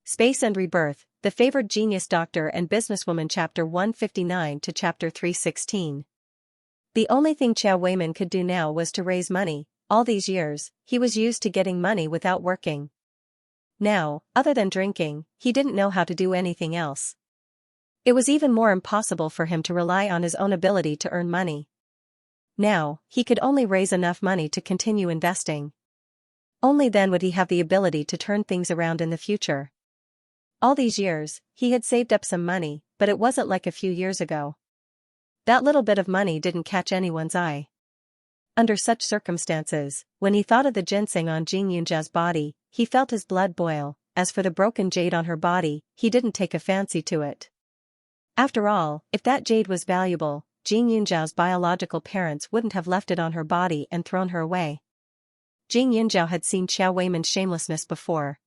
Space and Rebirth, The Favored Genius Doctor and Businesswoman Chapter 159 to Chapter 316. The only thing Xiao Weiman could do now was to raise money. All these years, he was used to getting money without working. Now, other than drinking, he didn't know how to do anything else. It was even more impossible for him to rely on his own ability to earn money. Now, he could only raise enough money to continue investing. Only then would he have the ability to turn things around in the future. All these years, he had saved up some money, but it wasn't like a few years ago. That little bit of money didn't catch anyone's eye. Under such circumstances, when he thought of the ginseng on Xianxia's body, he felt his blood boil. As for the broken jade on her body, he didn't take a fancy to it. After all, if that jade was valuable, Xianxia's biological parents wouldn't have left it on her body and thrown her away. Xianxia had seen Xiao Weiman's shamelessness before.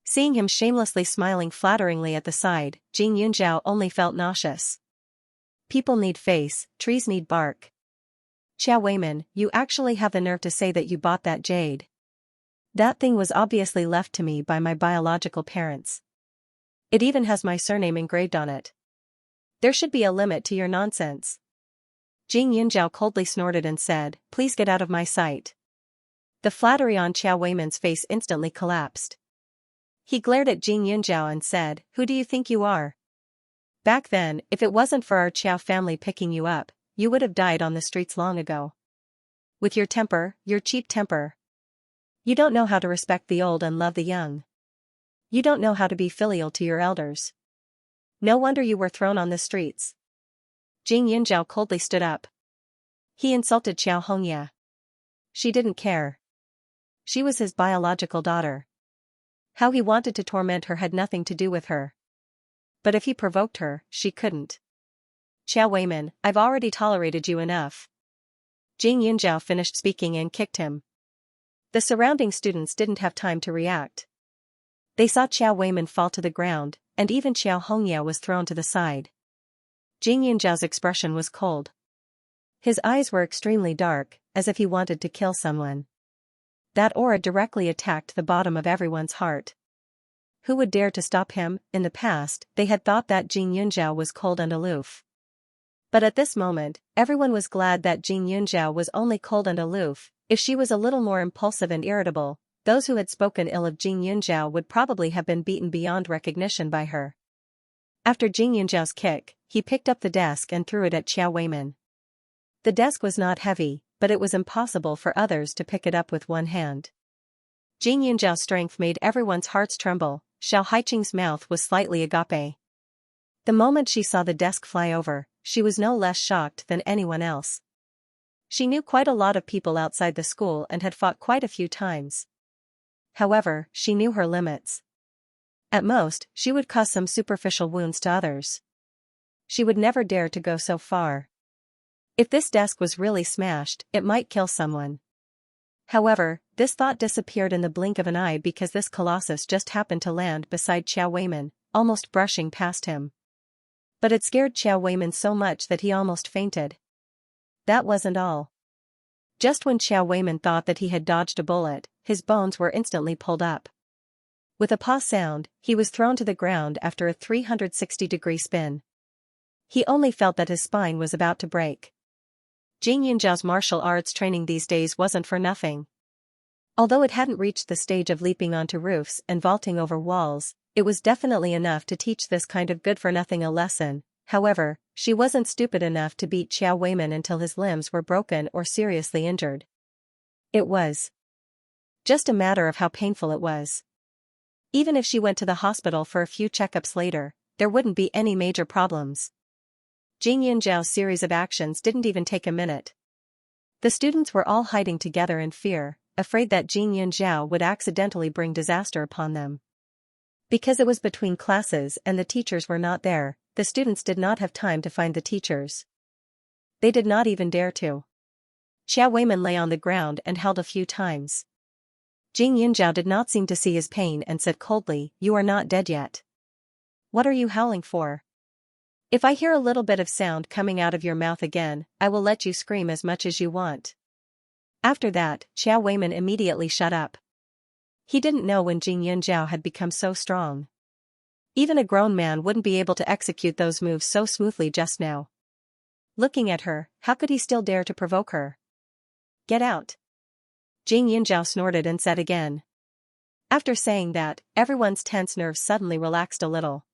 Seeing him shamelessly smiling flatteringly at the side, Xianxia only felt nauseous. People need face, trees need bark. Xiao Weiman, you actually have the nerve to say that you bought that jade. That thing was obviously left to me by my biological parents. It even has my surname engraved on it. There should be a limit to your nonsense. Xianxia coldly snorted and said, "Please get out of my sight." The flattery on Xiao Weiman's face instantly collapsed. He glared at Xianxia and said, "Who do you think you are? Back then, if it wasn't for our Xiao family picking you up, you would have died on the streets long ago. With your temper, your cheap temper. You don't know how to respect the old and love the young. You don't know how to be filial to your elders. No wonder you were thrown on the streets." Xianxia coldly stood up. He insulted Xianxia. She didn't care. She was his biological daughter. How he wanted to torment her had nothing to do with her. But if he provoked her, she couldn't. "Xiao Weiman, I've already tolerated you enough." Xianxia finished speaking and kicked him. The surrounding students didn't have time to react. They saw Xiao Weiman fall to the ground, and even Xianxia was thrown to the side. Xianxia's expression was cold. His eyes were extremely dark, as if he wanted to kill someone. That aura directly attacked the bottom of everyone's heart. Who would dare to stop him? In the past, they had thought that Xianxia was cold and aloof. But at this moment, everyone was glad that Xianxia was only cold and aloof. If she was a little more impulsive and irritable, those who had spoken ill of Xianxia would probably have been beaten beyond recognition by her. After Xianxia's kick, he picked up the desk and threw it at Xiao Weiman. The desk was not heavy, but it was impossible for others to pick it up with one hand. Xianxia's strength made everyone's hearts tremble. Xiao Haiqing's mouth was slightly agape. The moment she saw the desk fly over, she was no less shocked than anyone else. She knew quite a lot of people outside the school and had fought quite a few times. However, she knew her limits. At most, she would cause some superficial wounds to others. She would never dare to go so far. If this desk was really smashed, it might kill someone. However, this thought disappeared in the blink of an eye because this colossus just happened to land beside Xiao Weiman, almost brushing past him. But it scared Xiao Weiman so much that he almost fainted. That wasn't all. Just when Xiao Weiman thought that he had dodged a bullet, his bones were instantly pulled up. With a paw sound, he was thrown to the ground after a 360-degree spin. He only felt that his spine was about to break. Xianxia's martial arts training these days wasn't for nothing. Although it hadn't reached the stage of leaping onto roofs and vaulting over walls, it was definitely enough to teach this kind of good-for-nothing a lesson. However, she wasn't stupid enough to beat Xiao Weiman until his limbs were broken or seriously injured. It was just a matter of how painful it was. Even if she went to the hospital for a few checkups later, there wouldn't be any major problems. Xianxia's series of actions didn't even take a minute. The students were all hiding together in fear, afraid that Xianxia would accidentally bring disaster upon them. Because it was between classes and the teachers were not there, the students did not have time to find the teachers. They did not even dare to. Xiao Weiman lay on the ground and held a few times. Xianxia did not seem to see his pain and said coldly, "You are not dead yet. What are you howling for? If I hear a little bit of sound coming out of your mouth again, I will let you scream as much as you want." After that, Xiao Weiman immediately shut up. He didn't know when Xianxia had become so strong. Even a grown man wouldn't be able to execute those moves so smoothly just now. Looking at her, how could he still dare to provoke her? Get out. Jing Yunjiao snorted and said again. After saying that, everyone's tense nerves suddenly relaxed a little.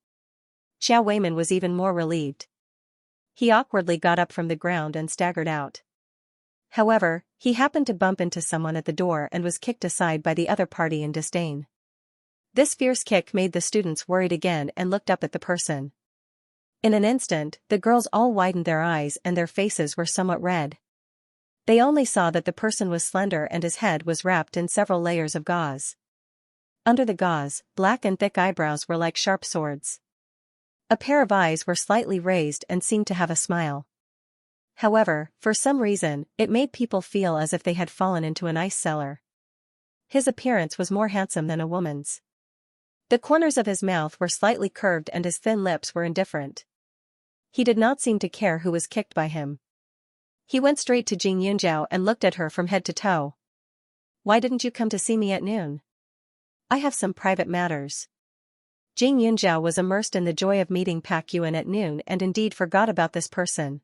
Xiao Weiman was even more relieved. He awkwardly got up from the ground and staggered out. However, he happened to bump into someone at the door and was kicked aside by the other party in disdain. This fierce kick made the students worried again and looked up at the person. In an instant, the girls all widened their eyes and their faces were somewhat red. They only saw that the person was slender and his head was wrapped in several layers of gauze. Under the gauze, black and thick eyebrows were like sharp swords. A pair of eyes were slightly raised and seemed to have a smile. However, for some reason, it made people feel as if they had fallen into an ice cellar. His appearance was more handsome than a woman's. The corners of his mouth were slightly curved and his thin lips were indifferent. He did not seem to care who was kicked by him. He went straight to Jing Yunjiao and looked at her from head to toe. Why didn't you come to see me at noon? I have some private matters. Jing Yunjiao was immersed in the joy of meeting Pak Yuan at noon and indeed forgot about this person.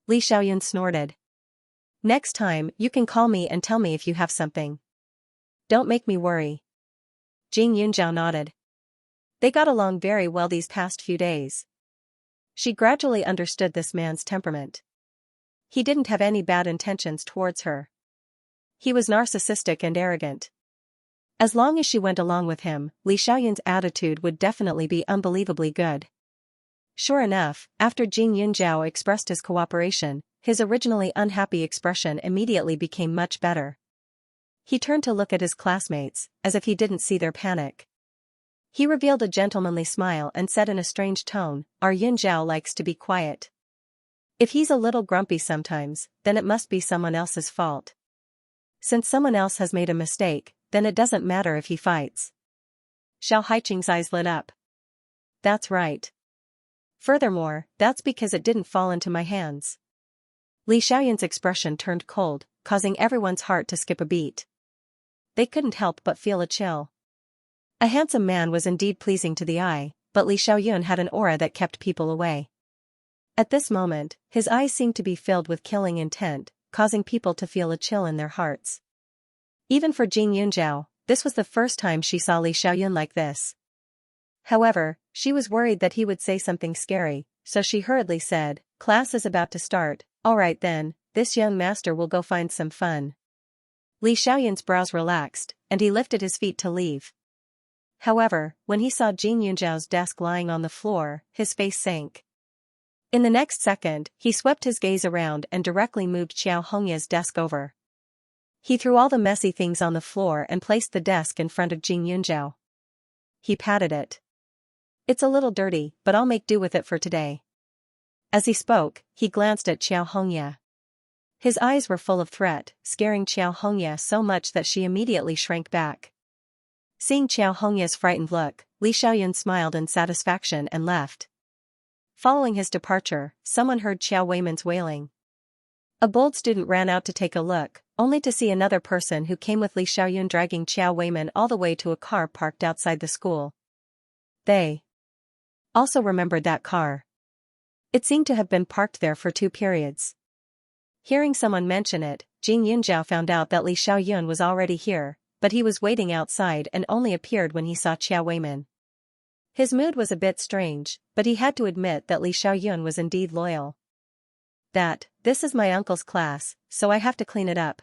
Li Xiaoyun snorted. Next time, you can call me and tell me if you have something. Don't make me worry. Jing Yunjiao nodded. They got along very well these past few days. She gradually understood this man's temperament. He didn't have any bad intentions towards her. He was narcissistic and arrogant. As long as she went along with him, Li Xiaoyun's attitude would definitely be unbelievably good. Sure enough, after Jing Yunjiao expressed his cooperation, his originally unhappy expression immediately became much better. He turned to look at his classmates, as if he didn't see their panic. He revealed a gentlemanly smile and said in a strange tone, "Our Yunjiao likes to be quiet. If he's a little grumpy sometimes, then it must be someone else's fault. Since someone else has made a mistake, then it doesn't matter if he fights." Xiao Haiqing's eyes lit up. That's right. Furthermore, that's because it didn't fall into my hands. Li Xiaoyun's expression turned cold, causing everyone's heart to skip a beat. They couldn't help but feel a chill. A handsome man was indeed pleasing to the eye, but Li Xiaoyun had an aura that kept people away. At this moment, his eyes seemed to be filled with killing intent, causing people to feel a chill in their hearts. Even for Jing Yunjiao, this was the first time she saw Li Xiaoyun like this. However, she was worried that he would say something scary, so she hurriedly said, "Class is about to start, alright then, this young master will go find some fun." Li Xiaoyun's brows relaxed, and he lifted his feet to leave. However, when he saw Jing Yunjiao's desk lying on the floor, his face sank. In the next second, he swept his gaze around and directly moved Xiao Hongya's desk over. He threw all the messy things on the floor and placed the desk in front of Jing Yunjiao. He patted it. "It's a little dirty, but I'll make do with it for today." As he spoke, he glanced at Xiao Hongya. His eyes were full of threat, scaring Xiao Hongya so much that she immediately shrank back. Seeing Xiao Hongya's frightened look, Li Xiaoyun smiled in satisfaction and left. Following his departure, someone heard Xiao Weiman's wailing. A bold student ran out to take a look, only to see another person who came with Li Xiaoyun dragging Xiao Weiman all the way to a car parked outside the school. They also remembered that car. It seemed to have been parked there for 2 periods. Hearing someone mention it, Jing Yunjiao found out that Li Xiaoyun was already here, but he was waiting outside and only appeared when he saw Xiao Weiman. His mood was a bit strange, but he had to admit that Li Xiaoyun was indeed loyal. This is my uncle's class, so I have to clean it up."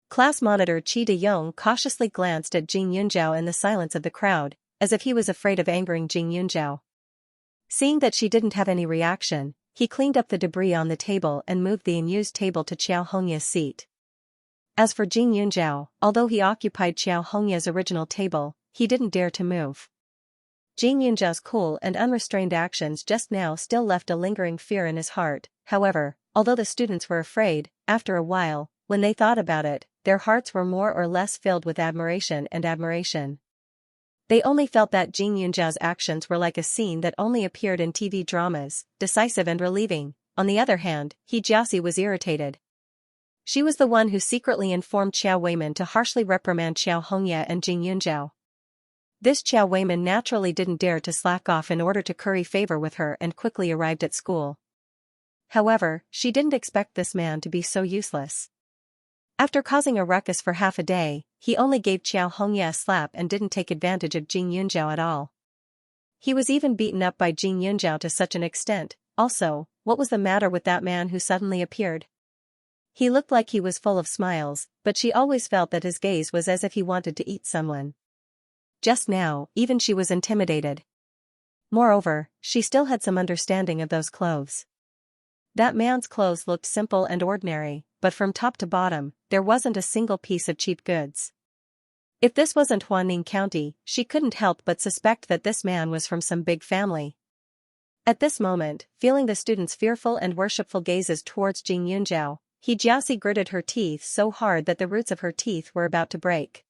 Class monitor Qi De-yong cautiously glanced at Jing Yunjiao in the silence of the crowd, as if he was afraid of angering Jing Yunjiao. Seeing that she didn't have any reaction, he cleaned up the debris on the table and moved the unused table to Xiao Hongya's seat. As for Jing Yunjiao, although he occupied Xiao Hongya's original table, he didn't dare to move. Jing Yunjiao's cool and unrestrained actions just now still left a lingering fear in his heart. However, although the students were afraid, after a while, when they thought about it, their hearts were more or less filled with admiration and admiration. They only felt that Jing Yunjiao's actions were like a scene that only appeared in TV dramas, decisive and relieving. On the other hand, Jiaxi was irritated. She was the one who secretly informed Xiao Weiman to harshly reprimand Xiao Hongya and Jing Yunjiao. This Qiao Weiman naturally didn't dare to slack off in order to curry favor with her and quickly arrived at school. However, she didn't expect this man to be so useless. After causing a ruckus for half a day, he only gave Xiao Hongye a slap and didn't take advantage of Jing Yunzhao at all. He was even beaten up by Jing Yunzhao to such an extent. Also, what was the matter with that man who suddenly appeared? He looked like he was full of smiles, but she always felt that his gaze was as if he wanted to eat someone. Just now, even she was intimidated. Moreover, she still had some understanding of those clothes. That man's clothes looked simple and ordinary, but from top to bottom, there wasn't a single piece of cheap goods. If this wasn't Huaning County, she couldn't help but suspect that this man was from some big family. At this moment, feeling the students' fearful and worshipful gazes towards Jing Yunzhao, Xianxia gritted her teeth so hard that the roots of her teeth were about to break.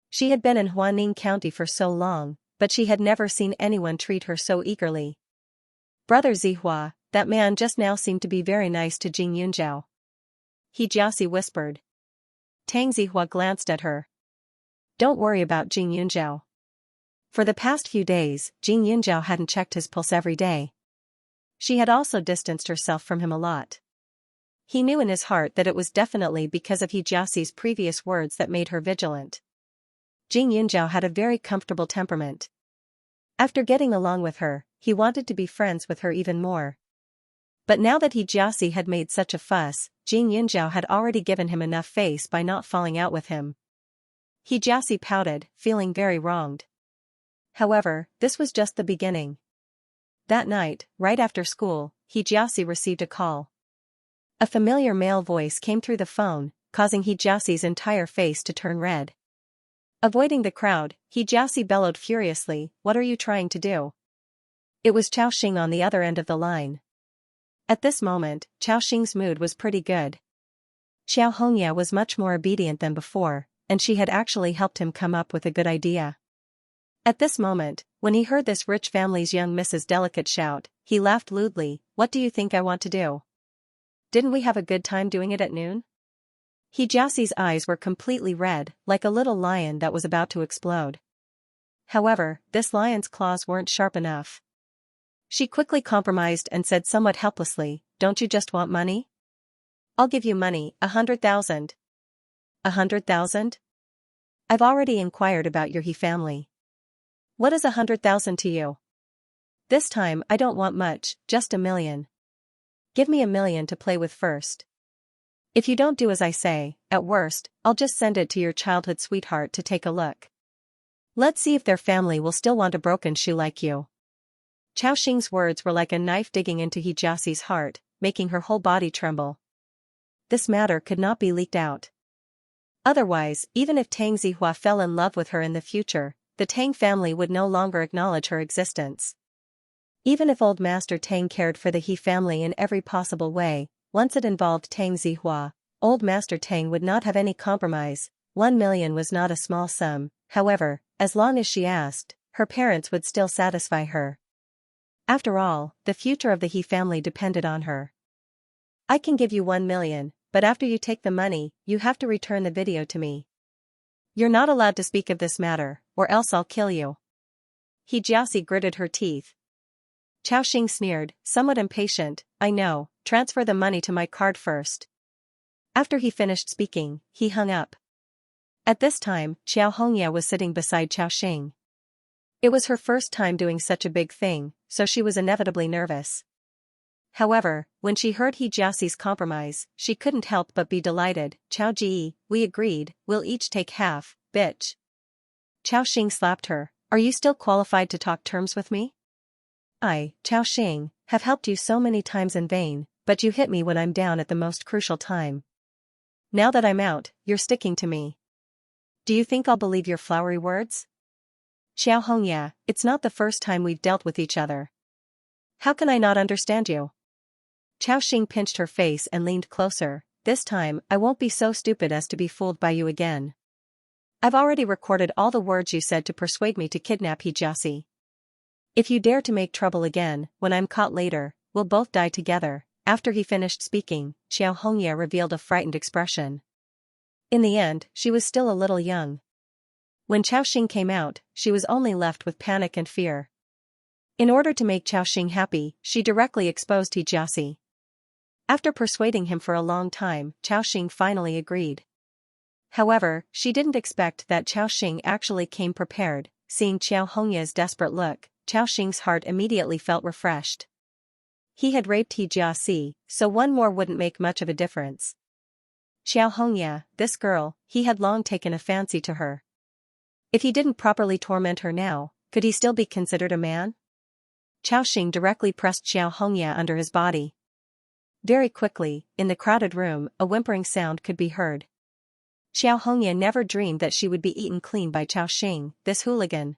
She had been in Huaning County for so long, but she had never seen anyone treat her so eagerly. Brother Zihua, that man just now seemed to be very nice to Jing Yunzhao. Xianxia whispered. Tang Zihua glanced at her. Don't worry about Jing Yunzhao. For the past few days, Jing Yunzhao hadn't checked his pulse every day. She had also distanced herself from him a lot. He knew in his heart that it was definitely because of Xiaxi's previous words that made her vigilant. Jing Yunzhao had a very comfortable temperament. After getting along with her, he wanted to be friends with her even more. But now that Xiaxi had made such a fuss, Jing Yunzhao had already given him enough face by not falling out with him. Xiaxi pouted, feeling very wronged. However, this was just the beginning. That night, right after school, Xiaxi received a call. A familiar male voice came through the phone, causing Xiaxi's entire face to turn red. Avoiding the crowd, Xiaxi bellowed furiously, "What are you trying to do?" It was Chao Xing on the other end of the line. At this moment, Chao Xing's mood was pretty good. Xiao Hongye was much more obedient than before, and she had actually helped him come up with a good idea. At this moment, when he heard this rich family's young Mrs. Delicate shout, he laughed lewdly. "What do you think I want to do? Didn't we have a good time doing it at noon?" Xiaxi's eyes were completely red, like a little lion that was about to explode. However, this lion's claws weren't sharp enough. She quickly compromised and said somewhat helplessly, "Don't you just want money? I'll give you money, 100,000. 100,000? I've already inquired about your he family. What is 100,000 to you? This time I don't want much, just 1,000,000. Give me 1,000,000 to play with first. If you don't do as I say, at worst, I'll just send it to your childhood sweetheart to take a look. Let's see if their family will still want a broken shoe like you." Chao Xing's words were like a knife digging into Xiaxi's heart, making her whole body tremble. This matter could not be leaked out. Otherwise, even if Tang Zihua fell in love with her in the future, the Tang family would no longer acknowledge her existence. Even if old Master Tang cared for the He family in every possible way, once it involved Tang Zihua, old Master Tang would not have any compromise. 1,000,000 was not a small sum, however, as long as she asked, her parents would still satisfy her. After all, the future of the He family depended on her. "I can give you 1,000,000, but after you take the money, you have to return the video to me. You're not allowed to speak of this matter, or else I'll kill you." Xiaxi gritted her teeth. Chao Xing sneered, somewhat impatient, "I know, transfer the money to my card first." After he finished speaking, he hung up. At this time, Xiao Hongye was sitting beside Chao Xing. It was her first time doing such a big thing, so she was inevitably nervous. However, when she heard Xiaxi's compromise, she couldn't help but be delighted. "Chao Ji, we agreed, we'll each take half, bitch." Chao Xing slapped her. "Are you still qualified to talk terms with me? I, Chao Xing, have helped you so many times in vain, but you hit me when I'm down at the most crucial time. Now that I'm out, you're sticking to me. Do you think I'll believe your flowery words? Xiao Hongye, it's not the first time we've dealt with each other. How can I not understand you?" Chao Xing pinched her face and leaned closer. "This time, I won't be so stupid as to be fooled by you again. I've already recorded all the words you said to persuade me to kidnap Xiaxi. If you dare to make trouble again, when I'm caught later, we'll both die together." After he finished speaking, Xiao Hongye revealed a frightened expression. In the end, she was still a little young. When Xiaoxing came out, she was only left with panic and fear. In order to make Xiaoxing happy, she directly exposed Xianxia. After persuading him for a long time, Xiaoxing finally agreed. However, she didn't expect that Xiaoxing actually came prepared. Seeing Xiao Hongya's desperate look, Xiaoxing's heart immediately felt refreshed. He had raped Xianxia, so one more wouldn't make much of a difference. Xiao Hongya, this girl, he had long taken a fancy to her. If he didn't properly torment her now, could he still be considered a man? Xiaoxing directly pressed Xiao Hongya under his body. Very quickly, in the crowded room, a whimpering sound could be heard. Xiao Hongya never dreamed that she would be eaten clean by Xiaoxing, this hooligan.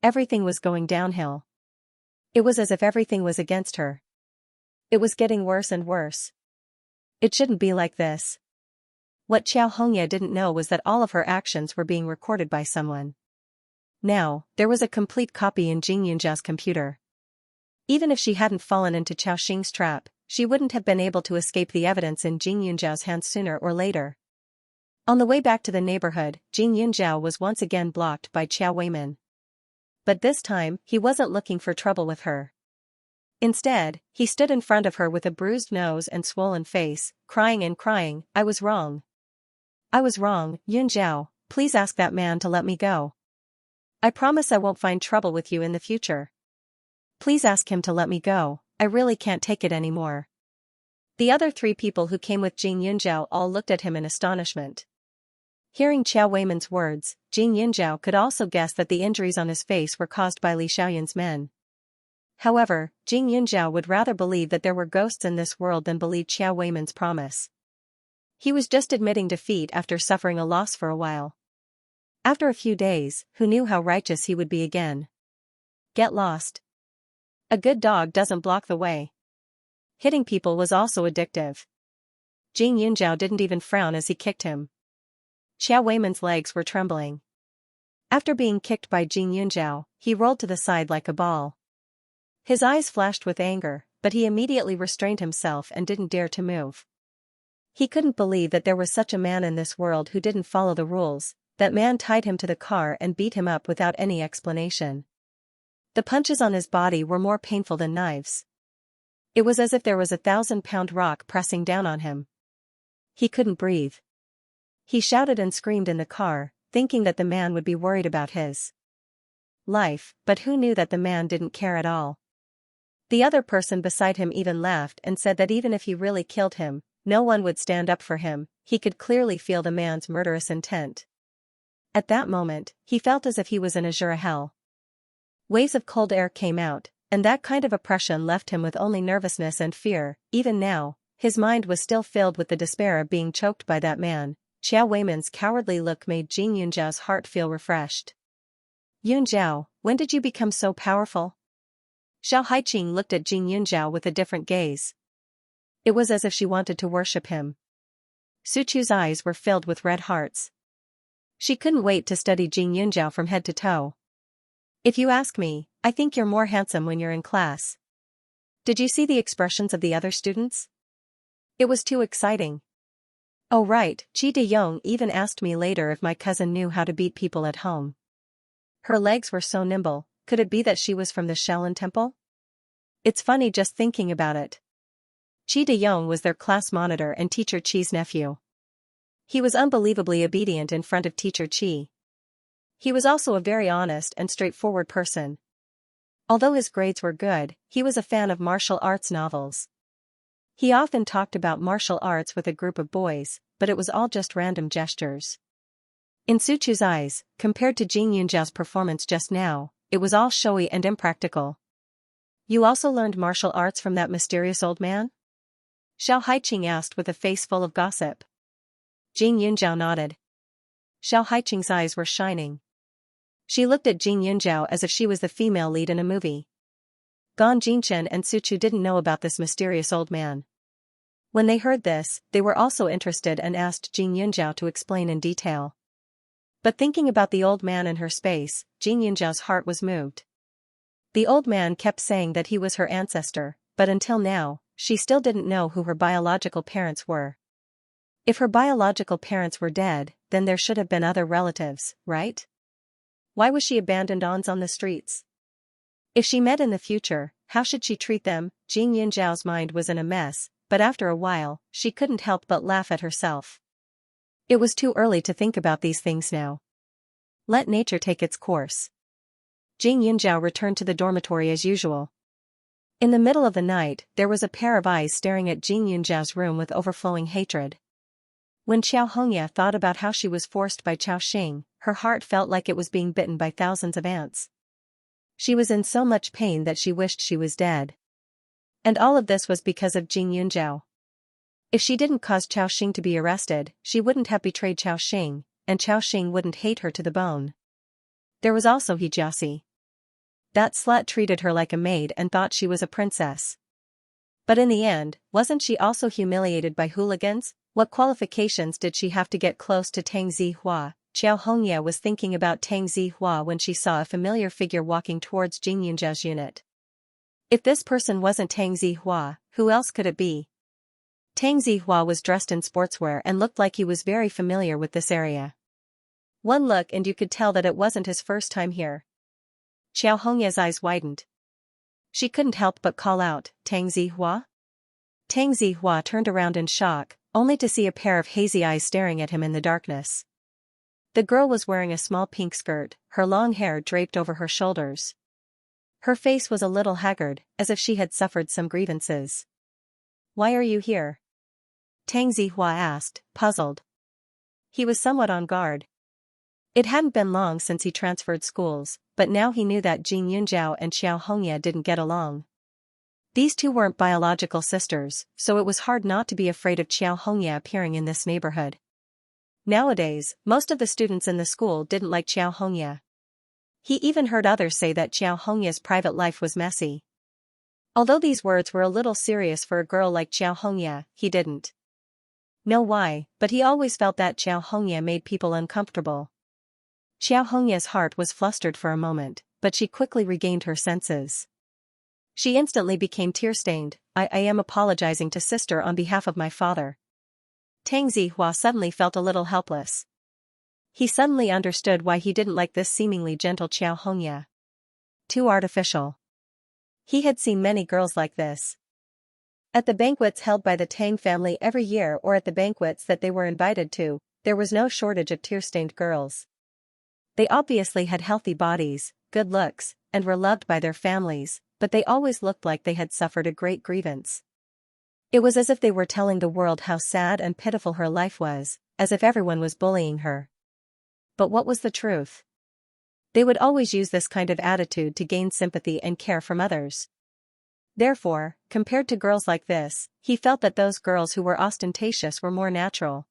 Everything was going downhill. It was as if everything was against her. It was getting worse and worse. It shouldn't be like this. What Xiao Hongya didn't know was that all of her actions were being recorded by someone. Now, there was a complete copy in Xianxia's computer. Even if she hadn't fallen into Xiaoxing's trap, she wouldn't have been able to escape the evidence in Xianxia's hands sooner or later. On the way back to the neighborhood, Xianxia was once again blocked by Qiao Weiman. But this time, he wasn't looking for trouble with her. Instead, he stood in front of her with a bruised nose and swollen face, crying and crying, "I was wrong. I was wrong, Yunjiao, please ask that man to let me go. I promise I won't find trouble with you in the future. Please ask him to let me go, I really can't take it anymore." The other 3 people who came with Jing Yunjiao all looked at him in astonishment. Hearing Qiao Weiman's words, Jing Yunjiao could also guess that the injuries on his face were caused by Li Xiaoyan's men. However, Jing Yunjiao would rather believe that there were ghosts in this world than believe Qiao Weiman's promise. He was just admitting defeat after suffering a loss for a while. After a few days, who knew how righteous he would be again? Get lost. A good dog doesn't block the way. Hitting people was also addictive. Jing Yunjiao didn't even frown as he kicked him. Qiao Weiman's legs were trembling. After being kicked by Jing Yunjiao, he rolled to the side like a ball. His eyes flashed with anger, but he immediately restrained himself and didn't dare to move. He couldn't believe that there was such a man in this world who didn't follow the rules. That man tied him to the car and beat him up without any explanation. The punches on his body were more painful than knives. It was as if there was a 1,000-pound rock pressing down on him. He couldn't breathe. He shouted and screamed in the car, thinking that the man would be worried about his life, but who knew that the man didn't care at all. The other person beside him even laughed and said that even if he really killed him, no one would stand up for him. He could clearly feel the man's murderous intent. At that moment, he felt as if he was in Azura hell. Waves of cold air came out, and that kind of oppression left him with only nervousness and fear. Even now, his mind was still filled with the despair of being choked by that man. Qiao Weiman's cowardly look made Jing Yunjiao's heart feel refreshed. "Yunjiao, when did you become so powerful?" Xiao Haiqing looked at Jing Yunjiao with a different gaze. It was as if she wanted to worship him. Suchu's eyes were filled with red hearts. She couldn't wait to study Jing Yunjiao from head to toe. "If you ask me, I think you're more handsome when you're in class. Did you see the expressions of the other students? It was too exciting. Oh right, Qi De Yong even asked me later if my cousin knew how to beat people at home. Her legs were so nimble, could it be that she was from the Shaolin Temple? It's funny just thinking about it." Qi De Yong was their class monitor and teacher Qi's nephew. He was unbelievably obedient in front of teacher Qi. He was also a very honest and straightforward person. Although his grades were good, he was a fan of martial arts novels. He often talked about martial arts with a group of boys, but it was all just random gestures. In Suchu's eyes, compared to Jing Yunjiao's performance just now, it was all showy and impractical. "You also learned martial arts from that mysterious old man?" Xiao Haiqing asked with a face full of gossip. Jing Yunjiao nodded. Xiao Haiqing's eyes were shining. She looked at Jing Yunjiao as if she was the female lead in a movie. Gan Jinchen and Suchu didn't know about this mysterious old man. When they heard this, they were also interested and asked Jing Yunjiao to explain in detail. But thinking about the old man in her space, Jing Yunjiao's heart was moved. The old man kept saying that he was her ancestor, but until now, she still didn't know who her biological parents were. If her biological parents were dead, then there should have been other relatives, right? Why was she abandoned on the streets? If she met in the future, how should she treat them? Jing Yunzhao's mind was in a mess, but after a while, she couldn't help but laugh at herself. It was too early to think about these things now. Let nature take its course. Jing Yunzhao returned to the dormitory as usual. In the middle of the night, there was a pair of eyes staring at Jing Yunzhao's room with overflowing hatred. When Xianxia thought about how she was forced by Cao Xing, her heart felt like it was being bitten by thousands of ants. She was in so much pain that she wished she was dead. And all of this was because of Jing Yunzhao. If she didn't cause Cao Xing to be arrested, she wouldn't have betrayed Cao Xing, and Cao Xing wouldn't hate her to the bone. There was also Xianxia. That slut treated her like a maid and thought she was a princess. But in the end, wasn't she also humiliated by hooligans? What qualifications did she have to get close to Tang Zihua? Xianxia was thinking about Tang Zihua when she saw a familiar figure walking towards Jing Yunzhao's unit. If this person wasn't Tang Zihua, who else could it be? Tang Zihua was dressed in sportswear and looked like he was very familiar with this area. One look and you could tell that it wasn't his first time here. Xianxia's eyes widened. She couldn't help but call out, Tang Zihua? Tang Zihua turned around in shock, only to see a pair of hazy eyes staring at him in the darkness. The girl was wearing a small pink skirt, her long hair draped over her shoulders. Her face was a little haggard, as if she had suffered some grievances. Why are you here? Tang Zihua asked, puzzled. He was somewhat on guard. It hadn't been long since he transferred schools, but now he knew that Jing Yunzhao and Xianxia didn't get along. These two weren't biological sisters, so it was hard not to be afraid of Xianxia appearing in this neighborhood. Nowadays, most of the students in the school didn't like Xianxia. He even heard others say that Xianxia's private life was messy. Although these words were a little serious for a girl like Xianxia, he didn't know why, but he always felt that Xianxia made people uncomfortable. Xianxia's heart was flustered for a moment, but she quickly regained her senses. She instantly became tear-stained. I am apologizing to sister on behalf of my father. Tang Zihua suddenly felt a little helpless. He suddenly understood why he didn't like this seemingly gentle Xianxia. Too artificial. He had seen many girls like this. At the banquets held by the Tang family every year or at the banquets that they were invited to, there was no shortage of tear-stained girls. They obviously had healthy bodies, good looks, and were loved by their families, but they always looked like they had suffered a great grievance. It was as if they were telling the world how sad and pitiful her life was, as if everyone was bullying her. But what was the truth? They would always use this kind of attitude to gain sympathy and care from others. Therefore, compared to girls like this, he felt that those girls who were ostentatious were more natural.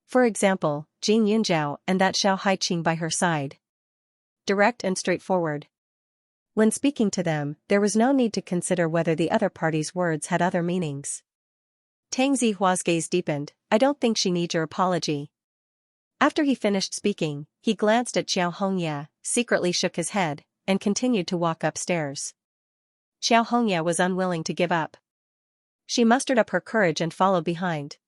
For example, Jing Yunzhao and that Xiao Haiqing by her side. Direct and straightforward. When speaking to them, there was no need to consider whether the other party's words had other meanings. Tang Zihua's gaze deepened. I don't think she needs your apology. After he finished speaking, he glanced at Xianxia, secretly shook his head, and continued to walk upstairs. Xianxia was unwilling to give up. She mustered up her courage and followed behind.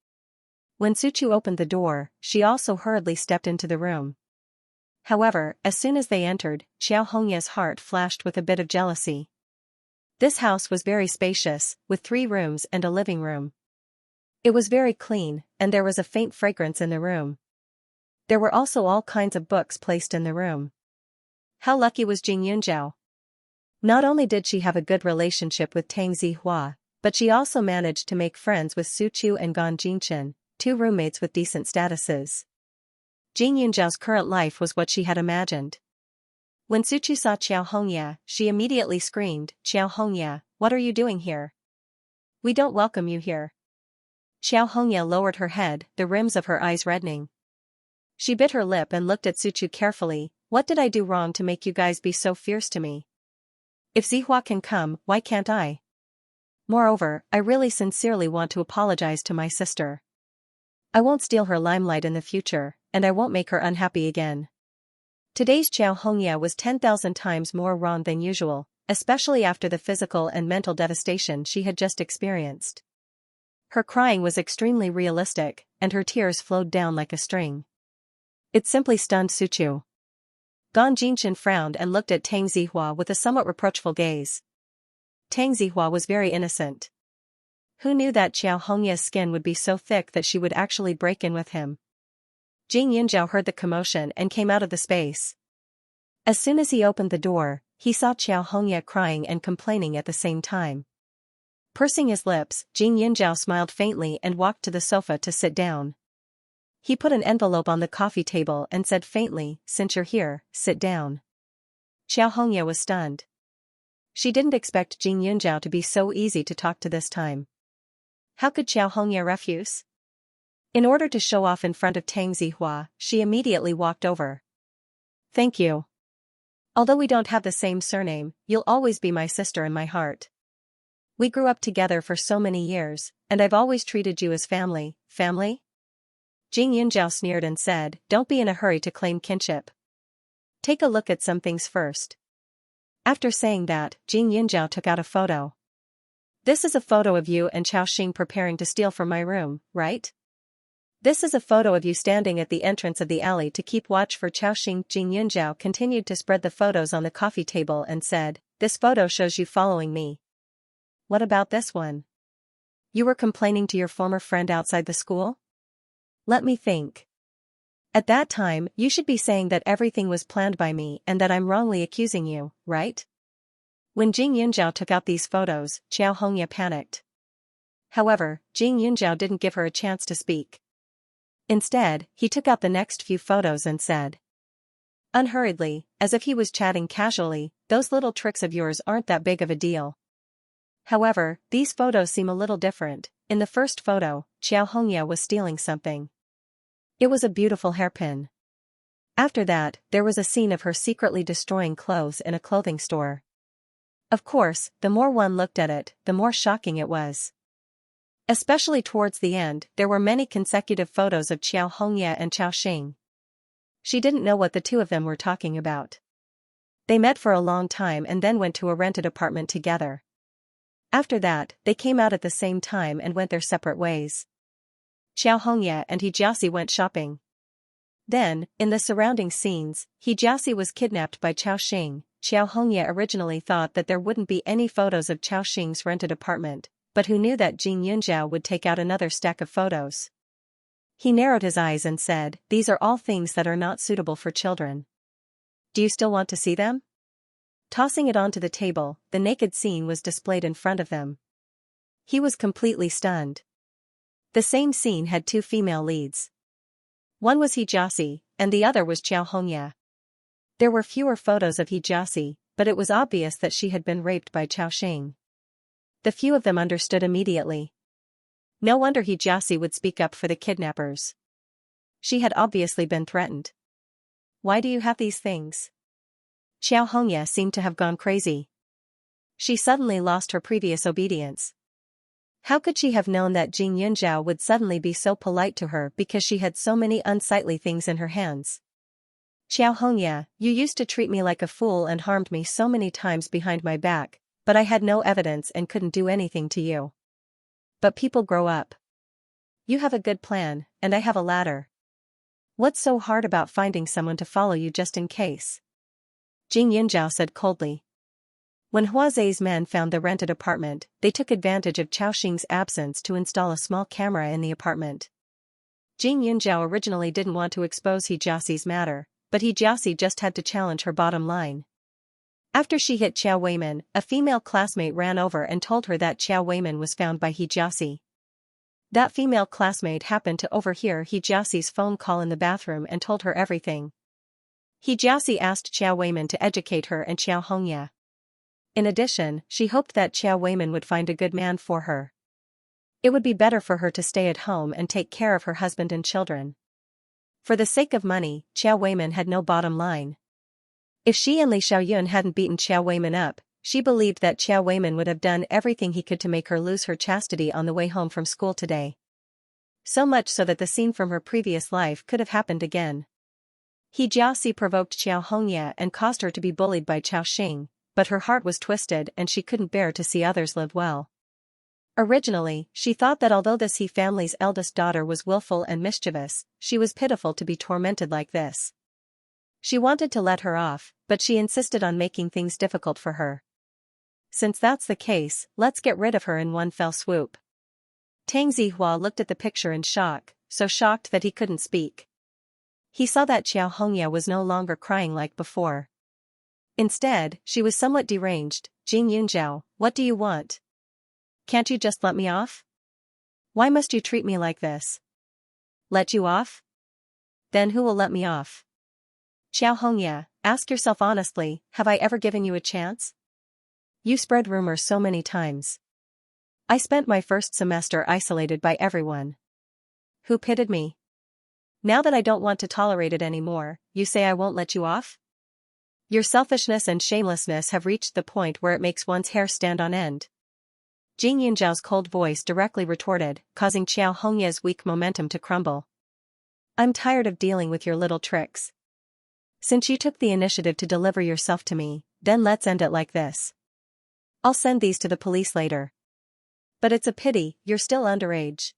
When Suchu opened the door, she also hurriedly stepped into the room. However, as soon as they entered, Xianxia's heart flashed with a bit of jealousy. This house was very spacious, with 3 rooms and a living room. It was very clean, and there was a faint fragrance in the room. There were also all kinds of books placed in the room. How lucky was Jing Yunzhao? Not only did she have a good relationship with Tang Zihua, but she also managed to make friends with Suchu and Gan Jingchen, 2 roommates with decent statuses. Jing Yunzhao's current life was what she had imagined. When Suchu saw Xianxia, she immediately screamed, Xianxia, what are you doing here? We don't welcome you here. Xianxia lowered her head, the rims of her eyes reddening. She bit her lip and looked at Suchu carefully. What did I do wrong to make you guys be so fierce to me? If Zihua can come, why can't I? Moreover, I really sincerely want to apologize to my sister. I won't steal her limelight in the future, and I won't make her unhappy again. Today's Xianxia was 10,000 times more wrong than usual, especially after the physical and mental devastation she had just experienced. Her crying was extremely realistic, and her tears flowed down like a string. It simply stunned Suchu. Gan Jinchen frowned and looked at Tang Zihua with a somewhat reproachful gaze. Tang Zihua was very innocent. Who knew that Xiao Hongya's skin would be so thick that she would actually break in with him? Jing Yinzhao heard the commotion and came out of the space. As soon as he opened the door, he saw Xiao Hongya crying and complaining at the same time. Pursing his lips, Jing Yinzhao smiled faintly and walked to the sofa to sit down. He put an envelope on the coffee table and said faintly, "Since you're here, sit down." Xiao Hongya was stunned. She didn't expect Jing Yinzhao to be so easy to talk to this time. How could Xiao Hongya refuse? In order to show off in front of Tang Zihua, she immediately walked over. "Thank you. Although we don't have the same surname, you'll always be my sister in my heart. We grew up together for so many years, and I've always treated you as family." "Family?" Jing Yinzhao sneered and said, "Don't be in a hurry to claim kinship. Take a look at some things first." After saying that, Jing Yinzhao took out a photo. "This is a photo of you and Chao Xing preparing to steal from my room, right? This is a photo of you standing at the entrance of the alley to keep watch for Chao Xing." Jing Yinzhao continued to spread the photos on the coffee table and said, "This photo shows you following me. What about this one? You were complaining to your former friend outside the school? Let me think. At that time, you should be saying that everything was planned by me and that I'm wrongly accusing you, right?" When Jing Yinzhao took out these photos, Xiao Hongya panicked. However, Jing Yinzhao didn't give her a chance to speak. Instead, he took out the next few photos and said, unhurriedly, as if he was chatting casually, "Those little tricks of yours aren't that big of a deal. However, these photos seem a little different. In the first photo, Xiao Hongya was stealing something. It was a beautiful hairpin. After that, there was a scene of her secretly destroying clothes in a clothing store. Of course, the more one looked at it, the more shocking it was. Especially towards the end, there were many consecutive photos of Xiao Hongya and Chao Xing. She didn't know what the two of them were talking about. They met for a long time and then went to a rented apartment together. After that, they came out at the same time and went their separate ways. Xiao Hongya and Hijiasi went shopping. Then, in the surrounding scenes, Hijiasi was kidnapped by Chao Xing. Xiao Hongya originally thought that there wouldn't be any photos of Chao Xing's rented apartment, but who knew that Jing Yinzhao would take out another stack of photos. He narrowed his eyes and said, "These are all things that are not suitable for children. Do you still want to see them?" Tossing it onto the table, the naked scene was displayed in front of them. He was completely stunned. The same scene had two female leads. One was Hijiasi, and the other was Xiao Hongya. There were fewer photos of Hijiasi, but it was obvious that she had been raped by Chao Xing. The few of them understood immediately. No wonder Hijiasi would speak up for the kidnappers. She had obviously been threatened. "Why do you have these things?" Xiao Hongya seemed to have gone crazy. She suddenly lost her previous obedience. How could she have known that Jing Yinzhao would suddenly be so polite to her because she had so many unsightly things in her hands? "Xiao Hongya, you used to treat me like a fool and harmed me so many times behind my back, but I had no evidence and couldn't do anything to you. But people grow up. You have a good plan, and I have a ladder. What's so hard about finding someone to follow you just in case?" Jing Yinzhao said coldly. When Huazei's men found the rented apartment, they took advantage of Chao Xing's absence to install a small camera in the apartment. Jing Yinzhao originally didn't want to expose Hijiasi's matter, but Hijiasi just had to challenge her bottom line. After she hit Qiao Weimin, a female classmate ran over and told her that Qiao Weimin was found by Hijiasi. That female classmate happened to overhear Hijiasi's phone call in the bathroom and told her everything. Hijiasi asked Qiao Weimin to educate her and Xiao Hongya. In addition, she hoped that Qiao Weimin would find a good man for her. It would be better for her to stay at home and take care of her husband and children. For the sake of money, Qiao Weimin had no bottom line. If she and Li Xiaoyun hadn't beaten Qiao Weimin up, she believed that Qiao Weimin would have done everything he could to make her lose her chastity on the way home from school today. So much so that the scene from her previous life could have happened again. Hijiasi provoked Xiao Hongya and caused her to be bullied by Chao Xing, but her heart was twisted and she couldn't bear to see others live well. Originally, she thought that although this He family's eldest daughter was willful and mischievous, she was pitiful to be tormented like this. She wanted to let her off, but she insisted on making things difficult for her. Since that's the case, let's get rid of her in one fell swoop. Tang Zihua looked at the picture in shock, so shocked that he couldn't speak. He saw that Xianxia was no longer crying like before. Instead, she was somewhat deranged. Jing Yunjiao, what do you want? Can't you just let me off? Why must you treat me like this? Let you off? Then who will let me off? Xiaohongya, ask yourself honestly, have I ever given you a chance? You spread rumors so many times. I spent my first semester isolated by everyone. Who pitied me? Now that I don't want to tolerate it anymore, you say I won't let you off? Your selfishness and shamelessness have reached the point where it makes one's hair stand on end. Jing Yunjiao's cold voice directly retorted, causing Xiaohongya's weak momentum to crumble. I'm tired of dealing with your little tricks. Since you took the initiative to deliver yourself to me, then let's end it like this. I'll send these to the police later. But it's a pity, you're still underage.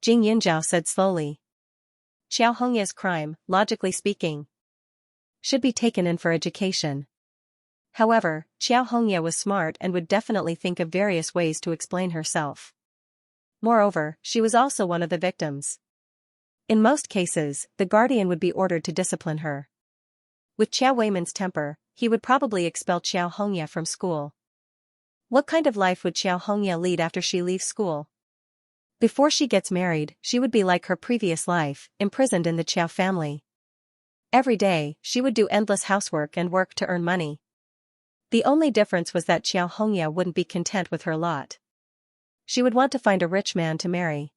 Jing Yunjiao said slowly. Xiaohongya's crime, logically speaking, should be taken in for education. However, Xiaohongya was smart and would definitely think of various ways to explain herself. Moreover, she was also one of the victims. In most cases, the guardian would be ordered to discipline her. With Qiao Weiman's temper, he would probably expel Xiaohongya from school. What kind of life would Xiaohongya lead after she leaves school? Before she gets married, she would be like her previous life, imprisoned in the Qiao family. Every day, she would do endless housework and work to earn money. The only difference was that Xiaohongya wouldn't be content with her lot. She would want to find a rich man to marry.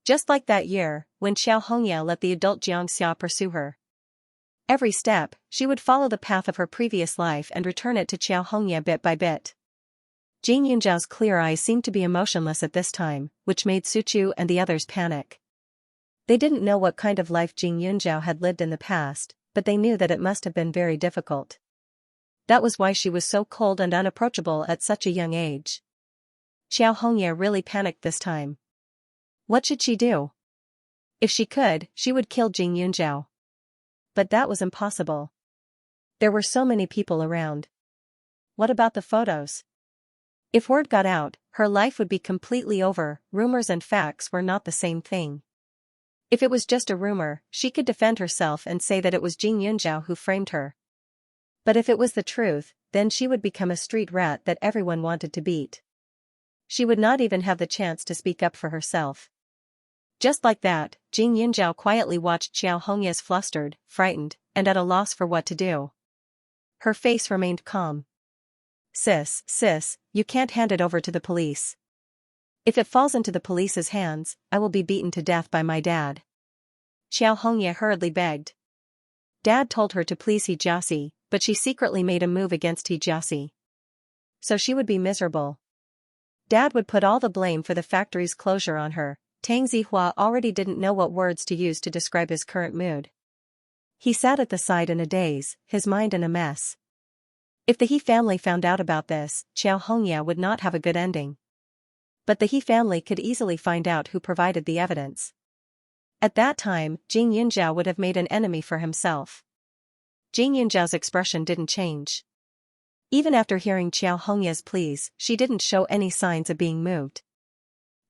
Just like that year, when Xiaohongya let the adult Xianxia pursue her. Every step, she would follow the path of her previous life and return it to Xiaohongya bit by bit. Jing Yunjiao's clear eyes seemed to be emotionless at this time, which made Suchu and the others panic. They didn't know what kind of life Jing Yunjiao had lived in the past, but they knew that it must have been very difficult. That was why she was so cold and unapproachable at such a young age. Xiaohongya really panicked this time. What should she do? If she could, she would kill Jing Yunjiao. But that was impossible. There were so many people around. What about the photos? If word got out, her life would be completely over. Rumors and facts were not the same thing. If it was just a rumor, she could defend herself and say that it was Jing Yunjiao who framed her. But if it was the truth, then she would become a street rat that everyone wanted to beat. She would not even have the chance to speak up for herself. Just like that, Jing Yunjiao quietly watched Xiaohongya's flustered, frightened, and at a loss for what to do. Her face remained calm. Sis, you can't hand it over to the police. If it falls into the police's hands, I will be beaten to death by my dad. Xiaohongya hurriedly begged. Dad told her to please Hijiasi, but she secretly made a move against Hijiasi. So she would be miserable. Dad would put all the blame for the factory's closure on her. Tang Zihua already didn't know what words to use to describe his current mood. He sat at the side in a daze, his mind in a mess. If the He family found out about this, Xiaohongya would not have a good ending. But the He family could easily find out who provided the evidence. At that time, Jing Yunjiao would have made an enemy for himself. Jing Yunjiao's expression didn't change. Even after hearing Xiaohongya's pleas, she didn't show any signs of being moved.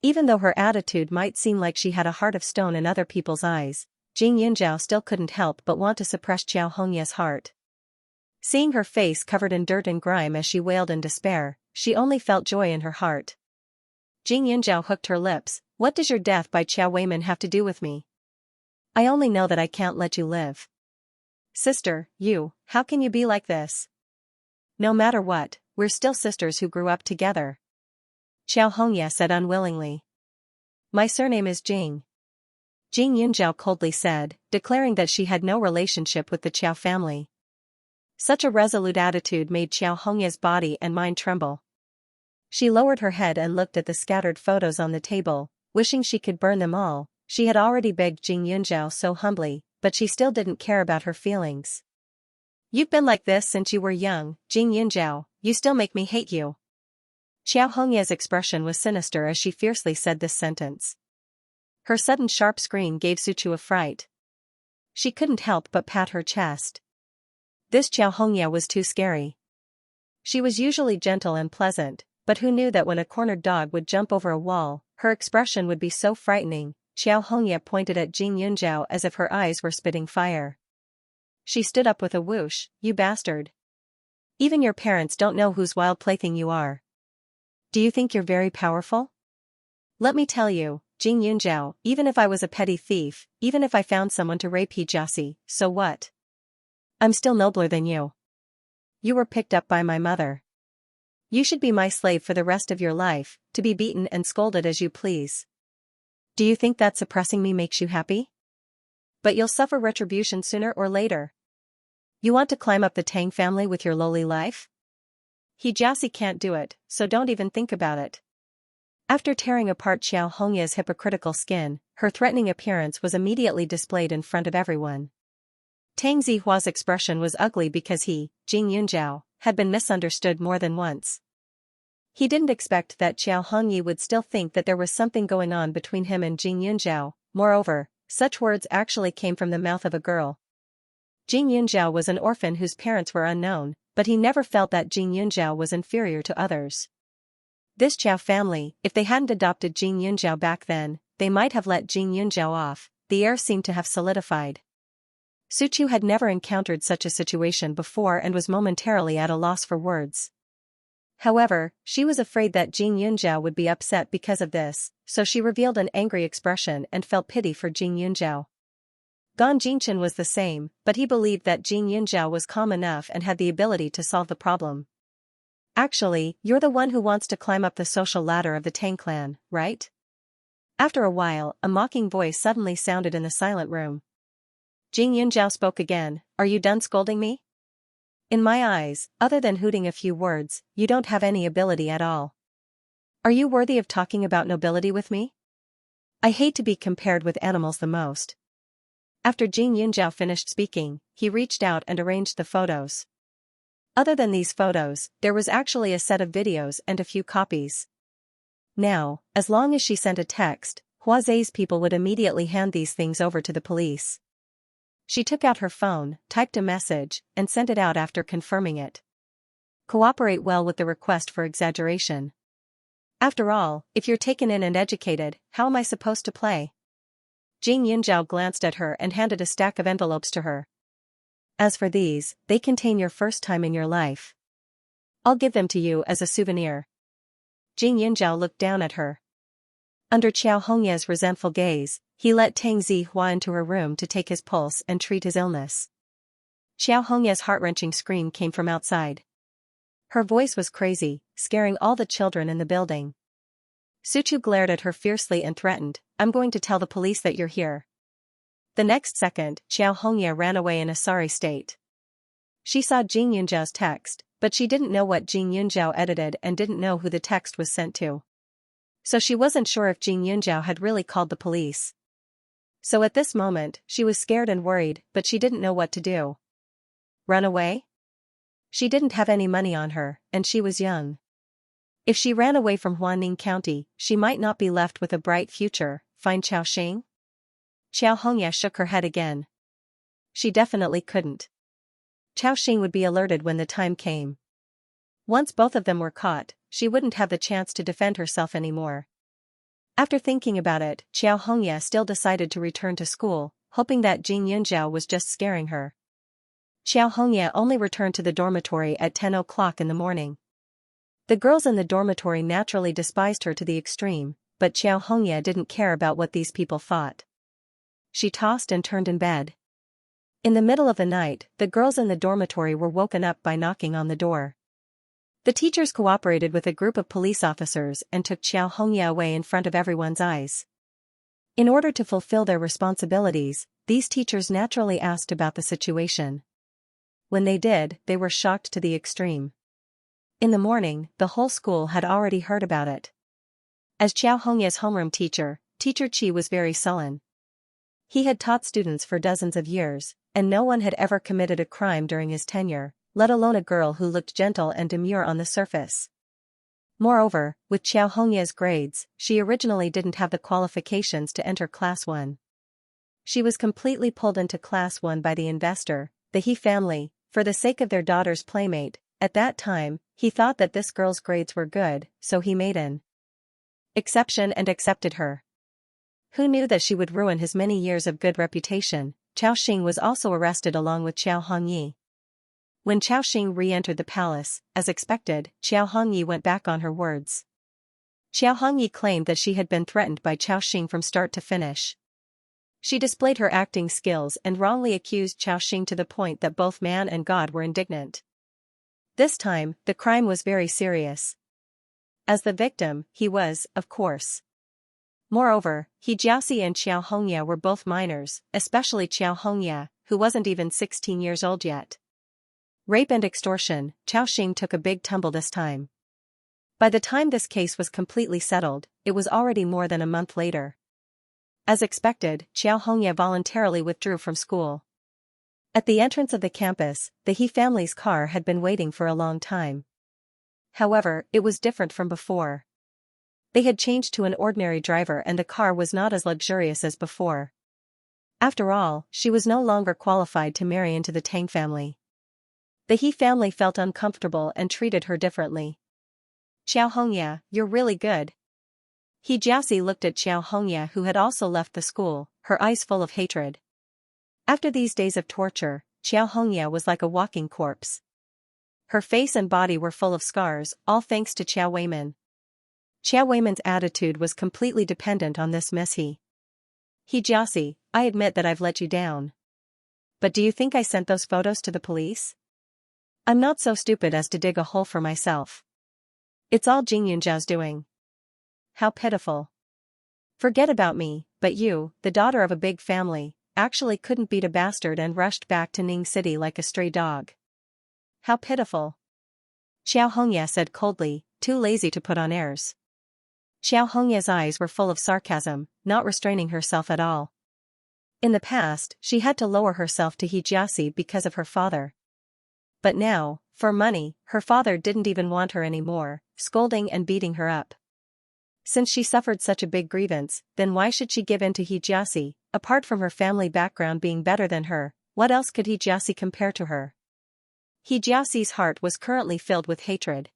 Even though her attitude might seem like she had a heart of stone in other people's eyes, Jing Yunjiao still couldn't help but want to suppress Xiaohongya's heart. Seeing her face covered in dirt and grime as she wailed in despair, she only felt joy in her heart. Jing Yunjiao hooked her lips. What does your death by Qiao Weiman have to do with me? I only know that I can't let you live. Sister, how can you be like this? No matter what, we're still sisters who grew up together. Xiaohongya said unwillingly. My surname is Jing. Jing Yunjiao coldly said, declaring that she had no relationship with the Qiao family. Such a resolute attitude made Xiaohongya's body and mind tremble. She lowered her head and looked at the scattered photos on the table, wishing she could burn them all. She had already begged Jing Yunjiao so humbly, but she still didn't care about her feelings. You've been like this since you were young, Jing Yunjiao, you still make me hate you. Xiaohongya's expression was sinister as she fiercely said this sentence. Her sudden sharp scream gave Suchu a fright. She couldn't help but pat her chest. This Xianxia was too scary. She was usually gentle and pleasant, but who knew that when a cornered dog would jump over a wall, her expression would be so frightening. Xianxia pointed at Jing Yunzhao as if her eyes were spitting fire. She stood up with a whoosh, "You bastard. Even your parents don't know whose wild plaything you are. Do you think you're very powerful? Let me tell you, Jing Yunzhao, even if I was a petty thief, even if I found someone to rape Xianxia, so what? I'm still nobler than you. You were picked up by my mother. You should be my slave for the rest of your life, to be beaten and scolded as you please. Do you think that suppressing me makes you happy? But you'll suffer retribution sooner or later. You want to climb up the Tang family with your lowly life? Xianxia can't do it, so don't even think about it." After tearing apart Xianxia's hypocritical skin, her threatening appearance was immediately displayed in front of everyone. Tang Zihua's expression was ugly because he, Jing Yunzhao, had been misunderstood more than once. He didn't expect that Xianxia would still think that there was something going on between him and Jing Yunzhao. Moreover, such words actually came from the mouth of a girl. Jing Yunzhao was an orphan whose parents were unknown, but he never felt that Jing Yunzhao was inferior to others. This Xiao family, if they hadn't adopted Jing Yunzhao back then, they might have let Jing Yunzhao off. The air seemed to have solidified. Su Chu had never encountered such a situation before and was momentarily at a loss for words. However, she was afraid that Jing Yunzhao would be upset because of this, so she revealed an angry expression and felt pity for Jing Yunzhao. Gan Jingchen was the same, but he believed that Jing Yunzhao was calm enough and had the ability to solve the problem. "Actually, you're the one who wants to climb up the social ladder of the Tang clan, right?" After a while, a mocking voice suddenly sounded in the silent room. Jing Yunzhao spoke again, "Are you done scolding me? In my eyes, other than hooting a few words, you don't have any ability at all. Are you worthy of talking about nobility with me? I hate to be compared with animals the most." After Jing Yunzhao finished speaking, he reached out and arranged the photos. Other than these photos, there was actually a set of videos and a few copies. Now, as long as she sent a text, Huazei's people would immediately hand these things over to the police. She took out her phone, typed a message, and sent it out after confirming it. Cooperate well with the request for exaggeration. After all, if you're taken in and educated, how am I supposed to play? Jing Yunzhao glanced at her and handed a stack of envelopes to her. As for these, they contain your first time in your life. I'll give them to you as a souvenir. Jing Yunzhao looked down at her. Under Xianxia's resentful gaze, he let Tang Zihua into her room to take his pulse and treat his illness. Xianxia's heart-wrenching scream came from outside. Her voice was crazy, scaring all the children in the building. Su Chu glared at her fiercely and threatened, "I'm going to tell the police that you're here." The next second, Xianxia ran away in a sorry state. She saw Jing Yunzhao's text, but she didn't know what Jing Yunzhao edited and didn't know who the text was sent to. So she wasn't sure if Jing Yunzhao had really called the police. So at this moment, she was scared and worried, but she didn't know what to do. Run away? She didn't have any money on her, and she was young. If she ran away from Huaning County, she might not be left with a bright future. Find Xiaoxing? Xiaoxing shook her head again. She definitely couldn't. Xiaoxing would be alerted when the time came. Once both of them were caught, she wouldn't have the chance to defend herself anymore. After thinking about it, Xiaoxing still decided to return to school, hoping that Jing Yunzhao was just scaring her. Xiaoxing only returned to the dormitory at 10 o'clock in the morning. The girls in the dormitory naturally despised her to the extreme, but Xiaoxing didn't care about what these people thought. She tossed and turned in bed. In the middle of the night, the girls in the dormitory were woken up by knocking on the door. The teachers cooperated with a group of police officers and took Xiaoxing away in front of everyone's eyes. In order to fulfill their responsibilities, these teachers naturally asked about the situation. When they did, they were shocked to the extreme. In the morning, the whole school had already heard about it. As Xiaoxing's homeroom teacher, Teacher Qi was very sullen. He had taught students for dozens of years, and no one had ever committed a crime during his tenure, let alone a girl who looked gentle and demure on the surface. Moreover, with Xiaoxing's grades, she originally didn't have the qualifications to enter Class 1. She was completely pulled into class 1 by the investor, the He family, for the sake of their daughter's playmate. At that time, he thought that this girl's grades were good, so he made an exception and accepted her. Who knew that she would ruin his many years of good reputation? Chao Xing was also arrested along with Chao Hongyi. When Chao Xing re-entered the palace, as expected, Chao Hongyi went back on her words. Chao Hongyi claimed that she had been threatened by Chao Xing from start to finish. She displayed her acting skills and wrongly accused Chao Xing to the point that both man and God were indignant. This time, the crime was very serious. As the victim, he was, of course. Moreover, He Jiaxi and Chao Hongya were both minors, especially Chao Hongya, who wasn't even 16 years old yet. Rape and extortion. Chao Xing took a big tumble this time. By the time this case was completely settled, it was already more than a month later. As expected, Chao Hongya voluntarily withdrew from school. At the entrance of the campus, the He family's car had been waiting for a long time. However, it was different from before. They had changed to an ordinary driver and the car was not as luxurious as before. After all, she was no longer qualified to marry into the Tang family. The He family felt uncomfortable and treated her differently. Chao Hongya, you're really good. He Jiaxi looked at Chao Hongya, who had also left the school, her eyes full of hatred. After these days of torture, Chao Hongya was like a walking corpse. Her face and body were full of scars, all thanks to Chao Weiman. Chao Weiman's attitude was completely dependent on this Miss He Jiaxi, I admit that I've let you down. But do you think I sent those photos to the police? I'm not so stupid as to dig a hole for myself. It's all Jing Yunjiao's doing. How pitiful. Forget about me, but you, the daughter of a big family, actually couldn't beat a bastard and rushed back to Ning City like a stray dog. How pitiful. Chao Hongya said coldly, too lazy to put on airs. Chao Hongya's eyes were full of sarcasm, not restraining herself at all. In the past, she had to lower herself to He Jiaxi because of her father. But now, for money, her father didn't even want her anymore, scolding and beating her up. Since she suffered such a big grievance, then why should she give in to He Jiaxi? Apart from her family background being better than her, what else could He Jiaxi compare to her? He Jiaxi's heart was currently filled with hatred.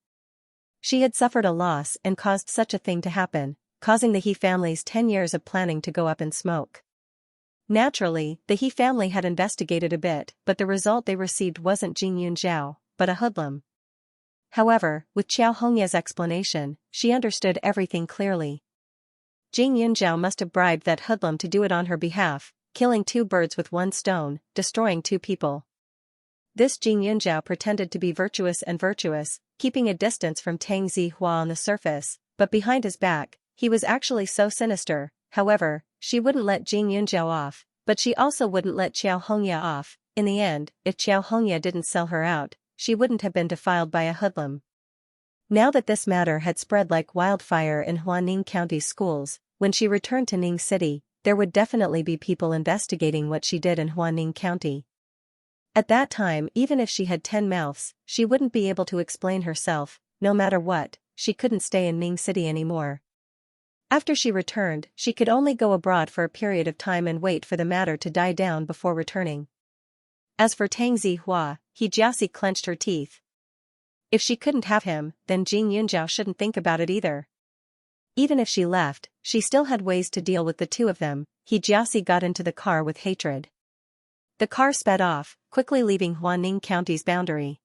She had suffered a loss and caused such a thing to happen, causing the He family's 10 years of planning to go up in smoke. Naturally, the He family had investigated a bit, but the result they received wasn't Jing Yunjiao, but a hoodlum. However, with Chao Hongya's explanation, she understood everything clearly. Jing Yunjiao must have bribed that hoodlum to do it on her behalf, killing 2 birds with 1 stone, destroying 2 people. This Jing Yunjiao pretended to be virtuous, keeping a distance from Tang Zihua on the surface, but behind his back, he was actually so sinister. However, she wouldn't let Jing Yunjiao off, but she also wouldn't let Chao Hongya off. In the end, if Chao Hongya didn't sell her out, she wouldn't have been defiled by a hoodlum. Now that this matter had spread like wildfire in Huaning County's schools, when she returned to Ning City, there would definitely be people investigating what she did in Huaning County. At that time, even if she had 10 mouths, she wouldn't be able to explain herself. No matter what, she couldn't stay in Ning City anymore. After she returned, she could only go abroad for a period of time and wait for the matter to die down before returning. As for Tang Zihua, He Jiaxi clenched her teeth. If she couldn't have him, then Jing Yunjiao shouldn't think about it either. Even if she left, she still had ways to deal with the 2 of them. He Jiaxi got into the car with hatred. The car sped off, quickly leaving Huaning County's boundary.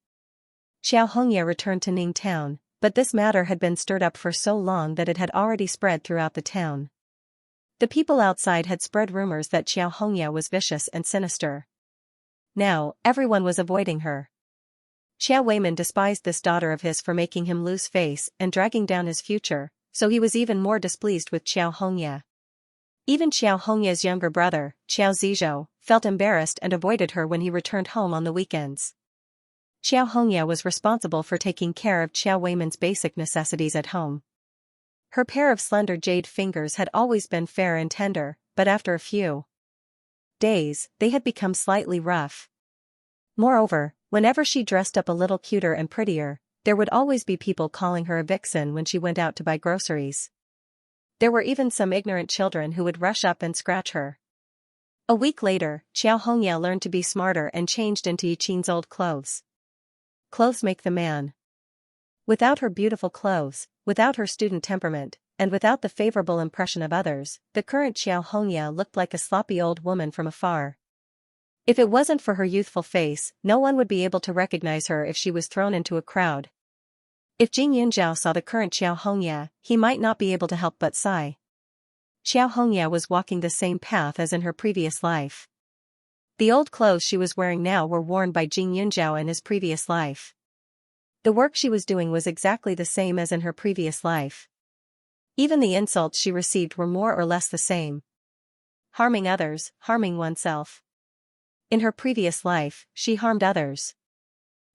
Chao Hongya returned to Ning Town, but this matter had been stirred up for so long that it had already spread throughout the town. The people outside had spread rumors that Chao Hongya was vicious and sinister. Now, everyone was avoiding her. Chao Weiman despised this daughter of his for making him lose face and dragging down his future, so he was even more displeased with Chao Hongya. Even Chao Hongya's younger brother, Chao Zizhou, felt embarrassed and avoided her when he returned home on the weekends. Chao Hongya was responsible for taking care of Chao Weiman's basic necessities at home. Her pair of slender jade fingers had always been fair and tender, but after a few days, they had become slightly rough. Moreover, whenever she dressed up a little cuter and prettier, there would always be people calling her a vixen when she went out to buy groceries. There were even some ignorant children who would rush up and scratch her. A week later, Xianxia learned to be smarter and changed into Yiqin's old clothes. Clothes make the man. Without her beautiful clothes, without her student temperament, and without the favorable impression of others, the current Xianxia looked like a sloppy old woman from afar. If it wasn't for her youthful face, no one would be able to recognize her if she was thrown into a crowd. If Jing Yunzhao saw the current Xianxia, he might not be able to help but sigh. Xianxia was walking the same path as in her previous life. The old clothes she was wearing now were worn by Jing Yunzhao in his previous life. The work she was doing was exactly the same as in her previous life. Even the insults she received were more or less the same. Harming others, harming oneself. In her previous life, she harmed others.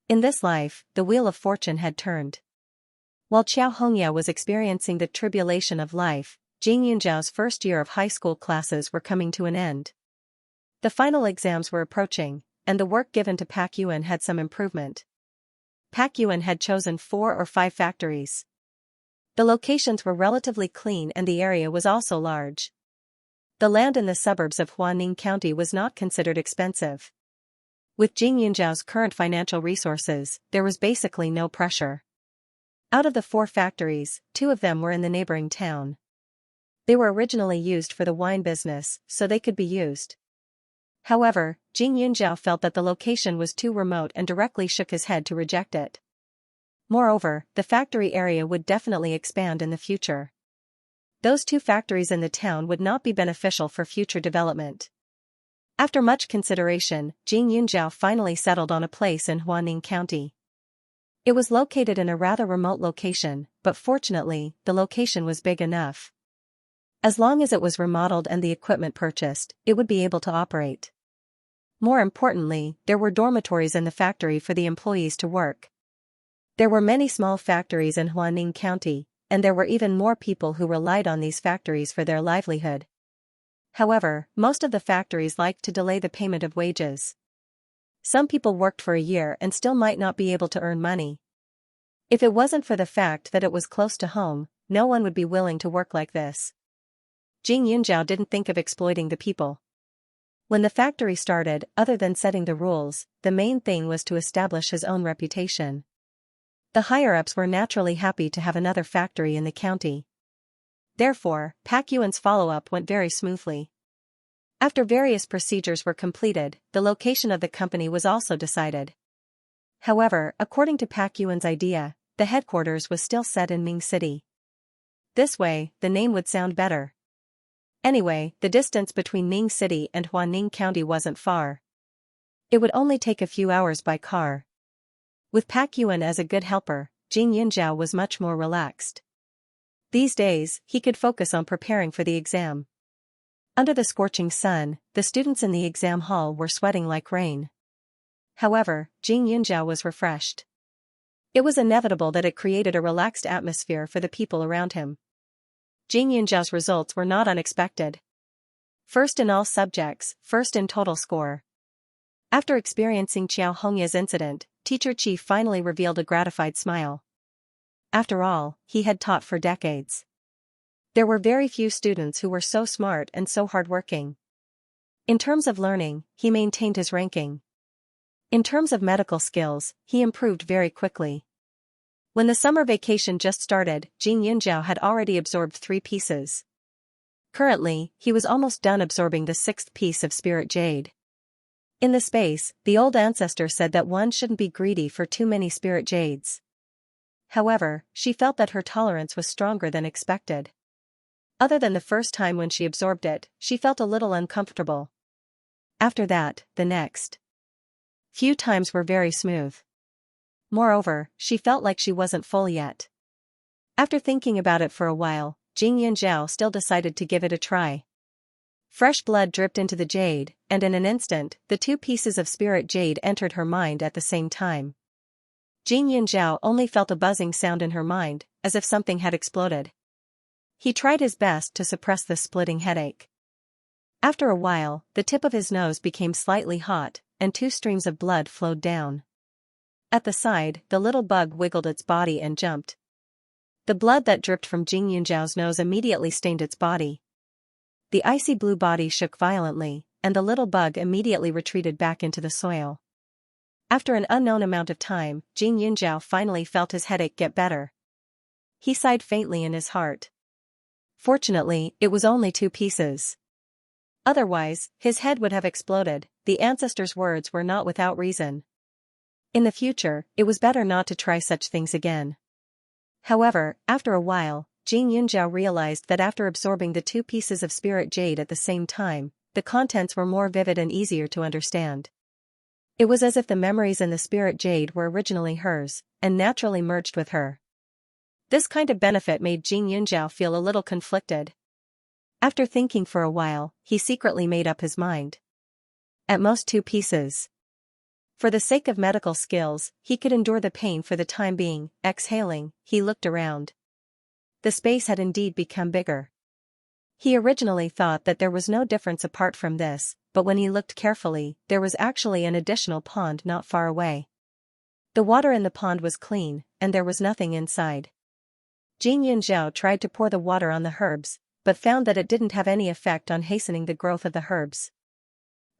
In this life, the wheel of fortune had turned. While Xianxia was experiencing the tribulation of life, Jing Yunzhao's first year of high school classes were coming to an end. The final exams were approaching, and the work given to Pak Yuan had some improvement. Pak Yuan had chosen 4 or 5 factories. The locations were relatively clean and the area was also large. The land in the suburbs of Huaning County was not considered expensive. With Jing Yunzhao's current financial resources, there was basically no pressure. Out of the 4 factories, 2 of them were in the neighboring town. They were originally used for the wine business, so they could be used. However, Jing Yunzhao felt that the location was too remote and directly shook his head to reject it. Moreover, the factory area would definitely expand in the future. Those 2 factories in the town would not be beneficial for future development. After much consideration, Jing Yunzhao finally settled on a place in Huaning County. It was located in a rather remote location, but fortunately, the location was big enough. As long as it was remodeled and the equipment purchased, it would be able to operate. More importantly, there were dormitories in the factory for the employees to work. There were many small factories in Huaning County, and there were even more people who relied on these factories for their livelihood. However, most of the factories liked to delay the payment of wages. Some people worked for a year and still might not be able to earn money. If it wasn't for the fact that it was close to home, no one would be willing to work like this. Jing Yunzhao didn't think of exploiting the people. When the factory started, other than setting the rules, the main thing was to establish his own reputation. The higher-ups were naturally happy to have another factory in the county. Therefore, Pak Yuan's follow-up went very smoothly. After various procedures were completed, the location of the company was also decided. However, according to Pak Yuan's idea, the headquarters was still set in Ming City. This way, the name would sound better. Anyway, the distance between Ming City and Huaning County wasn't far. It would only take a few hours by car. With Pak Yuan as a good helper, Jing Yunzhao was much more relaxed. These days, he could focus on preparing for the exam. Under the scorching sun, the students in the exam hall were sweating like rain. However, Jing Yunzhao was refreshed. It was inevitable that it created a relaxed atmosphere for the people around him. Jing Yunzhao's results were not unexpected. First in all subjects, first in total score. After experiencing Xianxia's incident, Teacher Qi finally revealed a gratified smile. After all, he had taught for decades. There were very few students who were so smart and so hardworking. In terms of learning, he maintained his ranking. In terms of medical skills, he improved very quickly. When the summer vacation just started, Jing Yunzhao had already absorbed 3 pieces. Currently, he was almost done absorbing the 6th piece of spirit jade. In the space, the old ancestor said that one shouldn't be greedy for too many spirit jades. However, she felt that her tolerance was stronger than expected. Other than the first time when she absorbed it, she felt a little uncomfortable. After that, the next few times were very smooth. Moreover, she felt like she wasn't full yet. After thinking about it for a while, Jing Yunzhao still decided to give it a try. Fresh blood dripped into the jade, and in an instant, the 2 pieces of spirit jade entered her mind at the same time. Jing Yunzhao only felt a buzzing sound in her mind, as if something had exploded. He tried his best to suppress the splitting headache. After a while, the tip of his nose became slightly hot, and 2 streams of blood flowed down. At the side, the little bug wiggled its body and jumped. The blood that dripped from Jing Yunzhao's nose immediately stained its body. The icy blue body shook violently, and the little bug immediately retreated back into the soil. After an unknown amount of time, Xianxia finally felt his headache get better. He sighed faintly in his heart. Fortunately, it was only 2 pieces. Otherwise, his head would have exploded. The ancestors' words were not without reason. In the future, it was better not to try such things again. However, after a while, Xianxia realized that after absorbing the 2 pieces of spirit jade at the same time, the contents were more vivid and easier to understand. It was as if the memories in the spirit jade were originally hers, and naturally merged with her. This kind of benefit made Xianxia feel a little conflicted. After thinking for a while, he secretly made up his mind. At most 2 pieces. For the sake of medical skills, he could endure the pain for the time being. Exhaling, he looked around. The space had indeed become bigger. He originally thought that there was no difference apart from this, but when he looked carefully, there was actually an additional pond not far away. The water in the pond was clean, and there was nothing inside. Xianxia tried to pour the water on the herbs, but found that it didn't have any effect on hastening the growth of the herbs.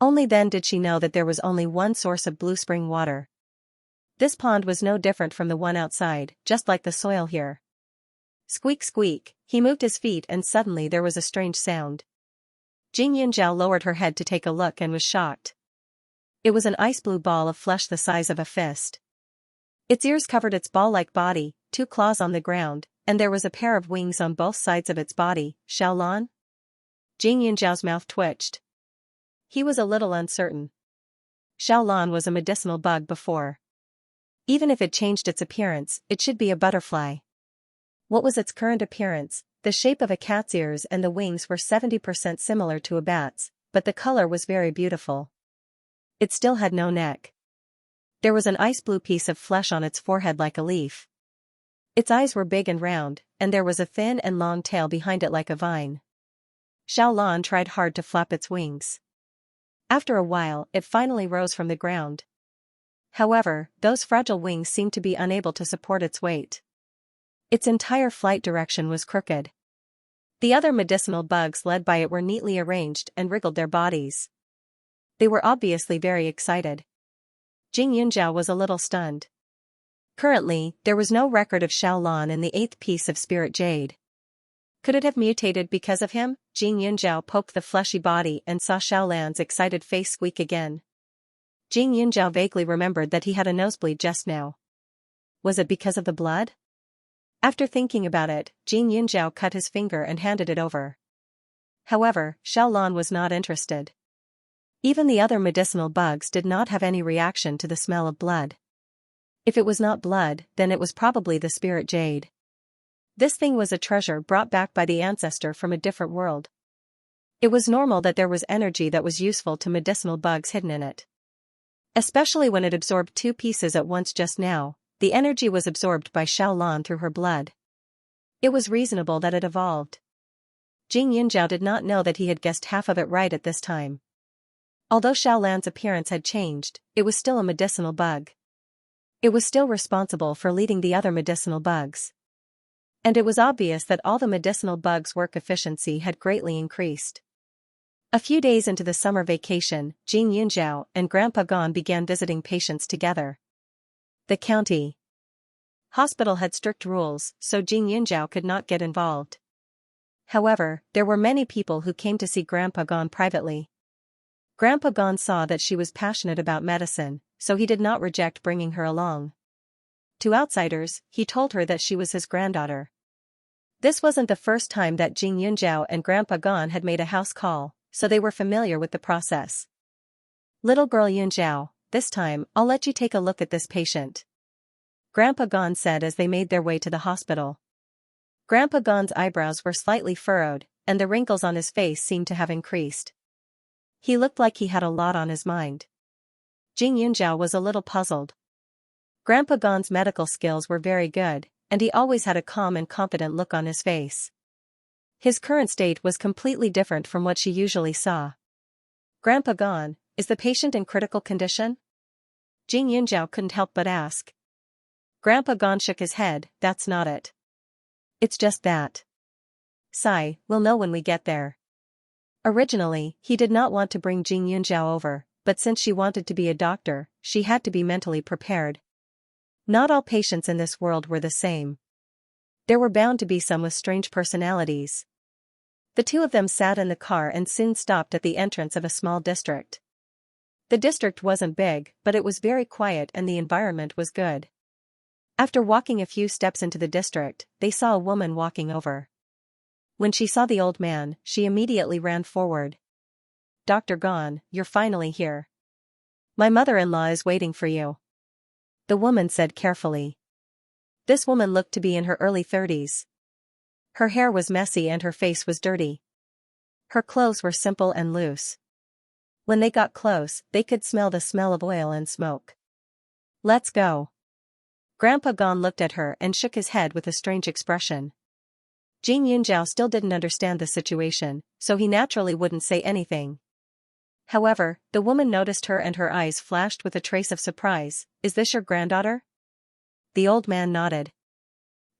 Only then did she know that there was only one source of blue spring water. This pond was no different from the one outside, just like the soil here. Squeak squeak, he moved his feet and suddenly there was a strange sound. Xianxia lowered her head to take a look and was shocked. It was an ice blue ball of flesh the size of a fist. Its ears covered its ball-like body, 2 claws on the ground, and there was a pair of wings on both sides of its body. Xiaolan? Xianxia's mouth twitched. He was a little uncertain. Xiaolan was a medicinal bug before. Even if it changed its appearance, it should be a butterfly. What was its current appearance? The shape of a cat's ears and the wings were 70% similar to a bat's, but the color was very beautiful. It still had no neck. There was an ice blue piece of flesh on its forehead like a leaf. Its eyes were big and round, and there was a thin and long tail behind it like a vine. Xiaolan tried hard to flap its wings. After a while, it finally rose from the ground. However, those fragile wings seemed to be unable to support its weight. Its entire flight direction was crooked. The other medicinal bugs led by it were neatly arranged and wriggled their bodies. They were obviously very excited. Xianxia was a little stunned. Currently, there was no record of Xiaolan in the 8th piece of spirit jade. Could it have mutated because of him? Xianxia poked the fleshy body and saw Xiaolan's excited face squeak again. Xianxia vaguely remembered that he had a nosebleed just now. Was it because of the blood? After thinking about it, Xianxia cut his finger and handed it over. However, Xiaolan was not interested. Even the other medicinal bugs did not have any reaction to the smell of blood. If it was not blood, then it was probably the spirit jade. This thing was a treasure brought back by the ancestor from a different world. It was normal that there was energy that was useful to medicinal bugs hidden in it. Especially when it absorbed 2 pieces at once just now, the energy was absorbed by Xiaolan through her blood. It was reasonable that it evolved. Xianxia did not know that he had guessed half of it right at this time. Although Xiaolan's appearance had changed, it was still a medicinal bug. It was still responsible for leading the other medicinal bugs. And it was obvious that all the medicinal bugs' work efficiency had greatly increased. A few days into the summer vacation, Xianxia and Grandpa Gon began visiting patients together. The county hospital had strict rules, so Xianxia could not get involved. However, there were many people who came to see Grandpa Gon privately. Grandpa Gon saw that she was passionate about medicine, so he did not reject bringing her along. To outsiders, he told her that she was his granddaughter. This wasn't the first time that Xianxia and Grandpa Gon had made a house call, so they were familiar with the process. Little girl Yunjiao, this time, I'll let you take a look at this patient. Grandpa Gon said as they made their way to the hospital. Grandpa Gon's eyebrows were slightly furrowed, and the wrinkles on his face seemed to have increased. He looked like he had a lot on his mind. Xianxia was a little puzzled. Grandpa Gon's medical skills were very good, and he always had a calm and confident look on his face. His current state was completely different from what she usually saw. Grandpa Gon, is the patient in critical condition? Xianxia couldn't help but ask. Grandpa Gon shook his head, that's not it. It's just that. Sigh, we'll know when we get there. Originally, he did not want to bring Xianxia over, but since she wanted to be a doctor, she had to be mentally prepared. Not all patients in this world were the same. There were bound to be some with strange personalities. The two of them sat in the car and soon stopped at the entrance of a small district. The district wasn't big, but it was very quiet and the environment was good. After walking a few steps into the district, they saw a woman walking over. When she saw the old man, she immediately ran forward. "Dr. Gon, you're finally here. My mother-in-law is waiting for you," the woman said carefully. This woman looked to be in her early 30s. Her hair was messy and her face was dirty. Her clothes were simple and loose. When they got close, they could smell the smell of oil and smoke. "Let's go." Grandpa Gon looked at her and shook his head with a strange expression. Xianxia still didn't understand the situation, so he naturally wouldn't say anything. However, the woman noticed her and her eyes flashed with a trace of surprise. "Is this your granddaughter?" The old man nodded.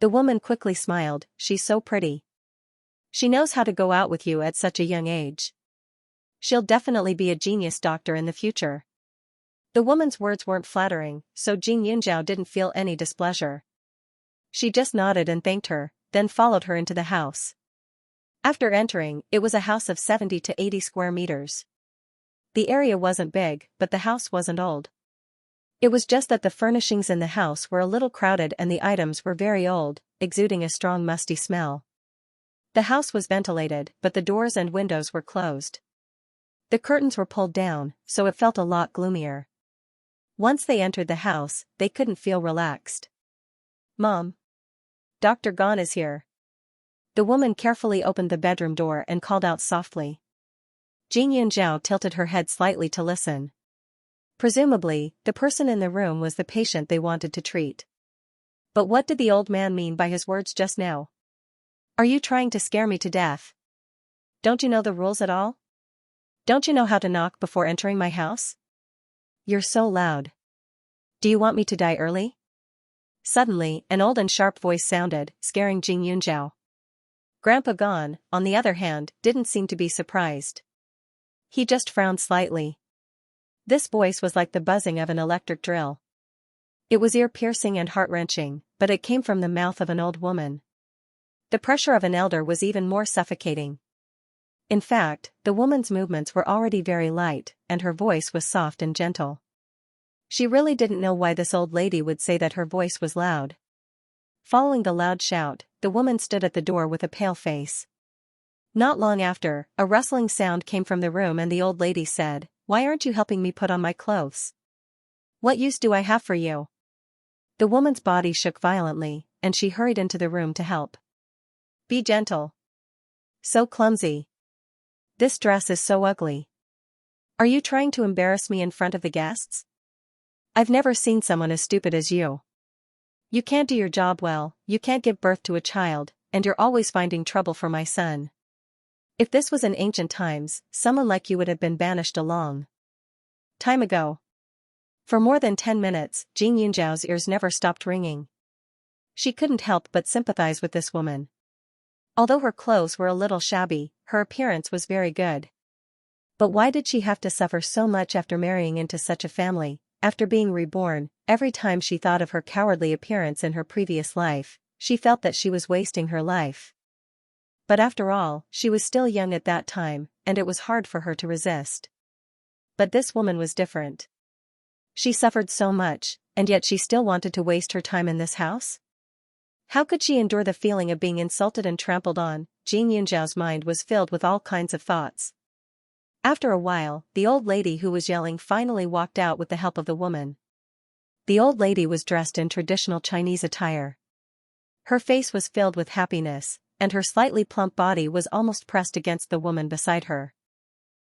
The woman quickly smiled. "She's so pretty. She knows how to go out with you at such a young age. She'll definitely be a genius doctor in the future." The woman's words weren't flattering, so Xianxia didn't feel any displeasure. She just nodded and thanked her, then followed her into the house. After entering, it was a house of 70 to 80 square meters. The area wasn't big, but the house wasn't old. It was just that the furnishings in the house were a little crowded and the items were very old, exuding a strong musty smell. The house was ventilated, but the doors and windows were closed. The curtains were pulled down, so it felt a lot gloomier. Once they entered the house, they couldn't feel relaxed. "Mom. Dr. Gon is here." The woman carefully opened the bedroom door and called out softly. Xianxia tilted her head slightly to listen. Presumably, the person in the room was the patient they wanted to treat. But what did the old man mean by his words just now? "Are you trying to scare me to death? Don't you know the rules at all? Don't you know how to knock before entering my house? You're so loud. Do you want me to die early?" Suddenly, an old and sharp voice sounded, scaring Xianxia. Grandpa Gon, on the other hand, didn't seem to be surprised. He just frowned slightly. This voice was like the buzzing of an electric drill. It was ear-piercing and heart-wrenching, but it came from the mouth of an old woman. The pressure of an elder was even more suffocating. In fact, the woman's movements were already very light, and her voice was soft and gentle. She really didn't know why this old lady would say that her voice was loud. Following the loud shout, the woman stood at the door with a pale face. Not long after, a rustling sound came from the room and the old lady said, "Why aren't you helping me put on my clothes? What use do I have for you?" The woman's body shook violently, and she hurried into the room to help. "Be gentle. So clumsy. This dress is so ugly. Are you trying to embarrass me in front of the guests? I've never seen someone as stupid as you. You can't do your job well, you can't give birth to a child, and you're always finding trouble for my son. If this was in ancient times, someone like you would have been banished a long time ago." For more than 10 minutes, Xianxia's ears never stopped ringing. She couldn't help but sympathize with this woman. Although her clothes were a little shabby, her appearance was very good. But why did she have to suffer so much after marrying into such a family? After being reborn, every time she thought of her cowardly appearance in her previous life, she felt that she was wasting her life. But after all, she was still young at that time, and it was hard for her to resist. But this woman was different. She suffered so much, and yet she still wanted to waste her time in this house? How could she endure the feeling of being insulted and trampled on? Xianxia's mind was filled with all kinds of thoughts. After a while, the old lady who was yelling finally walked out with the help of the woman. The old lady was dressed in traditional Chinese attire. Her face was filled with happiness, and her slightly plump body was almost pressed against the woman beside her.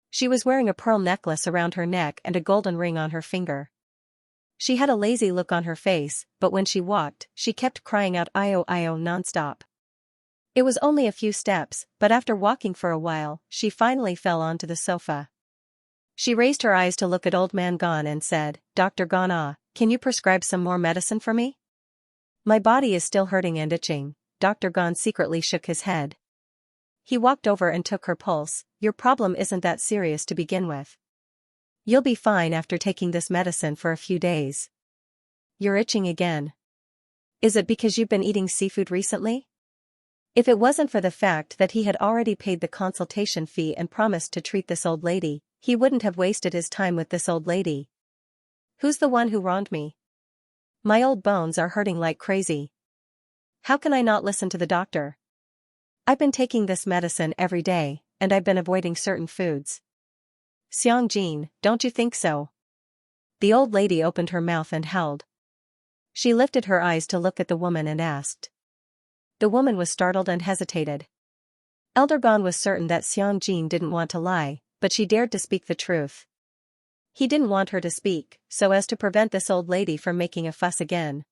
She was wearing a pearl necklace around her neck and a golden ring on her finger. She had a lazy look on her face, but when she walked, she kept crying out "Io Io" non-stop. It was only a few steps, but after walking for a while, she finally fell onto the sofa. She raised her eyes to look at old man Gon and said, "Dr. Gon, can you prescribe some more medicine for me? My body is still hurting and itching." Dr. Gon secretly shook his head. He walked over and took her pulse. Your problem isn't that serious to begin with. You'll be fine after taking this medicine for a few days. You're itching again. Is it because you've been eating seafood recently? If it wasn't for the fact that he had already paid the consultation fee and promised to treat this old lady, he wouldn't have wasted his time with this old lady. Who's the one who wronged me? My old bones are hurting like crazy. How can I not listen to the doctor? I've been taking this medicine every day, and I've been avoiding certain foods. Xianxia, don't you think so? The old lady opened her mouth and howled. She lifted her eyes to look at the woman and asked. The woman was startled and hesitated. Elder Gon was certain that Xianxia didn't want to lie, but she dared to speak the truth. He didn't want her to speak, so as to prevent this old lady from making a fuss again.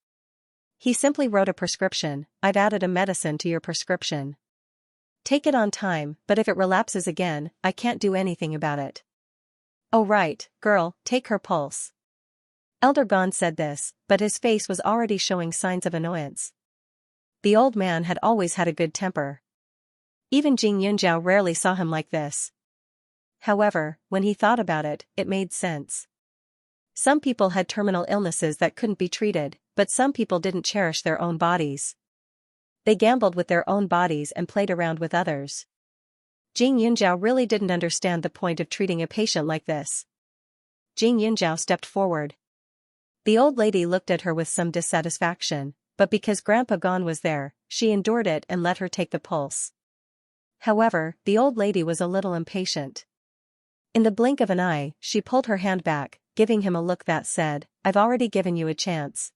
He simply wrote a prescription. I've added a medicine to your prescription. Take it on time, but if it relapses again, I can't do anything about it. Oh right, girl, take her pulse. Elder Gon said this, but his face was already showing signs of annoyance. The old man had always had a good temper. Even Xianxia rarely saw him like this. However, when he thought about it, it made sense. Some people had terminal illnesses that couldn't be treated, but some people didn't cherish their own bodies. They gambled with their own bodies and played around with others. Xianxia really didn't understand the point of treating a patient like this. Xianxia stepped forward. The old lady looked at her with some dissatisfaction, but because Grandpa Gon was there, she endured it and let her take the pulse. However, the old lady was a little impatient. In the blink of an eye, she pulled her hand back, giving him a look that said, I've already given you a chance.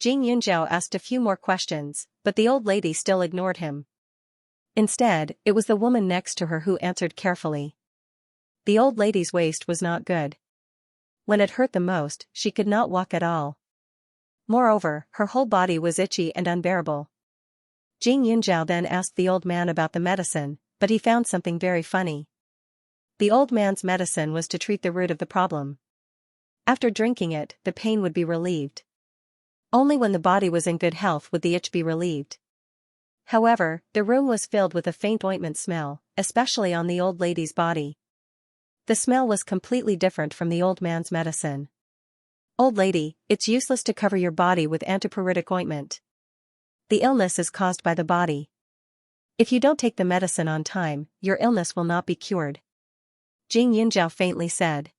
Xianxia asked a few more questions, but the old lady still ignored him. Instead, it was the woman next to her who answered carefully. The old lady's waist was not good. When it hurt the most, she could not walk at all. Moreover, her whole body was itchy and unbearable. Xianxia then asked the old man about the medicine, but he found something very funny. The old man's medicine was to treat the root of the problem. After drinking it, the pain would be relieved. Only when the body was in good health would the itch be relieved. However, the room was filled with a faint ointment smell, especially on the old lady's body. The smell was completely different from the old man's medicine. Old lady, it's useless to cover your body with antipyretic ointment. The illness is caused by the body. If you don't take the medicine on time, your illness will not be cured. Xianxia faintly said.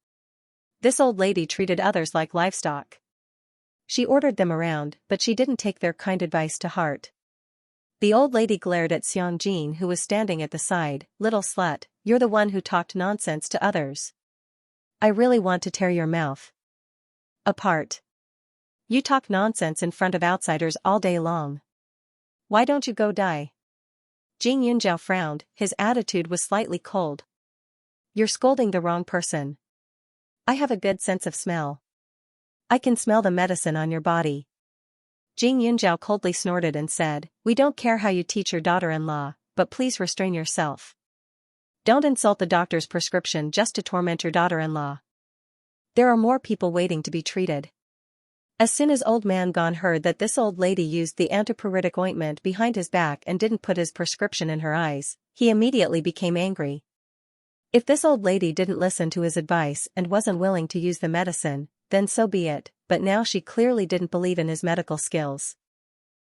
This old lady treated others like livestock. She ordered them around, but she didn't take their kind advice to heart. The old lady glared at Xianxia, who was standing at the side. Little slut, you're the one who talked nonsense to others. I really want to tear your mouth apart. You talk nonsense in front of outsiders all day long. Why don't you go die? Xianxia frowned, his attitude was slightly cold. You're scolding the wrong person. I have a good sense of smell. I can smell the medicine on your body. Xianxia coldly snorted and said, we don't care how you teach your daughter-in-law, but please restrain yourself. Don't insult the doctor's prescription just to torment your daughter-in-law. There are more people waiting to be treated. As soon as old man Gon heard that this old lady used the antipyretic ointment behind his back and didn't put his prescription in her eyes, he immediately became angry. If this old lady didn't listen to his advice and wasn't willing to use the medicine, then so be it, but now she clearly didn't believe in his medical skills.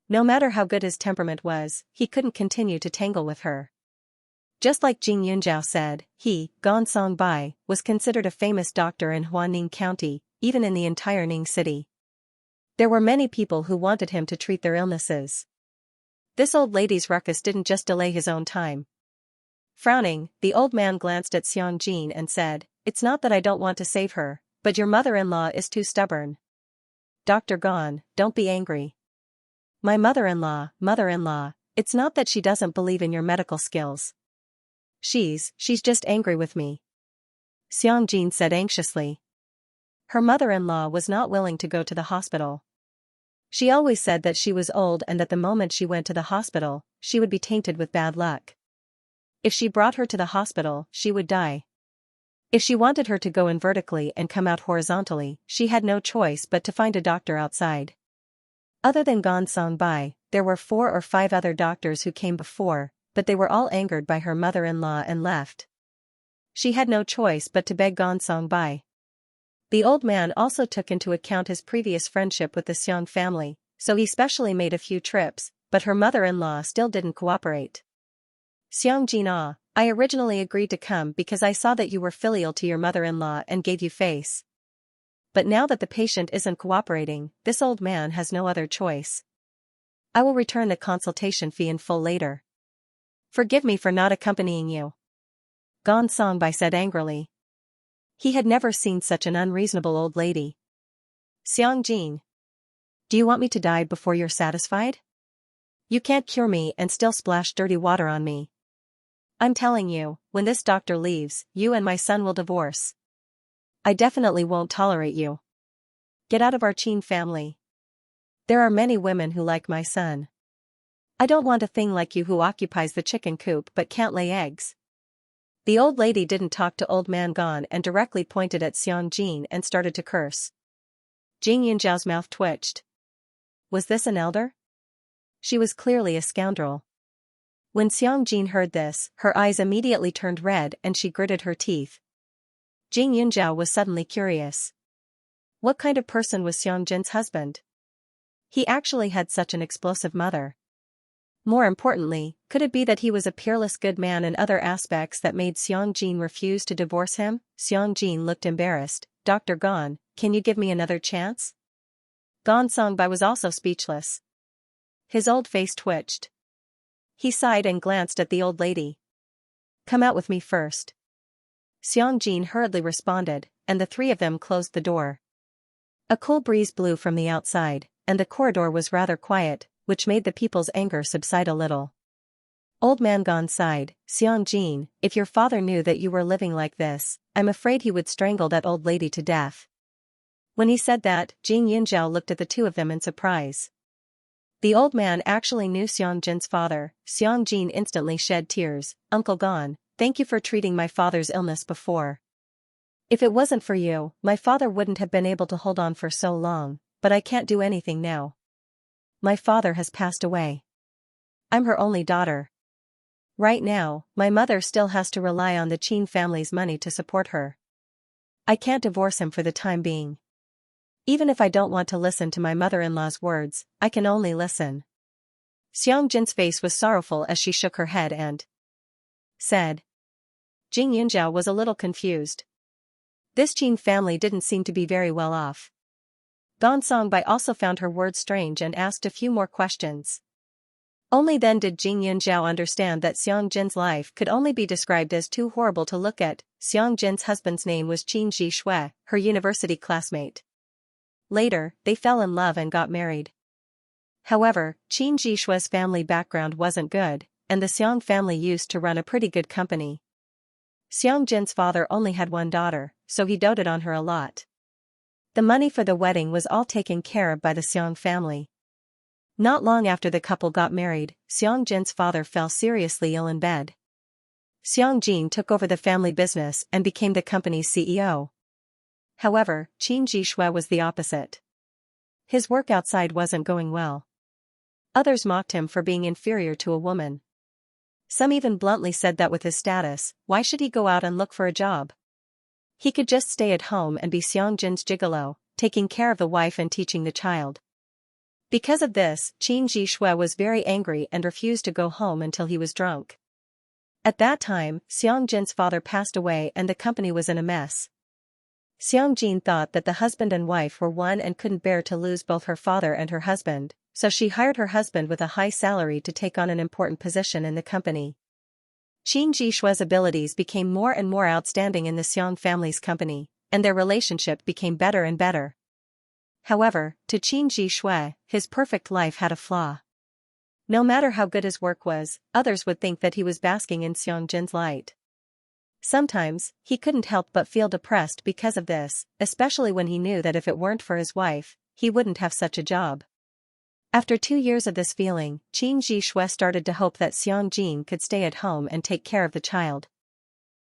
No matter how good his temperament was, he couldn't continue to tangle with her. Just like Xianxia said, he, Gon Songbai, was considered a famous doctor in Huaning County, even in the entire Ning city. There were many people who wanted him to treat their illnesses. This old lady's ruckus didn't just delay his own time. Frowning, the old man glanced at Xianxia and said, it's not that I don't want to save her, but your mother-in-law is too stubborn. Dr. Gon, don't be angry. My mother-in-law, it's not that she doesn't believe in your medical skills. She's just angry with me. Xianxia said anxiously. Her mother-in-law was not willing to go to the hospital. She always said that she was old and that the moment she went to the hospital, she would be tainted with bad luck. If she brought her to the hospital, she would die. If she wanted her to go in vertically and come out horizontally, she had no choice but to find a doctor outside. Other than Gon Songbai, there were 4 or 5 other doctors who came before, but they were all angered by her mother-in-law and left. She had no choice but to beg Gonsong bye. The old man also took into account his previous friendship with the Xiang family, so he specially made a few trips, but her mother-in-law still didn't cooperate. Xianxia, I originally agreed to come because I saw that you were filial to your mother-in-law and gave you face. But now that the patient isn't cooperating, this old man has no other choice. I will return the consultation fee in full later. Forgive me for not accompanying you. Gong Songbai said angrily. He had never seen such an unreasonable old lady. Xiangjin. Do you want me to die before you're satisfied? You can't cure me and still splash dirty water on me. I'm telling you, when this doctor leaves, you and my son will divorce. I definitely won't tolerate you. Get out of our Qin family. There are many women who like my son. I don't want a thing like you who occupies the chicken coop but can't lay eggs. The old lady didn't talk to old man Gon and directly pointed at Xiangjin and started to curse. Jing Yunjiao's mouth twitched. Was this an elder? She was clearly a scoundrel. When Xiangjin heard this, her eyes immediately turned red and she gritted her teeth. Jing Yunjiao was suddenly curious. What kind of person was Xiangjin's husband? He actually had such an explosive mother. More importantly, could it be that he was a peerless good man in other aspects that made Xiangjin refuse to divorce him? Xiangjin looked embarrassed. Dr. Gon, can you give me another chance? Gon Songbai was also speechless. His old face twitched. He sighed and glanced at the old lady. Come out with me first. Xiangjin hurriedly responded, and the three of them closed the door. A cool breeze blew from the outside, and the corridor was rather quiet, which made the people's anger subside a little. Old man Gon sighed. Xiangjin, if your father knew that you were living like this, I'm afraid he would strangle that old lady to death. When he said that, Jing Yunjiao looked at the two of them in surprise. The old man actually knew Xiangjin's father. Xiangjin instantly shed tears. Uncle Gon, thank you for treating my father's illness before. If it wasn't for you, my father wouldn't have been able to hold on for so long, but I can't do anything now. My father has passed away. I'm her only daughter. Right now, my mother still has to rely on the Qin family's money to support her. I can't divorce him for the time being. Even if I don't want to listen to my mother-in-law's words, I can only listen. Xiangjin's face was sorrowful as she shook her head and said. Jing Yunjiao was a little confused. This Qin family didn't seem to be very well off. Gong Songbai also found her words strange and asked a few more questions. Only then did Jing Yunjiao understand that Xiangjin's life could only be described as too horrible to look at. Xiangjin's husband's name was Qin Zhishui, her university classmate. Later, they fell in love and got married. However, Qin Zhishui's family background wasn't good, and the Xiang family used to run a pretty good company. Xiangjin's father only had one daughter, so he doted on her a lot. The money for the wedding was all taken care of by the Xiang family. Not long after the couple got married, Xiangjin's father fell seriously ill in bed. Xiangjin took over the family business and became the company's CEO. However, Qin Zhishui was the opposite. His work outside wasn't going well. Others mocked him for being inferior to a woman. Some even bluntly said that with his status, why should he go out and look for a job? He could just stay at home and be Xiangjin's gigolo, taking care of the wife and teaching the child. Because of this, Qin Zhishui was very angry and refused to go home until he was drunk. At that time, Xiangjin's father passed away and the company was in a mess. Xiangjin thought that the husband and wife were one and couldn't bear to lose both her father and her husband, so she hired her husband with a high salary to take on an important position in the company. Qin Zhishui's abilities became more and more outstanding in the Xiang family's company, and their relationship became better and better. However, to Qin Zhishui, his perfect life had a flaw. No matter how good his work was, others would think that he was basking in Xiangjin's light. Sometimes, he couldn't help but feel depressed because of this, especially when he knew that if it weren't for his wife, he wouldn't have such a job. After 2 years of this feeling, Qin Zhishui started to hope that Xiangjin could stay at home and take care of the child.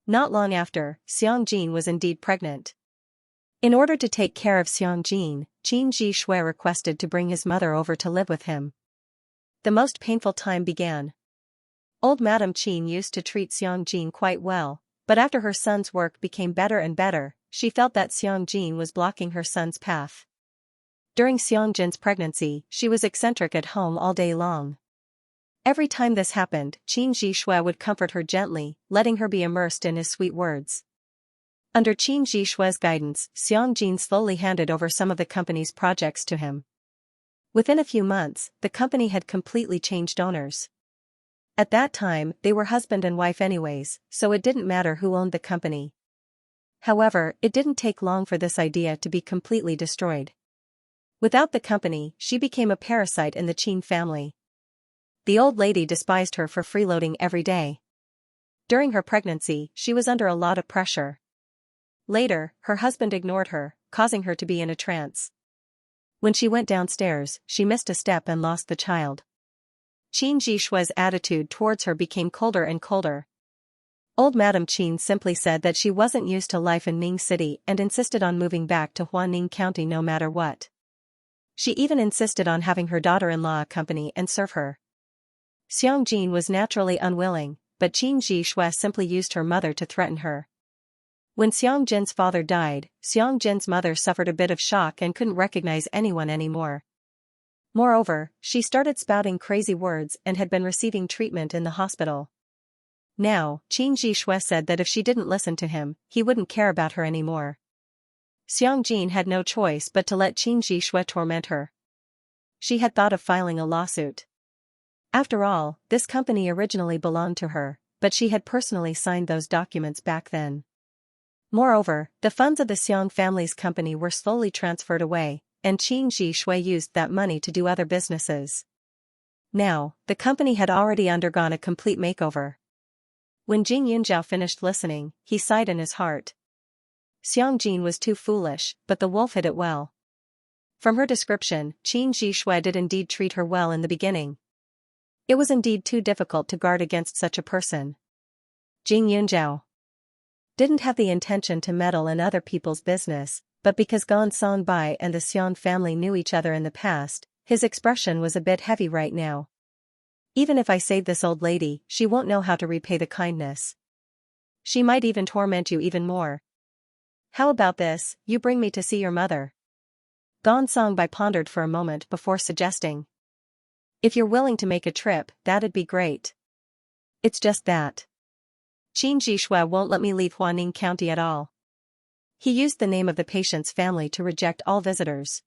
Not long after, Xiangjin was indeed pregnant. In order to take care of Xiangjin, Qin Zhishui requested to bring his mother over to live with him. The most painful time began. Old Madame Qin used to treat Xiangjin quite well, but after her son's work became better and better, she felt that Xiangjin was blocking her son's path. During Xiangjin's pregnancy, she was eccentric at home all day long. Every time this happened, Qin Zhishui would comfort her gently, letting her be immersed in his sweet words. Under Qin Zhishui's guidance, Xiangjin slowly handed over some of the company's projects to him. Within a few months, the company had completely changed owners. At that time, they were husband and wife anyways, so it didn't matter who owned the company. However, it didn't take long for this idea to be completely destroyed. Without the company, she became a parasite in the Qin family. The old lady despised her for freeloading every day. During her pregnancy, she was under a lot of pressure. Later, her husband ignored her, causing her to be in a trance. When she went downstairs, she missed a step and lost the child. Qin Zhishui's attitude towards her became colder and colder. Old Madame Qin simply said that she wasn't used to life in Ning City and insisted on moving back to Huaning County no matter what. She even insisted on having her daughter-in-law accompany and serve her. Xiangjin was naturally unwilling, but Qin Zhishui simply used her mother to threaten her. When Xiangjin's father died, Xiangjin's mother suffered a bit of shock and couldn't recognize anyone anymore. Moreover, she started spouting crazy words and had been receiving treatment in the hospital. Now, Qin Zhishui said that if she didn't listen to him, he wouldn't care about her anymore. Xiangjin had no choice but to let Qin Zhishui torment her. She had thought of filing a lawsuit. After all, this company originally belonged to her, but she had personally signed those documents back then. Moreover, the funds of the Xiang family's company were slowly transferred away, and Qin Zhishui used that money to do other businesses. Now, the company had already undergone a complete makeover. When Jing Yunjiao finished listening, he sighed in his heart. Xiangjin was too foolish, but the wolf hid it well. From her description, Qin Zhishui did indeed treat her well in the beginning. It was indeed too difficult to guard against such a person. Jing Yunjiao didn't have the intention to meddle in other people's business, but because Gong Songbai and the Xiang family knew each other in the past, his expression was a bit heavy right now. Even if I save this old lady, she won't know how to repay the kindness. She might even torment you even more. How about this, you bring me to see your mother? Gong Songbai pondered for a moment before suggesting. If you're willing to make a trip, that'd be great. It's just that Qin Zhishui won't let me leave Huaning County at all. He used the name of the patient's family to reject all visitors.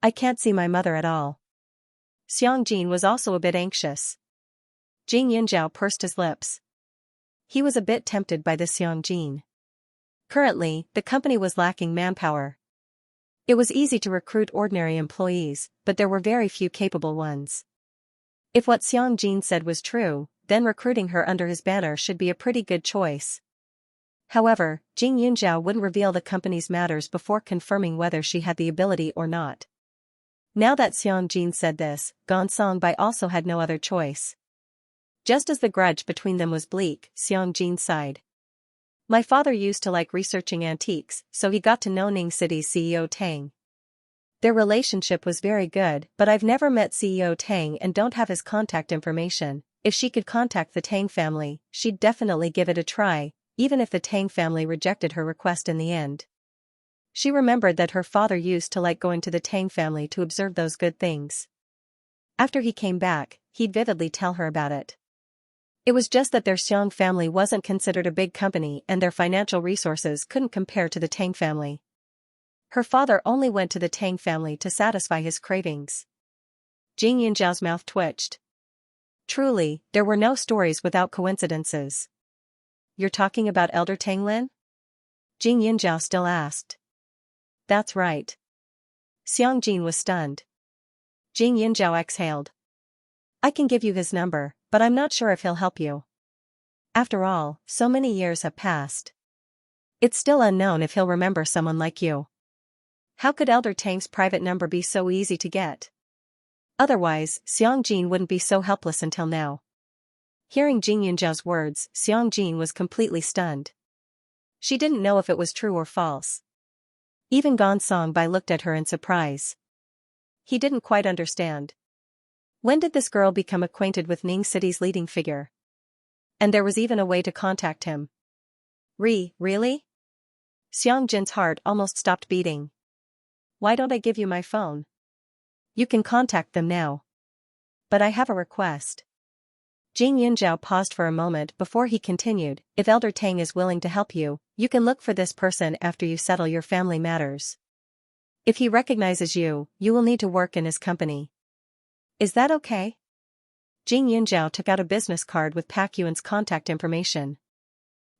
I can't see my mother at all. Xiangjin was also a bit anxious. Jing Yunjiao pursed his lips. He was a bit tempted by this Xiangjin. Currently, the company was lacking manpower. It was easy to recruit ordinary employees, but there were very few capable ones. If what Xiangjin said was true, then recruiting her under his banner should be a pretty good choice. However, Jing Yunjiao wouldn't reveal the company's matters before confirming whether she had the ability or not. Now that Xiangjin said this, Gong Songbai also had no other choice. Just as the grudge between them was bleak, Xiangjin sighed. My father used to like researching antiques, so he got to know Ning City's CEO Tang. Their relationship was very good, but I've never met CEO Tang and don't have his contact information. If she could contact the Tang family, she'd definitely give it a try, even if the Tang family rejected her request in the end. She remembered that her father used to like going to the Tang family to observe those good things. After he came back, he'd vividly tell her about it. It was just that their Xiang family wasn't considered a big company and their financial resources couldn't compare to the Tang family. Her father only went to the Tang family to satisfy his cravings. Jing Yunjiao's mouth twitched. Truly, there were no stories without coincidences. You're talking about Elder Tang Lin? Jing Yunjiao still asked. That's right. Xiangjin was stunned. Jing Yunjiao exhaled. I can give you his number, but I'm not sure if he'll help you. After all, so many years have passed. It's still unknown if he'll remember someone like you. How could Elder Tang's private number be so easy to get? Otherwise, Xiangjin wouldn't be so helpless until now. Hearing Jing Yunjiao's words, Xiangjin was completely stunned. She didn't know if it was true or false. Even Gong Songbai looked at her in surprise. He didn't quite understand. When did this girl become acquainted with Ning City's leading figure? And there was even a way to contact him. Really? Xiangjin's heart almost stopped beating. Why don't I give you my phone? You can contact them now. But I have a request. Jing Yunjiao paused for a moment before he continued, if Elder Tang is willing to help you, you can look for this person after you settle your family matters. If he recognizes you, you will need to work in his company. Is that okay? Jing Yunjiao took out a business card with Pak Yuan's contact information.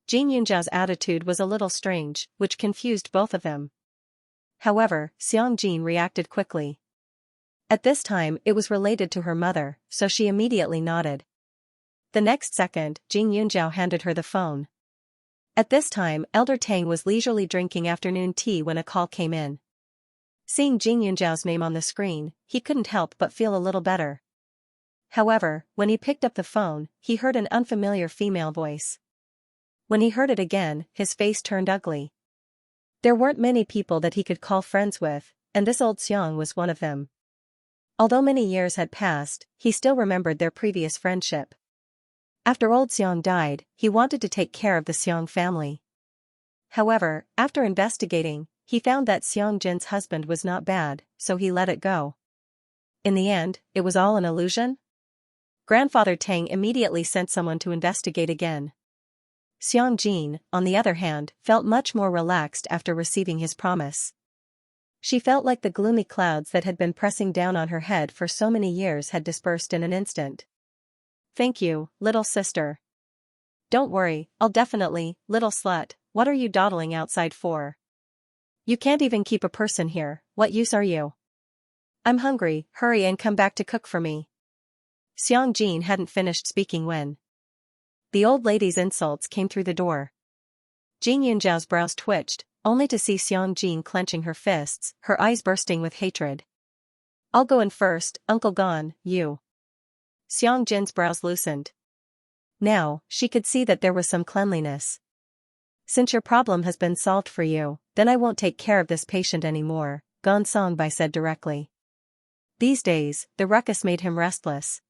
Jing Yunjiao's attitude was a little strange, which confused both of them. However, Xiangjin reacted quickly. At this time it was related to her mother, so she immediately nodded. The next second, Jing Yunjiao handed her the phone. At this time, Elder Tang was leisurely drinking afternoon tea when a call came in. Seeing Jing Yunjiao's name on the screen, he couldn't help but feel a little better. However, when he picked up the phone, he heard an unfamiliar female voice. When he heard it again, his face turned ugly. There weren't many people that he could call friends with, and this old Xiang was one of them. Although many years had passed, he still remembered their previous friendship. After old Xiang died, he wanted to take care of the Xiang family. However, after investigating, he found that Xiang Jin's husband was not bad, so he let it go. In the end, it was all an illusion? Grandfather Tang immediately sent someone to investigate again. Xiang Jin, on the other hand, felt much more relaxed after receiving his promise. She felt like the gloomy clouds that had been pressing down on her head for so many years had dispersed in an instant. Thank you, little sister. Don't worry, I'll definitely, little slut, what are you dawdling outside for? You can't even keep a person here, what use are you? I'm hungry, hurry and come back to cook for me. Xiang Jin hadn't finished speaking when the old lady's insults came through the door. Jing Yunjiao's brows twitched, only to see Xiang Jin clenching her fists, her eyes bursting with hatred. I'll go in first, Uncle Gon, you. Xiang Jin's brows loosened. Now, she could see that there was some cleanliness. Since your problem has been solved for you, then I won't take care of this patient anymore, Gon Songbai said directly. These days, the ruckus made him restless.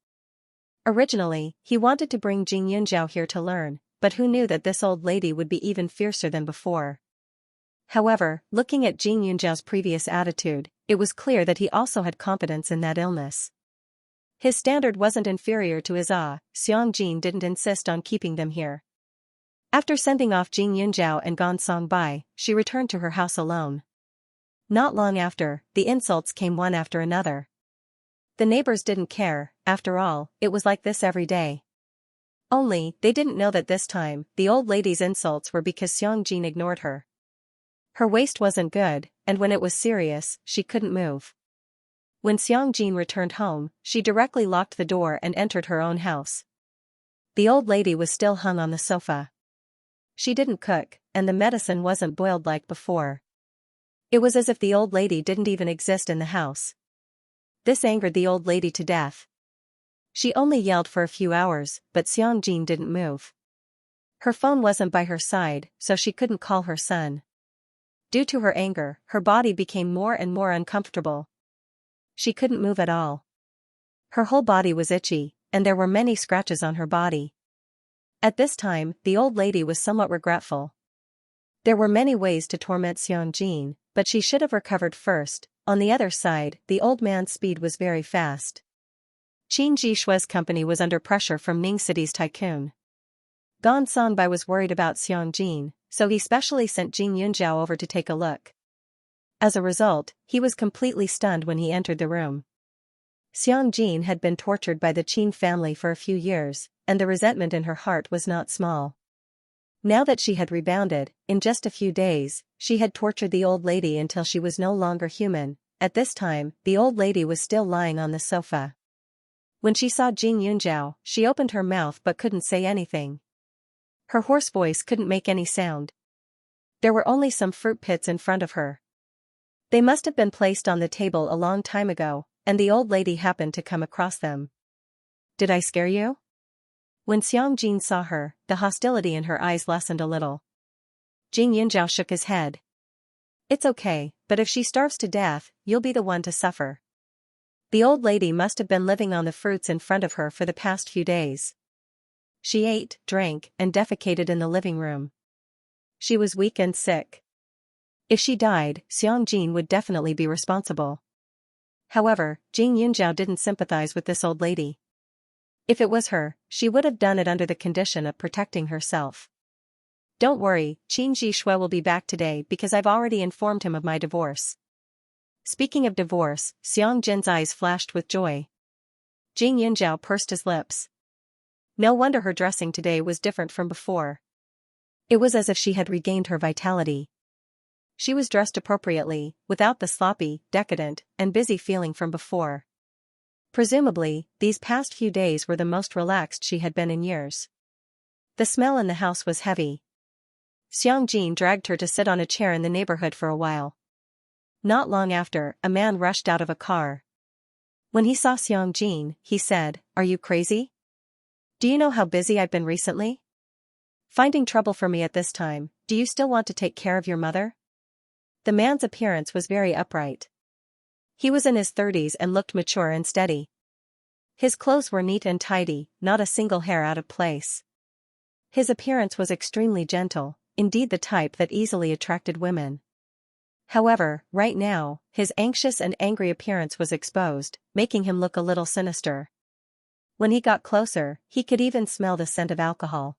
Originally, he wanted to bring Jing Yunjiao here to learn, but who knew that this old lady would be even fiercer than before. However, looking at Jing Yunjiao's previous attitude, it was clear that he also had confidence in that illness. His standard wasn't inferior to his. Xiang Jin didn't insist on keeping them here. After sending off Jing Yunjiao and Gon Songbai, she returned to her house alone. Not long after, the insults came one after another. The neighbors didn't care, after all, it was like this every day. Only, they didn't know that this time, the old lady's insults were because Xiang Jin ignored her. Her waist wasn't good, and when it was serious, she couldn't move. When Xiang Jin returned home, she directly locked the door and entered her own house. The old lady was still hung on the sofa. She didn't cook, and the medicine wasn't boiled like before. It was as if the old lady didn't even exist in the house. This angered the old lady to death. She only yelled for a few hours, but Xiang Jin didn't move. Her phone wasn't by her side, so she couldn't call her son. Due to her anger, her body became more and more uncomfortable. She couldn't move at all. Her whole body was itchy, and there were many scratches on her body. At this time, the old lady was somewhat regretful. There were many ways to torment Xiang Jin, but she should have recovered first. On the other side, the old man's speed was very fast. Qin Jishua's company was under pressure from Ning City's tycoon. Gon Songbai was worried about Xiang Jin, so he specially sent Jing Yunjiao over to take a look. As a result, he was completely stunned when he entered the room. Xiang Jin had been tortured by the Qin family for a few years, and the resentment in her heart was not small. Now that she had rebounded, in just a few days, she had tortured the old lady until she was no longer human. At this time, the old lady was still lying on the sofa. When she saw Jing Yunjiao, she opened her mouth but couldn't say anything. Her hoarse voice couldn't make any sound. There were only some fruit pits in front of her. They must have been placed on the table a long time ago, and the old lady happened to come across them. Did I scare you? When Xiang Jin saw her, the hostility in her eyes lessened a little. Jing Yunjiao shook his head. It's okay, but if she starves to death, you'll be the one to suffer. The old lady must have been living on the fruits in front of her for the past few days. She ate, drank, and defecated in the living room. She was weak and sick. If she died, Xianxia would definitely be responsible. However, Jing Yunjiao didn't sympathize with this old lady. If it was her, she would have done it under the condition of protecting herself. Don't worry, Qin Jishui will be back today because I've already informed him of my divorce. Speaking of divorce, Xiang Jin's eyes flashed with joy. Jing Yunjiao pursed his lips. No wonder her dressing today was different from before. It was as if she had regained her vitality. She was dressed appropriately, without the sloppy, decadent, and busy feeling from before. Presumably, these past few days were the most relaxed she had been in years. The smell in the house was heavy. Xiangjin dragged her to sit on a chair in the neighborhood for a while. Not long after, a man rushed out of a car. When he saw Xiangjin, he said, "Are you crazy? Do you know how busy I've been recently? Finding trouble for me at this time, do you still want to take care of your mother?" The man's appearance was very upright. He was in his 30s and looked mature and steady. His clothes were neat and tidy, not a single hair out of place. His appearance was extremely gentle, indeed the type that easily attracted women. However, right now, his anxious and angry appearance was exposed, making him look a little sinister. When he got closer, he could even smell the scent of alcohol.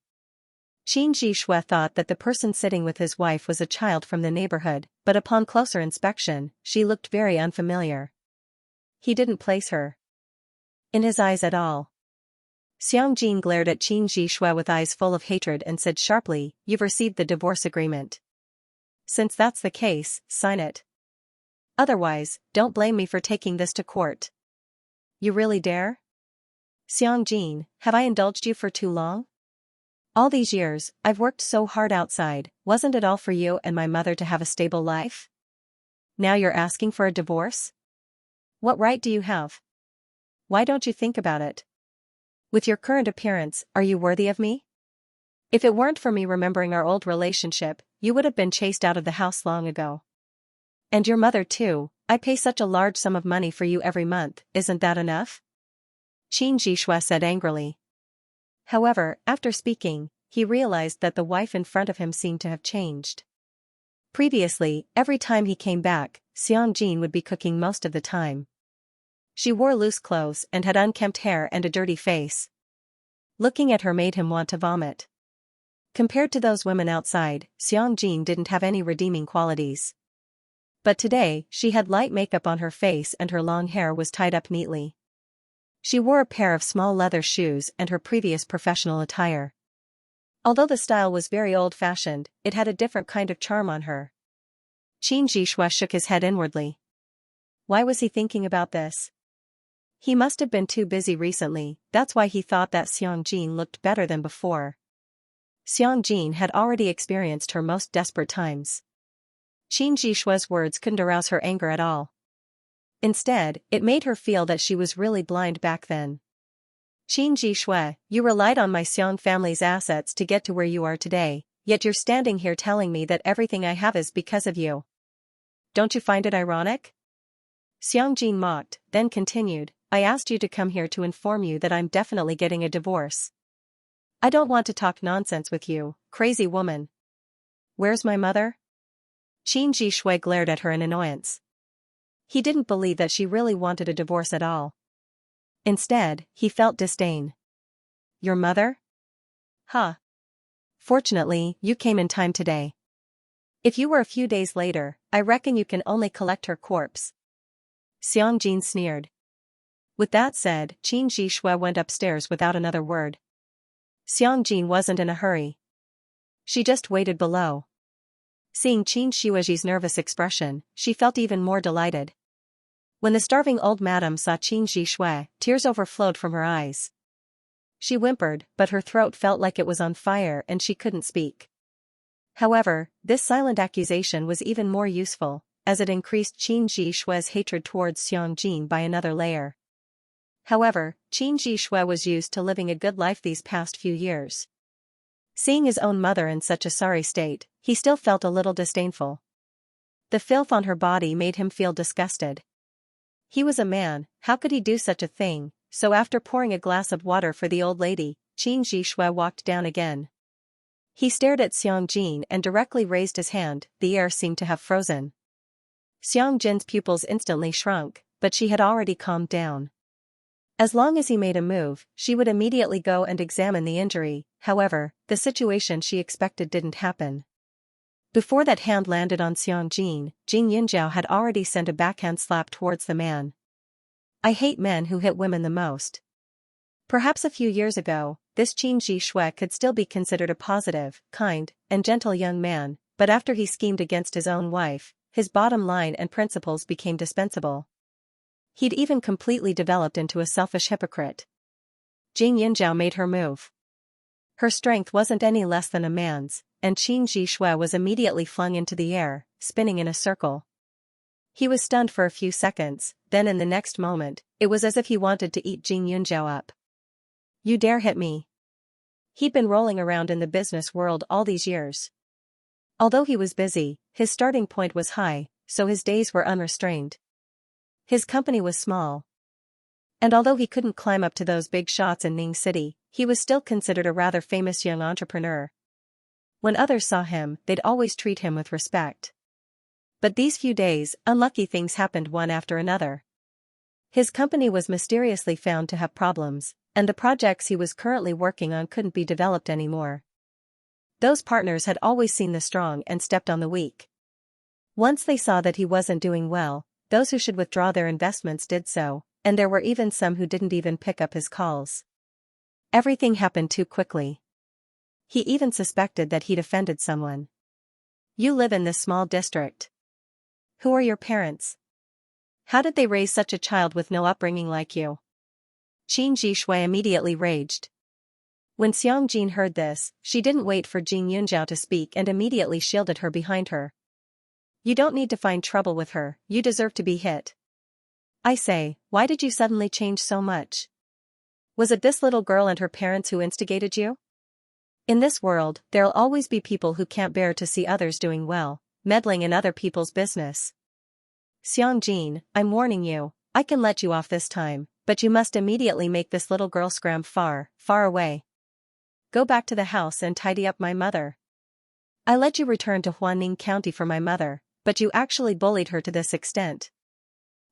Qin Jishui thought that the person sitting with his wife was a child from the neighborhood, but upon closer inspection, she looked very unfamiliar. He didn't place her in his eyes at all. Xiangjin glared at Qin Jishui with eyes full of hatred and said sharply, "You've received the divorce agreement. Since that's the case, sign it. Otherwise, don't blame me for taking this to court." "You really dare? Xiangjin, have I indulged you for too long? All these years, I've worked so hard outside, wasn't it all for you and my mother to have a stable life? Now you're asking for a divorce? What right do you have? Why don't you think about it? With your current appearance, are you worthy of me? If it weren't for me remembering our old relationship, you would have been chased out of the house long ago. And your mother too, I pay such a large sum of money for you every month, isn't that enough?" Qin Jishui said angrily. However, after speaking, he realized that the wife in front of him seemed to have changed. Previously, every time he came back, Xiangjin would be cooking most of the time. She wore loose clothes and had unkempt hair and a dirty face. Looking at her made him want to vomit. Compared to those women outside, Xiangjin didn't have any redeeming qualities. But today, she had light makeup on her face and her long hair was tied up neatly. She wore a pair of small leather shoes and her previous professional attire. Although the style was very old-fashioned, it had a different kind of charm on her. Qin Jishui shook his head inwardly. Why was he thinking about this? He must have been too busy recently, that's why he thought that Xiangjin looked better than before. Xiangjin had already experienced her most desperate times. Qin Jishui's words couldn't arouse her anger at all. Instead, it made her feel that she was really blind back then. "Qin Jishui, you relied on my Xiang family's assets to get to where you are today, yet you're standing here telling me that everything I have is because of you. Don't you find it ironic?" Xiangjin mocked, then continued, "I asked you to come here to inform you that I'm definitely getting a divorce. I don't want to talk nonsense with you, crazy woman. Where's my mother?" Qin Jishui glared at her in annoyance. He didn't believe that she really wanted a divorce at all. Instead, he felt disdain. "Your mother? Huh. Fortunately, you came in time today. If you were a few days later, I reckon you can only collect her corpse." Xiangjin sneered. With that said, Qin Jishui went upstairs without another word. Xiangjin wasn't in a hurry. She just waited below. Seeing Qin Shuiji's nervous expression, she felt even more delighted. When the starving old madam saw Qin Jishui, tears overflowed from her eyes. She whimpered, but her throat felt like it was on fire and she couldn't speak. However, this silent accusation was even more useful, as it increased Qin Jishui's hatred towards Xiangjin by another layer. However, Qin Jishui was used to living a good life these past few years. Seeing his own mother in such a sorry state, he still felt a little disdainful. The filth on her body made him feel disgusted. He was a man, how could he do such a thing, so after pouring a glass of water for the old lady, Qin Zhishui walked down again. He stared at Xiang Jin and directly raised his hand. The air seemed to have frozen. Xiang Jin's pupils instantly shrunk, but she had already calmed down. As long as he made a move, she would immediately go and examine the injury. However, the situation she expected didn't happen. Before that hand landed on Xiang Jin, Jing Yinzhao had already sent a backhand slap towards the man. I hate men who hit women the most. Perhaps a few years ago, this Qin Zhishui could still be considered a positive, kind, and gentle young man, but after he schemed against his own wife, his bottom line and principles became dispensable. He'd even completely developed into a selfish hypocrite. Jing Yinzhao made her move. Her strength wasn't any less than a man's, and Qin Zhishui was immediately flung into the air, spinning in a circle. He was stunned for a few seconds, then in the next moment, it was as if he wanted to eat Jing Yinzhao up. You dare hit me? He'd been rolling around in the business world all these years. Although he was busy, his starting point was high, so his days were unrestrained. His company was small. And although he couldn't climb up to those big shots in Ning City, he was still considered a rather famous young entrepreneur. When others saw him, they'd always treat him with respect. But these few days, unlucky things happened one after another. His company was mysteriously found to have problems, and the projects he was currently working on couldn't be developed anymore. Those partners had always seen the strong and stepped on the weak. Once they saw that he wasn't doing well, those who should withdraw their investments did so, and there were even some who didn't even pick up his calls. Everything happened too quickly. He even suspected that he'd offended someone. You live in this small district. Who are your parents? How did they raise such a child with no upbringing like you? Qin Zhishui immediately raged. When Xiang Jin heard this, she didn't wait for Jing Yunzhao to speak and immediately shielded her behind her. You don't need to find trouble with her, you deserve to be hit. I say, why did you suddenly change so much? Was it this little girl and her parents who instigated you? In this world, there'll always be people who can't bear to see others doing well, meddling in other people's business. Xiang Jin, I'm warning you, I can let you off this time, but you must immediately make this little girl scram far, far away. Go back to the house and tidy up my mother. I let you return to Huaning County for my mother, but you actually bullied her to this extent.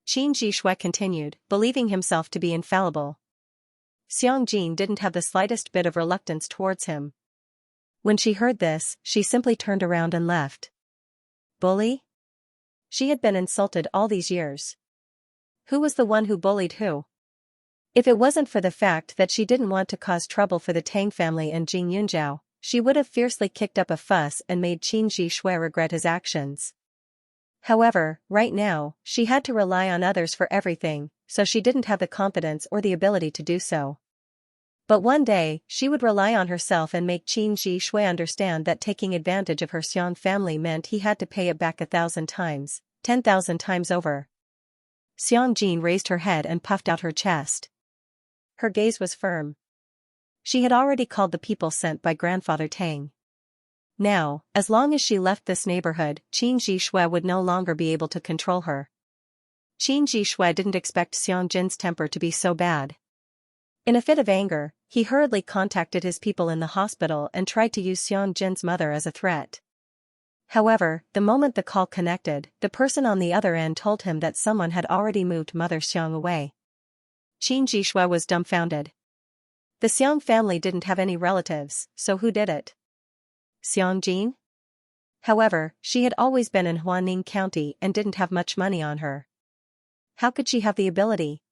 Qin Zhishui continued, believing himself to be infallible. Xiang Jin didn't have the slightest bit of reluctance towards him. When she heard this, she simply turned around and left. Bully? She had been insulted all these years. Who was the one who bullied who? If it wasn't for the fact that she didn't want to cause trouble for the Tang family and Jing Yunzhao, she would have fiercely kicked up a fuss and made Qin Zhishui regret his actions. However, right now, she had to rely on others for everything, so she didn't have the confidence or the ability to do so. But one day, she would rely on herself and make Qin Zhishui understand that taking advantage of her Xiang family meant he had to pay it back 1,000 times, 10,000 times over. Xiang Jin raised her head and puffed out her chest. Her gaze was firm. She had already called the people sent by Grandfather Tang. Now, as long as she left this neighborhood, Qin Zhishui would no longer be able to control her. Qin Zhishui didn't expect Xiang Jin's temper to be so bad. In a fit of anger, he hurriedly contacted his people in the hospital and tried to use Xiang Jin's mother as a threat. However, the moment the call connected, the person on the other end told him that someone had already moved Mother Xiang away. Qin Zhishui was dumbfounded. The Xiang family didn't have any relatives, so who did it? Xiang Jin? However, she had always been in Huaning County and didn't have much money on her. How could she have the ability?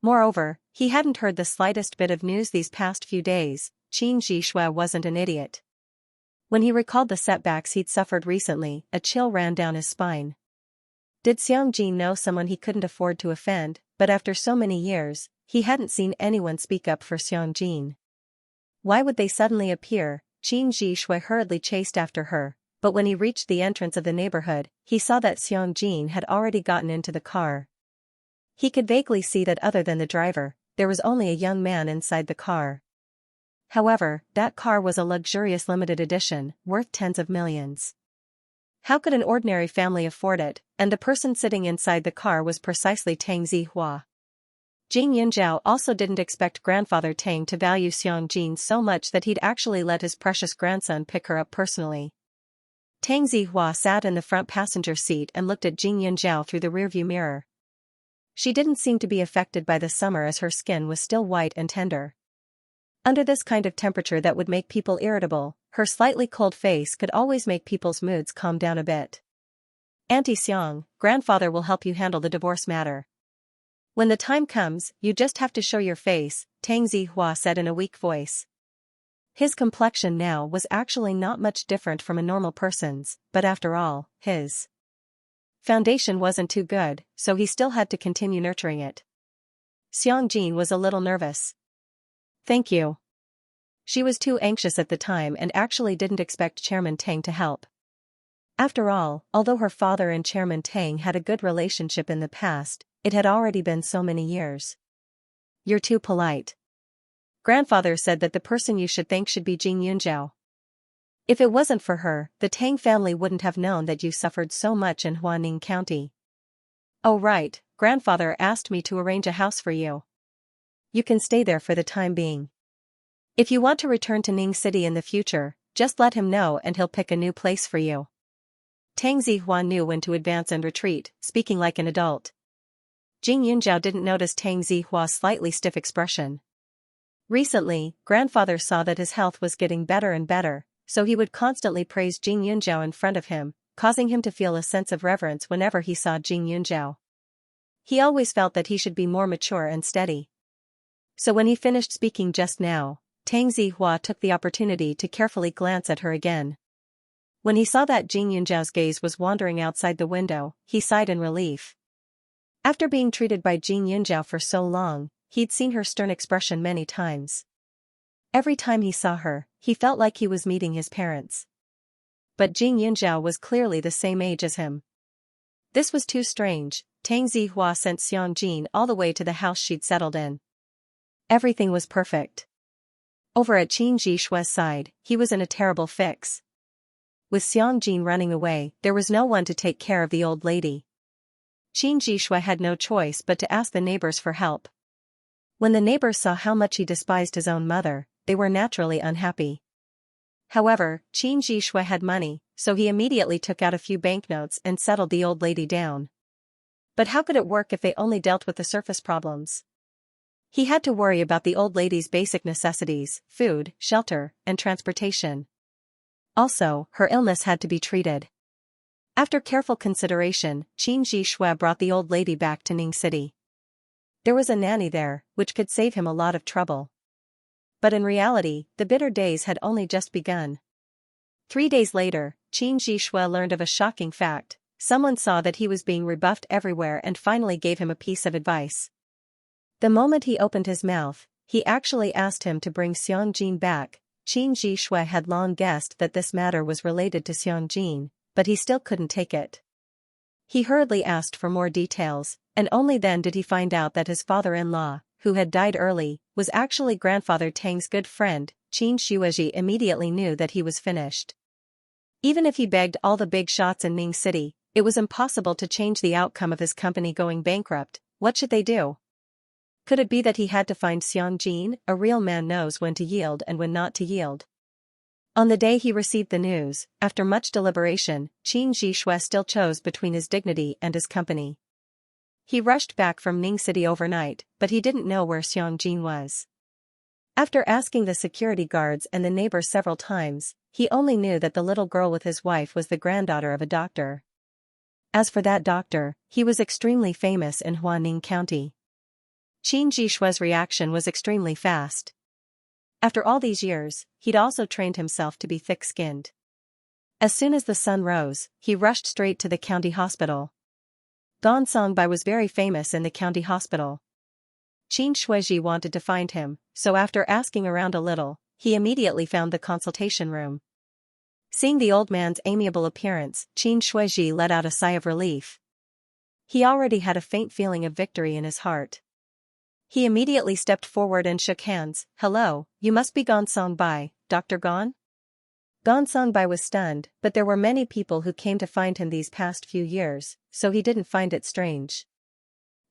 Moreover, he hadn't heard the slightest bit of news these past few days. Qin Zhishui wasn't an idiot. When he recalled the setbacks he'd suffered recently, a chill ran down his spine. Did Xiang Jin know someone he couldn't afford to offend, but after so many years, he hadn't seen anyone speak up for Xiang Jin. Why would they suddenly appear? Qin Zhishui hurriedly chased after her, but when he reached the entrance of the neighborhood, he saw that Xiang Jin had already gotten into the car. He could vaguely see that other than the driver, there was only a young man inside the car. However, that car was a luxurious limited edition, worth tens of millions. How could an ordinary family afford it, and the person sitting inside the car was precisely Tang Zihua. Jing Yunzhao also didn't expect grandfather Tang to value Xiangjin so much that he'd actually let his precious grandson pick her up personally. Tang Zihua sat in the front passenger seat and looked at Jing Yunzhao through the rearview mirror. She didn't seem to be affected by the summer as her skin was still white and tender. Under this kind of temperature that would make people irritable, her slightly cold face could always make people's moods calm down a bit. Auntie Xiang, grandfather will help you handle the divorce matter. When the time comes, you just have to show your face, Tang Zihua said in a weak voice. His complexion now was actually not much different from a normal person's, but after all, his foundation wasn't too good, so he still had to continue nurturing it. Xiangjin was a little nervous. Thank you. She was too anxious at the time and actually didn't expect Chairman Tang to help. After all, although her father and Chairman Tang had a good relationship in the past, it had already been so many years. You're too polite. Grandfather said that the person you should thank should be Jing Yunzhao. If it wasn't for her, the Tang family wouldn't have known that you suffered so much in Huaning County. Oh right, grandfather asked me to arrange a house for you. You can stay there for the time being. If you want to return to Ning City in the future, just let him know and he'll pick a new place for you. Tang Zihua knew when to advance and retreat, speaking like an adult. Jing Yunzhao didn't notice Tang Zihua's slightly stiff expression. Recently, grandfather saw that his health was getting better and better, so he would constantly praise Jing Yunzhao in front of him, causing him to feel a sense of reverence whenever he saw Jing Yunzhao. He always felt that he should be more mature and steady. So when he finished speaking just now, Tang Zihua took the opportunity to carefully glance at her again. When he saw that Jing Yunzhao's gaze was wandering outside the window, he sighed in relief. After being treated by Jing Yunzhao for so long, he'd seen her stern expression many times. Every time he saw her, he felt like he was meeting his parents. But Jing Yunzhao was clearly the same age as him. This was too strange. Tang Zihua sent Xiangjin all the way to the house she'd settled in. Everything was perfect. Over at Qin Jishua's side, he was in a terrible fix. With Xiangjin running away, there was no one to take care of the old lady. Qin Jishua had no choice but to ask the neighbors for help. When the neighbors saw how much he despised his own mother, they were naturally unhappy. However, Qin Jishua had money, so he immediately took out a few banknotes and settled the old lady down. But how could it work if they only dealt with the surface problems? He had to worry about the old lady's basic necessities, food, shelter, and transportation. Also, her illness had to be treated. After careful consideration, Qin Jishua brought the old lady back to Ning City. There was a nanny there, which could save him a lot of trouble. But in reality, the bitter days had only just begun. 3 days later, Qin Jishua learned of a shocking fact. Someone saw that he was being rebuffed everywhere and finally gave him a piece of advice. The moment he opened his mouth, he actually asked him to bring Xiangjin back. Qin Jishua had long guessed that this matter was related to Xiangjin, but he still couldn't take it. He hurriedly asked for more details, and only then did he find out that his father-in-law, who had died early, was actually grandfather Tang's good friend. Qin Shuizhi immediately knew that he was finished. Even if he begged all the big shots in Ning City, it was impossible to change the outcome of his company going bankrupt. What should they do? Could it be that he had to find Xiangjin? A real man knows when to yield and when not to yield. On the day he received the news, after much deliberation, Qin Jishua still chose between his dignity and his company. He rushed back from Ning City overnight, but he didn't know where Xiangjin was. After asking the security guards and the neighbors several times, he only knew that the little girl with his wife was the granddaughter of a doctor. As for that doctor, he was extremely famous in Huaning County. Qin Jishua's reaction was extremely fast. After all these years, he'd also trained himself to be thick-skinned. As soon as the sun rose, he rushed straight to the county hospital. Gong Songbai was very famous in the county hospital. Qin Shuizhi wanted to find him, so after asking around a little, he immediately found the consultation room. Seeing the old man's amiable appearance, Qin Shuizhi let out a sigh of relief. He already had a faint feeling of victory in his heart. He immediately stepped forward and shook hands. "Hello, you must be Gong Songbai, Dr. Gong?" Gong Songbai was stunned, but there were many people who came to find him these past few years, so he didn't find it strange.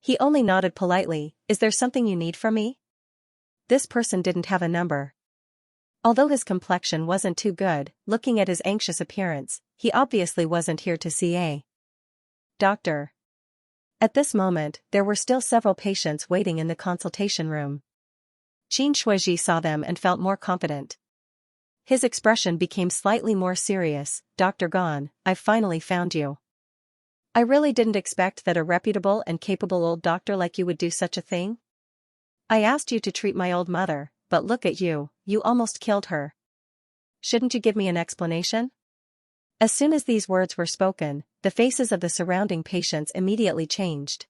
He only nodded politely. Is there something you need from me? This person didn't have a number. Although his complexion wasn't too good, looking at his anxious appearance, he obviously wasn't here to see a doctor. At this moment, there were still several patients waiting in the consultation room. Xianxia saw them and felt more confident. His expression became slightly more serious. Dr. Gon, I've finally found you. I really didn't expect that a reputable and capable old doctor like you would do such a thing. I asked you to treat my old mother, but look at you, you almost killed her. Shouldn't you give me an explanation? As soon as these words were spoken, the faces of the surrounding patients immediately changed.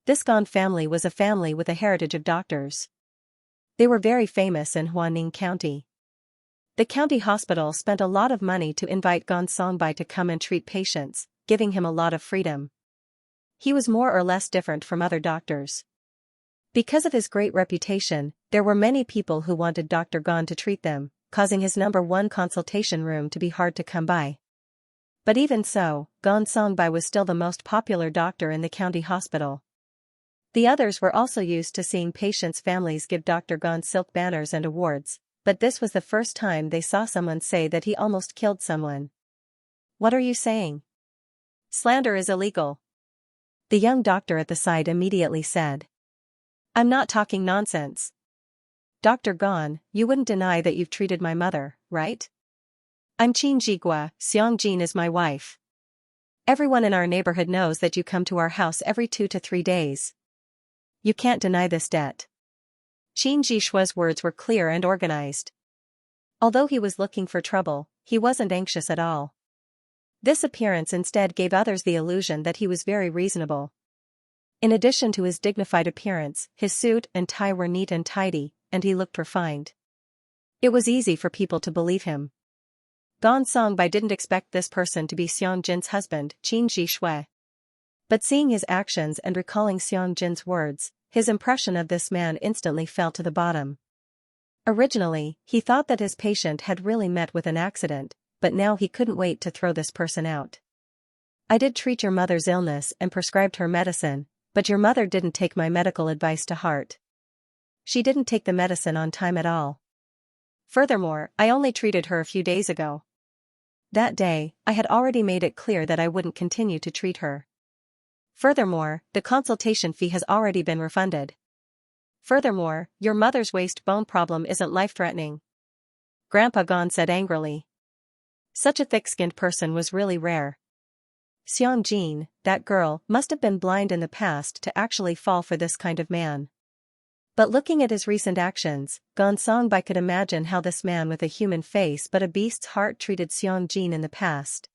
This Gon family was a family with a heritage of doctors. They were very famous in Huaning County. The county hospital spent a lot of money to invite Gon Songbai to come and treat patients, giving him a lot of freedom. He was more or less different from other doctors. Because of his great reputation, there were many people who wanted Dr. Gon to treat them, causing his #1 consultation room to be hard to come by. But even so, Gon Songbai was still the most popular doctor in the county hospital. The others were also used to seeing patients' families give Dr. Gon silk banners and awards, but this was the first time they saw someone say that he almost killed someone. What are you saying? Slander is illegal. The young doctor at the side immediately said. I'm not talking nonsense. Dr. Gon, you wouldn't deny that you've treated my mother, right? I'm Qin Jigua, Xiangjin is my wife. Everyone in our neighborhood knows that you come to our house every 2 to 3 days. You can't deny this debt. Qin Jishua's words were clear and organized. Although he was looking for trouble, he wasn't anxious at all. This appearance instead gave others the illusion that he was very reasonable. In addition to his dignified appearance, his suit and tie were neat and tidy, and he looked refined. It was easy for people to believe him. Gon Songbai didn't expect this person to be Xiangjin's husband, Qin Jishui. But seeing his actions and recalling Xiangjin's words, his impression of this man instantly fell to the bottom. Originally, he thought that his patient had really met with an accident, but now he couldn't wait to throw this person out. I did treat your mother's illness and prescribed her medicine, but your mother didn't take my medical advice to heart. She didn't take the medicine on time at all. Furthermore, I only treated her a few days ago. That day, I had already made it clear that I wouldn't continue to treat her. Furthermore, the consultation fee has already been refunded. Furthermore, your mother's waist bone problem isn't life-threatening. Grandpa Gon said angrily. Such a thick-skinned person was really rare. Xiangjin, that girl, must have been blind in the past to actually fall for this kind of man. But looking at his recent actions, Gon Songbai could imagine how this man with a human face but a beast's heart treated Xiangjin in the past.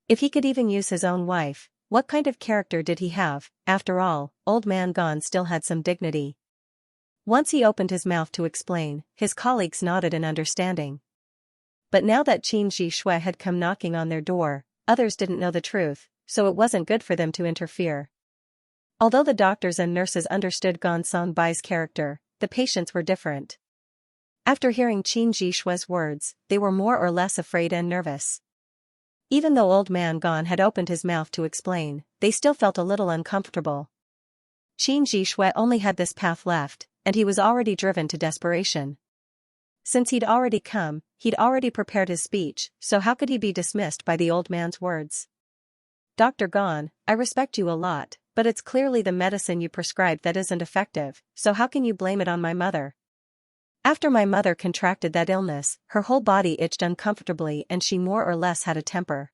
If he could even use his own wife, what kind of character did he have? After all, old man Gon still had some dignity. Once he opened his mouth to explain, his colleagues nodded in understanding. But now that Qin Jishui had come knocking on their door, others didn't know the truth, so it wasn't good for them to interfere. Although the doctors and nurses understood Gon Songbai's character, the patients were different. After hearing Qin Jishui's words, they were more or less afraid and nervous. Even though old man Gon had opened his mouth to explain, they still felt a little uncomfortable. Qin Jishui only had this path left, and he was already driven to desperation. Since he'd already come, he'd already prepared his speech, so how could he be dismissed by the old man's words? Dr. Gon, I respect you a lot, but it's clearly the medicine you prescribed that isn't effective, so how can you blame it on my mother? After my mother contracted that illness, her whole body itched uncomfortably and she more or less had a temper.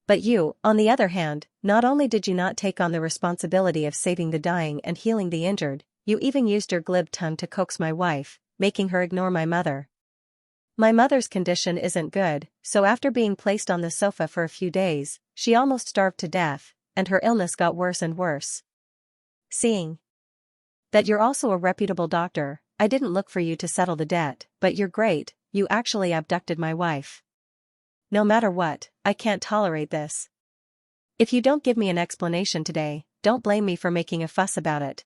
But you, on the other hand, not only did you not take on the responsibility of saving the dying and healing the injured, you even used your glib tongue to coax my wife, making her ignore my mother. My mother's condition isn't good, so after being placed on the sofa for a few days, she almost starved to death, and her illness got worse and worse. Seeing that you're also a reputable doctor, I didn't look for you to settle the debt, but you're great, you actually abducted my wife. No matter what, I can't tolerate this. If you don't give me an explanation today, don't blame me for making a fuss about it.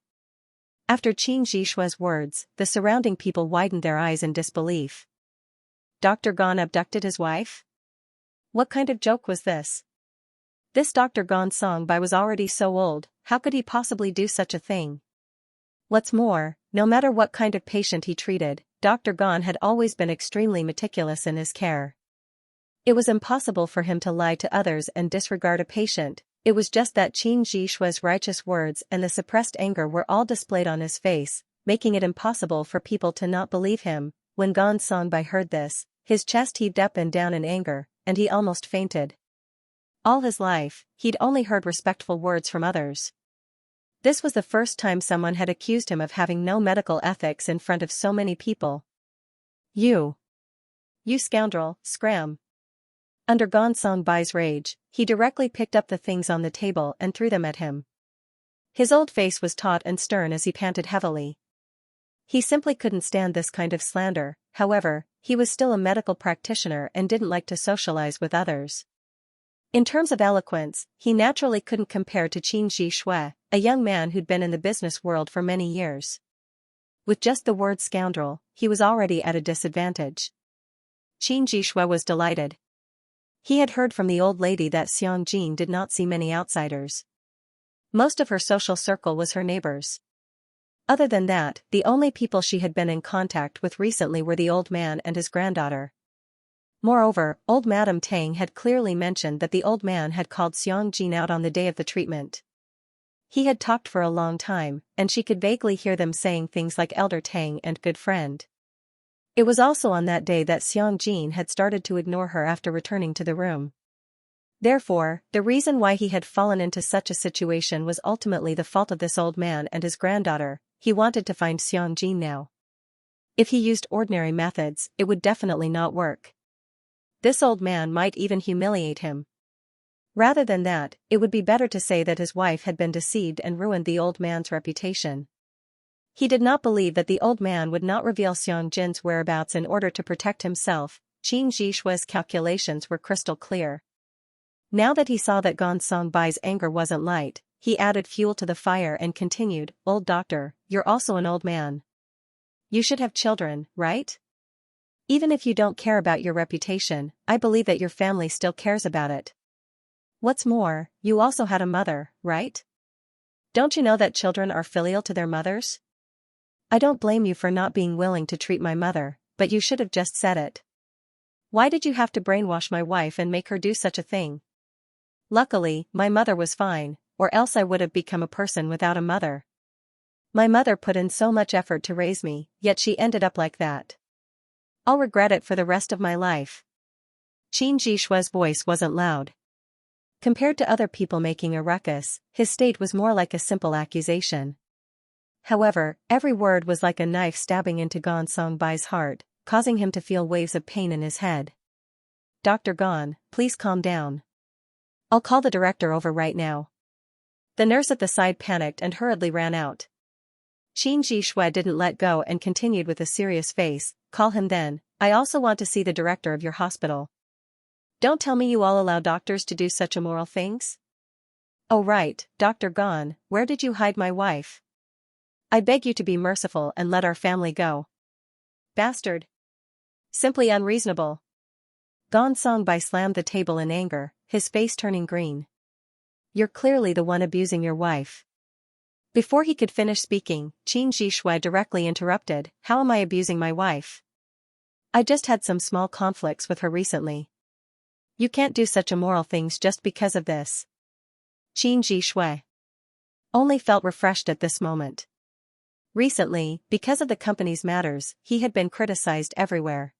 After Qin Jishui's words, the surrounding people widened their eyes in disbelief. Dr. Gon abducted his wife? What kind of joke was this? This Dr. Gon's Songbai was already so old, how could he possibly do such a thing? What's more, no matter what kind of patient he treated, Dr. Gon had always been extremely meticulous in his care. It was impossible for him to lie to others and disregard a patient. It was just that Qin Jishua's righteous words and the suppressed anger were all displayed on his face, making it impossible for people to not believe him. When Gon Songbai heard this, his chest heaved up and down in anger, and he almost fainted. All his life, he'd only heard respectful words from others. This was the first time someone had accused him of having no medical ethics in front of so many people. You scoundrel, scram. Under Gon Songbai's rage, he directly picked up the things on the table and threw them at him. His old face was taut and stern as he panted heavily. He simply couldn't stand this kind of slander. However, he was still a medical practitioner and didn't like to socialize with others. In terms of eloquence, he naturally couldn't compare to Qin Jishue, a young man who'd been in the business world for many years. With just the word scoundrel, he was already at a disadvantage. Qin Jishue was delighted. He had heard from the old lady that Xianxia did not see many outsiders. Most of her social circle was her neighbors. Other than that, the only people she had been in contact with recently were the old man and his granddaughter. Moreover, old Madame Tang had clearly mentioned that the old man had called Xianxia out on the day of the treatment. He had talked for a long time, and she could vaguely hear them saying things like Elder Tang and good friend. It was also on that day that Xianxia had started to ignore her after returning to the room. Therefore, the reason why he had fallen into such a situation was ultimately the fault of this old man and his granddaughter. He wanted to find Xianxia now. If he used ordinary methods, it would definitely not work. This old man might even humiliate him. Rather than that, it would be better to say that his wife had been deceived and ruined the old man's reputation. He did not believe that the old man would not reveal Xianxin's whereabouts in order to protect himself. Qin Jishue's calculations were crystal clear. Now that he saw that Gon Songbai's anger wasn't light, he added fuel to the fire and continued, "Old doctor, you're also an old man. You should have children, right? Even if you don't care about your reputation, I believe that your family still cares about it. What's more, you also had a mother, right? Don't you know that children are filial to their mothers? I don't blame you for not being willing to treat my mother, but you should have just said it. Why did you have to brainwash my wife and make her do such a thing? Luckily, my mother was fine, or else I would have become a person without a mother. My mother put in so much effort to raise me, yet she ended up like that. I'll regret it for the rest of my life." Qin Jishue's voice wasn't loud. Compared to other people making a ruckus, his state was more like a simple accusation. However, every word was like a knife stabbing into Gon Songbai's heart, causing him to feel waves of pain in his head. "Dr. Gon, please calm down. I'll call the director over right now." The nurse at the side panicked and hurriedly ran out. Qin Jishue didn't let go and continued with a serious face, "Call him then. I also want to see the director of your hospital. Don't tell me you all allow doctors to do such immoral things? Oh right, Dr. Gon, where did you hide my wife? I beg you to be merciful and let our family go." "Bastard. Simply unreasonable." Gon Songbai slammed the table in anger, his face turning green. "You're clearly the one abusing your wife." Before he could finish speaking, Qin Jishue directly interrupted, "How am I abusing my wife? I just had some small conflicts with her recently. You can't do such immoral things just because of this." Qin Jishue only felt refreshed at this moment. Recently, because of the company's matters, he had been criticized everywhere.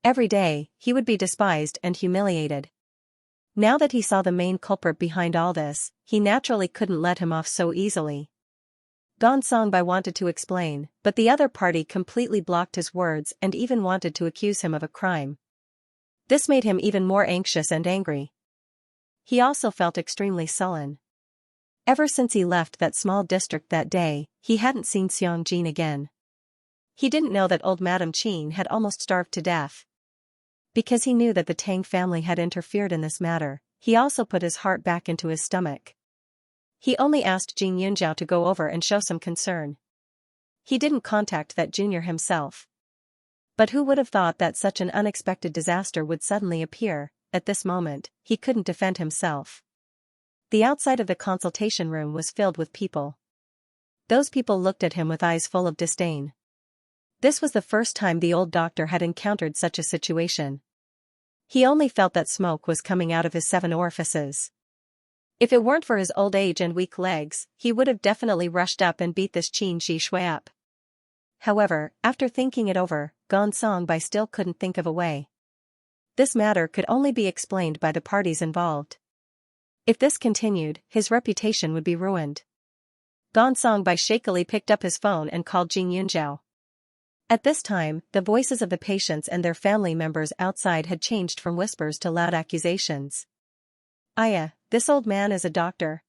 Every day, he would be despised and humiliated. Now that he saw the main culprit behind all this, he naturally couldn't let him off so easily. Gon Songbai wanted to explain, but the other party completely blocked his words and even wanted to accuse him of a crime. This made him even more anxious and angry. He also felt extremely sullen. Ever since he left that small district that day, he hadn't seen Xianxia again. He didn't know that old Madame Qin had almost starved to death. Because he knew that the Tang family had interfered in this matter, he also put his heart back into his stomach. He only asked Jing Yunjiao to go over and show some concern. He didn't contact that junior himself. But who would have thought that such an unexpected disaster would suddenly appear? At this moment, he couldn't defend himself. The outside of the consultation room was filled with people. Those people looked at him with eyes full of disdain. This was the first time the old doctor had encountered such a situation. He only felt that smoke was coming out of his 7 orifices. If it weren't for his old age and weak legs, he would have definitely rushed up and beat this Xianxia up. However, after thinking it over, Bai still couldn't think of a way. This matter could only be explained by the parties involved. If this continued, his reputation would be ruined. Bai shakily picked up his phone and called Jing Yunzhao. At this time, the voices of the patients and their family members outside had changed from whispers to loud accusations. Aya, this old man is a doctor.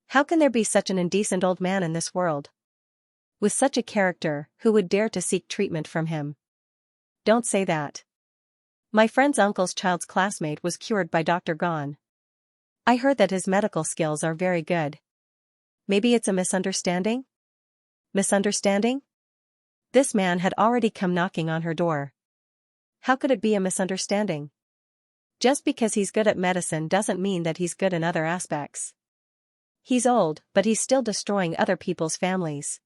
How can there be such an indecent old man in this world? With such a character, who would dare to seek treatment from him? Don't say that. My friend's uncle's child's classmate was cured by Dr. Gon. I heard that his medical skills are very good. Maybe it's a misunderstanding? Misunderstanding? This man had already come knocking on her door. How could it be a misunderstanding? Just because he's good at medicine doesn't mean that he's good in other aspects. He's old, but he's still destroying other people's families.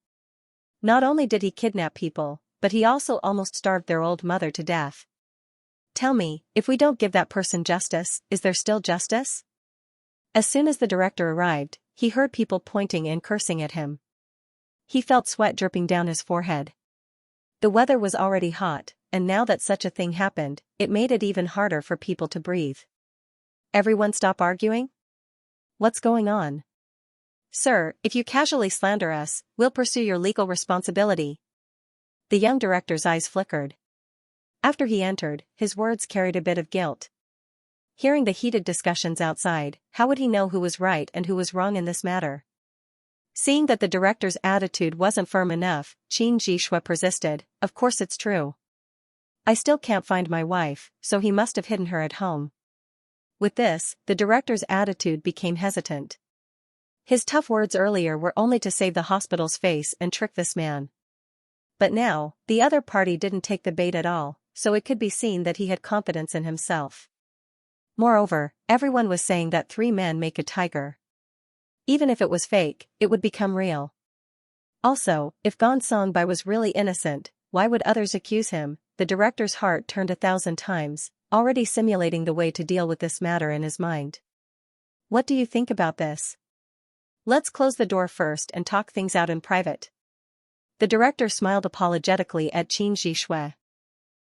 Not only did he kidnap people, but he also almost starved their old mother to death. Tell me, if we don't give that person justice, is there still justice? As soon as the director arrived, he heard people pointing and cursing at him. He felt sweat dripping down his forehead. The weather was already hot, and now that such a thing happened, it made it even harder for people to breathe. Everyone stop arguing? What's going on? Sir, if you casually slander us, we'll pursue your legal responsibility. The young director's eyes flickered. After he entered, his words carried a bit of guilt. Hearing the heated discussions outside, how would he know who was right and who was wrong in this matter? Seeing that the director's attitude wasn't firm enough, Xianxia persisted, of course it's true. I still can't find my wife, so he must have hidden her at home. With this, the director's attitude became hesitant. His tough words earlier were only to save the hospital's face and trick this man. But now, the other party didn't take the bait at all, so it could be seen that he had confidence in himself. Moreover, everyone was saying that 3 men make a tiger. Even if it was fake, it would become real. Also, if Bai was really innocent, why would others accuse him? The director's heart turned 1,000 times, already simulating the way to deal with this matter in his mind. What do you think about this? Let's close the door first and talk things out in private. The director smiled apologetically at Xianxia.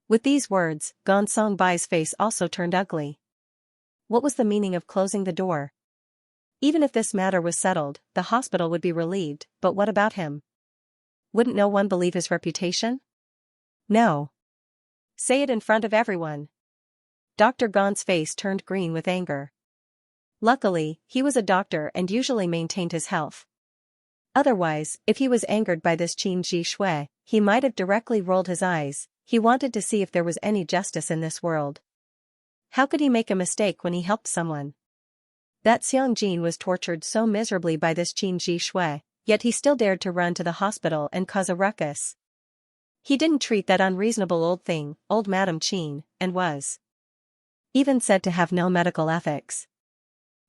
With these words, Bai's face also turned ugly. What was the meaning of closing the door? Even if this matter was settled, the hospital would be relieved, but what about him? Wouldn't no one believe his reputation? No. Say it in front of everyone. Dr. Gon's face turned green with anger. Luckily, he was a doctor and usually maintained his health. Otherwise, if he was angered by this Xianxia, he might have directly rolled his eyes. He wanted to see if there was any justice in this world. How could he make a mistake when he helped someone? That Xiangjin was tortured so miserably by this Xianxia, yet he still dared to run to the hospital and cause a ruckus. He didn't treat that unreasonable old thing, old Madame Qin, and was even said to have no medical ethics.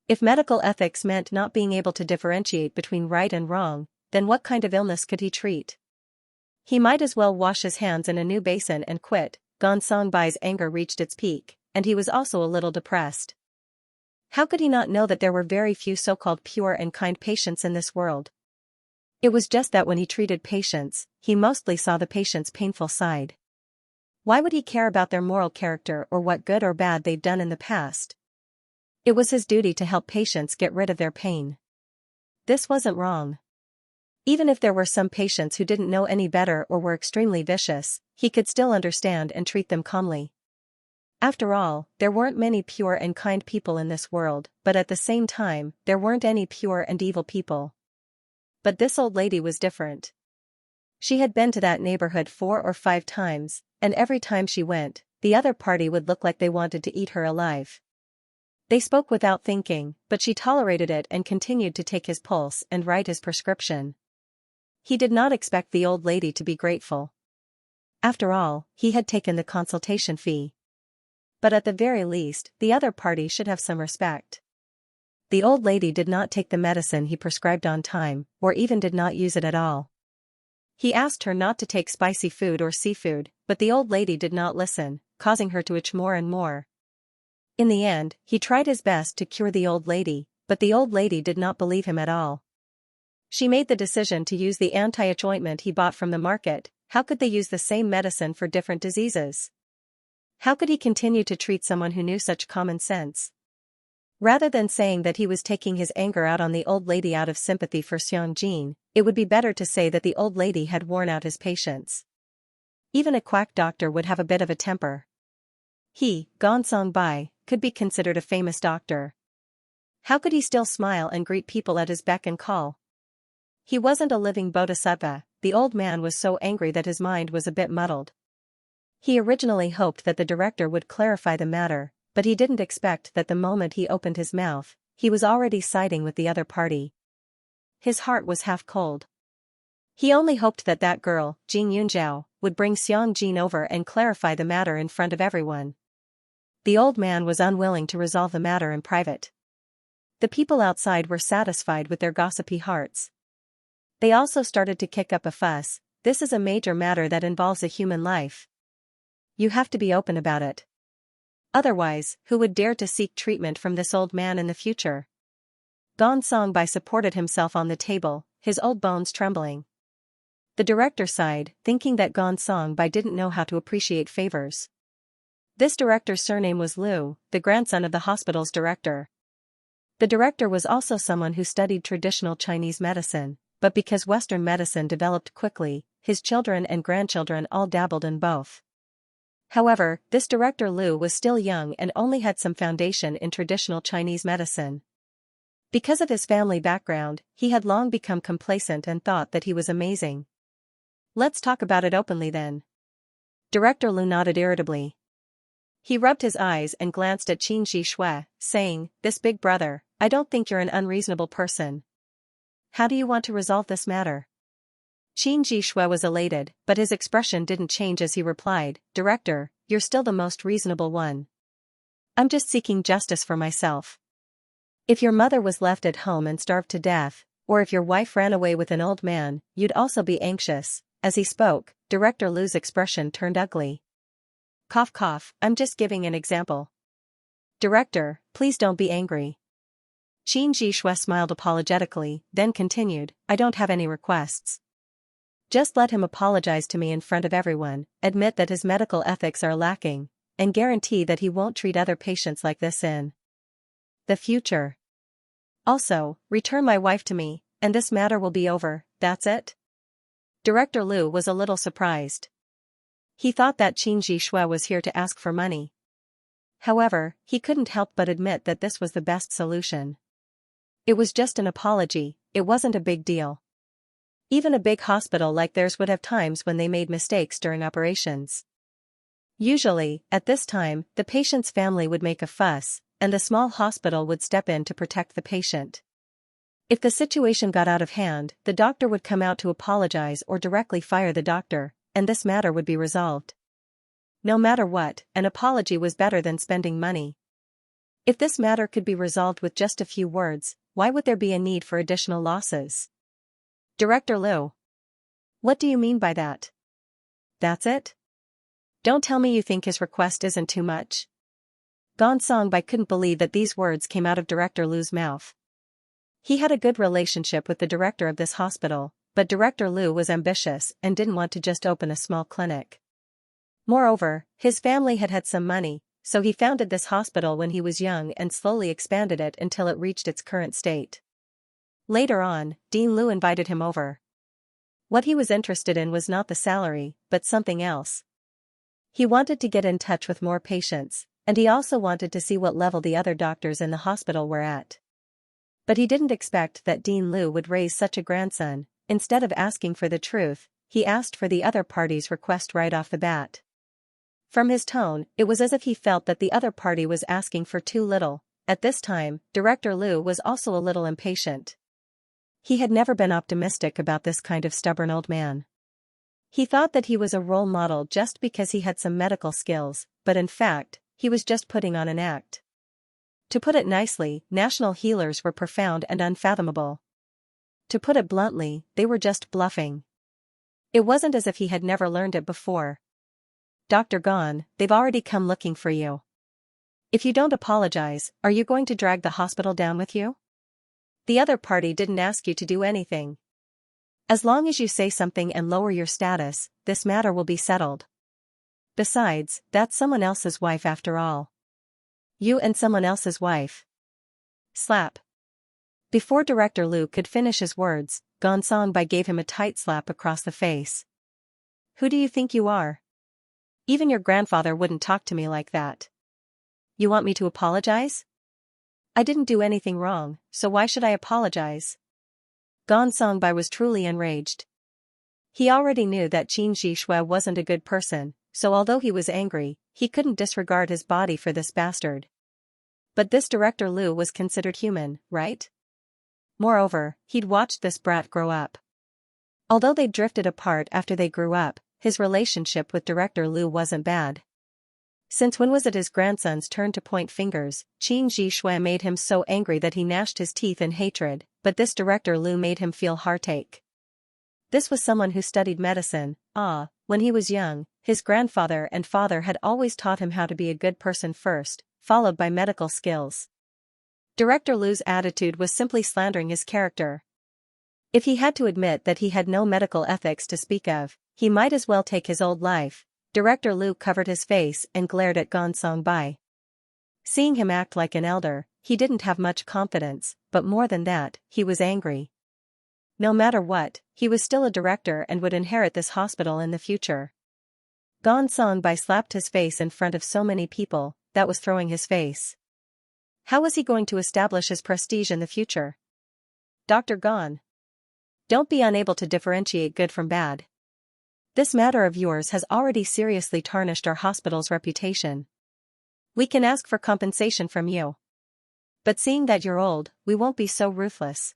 If medical ethics meant not being able to differentiate between right and wrong, then what kind of illness could he treat? He might as well wash his hands in a new basin and quit. Bai's anger reached its peak, and he was also a little depressed. How could he not know that there were very few so-called pure and kind patients in this world? It was just that when he treated patients, he mostly saw the patient's painful side. Why would he care about their moral character or what good or bad they'd done in the past? It was his duty to help patients get rid of their pain. This wasn't wrong. Even if there were some patients who didn't know any better or were extremely vicious, he could still understand and treat them calmly. After all, there weren't many pure and kind people in this world, but at the same time, there weren't any pure and evil people. But this old lady was different. She had been to that neighborhood 4 or 5 times, and every time she went, the other party would look like they wanted to eat her alive. They spoke without thinking, but she tolerated it and continued to take his pulse and write his prescription. He did not expect the old lady to be grateful. After all, he had taken the consultation fee. But at the very least, the other party should have some respect. the old lady did not take the medicine he prescribed on time, or even did not use it at all. He asked her not to take spicy food or seafood, but the old lady did not listen, causing her to itch more and more. In the end, he tried his best to cure the old lady, but the old lady did not believe him at all. She made the decision to use the anti-itch ointment he bought from the market. How could they use the same medicine for different diseases? How could he continue to treat someone who knew such common sense? Rather than saying that he was taking his anger out on the old lady out of sympathy for Xianxia, it would be better to say that the old lady had worn out his patience. Even a quack doctor would have a bit of a temper. He, Gonsong Bai, could be considered a famous doctor. How could he still smile and greet people at his beck and call? He wasn't a living bodhisattva. The old man was so angry that his mind was a bit muddled. He originally hoped that the director would clarify the matter, but he didn't expect that the moment he opened his mouth, he was already siding with the other party. His heart was half cold. He only hoped that that girl, Jing Yunzhao, would bring Xianxia over and clarify the matter in front of everyone. The old man was unwilling to resolve the matter in private. The people outside were satisfied with their gossipy hearts. They also started to kick up a fuss. This is a major matter that involves a human life. You have to be open about it. Otherwise, who would dare to seek treatment from this old man in the future? Gonsong Bai supported himself on the table, his old bones trembling. The director sighed, thinking that Gonsong Bai didn't know how to appreciate favors. This director's surname was Liu, the grandson of the hospital's director. The director was also someone who studied traditional Chinese medicine, but because Western medicine developed quickly, his children and grandchildren all dabbled in both. However, this director Liu was still young and only had some foundation in traditional Chinese medicine. Because of his family background, he had long become complacent and thought that he was amazing. Let's talk about it openly then. Director Liu nodded irritably. He rubbed his eyes and glanced at Qin Zhishui, saying, "This big brother, I don't think you're an unreasonable person. How do you want to resolve this matter?" Qin Zhishui was elated, but his expression didn't change as he replied, "Director, you're still the most reasonable one. I'm just seeking justice for myself. If your mother was left at home and starved to death, or if your wife ran away with an old man, you'd also be anxious." As he spoke, Director Liu's expression turned ugly. Cough cough, I'm just giving an example. Director, please don't be angry. Qin Zhishui smiled apologetically, then continued, I don't have any requests. Just let him apologize to me in front of everyone, admit that his medical ethics are lacking, and guarantee that he won't treat other patients like this in the future. Also, return my wife to me, and this matter will be over. That's it? Director Liu was a little surprised. He thought that Qin Zhishui was here to ask for money. However, he couldn't help but admit that this was the best solution. It was just an apology, it wasn't a big deal. Even a big hospital like theirs would have times when they made mistakes during operations. Usually, at this time, the patient's family would make a fuss, and the small hospital would step in to protect the patient. If the situation got out of hand, the doctor would come out to apologize or directly fire the doctor, and this matter would be resolved. No matter what, an apology was better than spending money. If this matter could be resolved with just a few words, why would there be a need for additional losses? Director Liu. What do you mean by that? That's it? Don't tell me you think his request isn't too much. Gonsong Bai couldn't believe that these words came out of Director Liu's mouth. He had a good relationship with the director of this hospital, but Director Liu was ambitious and didn't want to just open a small clinic. Moreover, his family had had some money, so he founded this hospital when he was young and slowly expanded it until it reached its current state. Later on, Dean Liu invited him over. What he was interested in was not the salary, but something else. He wanted to get in touch with more patients, and he also wanted to see what level the other doctors in the hospital were at. But he didn't expect that Dean Liu would raise such a grandson. Instead of asking for the truth, he asked for the other party's request right off the bat. From his tone, it was as if he felt that the other party was asking for too little. At this time, Director Liu was also a little impatient. He had never been optimistic about this kind of stubborn old man. He thought that he was a role model just because he had some medical skills, but in fact, he was just putting on an act. To put it nicely, national healers were profound and unfathomable. To put it bluntly, they were just bluffing. It wasn't as if he had never learned it before. Doctor gone, they've already come looking for you. If you don't apologize, are you going to drag the hospital down with you? The other party didn't ask you to do anything. As long as you say something and lower your status, this matter will be settled. Besides, that's someone else's wife after all. You and someone else's wife. Slap. Before Director Liu could finish his words, Bai gave him a tight slap across the face. Who do you think you are? Even your grandfather wouldn't talk to me like that. You want me to apologize? I didn't do anything wrong, so why should I apologize? Bai was truly enraged. He already knew that Xianxia wasn't a good person, so although he was angry, he couldn't disregard his body for this bastard. But this Director Liu was considered human, right? Moreover, he'd watched this brat grow up. Although they drifted apart after they grew up, his relationship with Director Liu wasn't bad. Since when was it his grandson's turn to point fingers? Xianxia made him so angry that he gnashed his teeth in hatred, but this Director Liu made him feel heartache. This was someone who studied medicine. When he was young, his grandfather and father had always taught him how to be a good person first, followed by medical skills. Director Liu's attitude was simply slandering his character. If he had to admit that he had no medical ethics to speak of, he might as well take his old life. Director Liu covered his face and glared at Bai. Seeing him act like an elder, he didn't have much confidence, but more than that, he was angry. No matter what, he was still a director and would inherit this hospital in the future. Bai slapped his face in front of so many people, that was throwing his face. How was he going to establish his prestige in the future? Dr. Gon. Don't be unable to differentiate good from bad. This matter of yours has already seriously tarnished our hospital's reputation. We can ask for compensation from you. But seeing that you're old, we won't be so ruthless.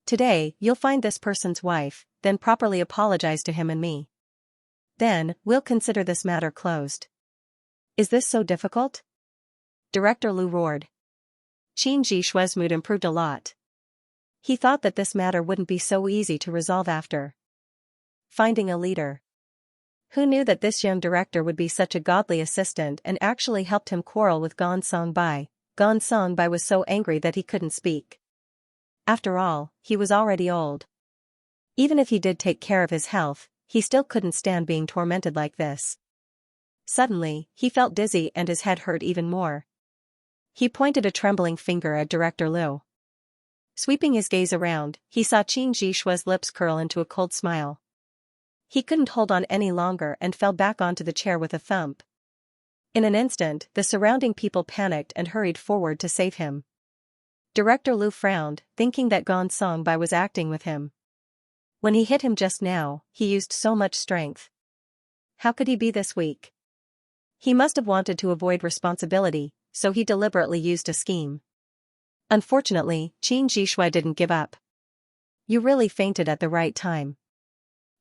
Today, you'll find this person's wife, then properly apologize to him and me. Then, we'll consider this matter closed. Is this so difficult? Director Liu roared. Xianxia's mood improved a lot. He thought that this matter wouldn't be so easy to resolve after finding a leader. Who knew that this young director would be such a godly assistant and actually helped him quarrel with Bai? Bai was so angry that he couldn't speak. After all, he was already old. Even if he did take care of his health, he still couldn't stand being tormented like this. Suddenly, he felt dizzy and his head hurt even more. He pointed a trembling finger at Director Liu. Sweeping his gaze around, he saw Xianxia's lips curl into a cold smile. He couldn't hold on any longer and fell back onto the chair with a thump. In an instant, the surrounding people panicked and hurried forward to save him. Director Liu frowned, thinking that Bai was acting with him. When he hit him just now, he used so much strength. How could he be this weak? He must have wanted to avoid responsibility, so he deliberately used a scheme. Unfortunately, Xianxia didn't give up. You really fainted at the right time.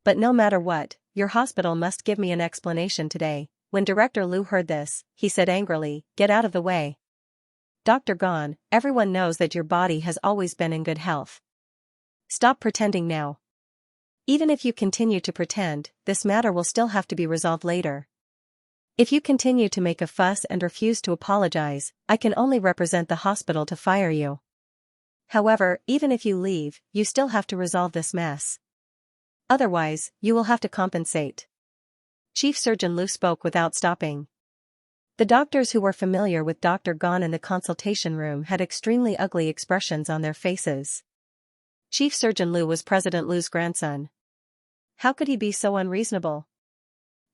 But no matter what, your hospital must give me an explanation today. When Director Liu heard this, he said angrily, "Get out of the way. Dr. Gon, everyone knows that your body has always been in good health. Stop pretending now. Even if you continue to pretend, this matter will still have to be resolved later. If you continue to make a fuss and refuse to apologize, I can only represent the hospital to fire you. However, even if you leave, you still have to resolve this mess. Otherwise, you will have to compensate." Chief Surgeon Liu spoke without stopping. The doctors who were familiar with Dr. Gon in the consultation room had extremely ugly expressions on their faces. Chief Surgeon Liu was President Liu's grandson. How could he be so unreasonable?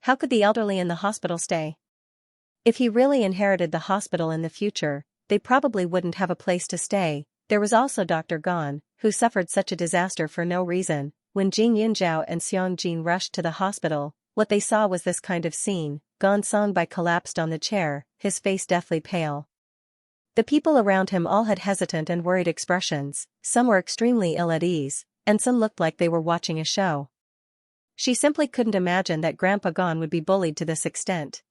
How could the elderly in the hospital stay? If he really inherited the hospital in the future, they probably wouldn't have a place to stay. There was also Dr. Gon, who suffered such a disaster for no reason. When Jing Yinzhao and Xiang Jin rushed to the hospital, what they saw was this kind of scene. Bai collapsed on the chair, his face deathly pale. The people around him all had hesitant and worried expressions, some were extremely ill at ease, and some looked like they were watching a show. She simply couldn't imagine that Grandpa Gon would be bullied to this extent.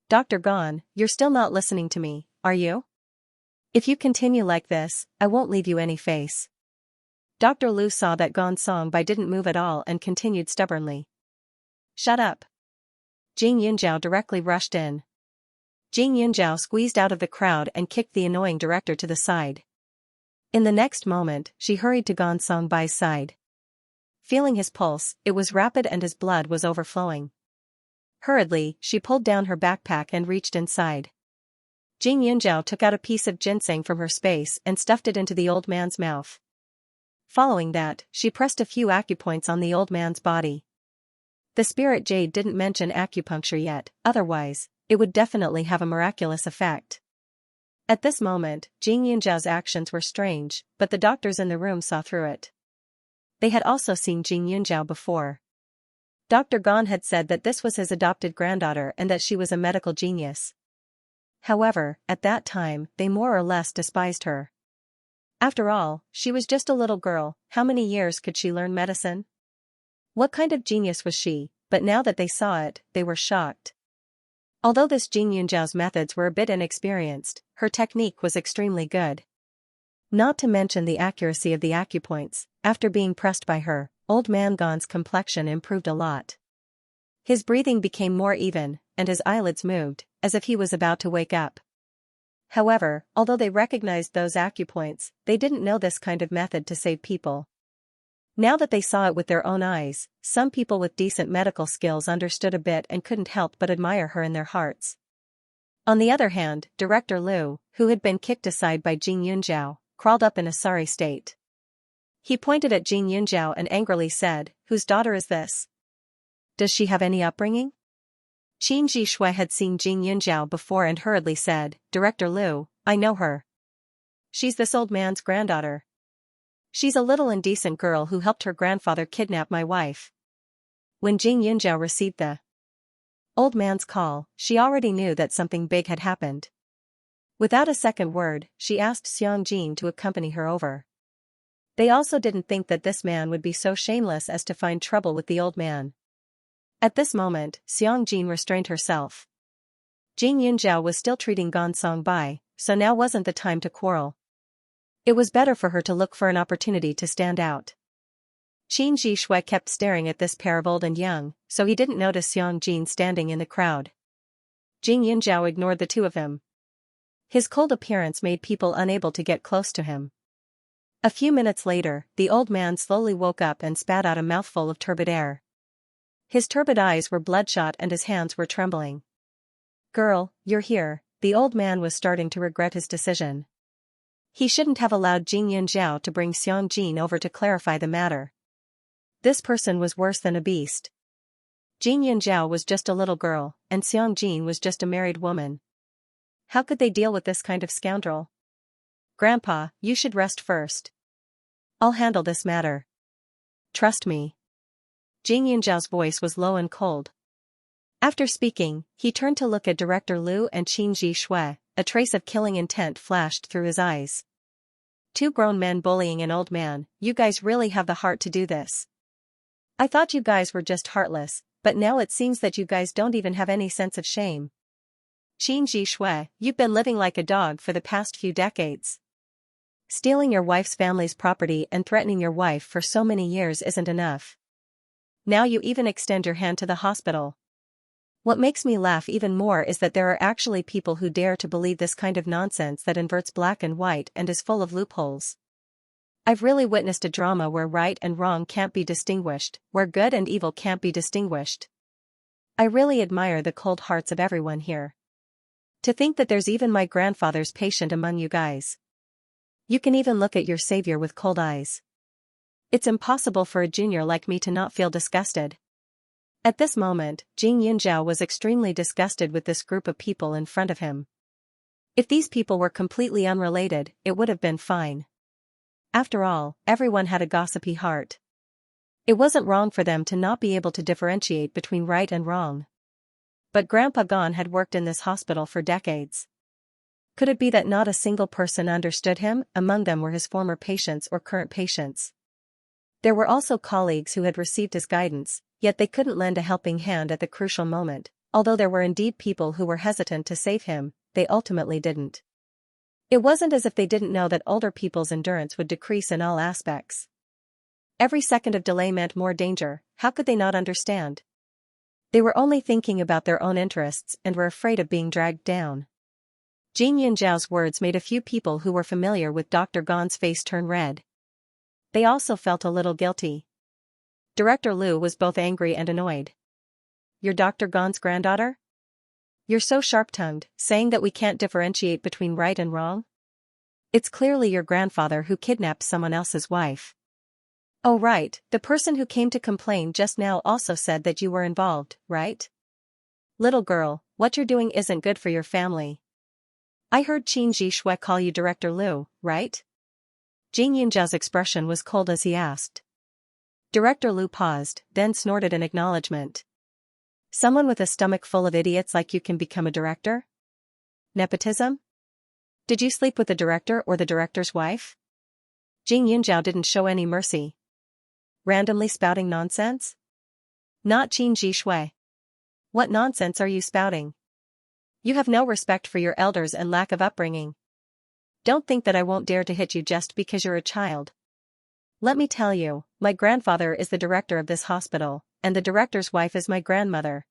"Dr. Gon, you're still not listening to me, are you?" If you continue like this, I won't leave you any face. Dr. Lu saw that Gong Bai didn't move at all and continued stubbornly. Shut up. Jing Yunjiao directly rushed in. Jing Yunjiao squeezed out of the crowd and kicked the annoying director to the side. In the next moment, she hurried to Gong Bai's side. Feeling his pulse, it was rapid and his blood was overflowing. Hurriedly, she pulled down her backpack and reached inside. Jing Yunjiao took out a piece of ginseng from her space and stuffed it into the old man's mouth. Following that, she pressed a few acupoints on the old man's body. The spirit jade didn't mention acupuncture yet, otherwise, it would definitely have a miraculous effect. At this moment, Jing Yunjiao's actions were strange, but the doctors in the room saw through it. They had also seen Jing Yunjiao before. Dr. Gon had said that this was his adopted granddaughter and that she was a medical genius. However, at that time, they more or less despised her. After all, she was just a little girl, how many years could she learn medicine? What kind of genius was she? But now that they saw it, they were shocked. Although this Jing Yunjiao's methods were a bit inexperienced, her technique was extremely good. Not to mention the accuracy of the acupoints, after being pressed by her, old man Gon's complexion improved a lot. His breathing became more even, and his eyelids moved, as if he was about to wake up. However, although they recognized those acupoints, they didn't know this kind of method to save people. Now that they saw it with their own eyes, some people with decent medical skills understood a bit and couldn't help but admire her in their hearts. On the other hand, Director Liu, who had been kicked aside by Jing Yunjiao, crawled up in a sorry state. He pointed at Jing Yunjiao and angrily said, "Whose daughter is this? Does she have any upbringing?" Qin Jishui had seen Jing Yunjiao before and hurriedly said, "Director Liu, I know her. She's this old man's granddaughter. She's a little indecent girl who helped her grandfather kidnap my wife." When Jing Yunjiao received the old man's call, she already knew that something big had happened. Without a second word, she asked Xianxia to accompany her over. They also didn't think that this man would be so shameless as to find trouble with the old man. At this moment, Xianxia restrained herself. Jing Yunjiao was still treating Gong Bai, so now wasn't the time to quarrel. It was better for her to look for an opportunity to stand out. Qin Jishui kept staring at this pair of old and young, so he didn't notice Xianxia standing in the crowd. Jing Yunjiao ignored the two of them. His cold appearance made people unable to get close to him. A few minutes later, the old man slowly woke up and spat out a mouthful of turbid air. His turbid eyes were bloodshot and his hands were trembling. "Girl, you're here," the old man was starting to regret his decision. He shouldn't have allowed Jing Yunjiao to bring Xianxia over to clarify the matter. This person was worse than a beast. Jing Yunjiao was just a little girl, and Xianxia was just a married woman. How could they deal with this kind of scoundrel? "Grandpa, you should rest first. I'll handle this matter. Trust me." Jing Yunjiao's voice was low and cold. After speaking, he turned to look at Director Liu and Qin Jishui. A trace of killing intent flashed through his eyes. "Two grown men bullying an old man, you guys really have the heart to do this. I thought you guys were just heartless, but now it seems that you guys don't even have any sense of shame. Qin Jishui, you've been living like a dog for the past few decades. Stealing your wife's family's property and threatening your wife for so many years isn't enough. Now you even extend your hand to the hospital. What makes me laugh even more is that there are actually people who dare to believe this kind of nonsense that inverts black and white and is full of loopholes. I've really witnessed a drama where right and wrong can't be distinguished, where good and evil can't be distinguished. I really admire the cold hearts of everyone here. To think that there's even my grandfather's patient among you guys. You can even look at your savior with cold eyes. It's impossible for a junior like me to not feel disgusted." At this moment, Jing Yunjiao was extremely disgusted with this group of people in front of him. If these people were completely unrelated, it would have been fine. After all, everyone had a gossipy heart. It wasn't wrong for them to not be able to differentiate between right and wrong. But Grandpa Gon had worked in this hospital for decades. Could it be that not a single person understood him? Among them were his former patients or current patients. There were also colleagues who had received his guidance, yet they couldn't lend a helping hand at the crucial moment. Although there were indeed people who were hesitant to save him, they ultimately didn't. It wasn't as if they didn't know that older people's endurance would decrease in all aspects. Every second of delay meant more danger. How could they not understand? They were only thinking about their own interests and were afraid of being dragged down. Jin Yunjiao's words made a few people who were familiar with Dr. Gon's face turn red. They also felt a little guilty. Director Liu was both angry and annoyed. "You're Dr. Gon's granddaughter? You're so sharp-tongued, saying that we can't differentiate between right and wrong? It's clearly your grandfather who kidnapped someone else's wife." "Oh right, the person who came to complain just now also said that you were involved, right? Little girl, what you're doing isn't good for your family. I heard Qin Zhishui call you Director Liu, right?" Jin Yunjiao's expression was cold as he asked. Director Liu paused, then snorted in acknowledgement. "Someone with a stomach full of idiots like you can become a director? Nepotism? Did you sleep with the director or the director's wife?" Jin Yunjiao didn't show any mercy. "Randomly spouting nonsense? Not Qin Zhishui. What nonsense are you spouting? You have no respect for your elders and lack of upbringing. Don't think that I won't dare to hit you just because you're a child. Let me tell you, my grandfather is the director of this hospital, and the director's wife is my grandmother,"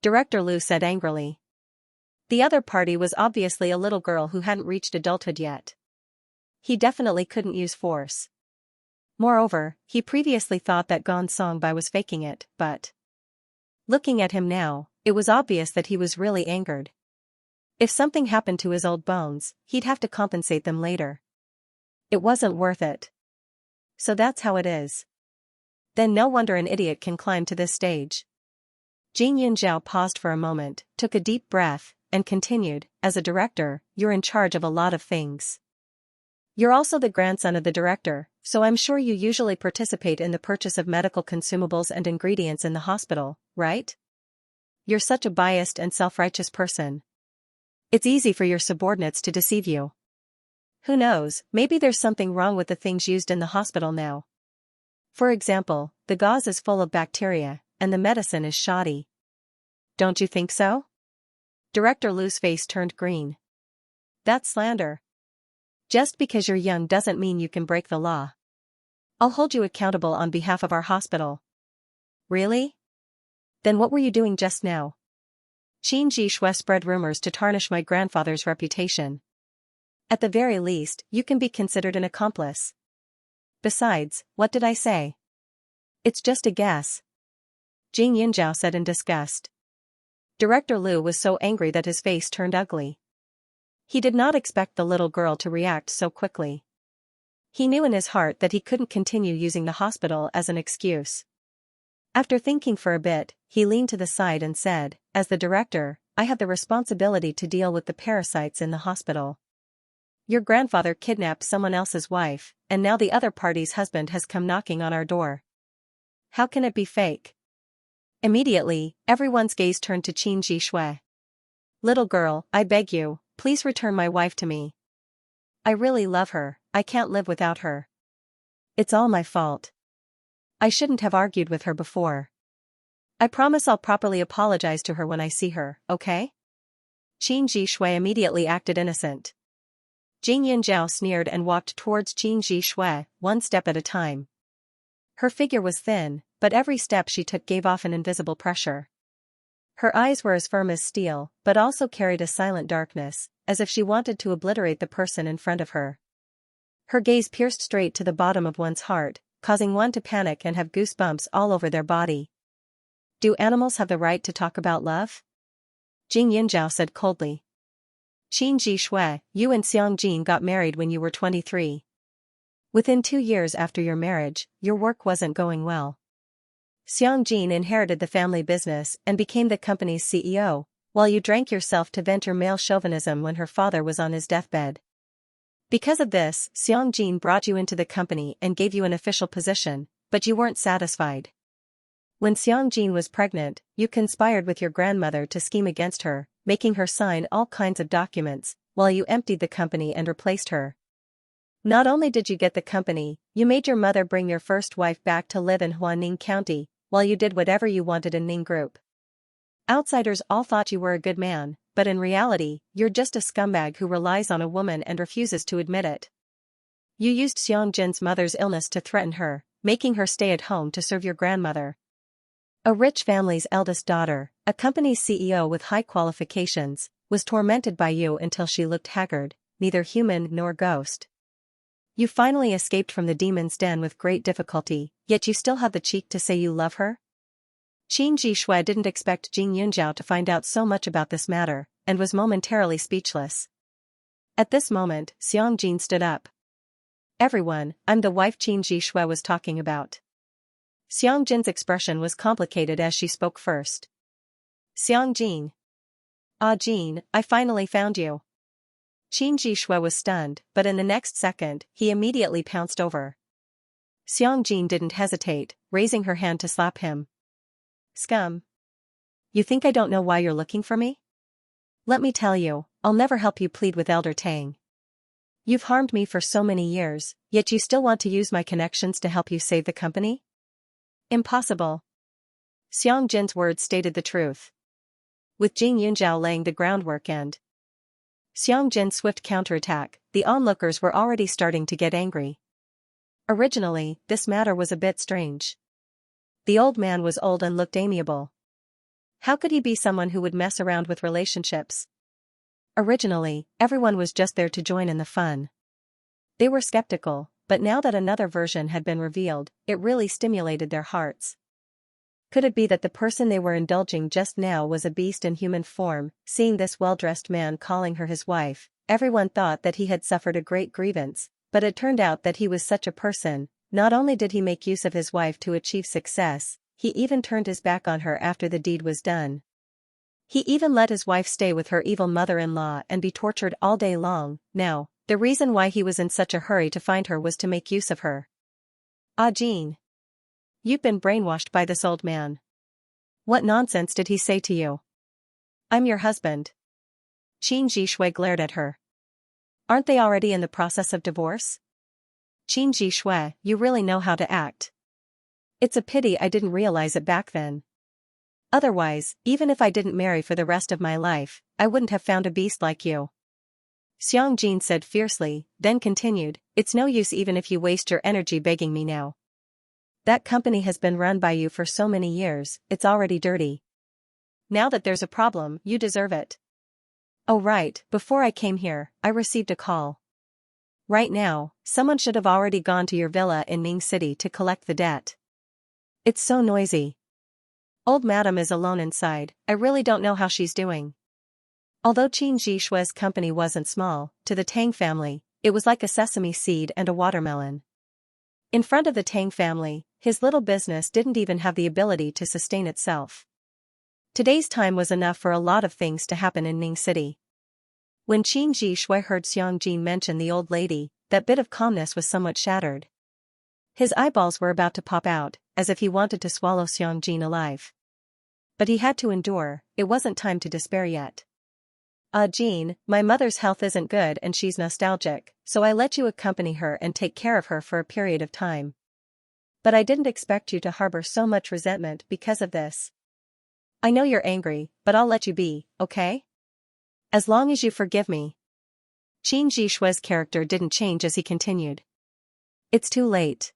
Director Liu said angrily. The other party was obviously a little girl who hadn't reached adulthood yet. He definitely couldn't use force. Moreover, he previously thought that Gon's songbai was faking it, but looking at him now, it was obvious that he was really angered. If something happened to his old bones, he'd have to compensate them later. It wasn't worth it. So that's how it is. Then no wonder an idiot can climb to this stage. Jin Yunjiao paused for a moment, took a deep breath, and continued, "As a director, you're in charge of a lot of things. You're also the grandson of the director, so I'm sure you usually participate in the purchase of medical consumables and ingredients in the hospital, right? You're such a biased and self-righteous person. It's easy for your subordinates to deceive you. Who knows, maybe there's something wrong with the things used in the hospital now. For example, the gauze is full of bacteria, and the medicine is shoddy. Don't you think so?" Director Liu's face turned green. "That's slander. Just because you're young doesn't mean you can break the law. I'll hold you accountable on behalf of our hospital." "Really? Then what were you doing just now?" "Qin Zhishui spread rumors to tarnish my grandfather's reputation. At the very least, you can be considered an accomplice. Besides, what did I say? It's just a guess," Jin Yunjiao said in disgust. Director Liu was so angry that his face turned ugly. He did not expect the little girl to react so quickly. He knew in his heart that he couldn't continue using the hospital as an excuse. After thinking for a bit, he leaned to the side and said, "As the director, I have the responsibility to deal with the parasites in the hospital. Your grandfather kidnapped someone else's wife, and now the other party's husband has come knocking on our door. How can it be fake?" Immediately, everyone's gaze turned to Qin Zhishui. "Little girl, I beg you, please return my wife to me. I really love her, I can't live without her. It's all my fault. I shouldn't have argued with her before. I promise I'll properly apologize to her when I see her, okay?" Qin Zhishui immediately acted innocent. Jin Yunjiao sneered and walked towards Qin Zhishui, one step at a time. Her figure was thin, but every step she took gave off an invisible pressure. Her eyes were as firm as steel, but also carried a silent darkness, as if she wanted to obliterate the person in front of her. Her gaze pierced straight to the bottom of one's heart, causing one to panic and have goosebumps all over their body. "Do animals have the right to talk about love?" Jin Yunjiao said coldly. "Qin Zhishui, you and Xianxia got married when you were 23. Within 2 years after your marriage, your work wasn't going well. Xianxia inherited the family business and became the company's CEO, while you drank yourself to vent your male chauvinism when her father was on his deathbed. Because of this, Xianxia brought you into the company and gave you an official position, but you weren't satisfied. When Xianxia was pregnant, you conspired with your grandmother to scheme against her, making her sign all kinds of documents, while you emptied the company and replaced her. Not only did you get the company, you made your mother bring your first wife back to live in Huaning County, while you did whatever you wanted in Ning Group. Outsiders all thought you were a good man, but in reality, you're just a scumbag who relies on a woman and refuses to admit it. You used Xiangjin's mother's illness to threaten her, making her stay at home to serve your grandmother. A rich family's eldest daughter, a company's CEO with high qualifications, was tormented by you until she looked haggard, neither human nor ghost. You finally escaped from the demon's den with great difficulty, yet you still have the cheek to say you love her? Qin Jishui didn't expect Jing Yunjiao to find out so much about this matter, and was momentarily speechless. At this moment, Xiangjin stood up. Everyone, I'm the wife Qin Jishui was talking about. Xiangjin's expression was complicated as she spoke first. Xiangjin. Ah Jin, I finally found you. Qin Jishui was stunned, but in the next second, he immediately pounced over. Xiangjin didn't hesitate, raising her hand to slap him. Scum. You think I don't know why you're looking for me? Let me tell you, I'll never help you plead with Elder Tang. You've harmed me for so many years, yet you still want to use my connections to help you save the company? Impossible. Xiangjin's words stated the truth. With Jing Yunjiao laying the groundwork and Xiangjin's swift counterattack, the onlookers were already starting to get angry. Originally, this matter was a bit strange. The old man was old and looked amiable. How could he be someone who would mess around with relationships? Originally, everyone was just there to join in the fun. They were skeptical, but now that another version had been revealed, it really stimulated their hearts. Could it be that the person they were indulging just now was a beast in human form? Seeing this well-dressed man calling her his wife, everyone thought that he had suffered a great grievance, but it turned out that he was such a person. Not only did he make use of his wife to achieve success, he even turned his back on her after the deed was done. He even let his wife stay with her evil mother-in-law and be tortured all day long. Now, the reason why he was in such a hurry to find her was to make use of her. Ah Jean. You've been brainwashed by this old man. What nonsense did he say to you? I'm your husband. Qin Jishui glared at her. Aren't they already in the process of divorce? Qin Jishui, you really know how to act. It's a pity I didn't realize it back then. Otherwise, even if I didn't marry for the rest of my life, I wouldn't have found a beast like you. Xiangjin said fiercely, then continued, it's no use even if you waste your energy begging me now. That company has been run by you for so many years, it's already dirty. Now that there's a problem, you deserve it. Oh right, before I came here, I received a call. Right now, someone should have already gone to your villa in Ning City to collect the debt. It's so noisy. Old madam is alone inside, I really don't know how she's doing. Although Qin Jishui's company wasn't small, to the Tang family, it was like a sesame seed and a watermelon. In front of the Tang family, his little business didn't even have the ability to sustain itself. Today's time was enough for a lot of things to happen in Ning City. When Qin Jishui heard Xiangjin mention the old lady, that bit of calmness was somewhat shattered. His eyeballs were about to pop out, as if he wanted to swallow Xiangjin alive. But he had to endure, it wasn't time to despair yet. Jean, my mother's health isn't good and she's nostalgic, so I let you accompany her and take care of her for a period of time. But I didn't expect you to harbor so much resentment because of this. I know you're angry, but I'll let you be, okay? As long as you forgive me. Qin Jishui's character didn't change as he continued. It's too late.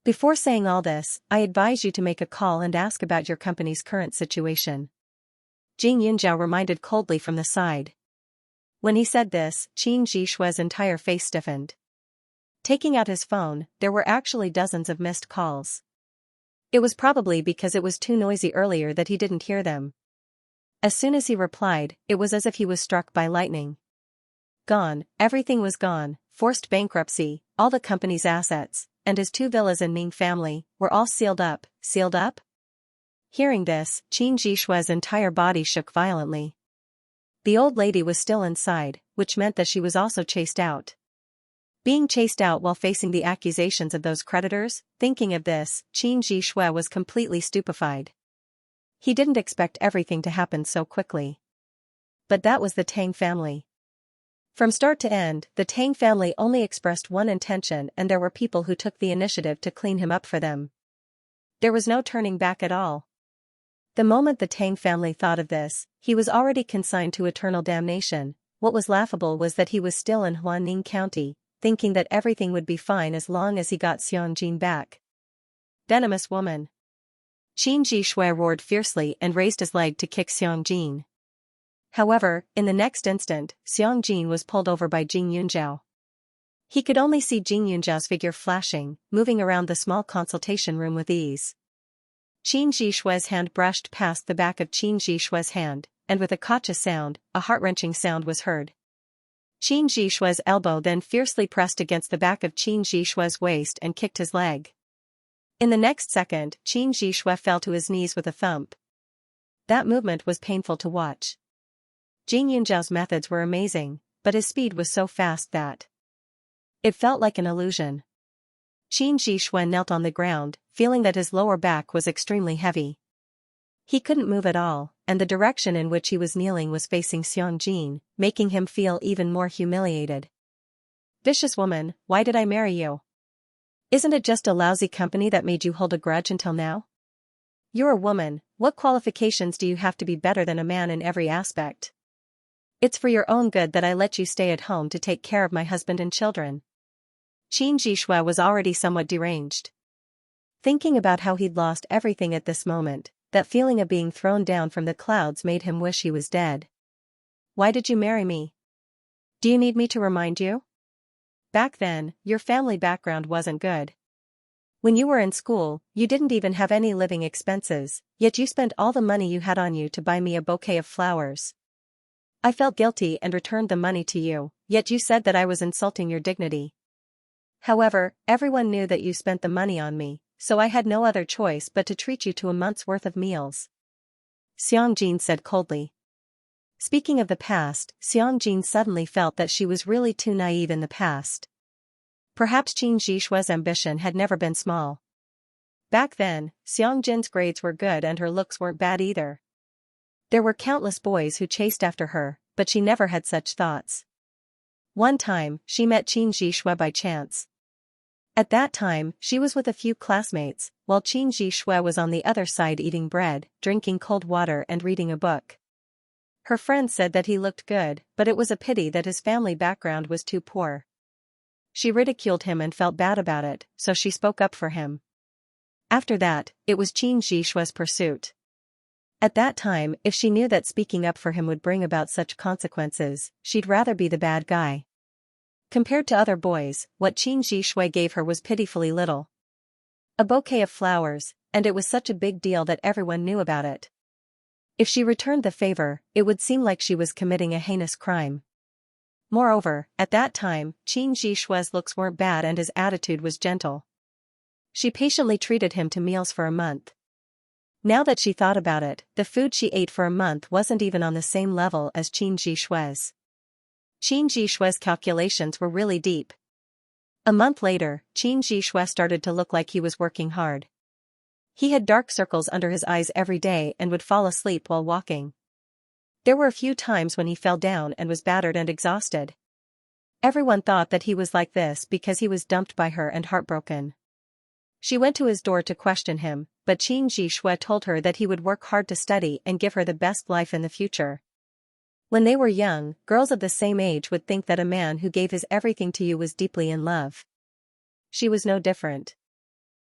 Before saying all this, I advise you to make a call and ask about your company's current situation. Jing Yunjiao reminded coldly from the side. When he said this, Qin Jishui's entire face stiffened. Taking out his phone, there were actually dozens of missed calls. It was probably because it was too noisy earlier that he didn't hear them. As soon as he replied, it was as if he was struck by lightning. Gone, everything was gone, forced bankruptcy, all the company's assets, and his 2 villas in Ning family, were all sealed up. Sealed up? Hearing this, Qin Jishui's entire body shook violently. The old lady was still inside, which meant that she was also chased out. Being chased out while facing the accusations of those creditors, thinking of this, Qin Jishui was completely stupefied. He didn't expect everything to happen so quickly. But that was the Tang family. From start to end, the Tang family only expressed one intention, and there were people who took the initiative to clean him up for them. There was no turning back at all. The moment the Tang family thought of this, he was already consigned to eternal damnation. What was laughable was that he was still in Huaning County, thinking that everything would be fine as long as he got Xianxia back. Venomous woman. Qin Jishui roared fiercely and raised his leg to kick Xianxia. However, in the next instant, Xianxia was pulled over by Jing Yunzhao. He could only see Jing Yunzhao's figure flashing, moving around the small consultation room with ease. Qin Jishui's hand brushed past the back of Qin Jishui's hand, and with a gotcha sound, a heart-wrenching sound was heard. Qin Jishui's elbow then fiercely pressed against the back of Qin Jishui's waist and kicked his leg. In the next second, Qin Jishui fell to his knees with a thump. That movement was painful to watch. Jing Yunzhao's methods were amazing, but his speed was so fast that it felt like an illusion. Qin Jishui knelt on the ground, feeling that his lower back was extremely heavy. He couldn't move at all, and the direction in which he was kneeling was facing Xianxia, making him feel even more humiliated. Vicious woman, why did I marry you? Isn't it just a lousy company that made you hold a grudge until now? You're a woman, what qualifications do you have to be better than a man in every aspect? It's for your own good that I let you stay at home to take care of my husband and children. Qin Jishui was already somewhat deranged. Thinking about how he'd lost everything at this moment, that feeling of being thrown down from the clouds made him wish he was dead. Why did you marry me? Do you need me to remind you? Back then, your family background wasn't good. When you were in school, you didn't even have any living expenses, yet you spent all the money you had on you to buy me a bouquet of flowers. I felt guilty and returned the money to you, yet you said that I was insulting your dignity. However, everyone knew that you spent the money on me, so I had no other choice but to treat you to a month's worth of meals. Xianxia said coldly. Speaking of the past, Xianxia suddenly felt that she was really too naive in the past. Perhaps Qin Jishui's ambition had never been small. Back then, Xiangjian's grades were good and her looks weren't bad either. There were countless boys who chased after her, but she never had such thoughts. One time, she met Qin Jishui by chance. At that time, she was with a few classmates, while Qin Jishui was on the other side eating bread, drinking cold water and reading a book. Her friend said that he looked good, but it was a pity that his family background was too poor. She ridiculed him and felt bad about it, so she spoke up for him. After that, it was Qin Jishui's pursuit. At that time, if she knew that speaking up for him would bring about such consequences, she'd rather be the bad guy. Compared to other boys, what Qin Jishui gave her was pitifully little. A bouquet of flowers, and it was such a big deal that everyone knew about it. If she returned the favor, it would seem like she was committing a heinous crime. Moreover, at that time, Qin Jishui's looks weren't bad and his attitude was gentle. She patiently treated him to meals for a month. Now that she thought about it, the food she ate for a month wasn't even on the same level as Qin Jishui's. Qin Jishui's calculations were really deep. A month later, Qin Jishui started to look like he was working hard. He had dark circles under his eyes every day and would fall asleep while walking. There were a few times when he fell down and was battered and exhausted. Everyone thought that he was like this because he was dumped by her and heartbroken. She went to his door to question him, but Qin Jishui told her that he would work hard to study and give her the best life in the future. When they were young, girls of the same age would think that a man who gave his everything to you was deeply in love. She was no different.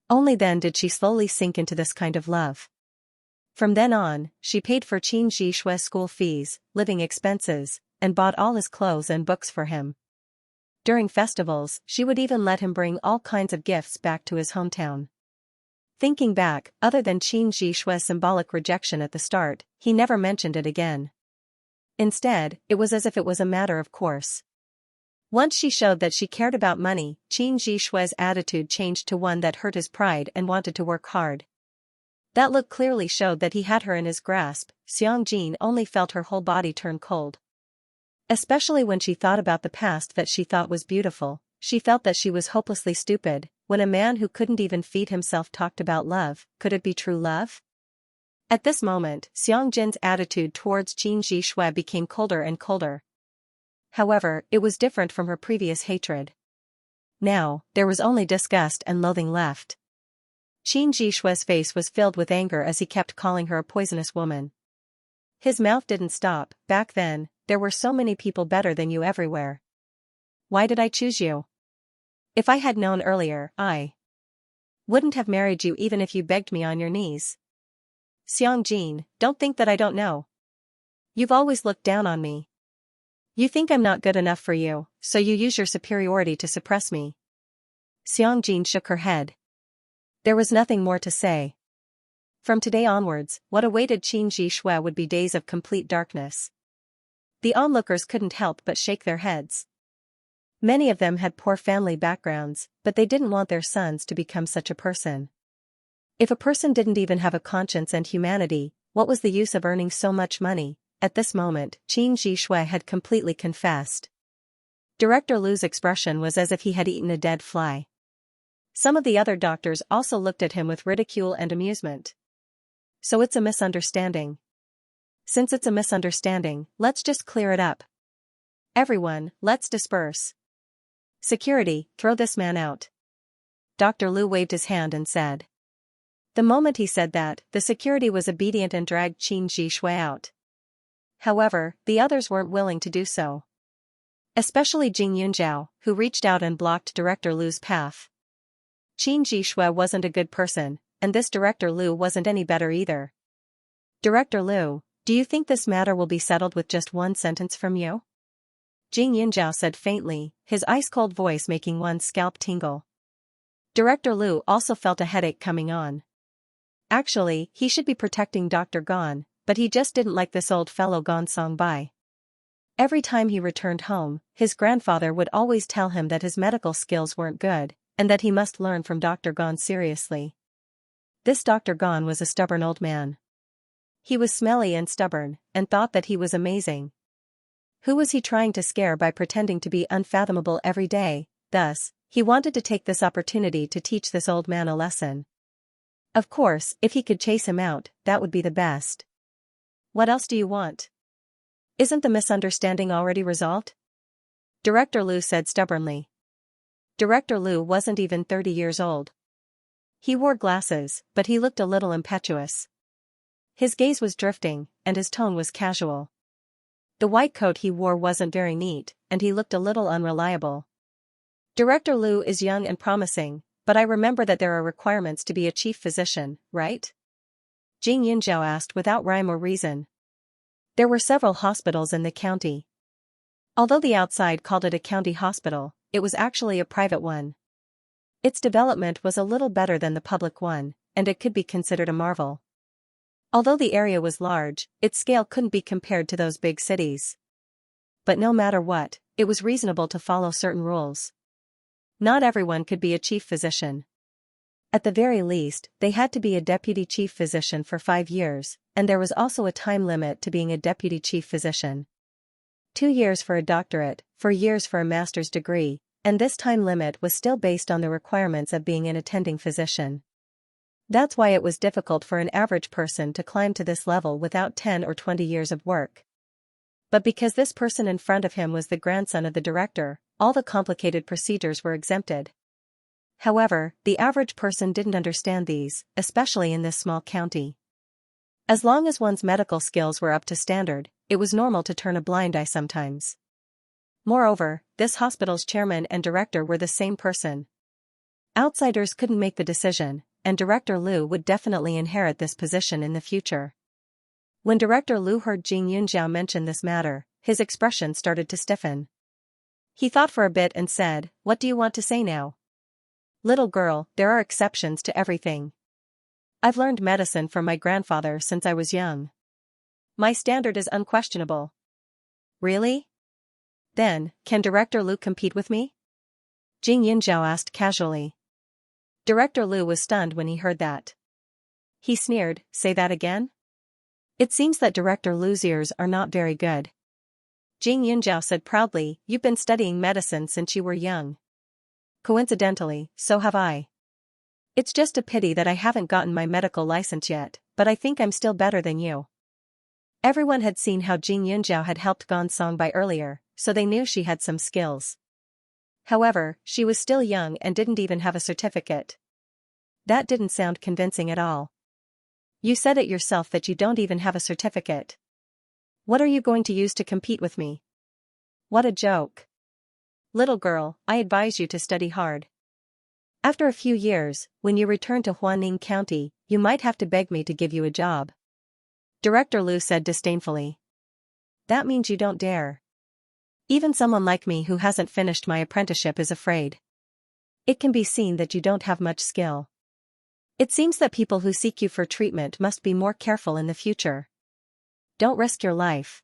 Only then did she slowly sink into this kind of love. From then on, she paid for Qin Jishui's school fees, living expenses, and bought all his clothes and books for him. During festivals, she would even let him bring all kinds of gifts back to his hometown. Thinking back, other than Qin Jishui's symbolic rejection at the start, he never mentioned it again. Instead, it was as if it was a matter of course. Once she showed that she cared about money, Qin Jishui's attitude changed to one that hurt his pride and wanted to work hard. That look clearly showed that he had her in his grasp. Xianxia only felt her whole body turn cold. Especially when she thought about the past that she thought was beautiful, she felt that she was hopelessly stupid. When a man who couldn't even feed himself talked about love, could it be true love? At this moment, Xianxin's attitude towards Qin Jishui became colder and colder. However, it was different from her previous hatred. Now, there was only disgust and loathing left. Qin Jishue's face was filled with anger as he kept calling her a poisonous woman. His mouth didn't stop. Back then, there were so many people better than you everywhere. Why did I choose you? If I had known earlier, I wouldn't have married you even if you begged me on your knees. Xianxia, don't think that I don't know. You've always looked down on me. You think I'm not good enough for you, so you use your superiority to suppress me. Xianxia shook her head. There was nothing more to say. From today onwards, what awaited Qin Jishue would be days of complete darkness. The onlookers couldn't help but shake their heads. Many of them had poor family backgrounds, but they didn't want their sons to become such a person. If a person didn't even have a conscience and humanity, what was the use of earning so much money? At this moment, Qin Jishue had completely confessed. Director Lu's expression was as if he had eaten a dead fly. Some of the other doctors also looked at him with ridicule and amusement. So it's a misunderstanding. Since it's a misunderstanding, let's just clear it up. Everyone, let's disperse. Security, throw this man out. Dr. Lu waved his hand and said. The moment he said that, the security was obedient and dragged Qin Jishue out. However, the others weren't willing to do so. Especially Jing Yunjiao, who reached out and blocked Director Lu's path. Qin Jishue wasn't a good person, and this Director Lu wasn't any better either. Director Lu, do you think this matter will be settled with just one sentence from you? Jing Yunjiao said faintly, his ice-cold voice making one's scalp tingle. Director Lu also felt a headache coming on. Actually, he should be protecting Dr. Gon, but he just didn't like this old fellow Gon Songbai. Every time he returned home, his grandfather would always tell him that his medical skills weren't good, and that he must learn from Dr. Gon seriously. This Dr. Gon was a stubborn old man. He was smelly and stubborn, and thought that he was amazing. Who was he trying to scare by pretending to be unfathomable every day? Thus, he wanted to take this opportunity to teach this old man a lesson. Of course, if he could chase him out, that would be the best. What else do you want? Isn't the misunderstanding already resolved? Director Lu said stubbornly. Director Lu wasn't even 30 years old. He wore glasses, but he looked a little impetuous. His gaze was drifting, and his tone was casual. The white coat he wore wasn't very neat, and he looked a little unreliable. Director Lu is young and promising, but I remember that there are requirements to be a chief physician, right? Jing Yunjiao asked without rhyme or reason. There were several hospitals in the county. Although the outside called it a county hospital, it was actually a private one. Its development was a little better than the public one, and it could be considered a marvel. Although the area was large, its scale couldn't be compared to those big cities. But no matter what, it was reasonable to follow certain rules. Not everyone could be a chief physician. At the very least, they had to be a deputy chief physician for 5 years, and there was also a time limit to being a deputy chief physician. 2 years for a doctorate, 4 years for a master's degree, and this time limit was still based on the requirements of being an attending physician. That's why it was difficult for an average person to climb to this level without 10 or 20 years of work. But because this person in front of him was the grandson of the director, all the complicated procedures were exempted. However, the average person didn't understand these, especially in this small county. As long as one's medical skills were up to standard, it was normal to turn a blind eye sometimes. Moreover, this hospital's chairman and director were the same person. Outsiders couldn't make the decision, and Director Lu would definitely inherit this position in the future. When Director Lu heard Jing Yunjiao mention this matter, his expression started to stiffen. He thought for a bit and said, "What do you want to say now?" "Little girl, there are exceptions to everything. I've learned medicine from my grandfather since I was young. My standard is unquestionable." "Really? Then, can Director Lu compete with me?" Jing Yunjiao asked casually. Director Lu was stunned when he heard that. He sneered, "Say that again?" "It seems that Director Lu's ears are not very good." Jing Yunjiao said proudly, "You've been studying medicine since you were young." "Coincidentally, so have I. It's just a pity that I haven't gotten my medical license yet, but I think I'm still better than you." Everyone had seen how Jing Yunjiao had helped Gon Songbai earlier, so they knew she had some skills. However, she was still young and didn't even have a certificate. That didn't sound convincing at all. You said it yourself that you don't even have a certificate. What are you going to use to compete with me? What a joke. Little girl, I advise you to study hard. After a few years, when you return to Huaning County, you might have to beg me to give you a job. Director Lu said disdainfully. That means you don't dare. Even someone like me who hasn't finished my apprenticeship is afraid. It can be seen that you don't have much skill. It seems that people who seek you for treatment must be more careful in the future. Don't risk your life.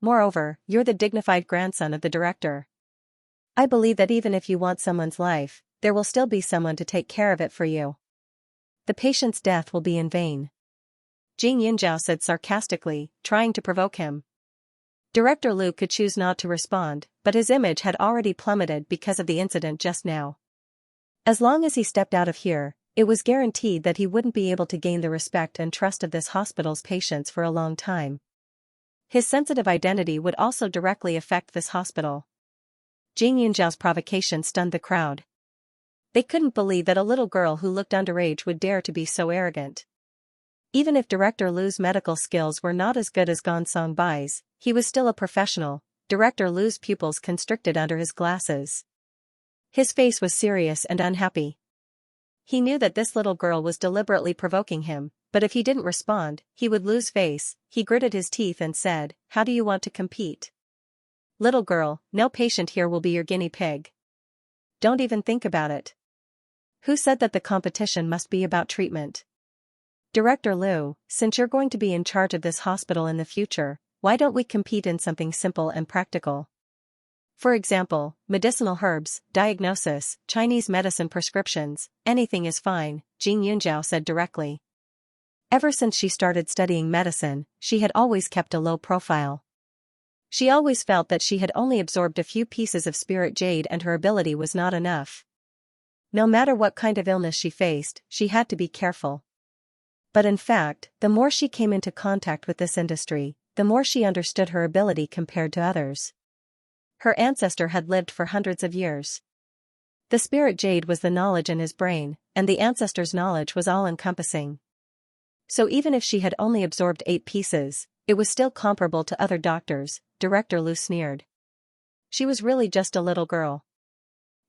Moreover, you're the dignified grandson of the director. I believe that even if you want someone's life, there will still be someone to take care of it for you. The patient's death will be in vain. Xianxia said sarcastically, trying to provoke him. Director Lu could choose not to respond, but his image had already plummeted because of the incident just now. As long as he stepped out of here, it was guaranteed that he wouldn't be able to gain the respect and trust of this hospital's patients for a long time. His sensitive identity would also directly affect this hospital. Xianxia's provocation stunned the crowd. They couldn't believe that a little girl who looked underage would dare to be so arrogant. Even if Director Lu's medical skills were not as good as Gonsong Bai's, he was still a professional. Director Lu's pupils constricted under his glasses. His face was serious and unhappy. He knew that this little girl was deliberately provoking him, but if he didn't respond, he would lose face. He gritted his teeth and said, "How do you want to compete? Little girl, no patient here will be your guinea pig. Don't even think about it. Who said that the competition must be about treatment? Director Lu, since you're going to be in charge of this hospital in the future, why don't we compete in something simple and practical? For example, medicinal herbs, diagnosis, Chinese medicine prescriptions, anything is fine," Xianxia said directly. Ever since she started studying medicine, she had always kept a low profile. She always felt that she had only absorbed a few pieces of spirit jade and her ability was not enough. No matter what kind of illness she faced, she had to be careful. But in fact, the more she came into contact with this industry, the more she understood her ability compared to others. Her ancestor had lived for hundreds of years. The spirit jade was the knowledge in his brain, and the ancestor's knowledge was all-encompassing. So even if she had only absorbed 8 pieces, it was still comparable to other doctors, Director Lu sneered. She was really just a little girl.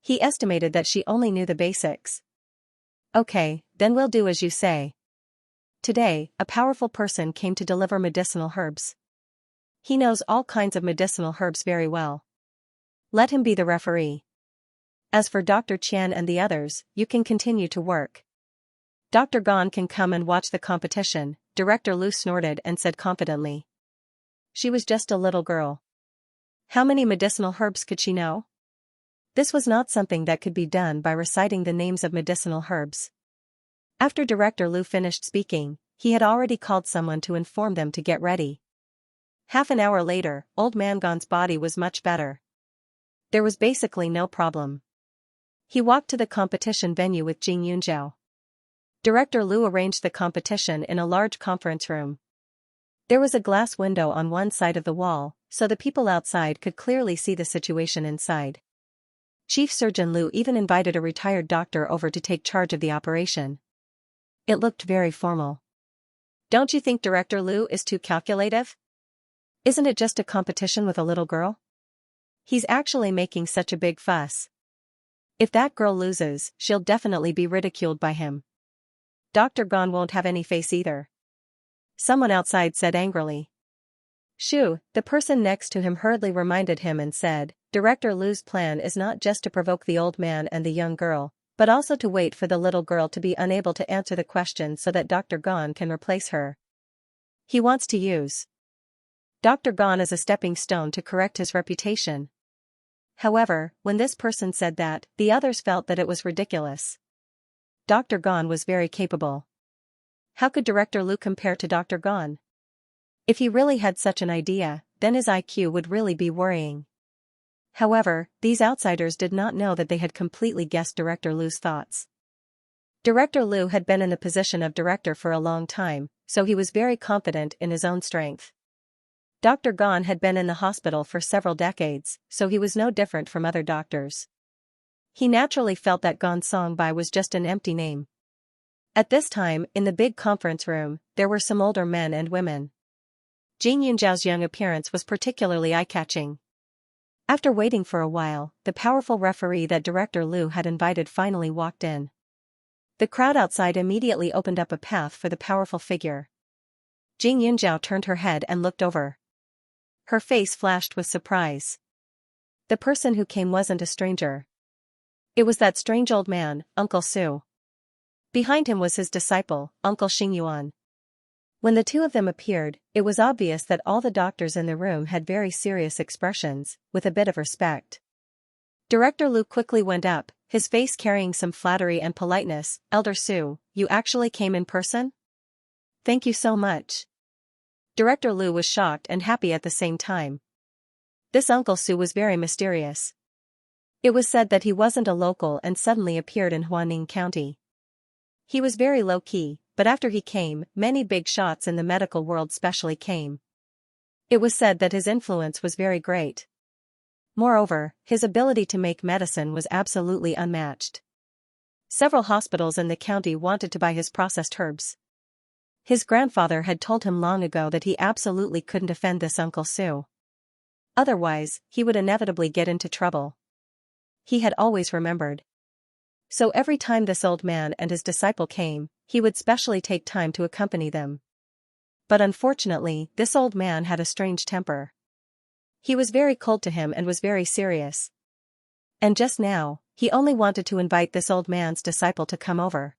He estimated that she only knew the basics. Okay, then we'll do as you say. Today, a powerful person came to deliver medicinal herbs. He knows all kinds of medicinal herbs very well. Let him be the referee. As for Dr. Qian and the others, you can continue to work. Dr. Gan can come and watch the competition, Director Lu snorted and said confidently. She was just a little girl. How many medicinal herbs could she know? This was not something that could be done by reciting the names of medicinal herbs. After Director Lu finished speaking, he had already called someone to inform them to get ready. Half an hour later, Old Man Gan's body was much better. There was basically no problem. He walked to the competition venue with Xianxia. Director Lu arranged the competition in a large conference room. There was a glass window on one side of the wall, so the people outside could clearly see the situation inside. Chief Surgeon Lu even invited a retired doctor over to take charge of the operation. It looked very formal. Don't you think Director Lu is too calculative? Isn't it just a competition with a little girl? He's actually making such a big fuss. If that girl loses, she'll definitely be ridiculed by him. Dr. Gan won't have any face either. Someone outside said angrily. Shu, the person next to him hurriedly reminded him and said, Director Lu's plan is not just to provoke the old man and the young girl, but also to wait for the little girl to be unable to answer the question so that Dr. Gan can replace her. He wants to use Dr. Gan as a stepping stone to correct his reputation. However, when this person said that, the others felt that it was ridiculous. Dr. Gan was very capable. How could Director Lu compare to Dr. Gan? If he really had such an idea, then his IQ would really be worrying. However, these outsiders did not know that they had completely guessed Director Lu's thoughts. Director Lu had been in the position of director for a long time, so he was very confident in his own strength. Dr. Gan had been in the hospital for several decades, so he was no different from other doctors. He naturally felt that Gonsong Bai was just an empty name. At this time, in the big conference room, there were some older men and women. Jing Yunjiao's young appearance was particularly eye-catching. After waiting for a while, the powerful referee that Director Liu had invited finally walked in. The crowd outside immediately opened up a path for the powerful figure. Jing Yunjiao turned her head and looked over. Her face flashed with surprise. The person who came wasn't a stranger. It was that strange old man, Uncle Su. Behind him was his disciple, Uncle Xingyuan. When the two of them appeared, it was obvious that all the doctors in the room had very serious expressions, with a bit of respect. Director Liu quickly went up, his face carrying some flattery and politeness. "Elder Su, you actually came in person? Thank you so much." Director Liu was shocked and happy at the same time. This Uncle Su was very mysterious. It was said that he wasn't a local and suddenly appeared in Huaning County. He was very low-key, but after he came, many big shots in the medical world specially came. It was said that his influence was very great. Moreover, his ability to make medicine was absolutely unmatched. Several hospitals in the county wanted to buy his processed herbs. His grandfather had told him long ago that he absolutely couldn't offend this Uncle Su. Otherwise, he would inevitably get into trouble. He had always remembered. So every time this old man and his disciple came, he would specially take time to accompany them. But unfortunately, this old man had a strange temper. He was very cold to him and was very serious. And just now, he only wanted to invite this old man's disciple to come over.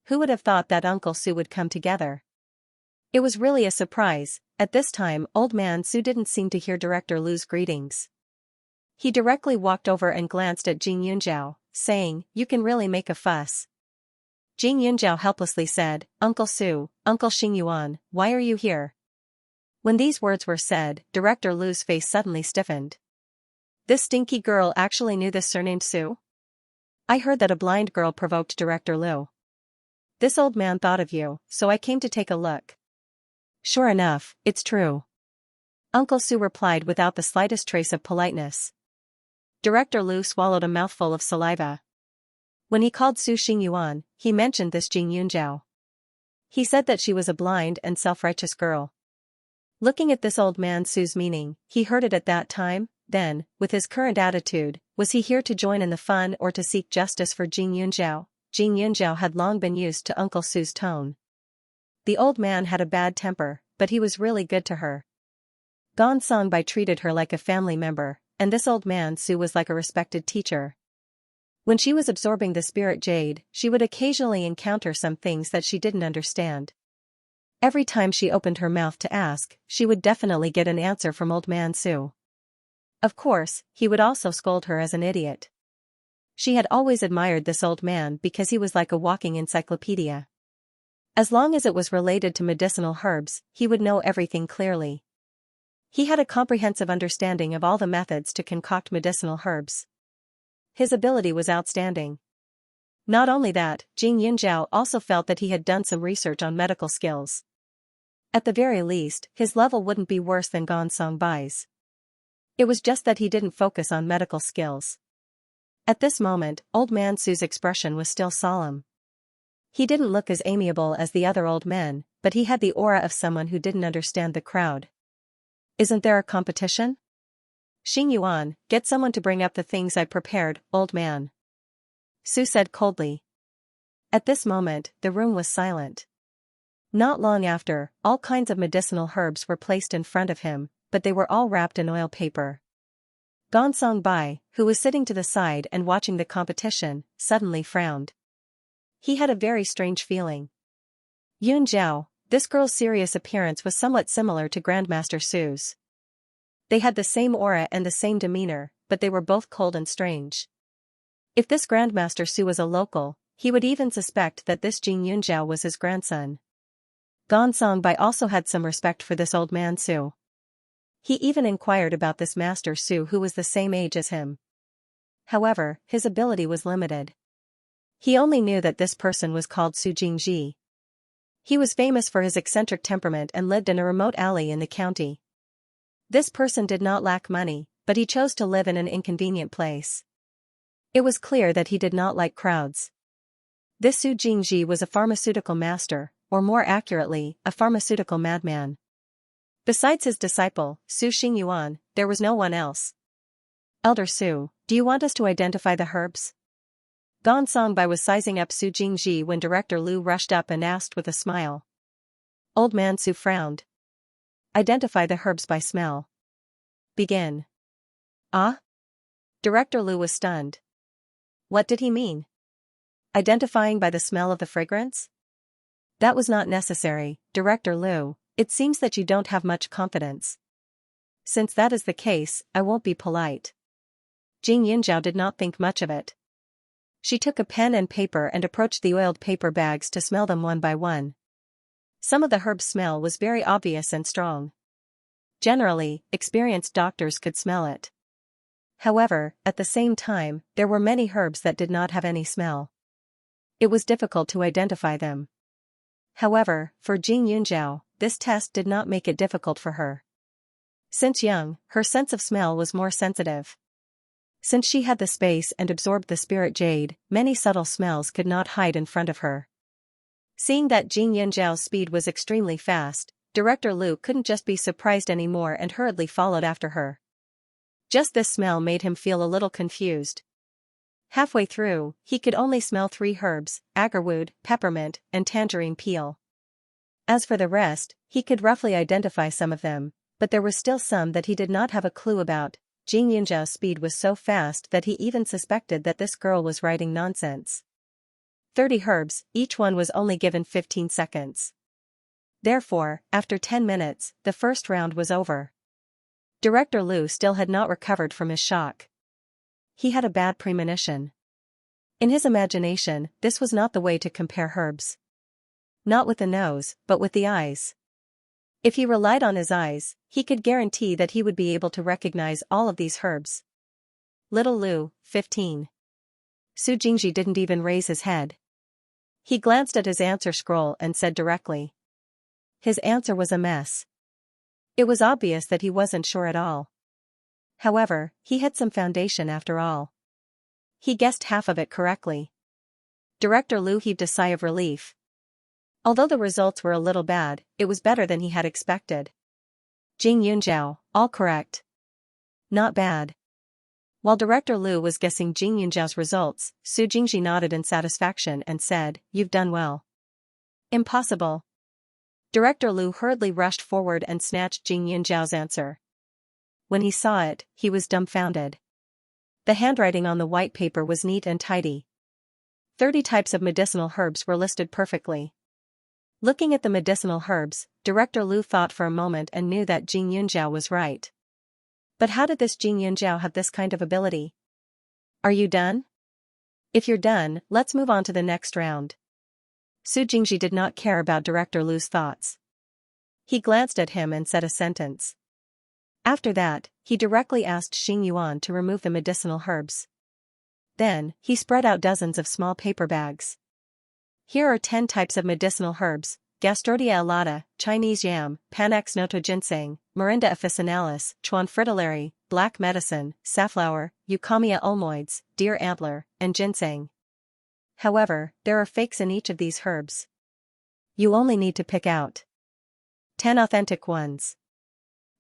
Who would have thought that Uncle Su would come together? It was really a surprise. At this time, old man Su didn't seem to hear Director Liu's greetings. He directly walked over and glanced at Jing Yunjiao, saying, "You can really make a fuss." Jing Yunjiao helplessly said, "Uncle Su, Uncle Xingyuan, why are you here?" When these words were said, Director Liu's face suddenly stiffened. This stinky girl actually knew this surnamed Su? I heard that a blind girl provoked Director Liu. This old man thought of you, so I came to take a look. Sure enough, it's true. Uncle Su replied without the slightest trace of politeness. Director Liu swallowed a mouthful of saliva. When he called Su Xingyuan, he mentioned this Jing Yunjiao. He said that she was a blind and self-righteous girl. Looking at this old man Su's meaning, he heard it at that time. Then, with his current attitude, was he here to join in the fun or to seek justice for Jing Yunjiao? Jing Yunjiao had long been used to Uncle Su's tone. The old man had a bad temper, but he was really good to her. Gong Songbai treated her like a family member, and this old man Su was like a respected teacher. When she was absorbing the spirit jade, she would occasionally encounter some things that she didn't understand. Every time she opened her mouth to ask, she would definitely get an answer from old man Su. Of course, he would also scold her as an idiot. She had always admired this old man because he was like a walking encyclopedia. As long as it was related to medicinal herbs, he would know everything clearly. He had a comprehensive understanding of all the methods to concoct medicinal herbs. His ability was outstanding. Not only that, Jing Yunjiao also felt that he had done some research on medical skills. At the very least, his level wouldn't be worse than Gong Songbai's. It was just that he didn't focus on medical skills. At this moment, old man Su's expression was still solemn. He didn't look as amiable as the other old men, but he had the aura of someone who didn't understand the crowd. Isn't there a competition? Xingyuan, get someone to bring up the things I prepared, old man. Su said coldly. At this moment, the room was silent. Not long after, all kinds of medicinal herbs were placed in front of him, but they were all wrapped in oil paper. Gong Songbai, who was sitting to the side and watching the competition, suddenly frowned. He had a very strange feeling. Yun Zhao, this girl's serious appearance was somewhat similar to Grandmaster Su's. They had the same aura and the same demeanor, but they were both cold and strange. If this Grandmaster Su was a local, he would even suspect that this Jing Yunjiao was his grandson. Gong Songbai also had some respect for this old man Su. He even inquired about this Master Su who was the same age as him. However, his ability was limited. He only knew that this person was called Su Jingji. He was famous for his eccentric temperament and lived in a remote alley in the county. This person did not lack money, but he chose to live in an inconvenient place. It was clear that he did not like crowds. This Su Jingji was a pharmaceutical master, or more accurately, a pharmaceutical madman. Besides his disciple, Su Xingyuan, there was no one else. Elder Su, do you want us to identify the herbs? Gong Songbai was sizing up Su Jingji when Director Lu rushed up and asked with a smile. Old man Su frowned. Identify the herbs by smell. Begin. Ah? Director Lu was stunned. What did he mean? Identifying by the smell of the fragrance? That was not necessary, Director Lu. It seems that you don't have much confidence. Since that is the case, I won't be polite. Jing Yunzhao did not think much of it. She took a pen and paper and approached the oiled paper bags to smell them one by one. Some of the herb's smell was very obvious and strong. Generally, experienced doctors could smell it. However, at the same time, there were many herbs that did not have any smell. It was difficult to identify them. However, for Jing Yunzhao, this test did not make it difficult for her. Since young, her sense of smell was more sensitive. Since she had the space and absorbed the spirit jade, many subtle smells could not hide in front of her. Seeing that Jing Yunzhao's speed was extremely fast, Director Lu couldn't just be surprised anymore and hurriedly followed after her. Just this smell made him feel a little confused. Halfway through, he could only smell 3 herbs, agarwood, peppermint, and tangerine peel. As for the rest, he could roughly identify some of them, but there were still some that he did not have a clue about. Jing Yunzhao's speed was so fast that he even suspected that this girl was writing nonsense. 30 herbs, each one was only given 15 seconds. Therefore, after 10 minutes, the first round was over. Director Lu still had not recovered from his shock. He had a bad premonition. In his imagination, this was not the way to compare herbs. Not with the nose, but with the eyes. If he relied on his eyes, he could guarantee that he would be able to recognize all of these herbs. Little Lu, 15. Su Jingji didn't even raise his head. He glanced at his answer scroll and said directly. His answer was a mess. It was obvious that he wasn't sure at all. However, he had some foundation after all. He guessed half of it correctly. Director Lu heaved a sigh of relief. Although the results were a little bad, it was better than he had expected. Jing Yunzhao, all correct. Not bad. While Director Lu was guessing Jing Yunzhao's results, Su Jingji nodded in satisfaction and said, You've done well. Impossible. Director Lu hurriedly rushed forward and snatched Jing Yunzhao's answer. When he saw it, he was dumbfounded. The handwriting on the white paper was neat and tidy. 30 types of medicinal herbs were listed perfectly. Looking at the medicinal herbs, Director Lu thought for a moment and knew that Jing Yunzhao was right. But how did this Jing Yunzhao have this kind of ability? Are you done? If you're done, let's move on to the next round. Su Jingji did not care about Director Lu's thoughts. He glanced at him and said a sentence. After that, he directly asked Xing Yuan to remove the medicinal herbs. Then, he spread out dozens of small paper bags. Here are 10 types of medicinal herbs: Gastrodia alata, Chinese yam, Panax noto ginseng, Morinda officinalis, Chuan fritillary, black medicine, safflower, Eucommia ulmoides, deer antler, and ginseng. However, there are fakes in each of these herbs. You only need to pick out 10 authentic ones.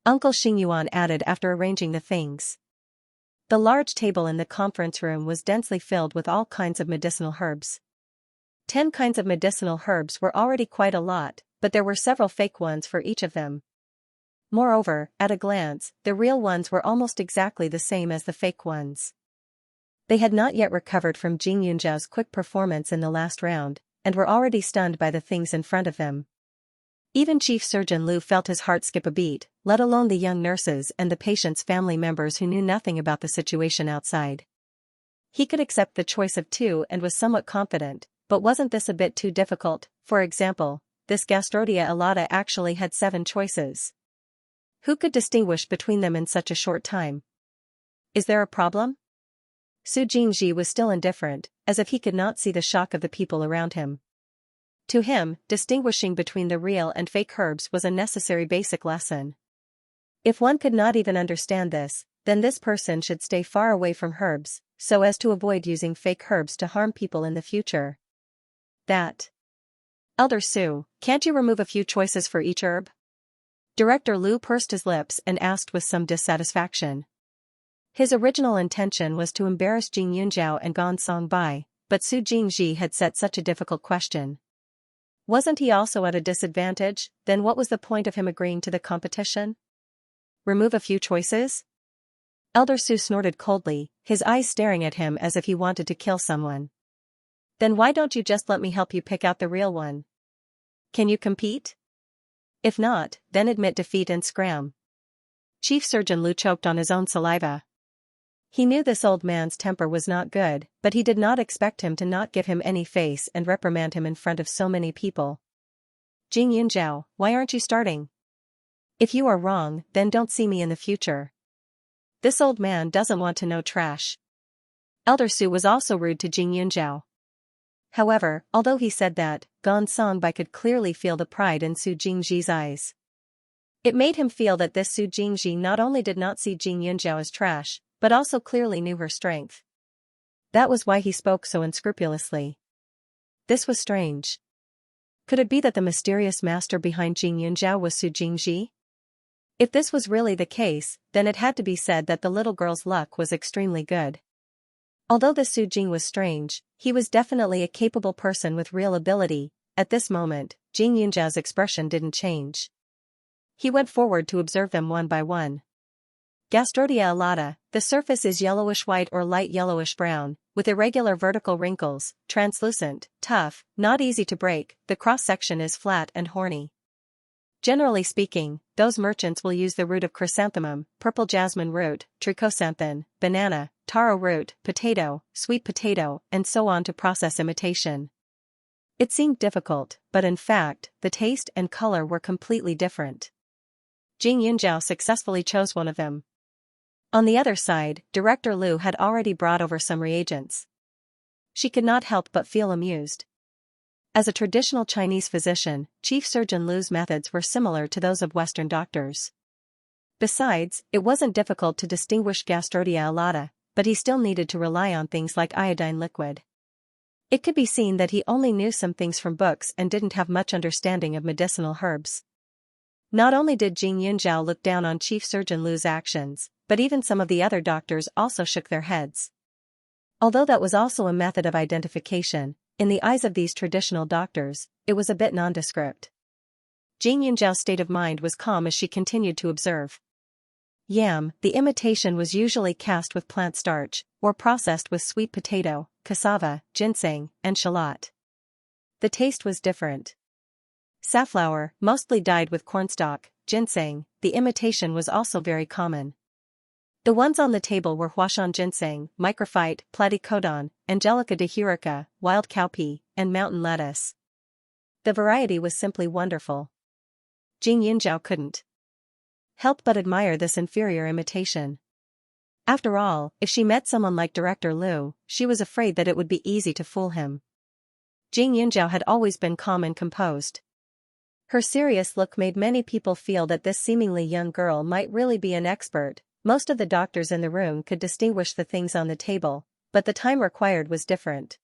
Uncle Xingyuan added after arranging the things. The large table in the conference room was densely filled with all kinds of medicinal herbs. 10 kinds of medicinal herbs were already quite a lot, but there were several fake ones for each of them. Moreover, at a glance, the real ones were almost exactly the same as the fake ones. They had not yet recovered from Jing Yunzhao's quick performance in the last round, and were already stunned by the things in front of them. Even Chief Surgeon Lu felt his heart skip a beat, let alone the young nurses and the patient's family members who knew nothing about the situation outside. He could accept the choice of 2 and was somewhat confident, but wasn't this a bit too difficult? For example, this Gastrodia alata actually had 7 choices. Who could distinguish between them in such a short time? Is there a problem? Su Jingji was still indifferent, as if he could not see the shock of the people around him. To him, distinguishing between the real and fake herbs was a necessary basic lesson. If one could not even understand this, then this person should stay far away from herbs, so as to avoid using fake herbs to harm people in the future. That. Elder Su, can't you remove a few choices for each herb? Director Lu pursed his lips and asked with some dissatisfaction. His original intention was to embarrass Jing Yunjiao and Gong Songbai, but Su Jingji had set such a difficult question. Wasn't he also at a disadvantage? Then what was the point of him agreeing to the competition? Remove a few choices? Elder Su snorted coldly, his eyes staring at him as if he wanted to kill someone. Then why don't you just let me help you pick out the real one? Can you compete? If not, then admit defeat and scram. Chief Surgeon Lu choked on his own saliva. He knew this old man's temper was not good, but he did not expect him to not give him any face and reprimand him in front of so many people. Jing Yunjiao, why aren't you starting? If you are wrong, then don't see me in the future. This old man doesn't want to know trash. Elder Su was also rude to Jing Yunjiao. However, although he said that, Gong Songbai could clearly feel the pride in Su Jingji's eyes. It made him feel that this Su Jingji not only did not see Jing Yunjiao as trash, but also clearly knew her strength. That was why he spoke so unscrupulously. This was strange. Could it be that the mysterious master behind Jing Yunjiao was Su Jingji? If this was really the case, then it had to be said that the little girl's luck was extremely good. Although the Su Jing was strange, he was definitely a capable person with real ability. At this moment, Jing Yunjiao's expression didn't change. He went forward to observe them one by one. Gastrodia alata, the surface is yellowish-white or light yellowish-brown, with irregular vertical wrinkles, translucent, tough, not easy to break, the cross-section is flat and horny. Generally speaking, those merchants will use the root of chrysanthemum, purple jasmine root, trichosanthan, banana, taro root, potato, sweet potato, and so on to process imitation. It seemed difficult, but in fact, the taste and color were completely different. Jing Yunjiao successfully chose one of them. On the other side, Director Lu had already brought over some reagents. She could not help but feel amused. As a traditional Chinese physician, Chief Surgeon Lu's methods were similar to those of Western doctors. Besides, it wasn't difficult to distinguish Gastrodia alata, but he still needed to rely on things like iodine liquid. It could be seen that he only knew some things from books and didn't have much understanding of medicinal herbs. Not only did Jing Yunjiao look down on Chief Surgeon Lu's actions, but even some of the other doctors also shook their heads. Although that was also a method of identification, in the eyes of these traditional doctors, it was a bit nondescript. Jing Yunjiao's state of mind was calm as she continued to observe. Yam, the imitation was usually cast with plant starch, or processed with sweet potato, cassava, ginseng, and shallot. The taste was different. Safflower, mostly dyed with cornstalk, ginseng, the imitation was also very common. The ones on the table were Huashan ginseng, microphyte, platycodon, Angelica dihurica, wild cowpea, and mountain lettuce. The variety was simply wonderful. Jing Yunjiao couldn't help but admire this inferior imitation. After all, if she met someone like Director Lu, she was afraid that it would be easy to fool him. Jing Yunjiao had always been calm and composed. Her serious look made many people feel that this seemingly young girl might really be an expert. Most of the doctors in the room could distinguish the things on the table, but the time required was different.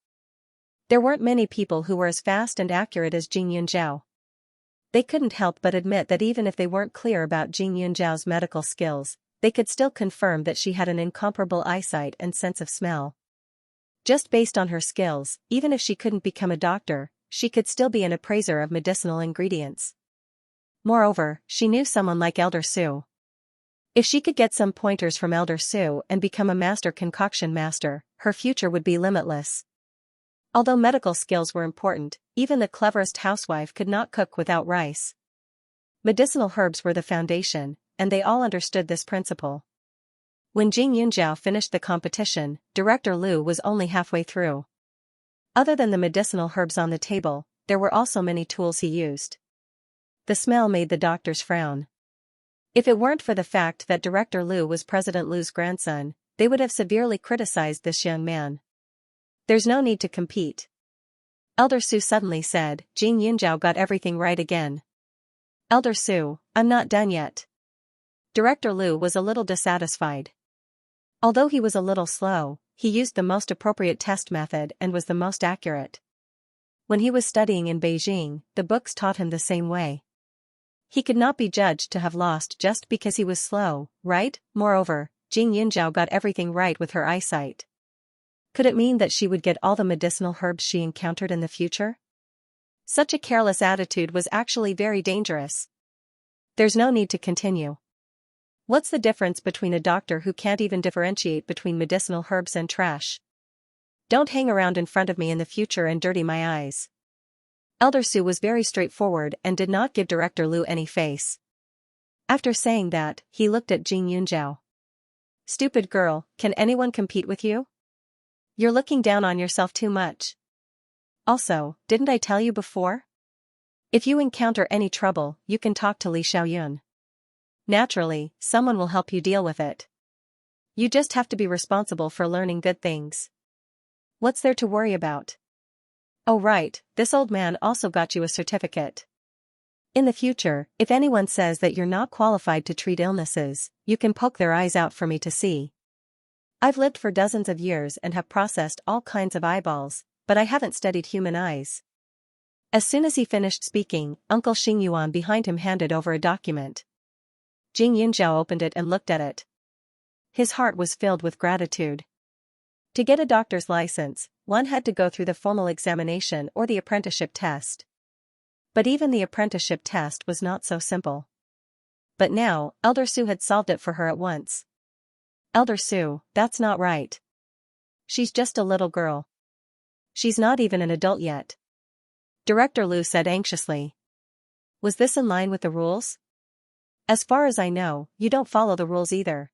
There weren't many people who were as fast and accurate as Jing Yunjiao. They couldn't help but admit that even if they weren't clear about Jing Yunjiao's medical skills, they could still confirm that she had an incomparable eyesight and sense of smell. Just based on her skills, even if she couldn't become a doctor, she could still be an appraiser of medicinal ingredients. Moreover, she knew someone like Elder Su. If she could get some pointers from Elder Su and become a master concoction master, her future would be limitless. Although medical skills were important, even the cleverest housewife could not cook without rice. Medicinal herbs were the foundation, and they all understood this principle. When Jing Yunjiao finished the competition, Director Lu was only halfway through. Other than the medicinal herbs on the table, there were also many tools he used. The smell made the doctors frown. If it weren't for the fact that Director Lu was President Lu's grandson, they would have severely criticized this young man. There's no need to compete. Elder Su suddenly said. Jing Yunjiao got everything right again. Elder Su, I'm not done yet. Director Lu was a little dissatisfied. Although he was a little slow, he used the most appropriate test method and was the most accurate. When he was studying in Beijing, the books taught him the same way. He could not be judged to have lost just because he was slow, right? Moreover, Jing Yunzhao got everything right with her eyesight. Could it mean that she would get all the medicinal herbs she encountered in the future? Such a careless attitude was actually very dangerous. There's no need to continue. What's the difference between a doctor who can't even differentiate between medicinal herbs and trash? Don't hang around in front of me in the future and dirty my eyes. Elder Su was very straightforward and did not give Director Lu any face. After saying that, he looked at Jing Yunzhao. Stupid girl, can anyone compete with you? You're looking down on yourself too much. Also, didn't I tell you before? If you encounter any trouble, you can talk to Li Xiaoyun. Naturally, someone will help you deal with it. You just have to be responsible for learning good things. What's there to worry about? Oh right, this old man also got you a certificate. In the future, if anyone says that you're not qualified to treat illnesses, you can poke their eyes out for me to see. I've lived for dozens of years and have processed all kinds of eyeballs, but I haven't studied human eyes. As soon as he finished speaking, Uncle Xingyuan behind him handed over a document. Jing Yunzhao opened it and looked at it. His heart was filled with gratitude. To get a doctor's license, one had to go through the formal examination or the apprenticeship test. But even the apprenticeship test was not so simple. But now, Elder Su had solved it for her at once. Elder Su, that's not right. She's just a little girl. She's not even an adult yet. Director Lu said anxiously. Was this in line with the rules? As far as I know, you don't follow the rules either.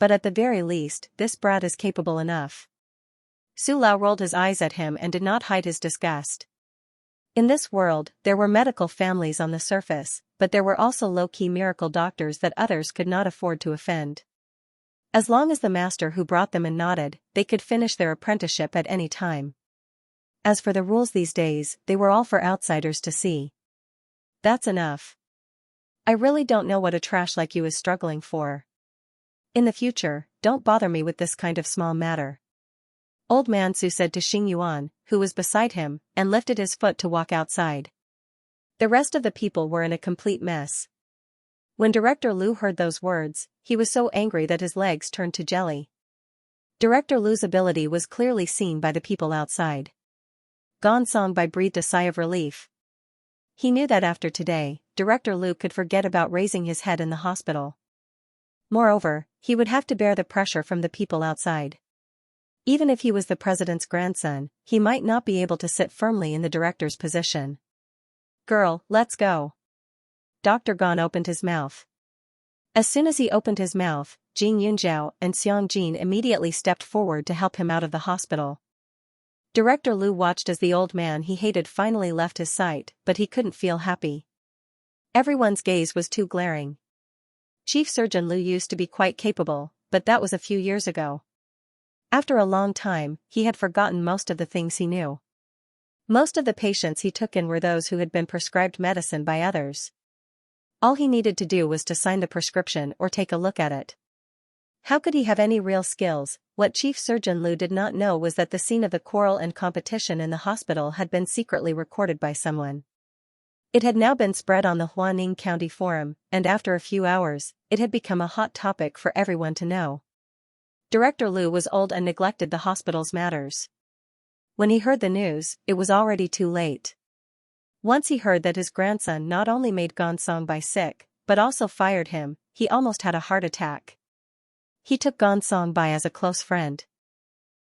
But at the very least, this brat is capable enough. Su Lao rolled his eyes at him and did not hide his disgust. In this world, there were medical families on the surface, but there were also low-key miracle doctors that others could not afford to offend. As long as the master who brought them in nodded, they could finish their apprenticeship at any time. As for the rules these days, they were all for outsiders to see. That's enough. I really don't know what a trash like you is struggling for. In the future, don't bother me with this kind of small matter. Old Man Su said to Xing Yuan, who was beside him, and lifted his foot to walk outside. The rest of the people were in a complete mess. When Director Lu heard those words, he was so angry that his legs turned to jelly. Director Lu's ability was clearly seen by the people outside. Gong Bai breathed a sigh of relief. He knew that after today, Director Lu could forget about raising his head in the hospital. Moreover, he would have to bear the pressure from the people outside. Even if he was the president's grandson, he might not be able to sit firmly in the director's position. Girl, let's go. Dr. Gon opened his mouth. As soon as he opened his mouth, Jing Yunzhao and Xiang Jin immediately stepped forward to help him out of the hospital. Director Lu watched as the old man he hated finally left his sight, but he couldn't feel happy. Everyone's gaze was too glaring. Chief Surgeon Lu used to be quite capable, but that was a few years ago. After a long time, he had forgotten most of the things he knew. Most of the patients he took in were those who had been prescribed medicine by others. All he needed to do was to sign the prescription or take a look at it. How could he have any real skills? What Chief Surgeon Lu did not know was that the scene of the quarrel and competition in the hospital had been secretly recorded by someone. It had now been spread on the Huaning County Forum, and after a few hours, it had become a hot topic for everyone to know. Director Lu was old and neglected the hospital's matters. When he heard the news, it was already too late. Once he heard that his grandson not only made Gong Bai sick, but also fired him, he almost had a heart attack. He took Gong Bai as a close friend.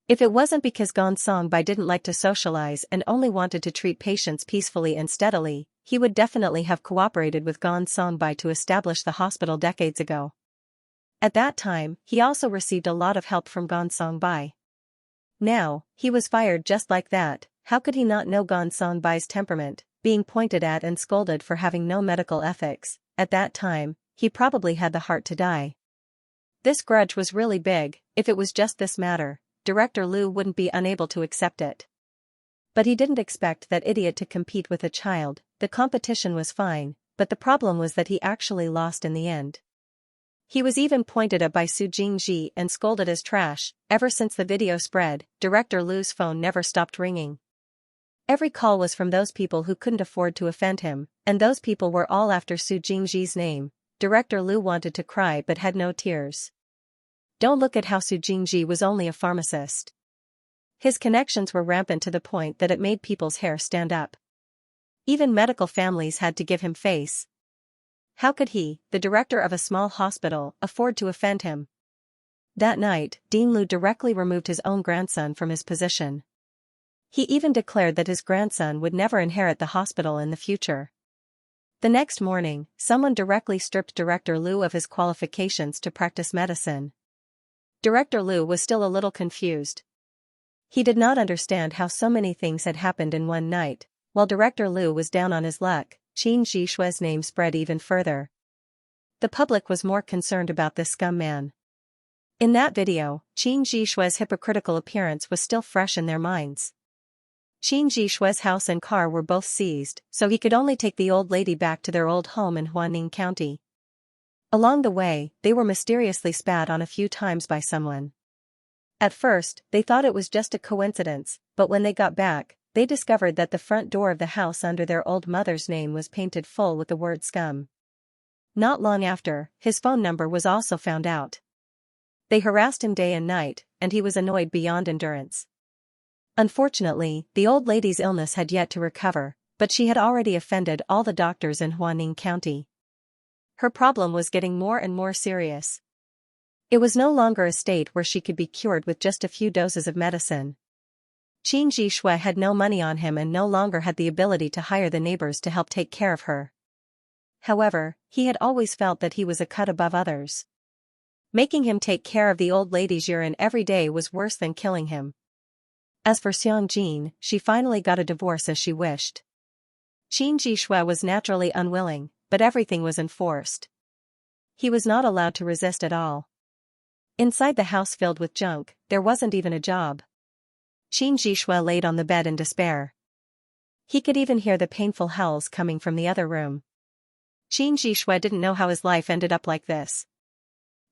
If it wasn't because Gong Bai didn't like to socialize and only wanted to treat patients peacefully and steadily, he would definitely have cooperated with Gong Bai to establish the hospital decades ago. At that time, he also received a lot of help from Gong Bai. Now, he was fired just like that. How could he not know Gong Bai's temperament, being pointed at and scolded for having no medical ethics? At that time, he probably had the heart to die. This grudge was really big. If it was just this matter, Director Lu wouldn't be unable to accept it. But he didn't expect that idiot to compete with a child. The competition was fine, but the problem was that he actually lost in the end. He was even pointed at by Su Jingji and scolded as trash. Ever since the video spread, Director Lu's phone never stopped ringing. Every call was from those people who couldn't afford to offend him, and those people were all after Su Jingji's name. Director Liu wanted to cry but had no tears. Don't look at how Su Jingji was only a pharmacist. His connections were rampant to the point that it made people's hair stand up. Even medical families had to give him face. How could he, the director of a small hospital, afford to offend him? That night, Dean Liu directly removed his own grandson from his position. He even declared that his grandson would never inherit the hospital in the future. The next morning, someone directly stripped Director Liu of his qualifications to practice medicine. Director Liu was still a little confused. He did not understand how so many things had happened in one night. While Director Liu was down on his luck, Qin Zhishui's name spread even further. The public was more concerned about this scum man. In that video, Qin Zhishui's hypocritical appearance was still fresh in their minds. Qin Zhishui's house and car were both seized, so he could only take the old lady back to their old home in Huaning County. Along the way, they were mysteriously spat on a few times by someone. At first, they thought it was just a coincidence, but when they got back, they discovered that the front door of the house under their old mother's name was painted full with the word scum. Not long after, his phone number was also found out. They harassed him day and night, and he was annoyed beyond endurance. Unfortunately, the old lady's illness had yet to recover, but she had already offended all the doctors in Huaning County. Her problem was getting more and more serious. It was no longer a state where she could be cured with just a few doses of medicine. Qin Zhishui had no money on him and no longer had the ability to hire the neighbors to help take care of her. However, he had always felt that he was a cut above others. Making him take care of the old lady's urine every day was worse than killing him. As for Xianxia, she finally got a divorce as she wished. Qin Zhishui was naturally unwilling, but everything was enforced. He was not allowed to resist at all. Inside the house filled with junk, there wasn't even a job. Qin Zhishui laid on the bed in despair. He could even hear the painful howls coming from the other room. Qin Zhishui didn't know how his life ended up like this.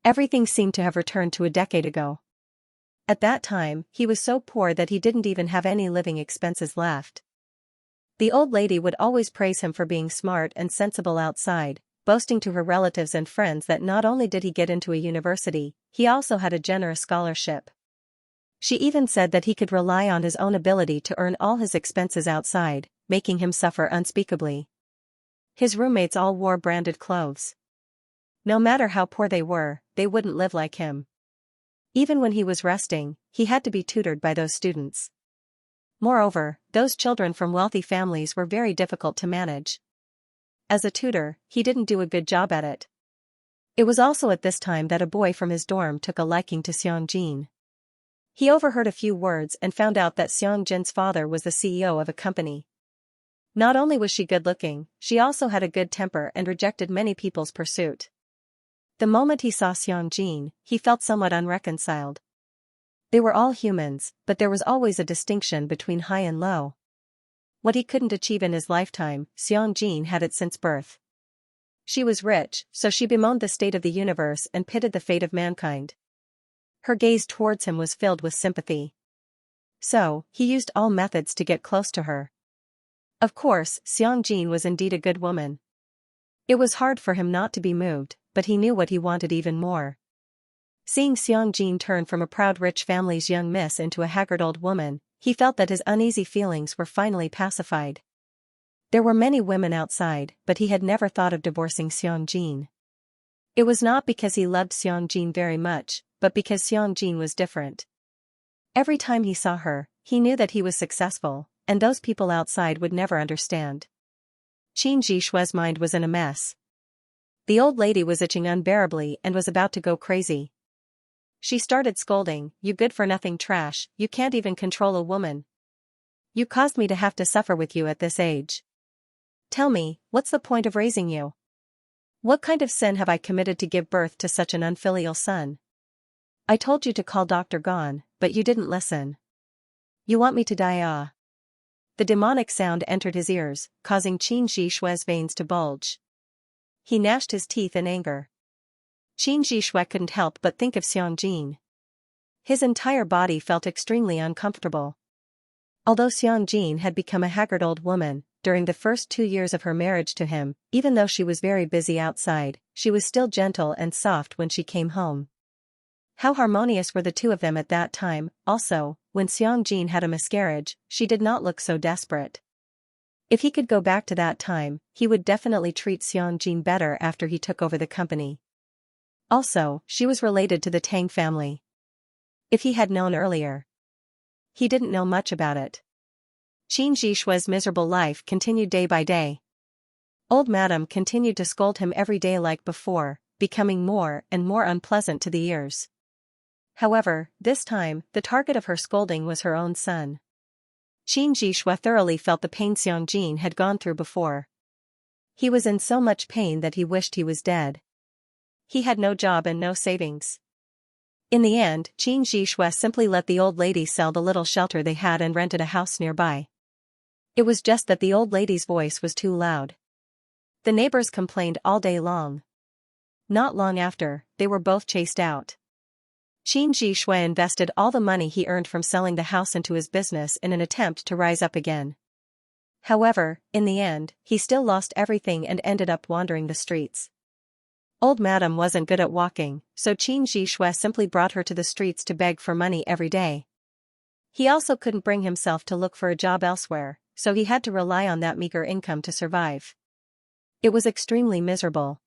Everything seemed to have returned to a decade ago. At that time, he was so poor that he didn't even have any living expenses left. The old lady would always praise him for being smart and sensible outside, boasting to her relatives and friends that not only did he get into a university, he also had a generous scholarship. She even said that he could rely on his own ability to earn all his expenses outside, making him suffer unspeakably. His roommates all wore branded clothes. No matter how poor they were, they wouldn't live like him. Even when he was resting, he had to be tutored by those students. Moreover, those children from wealthy families were very difficult to manage. As a tutor, he didn't do a good job at it. It was also at this time that a boy from his dorm took a liking to Xianxia. He overheard a few words and found out that Xiangjian's father was the CEO of a company. Not only was she good-looking, she also had a good temper and rejected many people's pursuit. The moment he saw Xianxia, he felt somewhat unreconciled. They were all humans, but there was always a distinction between high and low. What he couldn't achieve in his lifetime, Xianxia had it since birth. She was rich, so she bemoaned the state of the universe and pitied the fate of mankind. Her gaze towards him was filled with sympathy. So, he used all methods to get close to her. Of course, Xianxia was indeed a good woman. It was hard for him not to be moved, but he knew what he wanted even more. Seeing Xianxia turn from a proud rich family's young miss into a haggard old woman, he felt that his uneasy feelings were finally pacified. There were many women outside, but he had never thought of divorcing Xianxia. It was not because he loved Xianxia very much, but because Xianxia was different. Every time he saw her, he knew that he was successful, and those people outside would never understand. Qin Zhishui's mind was in a mess. The old lady was itching unbearably and was about to go crazy. She started scolding, "You good-for-nothing trash, you can't even control a woman. You caused me to have to suffer with you at this age. Tell me, what's the point of raising you? What kind of sin have I committed to give birth to such an unfilial son? I told you to call Dr. Gon, but you didn't listen. You want me to die, ah?" The demonic sound entered his ears, causing Qin Zhishui's veins to bulge. He gnashed his teeth in anger. Qin Zhishui couldn't help but think of Xianxia. His entire body felt extremely uncomfortable. Although Xianxia had become a haggard old woman, during the first 2 years of her marriage to him, even though she was very busy outside, she was still gentle and soft when she came home. How harmonious were the two of them at that time. Also, when Xianxia had a miscarriage, she did not look so desperate. If he could go back to that time, he would definitely treat Xianxia better after he took over the company. Also, she was related to the Tang family. If he had known earlier. He didn't know much about it. Xianxia's miserable life continued day by day. Old Madam continued to scold him every day like before, becoming more and more unpleasant to the ears. However, this time, the target of her scolding was her own son. Xianxia thoroughly felt the pain Xianxia had gone through before. He was in so much pain that he wished he was dead. He had no job and no savings. In the end, Xianxia simply let the old lady sell the little shelter they had and rented a house nearby. It was just that the old lady's voice was too loud. The neighbors complained all day long. Not long after, they were both chased out. Xianxia invested all the money he earned from selling the house into his business in an attempt to rise up again. However, in the end, he still lost everything and ended up wandering the streets. Old Madam wasn't good at walking, so Xianxia simply brought her to the streets to beg for money every day. He also couldn't bring himself to look for a job elsewhere, so he had to rely on that meager income to survive. It was extremely miserable.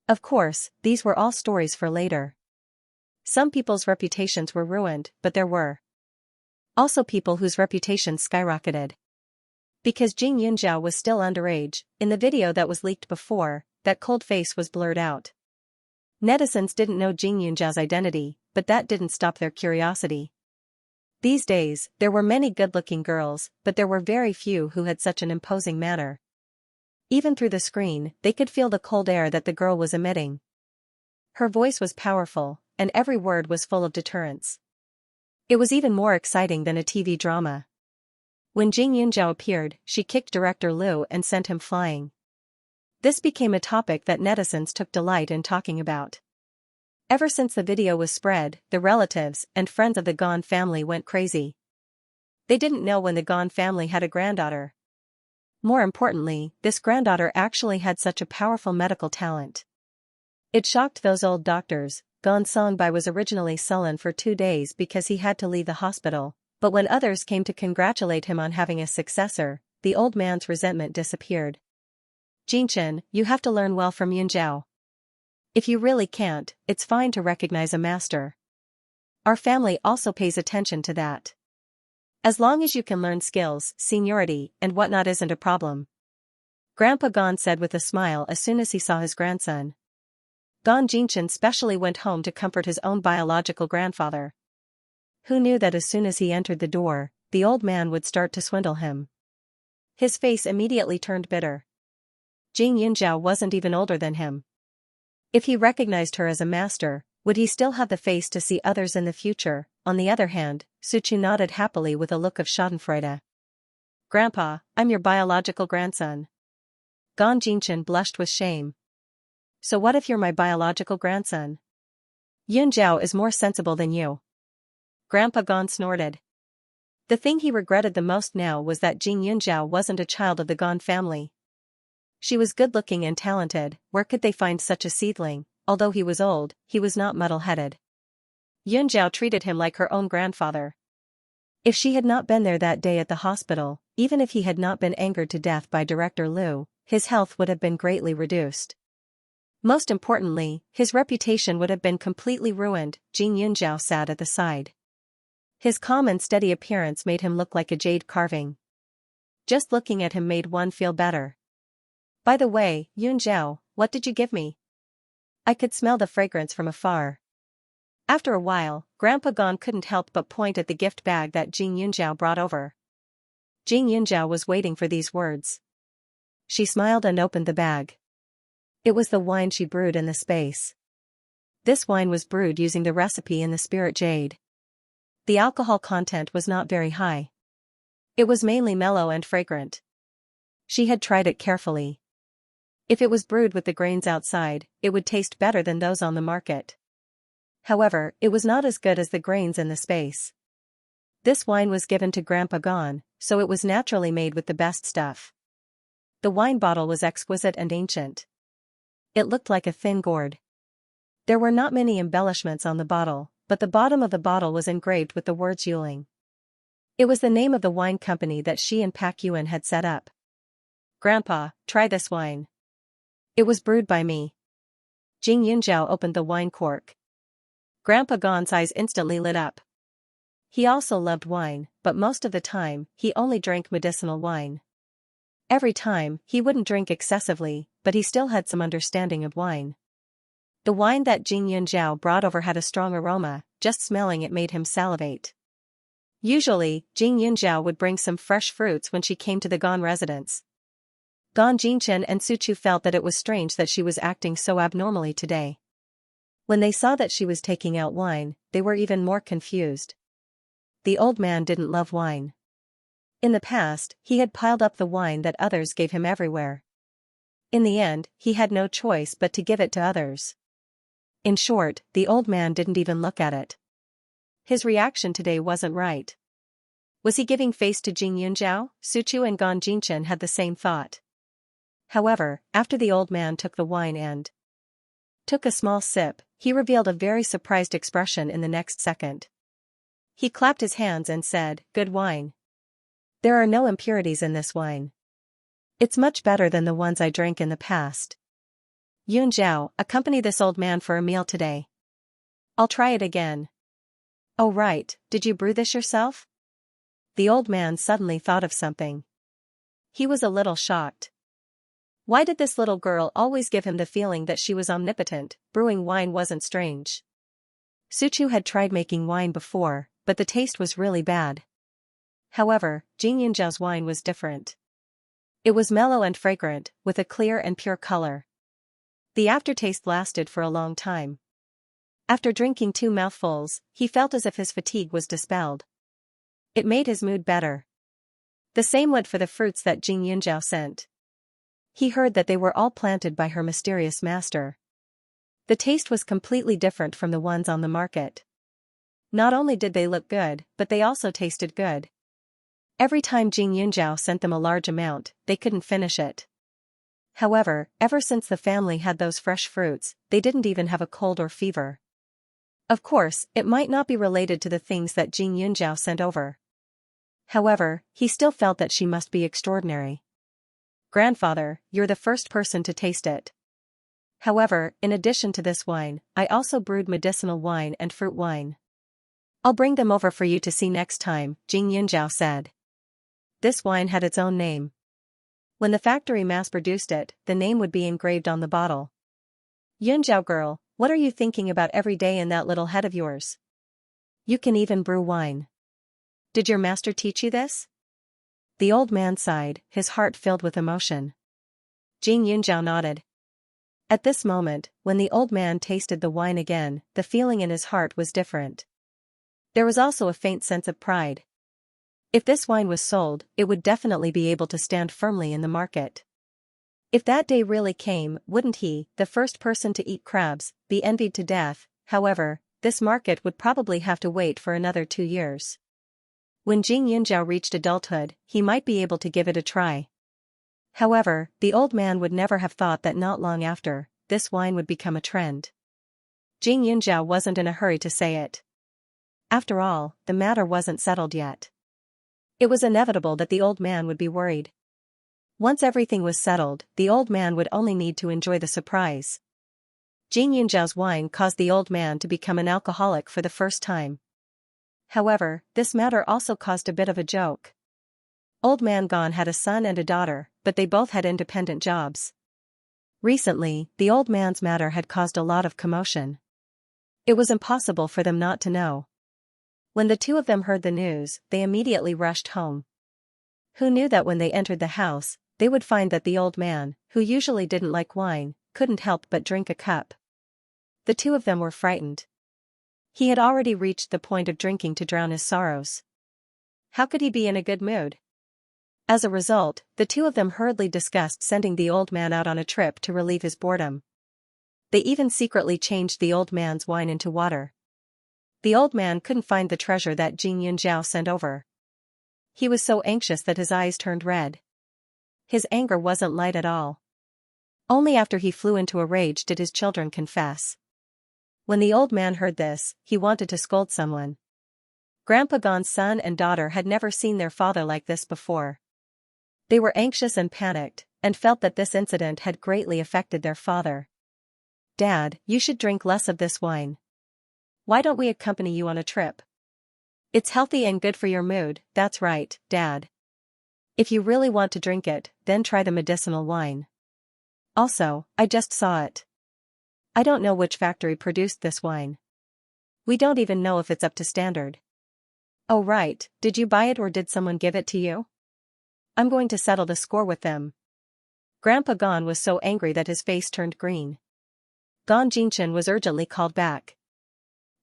Of course, these were all stories for later. Some people's reputations were ruined, but there were also people whose reputations skyrocketed. Because Jing Yunjiao was still underage, in the video that was leaked before, that cold face was blurred out. Netizens didn't know Jing Yunjiao's identity, but that didn't stop their curiosity. These days, there were many good-looking girls, but there were very few who had such an imposing manner. Even through the screen, they could feel the cold air that the girl was emitting. Her voice was powerful, and every word was full of deterrence. It was even more exciting than a TV drama. When Jing Yunjiao appeared, she kicked director Liu and sent him flying. This became a topic that netizens took delight in talking about. Ever since the video was spread, the relatives and friends of the Gong family went crazy. They didn't know when the Gong family had a granddaughter. More importantly, this granddaughter actually had such a powerful medical talent. It shocked those old doctors. Gong Songbai was originally sullen for 2 days because he had to leave the hospital, but when others came to congratulate him on having a successor, the old man's resentment disappeared. Jinchen, you have to learn well from Yunjiao. If you really can't, it's fine to recognize a master. Our family also pays attention to that. As long as you can learn skills, seniority, and whatnot isn't a problem. Grandpa Gong said with a smile as soon as he saw his grandson. Gong Jinchen specially went home to comfort his own biological grandfather. Who knew that as soon as he entered the door, the old man would start to swindle him? His face immediately turned bitter. Jing Yunjiao wasn't even older than him. If he recognized her as a master, would he still have the face to see others in the future? On the other hand, Suchu nodded happily with a look of schadenfreude. Grandpa, I'm your biological grandson. Gong Jinchen blushed with shame. So what if you're my biological grandson? Yunjiao is more sensible than you. Grandpa Gong snorted. The thing he regretted the most now was that Jing Yunjiao wasn't a child of the Gong family. She was good-looking and talented. Where could they find such a seedling? Although he was old, he was not muddle-headed. Yunjiao treated him like her own grandfather. If she had not been there that day at the hospital, even if he had not been angered to death by Director Liu, his health would have been greatly reduced. Most importantly, his reputation would have been completely ruined. Jing Yunjiao sat at the side. His calm and steady appearance made him look like a jade carving. Just looking at him made one feel better. By the way, Yunjiao, what did you give me? I could smell the fragrance from afar. After a while, Grandpa Gong couldn't help but point at the gift bag that Jing Yunjiao brought over. Jing Yunjiao was waiting for these words. She smiled and opened the bag. It was the wine she brewed in the space. This wine was brewed using the recipe in the spirit jade. The alcohol content was not very high. It was mainly mellow and fragrant. She had tried it carefully. If it was brewed with the grains outside, it would taste better than those on the market. However, it was not as good as the grains in the space. This wine was given to Grandpa Gon, so it was naturally made with the best stuff. The wine bottle was exquisite and ancient. It looked like a thin gourd. There were not many embellishments on the bottle, but the bottom of the bottle was engraved with the words Yuling. It was the name of the wine company that she and Pak Yuan had set up. Grandpa, try this wine. It was brewed by me. Jing Yunzhao opened the wine cork. Grandpa Gon's eyes instantly lit up. He also loved wine, but most of the time, he only drank medicinal wine. Every time, he wouldn't drink excessively, but he still had some understanding of wine. The wine that Jing Yunzhao brought over had a strong aroma, just smelling it made him salivate. Usually, Jing Yunzhao would bring some fresh fruits when she came to the Gon residence. Gon Jingchen and Suchu felt that it was strange that she was acting so abnormally today. When they saw that she was taking out wine, they were even more confused. The old man didn't love wine. In the past, he had piled up the wine that others gave him everywhere. In the end, he had no choice but to give it to others. In short, the old man didn't even look at it. His reaction today wasn't right. Was he giving face to Jing Yunzhao? Suchu and Gon Jingchen had the same thought. However, after the old man took the wine and took a small sip, he revealed a very surprised expression in the next second. He clapped his hands and said, "Good wine. There are no impurities in this wine. It's much better than the ones I drank in the past. Yunzhao, accompany this old man for a meal today. I'll try it again." "Oh right, did you brew this yourself?" The old man suddenly thought of something. He was a little shocked. Why did this little girl always give him the feeling that she was omnipotent? Brewing wine wasn't strange. Suchu had tried making wine before, but the taste was really bad. However, Jing Yunzhao's wine was different. It was mellow and fragrant, with a clear and pure color. The aftertaste lasted for a long time. After drinking 2 mouthfuls, he felt as if his fatigue was dispelled. It made his mood better. The same went for the fruits that Jing Yunzhao sent. He heard that they were all planted by her mysterious master. The taste was completely different from the ones on the market. Not only did they look good, but they also tasted good. Every time Jing Yunzhao sent them a large amount, they couldn't finish it. However, ever since the family had those fresh fruits, they didn't even have a cold or fever. Of course, it might not be related to the things that Jing Yunzhao sent over. However, he still felt that she must be extraordinary. "Grandfather, you're the first person to taste it. However, in addition to this wine, I also brewed medicinal wine and fruit wine. I'll bring them over for you to see next time," Jing Yunzhao said. This wine had its own name. When the factory mass-produced it, the name would be engraved on the bottle. "Yunzhao girl, what are you thinking about every day in that little head of yours? You can even brew wine. Did your master teach you this?" The old man sighed, his heart filled with emotion. Jing Yunzhao nodded. At this moment, when the old man tasted the wine again, the feeling in his heart was different. There was also a faint sense of pride. If this wine was sold, it would definitely be able to stand firmly in the market. If that day really came, wouldn't he, the first person to eat crabs, be envied to death? However, this market would probably have to wait for another 2 years. When Jing Yunzhao reached adulthood, he might be able to give it a try. However, the old man would never have thought that not long after, this wine would become a trend. Jing Yunzhao wasn't in a hurry to say it. After all, the matter wasn't settled yet. It was inevitable that the old man would be worried. Once everything was settled, the old man would only need to enjoy the surprise. Jing Yunzhao's wine caused the old man to become an alcoholic for the first time. However, this matter also caused a bit of a joke. Old man Gon had a son and a daughter, but they both had independent jobs. Recently, the old man's matter had caused a lot of commotion. It was impossible for them not to know. When the two of them heard the news, they immediately rushed home. Who knew that when they entered the house, they would find that the old man, who usually didn't like wine, couldn't help but drink a cup. The two of them were frightened. He had already reached the point of drinking to drown his sorrows. How could he be in a good mood? As a result, the two of them hurriedly discussed sending the old man out on a trip to relieve his boredom. They even secretly changed the old man's wine into water. The old man couldn't find the treasure that Jing Yunjiao sent over. He was so anxious that his eyes turned red. His anger wasn't light at all. Only after he flew into a rage did his children confess. When the old man heard this, he wanted to scold someone. Grandpa Gon's son and daughter had never seen their father like this before. They were anxious and panicked, and felt that this incident had greatly affected their father. "Dad, you should drink less of this wine. Why don't we accompany you on a trip? It's healthy and good for your mood." "That's right, Dad. If you really want to drink it, then try the medicinal wine. Also, I just saw it. I don't know which factory produced this wine. We don't even know if it's up to standard." "Oh right, did you buy it or did someone give it to you? I'm going to settle the score with them." Grandpa Gon was so angry that his face turned green. Gon Jinshan was urgently called back.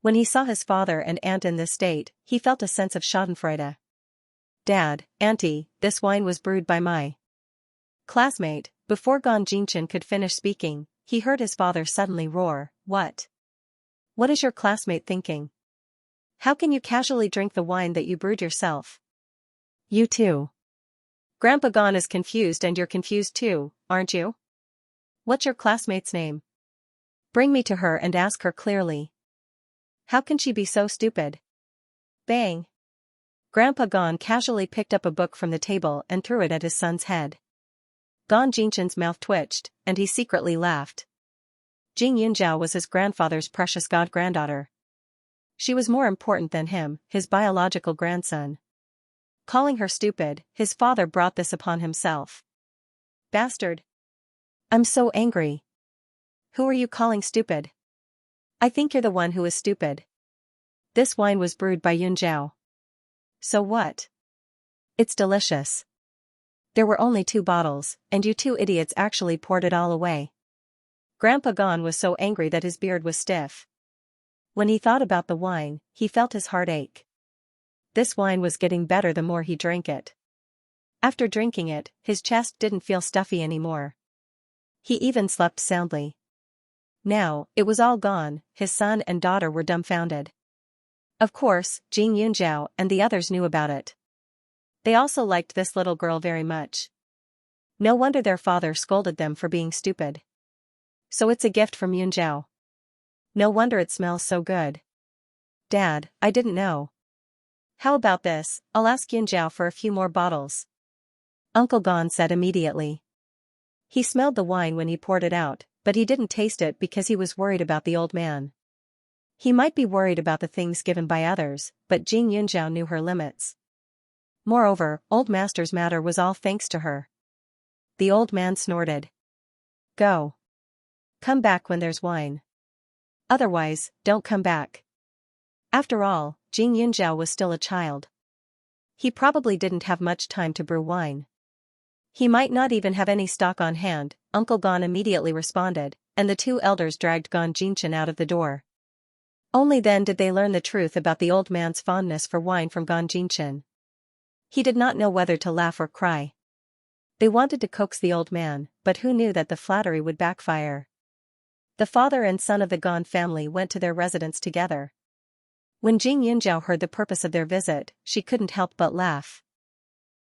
When he saw his father and aunt in this state, he felt a sense of schadenfreude. "Dad, Auntie, this wine was brewed by my classmate." Before Gon Jinshan could finish speaking, he heard his father suddenly roar, "What? What is your classmate thinking? How can you casually drink the wine that you brewed yourself? You too. Grandpa Gon is confused and you're confused too, aren't you? What's your classmate's name? Bring me to her and ask her clearly. How can she be so stupid?" Bang! Grandpa Gon casually picked up a book from the table and threw it at his son's head. Gon Jinshan's mouth twitched, and he secretly laughed. Jing Yunjiao was his grandfather's precious god-granddaughter. She was more important than him, his biological grandson. Calling her stupid, his father brought this upon himself. "Bastard! I'm so angry. Who are you calling stupid? I think you're the one who is stupid. This wine was brewed by Yunjiao. So what? It's delicious. There were only 2 bottles, and you 2 idiots actually poured it all away." Grandpa Gon was so angry that his beard was stiff. When he thought about the wine, he felt his heart ache. This wine was getting better the more he drank it. After drinking it, his chest didn't feel stuffy anymore. He even slept soundly. Now, it was all gone, his son and daughter were dumbfounded. Of course, Jing Yunjiao and the others knew about it. They also liked this little girl very much. No wonder their father scolded them for being stupid. So it's a gift from Yunjiao. No wonder it smells so good. "Dad, I didn't know. How about this, I'll ask Yunjiao for a few more bottles," Uncle Gon said immediately. He smelled the wine when he poured it out, but he didn't taste it because he was worried about the old man. He might be worried about the things given by others, but Jing Yunjiao knew her limits. Moreover, Old Master's matter was all thanks to her. The old man snorted. "Go. Come back when there's wine. Otherwise, don't come back." After all, Jing Yunjiao was still a child. He probably didn't have much time to brew wine. He might not even have any stock on hand, Uncle Gon immediately responded, and the 2 elders dragged Gon Jinshan out of the door. Only then did they learn the truth about the old man's fondness for wine from Gon Jinshan. He did not know whether to laugh or cry. They wanted to coax the old man, but who knew that the flattery would backfire? The father and son of the Gon family went to their residence together. When Jing Yunjiao heard the purpose of their visit, she couldn't help but laugh.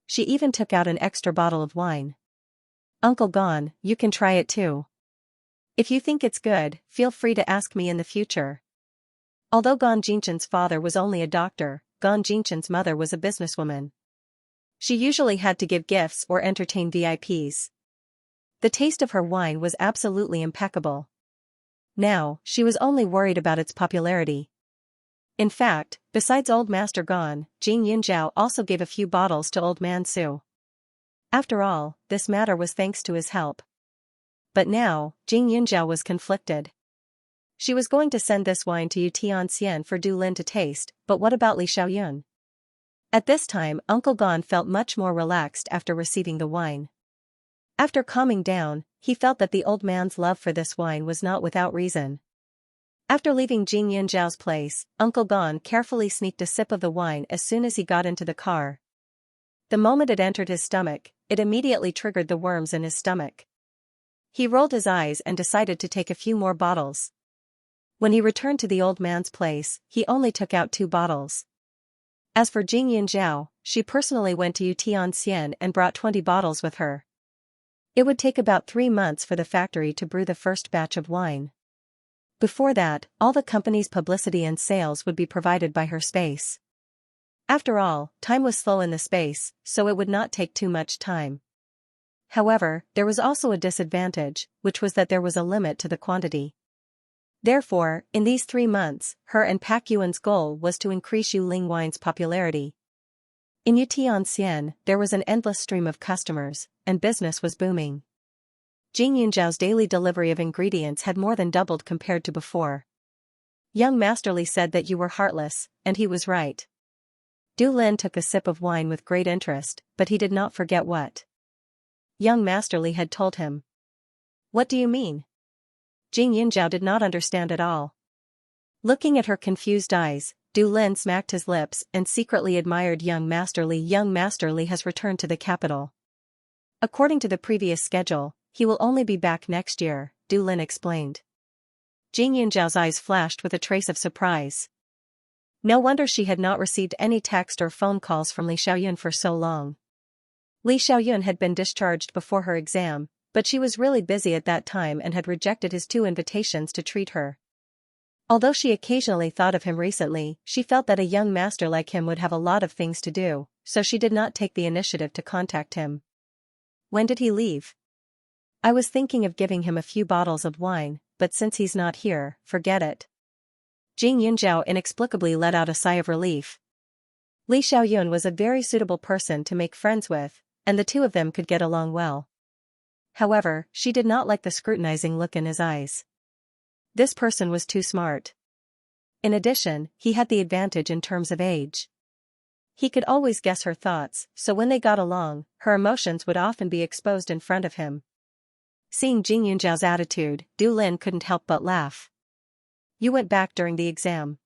She even took out an extra bottle of wine. "Uncle Gon, you can try it too. If you think it's good, feel free to ask me in the future." Although Gon Jinshan's father was only a doctor, Gon Jinshan's mother was a businesswoman. She usually had to give gifts or entertain VIPs. The taste of her wine was absolutely impeccable. Now, she was only worried about its popularity. In fact, besides Old Master Gon, Jing Yunjiao also gave a few bottles to Old Man Su. After all, this matter was thanks to his help. But now, Jing Yunjiao was conflicted. She was going to send this wine to Xianxia for Du Lin to taste, but what about Li Xiaoyun? At this time, Uncle Gon felt much more relaxed after receiving the wine. After calming down, he felt that the old man's love for this wine was not without reason. After leaving Jing Yunjiao's place, Uncle Gon carefully sneaked a sip of the wine as soon as he got into the car. The moment it entered his stomach, it immediately triggered the worms in his stomach. He rolled his eyes and decided to take a few more bottles. When he returned to the old man's place, he only took out 2 bottles. As for Jing Yunjiao, she personally went to Xianxia and brought 20 bottles with her. It would take about 3 months for the factory to brew the first batch of wine. Before that, all the company's publicity and sales would be provided by her space. After all, time was slow in the space, so it would not take too much time. However, there was also a disadvantage, which was that there was a limit to the quantity. Therefore, in these 3 months, her and Pak Yuan's goal was to increase Yuling wine's popularity. In Yutianxian, there was an endless stream of customers, and business was booming. Jing Yunjiao's daily delivery of ingredients had more than doubled compared to before. Young Masterly said that you were heartless, and he was right. Du Lin took a sip of wine with great interest, but he did not forget what Young Masterly had told him. What do you mean? Jing Yunjiao did not understand at all. Looking at her confused eyes, Du Lin smacked his lips and secretly admired Young Masterly. Young Masterly has returned to the capital. According to the previous schedule, he will only be back next year, Du Lin explained. Jing Yunjiao's eyes flashed with a trace of surprise. No wonder she had not received any text or phone calls from Li Xiaoyun for so long. Li Xiaoyun had been discharged before her exam, but she was really busy at that time and had rejected his 2 invitations to treat her. Although she occasionally thought of him recently, she felt that a young master like him would have a lot of things to do, so she did not take the initiative to contact him. When did he leave? I was thinking of giving him a few bottles of wine, but since he's not here, forget it. Jing Yunjiao inexplicably let out a sigh of relief. Li Xiaoyun was a very suitable person to make friends with, and the 2 of them could get along well. However, she did not like the scrutinizing look in his eyes. This person was too smart. In addition, he had the advantage in terms of age. He could always guess her thoughts, so when they got along, her emotions would often be exposed in front of him. Seeing Jing Yunjiao's attitude, Du Lin couldn't help but laugh. You went back during the exam.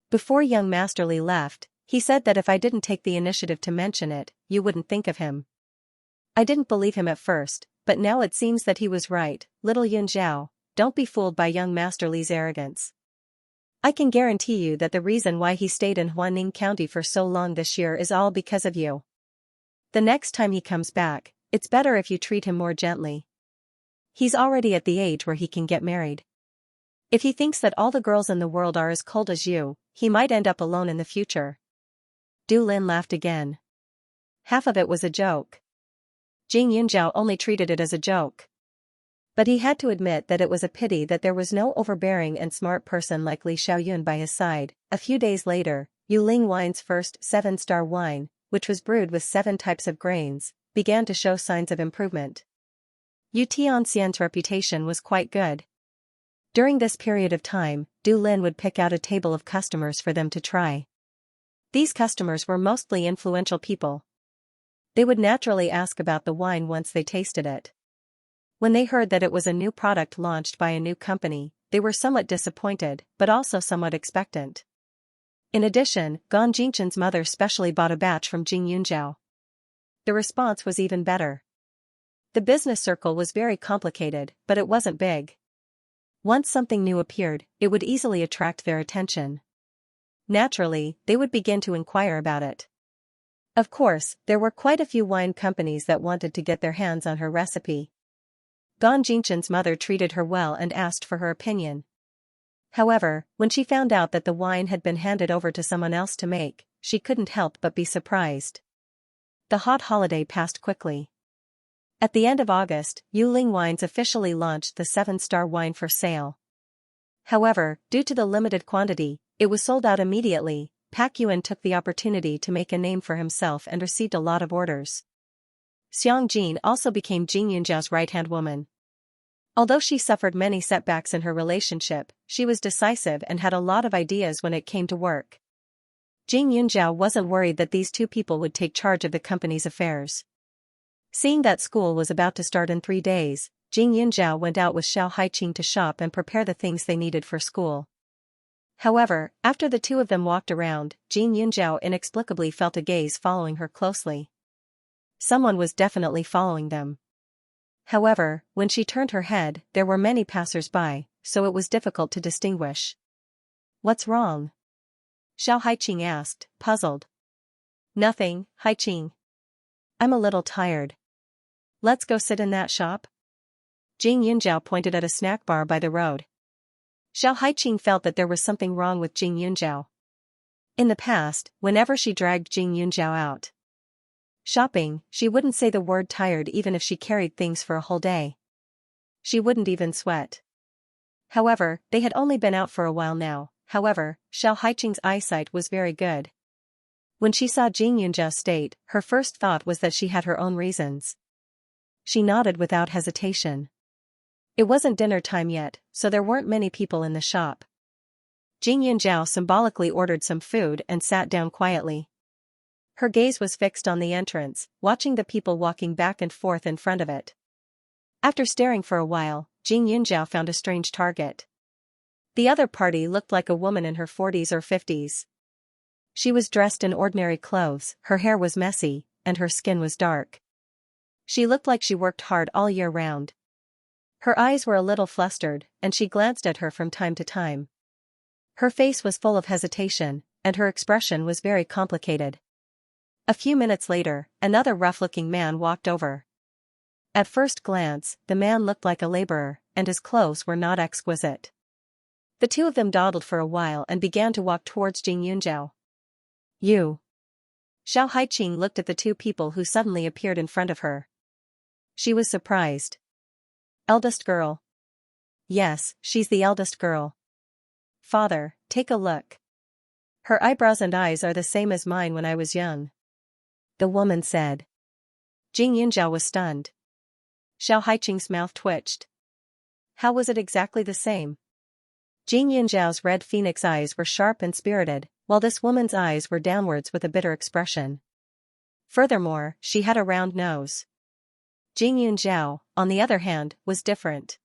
Before young Masterly left, he said that if I didn't take the initiative to mention it, you wouldn't think of him. I didn't believe him at first, but now it seems that he was right. Little Yunjiao, don't be fooled by young Masterly's arrogance. I can guarantee you that the reason why he stayed in Huaning County for so long this year is all because of you. The next time he comes back, it's better if you treat him more gently. He's already at the age where he can get married. If he thinks that all the girls in the world are as cold as you, he might end up alone in the future. Du Lin laughed again. Half of it was a joke. Jing Yunjiao only treated it as a joke. But he had to admit that it was a pity that there was no overbearing and smart person like Li Xiaoyun by his side. A few days later, Yuling Wine's first 7-star wine, which was brewed with 7 types of grains, began to show signs of improvement. Yutianxian's reputation was quite good. During this period of time, Du Lin would pick out a table of customers for them to try. These customers were mostly influential people. They would naturally ask about the wine once they tasted it. When they heard that it was a new product launched by a new company, they were somewhat disappointed, but also somewhat expectant. In addition, Gan Jinchen's mother specially bought a batch from Jing Yunjiao. The response was even better. The business circle was very complicated, but it wasn't big. Once something new appeared, it would easily attract their attention. Naturally, they would begin to inquire about it. Of course, there were quite a few wine companies that wanted to get their hands on her recipe. Gan Jinchen's mother treated her well and asked for her opinion. However, when she found out that the wine had been handed over to someone else to make, she couldn't help but be surprised. The hot holiday passed quickly. At the end of August, Yuling Wines officially launched the 7-star wine for sale. However, due to the limited quantity, it was sold out immediately. Pak Yuan took the opportunity to make a name for himself and received a lot of orders. Xianxia also became Jing Yunjiao's right-hand woman. Although she suffered many setbacks in her relationship, she was decisive and had a lot of ideas when it came to work. Jing Yunjiao wasn't worried that these 2 people would take charge of the company's affairs. Seeing that school was about to start in 3 days, Jing Yunjiao went out with Xiao Haiqing to shop and prepare the things they needed for school. However, after the 2 of them walked around, Jing Yunjiao inexplicably felt a gaze following her closely. Someone was definitely following them. However, when she turned her head, there were many passers-by, so it was difficult to distinguish. "What's wrong?" Xiao Haiqing asked, puzzled. "Nothing, Haiqing. I'm a little tired. Let's go sit in that shop?" Jing Yunjiao pointed at a snack bar by the road. Xiao Haiqing felt that there was something wrong with Jing Yunjiao. In the past, whenever she dragged Jing Yunjiao out shopping, she wouldn't say the word tired even if she carried things for a whole day. She wouldn't even sweat. However, they had only been out for a while now. However, Xiao Haiqing's eyesight was very good. When she saw Jing Yunjiao's state, her first thought was that she had her own reasons. She nodded without hesitation. It wasn't dinner time yet, so there weren't many people in the shop. Jing Yunjiao symbolically ordered some food and sat down quietly. Her gaze was fixed on the entrance, watching the people walking back and forth in front of it. After staring for a while, Jing Yunjiao found a strange target. The other party looked like a woman in her 40s or 50s. She was dressed in ordinary clothes, her hair was messy, and her skin was dark. She looked like she worked hard all year round. Her eyes were a little flustered, and she glanced at her from time to time. Her face was full of hesitation, and her expression was very complicated. A few minutes later, another rough-looking man walked over. At first glance, the man looked like a laborer, and his clothes were not exquisite. The two of them dawdled for a while and began to walk towards Jing Yunjiao. "You." Xiao Haiqing looked at the two people who suddenly appeared in front of her. She was surprised. "Eldest girl?" "Yes, she's the eldest girl." "Father, take a look. Her eyebrows and eyes are the same as mine when I was young," the woman said. Jing Yunjiao was stunned. Xiao Haiqing's mouth twitched. How was it exactly the same? Jing Yunjiao's red phoenix eyes were sharp and spirited, while this woman's eyes were downwards with a bitter expression. Furthermore, she had a round nose. Jing Yunjiao, on the other hand, was different.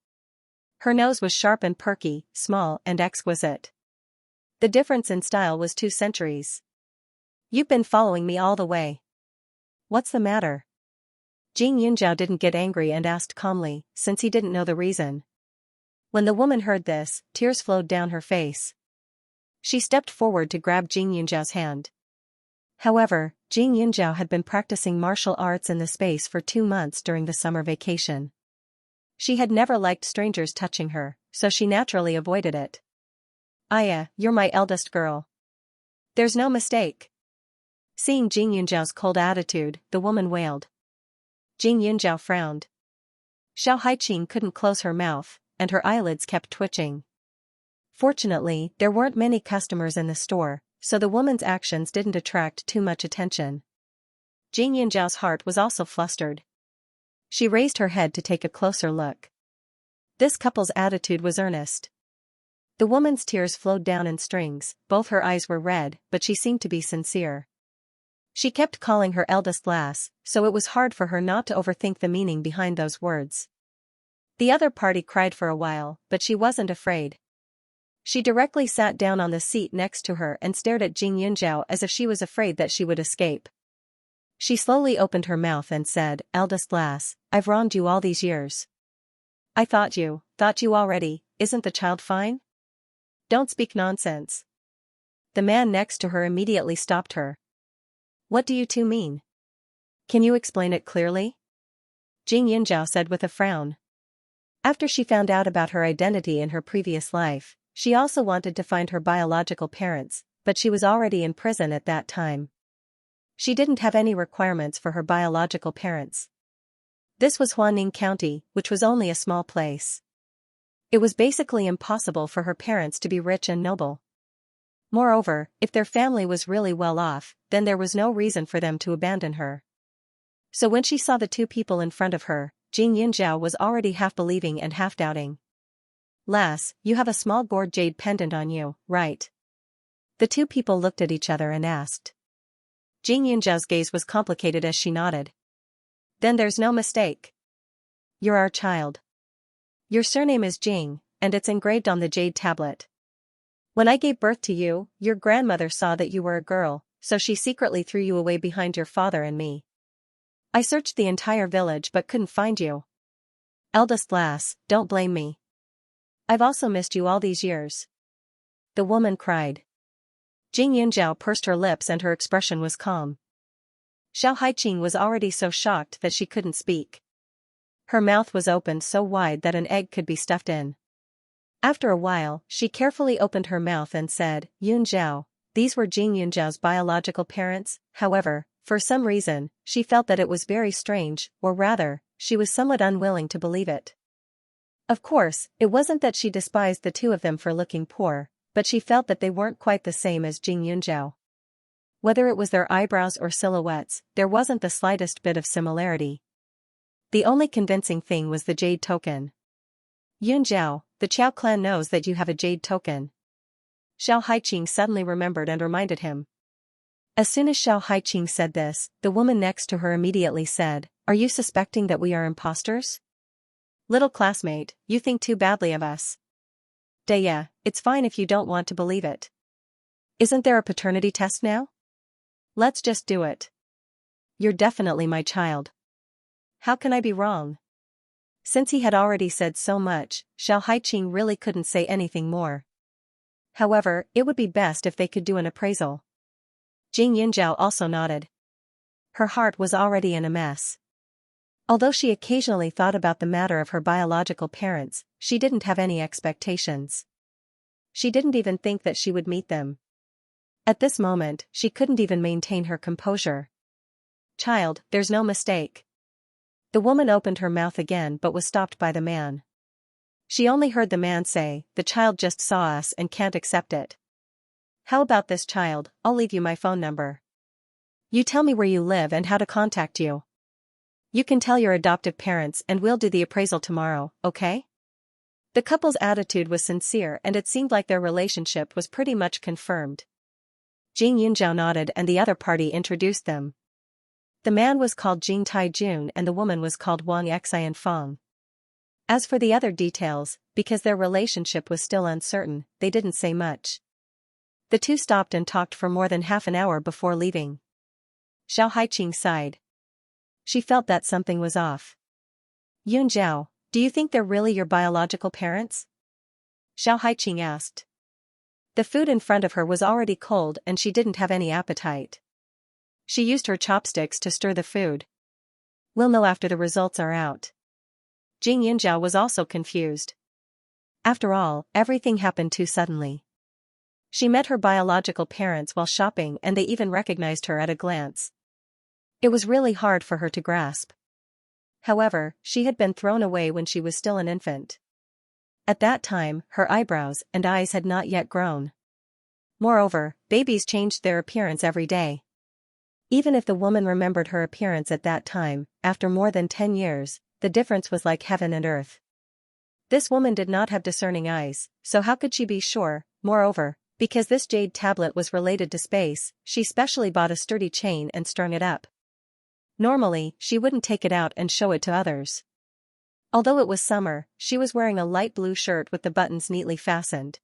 Her nose was sharp and perky, small and exquisite. The difference in style was 2 centuries. "You've been following me all the way. What's the matter?" Jing Yunjiao didn't get angry and asked calmly, since he didn't know the reason. When the woman heard this, tears flowed down her face. She stepped forward to grab Jing Yunjiao's hand. However, Jing Yunjiao had been practicing martial arts in the space for 2 months during the summer vacation. She had never liked strangers touching her, so she naturally avoided it. "Aya, you're my eldest girl. There's no mistake." Seeing Jing Yunjiao's cold attitude, the woman wailed. Jing Yunjiao frowned. Xiao Haiqing couldn't close her mouth, and her eyelids kept twitching. Fortunately, there weren't many customers in the store, so the woman's actions didn't attract too much attention. Jing Yunjiao's heart was also flustered. She raised her head to take a closer look. This couple's attitude was earnest. The woman's tears flowed down in strings, both her eyes were red, but she seemed to be sincere. She kept calling her eldest lass, so it was hard for her not to overthink the meaning behind those words. The other party cried for a while, but she wasn't afraid. She directly sat down on the seat next to her and stared at Jing Yunjiao as if she was afraid that she would escape. She slowly opened her mouth and said, "Eldest lass, I've wronged you all these years. I thought you already, isn't the child fine? Don't speak nonsense." The man next to her immediately stopped her. "What do you two mean? Can you explain it clearly?" Jing Yunjiao said with a frown. After she found out about her identity in her previous life, she also wanted to find her biological parents, but she was already in prison at that time. She didn't have any requirements for her biological parents. This was Huaning County, which was only a small place. It was basically impossible for her parents to be rich and noble. Moreover, if their family was really well off, then there was no reason for them to abandon her. So when she saw the two people in front of her, Jing Yunjiao was already half believing and half doubting. "Lass, you have a small gourd jade pendant on you, right?" The two people looked at each other and asked. Jing Yunjiao's gaze was complicated as she nodded. "Then there's no mistake. You're our child. Your surname is Jing, and it's engraved on the jade tablet. When I gave birth to you, your grandmother saw that you were a girl, so she secretly threw you away behind your father and me. I searched the entire village but couldn't find you. Eldest lass, don't blame me. I've also missed you all these years. The woman cried. Jing Yunjiao pursed her lips and her expression was calm. Xiao Haiqing was already so shocked that she couldn't speak. Her mouth was opened so wide that an egg could be stuffed in. After a while, she carefully opened her mouth and said, Yunjiao. These were Jing Yunjiao's biological parents. However, for some reason, she felt that it was very strange, or rather, she was somewhat unwilling to believe it. Of course, it wasn't that she despised the two of them for looking poor, but she felt that they weren't quite the same as Jing Yunjiao. Whether it was their eyebrows or silhouettes, there wasn't the slightest bit of similarity. The only convincing thing was the jade token. Yunjiao, the Qiao clan knows that you have a jade token. Xiao Haiqing suddenly remembered and reminded him. As soon as Xiao Haiqing said this, the woman next to her immediately said, Are you suspecting that we are imposters? Little classmate, you think too badly of us. Yeah, it's fine if you don't want to believe it. Isn't there a paternity test now? Let's just do it. You're definitely my child. How can I be wrong? Since he had already said so much, Xiao Haiqing really couldn't say anything more. However, it would be best if they could do an appraisal. Jing Yunjiao also nodded. Her heart was already in a mess. Although she occasionally thought about the matter of her biological parents, she didn't have any expectations. She didn't even think that she would meet them. At this moment, she couldn't even maintain her composure. Child, there's no mistake. The woman opened her mouth again but was stopped by the man. She only heard the man say, The child just saw us and can't accept it. How about this, child? I'll leave you my phone number. You tell me where you live and how to contact you. You can tell your adoptive parents and we'll do the appraisal tomorrow, okay? The couple's attitude was sincere and it seemed like their relationship was pretty much confirmed. Jing Yunjiao nodded and the other party introduced them. The man was called Jing Taijun and the woman was called Wang Xian Feng. As for the other details, because their relationship was still uncertain, they didn't say much. The two stopped and talked for more than half an hour before leaving. Xiao Haiqing sighed. She felt that something was off. Yunjiao, do you think they're really your biological parents? Xiao Haiqing asked. The food in front of her was already cold and she didn't have any appetite. She used her chopsticks to stir the food. We'll know after the results are out. Jing Yunjiao was also confused. After all, everything happened too suddenly. She met her biological parents while shopping and they even recognized her at a glance. It was really hard for her to grasp. However, she had been thrown away when she was still an infant. At that time, her eyebrows and eyes had not yet grown. Moreover, babies changed their appearance every day. Even if the woman remembered her appearance at that time, after more than 10 years, the difference was like heaven and earth. This woman did not have discerning eyes, so how could she be sure? Moreover, because this jade tablet was related to space, she specially bought a sturdy chain and strung it up. Normally, she wouldn't take it out and show it to others. Although it was summer, she was wearing a light blue shirt with the buttons neatly fastened.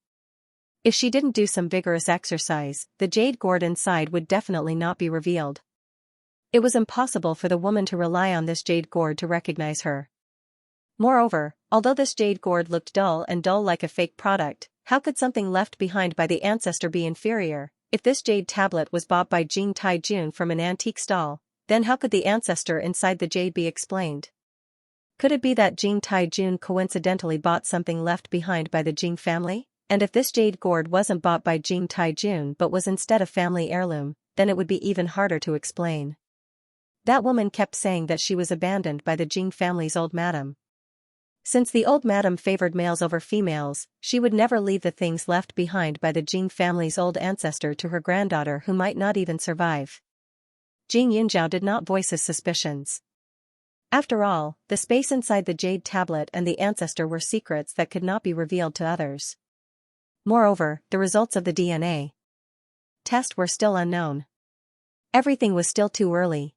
If she didn't do some vigorous exercise, the jade gourd inside would definitely not be revealed. It was impossible for the woman to rely on this jade gourd to recognize her. Moreover, although this jade gourd looked dull like a fake product, how could something left behind by the ancestor be inferior? If this jade tablet was bought by Jing Taijun from an antique stall, then how could the ancestor inside the jade be explained? Could it be that Jing Taijun coincidentally bought something left behind by the Jing family? And if this jade gourd wasn't bought by Jing Taijun but was instead a family heirloom, then it would be even harder to explain. That woman kept saying that she was abandoned by the Jing family's old madam. Since the old madam favored males over females, she would never leave the things left behind by the Jing family's old ancestor to her granddaughter who might not even survive. Jing Yunjiao did not voice his suspicions. After all, the space inside the jade tablet and the ancestor were secrets that could not be revealed to others. Moreover, the results of the DNA test were still unknown. Everything was still too early.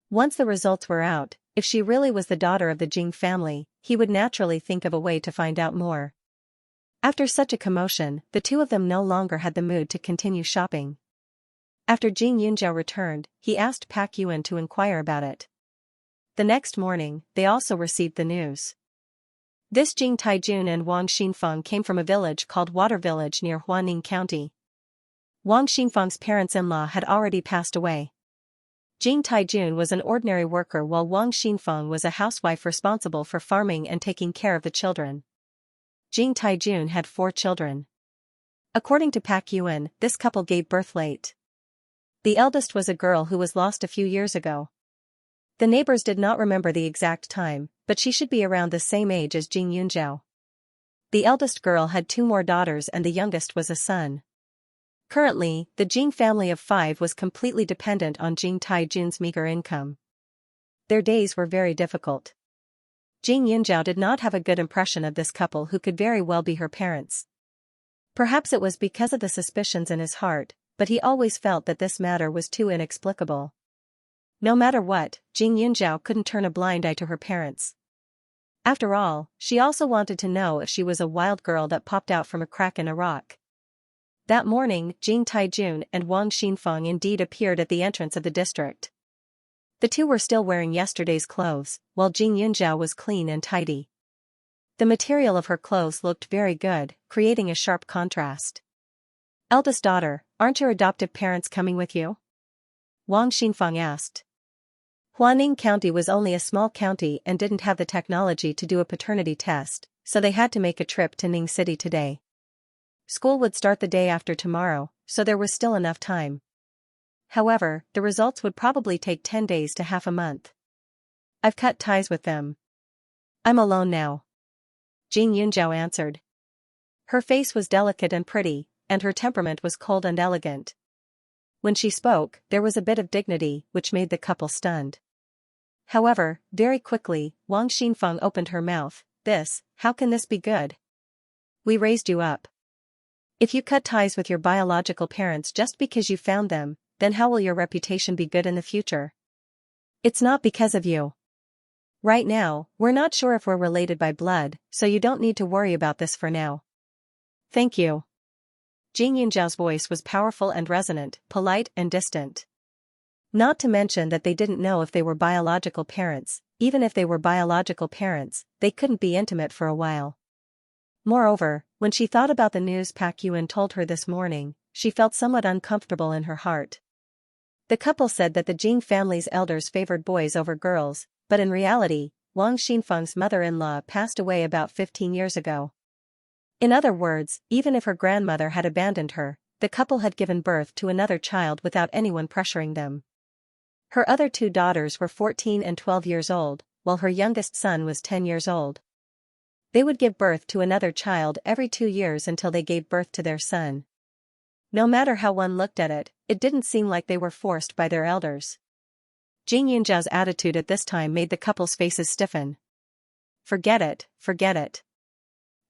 Once the results were out, if she really was the daughter of the Jing family, he would naturally think of a way to find out more. After such a commotion, the two of them no longer had the mood to continue shopping. After Jing Yunjiao returned, he asked Pak Yuan to inquire about it. The next morning, they also received the news. This Jing Taijun and Wang Xinfeng came from a village called Water Village near Huaning County. Wang Xinfeng's parents-in-law had already passed away. Jing Taijun was an ordinary worker while Wang Xinfeng was a housewife responsible for farming and taking care of the children. Jing Taijun had 4 children. According to Pak Yuan, this couple gave birth late. The eldest was a girl who was lost a few years ago. The neighbors did not remember the exact time, but she should be around the same age as Jing Yunzhao. The eldest girl had 2 more daughters and the youngest was a son. Currently, the Jing family of 5 was completely dependent on Jing Taijun's meager income. Their days were very difficult. Jing Yunzhao did not have a good impression of this couple who could very well be her parents. Perhaps it was because of the suspicions in his heart, but he always felt that this matter was too inexplicable. No matter what, Jing Yunzhao couldn't turn a blind eye to her parents. After all, she also wanted to know if she was a wild girl that popped out from a crack in a rock. That morning, Jing Taijun and Wang Xinfeng indeed appeared at the entrance of the district. The two were still wearing yesterday's clothes, while Jing Yunzhao was clean and tidy. The material of her clothes looked very good, creating a sharp contrast. "Eldest daughter, aren't your adoptive parents coming with you?" Wang Xinfeng asked. Huaning County was only a small county and didn't have the technology to do a paternity test, so they had to make a trip to Ning City today. School would start the day after tomorrow, so there was still enough time. However, the results would probably take 10 days to half a month. "I've cut ties with them. I'm alone now," Jing Yunzhao answered. Her face was delicate and pretty, and her temperament was cold and elegant. When she spoke, there was a bit of dignity, which made the couple stunned. However, very quickly, Wang Xinfeng opened her mouth. How can this be good? We raised you up. If you cut ties with your biological parents just because you found them, then how will your reputation be good in the future? It's not because of you. Right now, we're not sure if we're related by blood, so you don't need to worry about this for now. Thank you. Jing Yunzhao's voice was powerful and resonant, polite and distant. Not to mention that they didn't know if they were biological parents. Even if they were biological parents, they couldn't be intimate for a while. Moreover, when she thought about the news Pak Yuan told her this morning, she felt somewhat uncomfortable in her heart. The couple said that the Jing family's elders favored boys over girls, but in reality, Wang Xinfeng's mother-in-law passed away about 15 years ago. In other words, even if her grandmother had abandoned her, the couple had given birth to another child without anyone pressuring them. Her other 2 daughters were 14 and 12 years old, while her youngest son was 10 years old. They would give birth to another child every 2 years until they gave birth to their son. No matter how one looked at it, it didn't seem like they were forced by their elders. Jing Yunzhao's attitude at this time made the couple's faces stiffen. Forget it, forget it.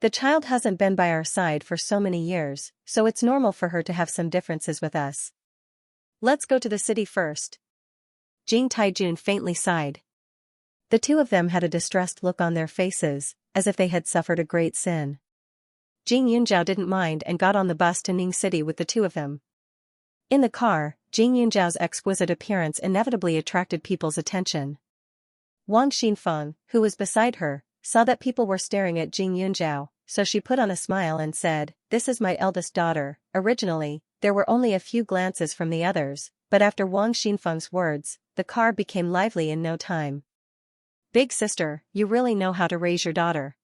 The child hasn't been by our side for so many years, so it's normal for her to have some differences with us. Let's go to the city first. Jing Taijun faintly sighed. The 2 of them had a distressed look on their faces, as if they had suffered a great sin. Jing Yunzhao didn't mind and got on the bus to Ning City with the 2 of them. In the car, Jing Yunzhao's exquisite appearance inevitably attracted people's attention. Wang Xinfeng, who was beside her, saw that people were staring at Jing Yunzhao, so she put on a smile and said, "This is my eldest daughter." Originally, there were only a few glances from the others, but after Wang Xinfeng's words, the car became lively in no time. "Big sister, you really know how to raise your daughter.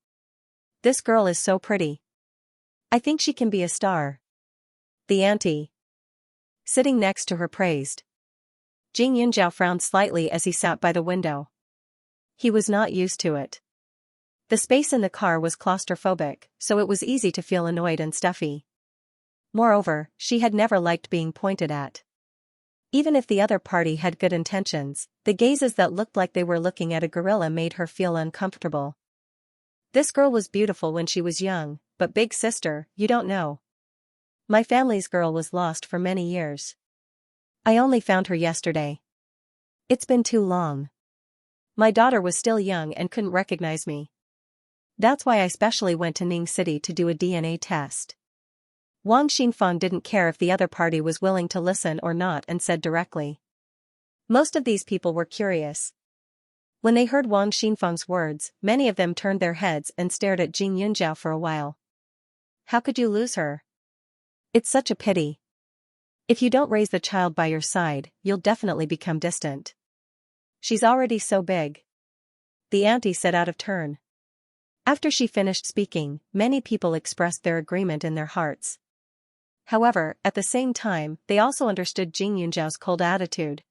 This girl is so pretty. I think she can be a star." The auntie, sitting next to her, praised. Jing Yunzhao frowned slightly as he sat by the window. He was not used to it. The space in the car was claustrophobic, so it was easy to feel annoyed and stuffy. Moreover, she had never liked being pointed at. Even if the other party had good intentions, the gazes that looked like they were looking at a gorilla made her feel uncomfortable. This girl was beautiful when she was young, but big sister, you don't know. My family's girl was lost for many years. I only found her yesterday. It's been too long. My daughter was still young and couldn't recognize me. That's why I specially went to Ning City to do a DNA test. Wang Xinfeng didn't care if the other party was willing to listen or not and said directly. Most of these people were curious. When they heard Wang Xinfeng's words, many of them turned their heads and stared at Jing Yunjiao for a while. How could you lose her? It's such a pity. If you don't raise the child by your side, you'll definitely become distant. She's already so big. The auntie said out of turn. After she finished speaking, many people expressed their agreement in their hearts. However, at the same time, they also understood Jing Yunjiao's cold attitude.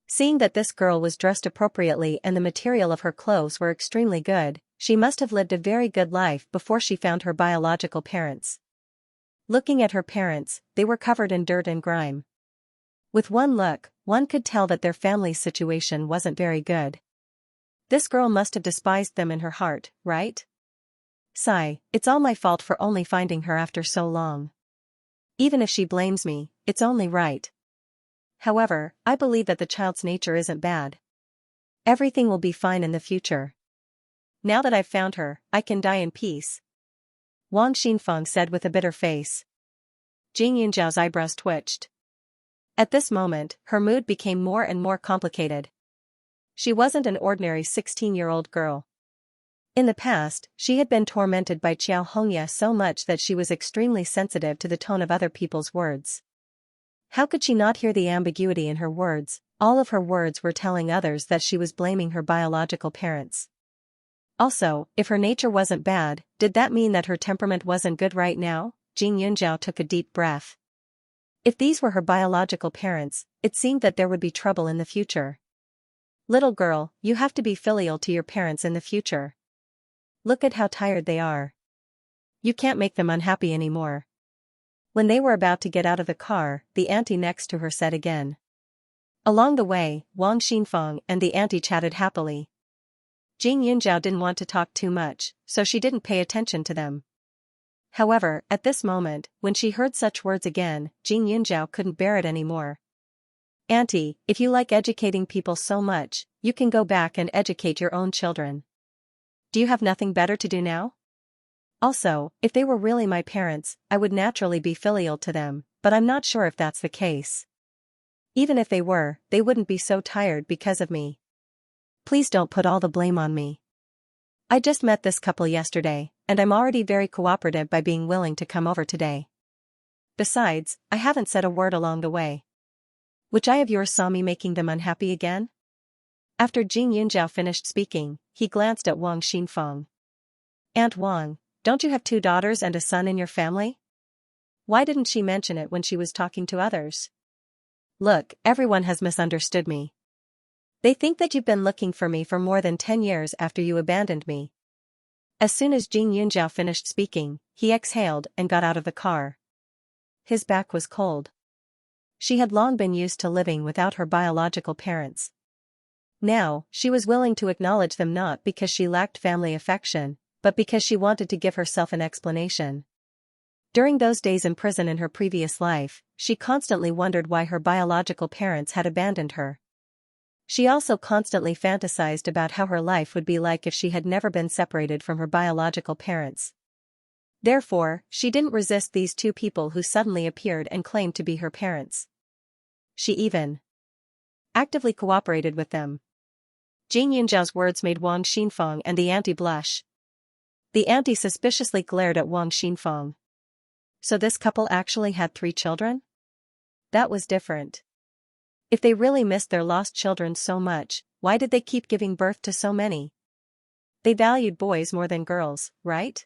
Seeing that this girl was dressed appropriately and the material of her clothes were extremely good, she must have lived a very good life before she found her biological parents. Looking at her parents, they were covered in dirt and grime. With one look, one could tell that their family's situation wasn't very good. This girl must have despised them in her heart, right? Sigh, it's all my fault for only finding her after so long. Even if she blames me, it's only right. However, I believe that the child's nature isn't bad. Everything will be fine in the future. Now that I've found her, I can die in peace. Wang Xinfeng said with a bitter face. Jing Yunjiao's eyebrows twitched. At this moment, her mood became more and more complicated. She wasn't an ordinary 16-year-old girl. In the past, she had been tormented by Xiao Hongya so much that she was extremely sensitive to the tone of other people's words. How could she not hear the ambiguity in her words? All of her words were telling others that she was blaming her biological parents. Also, if her nature wasn't bad, did that mean that her temperament wasn't good right now? Jing Yunjiao took a deep breath. If these were her biological parents, it seemed that there would be trouble in the future. Little girl, you have to be filial to your parents in the future. Look at how tired they are. You can't make them unhappy anymore. When they were about to get out of the car, the auntie next to her said again. Along the way, Wang Xinfeng and the auntie chatted happily. Jing Yunjiao didn't want to talk too much, so she didn't pay attention to them. However, at this moment, when she heard such words again, Jing Yunjiao couldn't bear it anymore. Auntie, if you like educating people so much, you can go back and educate your own children. Do you have nothing better to do now? Also, if they were really my parents, I would naturally be filial to them, but I'm not sure if that's the case. Even if they were, they wouldn't be so tired because of me. Please don't put all the blame on me. I just met this couple yesterday, and I'm already very cooperative by being willing to come over today. Besides, I haven't said a word along the way. Which eye of yours saw me making them unhappy again? After Jing Yunjiao finished speaking, he glanced at Wang Xinfeng. Aunt Wang, don't you have 2 daughters and a son in your family? Why didn't she mention it when she was talking to others? Look, everyone has misunderstood me. They think that you've been looking for me for more than 10 years after you abandoned me. As soon as Jing Yunjiao finished speaking, he exhaled and got out of the car. His back was cold. She had long been used to living without her biological parents. Now, she was willing to acknowledge them not because she lacked family affection, but because she wanted to give herself an explanation. During those days in prison in her previous life, she constantly wondered why her biological parents had abandoned her. She also constantly fantasized about how her life would be like if she had never been separated from her biological parents. Therefore, she didn't resist these 2 people who suddenly appeared and claimed to be her parents. She even actively cooperated with them. Jing Yunjiao's words made Wang Xinfeng and the auntie blush. The auntie suspiciously glared at Wang Xinfeng. So this couple actually had 3 children? That was different. If they really missed their lost children so much, why did they keep giving birth to so many? They valued boys more than girls, right?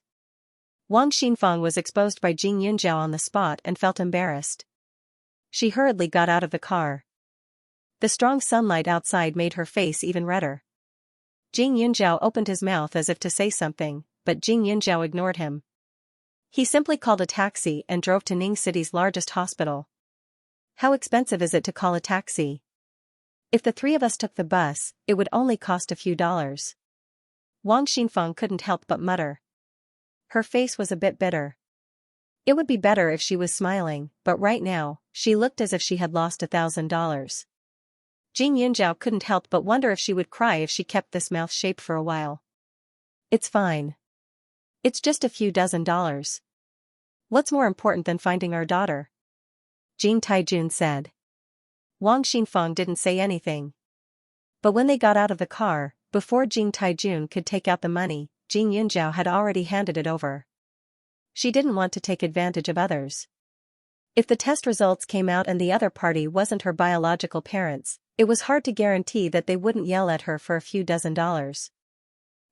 Wang Xinfeng was exposed by Jing Yunjiao on the spot and felt embarrassed. She hurriedly got out of the car. The strong sunlight outside made her face even redder. Jing Yunjiao opened his mouth as if to say something, but Jing Yunjiao ignored him. He simply called a taxi and drove to Ning City's largest hospital. How expensive is it to call a taxi? If the 3 of us took the bus, it would only cost a few dollars. Wang Xinfeng couldn't help but mutter. Her face was a bit bitter. It would be better if she was smiling, but right now, she looked as if she had lost $1,000. Jing Yunjiao couldn't help but wonder if she would cry if she kept this mouth shape for a while. It's fine. It's just a few dozen dollars. What's more important than finding our daughter? Jing Taijun said. Wang Xinfeng didn't say anything. But when they got out of the car, before Jing Taijun could take out the money, Jing Yunjiao had already handed it over. She didn't want to take advantage of others. If the test results came out and the other party wasn't her biological parents, it was hard to guarantee that they wouldn't yell at her for a few dozen dollars.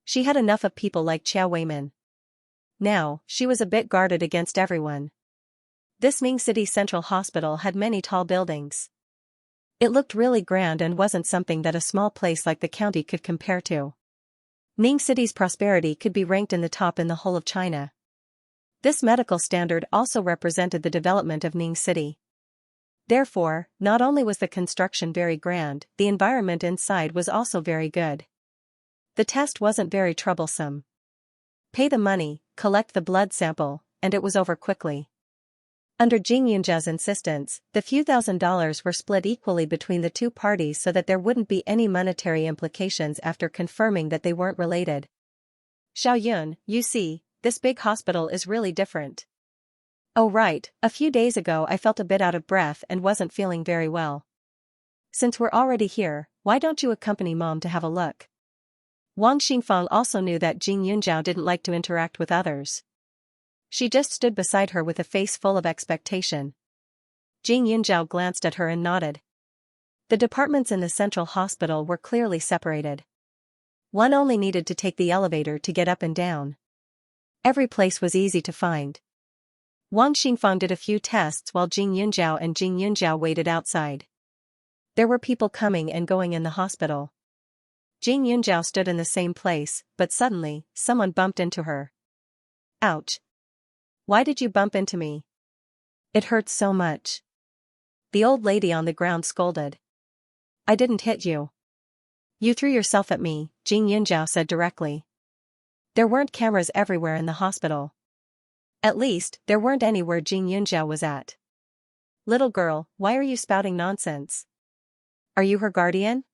She had enough of people like Qiao Weimin. Now, she was a bit guarded against everyone. This Ming City Central Hospital had many tall buildings. It looked really grand and wasn't something that a small place like the county could compare to. Ming City's prosperity could be ranked in the top in the whole of China. This medical standard also represented the development of Ning City. Therefore, not only was the construction very grand, the environment inside was also very good. The test wasn't very troublesome. Pay the money, collect the blood sample, and it was over quickly. Under Jing Yunjiao's insistence, the few $1,000s were split equally between the two parties so that there wouldn't be any monetary implications after confirming that they weren't related. Xiao Yun, you see, this big hospital is really different. Oh right, a few days ago I felt a bit out of breath and wasn't feeling very well. Since we're already here, why don't you accompany Mom to have a look? Wang Xingfang also knew that Jing Yunjiao didn't like to interact with others. She just stood beside her with a face full of expectation. Jing Yunjiao glanced at her and nodded. The departments in the central hospital were clearly separated. One only needed to take the elevator to get up and down. Every place was easy to find. Wang Xingfang did a few tests while Jing Yunjiao and Jing Yunjiao waited outside. There were people coming and going in the hospital. Jing Yunjiao stood in the same place, but suddenly, someone bumped into her. Ouch! Why did you bump into me? It hurts so much. The old lady on the ground scolded. I didn't hit you. You threw yourself at me, Jing Yunjiao said directly. There weren't cameras everywhere in the hospital. At least, there weren't any where Jing Yunjiao was at. Little girl, why are you spouting nonsense? Are you her guardian?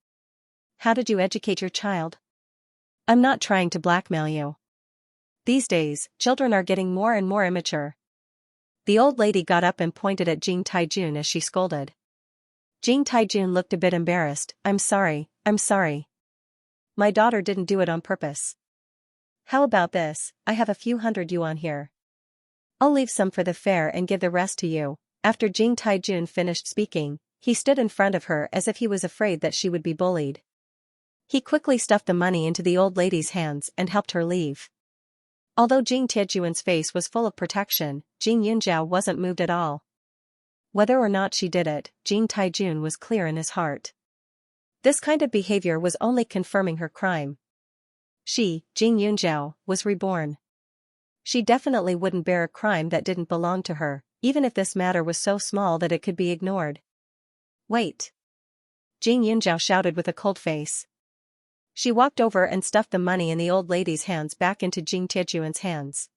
How did you educate your child? I'm not trying to blackmail you. These days, children are getting more and more immature. The old lady got up and pointed at Jing Taijun as she scolded. Jing Taijun looked a bit embarrassed. I'm sorry. My daughter didn't do it on purpose. How about this, I have a few hundred yuan here. I'll leave some for the fare and give the rest to you. After Jing Taijun finished speaking, he stood in front of her as if he was afraid that she would be bullied. He quickly stuffed the money into the old lady's hands and helped her leave. Although Jing Taijun's face was full of protection, Jing Yunjiao wasn't moved at all. Whether or not she did it, Jing Taijun was clear in his heart. This kind of behavior was only confirming her crime. She, Jing Yunjiao, was reborn. She definitely wouldn't bear a crime that didn't belong to her, even if this matter was so small that it could be ignored. Wait! Jing Yunjiao shouted with a cold face. She walked over and stuffed the money in the old lady's hands back into Jing Taijun's hands.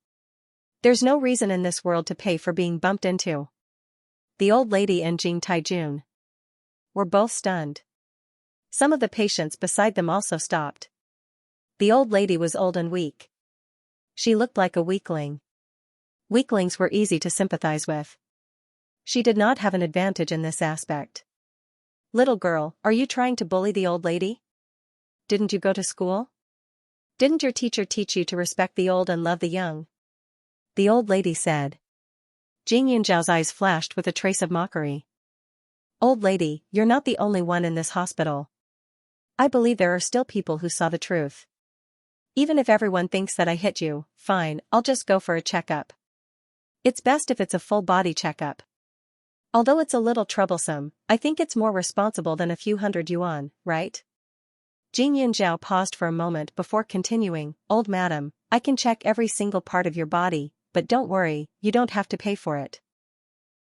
There's no reason in this world to pay for being bumped into. The old lady and Jing Taijun were both stunned. Some of the patients beside them also stopped. The old lady was old and weak. She looked like a weakling. Weaklings were easy to sympathize with. She did not have an advantage in this aspect. Little girl, are you trying to bully the old lady? Didn't you go to school? Didn't your teacher teach you to respect the old and love the young? The old lady said. Jing Yunjiao's eyes flashed with a trace of mockery. Old lady, you're not the only one in this hospital. I believe there are still people who saw the truth. Even if everyone thinks that I hit you, fine, I'll just go for a checkup. It's best if it's a full body checkup. Although it's a little troublesome, I think it's more responsible than a few hundred yuan, right? Jing Yunjiao paused for a moment before continuing, Old madam, I can check every single part of your body, but don't worry, you don't have to pay for it.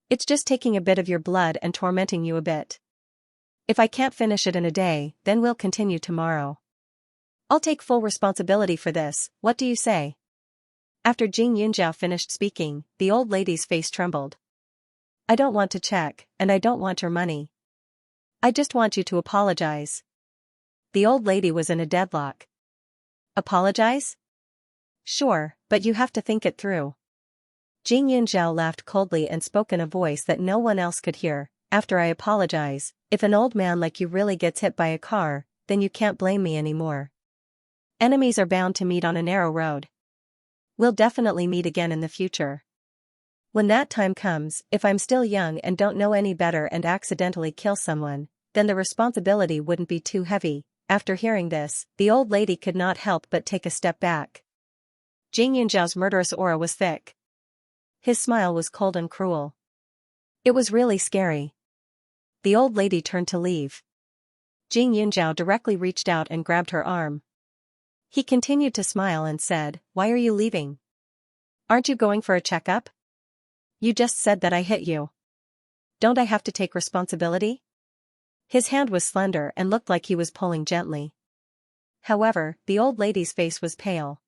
It's just taking a bit of your blood and tormenting you a bit. If I can't finish it in a day, then we'll continue tomorrow. I'll take full responsibility for this, what do you say? After Jing Yunjiao finished speaking, the old lady's face trembled. I don't want to check, and I don't want your money. I just want you to apologize. The old lady was in a deadlock. Apologize? Sure, but you have to think it through. Jing Yunjiao laughed coldly and spoke in a voice that no one else could hear. After I apologize, if an old man like you really gets hit by a car, then you can't blame me anymore. Enemies are bound to meet on a narrow road. We'll definitely meet again in the future. When that time comes, if I'm still young and don't know any better and accidentally kill someone, then the responsibility wouldn't be too heavy." After hearing this, the old lady could not help but take a step back. Jing Yunzhao's murderous aura was thick. His smile was cold and cruel. It was really scary. The old lady turned to leave. Jing Yunzhao directly reached out and grabbed her arm. He continued to smile and said, "Why are you leaving? Aren't you going for a checkup? You just said that I hit you. Don't I have to take responsibility?" His hand was slender and looked like he was pulling gently. However, the old lady's face was pale.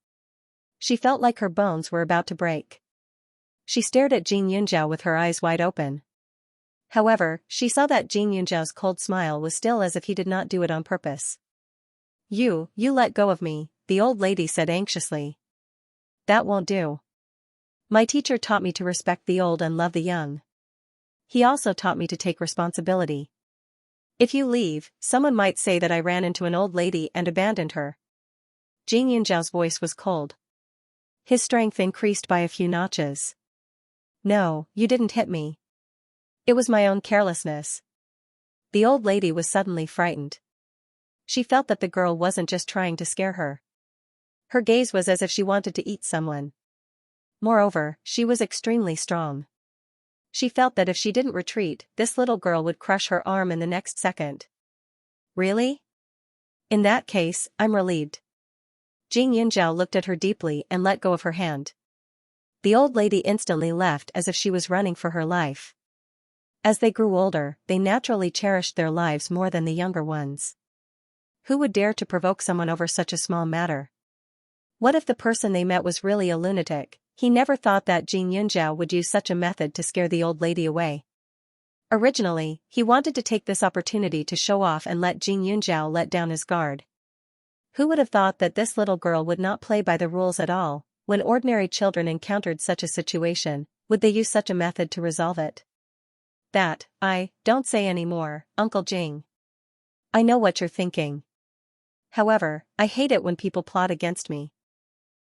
She felt like her bones were about to break. She stared at Jing Yunzhao with her eyes wide open. However, she saw that Jing Yunzhao's cold smile was still as if he did not do it on purpose. You let go of me," the old lady said anxiously. "That won't do. My teacher taught me to respect the old and love the young. He also taught me to take responsibility. If you leave, someone might say that I ran into an old lady and abandoned her." Jing Yunzhao's voice was cold. His strength increased by a few notches. "No, you didn't hit me. It was my own carelessness." The old lady was suddenly frightened. She felt that the girl wasn't just trying to scare her. Her gaze was as if she wanted to eat someone. Moreover, she was extremely strong. She felt that if she didn't retreat, this little girl would crush her arm in the next second. "Really? In that case, I'm relieved." Jing Yunzhao looked at her deeply and let go of her hand. The old lady instantly left as if she was running for her life. As they grew older, they naturally cherished their lives more than the younger ones. Who would dare to provoke someone over such a small matter? What if the person they met was really a lunatic? He never thought that Jing Yunzhao would use such a method to scare the old lady away. Originally, he wanted to take this opportunity to show off and let Jing Yunzhao let down his guard. Who would have thought that this little girl would not play by the rules at all? When ordinary children encountered such a situation, would they use such a method to resolve it? Don't say any more, Uncle Jing. I know what you're thinking. However, I hate it when people plot against me.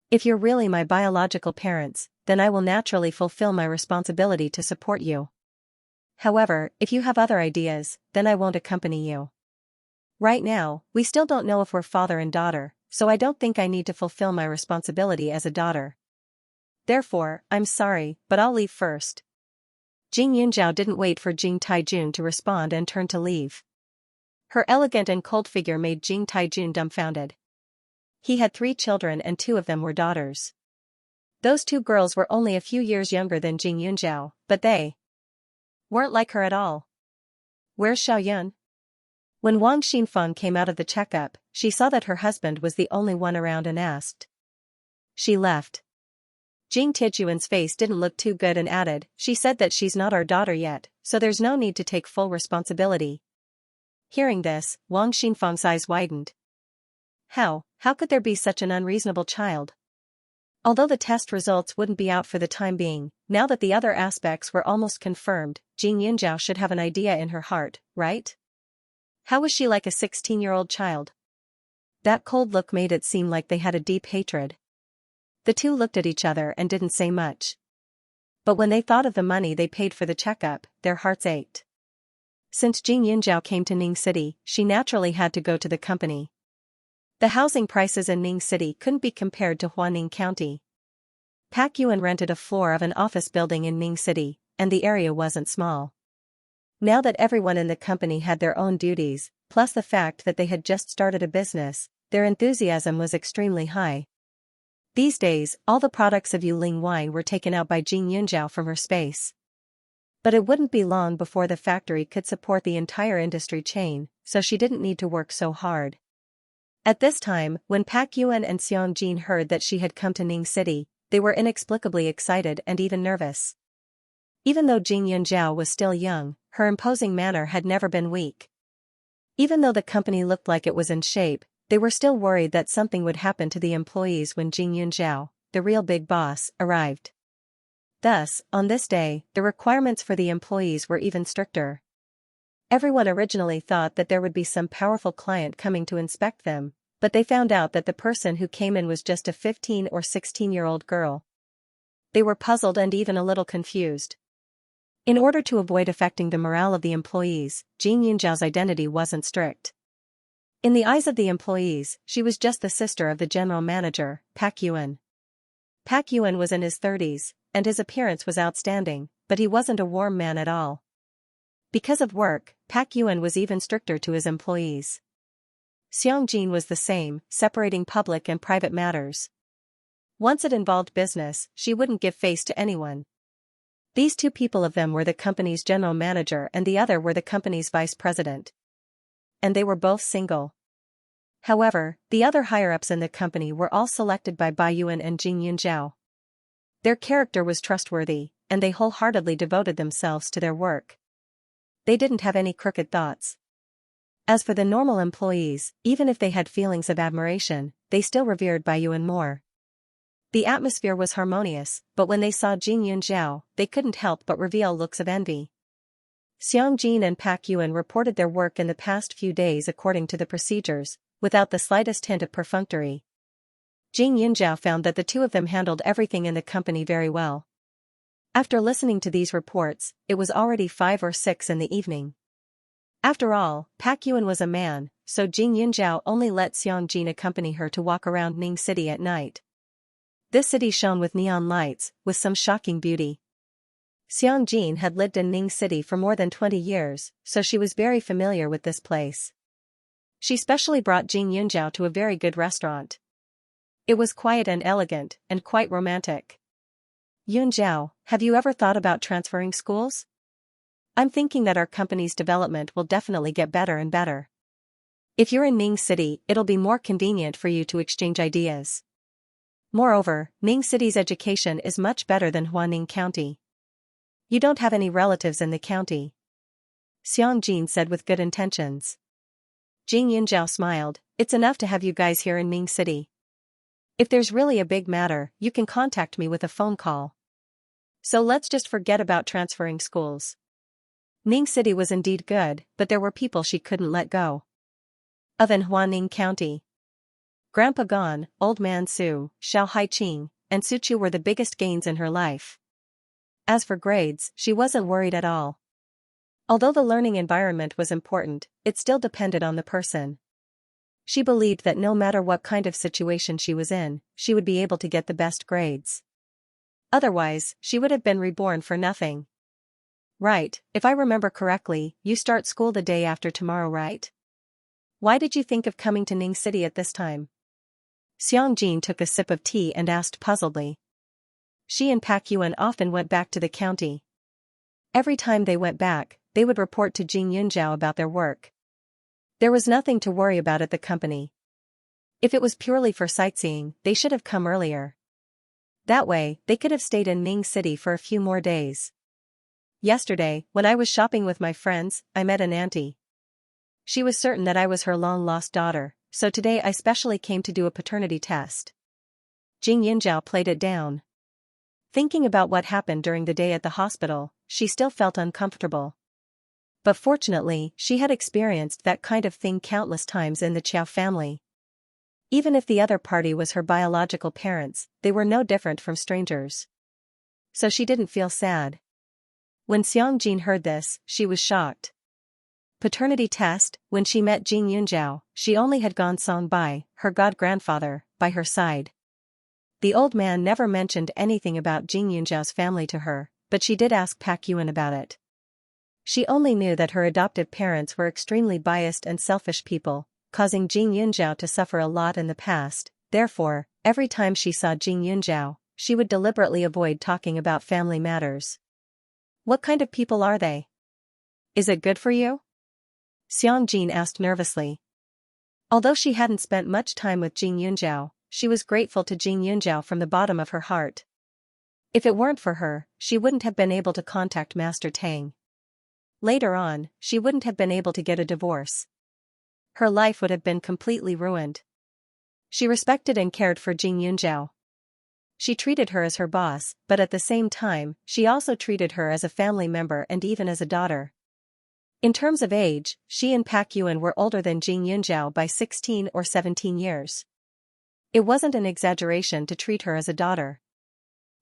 If you're really my biological parents, then I will naturally fulfill my responsibility to support you. However, if you have other ideas, then I won't accompany you. Right now, we still don't know if we're father and daughter, so I don't think I need to fulfill my responsibility as a daughter. Therefore, I'm sorry, but I'll leave first." Jing Yunzhao didn't wait for Jing Taijun to respond and turned to leave. Her elegant and cold figure made Jing Taijun dumbfounded. He had 3 children and 2 of them were daughters. Those 2 girls were only a few years younger than Jing Yunzhao, but they weren't like her at all. "Where's Xiaoyun?" When Wang Xinfeng came out of the checkup, she saw that her husband was the only one around and asked. "She left." Jing Tijuan's face didn't look too good and added, "She said that she's not our daughter yet, so there's no need to take full responsibility." Hearing this, Wang Xinfeng's eyes widened. How could there be such an unreasonable child? Although the test results wouldn't be out for the time being, now that the other aspects were almost confirmed, Jing Yunzhao should have an idea in her heart, right? How was she like a 16-year-old child? That cold look made it seem like they had a deep hatred. The 2 looked at each other and didn't say much. But when they thought of the money they paid for the checkup, their hearts ached. Since Jing Yunzhao came to Ning City, she naturally had to go to the company. The housing prices in Ning City couldn't be compared to Huaning County. Pak Yuan rented a floor of an office building in Ning City, and the area wasn't small. Now that everyone in the company had their own duties, plus the fact that they had just started a business, their enthusiasm was extremely high. These days, all the products of Yuling wine were taken out by Jing Yunzhao from her space. But it wouldn't be long before the factory could support the entire industry chain, so she didn't need to work so hard. At this time, when Pak Yuan and Xiong Jin heard that she had come to Ning City, they were inexplicably excited and even nervous. Even though Jing Yunzhao was still young, her imposing manner had never been weak. Even though the company looked like it was in shape, they were still worried that something would happen to the employees when Jing Yunzhao, the real big boss, arrived. Thus, on this day, the requirements for the employees were even stricter. Everyone originally thought that there would be some powerful client coming to inspect them, But they found out that the person who came in was just a 15 or 16-year-old girl. They were puzzled and even a little confused. In order to avoid affecting the morale of the employees, Jin Yunjiao's identity wasn't strict. In the eyes of the employees, she was just the sister of the general manager, Pak Yuan. Pak Yuan was in his 30s, and his appearance was outstanding, but he wasn't a warm man at all. Because of work, Pak Yuan was even stricter to his employees. Xianxia was the same, separating public and private matters. Once it involved business, she wouldn't give face to anyone. These two people of them were the company's general manager and the other were the company's vice president. And they were both single. However, the other higher-ups in the company were all selected by Bai Yuan and Jin Yunjiao. Their character was trustworthy, and they wholeheartedly devoted themselves to their work. They didn't have any crooked thoughts. As for the normal employees, even if they had feelings of admiration, they still revered Bai Yuan more. The atmosphere was harmonious, but when they saw Jin Yunjiao, they couldn't help but reveal looks of envy. Xianxia and Pak Yuan reported their work in the past few days according to the procedures, without the slightest hint of perfunctory. Jin Yunjiao found that the two of them handled everything in the company very well. After listening to these reports, it was already 5 or 6 in the evening. After all, Pak Yuan was a man, so Jin Yunjiao only let Xianxia accompany her to walk around Ning City at night. This city shone with neon lights, with some shocking beauty. Xianxia had lived in Ning City for more than 20 years, so she was very familiar with this place. She specially brought Jin Yunjiao to a very good restaurant. It was quiet and elegant, and quite romantic. Yunjiao, have you ever thought about transferring schools? I'm thinking that our company's development will definitely get better and better. If you're in Ning City, it'll be more convenient for you to exchange ideas. Moreover, Ning City's education is much better than Huaning County. You don't have any relatives in the county. Xianxia said with good intentions. Jin Yunjiao smiled, it's enough to have you guys here in Ning City. If there's really a big matter, you can contact me with a phone call. So let's just forget about transferring schools. Ning City was indeed good, but there were people she couldn't let go of in Huaning County. Grandpa Gon, Old Man Su, Xiao Haiqing, and Su Chu were the biggest gains in her life. As for grades, she wasn't worried at all. Although the learning environment was important, it still depended on the person. She believed that no matter what kind of situation she was in, she would be able to get the best grades. Otherwise, she would have been reborn for nothing. Right, if I remember correctly, you start school the day after tomorrow, right? Why did you think of coming to Ning City at this time? Xianxia took a sip of tea and asked puzzledly. She and Pak Yuan often went back to the county. Every time they went back, they would report to Jin Yunjiao about their work. There was nothing to worry about at the company. If it was purely for sightseeing, they should have come earlier. That way, they could have stayed in Ning City for a few more days. Yesterday, when I was shopping with my friends, I met an auntie. She was certain that I was her long-lost daughter, so today I specially came to do a paternity test. Jin Yunjiao played it down. Thinking about what happened during the day at the hospital, she still felt uncomfortable. But fortunately, she had experienced that kind of thing countless times in the Qiao family. Even if the other party was her biological parents, they were no different from strangers. So she didn't feel sad. When Xianxia heard this, she was shocked. Paternity test, when she met Jin Yunjiao, she only had Gong Song Bai, her god-grandfather, by her side. The old man never mentioned anything about Jin Yunjiao's family to her, but she did ask Pak Yuan about it. She only knew that her adoptive parents were extremely biased and selfish people, causing Jin Yunjiao to suffer a lot in the past. Therefore, every time she saw Jin Yunjiao, she would deliberately avoid talking about family matters. What kind of people are they? Is it good for you? Xianxia asked nervously. Although she hadn't spent much time with Jin Yunjiao, she was grateful to Jin Yunjiao from the bottom of her heart. If it weren't for her, she wouldn't have been able to contact Master Tang. Later on, she wouldn't have been able to get a divorce. Her life would have been completely ruined. She respected and cared for Jin Yunjiao. She treated her as her boss, but at the same time, she also treated her as a family member and even as a daughter. In terms of age, she and Pak Yuan were older than Jing Yunzhao by 16 or 17 years. It wasn't an exaggeration to treat her as a daughter.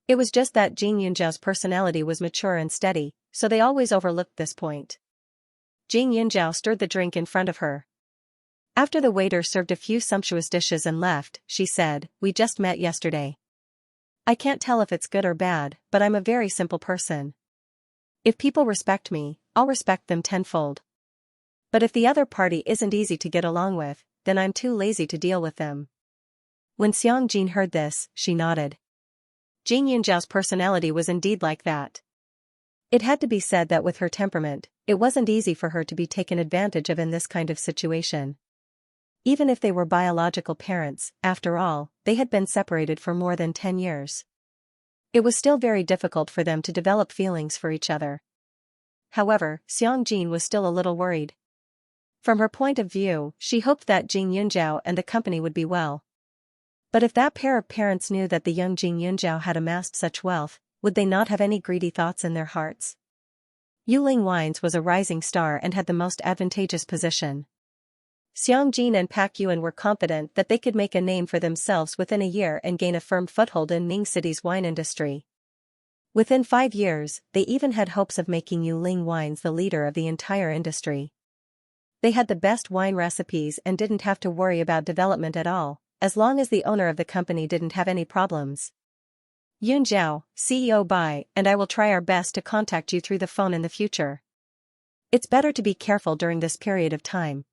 It was just that Jing Yunzhao's personality was mature and steady, so they always overlooked this point. Jing Yunzhao stirred the drink in front of her. After the waiter served a few sumptuous dishes and left, she said, "We just met yesterday. I can't tell if it's good or bad, but I'm a very simple person. If people respect me, I'll respect them tenfold. But if the other party isn't easy to get along with, then I'm too lazy to deal with them." When Xianxia heard this, she nodded. Jing Yunzhao's personality was indeed like that. It had to be said that with her temperament, it wasn't easy for her to be taken advantage of in this kind of situation. Even if they were biological parents, after all, they had been separated for more than 10 years. It was still very difficult for them to develop feelings for each other. However, Xianxia was still a little worried. From her point of view, she hoped that Jing Yunzhao and the company would be well. But if that pair of parents knew that the young Jing Yunzhao had amassed such wealth, would they not have any greedy thoughts in their hearts? Yuling Wines was a rising star and had the most advantageous position. Xianxia and Pak Yuan were confident that they could make a name for themselves within a year and gain a firm foothold in Ning City's wine industry. Within 5 years, they even had hopes of making Yuling Wines the leader of the entire industry. They had the best wine recipes and didn't have to worry about development at all, as long as the owner of the company didn't have any problems. "Yunzhao, CEO Bai and I will try our best to contact you through the phone in the future. It's better to be careful during this period of time.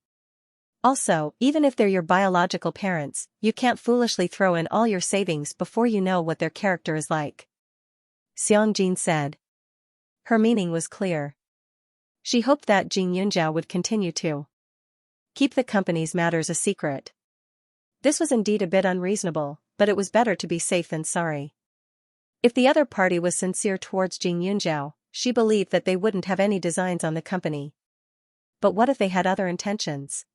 Also, even if they're your biological parents, you can't foolishly throw in all your savings before you know what their character is like," Xianxia said. Her meaning was clear. She hoped that Jing Yunzhao would continue to keep the company's matters a secret. This was indeed a bit unreasonable, but it was better to be safe than sorry. If the other party was sincere towards Jing Yunzhao, she believed that they wouldn't have any designs on the company. But what if they had other intentions?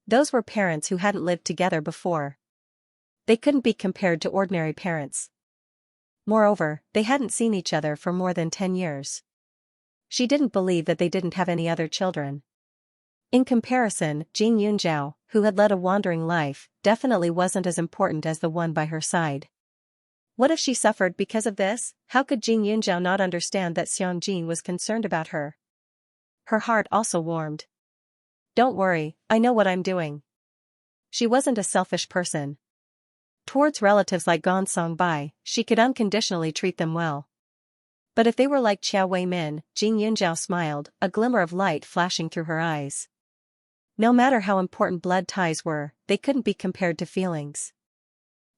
Those were parents who hadn't lived together before. They couldn't be compared to ordinary parents. Moreover, they hadn't seen each other for more than 10 years. She didn't believe that they didn't have any other children. In comparison, Jing Yunzhao, who had led a wandering life, definitely wasn't as important as the one by her side. What if she suffered because of this? How could Jing Yunzhao not understand that Xianxia was concerned about her? Her heart also warmed. "Don't worry, I know what I'm doing." She wasn't a selfish person. Towards relatives like Gonsong Bai, she could unconditionally treat them well. But if they were like Qiao Weimin, Jing Yunzhao smiled, a glimmer of light flashing through her eyes. No matter how important blood ties were, they couldn't be compared to feelings.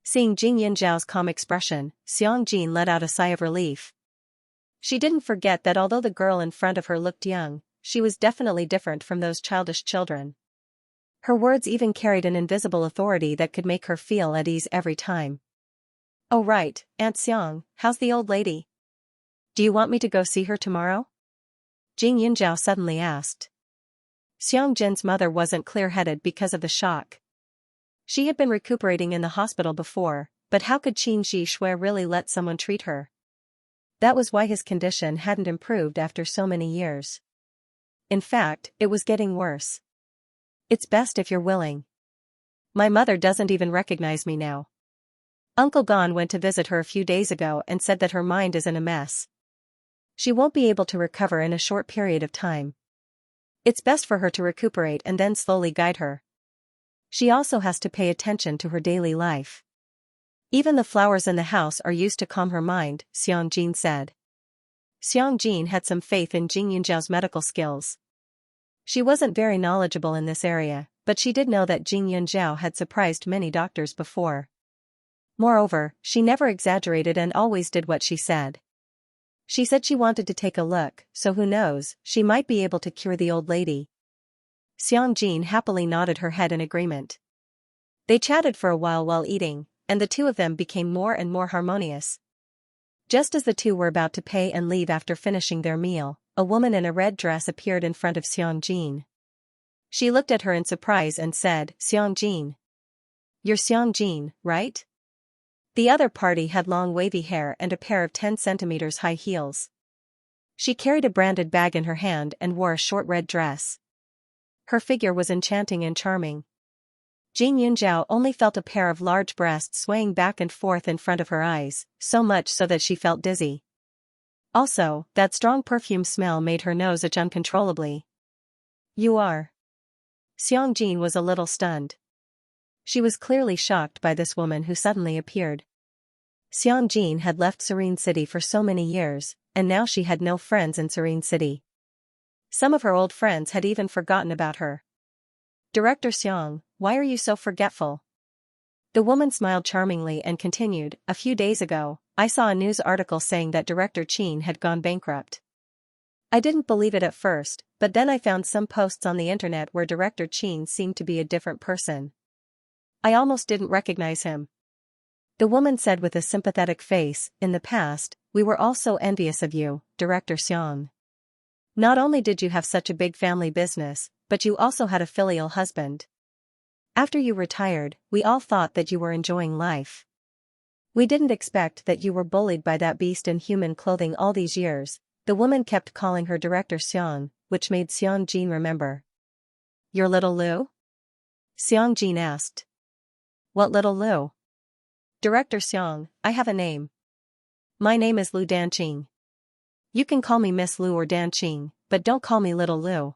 Seeing Jing Yunzhao's calm expression, Xianxia let out a sigh of relief. She didn't forget that although the girl in front of her looked young, she was definitely different from those childish children. Her words even carried an invisible authority that could make her feel at ease every time. "Oh right, Aunt Xiang, how's the old lady? Do you want me to go see her tomorrow?" Jing Yunzhao suddenly asked. Xiangjin's mother wasn't clear-headed because of the shock. She had been recuperating in the hospital before, but how could Qin Shi Shui really let someone treat her? That was why his condition hadn't improved after so many years. In fact, it was getting worse. "It's best if you're willing. My mother doesn't even recognize me now. Uncle Gon went to visit her a few days ago and said that her mind is in a mess. She won't be able to recover in a short period of time. It's best for her to recuperate and then slowly guide her. She also has to pay attention to her daily life. Even the flowers in the house are used to calm her mind," Xiangjin said. Xiangjin had some faith in Jing Yunzhao's medical skills. She wasn't very knowledgeable in this area, but she did know that Jing Yunzhao had surprised many doctors before. Moreover, she never exaggerated and always did what she said. She said she wanted to take a look, so who knows, she might be able to cure the old lady. Xiangjin happily nodded her head in agreement. They chatted for a while eating, and the two of them became more and more harmonious. Just as the two were about to pay and leave after finishing their meal, a woman in a red dress appeared in front of Xiangjin. She looked at her in surprise and said, "Xiangjin. You're Xiangjin, right?" The other party had long wavy hair and a pair of 10 centimeters high heels. She carried a branded bag in her hand and wore a short red dress. Her figure was enchanting and charming. Jing Yunjiao only felt a pair of large breasts swaying back and forth in front of her eyes, so much so that she felt dizzy. Also, that strong perfume smell made her nose itch uncontrollably. You are. Xiangjin was a little stunned. She was clearly shocked by this woman who suddenly appeared. Xiangjin had left Serene City for so many years, and now she had no friends in Serene City. Some of her old friends had even forgotten about her. Director Xiang, why are you so forgetful? The woman smiled charmingly and continued, a few days ago, I saw a news article saying that Director Qin had gone bankrupt. I didn't believe it at first, but then I found some posts on the internet where Director Qin seemed to be a different person. I almost didn't recognize him. The woman said with a sympathetic face, in the past, we were all so envious of you, Director Xiang. Not only did you have such a big family business, but you also had a filial husband. After you retired, we all thought that you were enjoying life. We didn't expect that you were bullied by that beast in human clothing all these years. The woman kept calling her Director Xiang, which made Xiangjin remember. Your little Lu? Xiangjin asked. What little Lu? Director Xiang, I have a name. My name is Lu Danqing. You can call me Miss Lu or Danqing, but don't call me little Lu.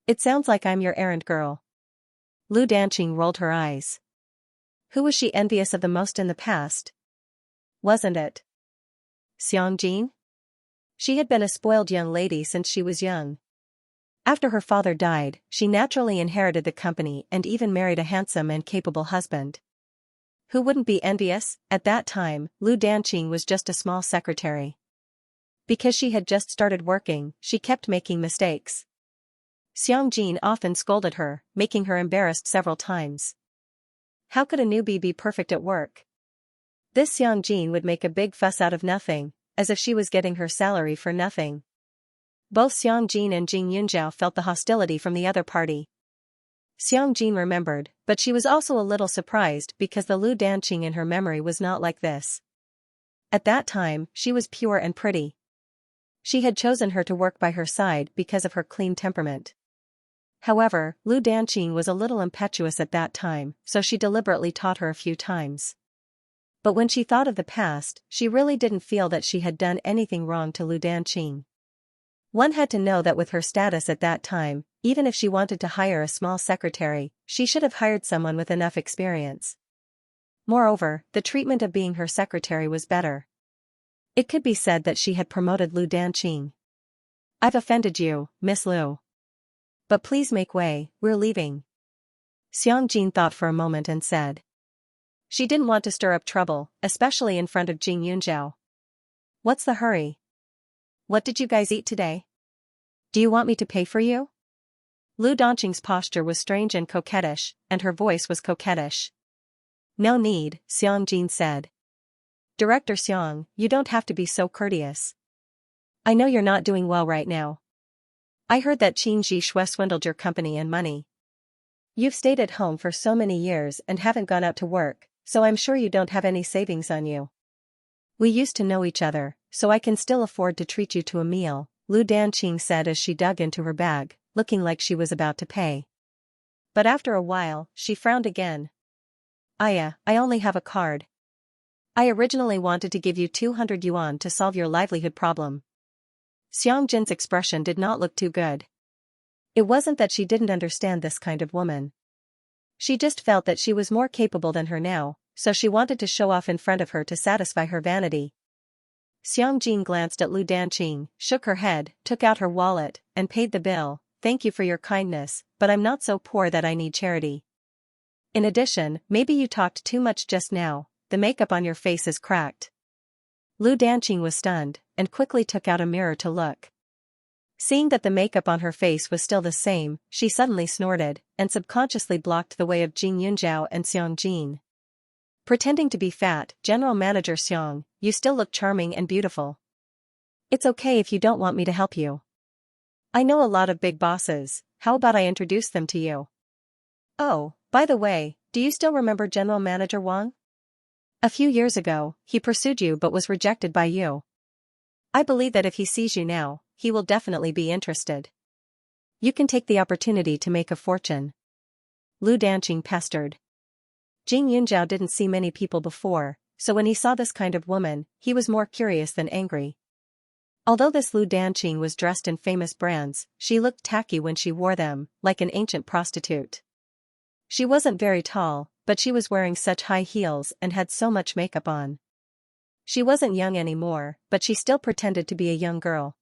It sounds like I'm your errand girl. Lu Danqing rolled her eyes. Who was she envious of the most in the past? Wasn't it Xiangjin? She had been a spoiled young lady since she was young. After her father died, she naturally inherited the company and even married a handsome and capable husband. Who wouldn't be envious? At that time, Lu Danqing was just a small secretary. Because she had just started working, she kept making mistakes. Xiangjin often scolded her, making her embarrassed several times. How could a newbie be perfect at work? This Xiangjin would make a big fuss out of nothing, as if she was getting her salary for nothing. Both Xiangjin and Jing Yunjiao felt the hostility from the other party. Xiangjin remembered, but she was also a little surprised because the Lu Danqing in her memory was not like this. At that time, she was pure and pretty. She had chosen her to work by her side because of her clean temperament. However, Lu Danqing was a little impetuous at that time, so she deliberately taught her a few times. But when she thought of the past, she really didn't feel that she had done anything wrong to Lu Danqing. One had to know that with her status at that time, even if she wanted to hire a small secretary, she should have hired someone with enough experience. Moreover, the treatment of being her secretary was better. It could be said that she had promoted Lu Danqing. I've offended you, Miss Lu. But please make way, we're leaving. Xiangjin thought for a moment and said. She didn't want to stir up trouble, especially in front of Jing Yunjiao. What's the hurry? What did you guys eat today? Do you want me to pay for you? Lu Danqing's posture was strange and coquettish, and her voice was coquettish. No need, Xiangjin said. Director Xiang, you don't have to be so courteous. I know you're not doing well right now. I heard that Qin Zhishui swindled your company and money. You've stayed at home for so many years and haven't gone out to work, so I'm sure you don't have any savings on you. We used to know each other, so I can still afford to treat you to a meal, Lu Danqing said as she dug into her bag, looking like she was about to pay. But after a while, she frowned again. I only have a card. I originally wanted to give you 200 yuan to solve your livelihood problem. Xiangjin's expression did not look too good. It wasn't that she didn't understand this kind of woman. She just felt that she was more capable than her now, so she wanted to show off in front of her to satisfy her vanity. Xiangjin glanced at Lu Danqing, shook her head, took out her wallet, and paid the bill. Thank you for your kindness, but I'm not so poor that I need charity. In addition, maybe you talked too much just now, the makeup on your face is cracked. Lu Danqing was stunned, and quickly took out a mirror to look. Seeing that the makeup on her face was still the same, she suddenly snorted, and subconsciously blocked the way of Jing Yunjiao and Xiangjin. Pretending to be fat, General Manager Xiang, you still look charming and beautiful. It's okay if you don't want me to help you. I know a lot of big bosses, how about I introduce them to you? Oh, by the way, do you still remember General Manager Wang? A few years ago, he pursued you but was rejected by you. I believe that if he sees you now, he will definitely be interested. You can take the opportunity to make a fortune. Lu Danqing pestered. Jing Yunzhao didn't see many people before, so when he saw this kind of woman, he was more curious than angry. Although this Lu Danqing was dressed in famous brands, she looked tacky when she wore them, like an ancient prostitute. She wasn't very tall, but she was wearing such high heels and had so much makeup on. She wasn't young anymore, but she still pretended to be a young girl.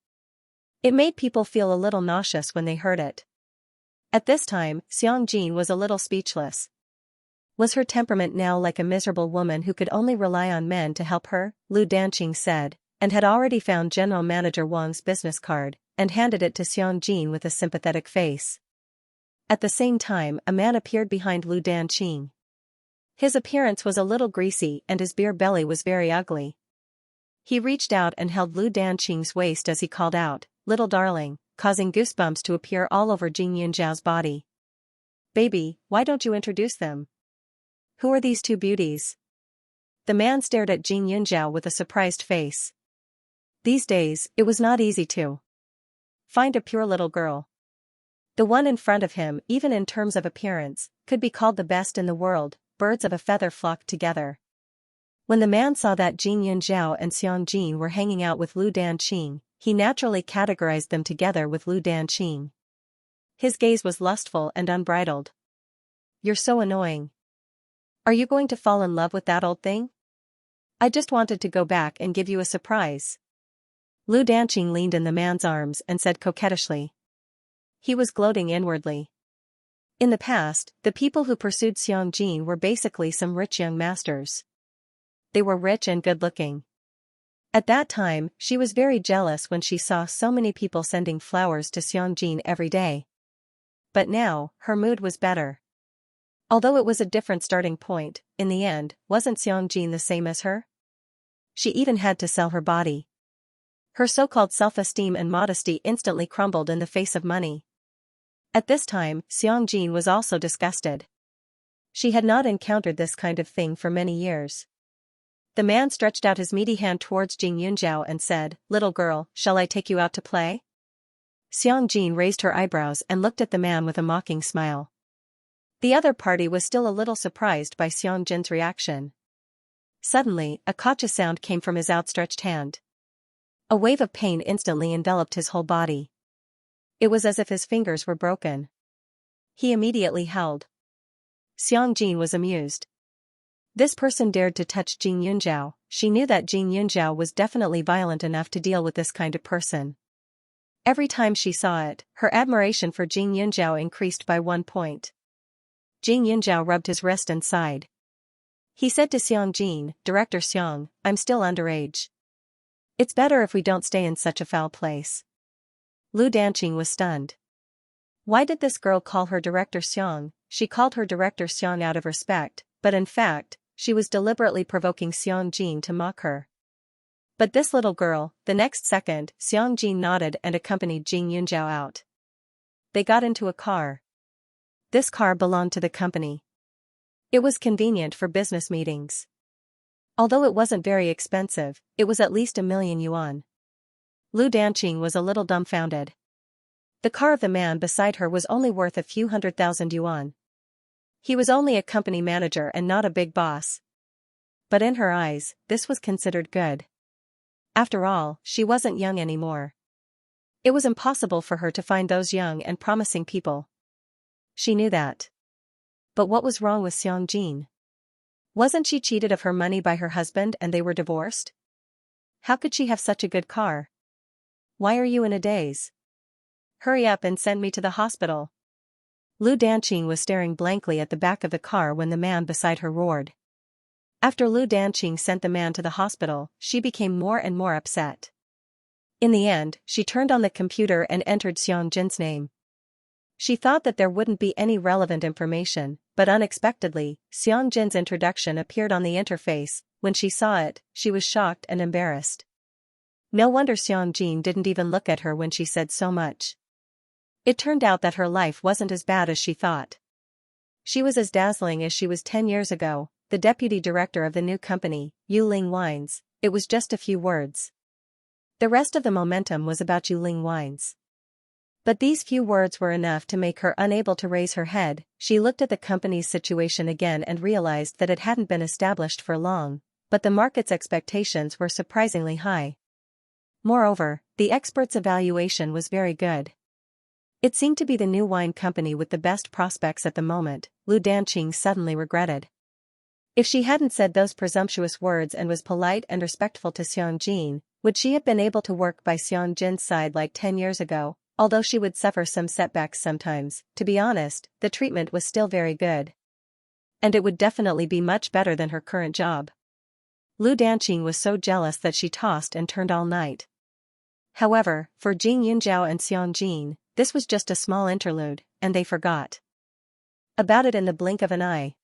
It made people feel a little nauseous when they heard it. At this time, Xianxia was a little speechless. Was her temperament now like a miserable woman who could only rely on men to help her? Lu Danqing said, and had already found General Manager Wang's business card, and handed it to Xianxia with a sympathetic face. At the same time, a man appeared behind Lu Danqing. His appearance was a little greasy and his beer belly was very ugly. He reached out and held Lu Danqing's waist as he called out, "Little darling," causing goosebumps to appear all over Jing Yunzhao's body. "Baby, why don't you introduce them? Who are these two beauties?" The man stared at Jing Yunzhao with a surprised face. These days, it was not easy to find a pure little girl. The one in front of him, even in terms of appearance, could be called the best in the world. Birds of a feather flocked together. When the man saw that Jing Yunzhao and Xianxia were hanging out with Lu Danqing, he naturally categorized them together with Lu Danqing. His gaze was lustful and unbridled. "You're so annoying. Are you going to fall in love with that old thing? I just wanted to go back and give you a surprise." Lu Danqing leaned in the man's arms and said coquettishly. He was gloating inwardly. In the past, the people who pursued Xianxia were basically some rich young masters. They were rich and good-looking. At that time, she was very jealous when she saw so many people sending flowers to Xianxia every day. But now, her mood was better. Although it was a different starting point, in the end, wasn't Xianxia the same as her? She even had to sell her body. Her so-called self-esteem and modesty instantly crumbled in the face of money. At this time, Xianxia was also disgusted. She had not encountered this kind of thing for many years. The man stretched out his meaty hand towards Jing Yunzhao and said, "Little girl, shall I take you out to play?" Xianxia raised her eyebrows and looked at the man with a mocking smile. The other party was still a little surprised by Xianxia's reaction. Suddenly, a gotcha sound came from his outstretched hand. A wave of pain instantly enveloped his whole body. It was as if his fingers were broken. He immediately howled. Xianxia was amused. This person dared to touch Jing Yunzhao. She knew that Jing Yunzhao was definitely violent enough to deal with this kind of person. Every time she saw it, her admiration for Jing Yunzhao increased by 1 point. Jing Yunzhao rubbed his wrist and sighed. He said to Xianxia, "Director Xiang, I'm still underage. It's better if we don't stay in such a foul place." Lu Danqing was stunned. Why did this girl call her Director Xiang? She called her Director Xiang out of respect, but in fact, she was deliberately provoking Xianxia to mock her. But this little girl, the next second, Xianxia nodded and accompanied Jing Yunzhao out. They got into a car. This car belonged to the company. It was convenient for business meetings. Although it wasn't very expensive, it was at least 1,000,000 yuan. Lu Danqing was a little dumbfounded. The car of the man beside her was only worth a few 100,000 yuan. He was only a company manager and not a big boss. But in her eyes, this was considered good. After all, she wasn't young anymore. It was impossible for her to find those young and promising people. She knew that. But what was wrong with Xianxia? Wasn't she cheated of her money by her husband and they were divorced? How could she have such a good car? Why are you in a daze? Hurry up and send me to the hospital. Lu Danqing was staring blankly at the back of the car when the man beside her roared. After Lu Danqing sent the man to the hospital, she became more and more upset. In the end, she turned on the computer and entered Xianxin's name. She thought that there wouldn't be any relevant information, but unexpectedly, Xianxin's introduction appeared on the interface. When she saw it, she was shocked and embarrassed. No wonder Xianxia didn't even look at her when she said so much. It turned out that her life wasn't as bad as she thought. She was as dazzling as she was 10 years ago, the deputy director of the new company, Yuling Wines. It was just a few words. The rest of the momentum was about Yuling wines. But these few words were enough to make her unable to raise her head. She looked at the company's situation again and realized that it hadn't been established for long, but the market's expectations were surprisingly high. Moreover, the experts' evaluation was very good. It seemed to be the new wine company with the best prospects at the moment, Lu Danqing suddenly regretted. If she hadn't said those presumptuous words and was polite and respectful to Xianjin, would she have been able to work by Xianjin's side like 10 years ago? Although she would suffer some setbacks sometimes, to be honest, the treatment was still very good. And it would definitely be much better than her current job. Lu Danqing was so jealous that she tossed and turned all night. However, for Jing Yunzhao and Xianjin, this was just a small interlude, and they forgot about it in the blink of an eye.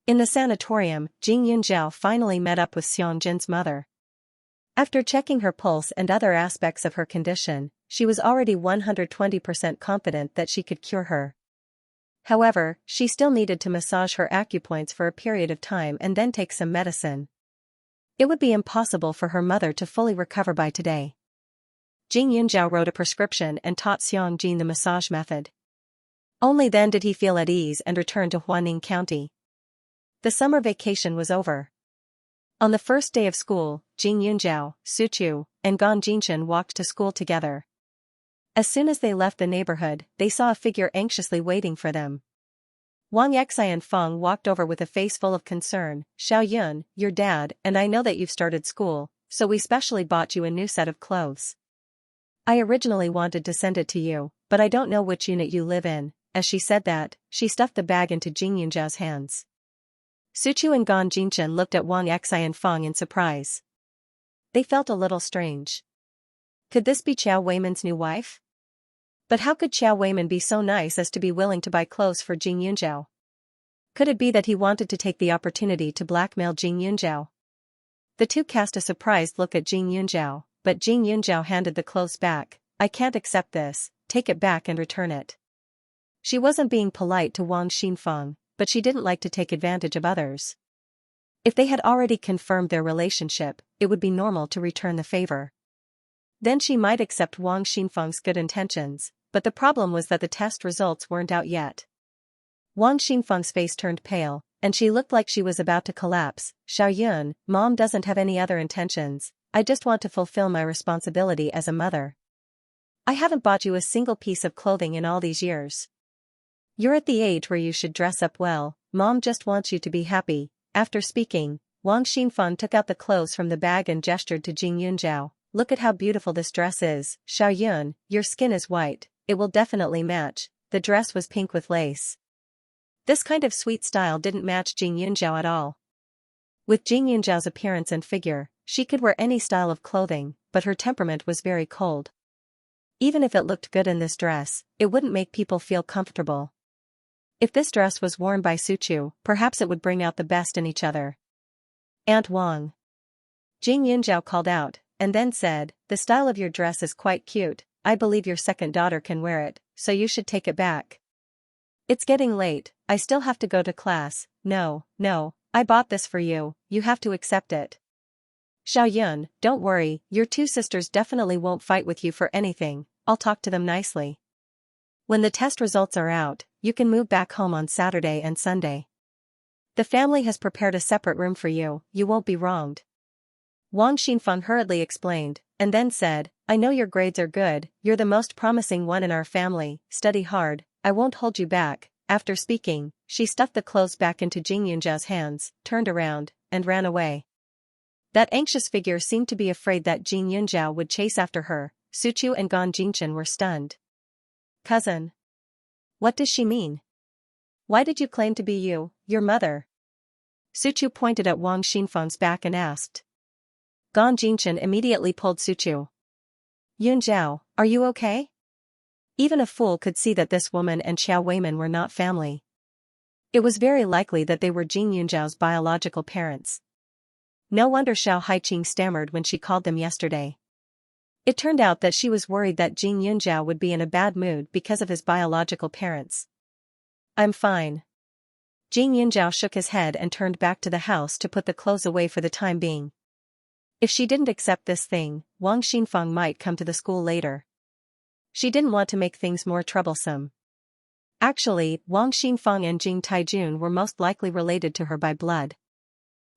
In the sanatorium, Jing Yunzhao finally met up with Xianjin's mother. After checking her pulse and other aspects of her condition, she was already 120% confident that she could cure her. However, she still needed to massage her acupoints for a period of time and then take some medicine. It would be impossible for her mother to fully recover by today. Jing Yunzhao wrote a prescription and taught Xiangjin the massage method. Only then did he feel at ease and return to Huaning County. The summer vacation was over. On the first day of school, Jing Yunzhao, Su Chu, and Gan Jinchen walked to school together. As soon as they left the neighborhood, they saw a figure anxiously waiting for them. Wang Xianfeng walked over with a face full of concern. "Xiao Yun, your dad and I know that you've started school, so we specially bought you a new set of clothes. I originally wanted to send it to you, but I don't know which unit you live in." As she said that, she stuffed the bag into Jing Yunzhao's hands. Su Chu and Gan Jinchen looked at Wang Xianfeng in surprise. They felt a little strange. Could this be Qiao Weiman's new wife? But how could Qiao Weiman be so nice as to be willing to buy clothes for Jing Yunzhao? Could it be that he wanted to take the opportunity to blackmail Jing Yunzhao? The two cast a surprised look at Jing Yunzhao, but Jing Yunzhao handed the clothes back. "I can't accept this, take it back and return it." She wasn't being polite to Wang Xinfeng, but she didn't like to take advantage of others. If they had already confirmed their relationship, it would be normal to return the favor. Then she might accept Wang Xinfeng's good intentions, but the problem was that the test results weren't out yet. Wang Xinfeng's face turned pale, and she looked like she was about to collapse. "Xiao Yun, Mom doesn't have any other intentions, I just want to fulfill my responsibility as a mother. I haven't bought you a single piece of clothing in all these years. You're at the age where you should dress up well, Mom just wants you to be happy." After speaking, Wang Xinfeng took out the clothes from the bag and gestured to Jing Yunzhao. "Look at how beautiful this dress is. Xiao Yun, your skin is white, it will definitely match." The dress was pink with lace. This kind of sweet style didn't match Jing Yunzhao at all. With Jing Yunzhao's appearance and figure, she could wear any style of clothing, but her temperament was very cold. Even if it looked good in this dress, it wouldn't make people feel comfortable. If this dress was worn by Su Chu, perhaps it would bring out the best in each other. "Aunt Wang," Jing Yunzhao called out, and then said, "The style of your dress is quite cute, I believe your second daughter can wear it, so you should take it back. It's getting late, I still have to go to class." No, I bought this for you, you have to accept it." "Xiao Yun, don't worry, your two sisters definitely won't fight with you for anything, I'll talk to them nicely. When the test results are out, you can move back home on Saturday and Sunday. The family has prepared a separate room for you, you won't be wronged." Wang Xinfeng hurriedly explained, and then said, "I know your grades are good, you're the most promising one in our family, study hard, I won't hold you back." After speaking, she stuffed the clothes back into Jing Yunzhao's hands, turned around, and ran away. That anxious figure seemed to be afraid that Jing Yunzhao would chase after her. Su Chu and Gan Jinchen were stunned. "Cousin. What does she mean? Why did you claim to be your mother?" Su Chu pointed at Wang Xinfeng's back and asked. Gan Jinchen immediately pulled Su Chu. "Yunzhao, are you okay?" Even a fool could see that this woman and Qiao Weiman were not family. It was very likely that they were Jing Yunzhao's biological parents. No wonder Xiao Haiqing stammered when she called them yesterday. It turned out that she was worried that Jing Yunzhao would be in a bad mood because of his biological parents. "I'm fine." Jing Yunzhao shook his head and turned back to the house to put the clothes away for the time being. If she didn't accept this thing, Wang Xinfeng might come to the school later. She didn't want to make things more troublesome. Actually, Wang Xinfeng and Jing Taijun were most likely related to her by blood.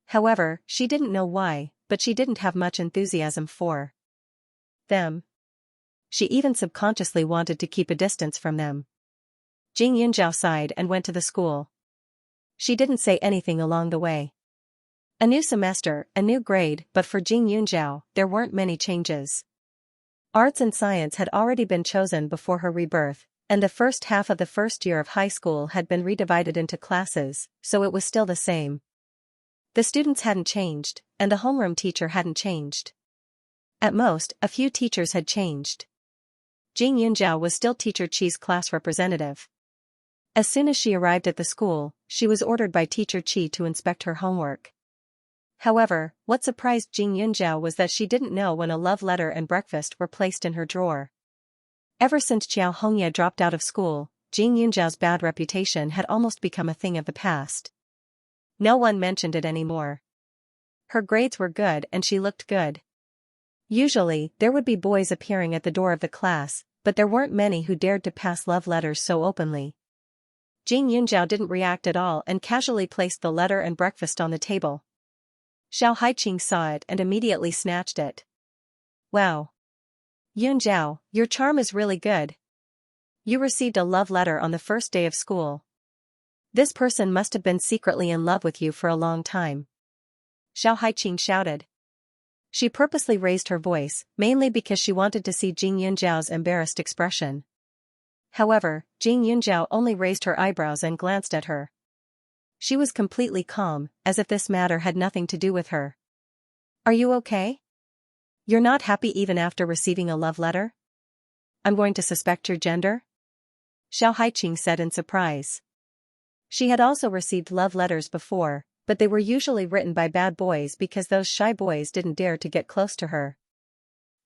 However, she didn't know why, but she didn't have much enthusiasm for them. She even subconsciously wanted to keep a distance from them. Jing Yunjiao sighed and went to the school. She didn't say anything along the way. A new semester, a new grade, but for Jing Yunjiao, there weren't many changes. Arts and science had already been chosen before her rebirth, and the first half of the first year of high school had been redivided into classes, so it was still the same. The students hadn't changed, and the homeroom teacher hadn't changed. At most, a few teachers had changed. Jing Yunjiao was still Teacher Qi's class representative. As soon as she arrived at the school, she was ordered by Teacher Qi to inspect her homework. However, what surprised Jing Yunjiao was that she didn't know when a love letter and breakfast were placed in her drawer. Ever since Xiao Hongye dropped out of school, Jing Yunjiao's bad reputation had almost become a thing of the past. No one mentioned it anymore. Her grades were good and she looked good. Usually, there would be boys appearing at the door of the class, but there weren't many who dared to pass love letters so openly. Jing Yunjiao didn't react at all and casually placed the letter and breakfast on the table. Xiao Haiqing saw it and immediately snatched it. Wow! Yunjiao, your charm is really good. You received a love letter on the first day of school. This person must have been secretly in love with you for a long time. Xiao Haiqing shouted. She purposely raised her voice, mainly because she wanted to see Jing Yunjiao's embarrassed expression. However, Jing Yunjiao only raised her eyebrows and glanced at her. She was completely calm, as if this matter had nothing to do with her. Are you okay? You're not happy even after receiving a love letter? I'm going to suspect your gender? Xiao Haiqing said in surprise. She had also received love letters before, but they were usually written by bad boys because those shy boys didn't dare to get close to her.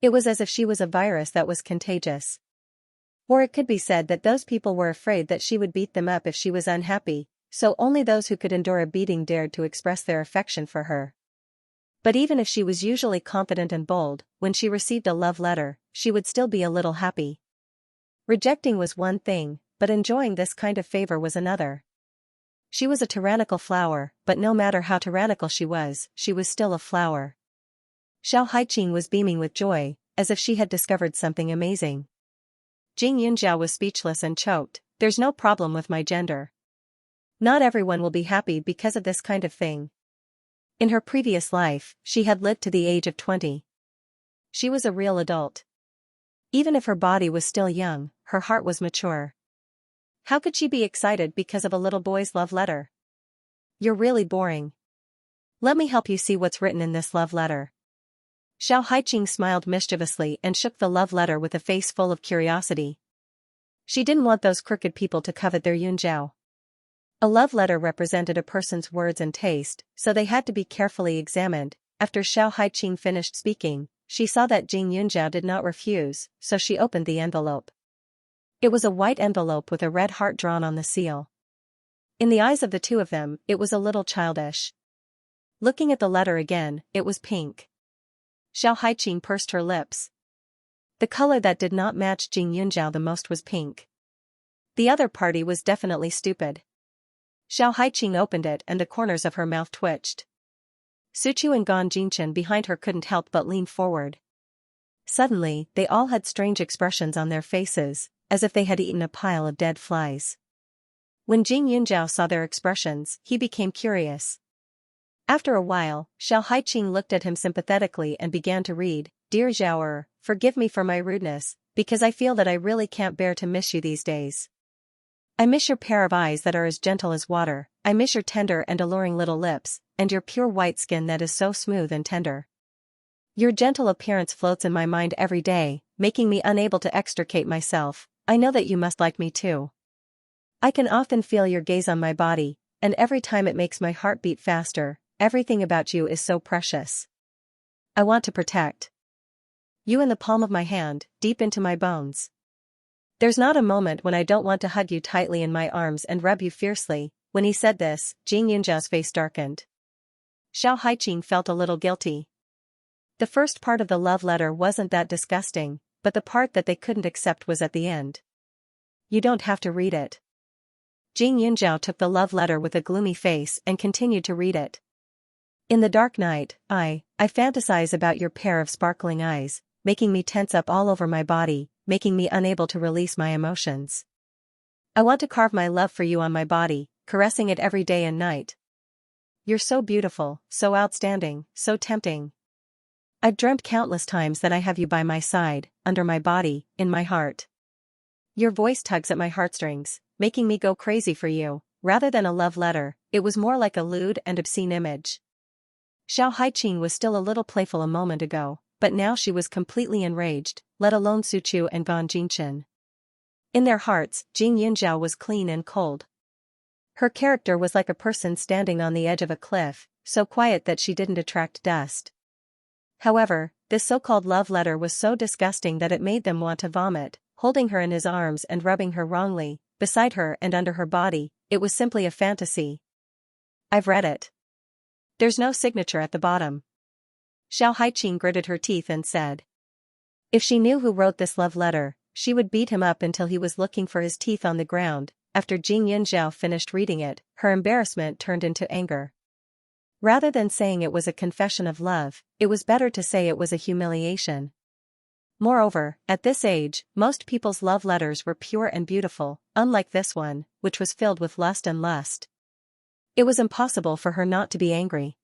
It was as if she was a virus that was contagious. Or it could be said that those people were afraid that she would beat them up if she was unhappy, so only those who could endure a beating dared to express their affection for her. But even if she was usually confident and bold, when she received a love letter, she would still be a little happy. Rejecting was one thing, but enjoying this kind of favor was another. She was a tyrannical flower, but no matter how tyrannical she was still a flower. Xiao Haiqing was beaming with joy, as if she had discovered something amazing. Jing Yunjiao was speechless and choked. There's no problem with my gender. Not everyone will be happy because of this kind of thing. In her previous life, she had lived to the age of 20. She was a real adult. Even if her body was still young, her heart was mature. How could she be excited because of a little boy's love letter? You're really boring. Let me help you see what's written in this love letter. Xiao Haiqing smiled mischievously and shook the love letter with a face full of curiosity. She didn't want those crooked people to covet their Yunjiao. A love letter represented a person's words and taste, so they had to be carefully examined. After Xiao Haiqing finished speaking, she saw that Jing Yunjiao did not refuse, so she opened the envelope. It was a white envelope with a red heart drawn on the seal. In the eyes of the two of them, it was a little childish. Looking at the letter again, it was pink. Xiao Haiqing pursed her lips. The color that did not match Jing Yunjiao the most was pink. The other party was definitely stupid. Xiao Haiqing opened it and the corners of her mouth twitched. Suchu and Gan Jinchen behind her couldn't help but lean forward. Suddenly, they all had strange expressions on their faces, as if they had eaten a pile of dead flies. When Jing Yunjiao saw their expressions, he became curious. After a while, Xiao Haiqing looked at him sympathetically and began to read, Dear Zhaoer, forgive me for my rudeness, because I feel that I really can't bear to miss you these days. I miss your pair of eyes that are as gentle as water, I miss your tender and alluring little lips, and your pure white skin that is so smooth and tender. Your gentle appearance floats in my mind every day, making me unable to extricate myself. I know that you must like me too. I can often feel your gaze on my body, and every time it makes my heart beat faster. Everything about you is so precious. I want to protect you in the palm of my hand, deep into my bones. There's not a moment when I don't want to hug you tightly in my arms and rub you fiercely. When he said this, Jing Yunjiao's face darkened. Xiao Haiqing felt a little guilty. The first part of the love letter wasn't that disgusting, but the part that they couldn't accept was at the end. You don't have to read it. Xianxia took the love letter with a gloomy face and continued to read it. In the dark night, I fantasize about your pair of sparkling eyes, making me tense up all over my body, making me unable to release my emotions. I want to carve my love for you on my body, caressing it every day and night. You're so beautiful, so outstanding, so tempting. I've dreamt countless times that I have you by my side, under my body, in my heart. Your voice tugs at my heartstrings, making me go crazy for you. Rather than a love letter, it was more like a lewd and obscene image. Xianxia was still a little playful a moment ago, but now she was completely enraged, let alone Suchu and Gan Jinchen. In their hearts, Xianxia was clean and cold. Her character was like a person standing on the edge of a cliff, so quiet that she didn't attract dust. However, this so-called love letter was so disgusting that it made them want to vomit, holding her in his arms and rubbing her wrongly, beside her and under her body. It was simply a fantasy. I've read it. There's no signature at the bottom. Xianxia gritted her teeth and said. If she knew who wrote this love letter, she would beat him up until he was looking for his teeth on the ground. After Xianxia finished reading it, her embarrassment turned into anger. Rather than saying it was a confession of love, it was better to say it was a humiliation. Moreover, at this age, most people's love letters were pure and beautiful, unlike this one, which was filled with lust and lust. It was impossible for her not to be angry.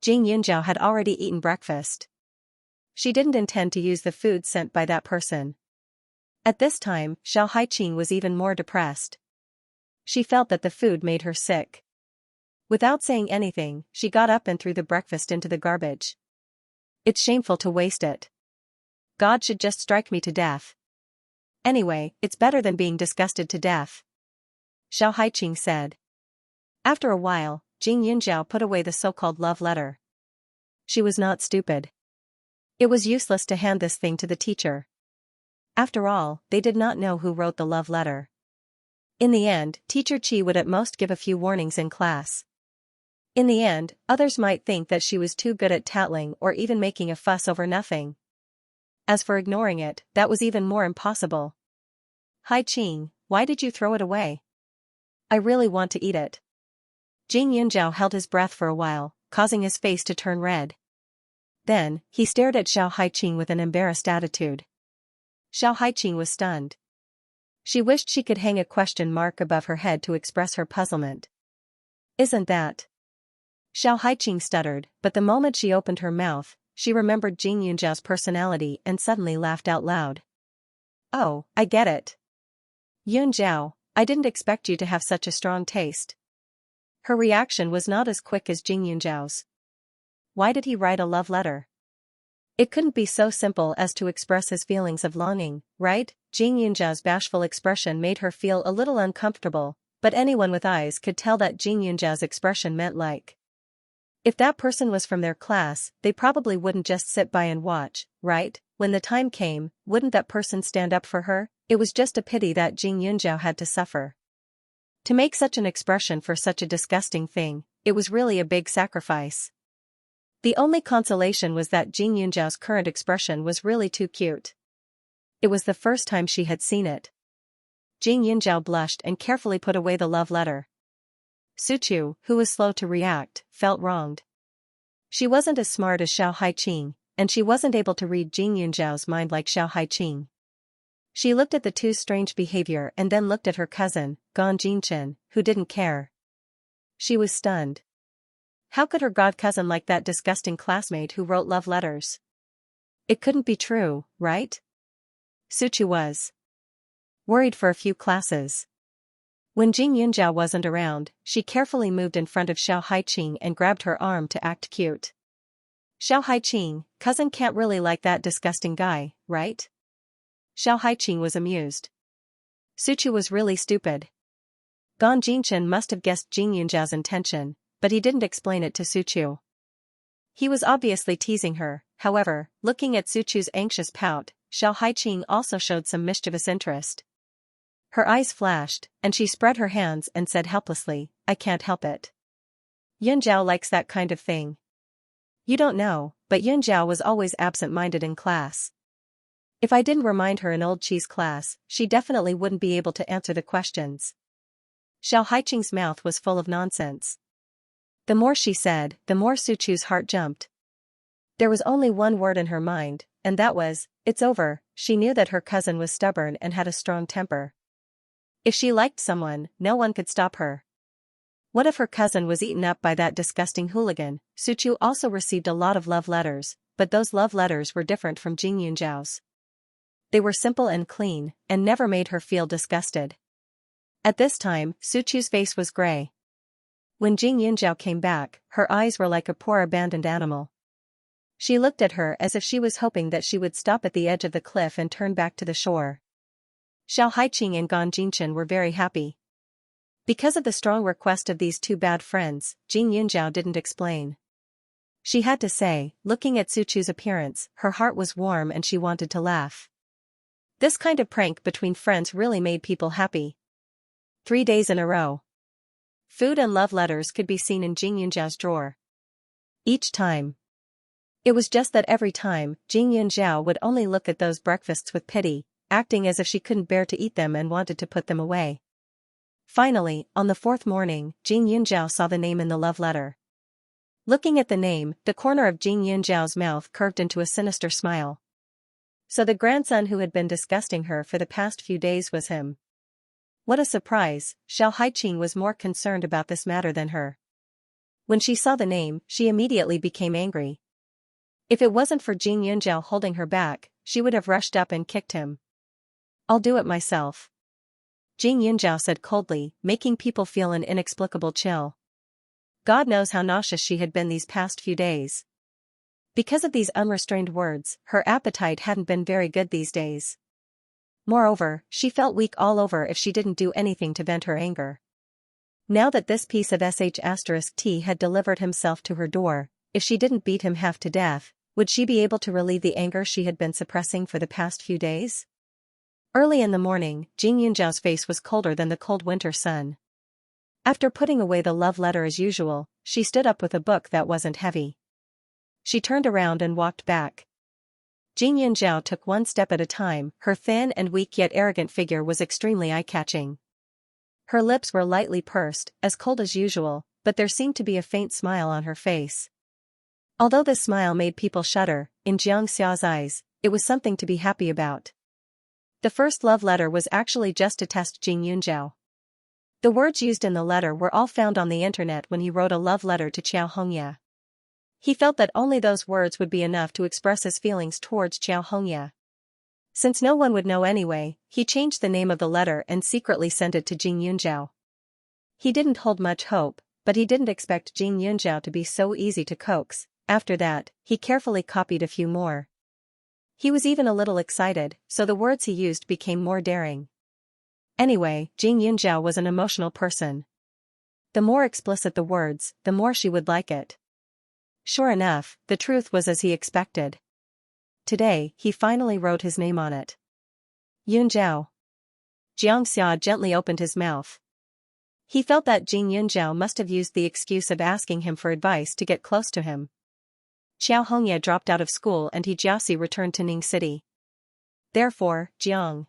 Xianxia had already eaten breakfast. She didn't intend to use the food sent by that person. At this time, Xianxia was even more depressed. She felt that the food made her sick. Without saying anything, she got up and threw the breakfast into the garbage. It's shameful to waste it. God should just strike me to death. Anyway, it's better than being disgusted to death. Xianxia said. After a while, Xianxia put away the so-called love letter. She was not stupid. It was useless to hand this thing to the teacher. After all, they did not know who wrote the love letter. In the end, Teacher Qi would at most give a few warnings in class. In the end, others might think that she was too good at tattling or even making a fuss over nothing. As for ignoring it, that was even more impossible. Hai Qing, why did you throw it away? I really want to eat it. Xianxia held his breath for a while, causing his face to turn red. Then, he stared at Xianxia with an embarrassed attitude. Xianxia was stunned. She wished she could hang a question mark above her head to express her puzzlement. Isn't that? Xianxia stuttered, but the moment she opened her mouth, she remembered Xianxia's personality and suddenly laughed out loud. Oh, I get it. Yunjiao, I didn't expect you to have such a strong taste. Her reaction was not as quick as Xianxiao's. Why did he write a love letter? It couldn't be so simple as to express his feelings of longing, right? Xianxia's bashful expression made her feel a little uncomfortable, but anyone with eyes could tell that Xianxia's expression meant like. If that person was from their class, they probably wouldn't just sit by and watch, right? When the time came, wouldn't that person stand up for her? It was just a pity that Xianxia had to suffer. To make such an expression for such a disgusting thing, it was really a big sacrifice. The only consolation was that Xianxia's current expression was really too cute. It was the first time she had seen it. Xianxia blushed and carefully put away the love letter. Suchu, who was slow to react, felt wronged. She wasn't as smart as Xianxia, and she wasn't able to read Xianxia's mind like Xianxia. She looked at the two's strange behavior and then looked at her cousin, Gan Jinchen, who didn't care. She was stunned. How could her god-cousin like that disgusting classmate who wrote love letters? It couldn't be true, right? Suchu was worried for a few classes. When Xianxia wasn't around, she carefully moved in front of Xianxia and grabbed her arm to act cute. Xianxia, cousin can't really like that disgusting guy, right? Xianxia was amused. Suchu was really stupid. Gan Jinchen must have guessed Xianxia's intention, but he didn't explain it to Suchu. He was obviously teasing her. However, looking at Suchu's anxious pout, Xianxia also showed some mischievous interest. Her eyes flashed, and she spread her hands and said helplessly, I can't help it. Yunjiao likes that kind of thing. You don't know, but Yun Zhao was always absent-minded in class. If I didn't remind her in old cheese class, she definitely wouldn't be able to answer the questions. Xiao Haiqing's mouth was full of nonsense. The more she said, the more Suchu's heart jumped. There was only one word in her mind, and that was, "It's over." She knew that her cousin was stubborn and had a strong temper. If she liked someone, no one could stop her. What if her cousin was eaten up by that disgusting hooligan? Suchu also received a lot of love letters, but those love letters were different from Jing Yunzhao's. They were simple and clean, and never made her feel disgusted. At this time, Suchu's face was gray. When Jing Yunzhao came back, her eyes were like a poor abandoned animal. She looked at her as if she was hoping that she would stop at the edge of the cliff and turn back to the shore. Xiao Haiqing and Gan Jinchen were very happy. Because of the strong request of these two bad friends, Jing Yunzhao didn't explain. She had to say, looking at Suchu's appearance, her heart was warm and she wanted to laugh. This kind of prank between friends really made people happy. 3 days in a row. Food and love letters could be seen in Jing Yunzhao's drawer. Each time. It was just that every time, Jing Yunzhao would only look at those breakfasts with pity, acting as if she couldn't bear to eat them and wanted to put them away. Finally, on the 4th morning, Jing Yunzhao saw the name in the love letter. Looking at the name, the corner of Jing Yunzhao's mouth curved into a sinister smile. So the grandson who had been disgusting her for the past few days was him. What a surprise! Xiao Haiqing was more concerned about this matter than her. When she saw the name, she immediately became angry. If it wasn't for Jing Yunzhao holding her back, she would have rushed up and kicked him. "I'll do it myself," Jing Yunzhao said coldly, making people feel an inexplicable chill. God knows how nauseous she had been these past few days. Because of these unrestrained words, her appetite hadn't been very good these days. Moreover, she felt weak all over if she didn't do anything to vent her anger. Now that this piece of sh*t had delivered himself to her door, if she didn't beat him half to death, would she be able to relieve the anger she had been suppressing for the past few days? Early in the morning, Jing Yunzhao's face was colder than the cold winter sun. After putting away the love letter as usual, she stood up with a book that wasn't heavy. She turned around and walked back. Jing Yunzhao took one step at a time. Her thin and weak yet arrogant figure was extremely eye-catching. Her lips were lightly pursed, as cold as usual, but there seemed to be a faint smile on her face. Although this smile made people shudder, in Xianxia's eyes, it was something to be happy about. The first love letter was actually just to test Jing Yunzhao. The words used in the letter were all found on the internet when he wrote a love letter to Xianxia. He felt that only those words would be enough to express his feelings towards Xianxia. Since no one would know anyway, he changed the name of the letter and secretly sent it to Jing Yunzhao. He didn't hold much hope, but he didn't expect Jing Yunzhao to be so easy to coax. After that, he carefully copied a few more. He was even a little excited, so the words he used became more daring. Anyway, Jing Yunzhao was an emotional person. The more explicit the words, the more she would like it. Sure enough, the truth was as he expected. Today, he finally wrote his name on it. Yunzhao. Xianxia gently opened his mouth. He felt that Jing Yunzhao must have used the excuse of asking him for advice to get close to him. Xianxia dropped out of school and he Jiaxi returned to Ning City. Therefore, Jiang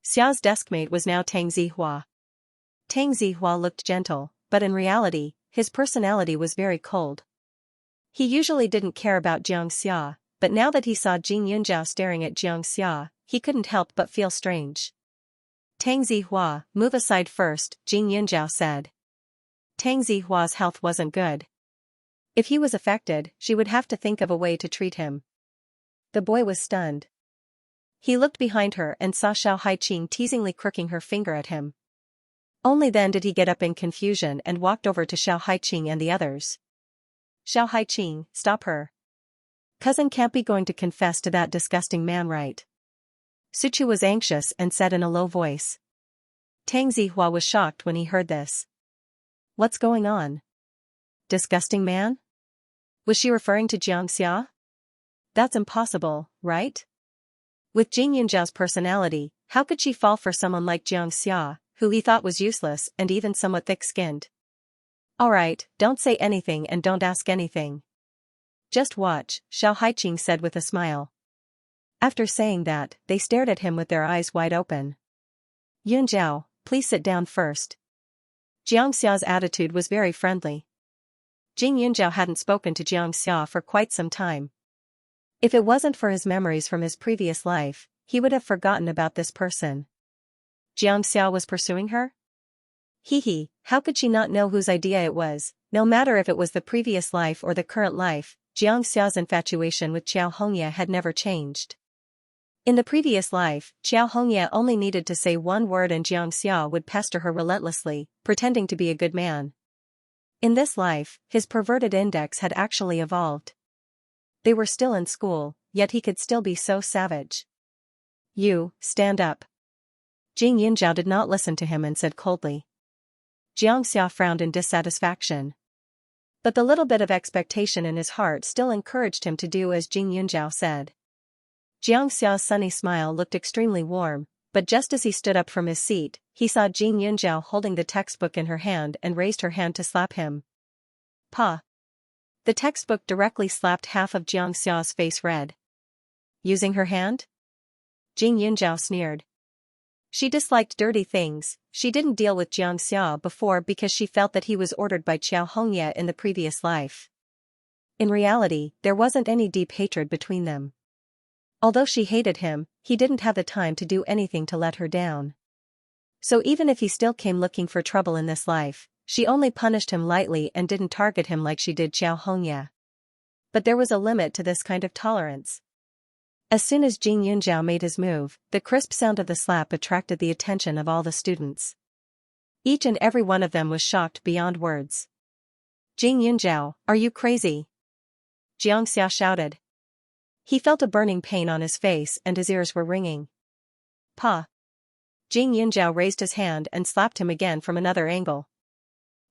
Xia's deskmate was now Tang Zihua. Tang Zihua looked gentle, but in reality, his personality was very cold. He usually didn't care about Xianxia, but now that he saw Jing Yunzhao staring at Xianxia, he couldn't help but feel strange. Tang Zihua, move aside first, Jing Yunzhao said. Tang Zihua's health wasn't good. If he was affected, she would have to think of a way to treat him. The boy was stunned. He looked behind her and saw Xiao Haiqing teasingly crooking her finger at him. Only then did he get up in confusion and walked over to Xiao Haiqing and the others. Xiao Haiqing, stop her. Cousin can't be going to confess to that disgusting man, right? Suchu was anxious and said in a low voice. Tang Zihua was shocked when he heard this. What's going on? Disgusting man? Was she referring to Xianxia? That's impossible, right? With Jing Yunzhao's personality, how could she fall for someone like Xianxia, who he thought was useless and even somewhat thick-skinned? Alright, don't say anything and don't ask anything. Just watch, Xiao Haiqing said with a smile. After saying that, they stared at him with their eyes wide open. Yunjiao, please sit down first. Xianxia's attitude was very friendly. Jing Yunjiao hadn't spoken to Xianxia for quite some time. If it wasn't for his memories from his previous life, he would have forgotten about this person. Xianxia was pursuing her? Hee, how could she not know whose idea it was? No matter if it was the previous life or the current life, Xianxia's infatuation with Qiao Hongye had never changed. In the previous life, Qiao Hongye only needed to say one word and Xianxia would pester her relentlessly, pretending to be a good man. In this life, his perverted index had actually evolved. They were still in school, yet he could still be so savage. You, stand up. Jing Yunjiao did not listen to him and said coldly. Xianxia frowned in dissatisfaction. But the little bit of expectation in his heart still encouraged him to do as Jing Yunjiao said. Xianxia's sunny smile looked extremely warm, but just as he stood up from his seat, he saw Jing Yunjiao holding the textbook in her hand and raised her hand to slap him. Pa! The textbook directly slapped half of Xianxia's face red. Using her hand? Jing Yunjiao sneered. She disliked dirty things. She didn't deal with Xianxia before because she felt that he was ordered by Qiao Hongye in the previous life. In reality, there wasn't any deep hatred between them. Although she hated him, he didn't have the time to do anything to let her down. So even if he still came looking for trouble in this life, she only punished him lightly and didn't target him like she did Qiao Hongye. But there was a limit to this kind of tolerance. As soon as Jing Yunjiao made his move, the crisp sound of the slap attracted the attention of all the students. Each and every one of them was shocked beyond words. Jing Yunjiao, are you crazy? Xianxia shouted. He felt a burning pain on his face and his ears were ringing. Pa! Jing Yunjiao raised his hand and slapped him again from another angle.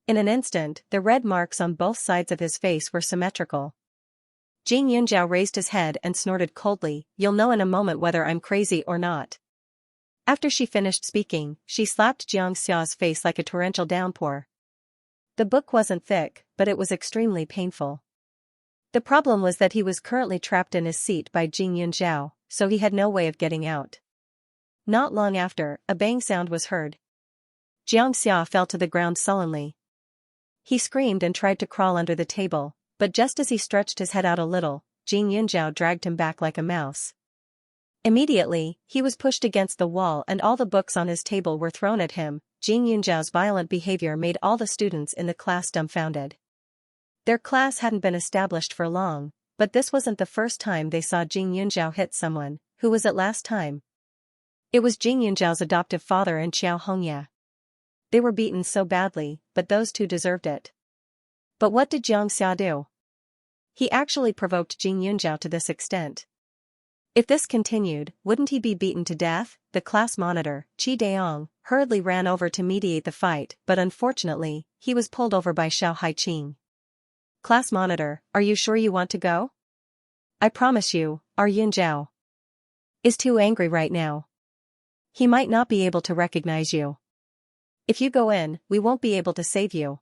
In an instant, the red marks on both sides of his face were symmetrical. Jing Yunjiao raised his head and snorted coldly, you'll know in a moment whether I'm crazy or not. After she finished speaking, she slapped Xianxia's face like a torrential downpour. The book wasn't thick, but it was extremely painful. The problem was that he was currently trapped in his seat by Jing Yunjiao, so he had no way of getting out. Not long after, a bang sound was heard. Xianxia fell to the ground sullenly. He screamed and tried to crawl under the table, but just as he stretched his head out a little, Jing Yunjiao dragged him back like a mouse. Immediately, he was pushed against the wall and all the books on his table were thrown at him. Jing Yunjiao's violent behavior made all the students in the class dumbfounded. Their class hadn't been established for long, but this wasn't the first time they saw Jing Yunjiao hit someone. Who was it last time? It was Jing Yunjiao's adoptive father and Qiao Hongye. They were beaten so badly, but those two deserved it. But what did Xianxia do? He actually provoked Jing Yunjiao to this extent. If this continued, wouldn't he be beaten to death? The class monitor, Qi Daong, hurriedly ran over to mediate the fight, but unfortunately, he was pulled over by Xiao Haiqing. Class monitor, are you sure you want to go? I promise you, our Yunjiao is too angry right now. He might not be able to recognize you. If you go in, we won't be able to save you.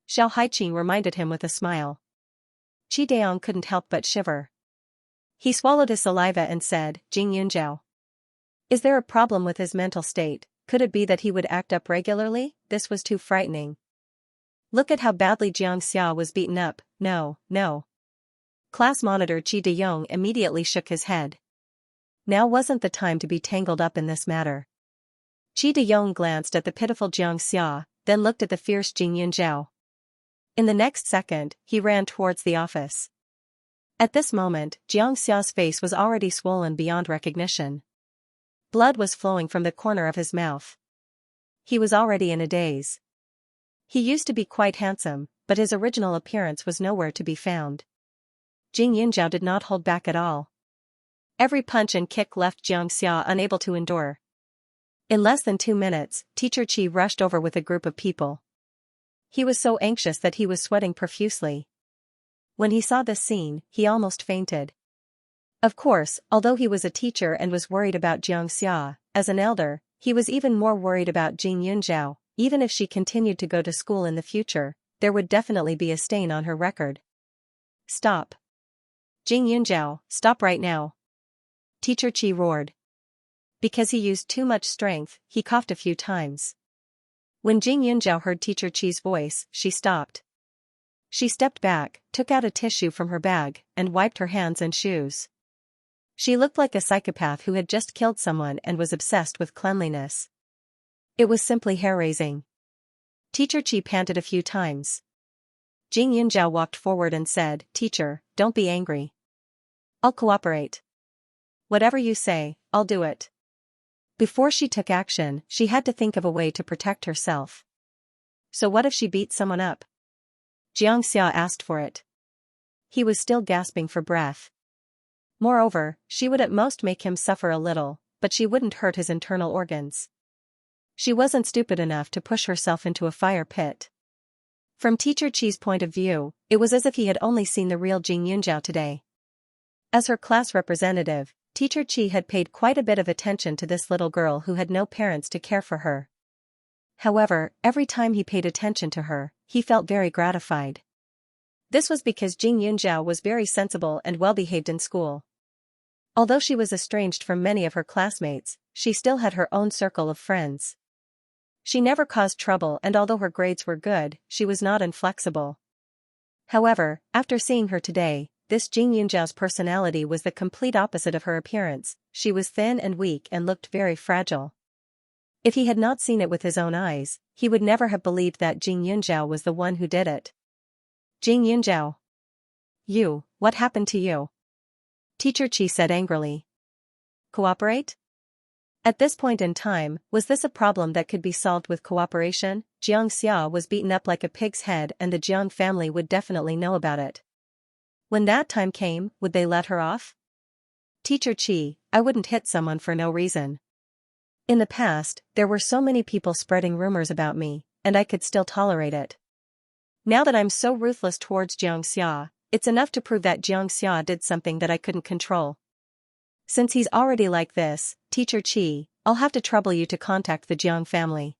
Xiao Haiqing reminded him with a smile. Qi Daong couldn't help but shiver. He swallowed his saliva and said, Jing Yunjiao. Is there a problem with his mental state? Could it be that he would act up regularly? This was too frightening. Look at how badly Xianxia was beaten up. No. Class monitor Qi Daong immediately shook his head. Now wasn't the time to be tangled up in this matter. Qi Daong glanced at the pitiful Xianxia, then looked at the fierce Jing Yunjiao. In the next second, he ran towards the office. At this moment, Xianxia's face was already swollen beyond recognition. Blood was flowing from the corner of his mouth. He was already in a daze. He used to be quite handsome, but his original appearance was nowhere to be found. Jing Yunjiao did not hold back at all. Every punch and kick left Xianxia unable to endure. In less than 2 minutes, Teacher Qi rushed over with a group of people. He was so anxious that he was sweating profusely. When he saw this scene, he almost fainted. Of course, although he was a teacher and was worried about Xianxia, as an elder, he was even more worried about Jing Yunjiao. Even if she continued to go to school in the future, there would definitely be a stain on her record. Stop. Jing Yunjiao, stop right now. Teacher Qi roared. Because he used too much strength, he coughed a few times. When Jing Yunjiao heard Teacher Qi's voice, she stopped. She stepped back, took out a tissue from her bag, and wiped her hands and shoes. She looked like a psychopath who had just killed someone and was obsessed with cleanliness. It was simply hair-raising. Teacher Qi panted a few times. Jing Yunjiao walked forward and said, "Teacher, don't be angry. I'll cooperate. Whatever you say, I'll do it." Before she took action, she had to think of a way to protect herself. So what if she beat someone up? Xianxia asked for it. He was still gasping for breath. Moreover, she would at most make him suffer a little, but she wouldn't hurt his internal organs. She wasn't stupid enough to push herself into a fire pit. From Teacher Qi's point of view, it was as if he had only seen the real Jing Yunjiao today. As her class representative, Teacher Qi had paid quite a bit of attention to this little girl who had no parents to care for her. However, every time he paid attention to her, he felt very gratified. This was because Jing Yunjiao was very sensible and well-behaved in school. Although she was estranged from many of her classmates, she still had her own circle of friends. She never caused trouble, and although her grades were good, she was not inflexible. However, after seeing her today, this Jing Yunjiao's personality was the complete opposite of her appearance. She was thin and weak and looked very fragile. If he had not seen it with his own eyes, he would never have believed that Jing Yunjiao was the one who did it. Jing Yunjiao. What happened to you? Teacher Qi said angrily. Cooperate? At this point in time, was this a problem that could be solved with cooperation? Xianxia was beaten up like a pig's head, and the Jiang family would definitely know about it. When that time came, would they let her off? Teacher Qi, I wouldn't hit someone for no reason. In the past, there were so many people spreading rumors about me, and I could still tolerate it. Now that I'm so ruthless towards Xianxia, it's enough to prove that Xianxia did something that I couldn't control. Since he's already like this, Teacher Qi, I'll have to trouble you to contact the Jiang family.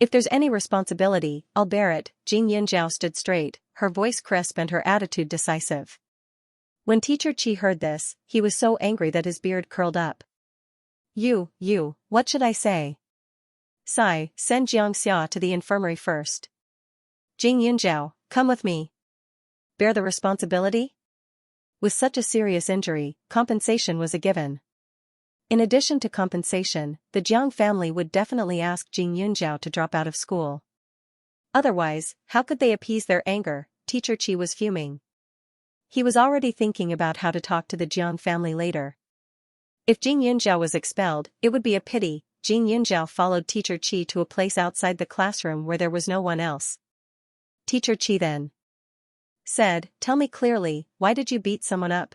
If there's any responsibility, I'll bear it. Jing Yunjiao stood straight, her voice crisp and her attitude decisive. When Teacher Qi heard this, he was so angry that his beard curled up. What should I say? Sai, send Xianxia to the infirmary first. Jing Yunjiao, come with me. Bear the responsibility? With such a serious injury, compensation was a given. In addition to compensation, the Jiang family would definitely ask Jing Yunjiao to drop out of school. Otherwise, how could they appease their anger? Teacher Qi was fuming. He was already thinking about how to talk to the Jiang family later. If Jing Yunjiao was expelled, it would be a pity. Jing Yunjiao followed Teacher Qi to a place outside the classroom where there was no one else. Teacher Qi then said, "Tell me clearly, why did you beat someone up?"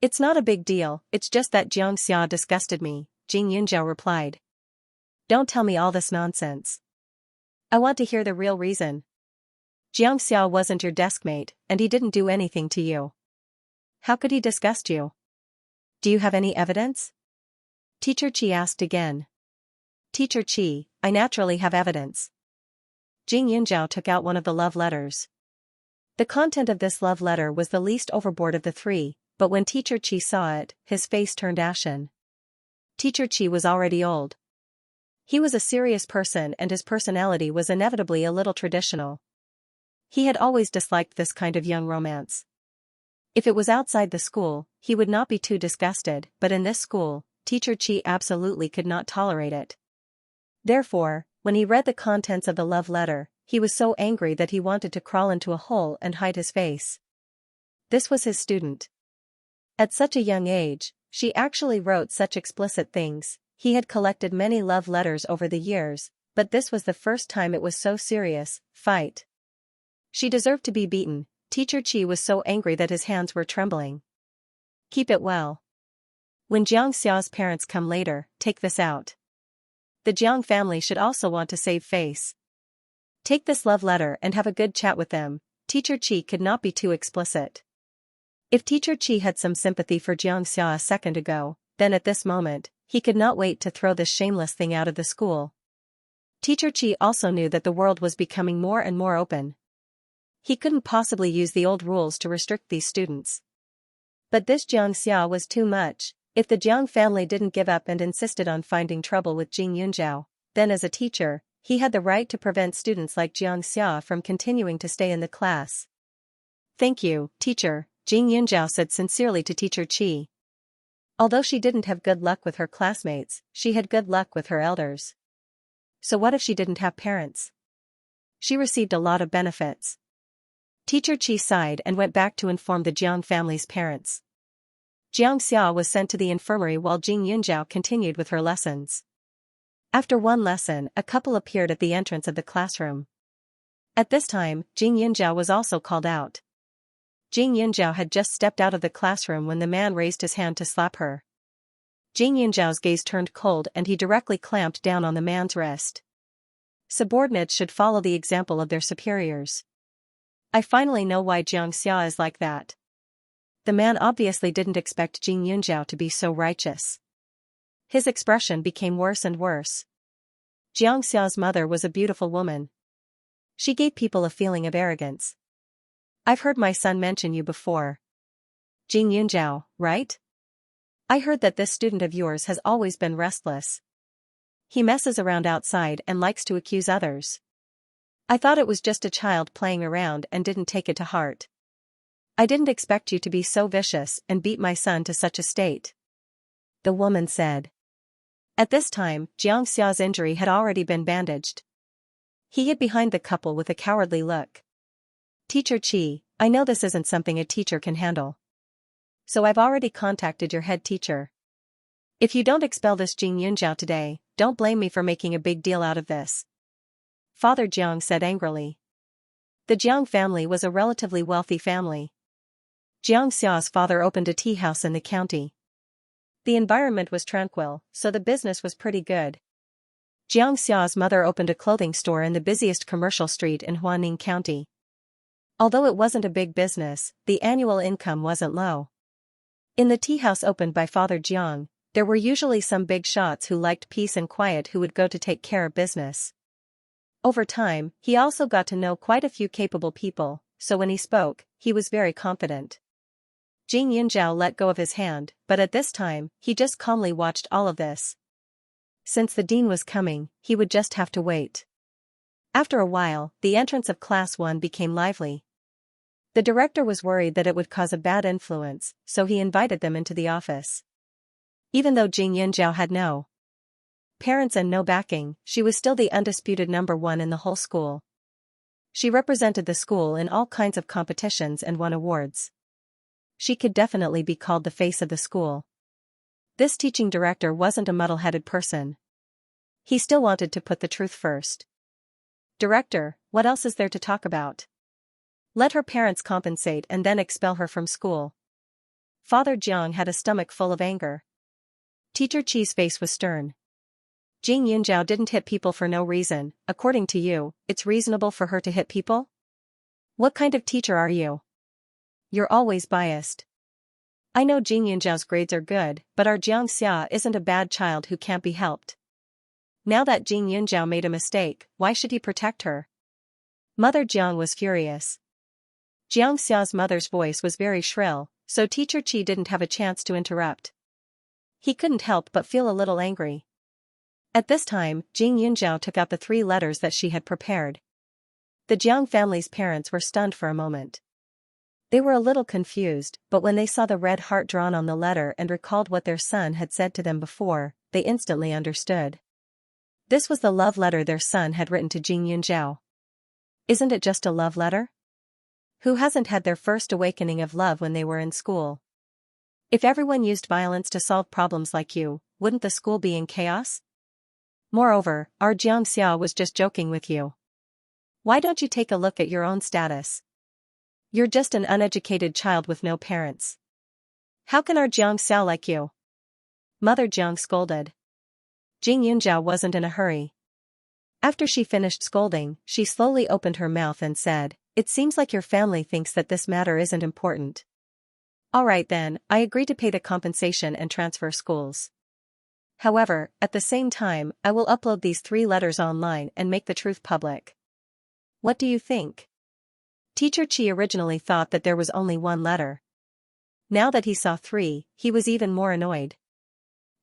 "It's not a big deal, it's just that Xianxia disgusted me," Jing Yunjiao replied. "Don't tell me all this nonsense. I want to hear the real reason. Xianxia wasn't your deskmate, and he didn't do anything to you. How could he disgust you? Do you have any evidence?" Teacher Qi asked again. "Teacher Qi, I naturally have evidence." Jing Yunjiao took out one of the love letters. The content of this love letter was the least overboard of the three, but when Teacher Qi saw it, his face turned ashen. Teacher Qi was already old. He was a serious person and his personality was inevitably a little traditional. He had always disliked this kind of young romance. If it was outside the school, he would not be too disgusted, but in this school, Teacher Qi absolutely could not tolerate it. Therefore, when he read the contents of the love letter, he was so angry that he wanted to crawl into a hole and hide his face. This was his student. At such a young age, she actually wrote such explicit things. He had collected many love letters over the years, but this was the first time it was so serious. Fight. She deserved to be beaten. Teacher Qi was so angry that his hands were trembling. Keep it well. When Xiangxia's parents come later, take this out. The Jiang family should also want to save face. Take this love letter and have a good chat with them. Teacher Qi could not be too explicit. If Teacher Qi had some sympathy for Xianxia a second ago, then at this moment, he could not wait to throw this shameless thing out of the school. Teacher Qi also knew that the world was becoming more and more open. He couldn't possibly use the old rules to restrict these students. But this Xianxia was too much. If the Jiang family didn't give up and insisted on finding trouble with Jing Yunzhao, then as a teacher, he had the right to prevent students like Xianxia from continuing to stay in the class. "Thank you, teacher," Jing Yunzhao said sincerely to Teacher Qi. Although she didn't have good luck with her classmates, she had good luck with her elders. So what if she didn't have parents? She received a lot of benefits. Teacher Qi sighed and went back to inform the Jiang family's parents. Xianxia was sent to the infirmary while Jing Yunzhao continued with her lessons. After one lesson, a couple appeared at the entrance of the classroom. At this time, Jing Yunzhao was also called out. Jing Yunzhao had just stepped out of the classroom when the man raised his hand to slap her. Jing Yunzhao's gaze turned cold and he directly clamped down on the man's wrist. Subordinates should follow the example of their superiors. I finally know why Xianxia is like that. The man obviously didn't expect Jing Yunzhao to be so righteous. His expression became worse and worse. Xianxia's mother was a beautiful woman. She gave people a feeling of arrogance. "I've heard my son mention you before. Jing Yunzhao, right? I heard that this student of yours has always been restless. He messes around outside and likes to accuse others. I thought it was just a child playing around and didn't take it to heart. I didn't expect you to be so vicious and beat my son to such a state," the woman said. At this time, Xianxia's injury had already been bandaged. He hid behind the couple with a cowardly look. "Teacher Qi, I know this isn't something a teacher can handle. So I've already contacted your head teacher. If you don't expel this Jing Yunzhao today, don't blame me for making a big deal out of this," Father Jiang said angrily. The Jiang family was a relatively wealthy family. Xianxia's father opened a tea house in the county. The environment was tranquil, so the business was pretty good. Xianxia's mother opened a clothing store in the busiest commercial street in Huaning County. Although it wasn't a big business, the annual income wasn't low. In the tea house opened by Father Jiang, there were usually some big shots who liked peace and quiet who would go to take care of business. Over time, he also got to know quite a few capable people, so when he spoke, he was very confident. Jing Yunzhao let go of his hand, but at this time, he just calmly watched all of this. Since the dean was coming, he would just have to wait. After a while, the entrance of Class 1 became lively. The director was worried that it would cause a bad influence, so he invited them into the office. Even though Jing Yunzhao had no parents and no backing, she was still the undisputed number one in the whole school. She represented the school in all kinds of competitions and won awards. She could definitely be called the face of the school. This teaching director wasn't a muddle-headed person. He still wanted to put the truth first. "Director, what else is there to talk about? Let her parents compensate and then expel her from school." Father Jiang had a stomach full of anger. Teacher Qi's face was stern. "Jing Yunzhao didn't hit people for no reason. According to you, it's reasonable for her to hit people? What kind of teacher are you? You're always biased. I know Jing Yunzhao's grades are good, but our Xianxia isn't a bad child who can't be helped. Now that Jing Yunzhao made a mistake, why should he protect her?" Mother Jiang was furious. Xianxia's mother's voice was very shrill, so Teacher Qi didn't have a chance to interrupt. He couldn't help but feel a little angry. At this time, Jing Yunzhao took out the 3 letters that she had prepared. The Jiang family's parents were stunned for a moment. They were a little confused, but when they saw the red heart drawn on the letter and recalled what their son had said to them before, they instantly understood. This was the love letter their son had written to Jing Yunzhao. Isn't it just a love letter? Who hasn't had their first awakening of love when they were in school? If everyone used violence to solve problems like you, wouldn't the school be in chaos? Moreover, our Xianxia was just joking with you. Why don't you take a look at your own status? You're just an uneducated child with no parents. How can our Xianxia like you? Mother Jiang scolded. Jing Yunzhao wasn't in a hurry. After she finished scolding, she slowly opened her mouth and said, "It seems like your family thinks that this matter isn't important. All right then, I agree to pay the compensation and transfer schools. However, at the same time, I will upload these 3 letters online and make the truth public. What do you think?" Teacher Qi originally thought that there was only 1 letter. Now that he saw 3, he was even more annoyed.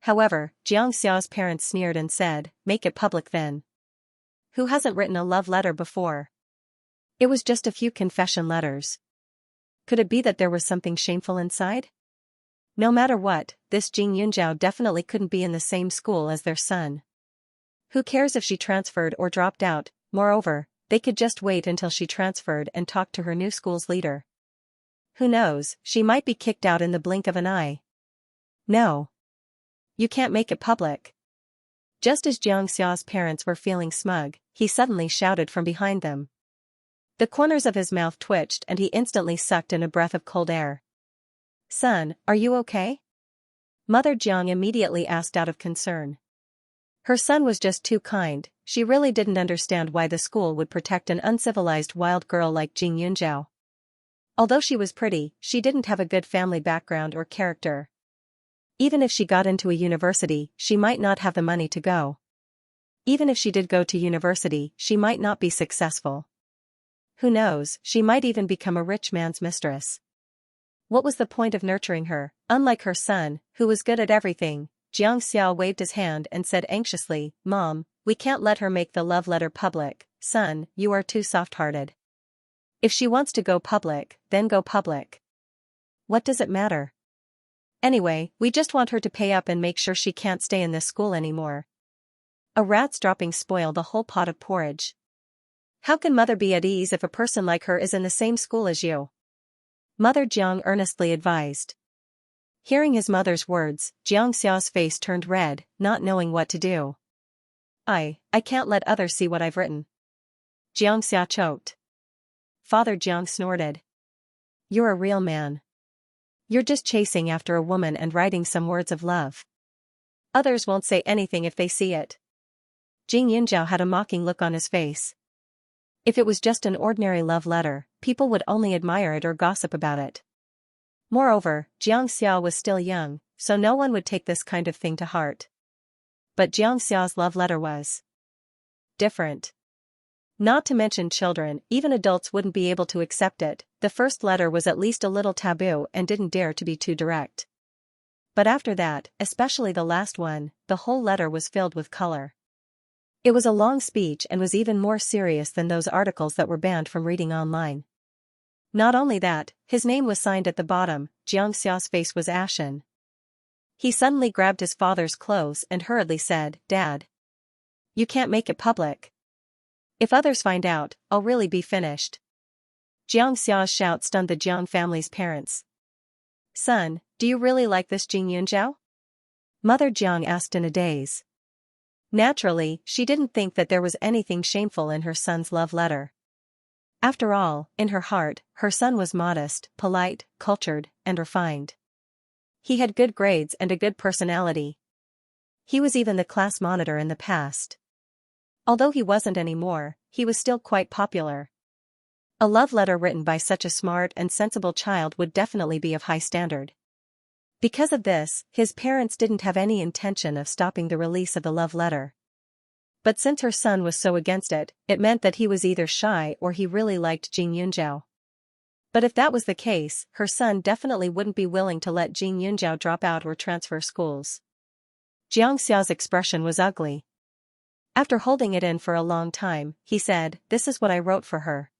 However, Xianxia's parents sneered and said, "Make it public then. Who hasn't written a love letter before? It was just a few confession letters. Could it be that there was something shameful inside?" No matter what, this Jing Yunzhao definitely couldn't be in the same school as their son. Who cares if she transferred or dropped out? Moreover, they could just wait until she transferred and talk to her new school's leader. Who knows, she might be kicked out in the blink of an eye. No. You can't make it public. Just as Xianxia's parents were feeling smug, he suddenly shouted from behind them. The corners of his mouth twitched and he instantly sucked in a breath of cold air. "Son, are you okay?" Mother Jiang immediately asked out of concern. Her son was just too kind. She really didn't understand why the school would protect an uncivilized wild girl like Jing Yunzhao. Although she was pretty, she didn't have a good family background or character. Even if she got into a university, she might not have the money to go. Even if she did go to university, she might not be successful. Who knows, she might even become a rich man's mistress. What was the point of nurturing her? Unlike her son, who was good at everything, Xianxia waved his hand and said anxiously, "Mom, we can't let her make the love letter public. Son, you are too soft-hearted. If she wants to go public, then go public. What does it matter? Anyway, we just want her to pay up and make sure she can't stay in this school anymore. A rat's dropping spoil the whole pot of porridge. How can mother be at ease if a person like her is in the same school as you?" Mother Jiang earnestly advised. Hearing his mother's words, Xiangxia's face turned red, not knowing what to do. I can't let others see what I've written." Xianxia choked. Father Jiang snorted. "You're a real man. You're just chasing after a woman and writing some words of love. Others won't say anything if they see it." Jing Yunzhao had a mocking look on his face. If it was just an ordinary love letter, people would only admire it or gossip about it. Moreover, Xianxia was still young, so no one would take this kind of thing to heart. But Xianxia's love letter was different. Not to mention children, even adults wouldn't be able to accept it. The first letter was at least a little taboo and didn't dare to be too direct. But after that, especially the last one, the whole letter was filled with color. It was a long speech and was even more serious than those articles that were banned from reading online. Not only that, his name was signed at the bottom. Jiangxia's face was ashen. He suddenly grabbed his father's clothes and hurriedly said, "Dad. You can't make it public. If others find out, I'll really be finished." Jiangxia's shout stunned the Jiang family's parents. "Son, do you really like this Jing Yunzhao?" Mother Jiang asked in a daze. Naturally, she didn't think that there was anything shameful in her son's love letter. After all, in her heart, her son was modest, polite, cultured, and refined. He had good grades and a good personality. He was even the class monitor in the past. Although he wasn't anymore, he was still quite popular. A love letter written by such a smart and sensible child would definitely be of high standard. Because of this, his parents didn't have any intention of stopping the release of the love letter. But since her son was so against it, it meant that he was either shy or he really liked Jing Yunzhao. But if that was the case, her son definitely wouldn't be willing to let Jing Yunzhao drop out or transfer schools. Jiangxia's expression was ugly. After holding it in for a long time, he said, "This is what I wrote for her.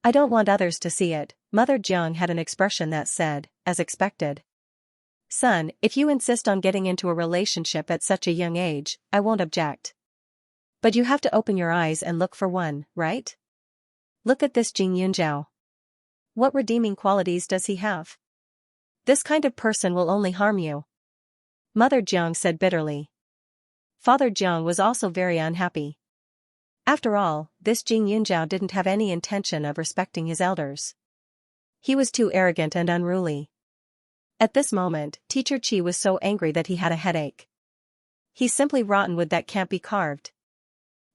I don't want others to see it." Mother Jiang had an expression that said, as expected, "Son, if you insist on getting into a relationship at such a young age, I won't object. But you have to open your eyes and look for one, right? Look at this Jing Yunzhao. What redeeming qualities does he have? This kind of person will only harm you." Mother Jiang said bitterly. Father Jiang was also very unhappy. After all, this Jing Yunzhao didn't have any intention of respecting his elders. He was too arrogant and unruly. At this moment, Teacher Qi was so angry that he had a headache. He's simply rotten wood that can't be carved.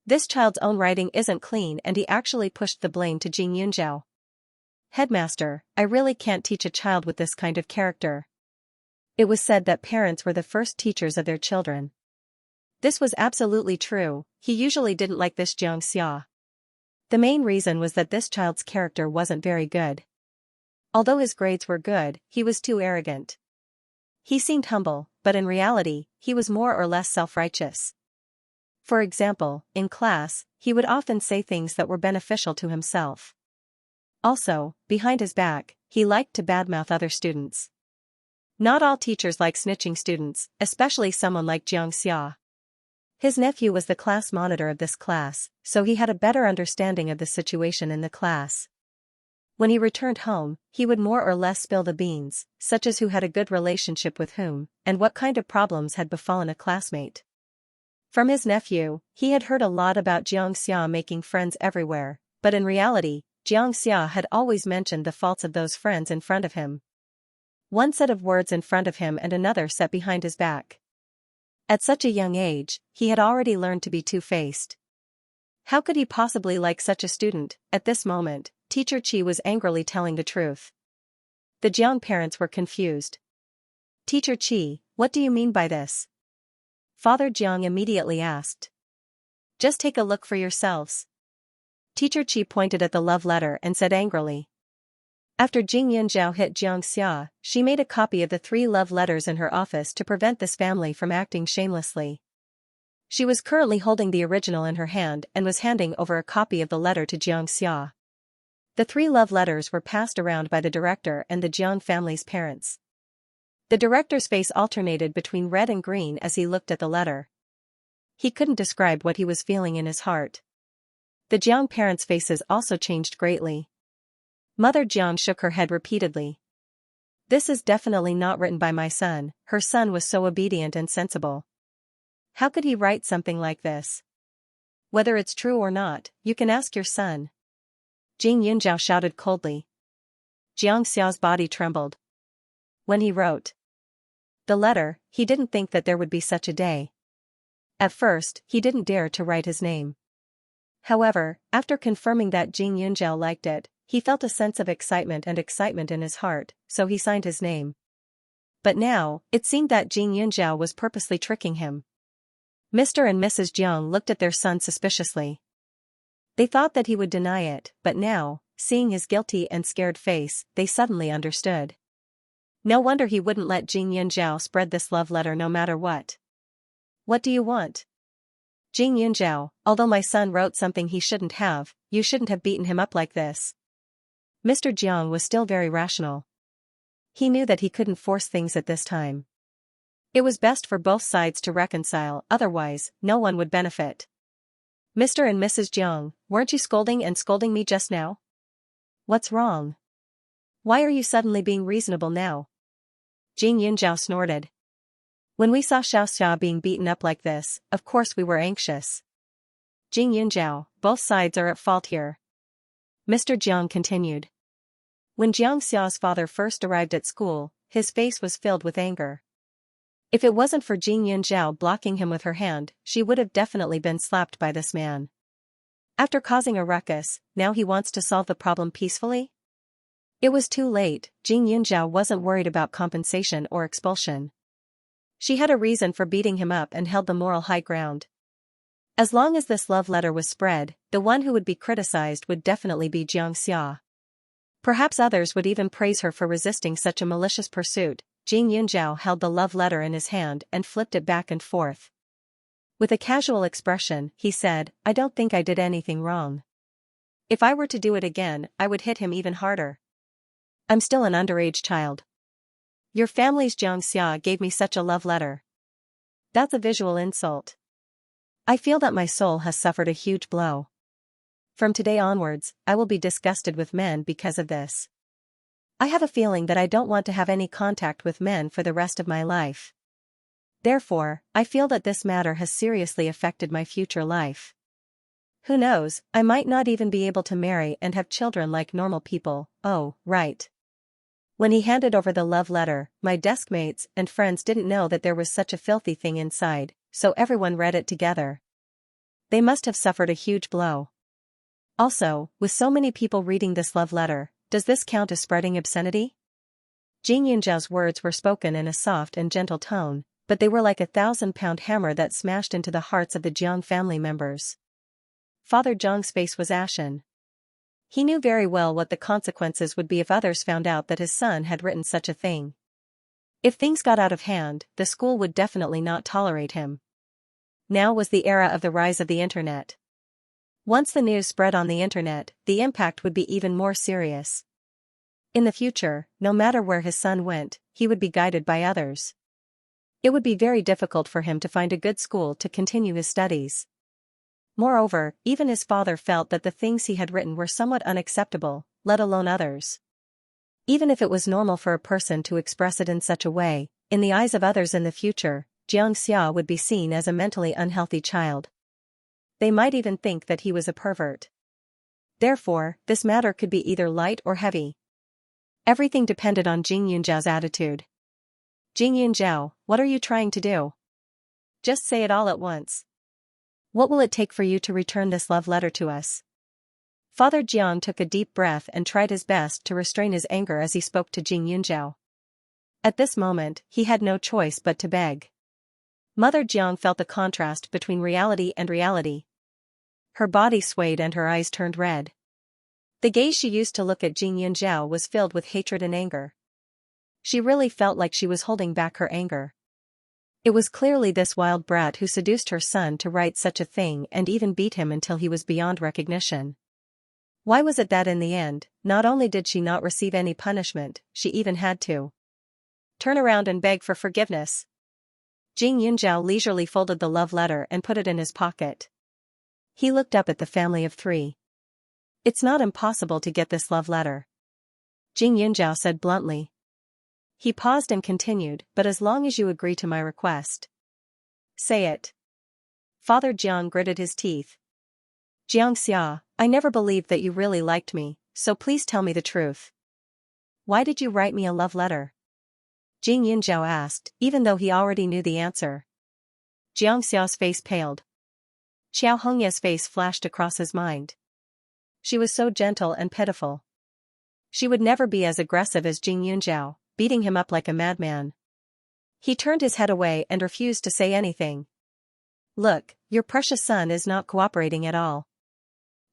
This child's own writing isn't clean, and he actually pushed the blame to Jing Yunzhao. "Headmaster, I really can't teach a child with this kind of character." It was said that parents were the first teachers of their children. This was absolutely true. He usually didn't like this Xianxia. The main reason was that this child's character wasn't very good. Although his grades were good, he was too arrogant. He seemed humble, but in reality, he was more or less self-righteous. For example, in class, he would often say things that were beneficial to himself. Also, behind his back, he liked to badmouth other students. Not all teachers like snitching students, especially someone like Xianxia. His nephew was the class monitor of this class, so he had a better understanding of the situation in the class. When he returned home, he would more or less spill the beans, such as who had a good relationship with whom, and what kind of problems had befallen a classmate. From his nephew, he had heard a lot about Xianxia making friends everywhere, but in reality, Xianxia had always mentioned the faults of those friends in front of him. One set of words in front of him and another set behind his back. At such a young age, he had already learned to be two-faced. How could he possibly like such a student? At this moment, Teacher Qi was angrily telling the truth. The Jiang parents were confused. Teacher Qi, what do you mean by this? Father Jiang immediately asked. Just take a look for yourselves. Teacher Qi pointed at the love letter and said angrily. After Jing Yunzhao hit Xianxia, she made a copy of the 3 love letters in her office to prevent this family from acting shamelessly. She was currently holding the original in her hand and was handing over a copy of the letter to Xianxia. The 3 love letters were passed around by the director and the Jiang family's parents. The director's face alternated between red and green as he looked at the letter. He couldn't describe what he was feeling in his heart. The Jiang parents' faces also changed greatly. Mother Jiang shook her head repeatedly. This is definitely not written by my son. Her son was so obedient and sensible. How could he write something like this? Whether it's true or not, you can ask your son. Jing Yunzhao shouted coldly. Xiangxia's body trembled. When he wrote the letter, he didn't think that there would be such a day. At first, he didn't dare to write his name. However, after confirming that Jing Yunzhao liked it, he felt a sense of excitement in his heart, so he signed his name. But now, it seemed that Jing Yunzhao was purposely tricking him. Mr. and Mrs. Jiang looked at their son suspiciously. They thought that he would deny it, but now, seeing his guilty and scared face, they suddenly understood. No wonder he wouldn't let Jing Yunzhao spread this love letter no matter what. What do you want? Jing Yunzhao, although my son wrote something he shouldn't have, you shouldn't have beaten him up like this. Mr. Jiang was still very rational. He knew that he couldn't force things at this time. It was best for both sides to reconcile, otherwise, no one would benefit. Mr. and Mrs. Jiang, weren't you scolding me just now? What's wrong? Why are you suddenly being reasonable now? Jing Yunzhao snorted. When we saw Xiaoxia being beaten up like this, of course we were anxious. Jing Yunzhao, both sides are at fault here. Mr. Jiang continued. When Xiaoxia's father first arrived at school, his face was filled with anger. If it wasn't for Jing Yunzhao blocking him with her hand, she would have definitely been slapped by this man. After causing a ruckus, now he wants to solve the problem peacefully? It was too late. Jing Yunzhao wasn't worried about compensation or expulsion. She had a reason for beating him up and held the moral high ground. As long as this love letter was spread, the one who would be criticized would definitely be Xianxia. Perhaps others would even praise her for resisting such a malicious pursuit. Jing Yunzhao held the love letter in his hand and flipped it back and forth. With a casual expression, he said, I don't think I did anything wrong. If I were to do it again, I would hit him even harder. I'm still an underage child. Your family's Xianxia gave me such a love letter. That's a visual insult. I feel that my soul has suffered a huge blow. From today onwards, I will be disgusted with men because of this. I have a feeling that I don't want to have any contact with men for the rest of my life. Therefore, I feel that this matter has seriously affected my future life. Who knows, I might not even be able to marry and have children like normal people. Oh, right. When he handed over the love letter, my deskmates and friends didn't know that there was such a filthy thing inside, so everyone read it together. They must have suffered a huge blow. Also, with so many people reading this love letter, does this count as spreading obscenity? Jing Yunzhao's words were spoken in a soft and gentle tone, but they were like a 1,000-pound hammer that smashed into the hearts of the Jiang family members. Father Zhang's face was ashen. He knew very well what the consequences would be if others found out that his son had written such a thing. If things got out of hand, the school would definitely not tolerate him. Now was the era of the rise of the internet. Once the news spread on the internet, the impact would be even more serious. In the future, no matter where his son went, he would be guided by others. It would be very difficult for him to find a good school to continue his studies. Moreover, even his father felt that the things he had written were somewhat unacceptable, let alone others. Even if it was normal for a person to express it in such a way, in the eyes of others in the future, Xianxia would be seen as a mentally unhealthy child. They might even think that he was a pervert. Therefore, this matter could be either light or heavy. Everything depended on Jing Yunzhao's attitude. Jing Yunzhao, what are you trying to do? Just say it all at once. What will it take for you to return this love letter to us? Father Jiang took a deep breath and tried his best to restrain his anger as he spoke to Jing Yunzhao. At this moment, he had no choice but to beg. Mother Jiang felt the contrast between reality and reality. Her body swayed and her eyes turned red. The gaze she used to look at Jing Yunzhao was filled with hatred and anger. She really felt like she was holding back her anger. It was clearly this wild brat who seduced her son to write such a thing and even beat him until he was beyond recognition. Why was it that in the end, not only did she not receive any punishment, she even had to turn around and beg for forgiveness? Jing Yunzhao leisurely folded the love letter and put it in his pocket. He looked up at the family of three. It's not impossible to get this love letter, Jing Yunzhao said bluntly. He paused and continued, but as long as you agree to my request. Say it. Father Jiang gritted his teeth. Xianxia, I never believed that you really liked me, so please tell me the truth. Why did you write me a love letter? Jing Yunzhao asked, even though he already knew the answer. Xianxia's face paled. Xiao Hongya's face flashed across his mind. She was so gentle and pitiful. She would never be as aggressive as Jing Yunzhao, beating him up like a madman. He turned his head away and refused to say anything. Look, your precious son is not cooperating at all.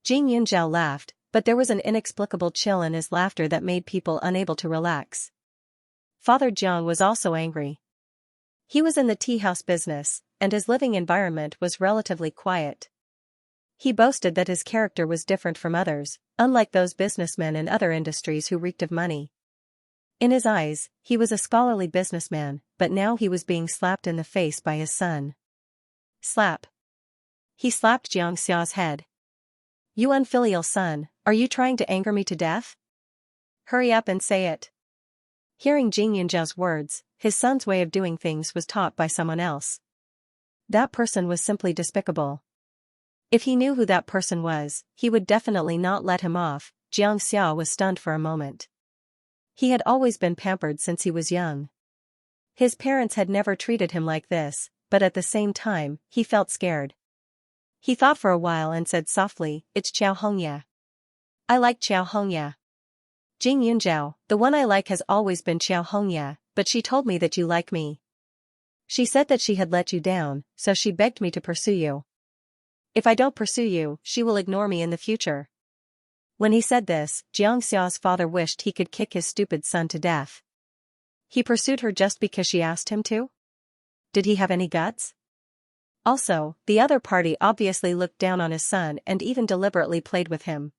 Jing Yunzhao laughed, but there was an inexplicable chill in his laughter that made people unable to relax. Father Jiang was also angry. He was in the tea house business, and his living environment was relatively quiet. He boasted that his character was different from others, unlike those businessmen in other industries who reeked of money. In his eyes, he was a scholarly businessman, but now he was being slapped in the face by his son. Slap. He slapped Xiangxia's head. You unfilial son, are you trying to anger me to death? Hurry up and say it. Hearing Jing Yunzhao's words, his son's way of doing things was taught by someone else. That person was simply despicable. If he knew who that person was, he would definitely not let him off. Xianxia was stunned for a moment. He had always been pampered since he was young. His parents had never treated him like this, but at the same time, he felt scared. He thought for a while and said softly, It's Xiao Hongya. I like Xiao Hongya. Jing Yunzhao, the one I like has always been Xiao Hongya, but she told me that you like me. She said that she had let you down, so she begged me to pursue you. If I don't pursue you, she will ignore me in the future. When he said this, Xiangxia's father wished he could kick his stupid son to death. He pursued her just because she asked him to? Did he have any guts? Also, the other party obviously looked down on his son and even deliberately played with him.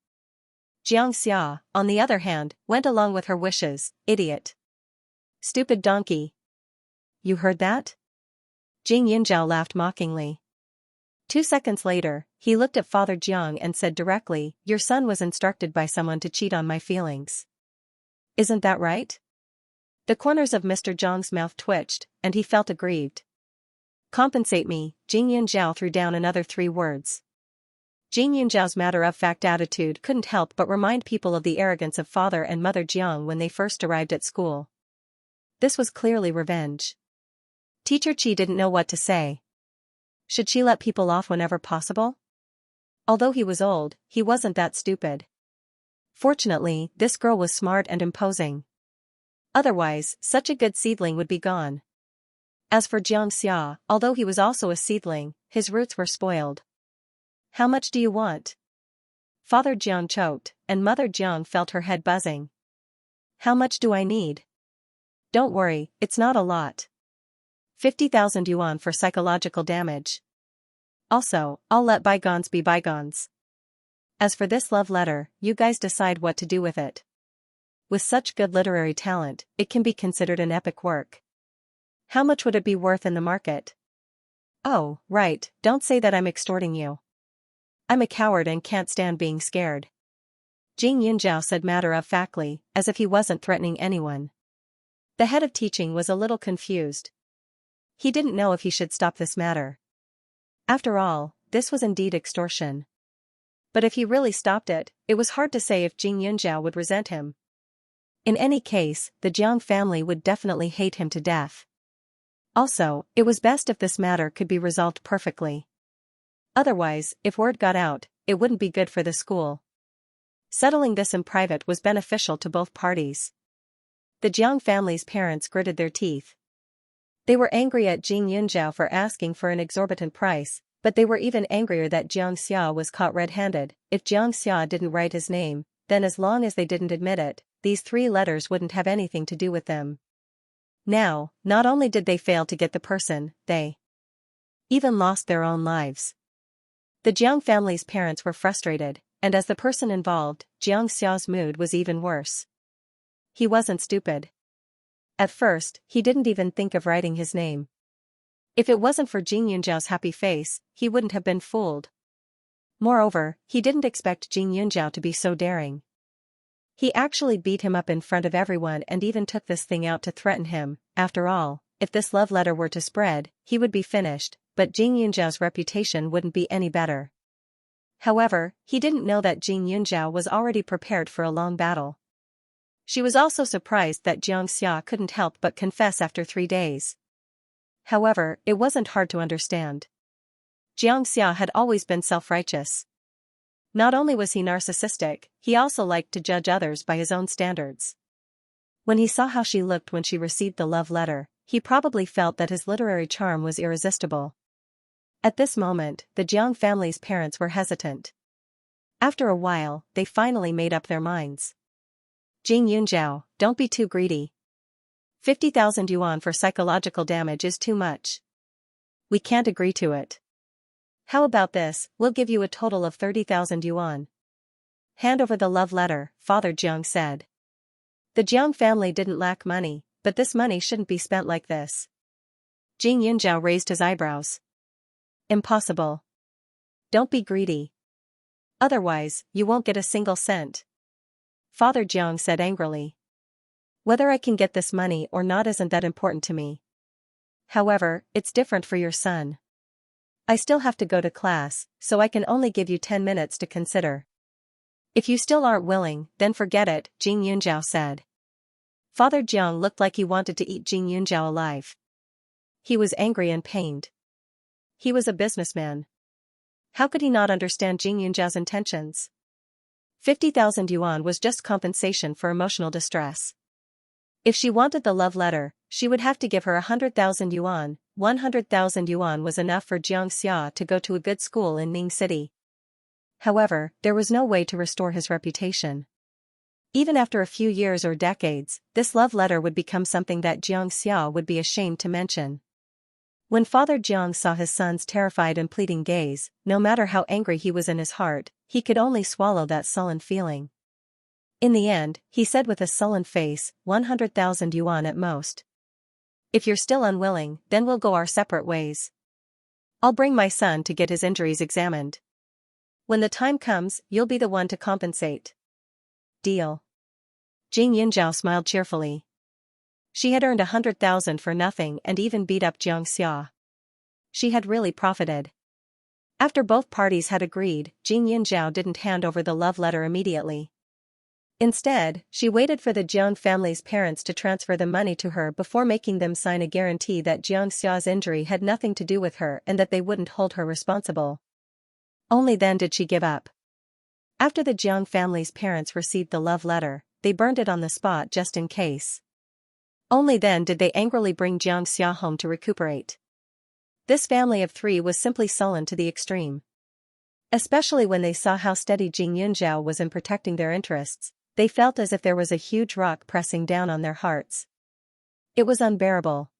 Xianxia, on the other hand, went along with her wishes. Idiot. Stupid donkey. You heard that? Jing Yunzhao laughed mockingly. 2 seconds later, he looked at Father Jiang and said directly, Your son was instructed by someone to cheat on my feelings. Isn't that right? The corners of Mr. Jiang's mouth twitched, and he felt aggrieved. Compensate me, Jing Yunzhao threw down another 3 words. Jing Yunzhao's matter-of-fact attitude couldn't help but remind people of the arrogance of Father and Mother Jiang when they first arrived at school. This was clearly revenge. Teacher Qi didn't know what to say. Should she let people off whenever possible? Although he was old, he wasn't that stupid. Fortunately, this girl was smart and imposing. Otherwise, such a good seedling would be gone. As for Xianxia, although he was also a seedling, his roots were spoiled. How much do you want? Father Jiang choked, and Mother Jiang felt her head buzzing. How much do I need? Don't worry, it's not a lot. 50,000 yuan for psychological damage. Also, I'll let bygones be bygones. As for this love letter, you guys decide what to do with it. With such good literary talent, it can be considered an epic work. How much would it be worth in the market? Oh, right, don't say that I'm extorting you. I'm a coward and can't stand being scared. Jing Yunjiao said matter-of-factly, as if he wasn't threatening anyone. The head of teaching was a little confused. He didn't know if he should stop this matter. After all, this was indeed extortion. But if he really stopped it, it was hard to say if Jing Yunjiao would resent him. In any case, the Jiang family would definitely hate him to death. Also, it was best if this matter could be resolved perfectly. Otherwise, if word got out, it wouldn't be good for the school. Settling this in private was beneficial to both parties. The Jiang family's parents gritted their teeth. They were angry at Jing Yunjiao for asking for an exorbitant price, but they were even angrier that Xianxia was caught red-handed. If Xianxia didn't write his name, then as long as they didn't admit it, these 3 letters wouldn't have anything to do with them. Now, not only did they fail to get the person, they even lost their own lives. The Jiang family's parents were frustrated, and as the person involved, Xiangxia's mood was even worse. He wasn't stupid. At first, he didn't even think of writing his name. If it wasn't for Jing Yunjiao's happy face, he wouldn't have been fooled. Moreover, he didn't expect Jing Yunjiao to be so daring. He actually beat him up in front of everyone and even took this thing out to threaten him. After all, if this love letter were to spread, he would be finished, but Jing Yunjiao's reputation wouldn't be any better. However, he didn't know that Jing Yunjiao was already prepared for a long battle. She was also surprised that Xianxia couldn't help but confess after 3 days. However, it wasn't hard to understand. Xianxia had always been self-righteous. Not only was he narcissistic, he also liked to judge others by his own standards. When he saw how she looked when she received the love letter, he probably felt that his literary charm was irresistible. At this moment, the Jiang family's parents were hesitant. After a while, they finally made up their minds. Jing Yunjiao, don't be too greedy. 50,000 yuan for psychological damage is too much. We can't agree to it. How about this, we'll give you a total of 30,000 yuan. Hand over the love letter, Father Jiang said. The Jiang family didn't lack money, but this money shouldn't be spent like this. Jing Yunjiao raised his eyebrows. Impossible. Don't be greedy. Otherwise, you won't get a single cent. Father Jiang said angrily. Whether I can get this money or not isn't that important to me. However, it's different for your son. I still have to go to class, so I can only give you 10 minutes to consider. If you still aren't willing, then forget it, Jing Yunjiao said. Father Jiang looked like he wanted to eat Jing Yunjiao alive. He was angry and pained. He was a businessman. How could he not understand Jing Yunjiao's intentions? 50,000 yuan was just compensation for emotional distress. If she wanted the love letter, she would have to give her 100,000 yuan. 100,000 yuan was enough for Xianxia to go to a good school in Ning City. However, there was no way to restore his reputation. Even after a few years or decades, this love letter would become something that Xianxia would be ashamed to mention. When Father Jiang saw his son's terrified and pleading gaze, no matter how angry he was in his heart, he could only swallow that sullen feeling. In the end, he said with a sullen face, 100,000 yuan at most. If you're still unwilling, then we'll go our separate ways. I'll bring my son to get his injuries examined. When the time comes, you'll be the one to compensate. Deal. Jing Yunjiao smiled cheerfully. She had earned 100,000 for nothing and even beat up Xianxia. She had really profited. After both parties had agreed, Jing Yunjiao didn't hand over the love letter immediately. Instead, she waited for the Jiang family's parents to transfer the money to her before making them sign a guarantee that Xianxia's injury had nothing to do with her and that they wouldn't hold her responsible. Only then did she give up. After the Jiang family's parents received the love letter, they burned it on the spot just in case. Only then did they angrily bring Xianxia home to recuperate. This family of 3 was simply sullen to the extreme. Especially when they saw how steady Jing Yunzhao was in protecting their interests, they felt as if there was a huge rock pressing down on their hearts. It was unbearable.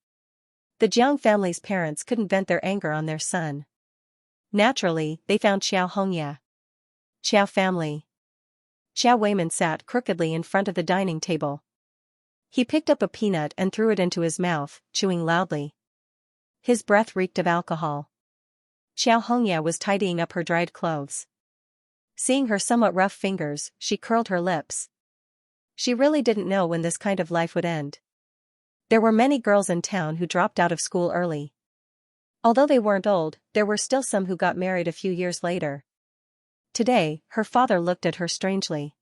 The Jiang family's parents couldn't vent their anger on their son. Naturally, they found Xianxia. Xiao family. Xiao Weiman sat crookedly in front of the dining table. He picked up a peanut and threw it into his mouth, chewing loudly. His breath reeked of alcohol. Xianxia was tidying up her dried clothes. Seeing her somewhat rough fingers, she curled her lips. She really didn't know when this kind of life would end. There were many girls in town who dropped out of school early. Although they weren't old, there were still some who got married a few years later. Today, her father looked at her strangely.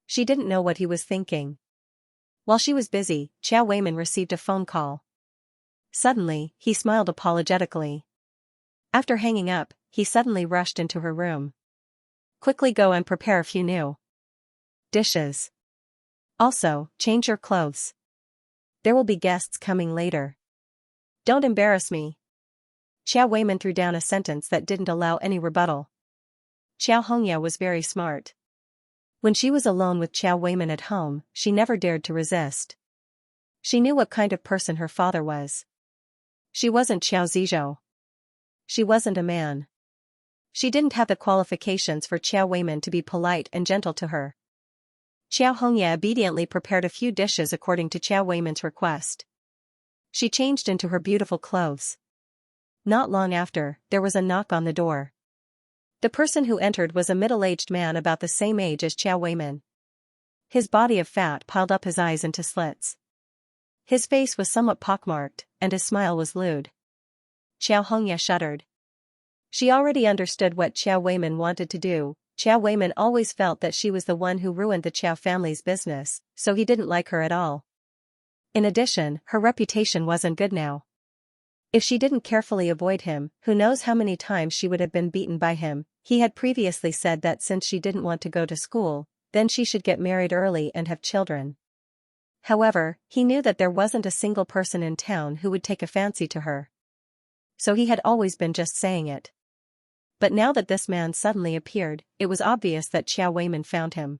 She didn't know what he was thinking. While she was busy, Xiao Weiman received a phone call. Suddenly, he smiled apologetically. After hanging up, he suddenly rushed into her room. Quickly go and prepare a few new dishes. Also, change your clothes. There will be guests coming later. Don't embarrass me. Xiao Weiman threw down a sentence that didn't allow any rebuttal. Xianxia was very smart. When she was alone with Xiao Weiman at home, she never dared to resist. She knew what kind of person her father was. She wasn't Xiao Zizhou. She wasn't a man. She didn't have the qualifications for Xiao Weiman to be polite and gentle to her. Xianxia obediently prepared a few dishes according to Xiao Weiman's request. She changed into her beautiful clothes. Not long after, there was a knock on the door. The person who entered was a middle-aged man about the same age as Xiao Weiman. His body of fat piled up his eyes into slits. His face was somewhat pockmarked, and his smile was lewd. Xianxia shuddered. She already understood what Xiao Weiman wanted to do. Xiao Weiman always felt that she was the one who ruined the Qiao family's business, so he didn't like her at all. In addition, her reputation wasn't good now. If she didn't carefully avoid him, who knows how many times she would have been beaten by him. He had previously said that since she didn't want to go to school, then she should get married early and have children. However, he knew that there wasn't a single person in town who would take a fancy to her. So he had always been just saying it. But now that this man suddenly appeared, it was obvious that Xiao Weiman found him.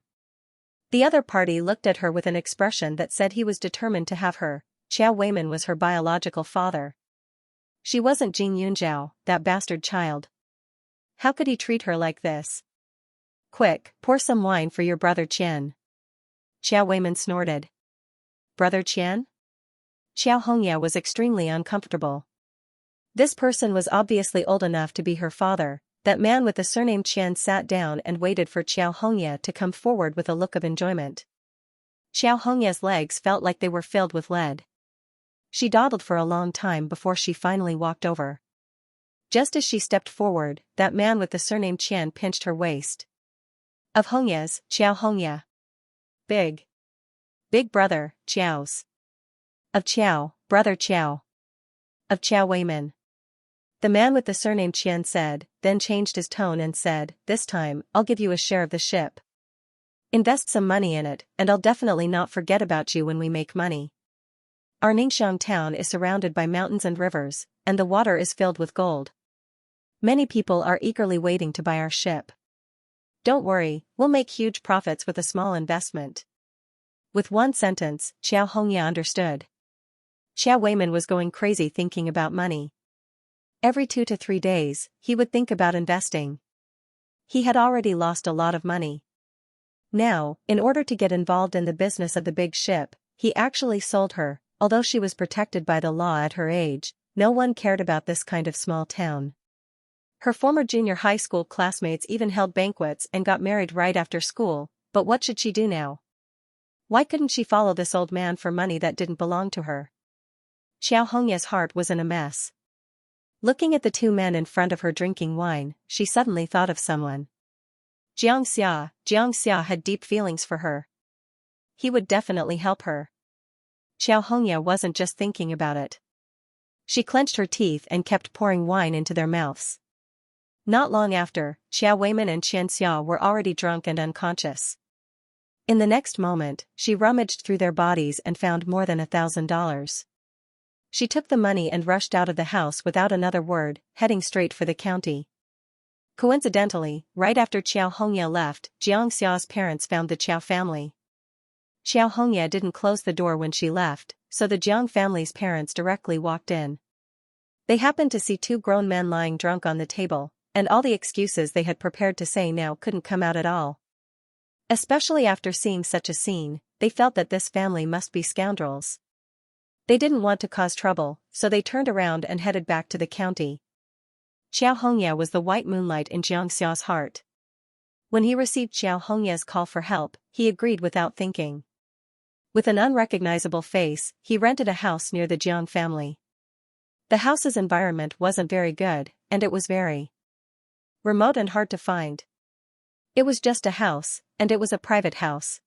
The other party looked at her with an expression that said he was determined to have her. Xiao Weiman was her biological father. She wasn't Jing Yunzhao, that bastard child. How could he treat her like this? Quick, pour some wine for your brother Qian. Xiao Weiman snorted. Brother Qian? Xianxia was extremely uncomfortable. This person was obviously old enough to be her father. That man with the surname Qian sat down and waited for Xianxia to come forward with a look of enjoyment. Xianxia's legs felt like they were filled with lead. She dawdled for a long time before she finally walked over. Just as she stepped forward, that man with the surname Qian pinched her waist. Of Hongya's, Xianxia. Big. Big brother, Qiao's. Of Qiao, brother Qiao. Of Xiao Weiman. The man with the surname Qian said, then changed his tone and said, this time, I'll give you a share of the ship. Invest some money in it, and I'll definitely not forget about you when we make money. Our Ningxiang town is surrounded by mountains and rivers, and the water is filled with gold. Many people are eagerly waiting to buy our ship. Don't worry, we'll make huge profits with a small investment. With one sentence, Xianxia understood. Xiao Weiman was going crazy thinking about money. Every 2 to 3 days, he would think about investing. He had already lost a lot of money. Now, in order to get involved in the business of the big ship, he actually sold her. Although she was protected by the law at her age, no one cared about this kind of small town. Her former junior high school classmates even held banquets and got married right after school, but what should she do now? Why couldn't she follow this old man for money that didn't belong to her? Xianxia's heart was in a mess. Looking at the two men in front of her drinking wine, she suddenly thought of someone. Xianxia had deep feelings for her. He would definitely help her. Xianxia wasn't just thinking about it. She clenched her teeth and kept pouring wine into their mouths. Not long after, Xiao Weiman and Xianxia were already drunk and unconscious. In the next moment, she rummaged through their bodies and found more than $1,000. She took the money and rushed out of the house without another word, heading straight for the county. Coincidentally, right after Xiao Hongye left, Xianxia's parents found the Qiao family. Xiao Hongye didn't close the door when she left, so the Jiang family's parents directly walked in. They happened to see two grown men lying drunk on the table, and all the excuses they had prepared to say now couldn't come out at all. Especially after seeing such a scene, they felt that this family must be scoundrels. They didn't want to cause trouble, so they turned around and headed back to the county. Xiao Hongye was the white moonlight in Xianxia's heart. When he received Xiao Hongye's call for help, he agreed without thinking. With an unrecognizable face, he rented a house near the Jiang family. The house's environment wasn't very good, and it was very remote and hard to find. It was just a house, and it was a private house.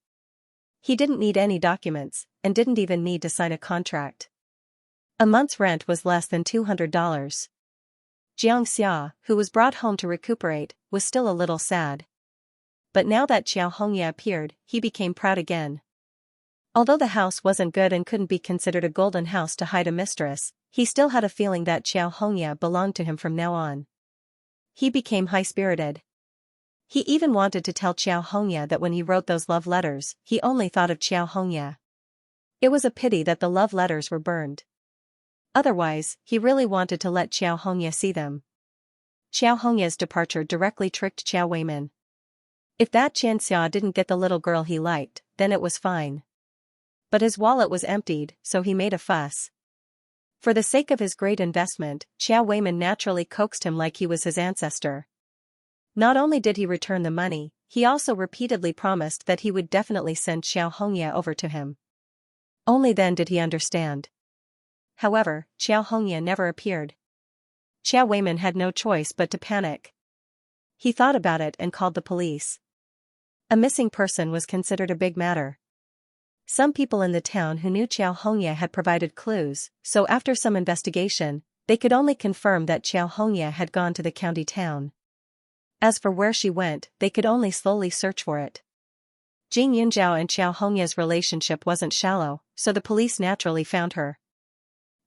He didn't need any documents, and didn't even need to sign a contract. A month's rent was less than $200. Xianxia, who was brought home to recuperate, was still a little sad. But now that Xiao Hongye appeared, he became proud again. Although the house wasn't good and couldn't be considered a golden house to hide a mistress, he still had a feeling that Xiao Hongye belonged to him from now on. He became high-spirited. He even wanted to tell Xiao Hongye that when he wrote those love letters, he only thought of Xiao Hongye. It was a pity that the love letters were burned. Otherwise, he really wanted to let Xiao Hongye see them. Xiao Hongye's departure directly tricked Qiao Weiman. If that Xianxia didn't get the little girl he liked, then it was fine. But his wallet was emptied, so he made a fuss. For the sake of his great investment, Qiao Weiman naturally coaxed him like he was his ancestor. Not only did he return the money, he also repeatedly promised that he would definitely send Xiao Hongye over to him. Only then did he understand. However, Xiao Hongye never appeared. Qiao Weiman had no choice but to panic. He thought about it and called the police. A missing person was considered a big matter. Some people in the town who knew Xiao Hongye had provided clues, so after some investigation, they could only confirm that Xiao Hongye had gone to the county town. As for where she went, they could only slowly search for it. Jing Yunzhao and Xiao Hongye's relationship wasn't shallow, so the police naturally found her.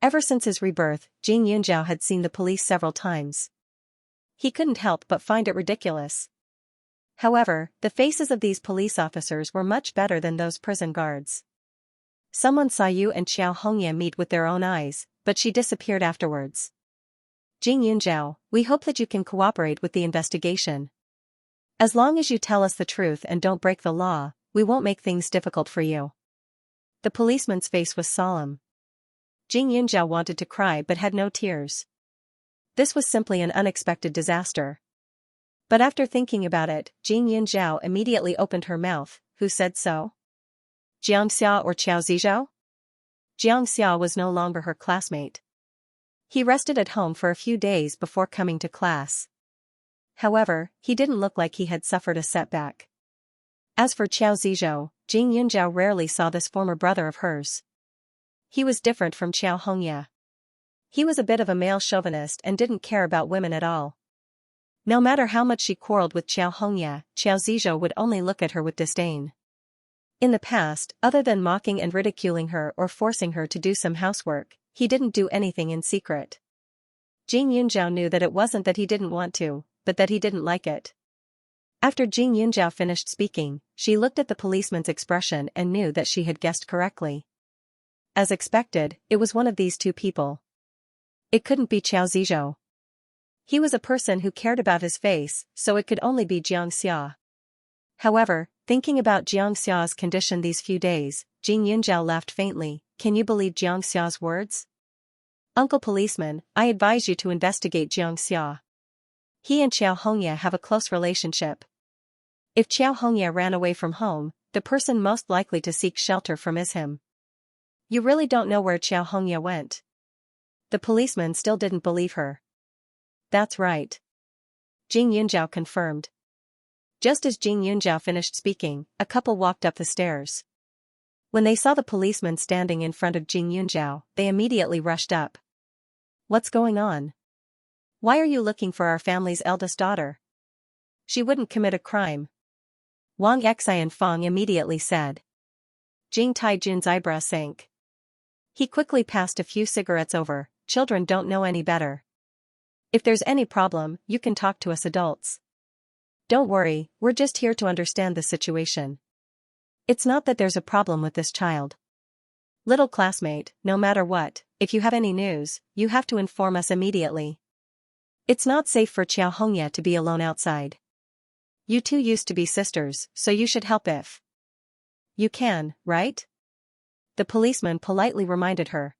Ever since his rebirth, Jing Yunzhao had seen the police several times. He couldn't help but find it ridiculous. However, the faces of these police officers were much better than those prison guards. Someone saw you and Xiao Hongye meet with their own eyes, but she disappeared afterwards. Jing Yunzhao, we hope that you can cooperate with the investigation. As long as you tell us the truth and don't break the law, we won't make things difficult for you. The policeman's face was solemn. Jing Yunzhao wanted to cry but had no tears. This was simply an unexpected disaster. But after thinking about it, Jing Yunzhao immediately opened her mouth. Who said so? Xianxia or Qiao Zizhou? Xianxia was no longer her classmate. He rested at home for a few days before coming to class. However, he didn't look like he had suffered a setback. As for Qiao Zizhou, Jing Yunzhao rarely saw this former brother of hers. He was different from Xiao Hongye. He was a bit of a male chauvinist and didn't care about women at all. No matter how much she quarreled with Xiao Hongye, Qiao Zizhou would only look at her with disdain. In the past, other than mocking and ridiculing her or forcing her to do some housework, he didn't do anything in secret. Jing Yunzhao knew that it wasn't that he didn't want to, but that he didn't like it. After Jing Yunzhao finished speaking, she looked at the policeman's expression and knew that she had guessed correctly. As expected, it was one of these two people. It couldn't be Qiao Zizhou. He was a person who cared about his face, so it could only be Xianxia. However, thinking about Xianxia's condition these few days, Jing Yunzhao laughed faintly. Can you believe Xianxia's words? Uncle Policeman, I advise you to investigate Xianxia. He and Qiao Hongye have a close relationship. If Qiao Hongye ran away from home, the person most likely to seek shelter from is him. You really don't know where Qiao Hongye went? The policeman still didn't believe her. That's right. Jing Yunzhao confirmed. Just as Jing Yunzhao finished speaking, a couple walked up the stairs. When they saw the policeman standing in front of Jing Yunzhao, they immediately rushed up. What's going on? Why are you looking for our family's eldest daughter? She wouldn't commit a crime. Wang Xian Fong immediately said. Jing Taijun's eyebrow sank. He quickly passed a few cigarettes over. Children don't know any better. If there's any problem, you can talk to us adults. Don't worry, we're just here to understand the situation. It's not that there's a problem with this child. Little classmate, no matter what, if you have any news, you have to inform us immediately. It's not safe for Xianxia to be alone outside. You two used to be sisters, so you should help if you can, right? The policeman politely reminded her.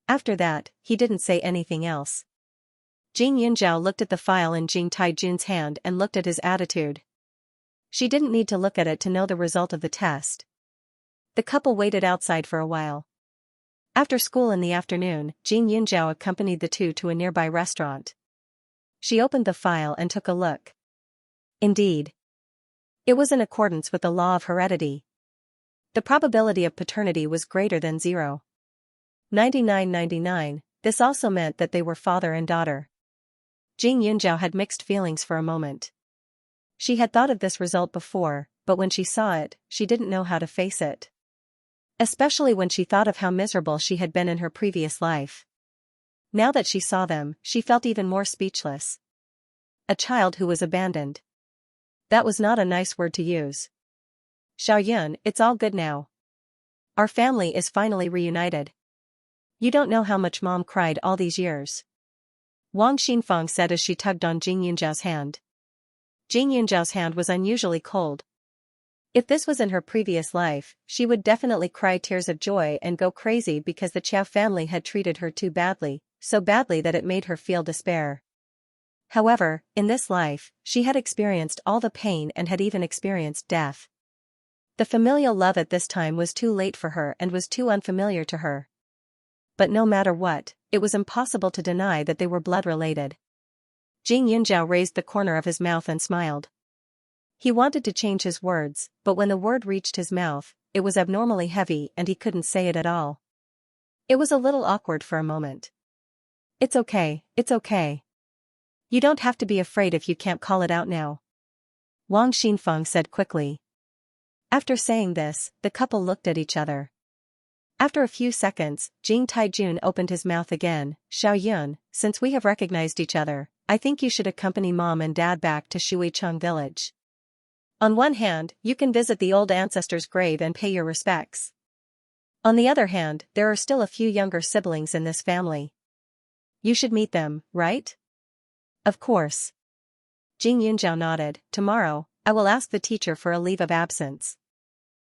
After that, he didn't say anything else. Jing Yunzhao looked at the file in Jing Taijun's hand and looked at his attitude. She didn't need to look at it to know the result of the test. The couple waited outside for a while. After school in the afternoon, Jing Yunzhao accompanied the two to a nearby restaurant. She opened the file and took a look. Indeed, it was in accordance with the law of heredity. The probability of paternity was greater than 0.9999. This also meant that they were father and daughter. Jing Yunzhao had mixed feelings for a moment. She had thought of this result before, but when she saw it, she didn't know how to face it. Especially when she thought of how miserable she had been in her previous life. Now that she saw them, she felt even more speechless. A child who was abandoned. That was not a nice word to use. Xiaoyun, it's all good now. Our family is finally reunited. You don't know how much Mom cried all these years. Wang Xinfang said as she tugged on Jing Yunzhao's hand. Jing Yunzhao's hand was unusually cold. If this was in her previous life, she would definitely cry tears of joy and go crazy because the Qiao family had treated her too badly, so badly that it made her feel despair. However, in this life, she had experienced all the pain and had even experienced death. The familial love at this time was too late for her and was too unfamiliar to her. But no matter what, it was impossible to deny that they were blood-related. Jing Yunzhao raised the corner of his mouth and smiled. He wanted to change his words, but when the word reached his mouth, it was abnormally heavy and he couldn't say it at all. It was a little awkward for a moment. It's okay, it's okay. You don't have to be afraid if you can't call it out now. Wang Xinfeng said quickly. After saying this, the couple looked at each other. After a few seconds, Jing Taijun opened his mouth again. Xiaoyun, since we have recognized each other, I think you should accompany Mom and Dad back to Shuicheng village. On one hand, you can visit the old ancestor's grave and pay your respects. On the other hand, there are still a few younger siblings in this family. You should meet them, right? Of course. Jing Yunzhao nodded. Tomorrow, I will ask the teacher for a leave of absence.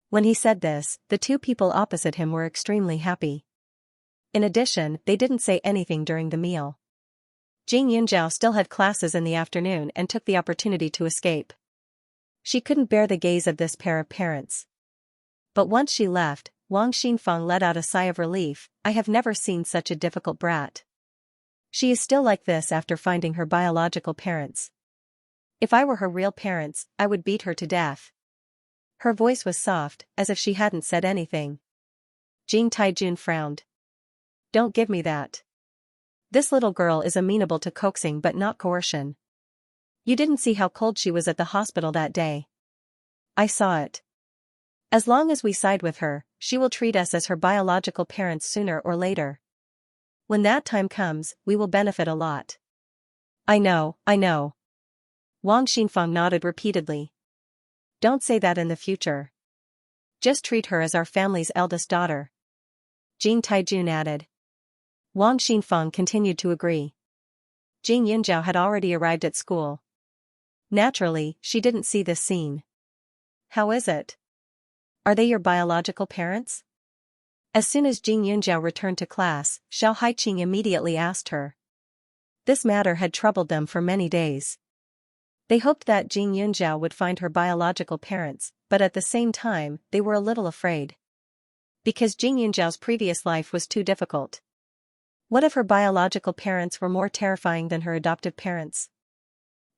When he said this, the two people opposite him were extremely happy. In addition, they didn't say anything during the meal. Jing Yunzhao still had classes in the afternoon and took the opportunity to escape. She couldn't bear the gaze of this pair of parents. But once she left, Wang Xinfeng let out a sigh of relief. I have never seen such a difficult brat. She is still like this after finding her biological parents. If I were her real parents, I would beat her to death. Her voice was soft, as if she hadn't said anything. Jing Taijun frowned. Don't give me that. This little girl is amenable to coaxing but not coercion. You didn't see how cold she was at the hospital that day. I saw it. As long as we side with her, she will treat us as her biological parents sooner or later. When that time comes, we will benefit a lot. I know, I know. Wang Xinfeng nodded repeatedly. Don't say that in the future. Just treat her as our family's eldest daughter. Jing Taijun added. Wang Xinfeng continued to agree. Jing Yunzhao had already arrived at school. Naturally, she didn't see this scene. How is it? Are they your biological parents? As soon as Jing Yunzhao returned to class, Xiao Haiqing immediately asked her. This matter had troubled them for many days. They hoped that Jing Yunzhao would find her biological parents, but at the same time, they were a little afraid. Because Jing Yunzhao's previous life was too difficult. What if her biological parents were more terrifying than her adoptive parents?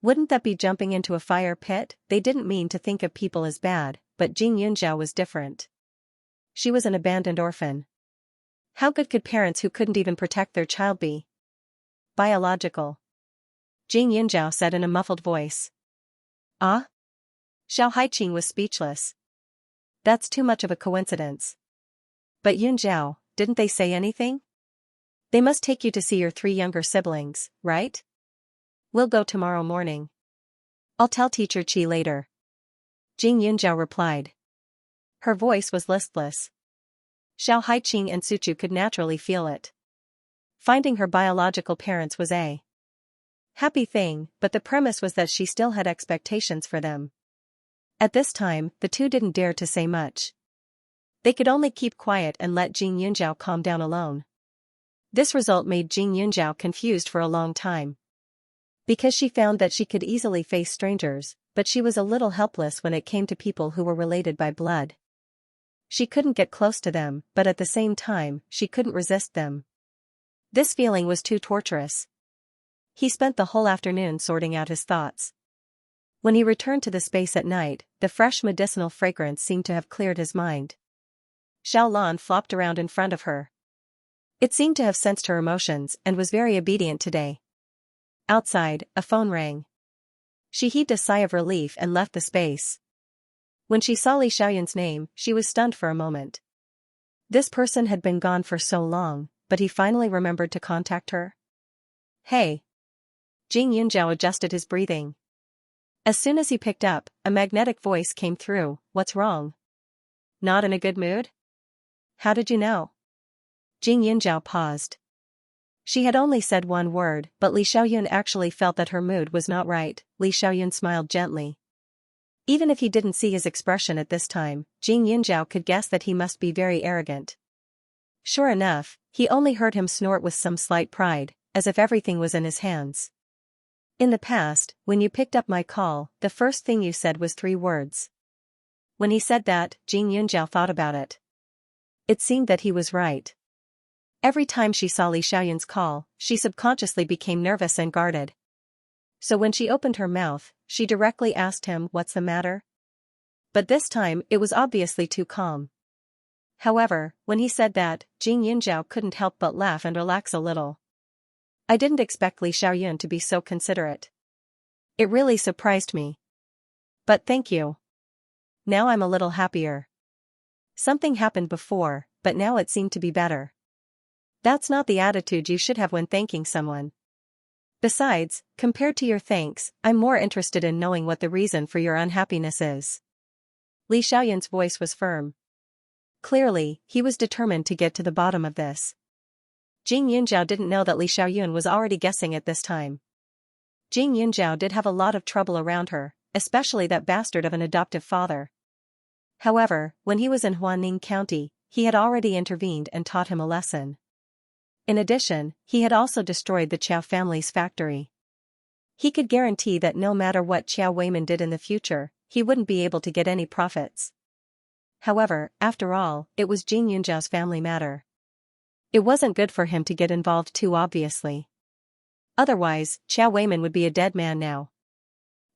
Wouldn't that be jumping into a fire pit? They didn't mean to think of people as bad, but Jing Yunzhao was different. She was an abandoned orphan. How good could parents who couldn't even protect their child be? Biological. Jing Yunzhao said in a muffled voice. Ah? Xiao Haiqing was speechless. That's too much of a coincidence. But Yunzhao, didn't they say anything? They must take you to see your 3 younger siblings, right? We'll go tomorrow morning. I'll tell Teacher Qi later. Jing Yunjiao replied. Her voice was listless. Xiao Haiqing and Suchu could naturally feel it. Finding her biological parents was a happy thing, but the premise was that she still had expectations for them. At this time, the two didn't dare to say much. They could only keep quiet and let Jing Yunjiao calm down alone. This result made Jing Yunjiao confused for a long time. Because she found that she could easily face strangers, but she was a little helpless when it came to people who were related by blood. She couldn't get close to them, but at the same time, she couldn't resist them. This feeling was too torturous. He spent the whole afternoon sorting out his thoughts. When he returned to the space at night, the fresh medicinal fragrance seemed to have cleared his mind. Xiao Lan flopped around in front of her. It seemed to have sensed her emotions and was very obedient today. Outside, a phone rang. She heaved a sigh of relief and left the space. When she saw Li Xiaoyun's name, she was stunned for a moment. This person had been gone for so long, but he finally remembered to contact her. Hey! Jing Yunjiao adjusted his breathing. As soon as he picked up, a magnetic voice came through. What's wrong? Not in a good mood? How did you know? Jing Yunjiao paused. She had only said one word, but Li Xiaoyun actually felt that her mood was not right. Li Xiaoyun smiled gently. Even if he didn't see his expression at this time, Jing Yunjiao could guess that he must be very arrogant. Sure enough, he only heard him snort with some slight pride, as if everything was in his hands. In the past, when you picked up my call, the first thing you said was 3 words. When he said that, Jing Yunjiao thought about it. It seemed that he was right. Every time she saw Li Xiaoyun's call, she subconsciously became nervous and guarded. So when she opened her mouth, she directly asked him, "What's the matter?" But this time, it was obviously too calm. However, when he said that, Jing Yunjiao couldn't help but laugh and relax a little. I didn't expect Li Xiaoyun to be so considerate. It really surprised me. But thank you. Now I'm a little happier. Something happened before, but now it seemed to be better. That's not the attitude you should have when thanking someone. Besides, compared to your thanks, I'm more interested in knowing what the reason for your unhappiness is. Li Xiaoyun's voice was firm. Clearly, he was determined to get to the bottom of this. Jing Yunjiao didn't know that Li Xiaoyun was already guessing at this time. Jing Yunjiao did have a lot of trouble around her, especially that bastard of an adoptive father. However, when he was in Huaning County, he had already intervened and taught him a lesson. In addition, he had also destroyed the Qiao family's factory. He could guarantee that no matter what Qiao Weiman did in the future, he wouldn't be able to get any profits. However, after all, it was Jing Yunjiao's family matter. It wasn't good for him to get involved too obviously. Otherwise, Qiao Weiman would be a dead man now.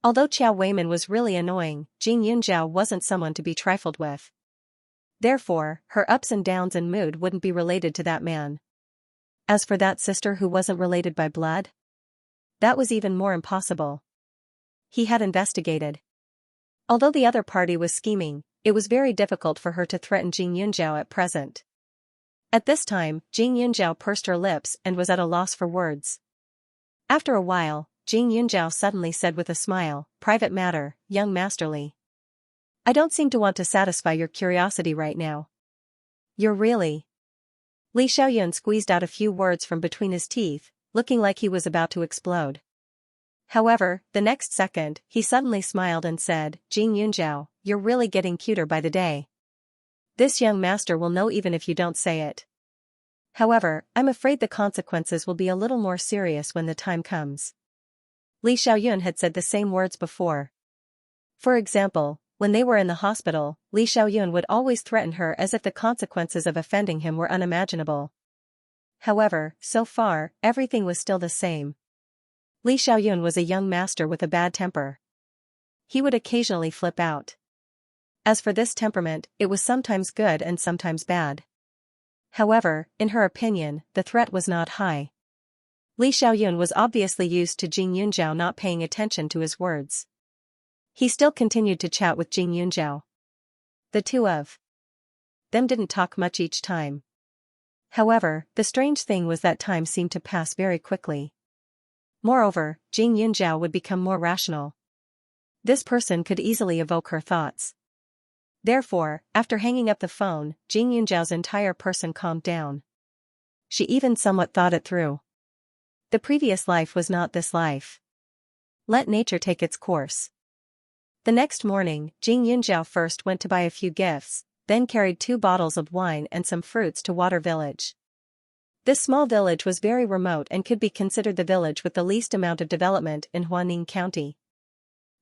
Although Qiao Weiman was really annoying, Jing Yunjiao wasn't someone to be trifled with. Therefore, her ups and downs and mood wouldn't be related to that man. As for that sister who wasn't related by blood, that was even more impossible. He had investigated. Although the other party was scheming, it was very difficult for her to threaten Jing Yunjiao at present. At this time, Jing Yunjiao pursed her lips and was at a loss for words. After a while, Jing Yunjiao suddenly said with a smile, "Private matter, young masterly. I don't seem to want to satisfy your curiosity right now." "You're really..." Li Xiaoyun squeezed out a few words from between his teeth, looking like he was about to explode. However, the next second, he suddenly smiled and said, "Jing Yunjiao, you're really getting cuter by the day. This young master will know even if you don't say it. However, I'm afraid the consequences will be a little more serious when the time comes." Li Xiaoyun had said the same words before. For example, when they were in the hospital, Li Xiaoyun would always threaten her as if the consequences of offending him were unimaginable. However, so far, everything was still the same. Li Xiaoyun was a young master with a bad temper. He would occasionally flip out. As for this temperament, it was sometimes good and sometimes bad. However, in her opinion, the threat was not high. Li Xiaoyun was obviously used to Jing Yunjiao not paying attention to his words. He still continued to chat with Jing Yunjiao. The two of them didn't talk much each time. However, the strange thing was that time seemed to pass very quickly. Moreover, Jing Yunjiao would become more rational. This person could easily evoke her thoughts. Therefore, after hanging up the phone, Jing Yunjiao's entire person calmed down. She even somewhat thought it through. The previous life was not this life. Let nature take its course. The next morning, Jing Yunjiao first went to buy a few gifts, then carried 2 bottles of wine and some fruits to Water Village. This small village was very remote and could be considered the village with the least amount of development in Huaning County.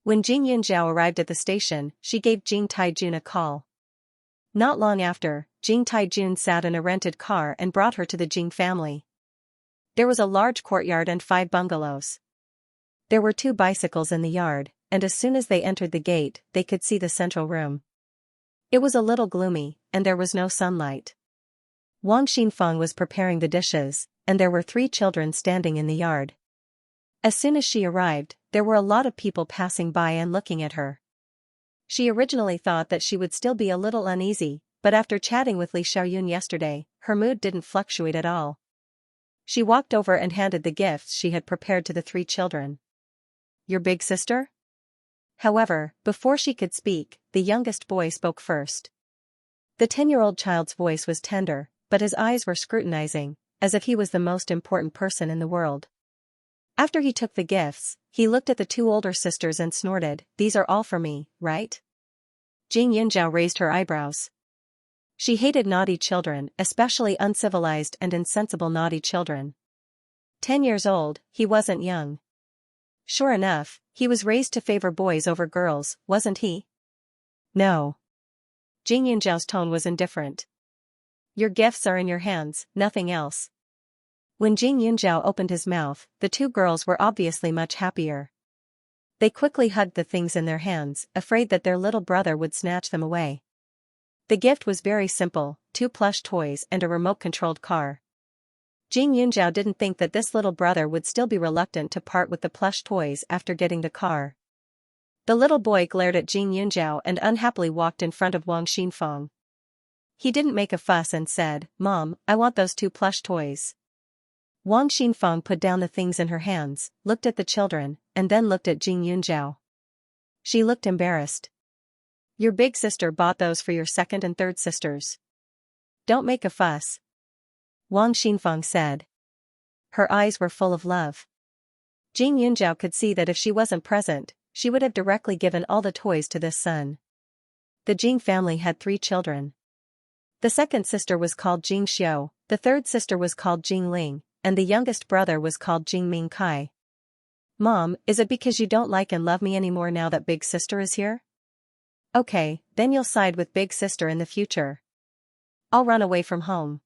When Jing Yunjiao arrived at the station, she gave Jing Taijun a call. Not long after, Jing Taijun sat in a rented car and brought her to the Jing family. There was a large courtyard and 5 bungalows. There were 2 bicycles in the yard, and as soon as they entered the gate, they could see the central room. It was a little gloomy, and there was no sunlight. Wang Xinfeng was preparing the dishes, and there were 3 children standing in the yard. As soon as she arrived, there were a lot of people passing by and looking at her. She originally thought that she would still be a little uneasy, but after chatting with Li Xiaoyun yesterday, her mood didn't fluctuate at all. She walked over and handed the gifts she had prepared to the 3 children. Your big sister? However, before she could speak, the youngest boy spoke first. The 10-year-old child's voice was tender, but his eyes were scrutinizing, as if he was the most important person in the world. After he took the gifts, he looked at the 2 older sisters and snorted, "These are all for me, right?" Jing Yunjiao raised her eyebrows. She hated naughty children, especially uncivilized and insensible naughty children. 10 years old, he wasn't young. Sure enough, he was raised to favor boys over girls, wasn't he? No. Jing Yunjiao's tone was indifferent. Your gifts are in your hands, nothing else. When Jing Yunjiao opened his mouth, the 2 girls were obviously much happier. They quickly hugged the things in their hands, afraid that their little brother would snatch them away. The gift was very simple, 2 plush toys and a remote-controlled car. Jing Yunjiao didn't think that this little brother would still be reluctant to part with the plush toys after getting the car. The little boy glared at Jing Yunjiao and unhappily walked in front of Wang Xinfeng. He didn't make a fuss and said, "Mom, I want those 2 plush toys." Wang Xinfeng put down the things in her hands, looked at the children, and then looked at Jing Yunjiao. She looked embarrassed. Your big sister bought those for your 2nd and 3rd sisters. Don't make a fuss. Wang Xinfeng said. Her eyes were full of love. Jing Yunjiao could see that if she wasn't present, she would have directly given all the toys to this son. The Jing family had 3 children. The 2nd sister was called Jing Xiu, the 3rd sister was called Jing Ling, and the youngest brother was called Jing Ming Kai. Mom, is it because you don't like and love me anymore now that big sister is here? Okay, then you'll side with big sister in the future. I'll run away from home.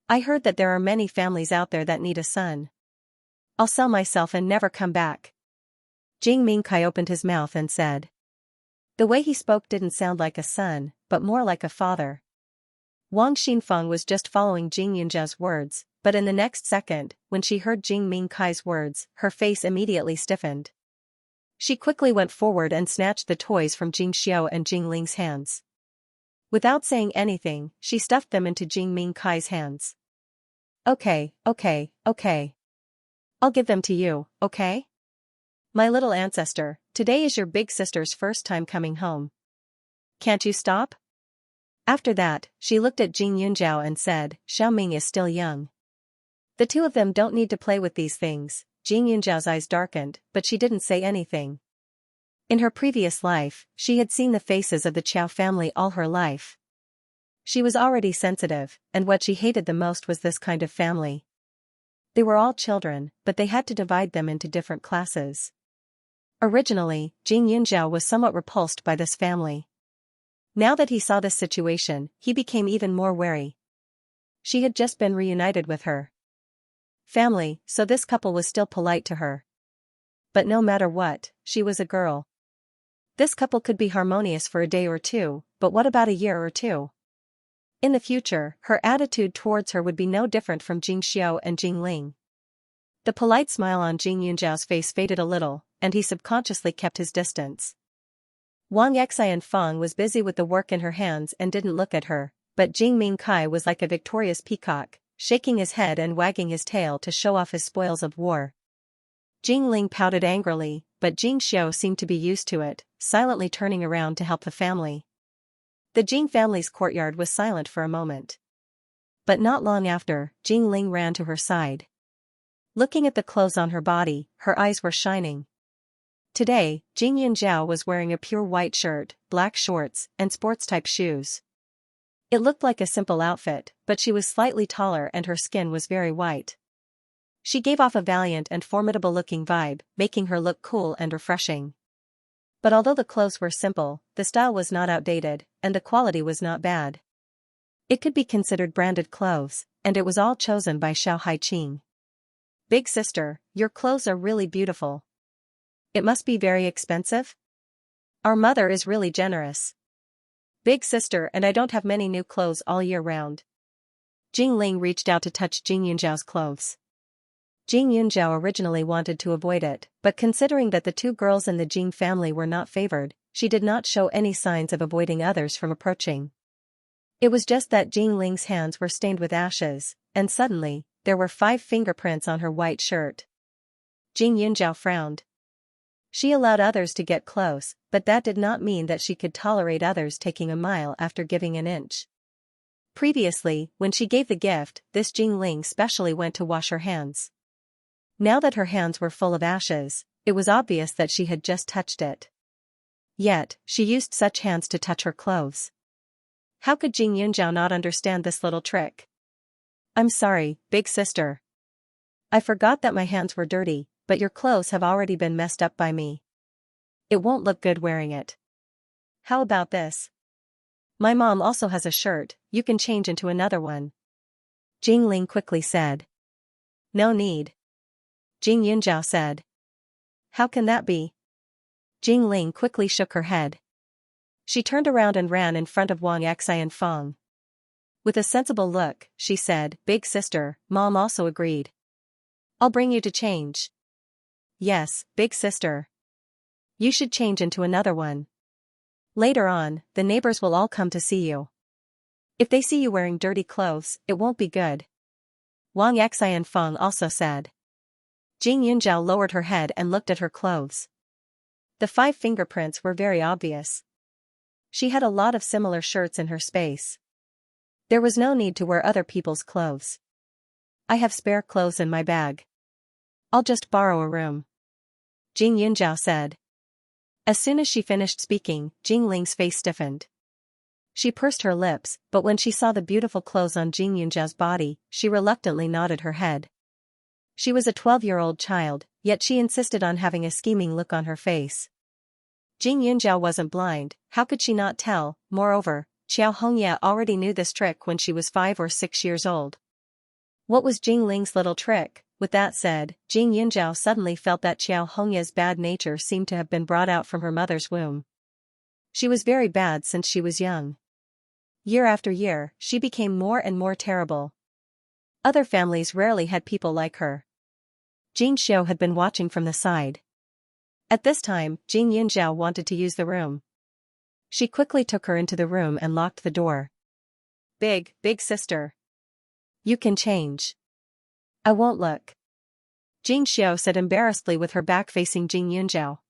I heard that there are many families out there that need a son. I'll sell myself and never come back. Jing Ming Kai opened his mouth and said. The way he spoke didn't sound like a son, but more like a father. Wang Xinfeng was just following Jing Yunjiao's words, but in the next second, when she heard Jing Ming Kai's words, her face immediately stiffened. She quickly went forward and snatched the toys from Jing Xiu and Jing Ling's hands. Without saying anything, she stuffed them into Jing Ming Kai's hands. Okay. I'll give them to you, okay? My little ancestor, today is your big sister's first time coming home. Can't you stop? After that, she looked at Jing Yunjiao and said, Xiaoming is still young. The 2 of them don't need to play with these things. Jing Yunjiao's eyes darkened, but she didn't say anything. In her previous life, she had seen the faces of the Qiao family all her life. She was already sensitive, and what she hated the most was this kind of family. They were all children, but they had to divide them into different classes. Originally, Jing Yunjiao was somewhat repulsed by this family. Now that he saw this situation, he became even more wary. She had just been reunited with her family, so this couple was still polite to her. But no matter what, she was a girl. This couple could be harmonious for a day or 2, but what about a year or 2? In the future, her attitude towards her would be no different from Jing Xiu and Jing Ling. The polite smile on Jing Yunjiao's face faded a little, and he subconsciously kept his distance. Wang Xianfeng was busy with the work in her hands and didn't look at her, but Jing Ming Kai was like a victorious peacock, shaking his head and wagging his tail to show off his spoils of war. Jing Ling pouted angrily, but Xianxia seemed to be used to it, silently turning around to help the family. The Jing family's courtyard was silent for a moment. But not long after, Jing Ling ran to her side. Looking at the clothes on her body, her eyes were shining. Today, Jing Yunjiao was wearing a pure white shirt, black shorts, and sports-type shoes. It looked like a simple outfit, but she was slightly taller and her skin was very white. She gave off a valiant and formidable-looking vibe, making her look cool and refreshing. But although the clothes were simple, the style was not outdated, and the quality was not bad. It could be considered branded clothes, and it was all chosen by Xiao Haiqing. "Big sister, your clothes are really beautiful. It must be very expensive? Our mother is really generous. Big sister, and I don't have many new clothes all year round." Jing Ling reached out to touch Jing Yunjiao's clothes. Jing Yunjiao originally wanted to avoid it, but considering that the two girls in the Jing family were not favored, she did not show any signs of avoiding others from approaching. It was just that Jing Ling's hands were stained with ashes, and suddenly, there were 5 fingerprints on her white shirt. Jing Yunjiao frowned. She allowed others to get close, but that did not mean that she could tolerate others taking a mile after giving an inch. Previously, when she gave the gift, this Jing Ling specially went to wash her hands. Now that her hands were full of ashes, it was obvious that she had just touched it. Yet, she used such hands to touch her clothes. How could Jing Yunjiao not understand this little trick? "I'm sorry, big sister. I forgot that my hands were dirty, but your clothes have already been messed up by me. It won't look good wearing it. How about this? My mom also has a shirt, you can change into another one." Jing Ling quickly said. "No need." Jing Yunjiao said. "How can that be?" Jing Ling quickly shook her head. She turned around and ran in front of Xianxia and Feng. With a sensible look, she said, "Big sister, Mom also agreed. I'll bring you to change." "Yes, big sister. You should change into another one. Later on, the neighbors will all come to see you. If they see you wearing dirty clothes, it won't be good." Xianxia and Feng also said. Jing Yunjiao lowered her head and looked at her clothes. The 5 fingerprints were very obvious. She had a lot of similar shirts in her space. There was no need to wear other people's clothes. "I have spare clothes in my bag. I'll just borrow a room," Jing Yunjiao said. As soon as she finished speaking, Jing Ling's face stiffened. She pursed her lips, but when she saw the beautiful clothes on Jing Yunjiao's body, she reluctantly nodded her head. She was a 12-year-old child, yet she insisted on having a scheming look on her face. Jing Yunjiao wasn't blind, how could she not tell? Moreover, Xiao Hongye already knew this trick when she was 5 or 6 years old. What was Jing Ling's little trick? With that said, Jing Yunjiao suddenly felt that Xiao Hongye's bad nature seemed to have been brought out from her mother's womb. She was very bad since she was young. Year after year, she became more and more terrible. Other families rarely had people like her. Jing Xiao had been watching from the side. At this time, Jing Yunjiao wanted to use the room. She quickly took her into the room and locked the door. Big sister. You can change. I won't look." Jing Xiao said embarrassedly with her back facing Jing Yunjiao.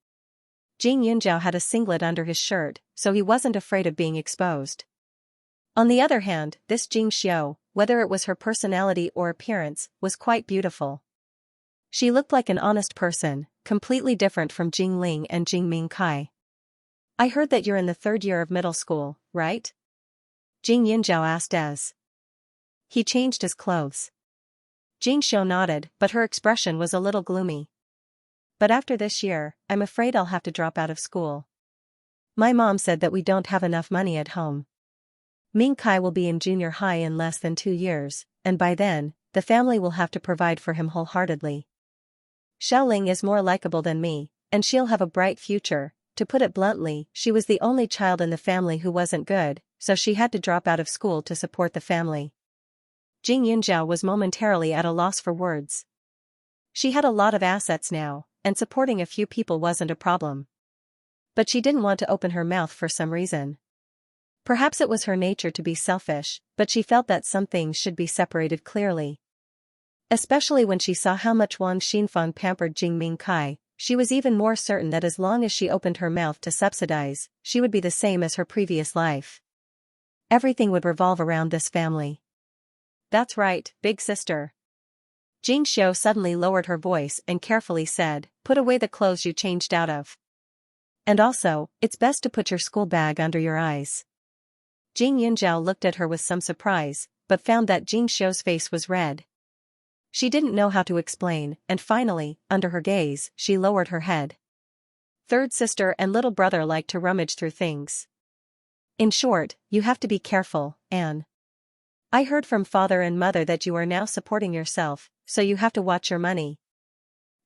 Jing Yunjiao had a singlet under his shirt, so he wasn't afraid of being exposed. On the other hand, this Jing Xiao, whether it was her personality or appearance, was quite beautiful. She looked like an honest person, completely different from Jing Ling and Jing Mingkai. "I heard that you're in the 3rd year of middle school, right?" Jing Yunjiao asked as he changed his clothes. Jing Xiao nodded, but her expression was a little gloomy. "But after this year, I'm afraid I'll have to drop out of school. My mom said that we don't have enough money at home. Mingkai will be in junior high in less than 2 years, and by then, the family will have to provide for him wholeheartedly. Xiaoling is more likable than me, and she'll have a bright future." To put it bluntly, she was the only child in the family who wasn't good, so she had to drop out of school to support the family. Jing Yunjiao was momentarily at a loss for words. She had a lot of assets now, and supporting a few people wasn't a problem. But she didn't want to open her mouth for some reason. Perhaps it was her nature to be selfish, but she felt that some things should be separated clearly. Especially when she saw how much Wang Xinfang pampered Jing Mingkai, she was even more certain that as long as she opened her mouth to subsidize, she would be the same as her previous life. Everything would revolve around this family. That's right, big sister. Jing Xiu suddenly lowered her voice and carefully said, "Put away the clothes you changed out of. And also, it's best to put your school bag under your eyes." Jing Yunzhao looked at her with some surprise, but found that Jing Xiu's face was red. She didn't know how to explain, and finally, under her gaze, she lowered her head. Third sister and little brother like to rummage through things. In short, you have to be careful, Anne. I heard from father and mother that you are now supporting yourself, so you have to watch your money.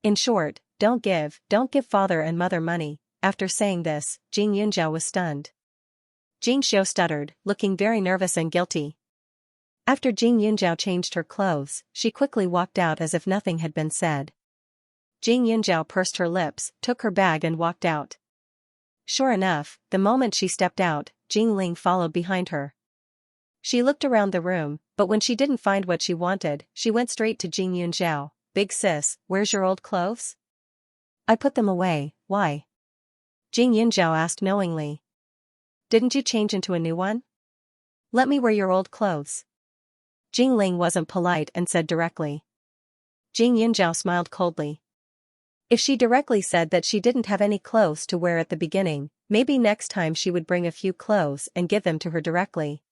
In short, don't give father and mother money. After saying this, Jing Yunzhao was stunned. Jing Xiu stuttered, looking very nervous and guilty. After Jing Yunzhao changed her clothes, she quickly walked out as if nothing had been said. Jing Yunzhao pursed her lips, took her bag and walked out. Sure enough, the moment she stepped out, Jing Ling followed behind her. She looked around the room, but when she didn't find what she wanted, she went straight to Jing Yunzhao. "Big sis, where's your old clothes?" "I put them away, why?" Jing Yunzhao asked knowingly. "Didn't you change into a new one? Let me wear your old clothes." Jing Ling wasn't polite and said directly. Jing Yunzhao smiled coldly. If she directly said that she didn't have any clothes to wear at the beginning, maybe next time she would bring a few clothes and give them to her directly.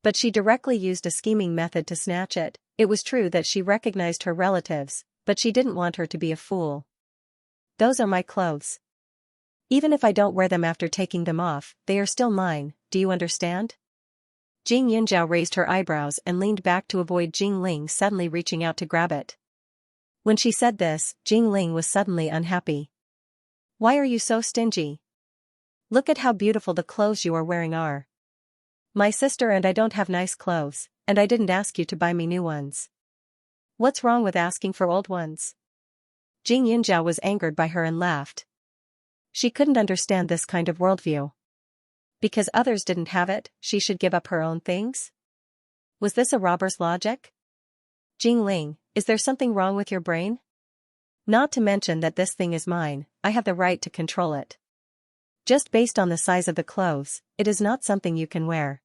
But she directly used a scheming method to snatch it. It was true that she recognized her relatives, but she didn't want her to be a fool. "Those are my clothes. Even if I don't wear them after taking them off, they are still mine, do you understand?" Jing Yunzhao raised her eyebrows and leaned back to avoid Jing Ling suddenly reaching out to grab it. When she said this, Jing Ling was suddenly unhappy. "Why are you so stingy? Look at how beautiful the clothes you are wearing are. My sister and I don't have nice clothes, and I didn't ask you to buy me new ones. What's wrong with asking for old ones?" Jing Yunzhao was angered by her and laughed. She couldn't understand this kind of worldview. Because others didn't have it, she should give up her own things? Was this a robber's logic? "Jing Ling, is there something wrong with your brain? Not to mention that this thing is mine, I have the right to control it. Just based on the size of the clothes, it is not something you can wear.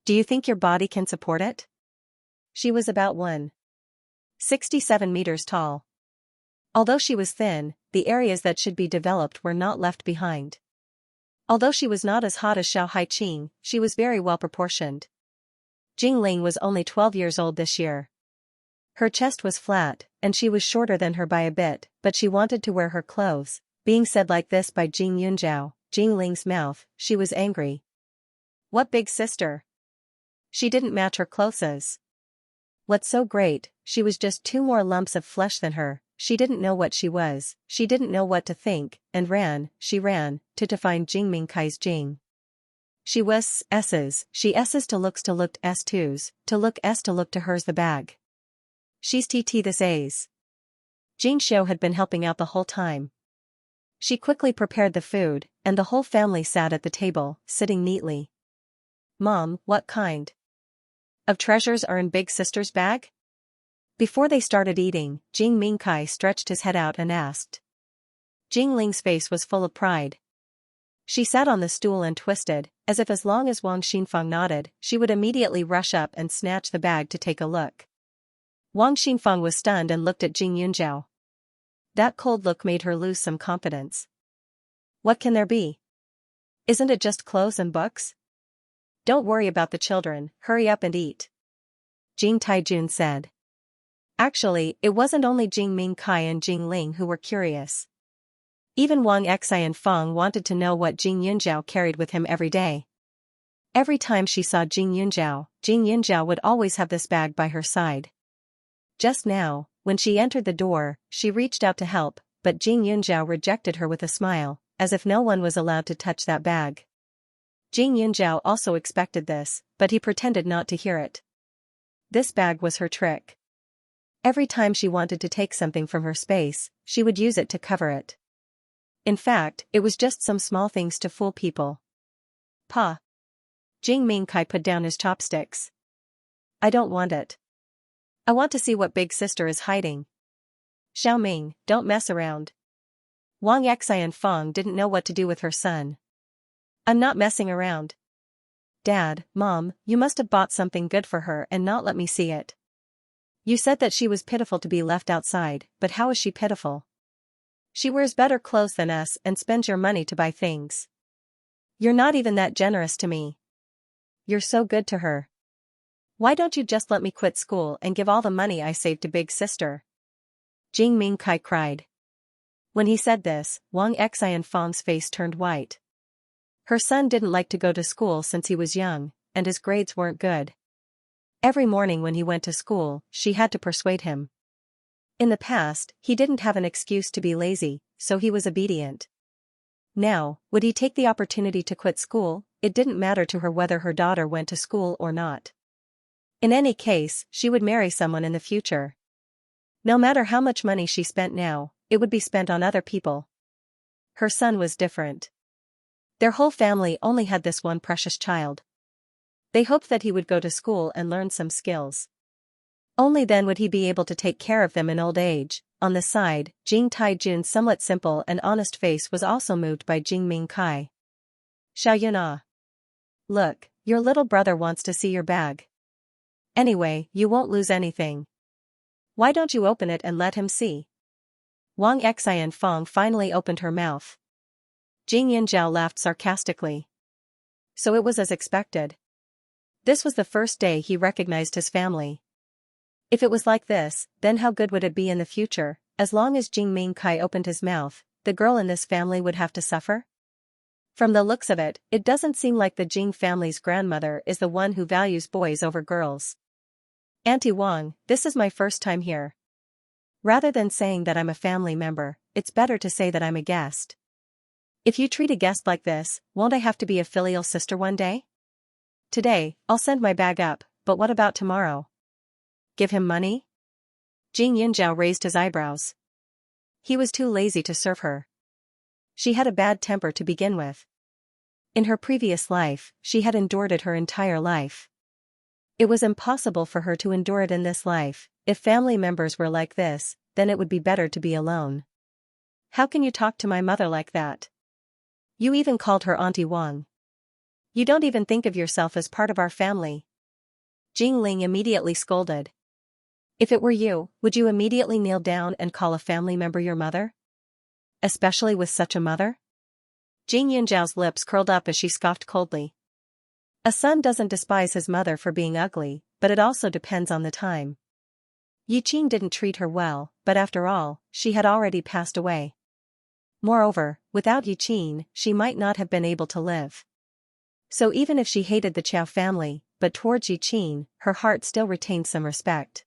Do you think your body can support it?" She was about 1.67 meters tall. Although she was thin, the areas that should be developed were not left behind. Although she was not as hot as Xiao Haiqing, she was very well proportioned. Jing Ling was only 12 years old this year. Her chest was flat, and she was shorter than her by a bit, but she wanted to wear her clothes. Being said like this by Jing Yunzhao, Jing Ling's mouth, she was angry. What big sister? She didn't match her clothes. What's so great, she was just 2 more lumps of flesh than her. She didn't know what she was, she didn't know what to think, and she ran, to find Jing Mingkai's Jing. She was S's, she S's to look S2's, to look to hers the bag. She's TT this A's. Jing Xiu had been helping out the whole time. She quickly prepared the food, and the whole family sat at the table, sitting neatly. "Mom, what kind of treasures are in big sister's bag?" Before they started eating, Jing Mingkai stretched his head out and asked. Jing Ling's face was full of pride. She sat on the stool and twisted, as if as long as Wang Xinfang nodded, she would immediately rush up and snatch the bag to take a look. Wang Xinfang was stunned and looked at Jing Yunzhao. That cold look made her lose some confidence. What can there be? Isn't it just clothes and books? Don't worry about the children, hurry up and eat. Jing Taijun said. Actually, it wasn't only Jing Mingkai and Jing Ling who were curious. Even Wang Xi and Feng wanted to know what Jing Yunzhao carried with him every day. Every time she saw Jing Yunzhao would always have this bag by her side. Just now, when she entered the door, she reached out to help, but Jing Yunzhao rejected her with a smile, as if no one was allowed to touch that bag. Jing Yunzhao also expected this, but he pretended not to hear it. This bag was her trick. Every time she wanted to take something from her space, she would use it to cover it. In fact, it was just some small things to fool people. Jing Mingkai put down his chopsticks. I don't want it. I want to see what big sister is hiding. Xiaoming, don't mess around. Wang Xianfang didn't know what to do with her son. I'm not messing around. Dad, Mom, you must have bought something good for her and not let me see it. You said that she was pitiful to be left outside, but how is she pitiful? She wears better clothes than us and spends your money to buy things. You're not even that generous to me. You're so good to her. Why don't you just let me quit school and give all the money I saved to big sister? Jing Mingkai cried. When he said this, Wang Xianfang's face turned white. Her son didn't like to go to school since he was young, and his grades weren't good. Every morning when he went to school, she had to persuade him. In the past, he didn't have an excuse to be lazy, so he was obedient. Now, would he take the opportunity to quit school? It didn't matter to her whether her daughter went to school or not. In any case, she would marry someone in the future. No matter how much money she spent now, it would be spent on other people. Her son was different. Their whole family only had this one precious child. They hoped that he would go to school and learn some skills. Only then would he be able to take care of them in old age. On the side, Jing Taijun's somewhat simple and honest face was also moved by Jing Mingkai. Xiaoyuna. Look, your little brother wants to see your bag. Anyway, you won't lose anything. Why don't you open it and let him see? Wang Xianfang finally opened her mouth. Jing Yinzhao laughed sarcastically. So it was as expected. This was the first day he recognized his family. If it was like this, then how good would it be in the future? As long as Jing Mingkai opened his mouth, the girl in this family would have to suffer? From the looks of it, it doesn't seem like the Jing family's grandmother is the one who values boys over girls. Auntie Wang, this is my first time here. Rather than saying that I'm a family member, it's better to say that I'm a guest. If you treat a guest like this, won't I have to be a filial sister one day? Today, I'll send my bag up, but what about tomorrow? Give him money? Jing Yinzhao raised his eyebrows. He was too lazy to serve her. She had a bad temper to begin with. In her previous life, she had endured it her entire life. It was impossible for her to endure it in this life. If family members were like this, then it would be better to be alone. How can you talk to my mother like that? You even called her Auntie Wang. You don't even think of yourself as part of our family. Jing Ling immediately scolded. If it were you, would you immediately kneel down and call a family member your mother? Especially with such a mother? Jing Yinzhao's lips curled up as she scoffed coldly. A son doesn't despise his mother for being ugly, but it also depends on the time. Yi Qing didn't treat her well, but after all, she had already passed away. Moreover, without Yi Qing, she might not have been able to live. So even if she hated the Qiao family, but towards Yi Qing, her heart still retained some respect.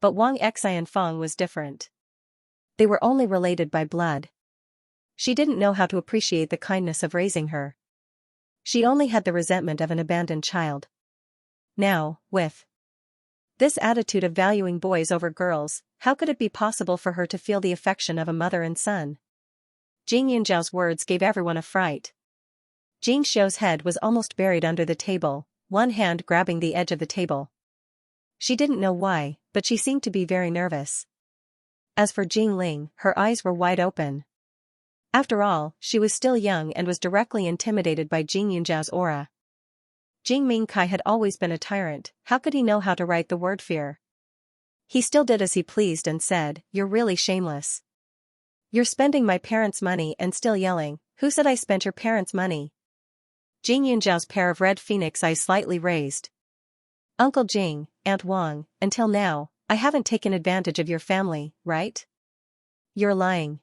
But Wang Xianfang was different. They were only related by blood. She didn't know how to appreciate the kindness of raising her. She only had the resentment of an abandoned child. Now, with this attitude of valuing boys over girls, how could it be possible for her to feel the affection of a mother and son? Jing Yinzhao's words gave everyone a fright. Jing Xiu's head was almost buried under the table, one hand grabbing the edge of the table. She didn't know why, but she seemed to be very nervous. As for Jing Ling, her eyes were wide open. After all, she was still young and was directly intimidated by Jing Yinzhao's aura. Jing Mingkai had always been a tyrant. How could he know how to write the word fear? He still did as he pleased and said, "You're really shameless. You're spending my parents' money and still yelling, 'Who said I spent your parents' money?'" Jing Yinzhao's pair of red phoenix eyes slightly raised. "Uncle Jing, Aunt Wang, until now, I haven't taken advantage of your family, right? You're lying.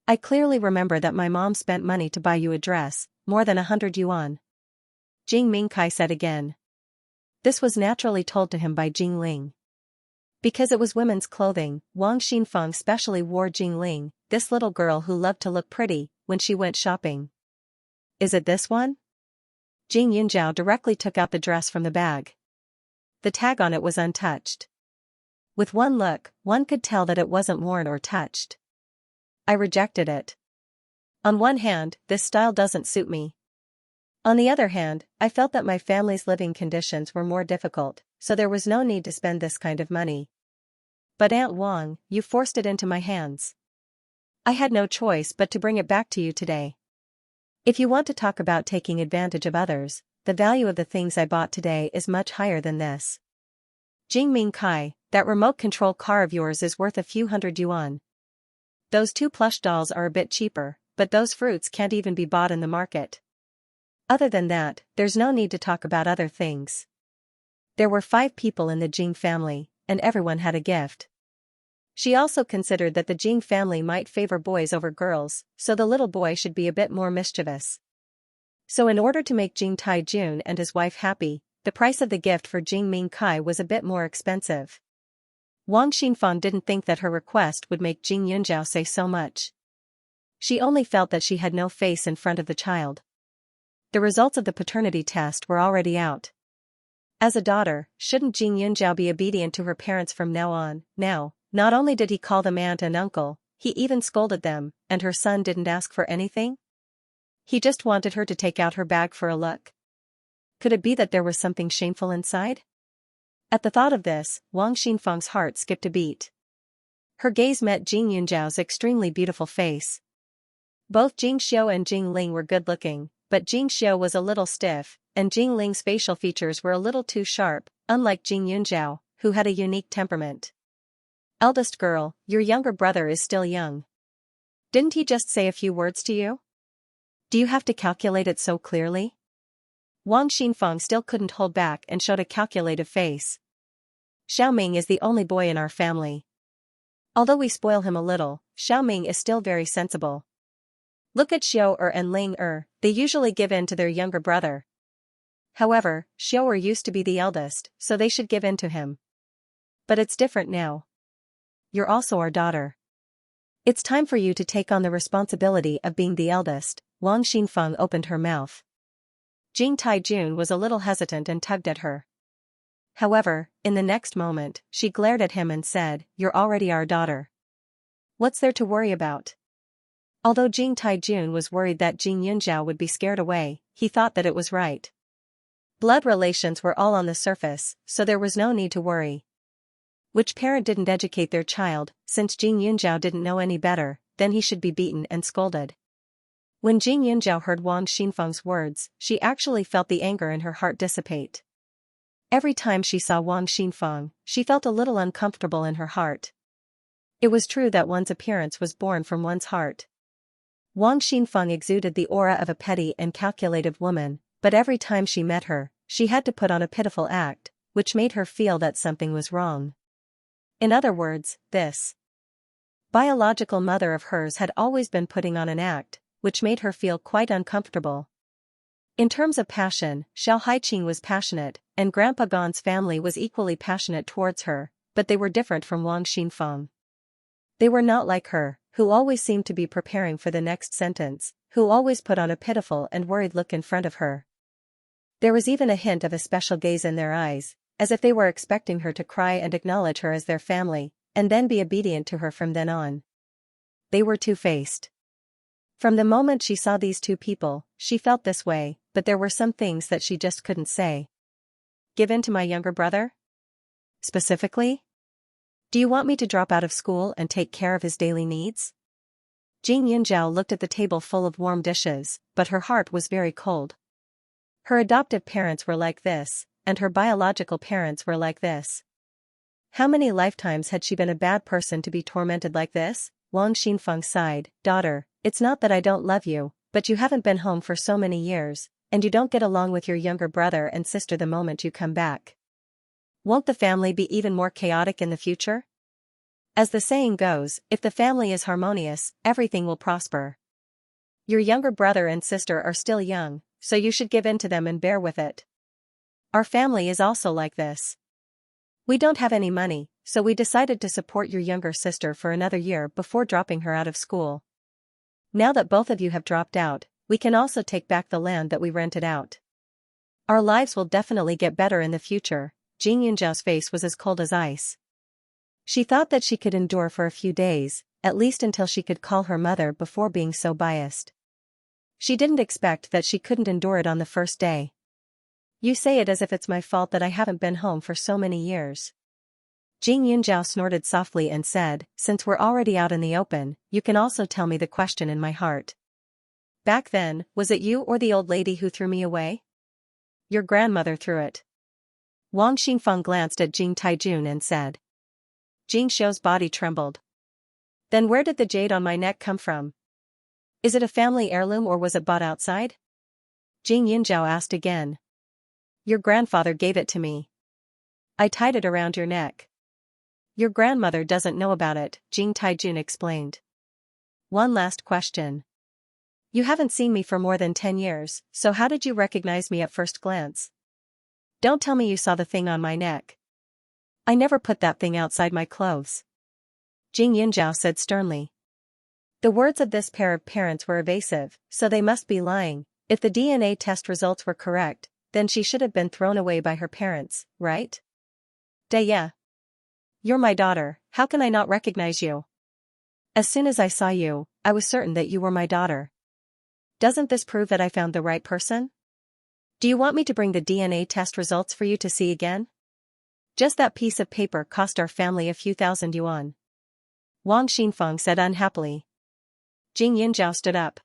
I clearly remember that my mom spent money to buy you a dress, more than 100 yuan. Jing Mingkai said again. This was naturally told to him by Jing Ling. Because it was women's clothing, Wang Xinfeng specially wore Jing Ling, this little girl who loved to look pretty, when she went shopping. Is it this one? Jing Yinzhao directly took out the dress from the bag. The tag on it was untouched. With one look, one could tell that it wasn't worn or touched. I rejected it. On one hand, this style doesn't suit me. On the other hand, I felt that my family's living conditions were more difficult, so there was no need to spend this kind of money. But Aunt Wang, you forced it into my hands. I had no choice but to bring it back to you today. If you want to talk about taking advantage of others, the value of the things I bought today is much higher than this. Jingming Kai, that remote control car of yours is worth a few hundred yuan. Those 2 plush dolls are a bit cheaper, but those fruits can't even be bought in the market. Other than that, there's no need to talk about other things. There were 5 people in the Jing family, and everyone had a gift. She also considered that the Jing family might favor boys over girls, so the little boy should be a bit more mischievous. So in order to make Jing Taijun and his wife happy, the price of the gift for Jing Ming Kai was a bit more expensive. Wang Xinfang didn't think that her request would make Jing Yunjiao say so much. She only felt that she had no face in front of the child. The results of the paternity test were already out. As a daughter, shouldn't Jing Yunjiao be obedient to her parents from now on? Now, not only did he call them aunt and uncle, he even scolded them, and her son didn't ask for anything? He just wanted her to take out her bag for a look. Could it be that there was something shameful inside? At the thought of this, Wang Xinfang's heart skipped a beat. Her gaze met Jing Yunjiao's extremely beautiful face. Both Jing Xiu and Jing Ling were good-looking, but Jing Xiu was a little stiff, and Jing Ling's facial features were a little too sharp, unlike Jing Yunjiao, who had a unique temperament. Eldest girl, your younger brother is still young. Didn't he just say a few words to you? Do you have to calculate it so clearly? Wang Xinfang still couldn't hold back and showed a calculative face. Xiaoming is the only boy in our family. Although we spoil him a little, Xiaoming is still very sensible. Look at Xiu and Ling they usually give in to their younger brother. However, Xiu used to be the eldest, so they should give in to him. But it's different now. You're also our daughter. It's time for you to take on the responsibility of being the eldest. Wang Xinfang opened her mouth. Jing Taijun was a little hesitant and tugged at her. However, in the next moment, she glared at him and said, "You're already our daughter. What's there to worry about?" Although Jing Taijun was worried that Jing Yunjiao would be scared away, he thought that it was right. Blood relations were all on the surface, so there was no need to worry. Which parent didn't educate their child? Since Jing Yunjiao didn't know any better, then he should be beaten and scolded. When Jing Yunjiao heard Wang Xinfang's words, she actually felt the anger in her heart dissipate. Every time she saw Wang Xinfang, she felt a little uncomfortable in her heart. It was true that one's appearance was born from one's heart. Wang Xinfang exuded the aura of a petty and calculative woman, but every time she met her, she had to put on a pitiful act, which made her feel that something was wrong. In other words, this biological mother of hers had always been putting on an act, which made her feel quite uncomfortable. In terms of passion, Xiao Haiqing was passionate, and Grandpa Gon's family was equally passionate towards her, but they were different from Wang Xinfang. They were not like her, who always seemed to be preparing for the next sentence, who always put on a pitiful and worried look in front of her. There was even a hint of a special gaze in their eyes, as if they were expecting her to cry and acknowledge her as their family, and then be obedient to her from then on. They were two-faced. From the moment she saw these 2 people, she felt this way, but there were some things that she just couldn't say. Give in to my younger brother? Specifically? Do you want me to drop out of school and take care of his daily needs? Jing Yunjiao looked at the table full of warm dishes, but her heart was very cold. Her adoptive parents were like this, and her biological parents were like this. How many lifetimes had she been a bad person to be tormented like this? Wang Xinfang sighed, "Daughter, it's not that I don't love you, but you haven't been home for so many years, and you don't get along with your younger brother and sister the moment you come back. Won't the family be even more chaotic in the future? As the saying goes, if the family is harmonious, everything will prosper. Your younger brother and sister are still young, so you should give in to them and bear with it. Our family is also like this. We don't have any money, so we decided to support your younger sister for another year before dropping her out of school. Now that both of you have dropped out, we can also take back the land that we rented out. Our lives will definitely get better in the future." Jing Yunjiao's face was as cold as ice. She thought that she could endure for a few days, at least until she could call her mother before being so biased. She didn't expect that she couldn't endure it on the first day. You say it as if it's my fault that I haven't been home for so many years. Jing Yunjiao snorted softly and said, since we're already out in the open, you can also tell me the question in my heart. Back then, was it you or the old lady who threw me away? Your grandmother threw it. Wang Xingfeng glanced at Jing Taijun and said. Jing Xiu's body trembled. Then where did the jade on my neck come from? Is it a family heirloom or was it bought outside? Jing Yunjiao asked again. Your grandfather gave it to me. I tied it around your neck. Your grandmother doesn't know about it, Jing Taijun explained. One last question. You haven't seen me for more than 10 years, so how did you recognize me at first glance? Don't tell me you saw the thing on my neck. I never put that thing outside my clothes. Jing Yunjiao said sternly. The words of this pair of parents were evasive, so they must be lying. If the DNA test results were correct, then she should have been thrown away by her parents, right? Yeah. You're my daughter, how can I not recognize you? As soon as I saw you, I was certain that you were my daughter. Doesn't this prove that I found the right person? Do you want me to bring the DNA test results for you to see again? Just that piece of paper cost our family a few thousand yuan. Wang Xingfeng said unhappily. Jing Yunjiao stood up.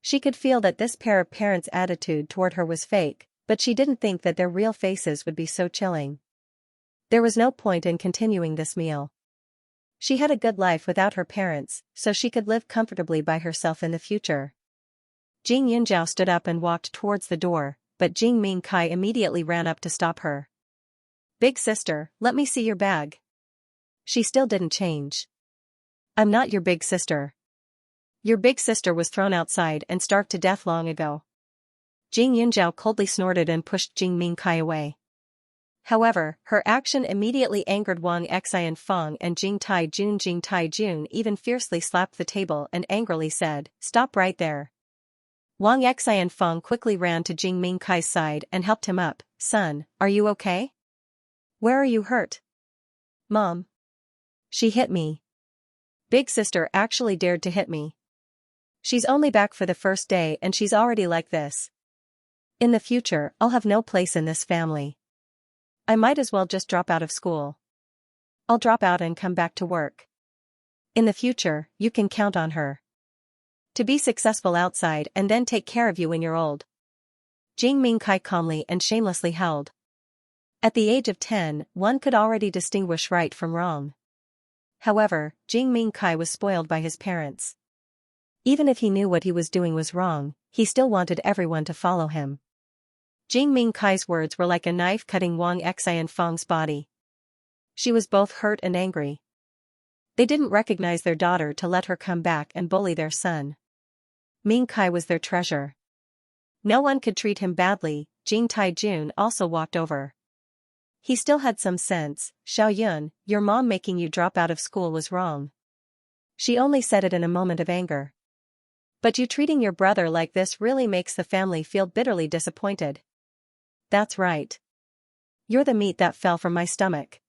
She could feel that this pair of parents' attitude toward her was fake, but she didn't think that their real faces would be so chilling. There was no point in continuing this meal. She had a good life without her parents, so she could live comfortably by herself in the future. Jing Yunjiao stood up and walked towards the door, but Jing Mingkai immediately ran up to stop her. Big sister, let me see your bag. She still didn't change. I'm not your big sister. Your big sister was thrown outside and starved to death long ago. Jing Yunjiao coldly snorted and pushed Jing Mingkai away. However, her action immediately angered Wang Xianfeng and Jing Taijun. Jing Taijun even fiercely slapped the table and angrily said, Stop right there. Wang Xianfeng quickly ran to Jing Mingkai's side and helped him up. Son, are you okay? Where are you hurt? Mom. She hit me. Big sister actually dared to hit me. She's only back for the first day and she's already like this. In the future, I'll have no place in this family. I might as well just drop out of school. I'll drop out and come back to work. In the future, you can count on her to be successful outside and then take care of you when you're old. Jing Mingkai calmly and shamelessly held. At the age of 10, one could already distinguish right from wrong. However, Jing Mingkai was spoiled by his parents. Even if he knew what he was doing was wrong, he still wanted everyone to follow him. Jing Mingkai's words were like a knife cutting Wang Xianfeng's body. She was both hurt and angry. They didn't recognize their daughter to let her come back and bully their son. Mingkai was their treasure. No one could treat him badly. Jing Taijun also walked over. He still had some sense. Xiaoyun, your mom making you drop out of school was wrong. She only said it in a moment of anger. But you treating your brother like this really makes the family feel bitterly disappointed. That's right. You're the meat that fell from my stomach.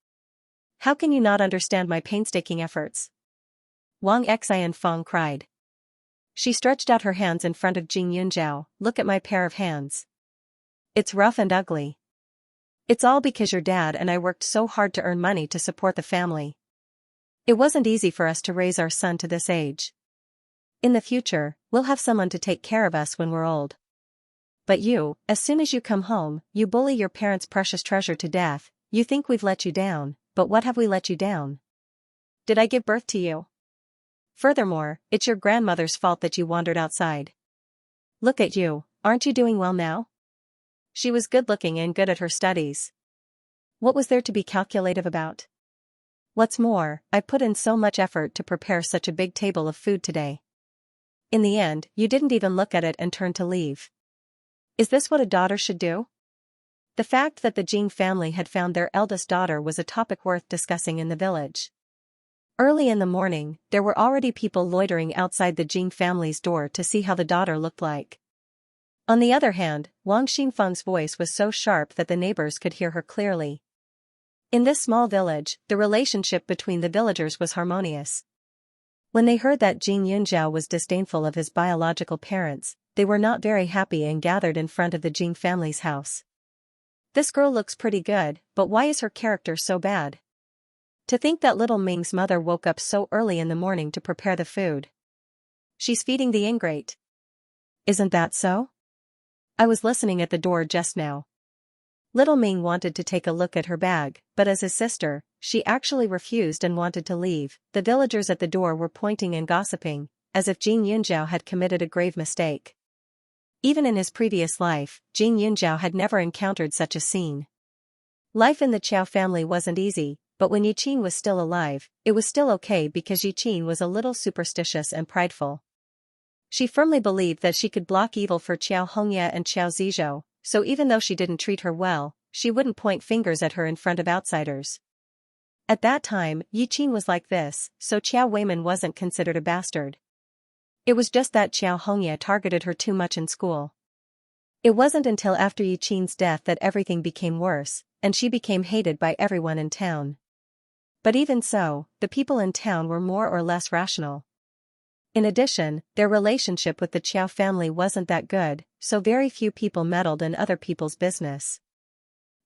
How can you not understand my painstaking efforts? Wang Xianfeng cried. She stretched out her hands in front of Jing Yunjiao. Look at my pair of hands. It's rough and ugly. It's all because your dad and I worked so hard to earn money to support the family. It wasn't easy for us to raise our son to this age. In the future, we'll have someone to take care of us when we're old. But you, as soon as you come home, you bully your parents' precious treasure to death. You think we've let you down, but what have we let you down? Did I give birth to you? Furthermore, it's your grandmother's fault that you wandered outside. Look at you, aren't you doing well now? She was good-looking and good at her studies. What was there to be calculative about? What's more, I put in so much effort to prepare such a big table of food today. In the end, you didn't even look at it and turned to leave. Is this what a daughter should do? The fact that the Jing family had found their eldest daughter was a topic worth discussing in the village. Early in the morning, there were already people loitering outside the Jing family's door to see how the daughter looked like. On the other hand, Wang Xingfeng's voice was so sharp that the neighbors could hear her clearly. In this small village, the relationship between the villagers was harmonious. When they heard that Jing Yunjiao was disdainful of his biological parents, they were not very happy and gathered in front of the Jing family's house. This girl looks pretty good, but why is her character so bad? To think that little Ming's mother woke up so early in the morning to prepare the food. She's feeding the ingrate. Isn't that so? I was listening at the door just now. Little Ming wanted to take a look at her bag, but as his sister, she actually refused and wanted to leave. The villagers at the door were pointing and gossiping, as if Jing Yunjiao had committed a grave mistake. Even in his previous life, Jing Yunjiao had never encountered such a scene. Life in the Qiao family wasn't easy, but when Yiqin was still alive, it was still okay because Yiqin was a little superstitious and prideful. She firmly believed that she could block evil for Qiao Hongye and Qiao Zizhou, so even though she didn't treat her well, she wouldn't point fingers at her in front of outsiders. At that time, Yiqin was like this, so Qiao Weiman wasn't considered a bastard. It was just that Qiao Hongye targeted her too much in school. It wasn't until after Yiqin's death that everything became worse, and she became hated by everyone in town. But even so, the people in town were more or less rational. In addition, their relationship with the Qiao family wasn't that good, so very few people meddled in other people's business.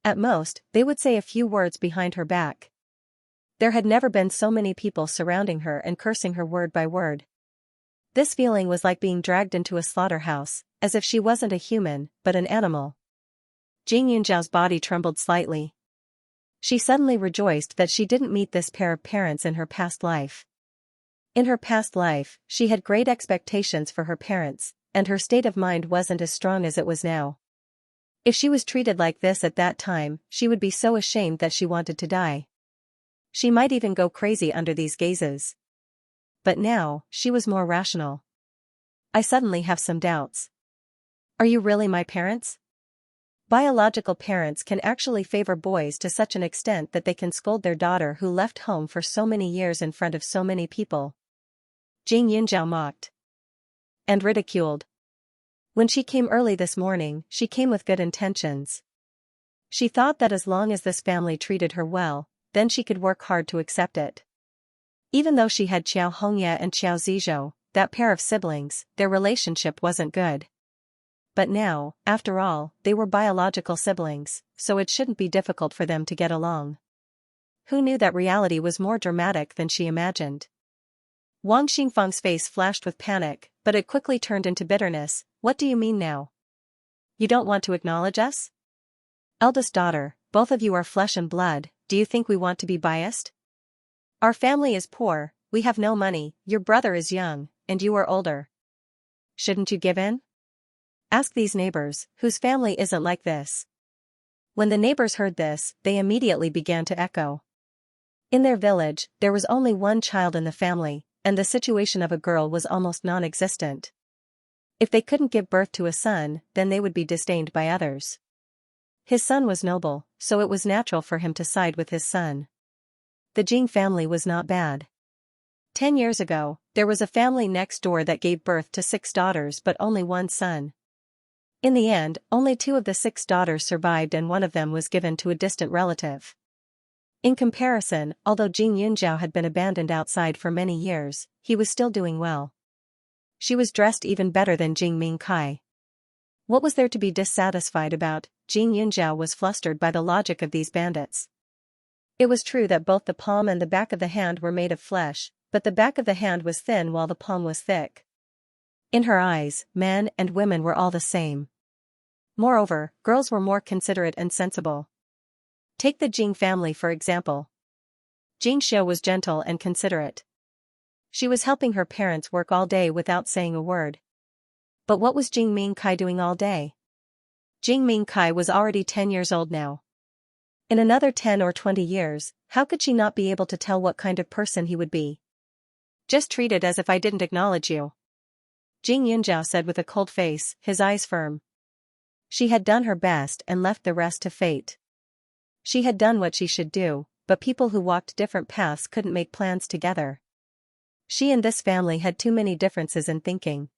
At most, they would say a few words behind her back. There had never been so many people surrounding her and cursing her word by word. This feeling was like being dragged into a slaughterhouse, as if she wasn't a human, but an animal. Jing Yunjiao's body trembled slightly. She suddenly rejoiced that she didn't meet this pair of parents in her past life. In her past life, she had great expectations for her parents, and her state of mind wasn't as strong as it was now. If she was treated like this at that time, she would be so ashamed that she wanted to die. She might even go crazy under these gazes. But now, she was more rational. I suddenly have some doubts. Are you really my parents? Biological parents can actually favor boys to such an extent that they can scold their daughter who left home for so many years in front of so many people. Jing Yunjiao mocked. And ridiculed. When she came early this morning, she came with good intentions. She thought that as long as this family treated her well, then she could work hard to accept it. Even though she had Qiao Hongye and Qiao Zizhou, that pair of siblings, their relationship wasn't good. But now, after all, they were biological siblings, so it shouldn't be difficult for them to get along. Who knew that reality was more dramatic than she imagined? Wang Xingfang's face flashed with panic, but it quickly turned into bitterness. What do you mean now? You don't want to acknowledge us? Eldest daughter, both of you are flesh and blood, do you think we want to be biased? Our family is poor, we have no money, your brother is young, and you are older. Shouldn't you give in? Ask these neighbors, whose family isn't like this. When the neighbors heard this, they immediately began to echo. In their village, there was only one child in the family, and the situation of a girl was almost non-existent. If they couldn't give birth to a son, then they would be disdained by others. His son was noble, so it was natural for him to side with his son. The Jing family was not bad. 10 years ago, there was a family next door that gave birth to 6 daughters but only one son. In the end, only 2 of the 6 daughters survived and one of them was given to a distant relative. In comparison, although Jing Yunjiao had been abandoned outside for many years, he was still doing well. She was dressed even better than Jing Mingkai. What was there to be dissatisfied about? Jing Yunjiao was flustered by the logic of these bandits. It was true that both the palm and the back of the hand were made of flesh, but the back of the hand was thin while the palm was thick. In her eyes, men and women were all the same. Moreover, girls were more considerate and sensible. Take the Jing family for example. Xianxia was gentle and considerate. She was helping her parents work all day without saying a word. But what was Jing Mingkai doing all day? Jing Mingkai was already 10 years old now. In another 10 or 20 years, how could she not be able to tell what kind of person he would be? Just treat it as if I didn't acknowledge you. Jing Yunjiao said with a cold face, his eyes firm. She had done her best and left the rest to fate. She had done what she should do, but people who walked different paths couldn't make plans together. She and this family had too many differences in thinking.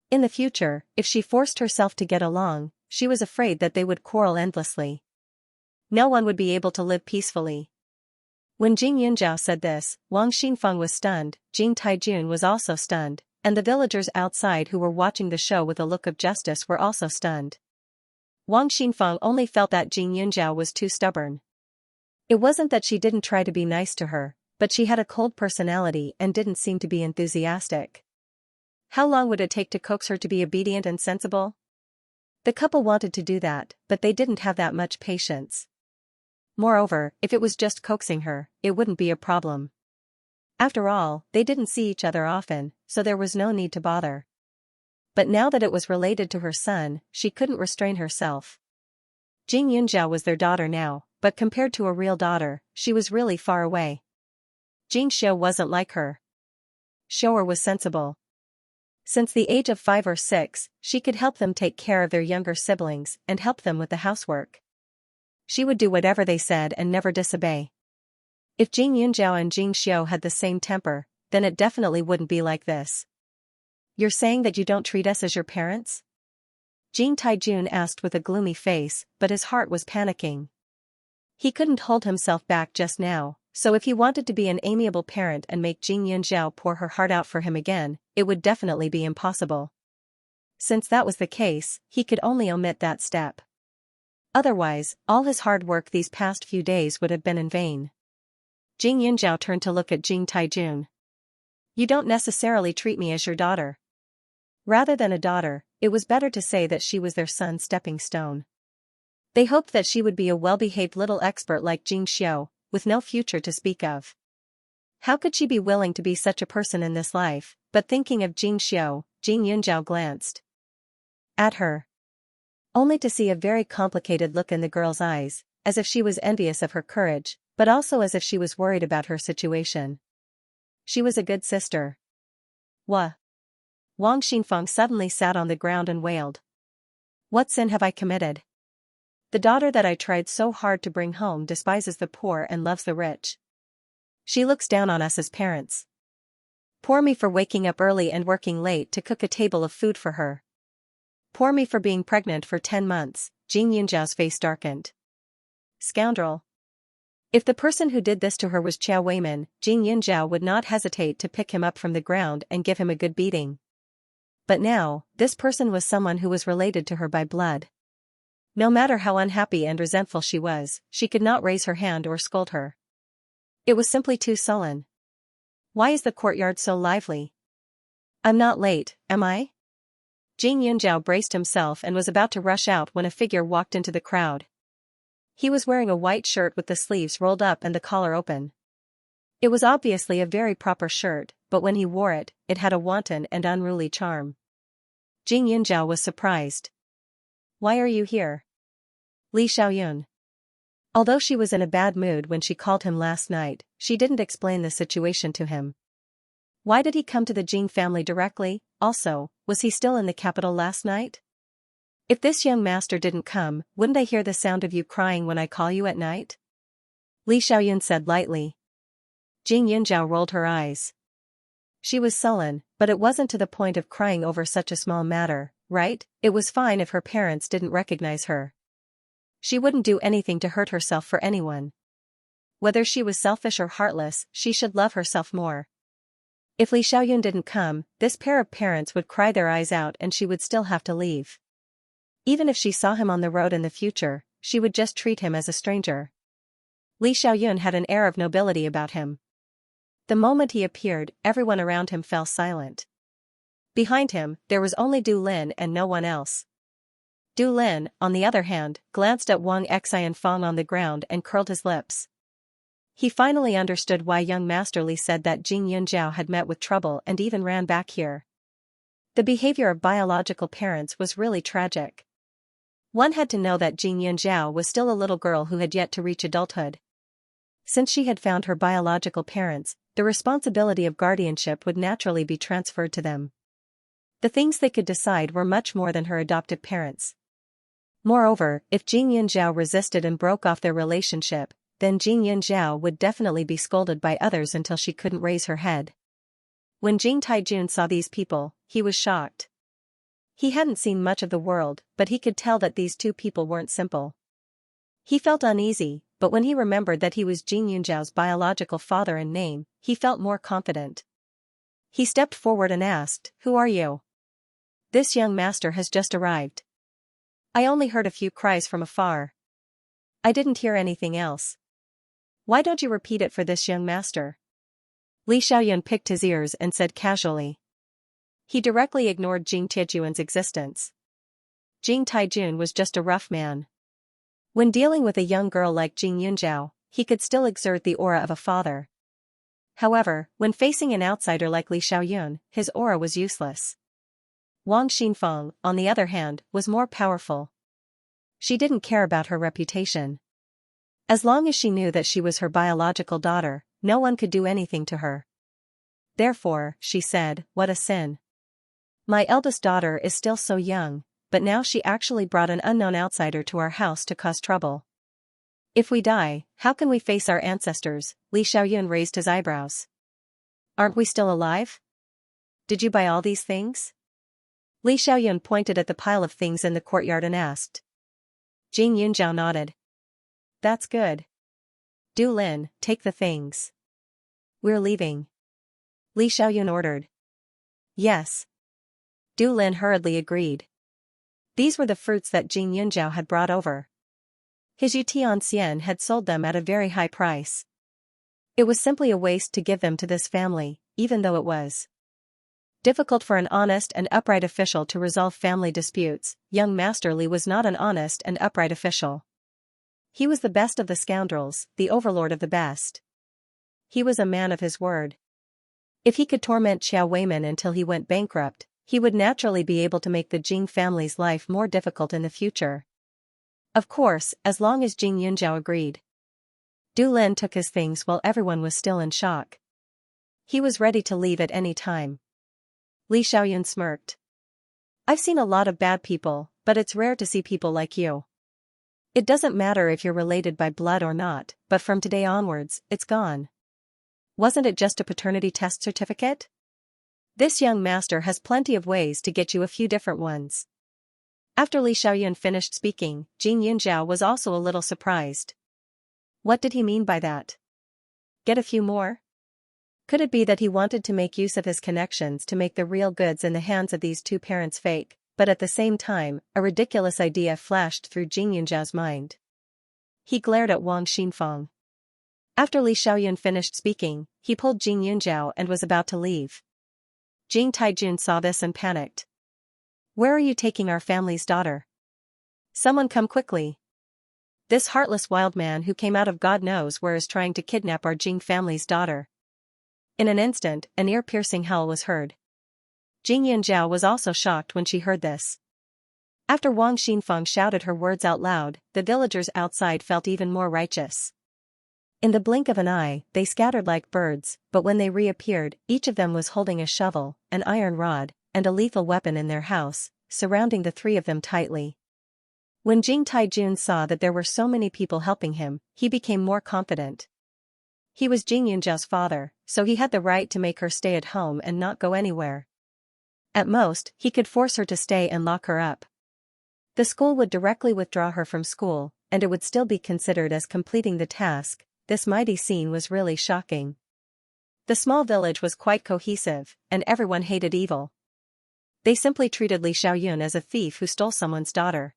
In the future, if she forced herself to get along, she was afraid that they would quarrel endlessly. No one would be able to live peacefully. When Jing Yunjiao said this, Wang Xingfang was stunned, Jing Taijun was also stunned, and the villagers outside who were watching the show with a look of justice were also stunned. Wang Xinfeng only felt that Jing Yunjiao was too stubborn. It wasn't that she didn't try to be nice to her, but she had a cold personality and didn't seem to be enthusiastic. How long would it take to coax her to be obedient and sensible? The couple wanted to do that, but they didn't have that much patience. Moreover, if it was just coaxing her, it wouldn't be a problem. After all, they didn't see each other often, so there was no need to bother. But now that it was related to her son, she couldn't restrain herself. Jing Yunjiao was their daughter now, but compared to a real daughter, she was really far away. Jing Xiao wasn't like her. Xiao'er was sensible. Since the age of 5 or 6, she could help them take care of their younger siblings and help them with the housework. She would do whatever they said and never disobey. If Jing Yunjiao and Jing Xiao had the same temper, then it definitely wouldn't be like this. You're saying that you don't treat us as your parents? Jing Taijun asked with a gloomy face, but his heart was panicking. He couldn't hold himself back just now, so if he wanted to be an amiable parent and make Jing Yunjiao pour her heart out for him again, it would definitely be impossible. Since that was the case, he could only omit that step. Otherwise, all his hard work these past few days would have been in vain. Jing Yunjiao turned to look at Jing Taijun. You don't necessarily treat me as your daughter. Rather than a daughter, it was better to say that she was their son's stepping stone. They hoped that she would be a well-behaved little expert like Jing Xiao, with no future to speak of. How could she be willing to be such a person in this life? But thinking of Jing Xiao, Jing Yunjiao glanced at her, only to see a very complicated look in the girl's eyes, as if she was envious of her courage, but also as if she was worried about her situation. She was a good sister. Wah! Wang Xinfeng suddenly sat on the ground and wailed. What sin have I committed? The daughter that I tried so hard to bring home despises the poor and loves the rich. She looks down on us as parents. Poor me for waking up early and working late to cook a table of food for her. Poor me for being pregnant for 10 months, Jing Yunjiao's face darkened. Scoundrel. If the person who did this to her was Qiao Weiman, Jing Yunjiao would not hesitate to pick him up from the ground and give him a good beating. But now, this person was someone who was related to her by blood. No matter how unhappy and resentful she was, she could not raise her hand or scold her. It was simply too sullen. Why is the courtyard so lively? I'm not late, am I? Jing Yunjiao braced himself and was about to rush out when a figure walked into the crowd. He was wearing a white shirt with the sleeves rolled up and the collar open. It was obviously a very proper shirt, but when he wore it, it had a wanton and unruly charm. Jing Yunjiao was surprised. Why are you here? Li Xiaoyun. Although she was in a bad mood when she called him last night, she didn't explain the situation to him. Why did he come to the Jing family directly? Also, was he still in the capital last night? If this young master didn't come, wouldn't I hear the sound of you crying when I call you at night? Li Xiaoyun said lightly. Jing Yunjiao rolled her eyes. She was sullen, but it wasn't to the point of crying over such a small matter, right? It was fine if her parents didn't recognize her. She wouldn't do anything to hurt herself for anyone. Whether she was selfish or heartless, she should love herself more. If Li Xiaoyun didn't come, this pair of parents would cry their eyes out and she would still have to leave. Even if she saw him on the road in the future, she would just treat him as a stranger. Li Xiaoyun had an air of nobility about him. The moment he appeared, everyone around him fell silent. Behind him, there was only Du Lin and no one else. Du Lin, on the other hand, glanced at Wang Xianfeng on the ground and curled his lips. He finally understood why young Master Li said that Jing Yunjiao had met with trouble and even ran back here. The behavior of biological parents was really tragic. One had to know that Jing Yunjiao was still a little girl who had yet to reach adulthood. Since she had found her biological parents, the responsibility of guardianship would naturally be transferred to them. The things they could decide were much more than her adoptive parents. Moreover, if Jing Yunjiao resisted and broke off their relationship, then Jing Yunjiao would definitely be scolded by others until she couldn't raise her head. When Jing Taijun saw these people, he was shocked. He hadn't seen much of the world, but he could tell that these two people weren't simple. He felt uneasy, but when he remembered that he was Jing Yunjiao's biological father in name, he felt more confident. He stepped forward and asked, "Who are you? This young master has just arrived." "I only heard a few cries from afar. I didn't hear anything else." "Why don't you repeat it for this young master?" Li Xiaoyun picked his ears and said casually. He directly ignored Jing Tijuan's existence. Jing Taijun was just a rough man. When dealing with a young girl like Jing Yunzhao, he could still exert the aura of a father. However, when facing an outsider like Li Xiaoyun, his aura was useless. Wang Xinfeng, on the other hand, was more powerful. She didn't care about her reputation. As long as she knew that she was her biological daughter, no one could do anything to her. Therefore, she said, "What a sin. My eldest daughter is still so young, but now she actually brought an unknown outsider to our house to cause trouble. If we die, how can we face our ancestors?" Li Xiaoyun raised his eyebrows. "Aren't we still alive? Did you buy all these things?" Li Xiaoyun pointed at the pile of things in the courtyard and asked. Jing Yunzhao nodded. "That's good. Du Lin, take the things. We're leaving," Li Xiaoyun ordered. "Yes." Du Lin hurriedly agreed. These were the fruits that Jing Yunzhao had brought over. His Xianxia had sold them at a very high price. It was simply a waste to give them to this family, even though it was difficult for an honest and upright official to resolve family disputes. Young Master Li was not an honest and upright official. He was the best of the scoundrels, the overlord of the best. He was a man of his word. If he could torment Xiao Weiman until he went bankrupt, he would naturally be able to make the Jing family's life more difficult in the future. Of course, as long as Jing Yunzhao agreed. Du Lin took his things while everyone was still in shock. He was ready to leave at any time. Li Xiaoyun smirked. "I've seen a lot of bad people, but it's rare to see people like you. It doesn't matter if you're related by blood or not, but from today onwards, it's gone. Wasn't it just a paternity test certificate? This young master has plenty of ways to get you a few different ones." After Li Xiaoyun finished speaking, Jing Yunzhao was also a little surprised. What did he mean by that? Get a few more? Could it be that he wanted to make use of his connections to make the real goods in the hands of these two parents fake? But at the same time, a ridiculous idea flashed through Jing Yunzhao's mind. He glared at Wang Xinfeng. After Li Xiaoyun finished speaking, he pulled Jing Yunzhao and was about to leave. Jing Taijun saw this and panicked. "Where are you taking our family's daughter? Someone come quickly. This heartless wild man who came out of God knows where is trying to kidnap our Jing family's daughter." In an instant, an ear-piercing howl was heard. Jing Yunzhao was also shocked when she heard this. After Wang Xinfeng shouted her words out loud, the villagers outside felt even more righteous. In the blink of an eye, they scattered like birds, but when they reappeared, each of them was holding a shovel, an iron rod, and a lethal weapon in their house, surrounding the three of them tightly. When Jing Taijun saw that there were so many people helping him, he became more confident. He was Jing Yunzhao's father, so he had the right to make her stay at home and not go anywhere. At most, he could force her to stay and lock her up. The school would directly withdraw her from school, and it would still be considered as completing the task. This mighty scene was really shocking. The small village was quite cohesive, and everyone hated evil. They simply treated Li Xiaoyun as a thief who stole someone's daughter.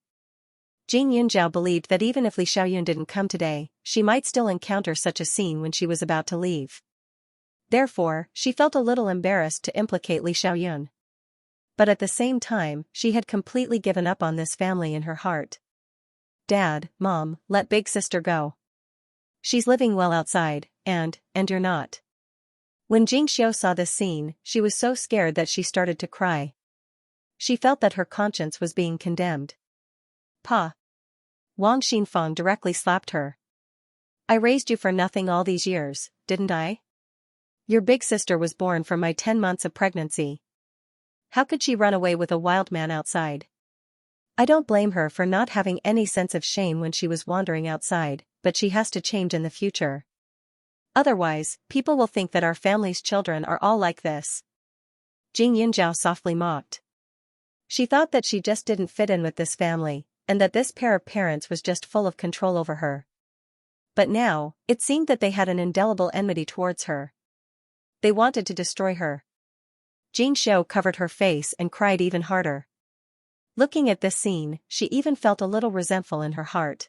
Jing Yunzhao believed that even if Li Xiaoyun didn't come today, she might still encounter such a scene when she was about to leave. Therefore, she felt a little embarrassed to implicate Li Xiaoyun. But at the same time, she had completely given up on this family in her heart. "Dad, Mom, let big sister go. She's living well outside, and you're not." When Jing Xiao saw this scene, she was so scared that she started to cry. She felt that her conscience was being condemned. "Pa." Wang Xinfeng directly slapped her. "I raised you for nothing all these years, didn't I? Your big sister was born from my 10 months of pregnancy. How could she run away with a wild man outside? I don't blame her for not having any sense of shame when she was wandering outside, but she has to change in the future. Otherwise, people will think that our family's children are all like this." Jing Yunzhao softly mocked. She thought that she just didn't fit in with this family, and that this pair of parents was just full of control over her. But now, it seemed that they had an indelible enmity towards her. They wanted to destroy her. Xianxia covered her face and cried even harder. Looking at this scene, she even felt a little resentful in her heart.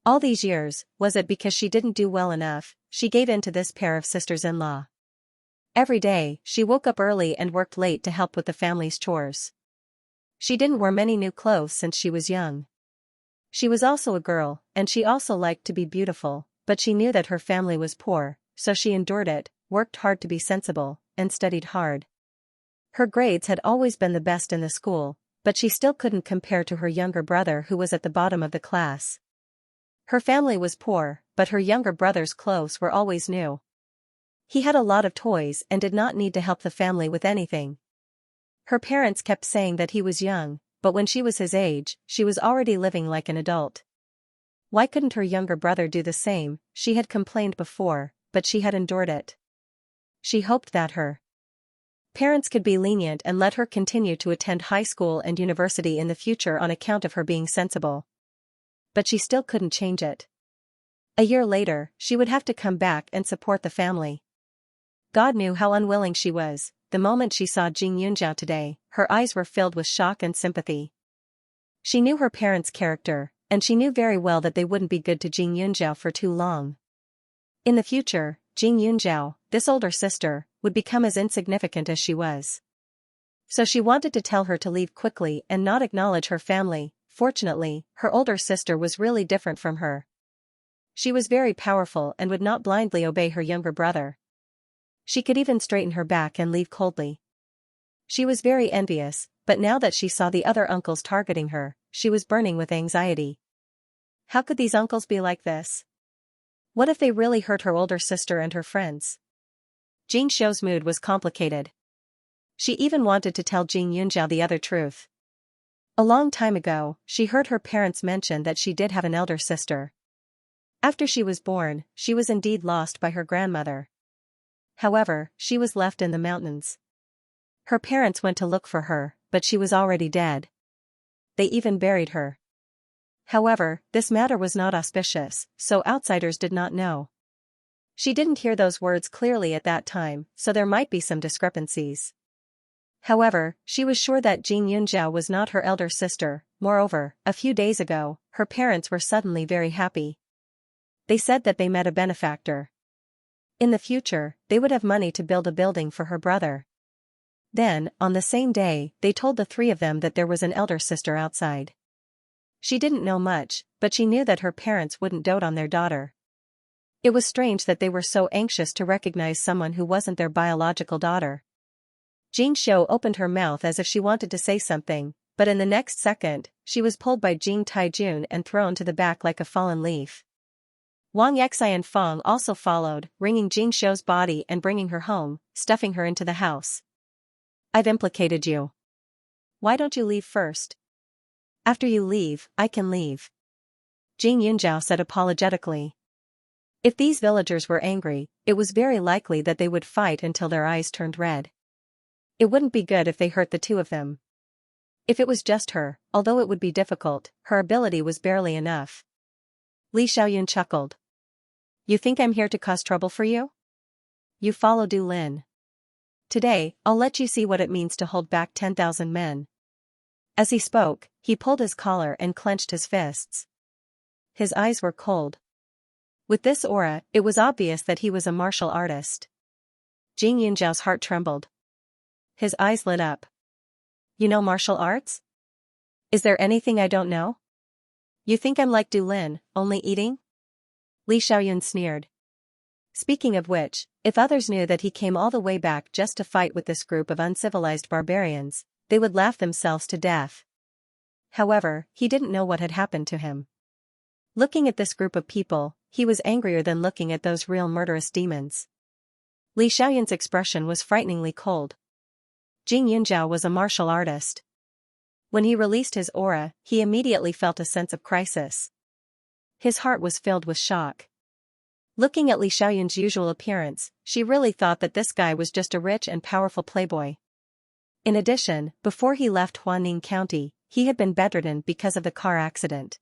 All these years, was it because she didn't do well enough, she gave in to this pair of sisters-in-law? Every day, she woke up early and worked late to help with the family's chores. She didn't wear many new clothes since she was young. She was also a girl, and she also liked to be beautiful, but she knew that her family was poor, so she endured it, worked hard to be sensible, and studied hard. Her grades had always been the best in the school, but she still couldn't compare to her younger brother who was at the bottom of the class. Her family was poor, but her younger brother's clothes were always new. He had a lot of toys and did not need to help the family with anything. Her parents kept saying that he was young, but when she was his age, she was already living like an adult. Why couldn't her younger brother do the same? She had complained before, but she had endured it. She hoped that her parents could be lenient and let her continue to attend high school and university in the future on account of her being sensible. But she still couldn't change it. A year later, she would have to come back and support the family. God knew how unwilling she was. The moment she saw Xianxia today, her eyes were filled with shock and sympathy. She knew her parents' character, and she knew very well that they wouldn't be good to Xianxia for too long. In the future, Xianxia, this older sister, would become as insignificant as she was. So she wanted to tell her to leave quickly and not acknowledge her family. Fortunately, her older sister was really different from her. She was very powerful and would not blindly obey her younger brother. She could even straighten her back and leave coldly. She was very envious, but now that she saw the other uncles targeting her, she was burning with anxiety. How could these uncles be like this? What if they really hurt her older sister and her friends? Xianxia's mood was complicated. She even wanted to tell Xianxia the other truth. A long time ago, she heard her parents mention that she did have an elder sister. After she was born, she was indeed lost by her grandmother. However, she was left in the mountains. Her parents went to look for her, but she was already dead. They even buried her. However, this matter was not auspicious, so outsiders did not know. She didn't hear those words clearly at that time, so there might be some discrepancies. However, she was sure that Xianxia was not her elder sister. Moreover, a few days ago, her parents were suddenly very happy. They said that they met a benefactor. In the future, they would have money to build a building for her brother. Then, on the same day, they told the three of them that there was an elder sister outside. She didn't know much, but she knew that her parents wouldn't dote on their daughter. It was strange that they were so anxious to recognize someone who wasn't their biological daughter. Xianxia opened her mouth as if she wanted to say something, but in the next second, she was pulled by Jing Taijun and thrown to the back like a fallen leaf. Wang Yexi and Feng also followed, wringing Xianxia's body and bringing her home, stuffing her into the house. I've implicated you. Why don't you leave first? After you leave, I can leave. Xianxia said apologetically. If these villagers were angry, it was very likely that they would fight until their eyes turned red. It wouldn't be good if they hurt the two of them. If it was just her, although it would be difficult, her ability was barely enough. Li Xiaoyun chuckled. You think I'm here to cause trouble for you? You follow Du Lin. Today, I'll let you see what it means to hold back 10,000 men. As he spoke, he pulled his collar and clenched his fists. His eyes were cold. With this aura, it was obvious that he was a martial artist. Xianxia's heart trembled. His eyes lit up. You know martial arts? Is there anything I don't know? You think I'm like Du Lin, only eating? Li Xiaoyun sneered. Speaking of which, if others knew that he came all the way back just to fight with this group of uncivilized barbarians, they would laugh themselves to death. However, he didn't know what had happened to him. Looking at this group of people, he was angrier than looking at those real murderous demons. Li Xiaoyun's expression was frighteningly cold. Xianxia was a martial artist. When he released his aura, he immediately felt a sense of crisis. His heart was filled with shock. Looking at Li Xiaoyun's usual appearance, she really thought that this guy was just a rich and powerful playboy. In addition, before he left Huaning County, he had been bedridden because of the car accident.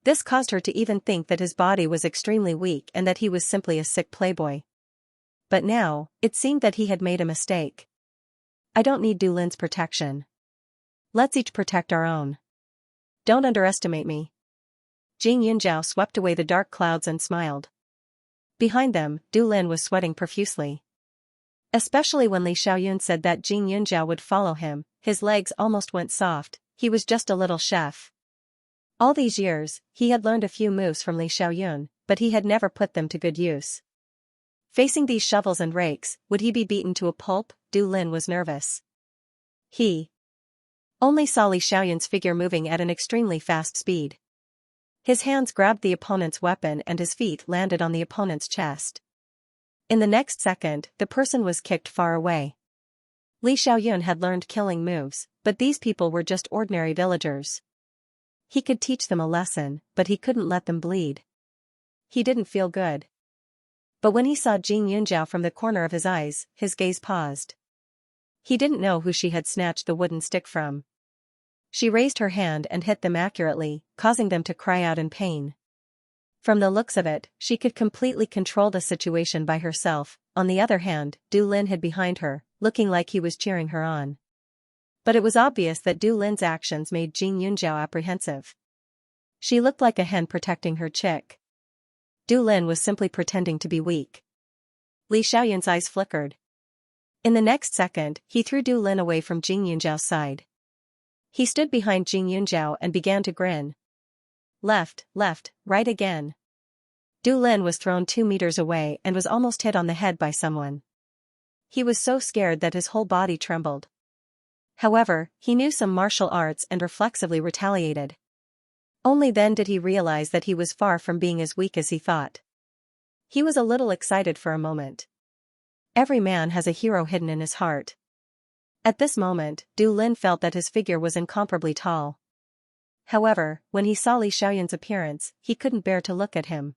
This caused her to even think that his body was extremely weak and that he was simply a sick playboy. But now, it seemed that he had made a mistake. I don't need Du Lin's protection. Let's each protect our own. Don't underestimate me. Jing Yunjiao swept away the dark clouds and smiled. Behind them, Du Lin was sweating profusely. Especially when Li Xiaoyun said that Jing Yunjiao would follow him, his legs almost went soft. He was just a little chef. All these years, he had learned a few moves from Li Xiaoyun, but he had never put them to good use. Facing these shovels and rakes, would he be beaten to a pulp? Du Lin was nervous. He only saw Li Xiaoyun's figure moving at an extremely fast speed. His hands grabbed the opponent's weapon and his feet landed on the opponent's chest. In the next second, the person was kicked far away. Li Xiaoyun had learned killing moves, but these people were just ordinary villagers. He could teach them a lesson, but he couldn't let them bleed. He didn't feel good. But when he saw Jing Yunjiao from the corner of his eyes, his gaze paused. He didn't know who she had snatched the wooden stick from. She raised her hand and hit them accurately, causing them to cry out in pain. From the looks of it, she could completely control the situation by herself. On the other hand, Du Lin hid behind her, looking like he was cheering her on. But it was obvious that Du Lin's actions made Jing Yunjiao apprehensive. She looked like a hen protecting her chick. Du Lin was simply pretending to be weak. Li Xiaoyun's eyes flickered. In the next second, he threw Du Lin away from Jing Yunjiao's side. He stood behind Jing Yunjiao and began to grin. Left, right again. Du Lin was thrown 2 meters away and was almost hit on the head by someone. He was so scared that his whole body trembled. However, he knew some martial arts and reflexively retaliated. Only then did he realize that he was far from being as weak as he thought. He was a little excited for a moment. Every man has a hero hidden in his heart. At this moment, Du Lin felt that his figure was incomparably tall. However, when he saw Li Xiaoyun's appearance, he couldn't bear to look at him.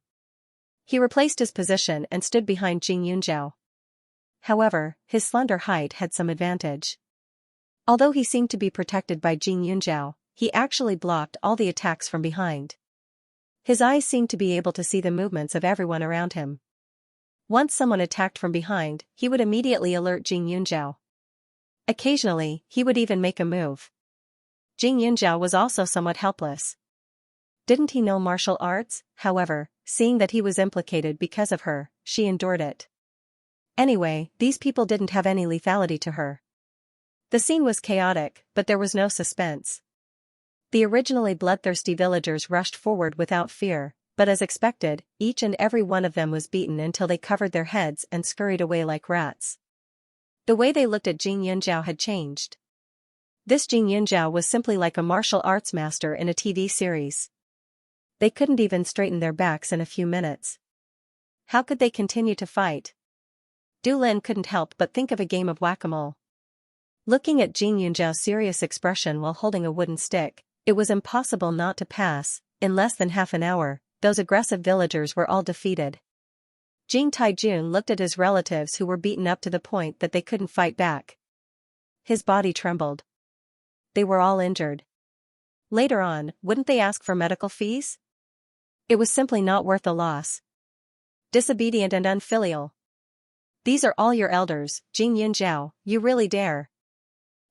He replaced his position and stood behind Jing Yunjiao. However, his slender height had some advantage. Although he seemed to be protected by Jing Yunjiao, he actually blocked all the attacks from behind. His eyes seemed to be able to see the movements of everyone around him. Once someone attacked from behind, he would immediately alert Jing Yunjiao. Occasionally, he would even make a move. Jing Yunjiao was also somewhat helpless. Didn't he know martial arts? However, seeing that he was implicated because of her, she endured it. Anyway, these people didn't have any lethality to her. The scene was chaotic, but there was no suspense. The originally bloodthirsty villagers rushed forward without fear, but as expected, each and every one of them was beaten until they covered their heads and scurried away like rats. The way they looked at Jing Yunjiao had changed. This Jing Yunjiao was simply like a martial arts master in a TV series. They couldn't even straighten their backs in a few minutes. How could they continue to fight? Du Lin couldn't help but think of a game of whack-a-mole. Looking at Jing Yunjiao's serious expression while holding a wooden stick, it was impossible not to pass. In less than half an hour, those aggressive villagers were all defeated. Jing Taijun looked at his relatives who were beaten up to the point that they couldn't fight back. His body trembled. They were all injured. Later on, wouldn't they ask for medical fees? It was simply not worth the loss. Disobedient and unfilial. These are all your elders, Jing Yunjiao, you really dare.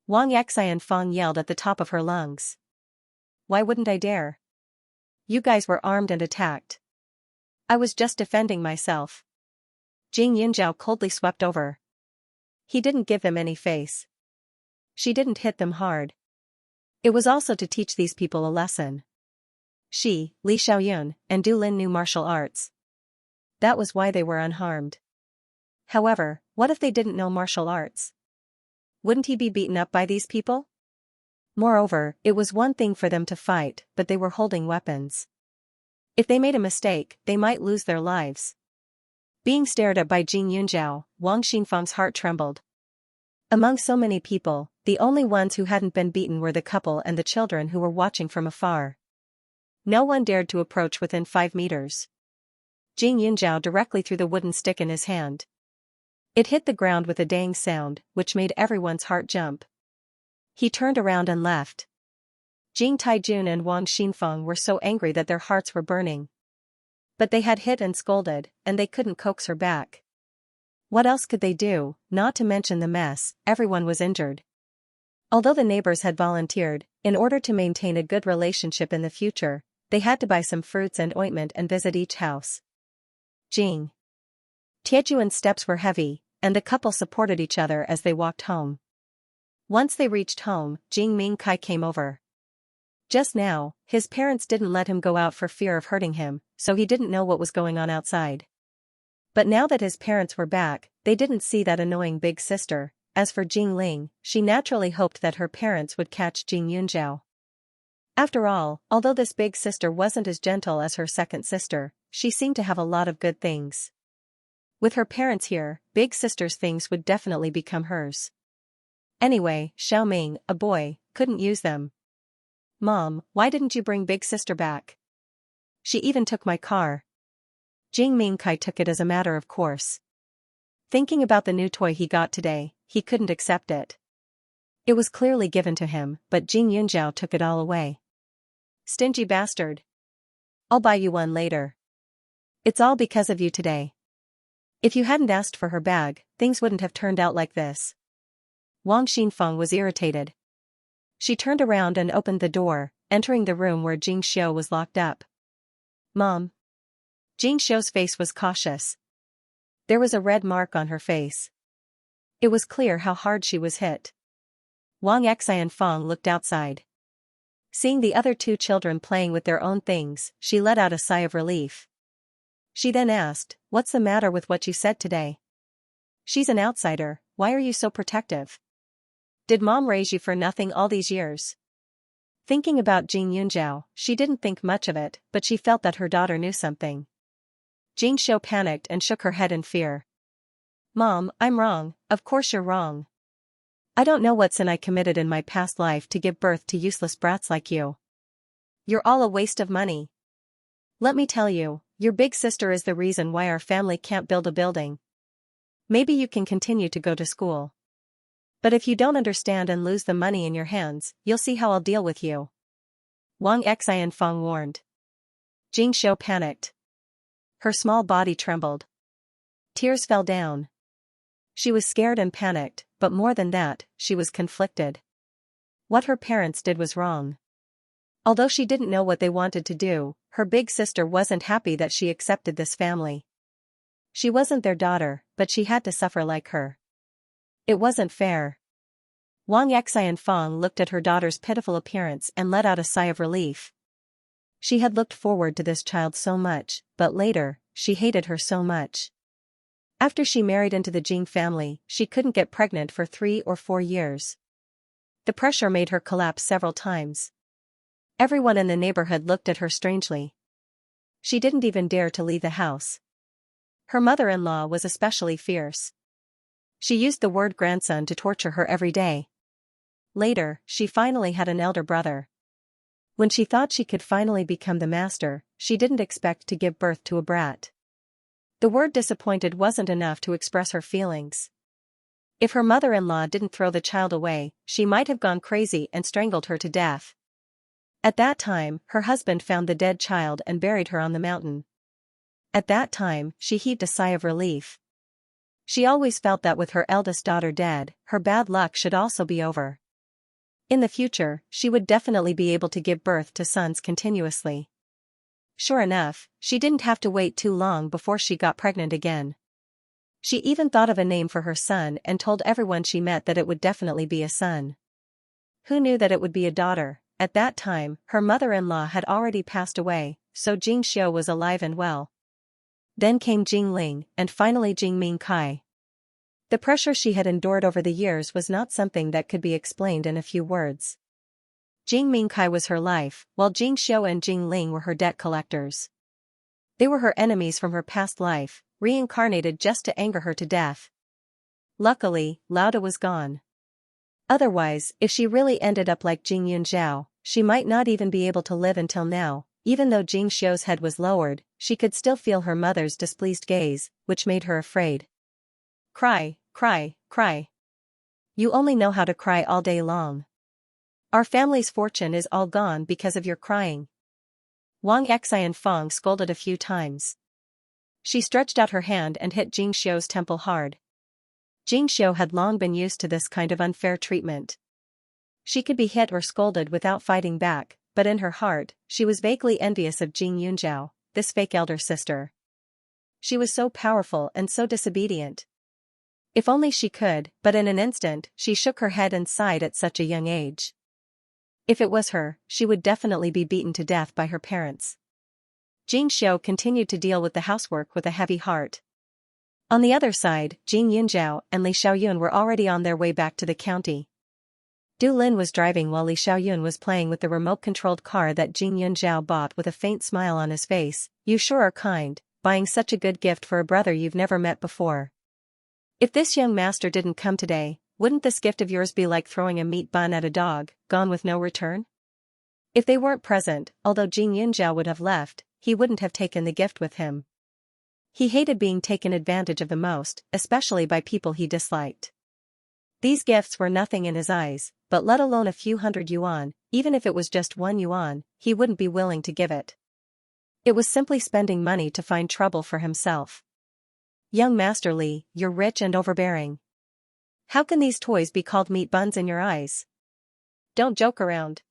Wang Xianfang yelled at the top of her lungs. Why wouldn't I dare? You guys were armed and attacked. I was just defending myself. Jing Yunjiao coldly swept over. He didn't give them any face. She didn't hit them hard. It was also to teach these people a lesson. She, Li Xiaoyun, and Du Lin knew martial arts. That was why they were unharmed. However, what if they didn't know martial arts? Wouldn't he be beaten up by these people? Moreover, it was one thing for them to fight, but they were holding weapons. If they made a mistake, they might lose their lives. Being stared at by Jing Yunjiao, Wang Xinfang's heart trembled. Among so many people, the only ones who hadn't been beaten were the couple and the children who were watching from afar. No one dared to approach within 5 meters. Jing Yunjiao directly threw the wooden stick in his hand. It hit the ground with a dang sound, which made everyone's heart jump. He turned around and left. Jing Taijun and Wang Xinfang were so angry that their hearts were burning. But they had hit and scolded, and they couldn't coax her back. What else could they do? Not to mention the mess, everyone was injured. Although the neighbors had volunteered, in order to maintain a good relationship in the future, they had to buy some fruits and ointment and visit each house. Jing Tiejuan's steps were heavy, and the couple supported each other as they walked home. Once they reached home, Jing Mingkai came over. Just now, his parents didn't let him go out for fear of hurting him, so he didn't know what was going on outside. But now that his parents were back, they didn't see that annoying big sister. As for Jing Ling, she naturally hoped that her parents would catch Jing Yunzhao. After all, although this big sister wasn't as gentle as her second sister, she seemed to have a lot of good things. With her parents here, big sister's things would definitely become hers. Anyway, Xiaoming, a boy, couldn't use them. Mom, why didn't you bring big sister back? She even took my car. Jing Mingkai took it as a matter of course. Thinking about the new toy he got today, he couldn't accept it. It was clearly given to him, but Jing Yunzhao took it all away. Stingy bastard. I'll buy you one later. It's all because of you today. If you hadn't asked for her bag, things wouldn't have turned out like this. Wang Xinfeng was irritated. She turned around and opened the door, entering the room where Jing Xiu was locked up. Mom. Jing Xiu's face was cautious. There was a red mark on her face. It was clear how hard she was hit. Wang Xianfeng looked outside. Seeing the other two children playing with their own things, she let out a sigh of relief. She then asked, "What's the matter with what you said today? She's an outsider, why are you so protective? Did mom raise you for nothing all these years?" Thinking about Jing Yunzhao, she didn't think much of it, but she felt that her daughter knew something. Jing Xiu panicked and shook her head in fear. Mom, I'm wrong, of course you're wrong. I don't know what sin I committed in my past life to give birth to useless brats like you. You're all a waste of money. Let me tell you, your big sister is the reason why our family can't build a building. Maybe you can continue to go to school. But if you don't understand and lose the money in your hands, you'll see how I'll deal with you. Wang Xianfeng warned. Jing Xiu panicked. Her small body trembled. Tears fell down. She was scared and panicked, but more than that, she was conflicted. What her parents did was wrong. Although she didn't know what they wanted to do, her big sister wasn't happy that she accepted this family. She wasn't their daughter, but she had to suffer like her. It wasn't fair. Wang Xianfeng looked at her daughter's pitiful appearance and let out a sigh of relief. She had looked forward to this child so much, but later, she hated her so much. After she married into the Jing family, she couldn't get pregnant for 3 or 4 years. The pressure made her collapse several times. Everyone in the neighborhood looked at her strangely. She didn't even dare to leave the house. Her mother-in-law was especially fierce. She used the word grandson to torture her every day. Later, she finally had an elder brother. When she thought she could finally become the master, she didn't expect to give birth to a brat. The word disappointed wasn't enough to express her feelings. If her mother-in-law didn't throw the child away, she might have gone crazy and strangled her to death. At that time, her husband found the dead child and buried her on the mountain. At that time, she heaved a sigh of relief. She always felt that with her eldest daughter dead, her bad luck should also be over. In the future, she would definitely be able to give birth to sons continuously. Sure enough, she didn't have to wait too long before she got pregnant again. She even thought of a name for her son and told everyone she met that it would definitely be a son. Who knew that it would be a daughter? At that time, her mother-in-law had already passed away, so Jing Xiu was alive and well. Then came Jing Ling, and finally Jing Mingkai. The pressure she had endured over the years was not something that could be explained in a few words. Jing Mingkai was her life, while Jing Xiu and Jing Ling were her debt collectors. They were her enemies from her past life, reincarnated just to anger her to death. Luckily, Lauda was gone. Otherwise, if she really ended up like Jing Yunzhao, she might not even be able to live until now. Even though Jing Xiu's head was lowered, she could still feel her mother's displeased gaze, which made her afraid. Cry, cry, cry. You only know how to cry all day long. Our family's fortune is all gone because of your crying. Wang Xianfeng scolded a few times. She stretched out her hand and hit Jing Xiu's temple hard, Xianxia had long been used to this kind of unfair treatment. She could be hit or scolded without fighting back, but in her heart, she was vaguely envious of Jing Yunjiao, this fake elder sister. She was so powerful and so disobedient. If only she could, but in an instant, she shook her head and sighed at such a young age. If it was her, she would definitely be beaten to death by her parents. Jing Xiao continued to deal with the housework with a heavy heart. On the other side, Jing Yunjiao and Li Xiaoyun were already on their way back to the county. Du Lin was driving while Li Xiaoyun was playing with the remote-controlled car that Jing Yunjiao bought with a faint smile on his face. "You sure are kind, buying such a good gift for a brother you've never met before. If this young master didn't come today, wouldn't this gift of yours be like throwing a meat bun at a dog, gone with no return?" If they weren't present, although Jing Yunjiao would have left, he wouldn't have taken the gift with him. He hated being taken advantage of the most, especially by people he disliked. These gifts were nothing in his eyes, but let alone a few hundred yuan, even if it was just 1 yuan, he wouldn't be willing to give it. It was simply spending money to find trouble for himself. "Young Master Li, you're rich and overbearing. How can these toys be called meat buns in your eyes? Don't joke around.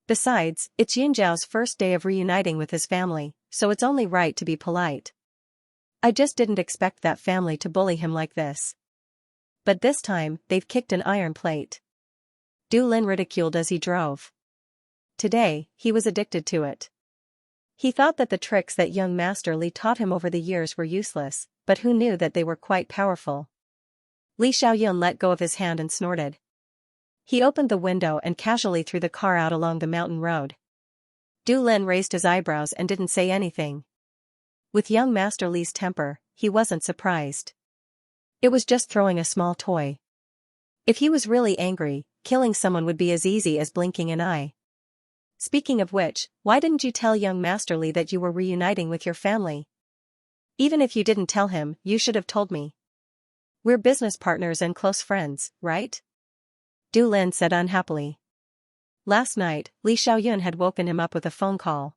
Besides, it's Yunjiao's first day of reuniting with his family, so it's only right to be polite. I just didn't expect that family to bully him like this. But this time, they've kicked an iron plate." Du Lin ridiculed as he drove. Today, he was addicted to it. He thought that the tricks that young Master Li taught him over the years were useless, but who knew that they were quite powerful. Li Xiaoyun let go of his hand and snorted. He opened the window and casually threw the car out along the mountain road. Du Lin raised his eyebrows and didn't say anything. With young Master Li's temper, he wasn't surprised. It was just throwing a small toy. If he was really angry, killing someone would be as easy as blinking an eye. Speaking of which, why didn't you tell young Master Li that you were reuniting with your family? Even if you didn't tell him, you should have told me. We're business partners and close friends, right? Du Lin said unhappily. Last night, Li Xiaoyun had woken him up with a phone call.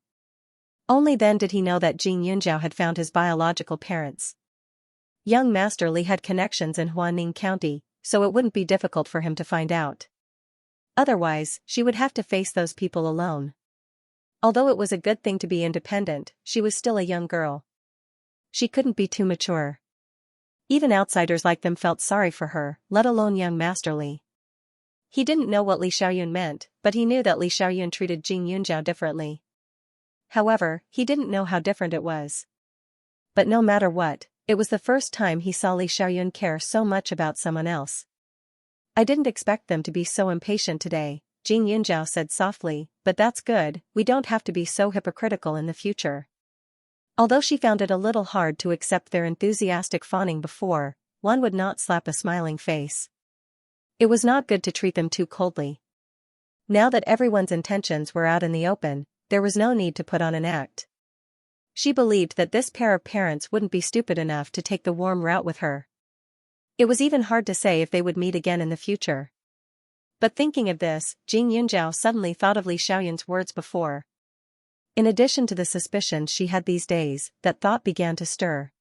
Only then did he know that Jing Yunjiao had found his biological parents. Young Master Li had connections in Huaning County, so it wouldn't be difficult for him to find out. Otherwise, she would have to face those people alone. Although it was a good thing to be independent, she was still a young girl. She couldn't be too mature. Even outsiders like them felt sorry for her, let alone young Master Li. He didn't know what Li Xiaoyun meant, but he knew that Li Xiaoyun treated Jing Yunjiao differently. However, he didn't know how different it was. But no matter what, it was the first time he saw Li Xiaoyun care so much about someone else. "I didn't expect them to be so impatient today," Jing Yunjiao said softly, "but that's good, we don't have to be so hypocritical in the future." Although she found it a little hard to accept their enthusiastic fawning before, one would not slap a smiling face. It was not good to treat them too coldly. Now that everyone's intentions were out in the open, there was no need to put on an act. She believed that this pair of parents wouldn't be stupid enough to take the warm route with her. It was even hard to say if they would meet again in the future. But thinking of this, Jing Yunjiao suddenly thought of Li Xiaoyun's words before. In addition to the suspicions she had these days, that thought began to stir.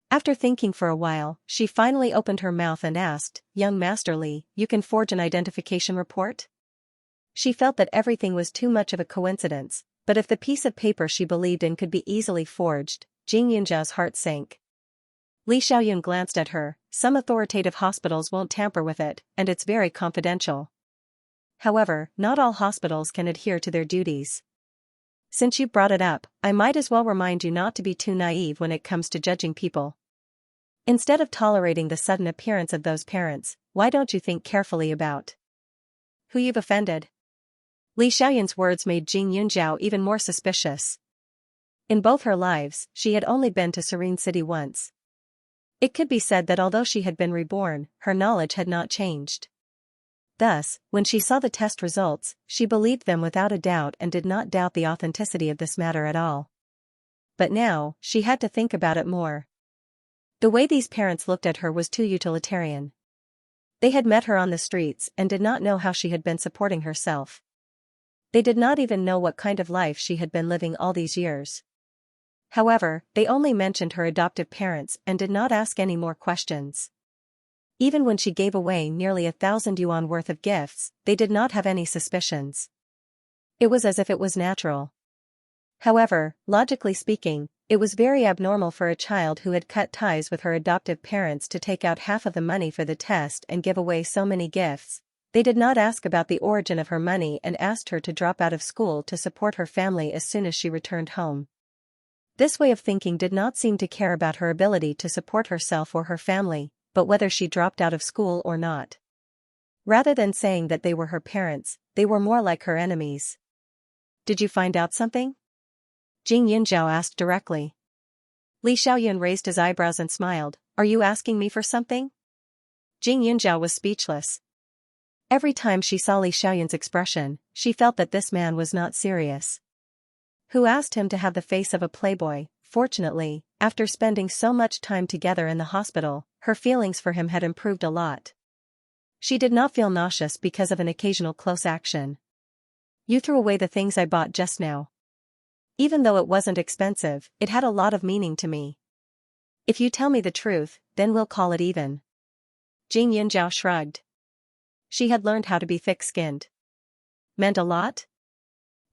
After thinking for a while, she finally opened her mouth and asked, "Young Master Li, you can forge an identification report?" She felt that everything was too much of a coincidence, but if the piece of paper she believed in could be easily forged, Jing Yunjiao's heart sank. Li Xiaoyun glanced at her. "Some authoritative hospitals won't tamper with it, and it's very confidential. However, not all hospitals can adhere to their duties. Since you brought it up, I might as well remind you not to be too naive when it comes to judging people. Instead of tolerating the sudden appearance of those parents, why don't you think carefully about who you've offended?" Li Xiaoyun's words made Jing Yunjiao even more suspicious. In both her lives, she had only been to Serene City once. It could be said that although she had been reborn, her knowledge had not changed. Thus, when she saw the test results, she believed them without a doubt and did not doubt the authenticity of this matter at all. But now, she had to think about it more. The way these parents looked at her was too utilitarian. They had met her on the streets and did not know how she had been supporting herself. They did not even know what kind of life she had been living all these years. However, they only mentioned her adoptive parents and did not ask any more questions. Even when she gave away nearly 1,000 yuan worth of gifts, they did not have any suspicions. It was as if it was natural. However, logically speaking, it was very abnormal for a child who had cut ties with her adoptive parents to take out half of the money for the test and give away so many gifts. They did not ask about the origin of her money and asked her to drop out of school to support her family as soon as she returned home. This way of thinking did not seem to care about her ability to support herself or her family, but whether she dropped out of school or not. Rather than saying that they were her parents, they were more like her enemies. "Did you find out something?" Jing Yinzhao asked directly. Li Xiaoyun raised his eyebrows and smiled. "Are you asking me for something?" Jing Yinzhao was speechless. Every time she saw Li Xiaoyun's expression, she felt that this man was not serious. Who asked him to have the face of a playboy? Fortunately, after spending so much time together in the hospital, her feelings for him had improved a lot. She did not feel nauseous because of an occasional close action. "You threw away the things I bought just now. Even though it wasn't expensive, it had a lot of meaning to me. If you tell me the truth, then we'll call it even." Jing Yinzhao shrugged. She had learned how to be thick-skinned. "Meant a lot?"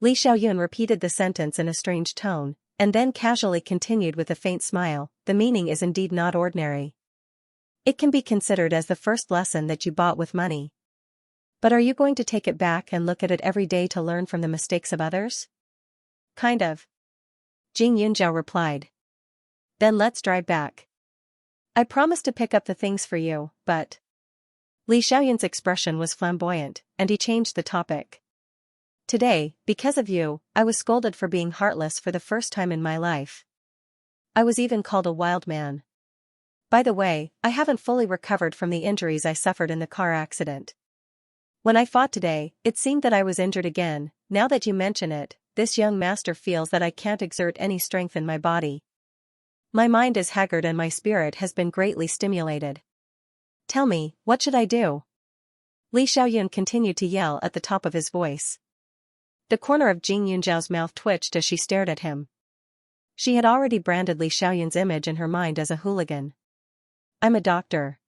Li Xiaoyun repeated the sentence in a strange tone, and then casually continued with a faint smile. "The meaning is indeed not ordinary. It can be considered as the first lesson that you bought with money. But are you going to take it back and look at it every day to learn from the mistakes of others?" "Kind of," Jing Yinzhao replied. "Then let's drive back. I promise to pick up the things for you, but..." Li Xiaoyun's expression was flamboyant, and he changed the topic. "Today, because of you, I was scolded for being heartless for the first time in my life. I was even called a wild man. By the way, I haven't fully recovered from the injuries I suffered in the car accident. When I fought today, it seemed that I was injured again. Now that you mention it, this young master feels that I can't exert any strength in my body. My mind is haggard and my spirit has been greatly stimulated. Tell me, what should I do?" Li Xiaoyun continued to yell at the top of his voice. The corner of Jing Yunzhao's mouth twitched as she stared at him. She had already branded Li Xiaoyun's image in her mind as a hooligan. "I'm a doctor.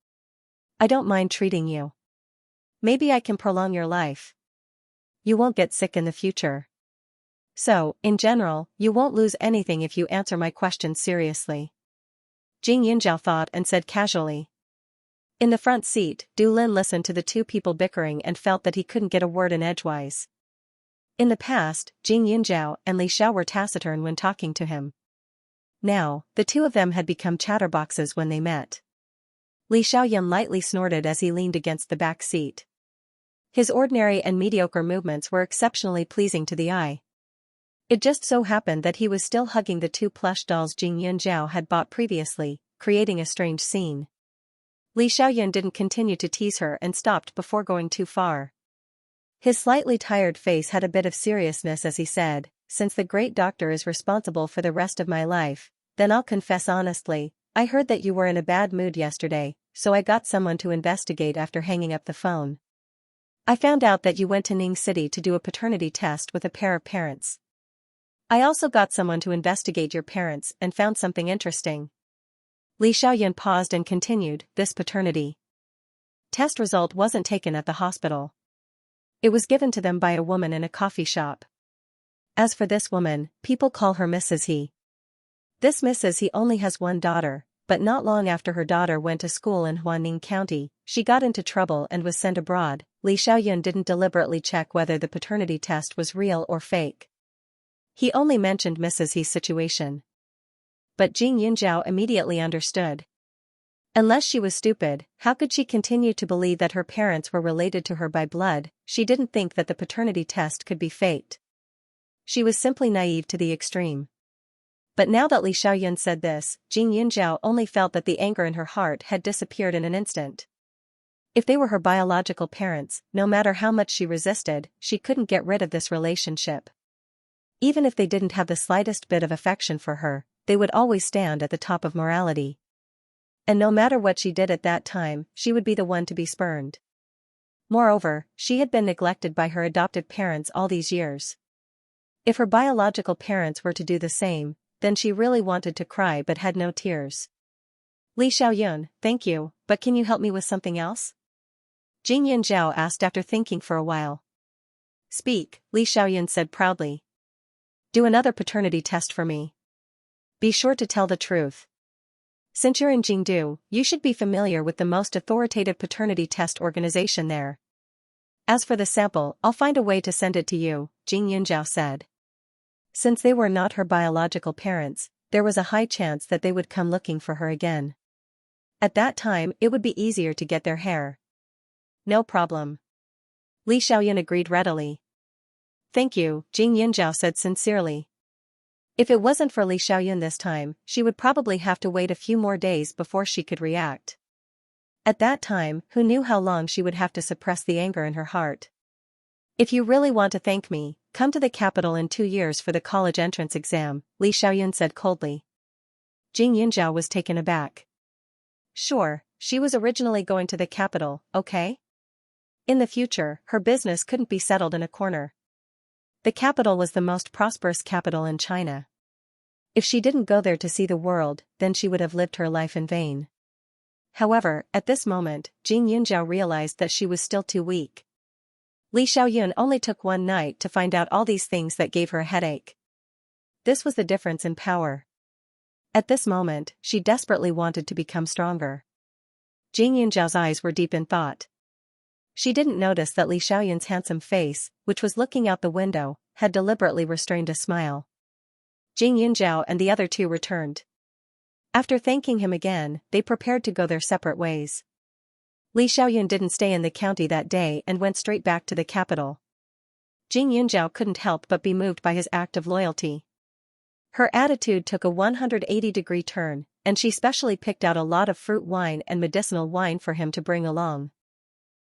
I don't mind treating you. Maybe I can prolong your life. You won't get sick in the future. So, in general, you won't lose anything if you answer my questions seriously." Jing Yunzhao thought and said casually. In the front seat, Du Lin listened to the two people bickering and felt that he couldn't get a word in edgewise. In the past, Jing Yinzhao and Li Xiao were taciturn when talking to him. Now, the two of them had become chatterboxes when they met. Li Xiaoyun lightly snorted as he leaned against the back seat. His ordinary and mediocre movements were exceptionally pleasing to the eye. It just so happened that he was still hugging the two plush dolls Jing Yunzhao had bought previously, creating a strange scene. Li Xiaoyun didn't continue to tease her and stopped before going too far. His slightly tired face had a bit of seriousness as he said, "Since the great doctor is responsible for the rest of my life, then I'll confess honestly, I heard that you were in a bad mood yesterday, so I got someone to investigate after hanging up the phone. I found out that you went to Ning City to do a paternity test with a pair of parents. I also got someone to investigate your parents and found something interesting." Li Xiaoyun paused and continued, "This paternity test result wasn't taken at the hospital. It was given to them by a woman in a coffee shop. As for this woman, people call her Mrs. He. This Mrs. He only has one daughter, but not long after her daughter went to school in Huaning County, she got into trouble and was sent abroad." Li Xiaoyun didn't deliberately check whether the paternity test was real or fake. He only mentioned Mrs. He's situation. But Jing Yunzhao immediately understood. Unless she was stupid, how could she continue to believe that her parents were related to her by blood? She didn't think that the paternity test could be faked. She was simply naive to the extreme. But now that Li Xiaoyun said this, Jing Yunzhao only felt that the anger in her heart had disappeared in an instant. If they were her biological parents, no matter how much she resisted, she couldn't get rid of this relationship. Even if they didn't have the slightest bit of affection for her, they would always stand at the top of morality. And no matter what she did at that time, she would be the one to be spurned. Moreover, she had been neglected by her adopted parents all these years. If her biological parents were to do the same, then she really wanted to cry but had no tears. Li Xiaoyun, thank you, but can you help me with something else? Jing Yunzhao asked after thinking for a while. Speak, Li Xiaoyun said proudly. Do another paternity test for me. Be sure to tell the truth. Since you're in Jingdu, you should be familiar with the most authoritative paternity test organization there. As for the sample, I'll find a way to send it to you, Jing Yunzhao said. Since they were not her biological parents, there was a high chance that they would come looking for her again. At that time, it would be easier to get their hair. No problem. Li Xiaoyun agreed readily. Thank you, Jing Yunzhao said sincerely. If it wasn't for Li Xiaoyun this time, she would probably have to wait a few more days before she could react. At that time, who knew how long she would have to suppress the anger in her heart? If you really want to thank me, come to the capital in 2 years for the college entrance exam, Li Xiaoyun said coldly. Jing Yunzhao was taken aback. Sure, she was originally going to the capital, okay? In the future, her business couldn't be settled in a corner. The capital was the most prosperous capital in China. If she didn't go there to see the world, then she would have lived her life in vain. However, at this moment, Jing Yunzhao realized that she was still too weak. Li Xiaoyun only took one night to find out all these things that gave her a headache. This was the difference in power. At this moment, she desperately wanted to become stronger. Jing Yunzhao's eyes were deep in thought. She didn't notice that Li Xiaoyun's handsome face, which was looking out the window, had deliberately restrained a smile. Jing Yunzhao and the other two returned. After thanking him again, they prepared to go their separate ways. Li Xiaoyun didn't stay in the county that day and went straight back to the capital. Jing Yunzhao couldn't help but be moved by his act of loyalty. Her attitude took a 180-degree turn, and she specially picked out a lot of fruit wine and medicinal wine for him to bring along.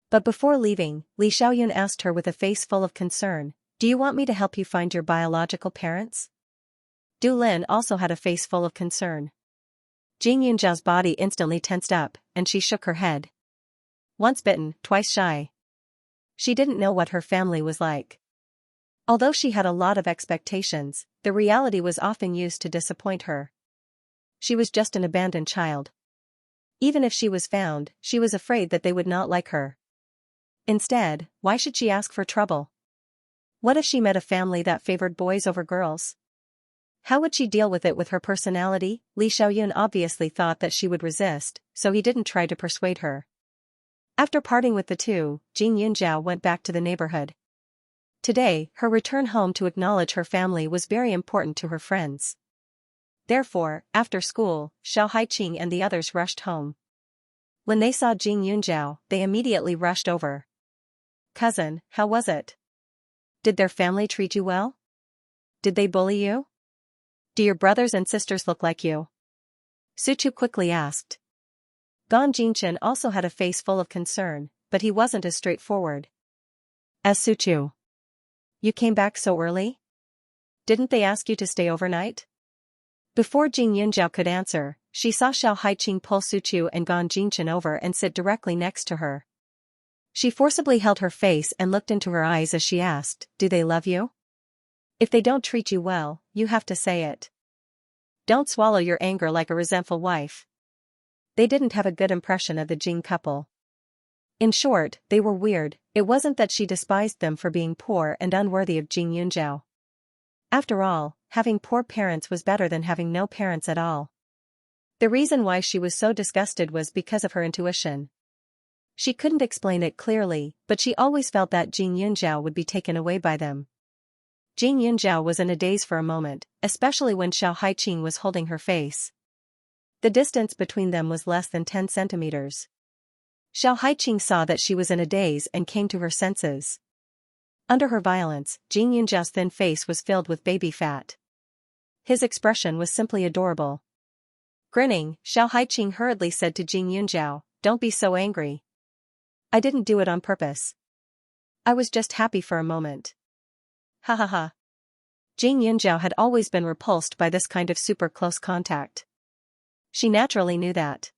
But before leaving, Li Xiaoyun asked her with a face full of concern, "Do you want me to help you find your biological parents?" Du Lin also had a face full of concern. Jing Yunzhao's body instantly tensed up, and she shook her head. Once bitten, twice shy. She didn't know what her family was like. Although she had a lot of expectations, the reality was often used to disappoint her. She was just an abandoned child. Even if she was found, she was afraid that they would not like her. Instead, why should she ask for trouble? What if she met a family that favored boys over girls? How would she deal with it with her personality? Li Xiaoyun obviously thought that she would resist, so he didn't try to persuade her. After parting with the two, Jing Yunzhao went back to the neighborhood. Today, her return home to acknowledge her family was very important to her friends. Therefore, after school, Xiao Haiqing and the others rushed home. When they saw Jing Yunzhao, they immediately rushed over. Cousin, how was it? Did their family treat you well? Did they bully you? Do your brothers and sisters look like you? Suchu quickly asked. Gan Jingchen also had a face full of concern, but he wasn't as straightforward. As Suchu. You came back so early? Didn't they ask you to stay overnight? Before Jing Yunzhao could answer, she saw Xiao Haiqing pull Suchu and Gan Jingchen over and sit directly next to her. She forcibly held her face and looked into her eyes as she asked, "Do they love you? If they don't treat you well, you have to say it. Don't swallow your anger like a resentful wife." They didn't have a good impression of the Jing couple. In short, they were weird. It wasn't that she despised them for being poor and unworthy of Jing Yunzhao. After all, having poor parents was better than having no parents at all. The reason why she was so disgusted was because of her intuition. She couldn't explain it clearly, but she always felt that Jing Yunzhao would be taken away by them. Jing Yunzhao was in a daze for a moment, especially when Xiao Haiqing was holding her face. The distance between them was less than 10 centimeters. Xiao Haiqing saw that she was in a daze and came to her senses. Under her violence, Jing Yunzhao's thin face was filled with baby fat. His expression was simply adorable. Grinning, Xiao Haiqing hurriedly said to Jing Yunzhao, "Don't be so angry. I didn't do it on purpose. I was just happy for a moment." Ha ha ha. Jing Yunzhao had always been repulsed by this kind of super close contact. She naturally knew that.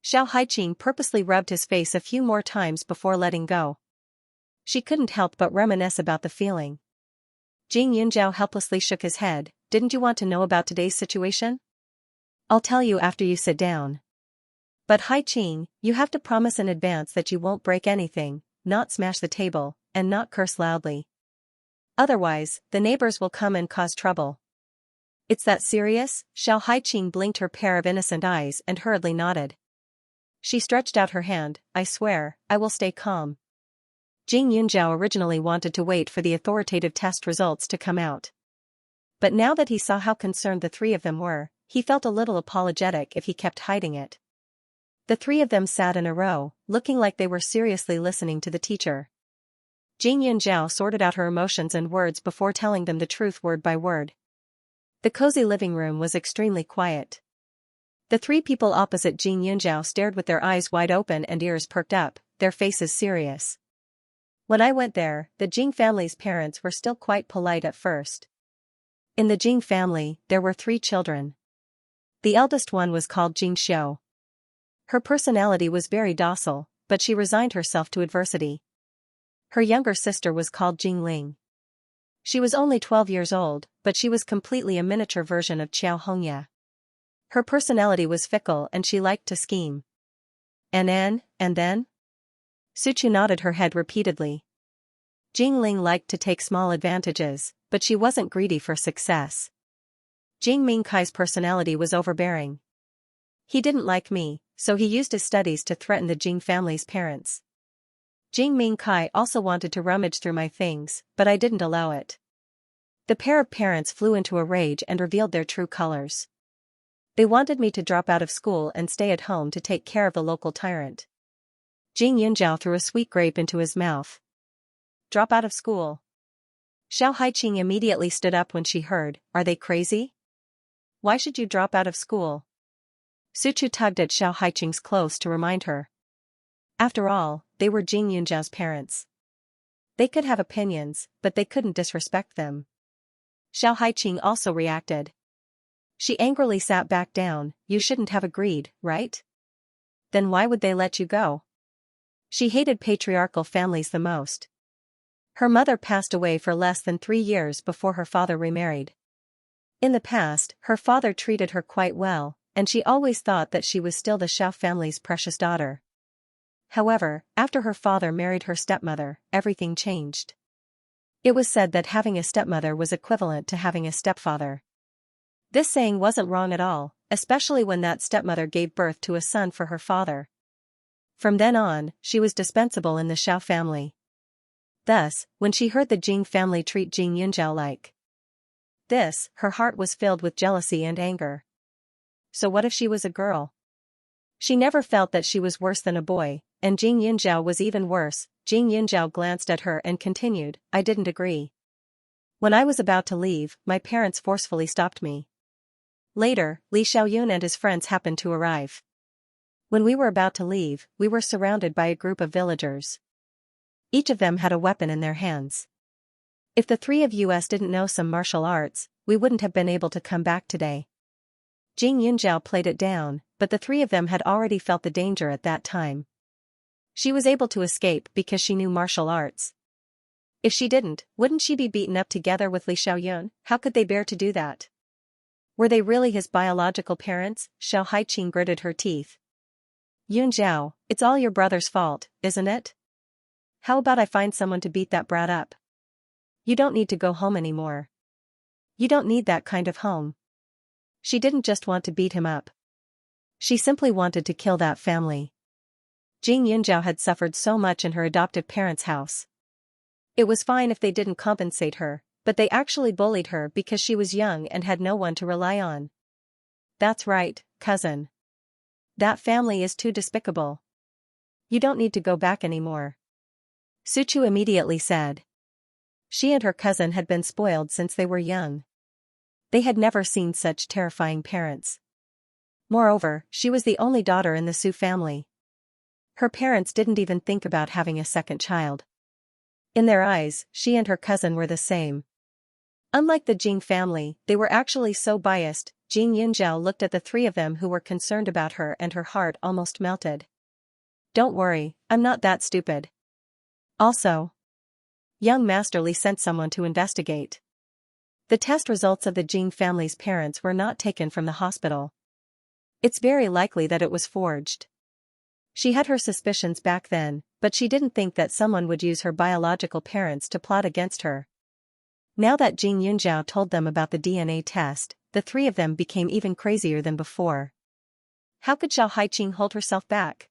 Xiao Haiqing purposely rubbed his face a few more times before letting go. She couldn't help but reminisce about the feeling. Jing Yunzhao helplessly shook his head. "Didn't you want to know about today's situation? I'll tell you after you sit down." But Hai-Ching, you have to promise in advance that you won't break anything, not smash the table, and not curse loudly. Otherwise, the neighbors will come and cause trouble. It's that serious? Xiao Hai-Ching blinked her pair of innocent eyes and hurriedly nodded. She stretched out her hand. I swear, I will stay calm. Jing Yunjiao originally wanted to wait for the authoritative test results to come out. But now that he saw how concerned the three of them were, he felt a little apologetic if he kept hiding it. The three of them sat in a row, looking like they were seriously listening to the teacher. Jing Yunjiao sorted out her emotions and words before telling them the truth word by word. The cozy living room was extremely quiet. The three people opposite Jing Yunjiao stared with their eyes wide open and ears perked up, their faces serious. When I went there, the Jing family's parents were still quite polite at first. In the Jing family, there were 3 children. The eldest one was called Jing Xiu. Her personality was very docile, but she resigned herself to adversity. Her younger sister was called Jing Ling. She was only 12 years old, but she was completely a miniature version of Xianxia. Her personality was fickle and she liked to scheme. And then? Suchu nodded her head repeatedly. Jing Ling liked to take small advantages, but she wasn't greedy for success. Jing Mingkai's personality was overbearing. He didn't like me, so he used his studies to threaten the Jing family's parents. Jing Mingkai also wanted to rummage through my things, but I didn't allow it. The pair of parents flew into a rage and revealed their true colors. They wanted me to drop out of school and stay at home to take care of the local tyrant. Jing Yunjiao threw a sweet grape into his mouth. Drop out of school. Xiao Hai-Ching immediately stood up when she heard, are they crazy? Why should you drop out of school? Suchu tugged at Xiao Hai-Ching's clothes to remind her. After all, they were Jing Yunjiao's parents. They could have opinions, but they couldn't disrespect them. Xiao Hai-Ching also reacted. She angrily sat back down. You shouldn't have agreed, right? Then why would they let you go? She hated patriarchal families the most. Her mother passed away for less than 3 years before her father remarried. In the past, her father treated her quite well, and she always thought that she was still the Xiao family's precious daughter. However, after her father married her stepmother, everything changed. It was said that having a stepmother was equivalent to having a stepfather. This saying wasn't wrong at all, especially when that stepmother gave birth to a son for her father. From then on, she was dispensable in the Xiao family. Thus, when she heard the Jing family treat Jing Yunjiao like this, her heart was filled with jealousy and anger. So what if she was a girl? She never felt that she was worse than a boy, and Jing Yunjiao was even worse. Jing Yunjiao glanced at her and continued, I didn't agree. When I was about to leave, my parents forcefully stopped me. Later, Li Xiaoyun and his friends happened to arrive. When we were about to leave, we were surrounded by a group of villagers. Each of them had a weapon in their hands. If the 3 of us didn't know some martial arts, we wouldn't have been able to come back today. Jing Yunjiao played it down, but the 3 of them had already felt the danger at that time. She was able to escape because she knew martial arts. If she didn't, wouldn't she be beaten up together with Li Xiaoyun? How could they bear to do that? Were they really his biological parents? Xiao Hai-Ching gritted her teeth. Yunjiao, it's all your brother's fault, isn't it? How about I find someone to beat that brat up? You don't need to go home anymore. You don't need that kind of home. She didn't just want to beat him up. She simply wanted to kill that family. Jing Yunjiao had suffered so much in her adoptive parents' house. It was fine if they didn't compensate her, but they actually bullied her because she was young and had no one to rely on. That's right, cousin. That family is too despicable. You don't need to go back anymore. Suchu immediately said. She and her cousin had been spoiled since they were young. They had never seen such terrifying parents. Moreover, she was the only daughter in the Su family. Her parents didn't even think about having a second child. In their eyes, she and her cousin were the same. Unlike the Jing family, they were actually so biased. Jing Yunjiao looked at the 3 of them who were concerned about her and her heart almost melted. Don't worry, I'm not that stupid. Also, young Master Li sent someone to investigate. The test results of the Jing family's parents were not taken from the hospital. It's very likely that it was forged. She had her suspicions back then, but she didn't think that someone would use her biological parents to plot against her. Now that Jing Yunjiao told them about the DNA test, the three of them became even crazier than before. How could Xiao Haiqing hold herself back?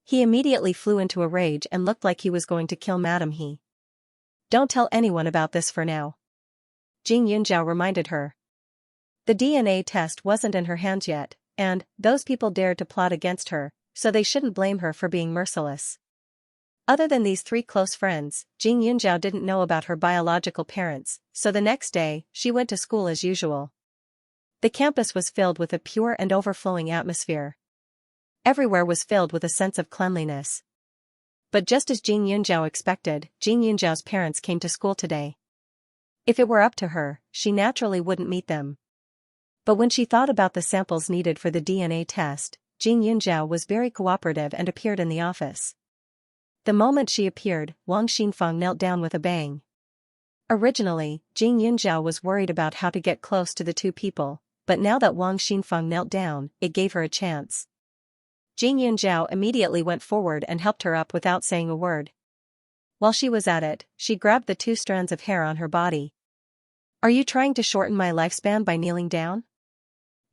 He immediately flew into a rage and looked like he was going to kill Madame He. Don't tell anyone about this for now, Jing Yunjiao reminded her. The DNA test wasn't in her hands yet, and those people dared to plot against her, so they shouldn't blame her for being merciless. Other than these three close friends, Jing Yunjiao didn't know about her biological parents, so the next day, she went to school as usual. The campus was filled with a pure and overflowing atmosphere. Everywhere was filled with a sense of cleanliness. But just as Jing Yunjiao expected, Jing Yunjiao's parents came to school today. If it were up to her, she naturally wouldn't meet them. But when she thought about the samples needed for the DNA test, Jing Yunjiao was very cooperative and appeared in the office. The moment she appeared, Wang Xinfeng knelt down with a bang. Originally, Jing Yunjiao was worried about how to get close to the two people, but now that Wang Xinfeng knelt down, it gave her a chance. Jing Yunjiao immediately went forward and helped her up without saying a word. While she was at it, she grabbed the 2 strands of hair on her body. Are you trying to shorten my lifespan by kneeling down?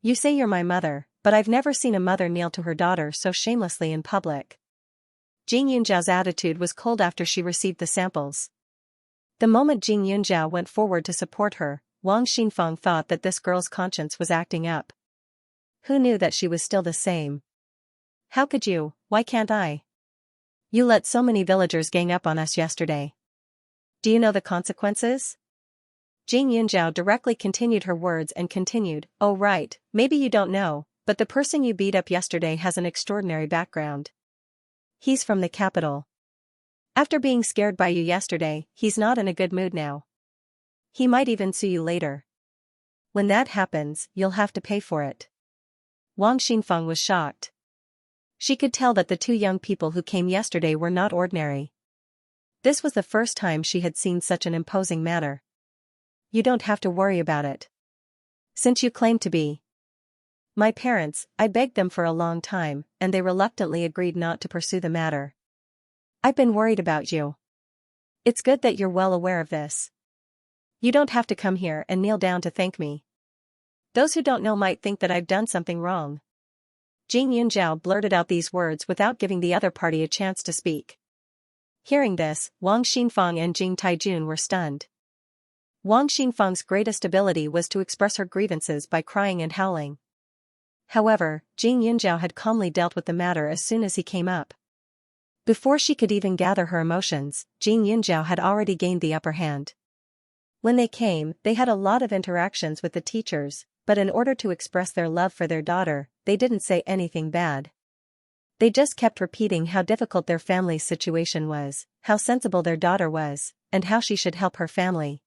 You say you're my mother, but I've never seen a mother kneel to her daughter so shamelessly in public. Jing Yunjiao's attitude was cold after she received the samples. The moment Jing Yunjiao went forward to support her, Wang Xinfeng thought that this girl's conscience was acting up. Who knew that she was still the same? How could you? Why can't I? You let so many villagers gang up on us yesterday. Do you know the consequences? Jing Yunjiao directly continued her words and continued, oh right, maybe you don't know, but the person you beat up yesterday has an extraordinary background. He's from the capital. After being scared by you yesterday, he's not in a good mood now. He might even sue you later. When that happens, you'll have to pay for it. Wang Xinfeng was shocked. She could tell that the 2 young people who came yesterday were not ordinary. This was the first time she had seen such an imposing manner. You don't have to worry about it. Since you claim to be my parents, I begged them for a long time, and they reluctantly agreed not to pursue the matter. I've been worried about you. It's good that you're well aware of this. You don't have to come here and kneel down to thank me. Those who don't know might think that I've done something wrong. Jing Yunjiao blurted out these words without giving the other party a chance to speak. Hearing this, Wang Xinfeng and Jing Taijun were stunned. Wang Xinfeng's greatest ability was to express her grievances by crying and howling. However, Jing Yunjiao had calmly dealt with the matter as soon as he came up. Before she could even gather her emotions, Jing Yunjiao had already gained the upper hand. When they came, they had a lot of interactions with the teachers, but in order to express their love for their daughter, they didn't say anything bad. They just kept repeating how difficult their family's situation was, how sensible their daughter was, and how she should help her family.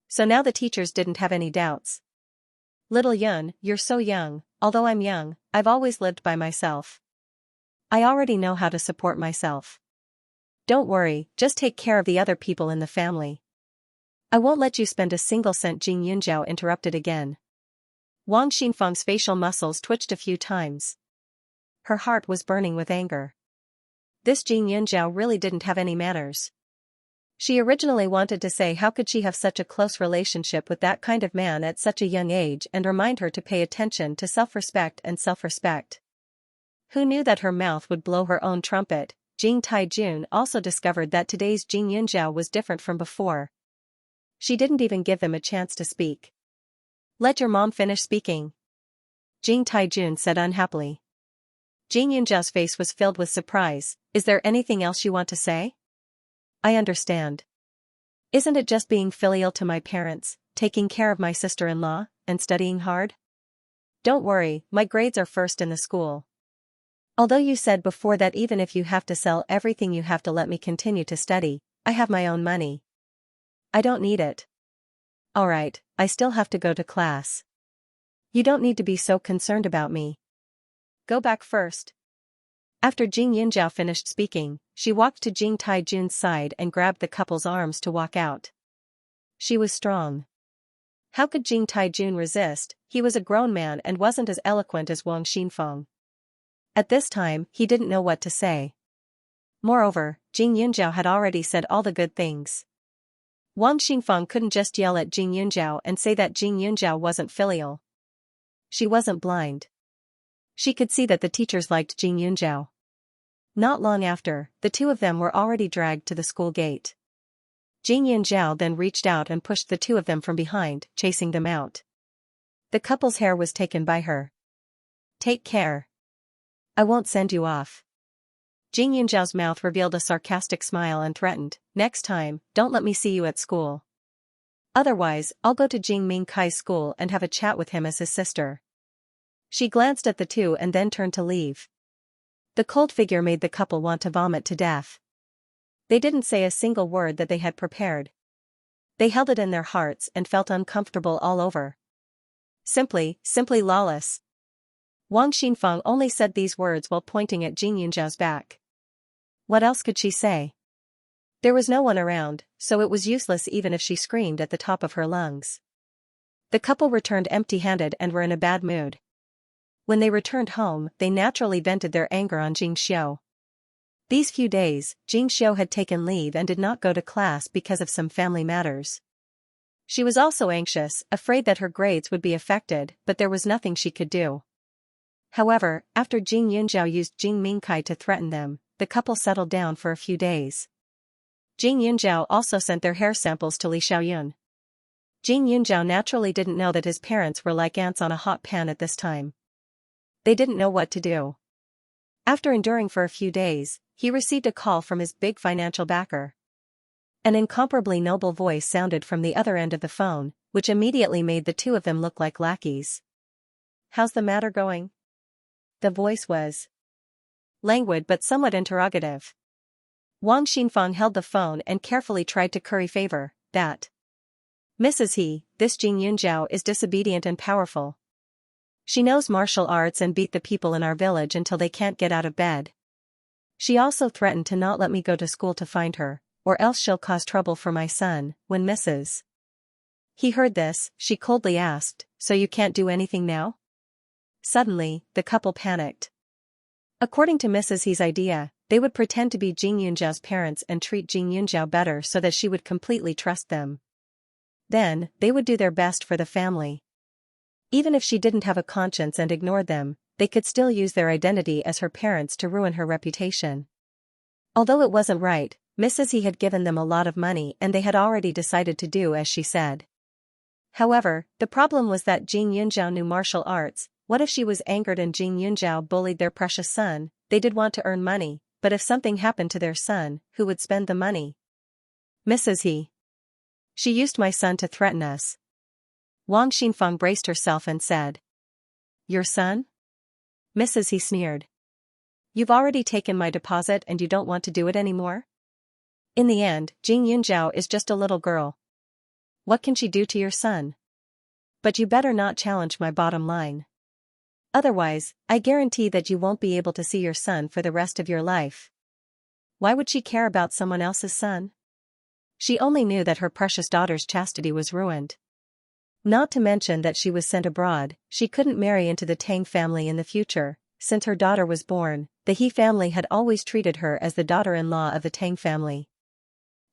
So now the teachers didn't have any doubts. Little Yun, you're so young. Although I'm young, I've always lived by myself. I already know how to support myself. Don't worry, just take care of the other people in the family. I won't let you spend a single cent. Jing Yunjiao interrupted again. Wang Xinfeng's facial muscles twitched a few times. Her heart was burning with anger. This Jing Yunjiao really didn't have any manners. She originally wanted to say how could she have such a close relationship with that kind of man at such a young age and remind her to pay attention to self-respect and self-respect. Who knew that her mouth would blow her own trumpet? Jing Taijun also discovered that today's Jing Yunjiao was different from before. She didn't even give them a chance to speak. Let your mom finish speaking, Jing Taijun said unhappily. Jing Yunjiao's face was filled with surprise. Is there anything else you want to say? I understand. Isn't it just being filial to my parents, taking care of my sister-in-law, and studying hard? Don't worry, my grades are first in the school. Although you said before that even if you have to sell everything you have to let me continue to study, I have my own money. I don't need it. Alright, I still have to go to class. You don't need to be so concerned about me. Go back first. After Jing Yunjiao finished speaking, she walked to Jing Taijun's side and grabbed the couple's arms to walk out. She was strong. How could Jing Taijun resist? He was a grown man and wasn't as eloquent as Wang Xinfeng. At this time, he didn't know what to say. Moreover, Jing Yunjiao had already said all the good things. Wang Xingfeng couldn't just yell at Jing Yunjiao and say that Jing Yunjiao wasn't filial. She wasn't blind. She could see that the teachers liked Jing Yunjiao. Not long after, the two of them were already dragged to the school gate. Jing Yunjiao then reached out and pushed the two of them from behind, chasing them out. The couple's hair was taken by her. "Take care. I won't send you off." Jing Yunjiao's mouth revealed a sarcastic smile and threatened, "Next time, don't let me see you at school. Otherwise, I'll go to Jing Mingkai's school and have a chat with him as his sister." She glanced at the two and then turned to leave. The cold figure made the couple want to vomit to death. They didn't say a single word that they had prepared. They held it in their hearts and felt uncomfortable all over. Simply lawless. Wang Xingfeng only said these words while pointing at Jing Yunjiao's back. What else could she say? There was no one around, so it was useless even if she screamed at the top of her lungs. The couple returned empty-handed and were in a bad mood. When they returned home, they naturally vented their anger on Jing Xiu. These few days, Jing Xiu had taken leave and did not go to class because of some family matters. She was also anxious, afraid that her grades would be affected, but there was nothing she could do. However, after Jing Yunjiao used Jing Mingkai to threaten them, the couple settled down for a few days. Jing Yunjiao also sent their hair samples to Li Xiaoyun. Jing Yunjiao naturally didn't know that his parents were like ants on a hot pan at this time. They didn't know what to do. After enduring for a few days, he received a call from his big financial backer. An incomparably noble voice sounded from the other end of the phone, which immediately made the two of them look like lackeys. "How's the matter going?" The voice was languid but somewhat interrogative. Wang Xingfeng held the phone and carefully tried to curry favor, "That Mrs. He, this Jing Yunjiao is disobedient and powerful. She knows martial arts and beat the people in our village until they can't get out of bed. She also threatened to not let me go to school to find her, or else she'll cause trouble for my son." When Mrs. He heard this, she coldly asked, "So you can't do anything now?" Suddenly, the couple panicked. According to Mrs. He's idea, they would pretend to be Jing Yunjiao's parents and treat Jing Yunjiao better so that she would completely trust them. Then, they would do their best for the family. Even if she didn't have a conscience and ignored them, they could still use their identity as her parents to ruin her reputation. Although it wasn't right, Mrs. He had given them a lot of money and they had already decided to do as she said. However, the problem was that Jing Yunjiao knew martial arts. What if she was angered and Jing Yunjiao bullied their precious son? They did want to earn money, but if something happened to their son, who would spend the money? Mrs. He. She used my son to threaten us. Wang Xingfeng braced herself and said. Your son? Mrs. He sneered. You've already taken my deposit and you don't want to do it anymore? In the end, Jing Yunjiao is just a little girl. What can she do to your son? But you better not challenge my bottom line. Otherwise, I guarantee that you won't be able to see your son for the rest of your life. Why would she care about someone else's son? She only knew that her precious daughter's chastity was ruined. Not to mention that she was sent abroad, she couldn't marry into the Tang family in the future. Since her daughter was born, the He family had always treated her as the daughter-in-law of the Tang family.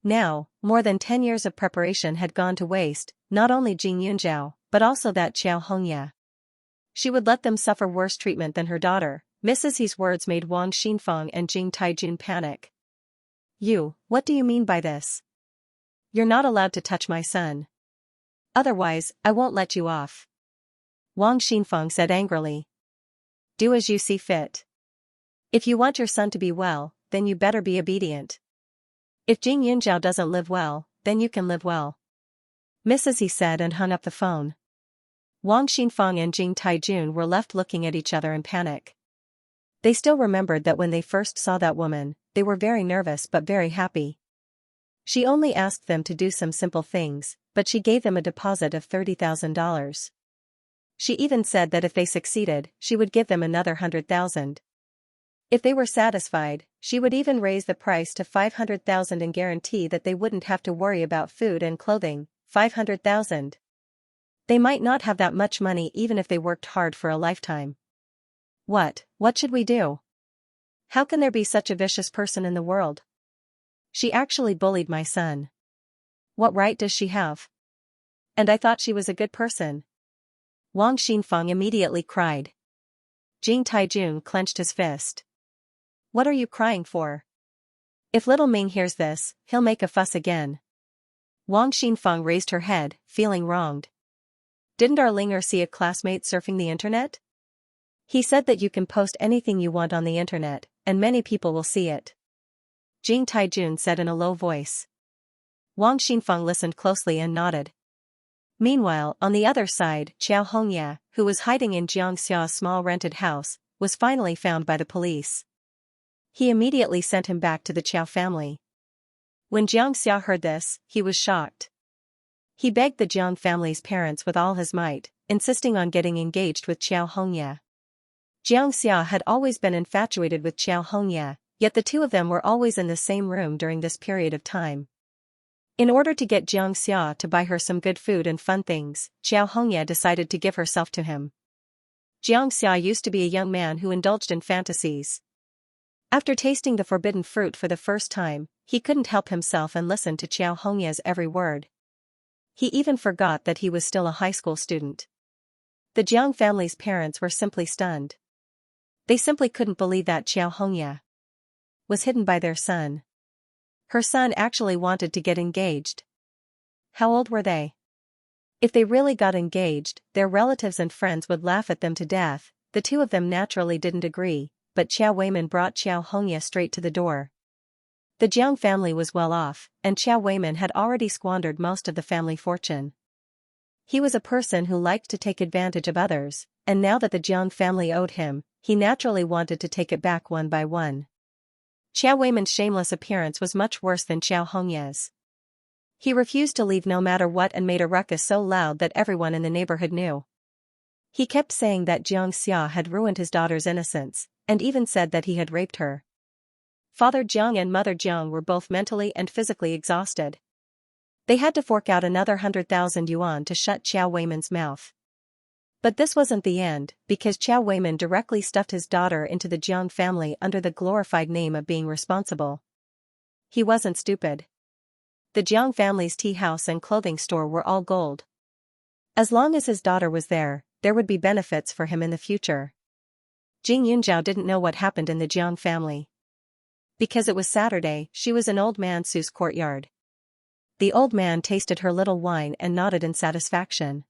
Now, more than 10 years of preparation had gone to waste, not only Jing Yunjiao, but also that Xianxia. She would let them suffer worse treatment than her daughter. Mrs. He's words made Wang Xingfeng and Jing Taijun panic. What do you mean by this? You're not allowed to touch my son. Otherwise, I won't let you off. Wang Xingfeng said angrily. Do as you see fit. If you want your son to be well, then you better be obedient. If Jing Yunjiao doesn't live well, then you can live well. Mrs. He said and hung up the phone. Wang Xingfeng and Jing Taijun were left looking at each other in panic. They still remembered that when they first saw that woman, they were very nervous but very happy. She only asked them to do some simple things, but she gave them a deposit of $30,000. She even said that if they succeeded, she would give them another 100,000. If they were satisfied, she would even raise the price to 500,000 and guarantee that they wouldn't have to worry about food and clothing. 500,000. They might not have that much money even if they worked hard for a lifetime. What should we do? How can there be such a vicious person in the world? She actually bullied my son. What right does she have? And I thought she was a good person. Wang Xinfeng immediately cried. Jing Taijun clenched his fist. What are you crying for? If little Ming hears this, he'll make a fuss again. Wang Xinfeng raised her head, feeling wronged. Didn't our Linger see a classmate surfing the internet? He said that you can post anything you want on the internet, and many people will see it. Jing Taijun said in a low voice. Wang Xinfeng listened closely and nodded. Meanwhile, on the other side, Xianxia, who was hiding in Xianxia's small rented house, was finally found by the police. He immediately sent him back to the Qiao family. When Xianxia heard this, he was shocked. He begged the Jiang family's parents with all his might, insisting on getting engaged with Xianxia. Xianxia had always been infatuated with Xianxia, yet the two of them were always in the same room during this period of time. In order to get Xianxia to buy her some good food and fun things, Xianxia decided to give herself to him. Xianxia used to be a young man who indulged in fantasies. After tasting the forbidden fruit for the first time, he couldn't help himself and listened to Xianxia's every word. He even forgot that he was still a high school student. The Jiang family's parents were simply stunned. They simply couldn't believe that Xianxia was hidden by their son. Her son actually wanted to get engaged. How old were they? If they really got engaged, their relatives and friends would laugh at them to death. The two of them naturally didn't agree, but Qiao Weiman brought Xianxia straight to the door. The Jiang family was well off, and Qiao Weiman had already squandered most of the family fortune. He was a person who liked to take advantage of others, and now that the Jiang family owed him, he naturally wanted to take it back one by one. Qiao Weiman's shameless appearance was much worse than Xianxia's. He refused to leave no matter what and made a ruckus so loud that everyone in the neighborhood knew. He kept saying that Xianxia had ruined his daughter's innocence, and even said that he had raped her. Father Jiang and Mother Jiang were both mentally and physically exhausted. They had to fork out another 100,000 yuan to shut Qiao Weiman's mouth. But this wasn't the end, because Qiao Weiman directly stuffed his daughter into the Jiang family under the glorified name of being responsible. He wasn't stupid. The Jiang family's tea house and clothing store were all gold. As long as his daughter was there, there would be benefits for him in the future. Jing Yunzhao didn't know what happened in the Jiang family. Because it was Saturday, she was in old man Su's courtyard. The old man tasted her little wine and nodded in satisfaction.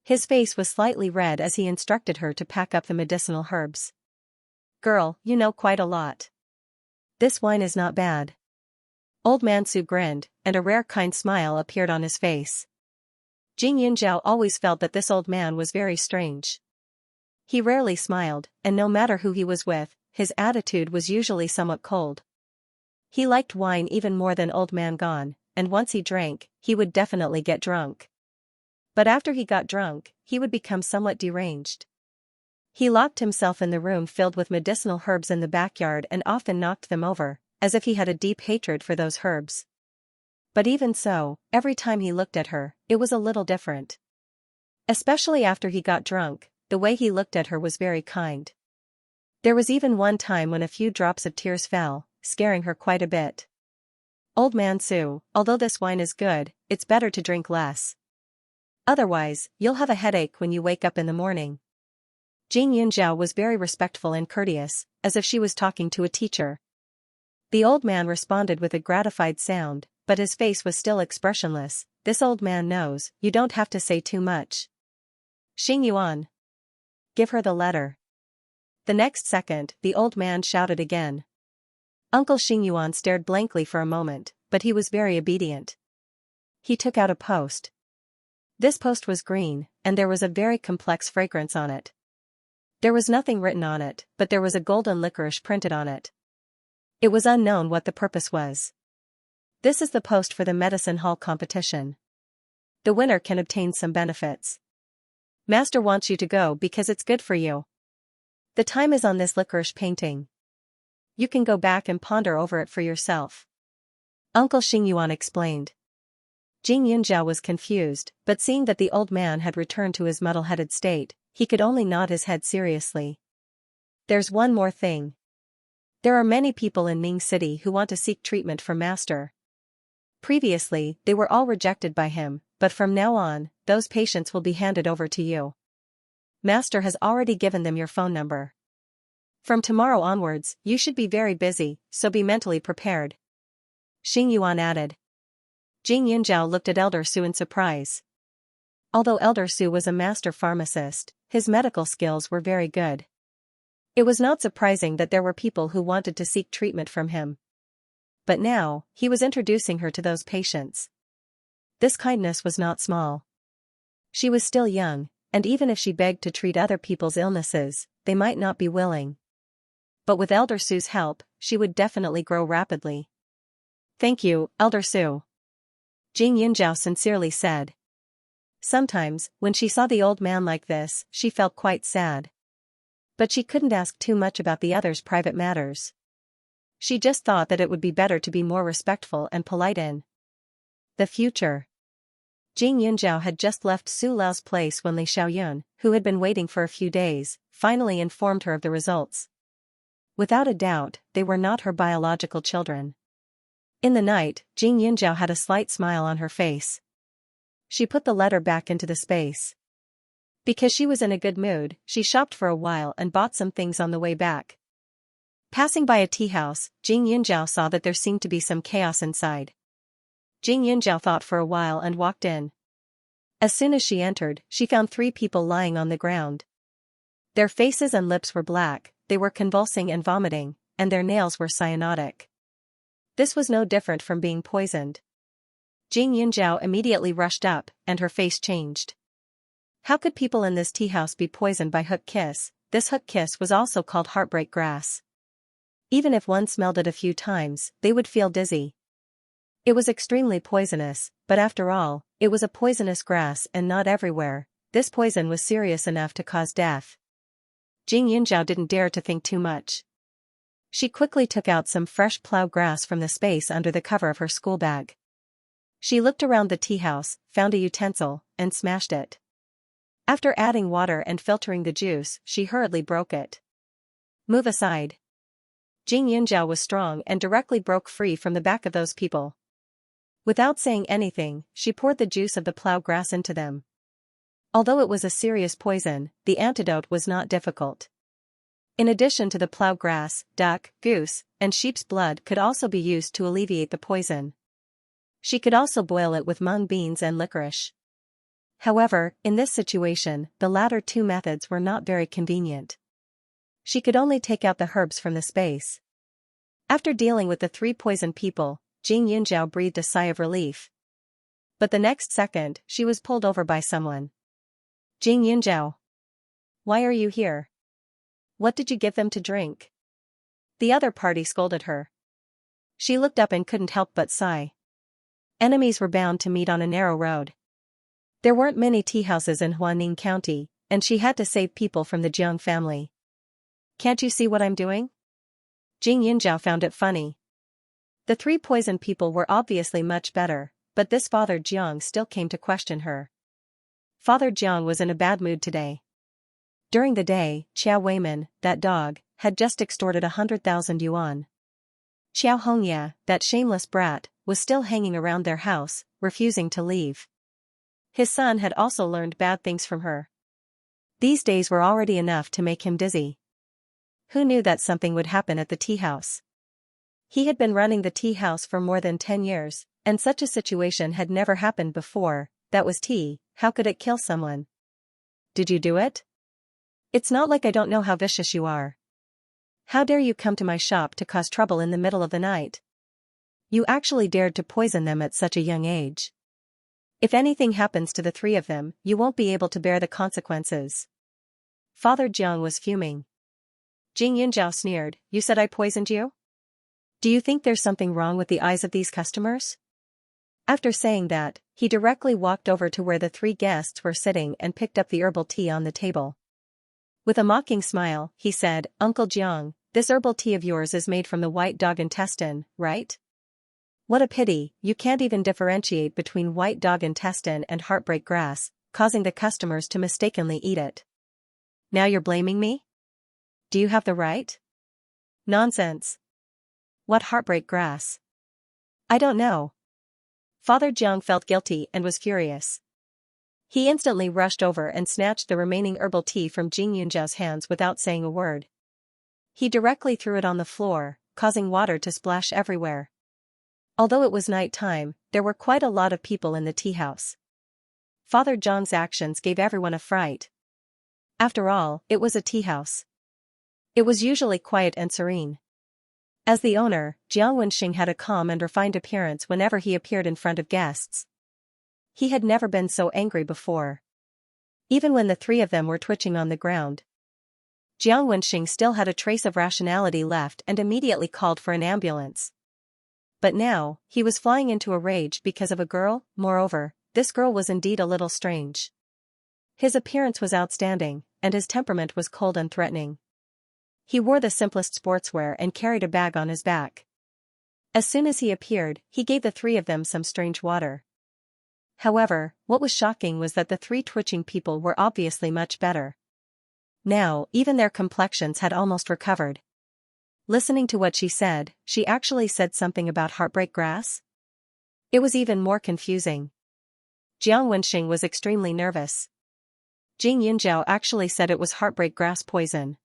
His face was slightly red as he instructed her to pack up the medicinal herbs. Girl, you know quite a lot. This wine is not bad. Old man Su grinned, and a rare kind smile appeared on his face. Jing Yunzhao always felt that this old man was very strange. He rarely smiled, and no matter who he was with, his attitude was usually somewhat cold. He liked wine even more than old man Gone, and once he drank, he would definitely get drunk. But after he got drunk, he would become somewhat deranged. He locked himself in the room filled with medicinal herbs in the backyard and often knocked them over, as if he had a deep hatred for those herbs. But even so, every time he looked at her, it was a little different. Especially after he got drunk, the way he looked at her was very kind. There was even one time when a few drops of tears fell, scaring her quite a bit. Old man Su, although this wine is good, it's better to drink less. Otherwise, you'll have a headache when you wake up in the morning. Jing Yunzhao was very respectful and courteous, as if she was talking to a teacher. The old man responded with a gratified sound, but his face was still expressionless. This old man knows, you don't have to say too much. Xing Yuan. Give her the letter. The next second, the old man shouted again. Uncle Xing Yuan stared blankly for a moment, but he was very obedient. He took out a post. This post was green, and there was a very complex fragrance on it. There was nothing written on it, but there was a golden licorice printed on it. It was unknown what the purpose was. This is the post for the medicine hall competition. The winner can obtain some benefits. Master wants you to go because it's good for you. The time is on this licorice painting. You can go back and ponder over it for yourself. Uncle Xing Yuan explained. Jing Yunzhao was confused, but seeing that the old man had returned to his muddle-headed state, he could only nod his head seriously. There's one more thing. There are many people in Ning City who want to seek treatment from Master. Previously, they were all rejected by him, but from now on, those patients will be handed over to you. Master has already given them your phone number. From tomorrow onwards, you should be very busy, so be mentally prepared. Xing Yuan added. Jing Yunjiao looked at Elder Su in surprise. Although Elder Su was a master pharmacist, his medical skills were very good. It was not surprising that there were people who wanted to seek treatment from him. But now, he was introducing her to those patients. This kindness was not small. She was still young, and even if she begged to treat other people's illnesses, they might not be willing. But with Elder Su's help, she would definitely grow rapidly. Thank you, Elder Su. Jing Yunjiao sincerely said. Sometimes, when she saw the old man like this, she felt quite sad. But she couldn't ask too much about the others' private matters. She just thought that it would be better to be more respectful and polite in the future. Jing Yunjiao had just left Su Lao's place when Li Xiaoyun, who had been waiting for a few days, finally informed her of the results. Without a doubt, they were not her biological children. In the night, Jing Yunjiao had a slight smile on her face. She put the letter back into the space. Because she was in a good mood, she shopped for a while and bought some things on the way back. Passing by a tea house, Jing Yunjiao saw that there seemed to be some chaos inside. Jing Yunjiao thought for a while and walked in. As soon as she entered, she found 3 people lying on the ground. Their faces and lips were black, they were convulsing and vomiting, and their nails were cyanotic. This was no different from being poisoned. Jing Yunjiao immediately rushed up, and her face changed. How could people in this tea house be poisoned by hook kiss? This hook kiss was also called heartbreak grass. Even if one smelled it a few times, they would feel dizzy. It was extremely poisonous, but after all, it was a poisonous grass and not everywhere. This poison was serious enough to cause death. Jing Yunjiao didn't dare to think too much. She quickly took out some fresh plow grass from the space under the cover of her school bag. She looked around the tea house, found a utensil, and smashed it. After adding water and filtering the juice, she hurriedly broke it. Move aside. Jing Yunjiao was strong and directly broke free from the back of those people. Without saying anything, she poured the juice of the plow grass into them. Although it was a serious poison, the antidote was not difficult. In addition to the plow grass, duck, goose, and sheep's blood could also be used to alleviate the poison. She could also boil it with mung beans and licorice. However, in this situation, the latter 2 methods were not very convenient. She could only take out the herbs from the space. After dealing with the 3 poisoned people, Jing Yunjiao breathed a sigh of relief. But the next second, she was pulled over by someone. Jing Yunjiao. Why are you here? What did you give them to drink? The other party scolded her. She looked up and couldn't help but sigh. Enemies were bound to meet on a narrow road. There weren't many tea houses in Huaning County, and she had to save people from the Jiang family. Can't you see what I'm doing? Jing Yunjiao found it funny. The 3 poisoned people were obviously much better, but this Father Jiang still came to question her. Father Jiang was in a bad mood today. During the day, Qiao Weiman, that dog, had just extorted 100,000 yuan. Qiao Hongya, that shameless brat, was still hanging around their house, refusing to leave. His son had also learned bad things from her. These days were already enough to make him dizzy. Who knew that something would happen at the tea house? He had been running the tea house for more than 10 years, and such a situation had never happened before. That was tea, how could it kill someone? Did you do it? It's not like I don't know how vicious you are. How dare you come to my shop to cause trouble in the middle of the night? You actually dared to poison them at such a young age. If anything happens to the 3 of them, you won't be able to bear the consequences. Father Jiang was fuming. Jing Yunjiao sneered, you said I poisoned you? Do you think there's something wrong with the eyes of these customers? After saying that, he directly walked over to where the 3 guests were sitting and picked up the herbal tea on the table. With a mocking smile, he said, Uncle Jiang, this herbal tea of yours is made from the white dog intestine, right? What a pity, you can't even differentiate between white dog intestine and heartbreak grass, causing the customers to mistakenly eat it. Now you're blaming me? Do you have the right? Nonsense. What heartbreak grass? I don't know. Father Jiang felt guilty and was furious. He instantly rushed over and snatched the remaining herbal tea from Jing Yunjiao's hands without saying a word. He directly threw it on the floor, causing water to splash everywhere. Although it was night time, there were quite a lot of people in the tea house. Father Jiang's actions gave everyone a fright. After all, it was a tea house. It was usually quiet and serene. As the owner, Jiang Wenxing had a calm and refined appearance whenever he appeared in front of guests. He had never been so angry before. Even when the three of them were twitching on the ground, Jiang Wenxing still had a trace of rationality left and immediately called for an ambulance. But now, he was flying into a rage because of a girl. Moreover, this girl was indeed a little strange. His appearance was outstanding, and his temperament was cold and threatening. He wore the simplest sportswear and carried a bag on his back. As soon as he appeared, he gave the three of them some strange water. However, what was shocking was that the three twitching people were obviously much better. Now, even their complexions had almost recovered. Listening to what she said, she actually said something about heartbreak grass? It was even more confusing. Jiang Wenxing was extremely nervous. Jing Yunjiao actually said it was heartbreak grass poison.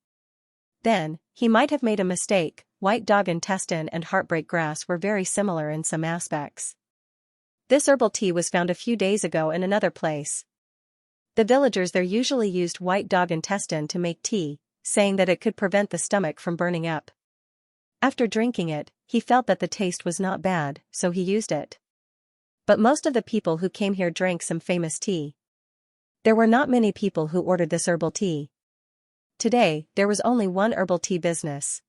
Then, he might have made a mistake. White dog intestine and heartbreak grass were very similar in some aspects. This herbal tea was found a few days ago in another place. The villagers there usually used white dog intestine to make tea, saying that it could prevent the stomach from burning up. After drinking it, he felt that the taste was not bad, so he used it. But most of the people who came here drank some famous tea. There were not many people who ordered this herbal tea. Today, there was only one herbal tea business.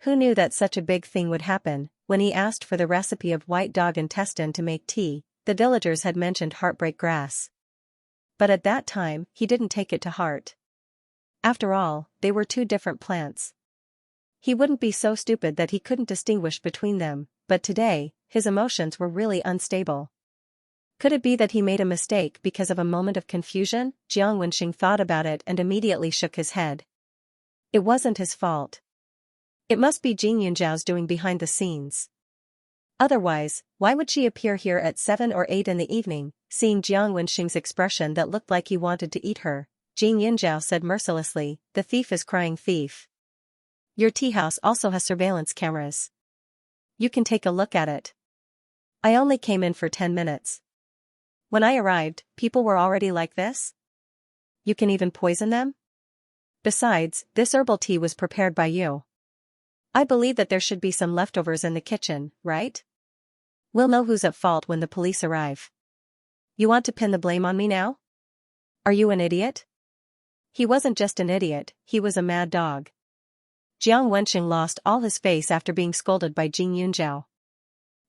Who knew that such a big thing would happen? When he asked for the recipe of white dog intestine to make tea, the villagers had mentioned heartbreak grass. But at that time, he didn't take it to heart. After all, they were two different plants. He wouldn't be so stupid that he couldn't distinguish between them, but today, his emotions were really unstable. Could it be that he made a mistake because of a moment of confusion? Jiang Wenxing thought about it and immediately shook his head. It wasn't his fault. It must be Jing Yunjiao's doing behind the scenes. Otherwise, why would she appear here at 7 or 8 in the evening? Seeing Jiang Wenxing's expression that looked like he wanted to eat her, Jing Yunjiao said mercilessly, "The thief is crying thief. Your tea house also has surveillance cameras. You can take a look at it. I only came in for 10 minutes. When I arrived, people were already like this? You can even poison them? Besides, this herbal tea was prepared by you. I believe that there should be some leftovers in the kitchen, right? We'll know who's at fault when the police arrive. You want to pin the blame on me now? Are you an idiot?" He wasn't just an idiot, he was a mad dog. Jiang Wenxing lost all his face after being scolded by Jing Yunjiao.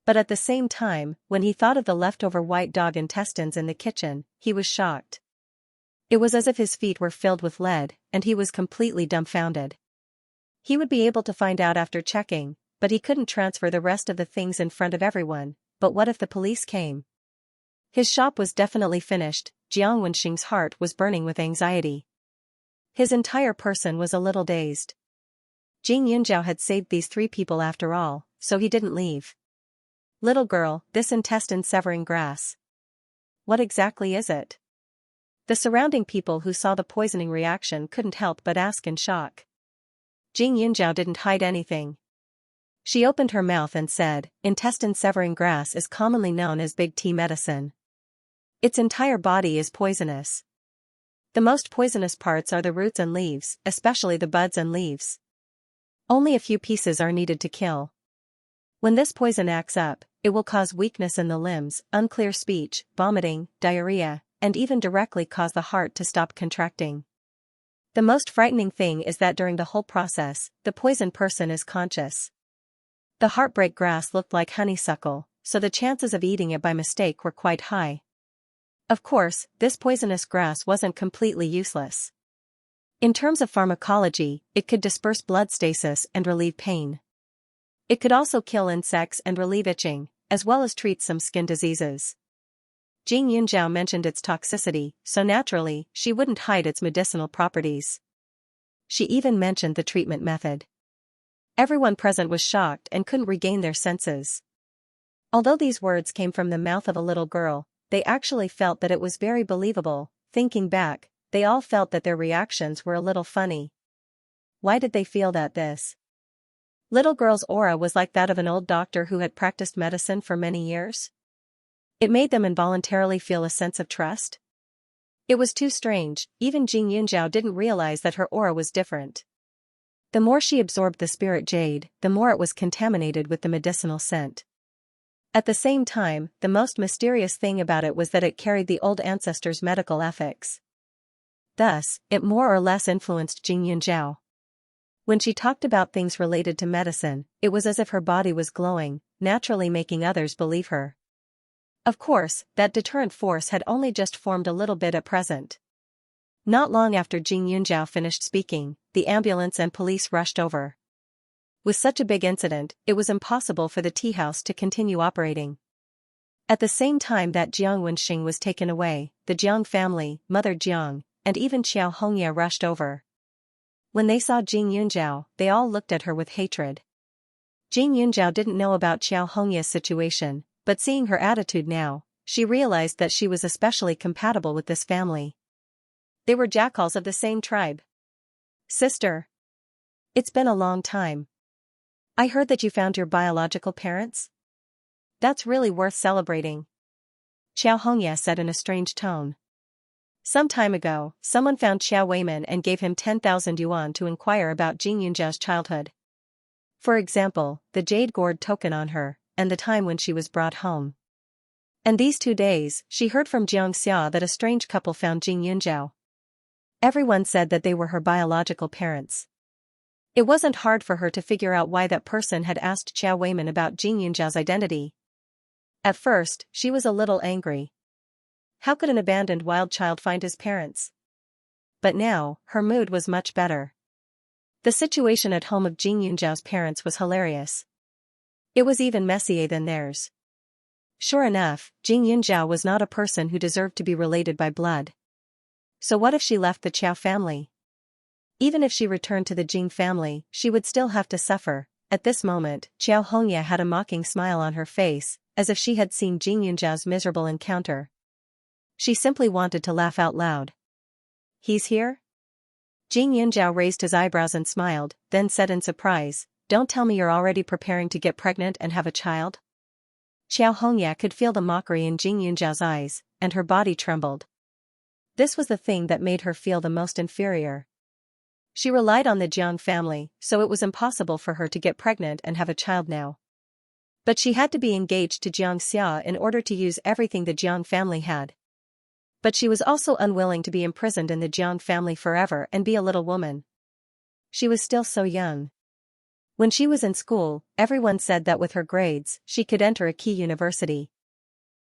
But at the same time, when he thought of the leftover white dog intestines in the kitchen, he was shocked. It was as if his feet were filled with lead, and he was completely dumbfounded. He would be able to find out after checking, but he couldn't transfer the rest of the things in front of everyone. But what if the police came? His shop was definitely finished. Jiang Wenxing's heart was burning with anxiety. His entire person was a little dazed. Jing Yunjiao had saved these three people after all, so he didn't leave. "Little girl, this intestine-severing grass. What exactly is it?" The surrounding people who saw the poisoning reaction couldn't help but ask in shock. Jing Yunjiao didn't hide anything. She opened her mouth and said, "Intestine-severing grass is commonly known as big tea medicine. Its entire body is poisonous. The most poisonous parts are the roots and leaves, especially the buds and leaves. Only a few pieces are needed to kill. When this poison acts up, it will cause weakness in the limbs, unclear speech, vomiting, diarrhea, and even directly cause the heart to stop contracting. The most frightening thing is that during the whole process, the poisoned person is conscious." The heartbreak grass looked like honeysuckle, so the chances of eating it by mistake were quite high. Of course, this poisonous grass wasn't completely useless. In terms of pharmacology, it could disperse blood stasis and relieve pain. It could also kill insects and relieve itching, as well as treat some skin diseases. Jing Yunjiao mentioned its toxicity, so naturally, she wouldn't hide its medicinal properties. she even mentioned the treatment method. Everyone present was shocked and couldn't regain their senses. Although these words came from the mouth of a little girl, they actually felt that it was very believable. Thinking back, they all felt that their reactions were a little funny. Why did they feel this? Little girl's aura was like that of an old doctor who had practiced medicine for many years. It made them involuntarily feel a sense of trust. It was too strange. Even Xianxia didn't realize that her aura was different. The more she absorbed the spirit jade, the more it was contaminated with the medicinal scent. At the same time, the most mysterious thing about it was that it carried the old ancestors' medical ethics. Thus, it more or less influenced Xianxia. When she talked about things related to medicine, it was as if her body was glowing, naturally making others believe her. Of course, that deterrent force had only just formed a little bit at present. Not long after Xianxia finished speaking, the ambulance and police rushed over. With such a big incident, it was impossible for the tea house to continue operating. At the same time that Jiang Wenxing was taken away, the Jiang family, Mother Jiang, and even Xiaohongye rushed over. When they saw Xianxia, they all looked at her with hatred. Xianxia didn't know about Xiaohongye's situation, but seeing her attitude now, she realized that she was especially compatible with this family. They were jackals of the same tribe. Sister. It's been a long time. I heard that you found your biological parents? That's really worth celebrating. Xiaohongye said in a strange tone. Some time ago, someone found Xiao Weiman and gave him 10,000 yuan to inquire about Xianxia's childhood. For example, the jade gourd token on her, and the time when she was brought home. And these 2 days, she heard from Xianxia that a strange couple found Xianxia. Everyone said that they were her biological parents. It wasn't hard for her to figure out why that person had asked Xiao Weiman about Xianxia's identity. At first, she was a little angry. How could an abandoned wild child find his parents? But now, her mood was much better. The situation at home of Xianxia's parents was hilarious. It was even messier than theirs. Sure enough, Xianxia was not a person who deserved to be related by blood. So what if she left the Qiao family? Even if she returned to the Jing family, she would still have to suffer. At this moment, Xiaohongye had a mocking smile on her face, as if she had seen Xianxia's miserable encounter. She simply wanted to laugh out loud. He's here? Xianxia raised his eyebrows and smiled, then said in surprise, "Don't tell me you're already preparing to get pregnant and have a child?" Xiaohongye could feel the mockery in Xianxia's eyes, and her body trembled. This was the thing that made her feel the most inferior. She relied on the Jiang family, so it was impossible for her to get pregnant and have a child now. But she had to be engaged to Xianxia in order to use everything the Jiang family had. But she was also unwilling to be imprisoned in the Jiang family forever and be a little woman. She was still so young. When she was in school, everyone said that with her grades, she could enter a key university.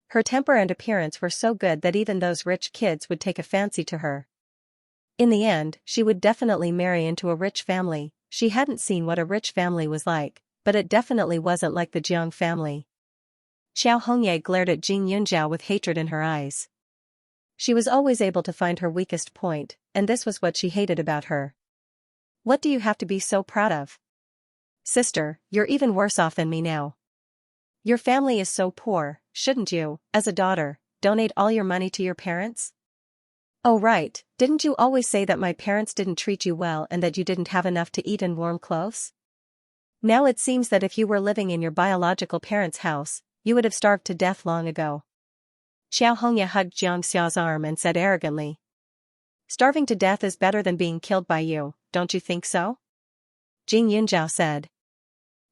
Her temper and appearance were so good that even those rich kids would take a fancy to her. In the end, she would definitely marry into a rich family. She hadn't seen what a rich family was like, but it definitely wasn't like the Jiang family. Xiaohongye glared at Xianxia with hatred in her eyes. She was always able to find her weakest point, and this was what she hated about her. What do you have to be so proud of? Sister, you're even worse off than me now. Your family is so poor, shouldn't you, as a daughter, donate all your money to your parents? Oh right, didn't you always say that my parents didn't treat you well and that you didn't have enough to eat and warm clothes? Now it seems that if you were living in your biological parents' house, you would have starved to death long ago. Xiaohongye hugged Xianxia's arm and said arrogantly. Starving to death is better than being killed by you, don't you think so? Xianxia said.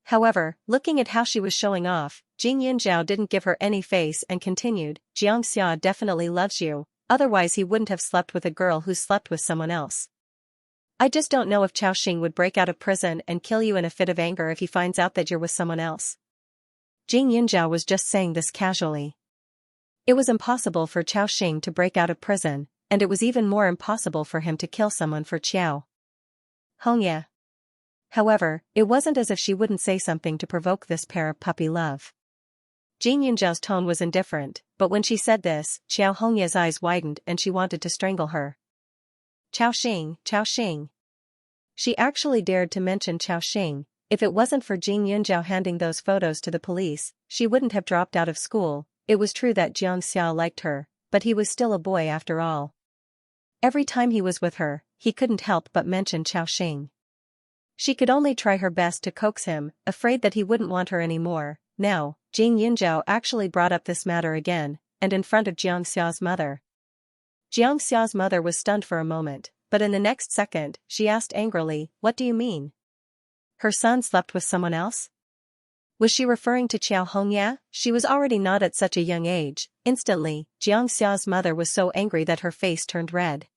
However, looking at how she was showing off, Xianxia didn't give her any face and continued, Xianxia definitely loves you, otherwise he wouldn't have slept with a girl who slept with someone else. I just don't know if Xiaoxing would break out of prison and kill you in a fit of anger if he finds out that you're with someone else. Xianxia was just saying this casually. It was impossible for Xiaoxing to break out of prison, and it was even more impossible for him to kill someone for Xiao Hongye. However, it wasn't as if she wouldn't say something to provoke this pair of puppy love. Xianxia's tone was indifferent, but when she said this, Xiaohongye's eyes widened and she wanted to strangle her. Xiaoxing, Xiaoxing. She actually dared to mention Xiaoxing. If it wasn't for Jing Yunjiao handing those photos to the police, she wouldn't have dropped out of school. It was true that Xianxia liked her, but he was still a boy after all. Every time he was with her, he couldn't help but mention Xiaoxing. She could only try her best to coax him, afraid that he wouldn't want her anymore. Now, Jing Yunjiao actually brought up this matter again, and in front of Xianxia's mother. Xianxia's mother was stunned for a moment, but in the next second, she asked angrily, "What do you mean? Her son slept with someone else?" Was she referring to Qiao Hongya? She was already not at such a young age. Instantly, Xianxia's mother was so angry that her face turned red.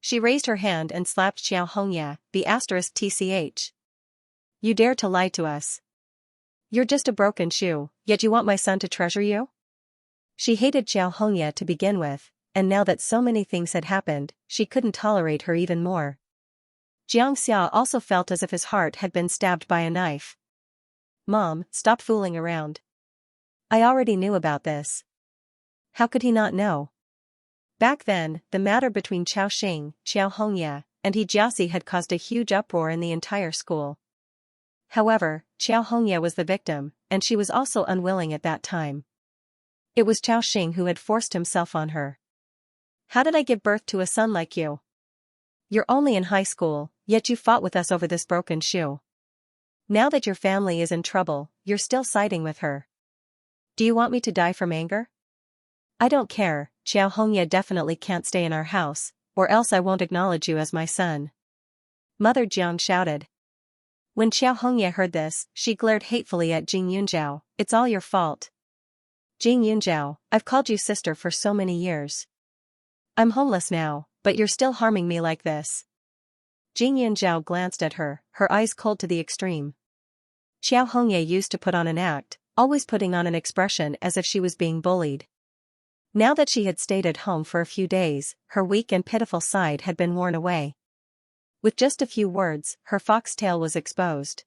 She raised her hand and slapped Qiao Hongya, the *tch. "You dare to lie to us. You're just a broken shoe, yet you want my son to treasure you?" She hated Qiao Hongya to begin with, and now that so many things had happened, she couldn't tolerate her even more. Xianxia also felt as if his heart had been stabbed by a knife. "Mom, stop fooling around. I already knew about this." How could he not know? Back then, the matter between Xiaoxing, Qiao Hongya, and Jiaxi had caused a huge uproar in the entire school. However, Qiao Hongya was the victim, and she was also unwilling at that time. It was Xiaoxing who had forced himself on her. "How did I give birth to a son like you? You're only in high school, yet you fought with us over this broken shoe. Now that your family is in trouble, you're still siding with her. Do you want me to die from anger? I don't care, Qiao Hongya definitely can't stay in our house, or else I won't acknowledge you as my son." Mother Jiang shouted. When Qiao Hongya heard this, she glared hatefully at Jing Yunjiao. "It's all your fault. Jing Yunjiao, I've called you sister for so many years. I'm homeless now, but you're still harming me like this." Jing Yunjiao glanced at her, her eyes cold to the extreme. Qiao Hongya used to put on an act, always putting on an expression as if she was being bullied. Now that she had stayed at home for a few days, her weak and pitiful side had been worn away. With just a few words, her foxtail was exposed.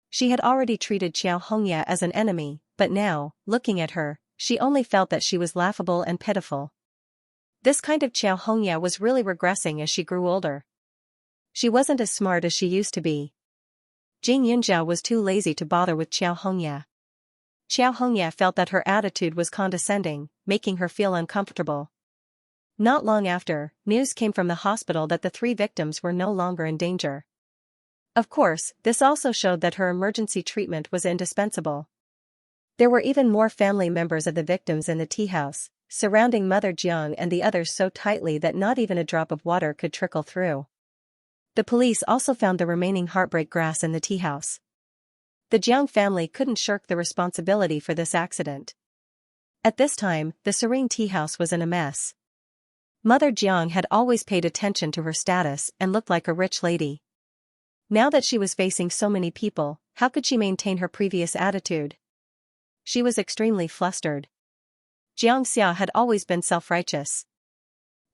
She had already treated Qiao Hongya as an enemy, but now, looking at her, she only felt that she was laughable and pitiful. This kind of Qiao Hongya was really regressing as she grew older. She wasn't as smart as she used to be. Jing Yunjiao was too lazy to bother with Qiao Hongya. Qiao Hongya felt that her attitude was condescending, making her feel uncomfortable. Not long after, news came from the hospital that the 3 victims were no longer in danger. Of course, this also showed that her emergency treatment was indispensable. There were even more family members of the victims in the tea house, surrounding Mother Jiang and the others so tightly that not even a drop of water could trickle through. The police also found the remaining heartbreak grass in the tea house. The Jiang family couldn't shirk the responsibility for this accident. At this time, the serene tea house was in a mess. Mother Jiang had always paid attention to her status and looked like a rich lady. Now that she was facing so many people, how could she maintain her previous attitude? She was extremely flustered. Xianxia had always been self-righteous.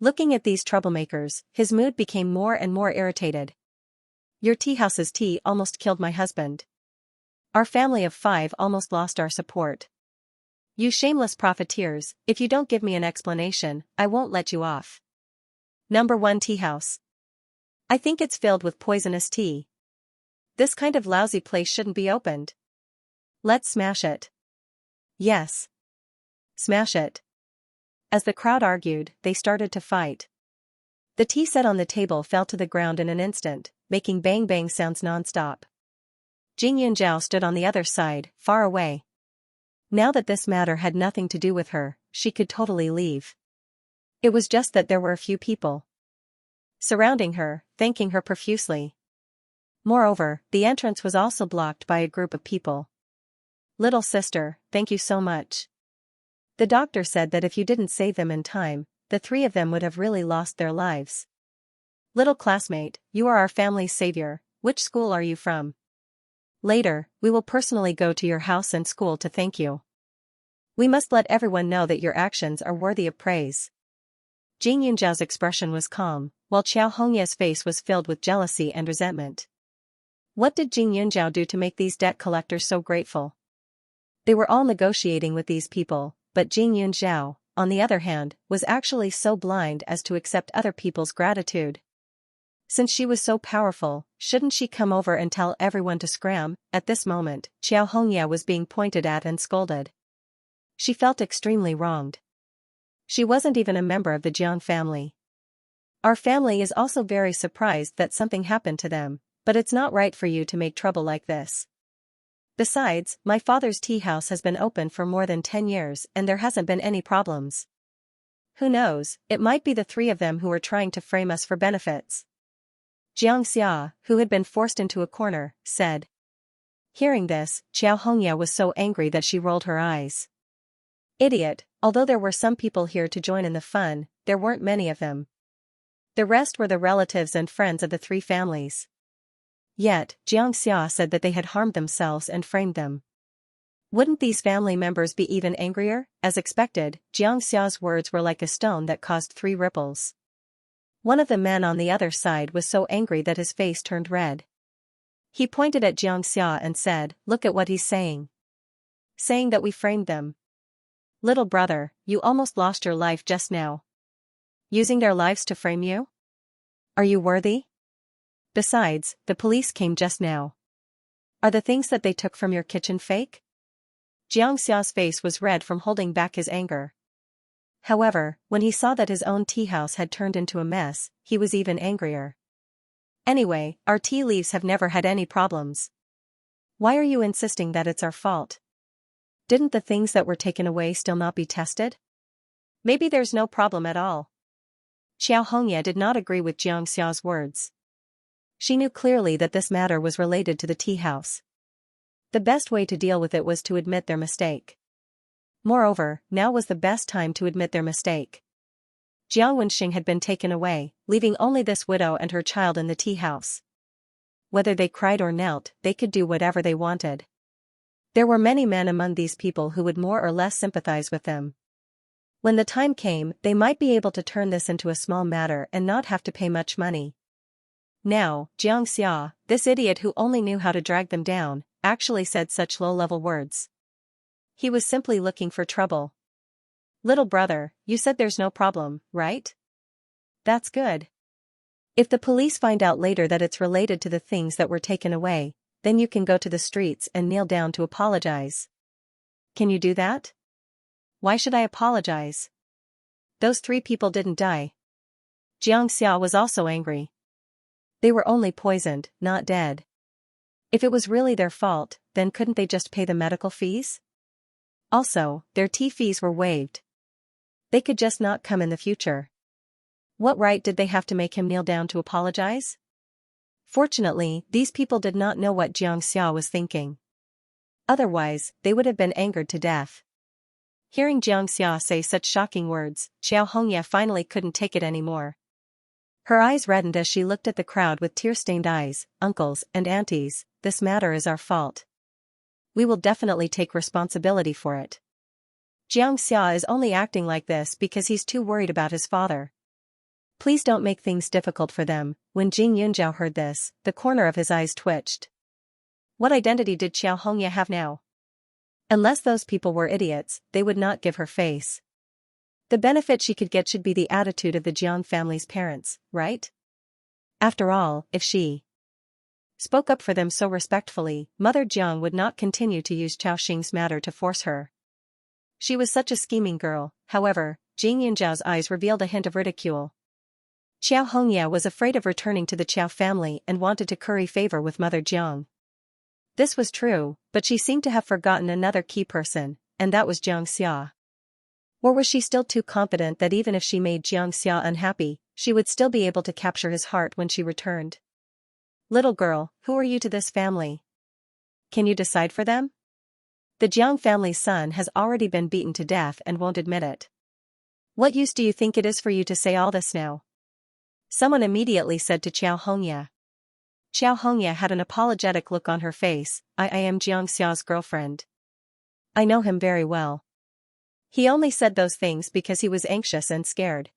Looking at these troublemakers, his mood became more and more irritated. "Your tea house's tea almost killed my husband. Our family of 5 almost lost our support. You shameless profiteers, if you don't give me an explanation, I won't let you off. Number 1 tea house. I think it's filled with poisonous tea. This kind of lousy place shouldn't be opened. Let's smash it. Yes. Smash it." As the crowd argued, they started to fight. The tea set on the table fell to the ground in an instant, making bang-bang sounds non-stop. Jing Yunjiao stood on the other side, far away. Now that this matter had nothing to do with her, she could totally leave. It was just that there were a few people surrounding her, thanking her profusely. Moreover, the entrance was also blocked by a group of people. "Little sister, thank you so much. The doctor said that if you didn't save them in time, the 3 of them would have really lost their lives. Little classmate, you are our family's savior. Which school are you from? Later, we will personally go to your house and school to thank you. We must let everyone know that your actions are worthy of praise." Jing Yunjiao's expression was calm, while Qiao Hongya's face was filled with jealousy and resentment. What did Jing Yunjiao do to make these debt collectors so grateful? They were all negotiating with these people, but Jing Yunjiao, on the other hand, was actually so blind as to accept other people's gratitude. Since she was so powerful, shouldn't she come over and tell everyone to scram? At this moment, Xianxia was being pointed at and scolded. She felt extremely wronged. She wasn't even a member of the Jiang family. Our family is also very surprised that something happened to them, but it's not right for you to make trouble like this. Besides, my father's tea house has been open for more than 10 years and there hasn't been any problems. Who knows, it might be the three of them who are trying to frame us for benefits. Xianxia, who had been forced into a corner, said. Hearing this, Xianxia was so angry that she rolled her eyes. Idiot, although there were some people here to join in the fun, there weren't many of them. The rest were the relatives and friends of the three families. Yet, Xianxia said that they had harmed themselves and framed them. Wouldn't these family members be even angrier? As expected, Xianxia's words were like a stone that caused 3 ripples. One of the men on the other side was so angry that his face turned red. He pointed at Xianxia and said, "Look at what he's saying. Saying that we framed them. Little brother, you almost lost your life just now. Using their lives to frame you? Are you worthy? Besides, the police came just now. Are the things that they took from your kitchen fake?" Xianxia's face was red from holding back his anger. However, when he saw that his own tea house had turned into a mess, he was even angrier. Anyway, our tea leaves have never had any problems. Why are you insisting that it's our fault? Didn't the things that were taken away still not be tested? Maybe there's no problem at all. Xianxia did not agree with Xianxia's words. She knew clearly that this matter was related to the tea house. The best way to deal with it was to admit their mistake. Moreover, now was the best time to admit their mistake. Jiang Wenxing had been taken away, leaving only this widow and her child in the tea house. Whether they cried or knelt, they could do whatever they wanted. There were many men among these people who would more or less sympathize with them. When the time came, they might be able to turn this into a small matter and not have to pay much money. Now, Xianxia, this idiot who only knew how to drag them down, actually said such low-level words. He was simply looking for trouble. Little brother, you said there's no problem, right? That's good. If the police find out later that it's related to the things that were taken away, then you can go to the streets and kneel down to apologize. Can you do that? Why should I apologize? Those 3 people didn't die. Xianxia was also angry. They were only poisoned, not dead. If it was really their fault, then couldn't they just pay the medical fees? Also, their tea fees were waived. They could just not come in the future. What right did they have to make him kneel down to apologize? Fortunately, these people did not know what Xianxia was thinking. Otherwise, they would have been angered to death. Hearing Xianxia say such shocking words, Xianxia finally couldn't take it anymore. Her eyes reddened as she looked at the crowd with tear-stained eyes. "Uncles and aunties, this matter is our fault. We will definitely take responsibility for it. Xianxia is only acting like this because he's too worried about his father. Please don't make things difficult for them." When Jing Yunzhao heard this, the corner of his eyes twitched. What identity did Xianxia have now? Unless those people were idiots, they would not give her face. The benefit she could get should be the attitude of the Jiang family's parents, right? After all, if she spoke up for them so respectfully, Mother Jiang would not continue to use Chao Xing's matter to force her. She was such a scheming girl. However, Jing Yunzhao's eyes revealed a hint of ridicule. Xianxia was afraid of returning to the Chao family and wanted to curry favor with Mother Jiang. This was true, but she seemed to have forgotten another key person, and that was Xianxia. Or was she still too confident that even if she made Xianxia unhappy, she would still be able to capture his heart when she returned? Little girl, who are you to this family? Can you decide for them? The Jiang family's son has already been beaten to death and won't admit it. What use do you think it is for you to say all this now? Someone immediately said to Xianxia. Xianxia had an apologetic look on her face. I am Xianxia's girlfriend. I know him very well. He only said those things because he was anxious and scared.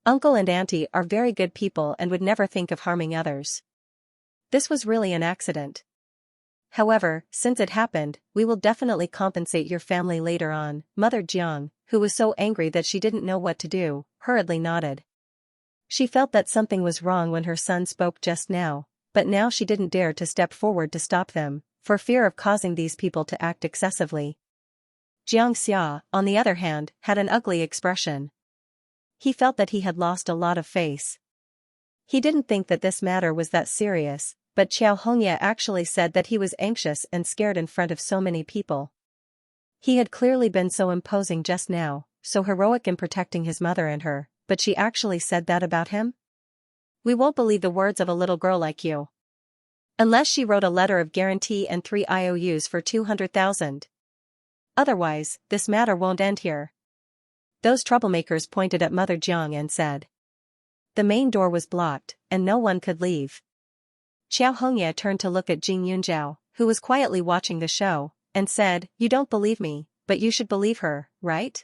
Uncle and auntie are very good people and would never think of harming others. This was really an accident. However, since it happened, we will definitely compensate your family later on. Mother Jiang, who was so angry that she didn't know what to do, hurriedly nodded. She felt that something was wrong when her son spoke just now, but now she didn't dare to step forward to stop them, for fear of causing these people to act excessively. Xianxia, on the other hand, had an ugly expression. He felt that he had lost a lot of face. He didn't think that this matter was that serious, but Xianxia actually said that he was anxious and scared in front of so many people. He had clearly been so imposing just now, so heroic in protecting his mother and her, but she actually said that about him? We won't believe the words of a little girl like you. Unless she wrote a letter of guarantee and 3 IOUs for 200,000. Otherwise, this matter won't end here. Those troublemakers pointed at Mother Jiang and said. The main door was blocked, and no one could leave. Xiaohongye turned to look at Jing Yunzhao, who was quietly watching the show, and said, You don't believe me, but you should believe her, right?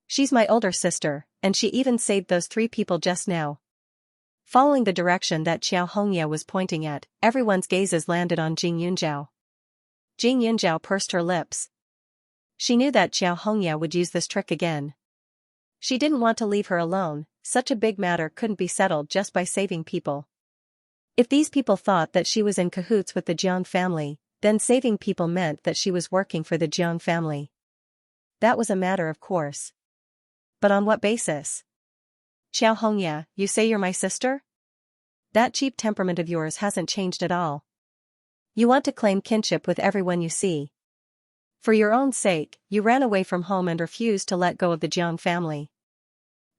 She's my older sister, and she even saved those 3 people just now. Following the direction that Xiaohongye was pointing at, everyone's gazes landed on Jing Yunzhao. Jing Yunzhao pursed her lips. She knew that Xiaohongye would use this trick again. She didn't want to leave her alone, such a big matter couldn't be settled just by saving people. If these people thought that she was in cahoots with the Jiang family, then saving people meant that she was working for the Jiang family. That was a matter of course. But on what basis? Xiaohongye, you say you're my sister? That cheap temperament of yours hasn't changed at all. You want to claim kinship with everyone you see. For your own sake, you ran away from home and refused to let go of the Jiang family.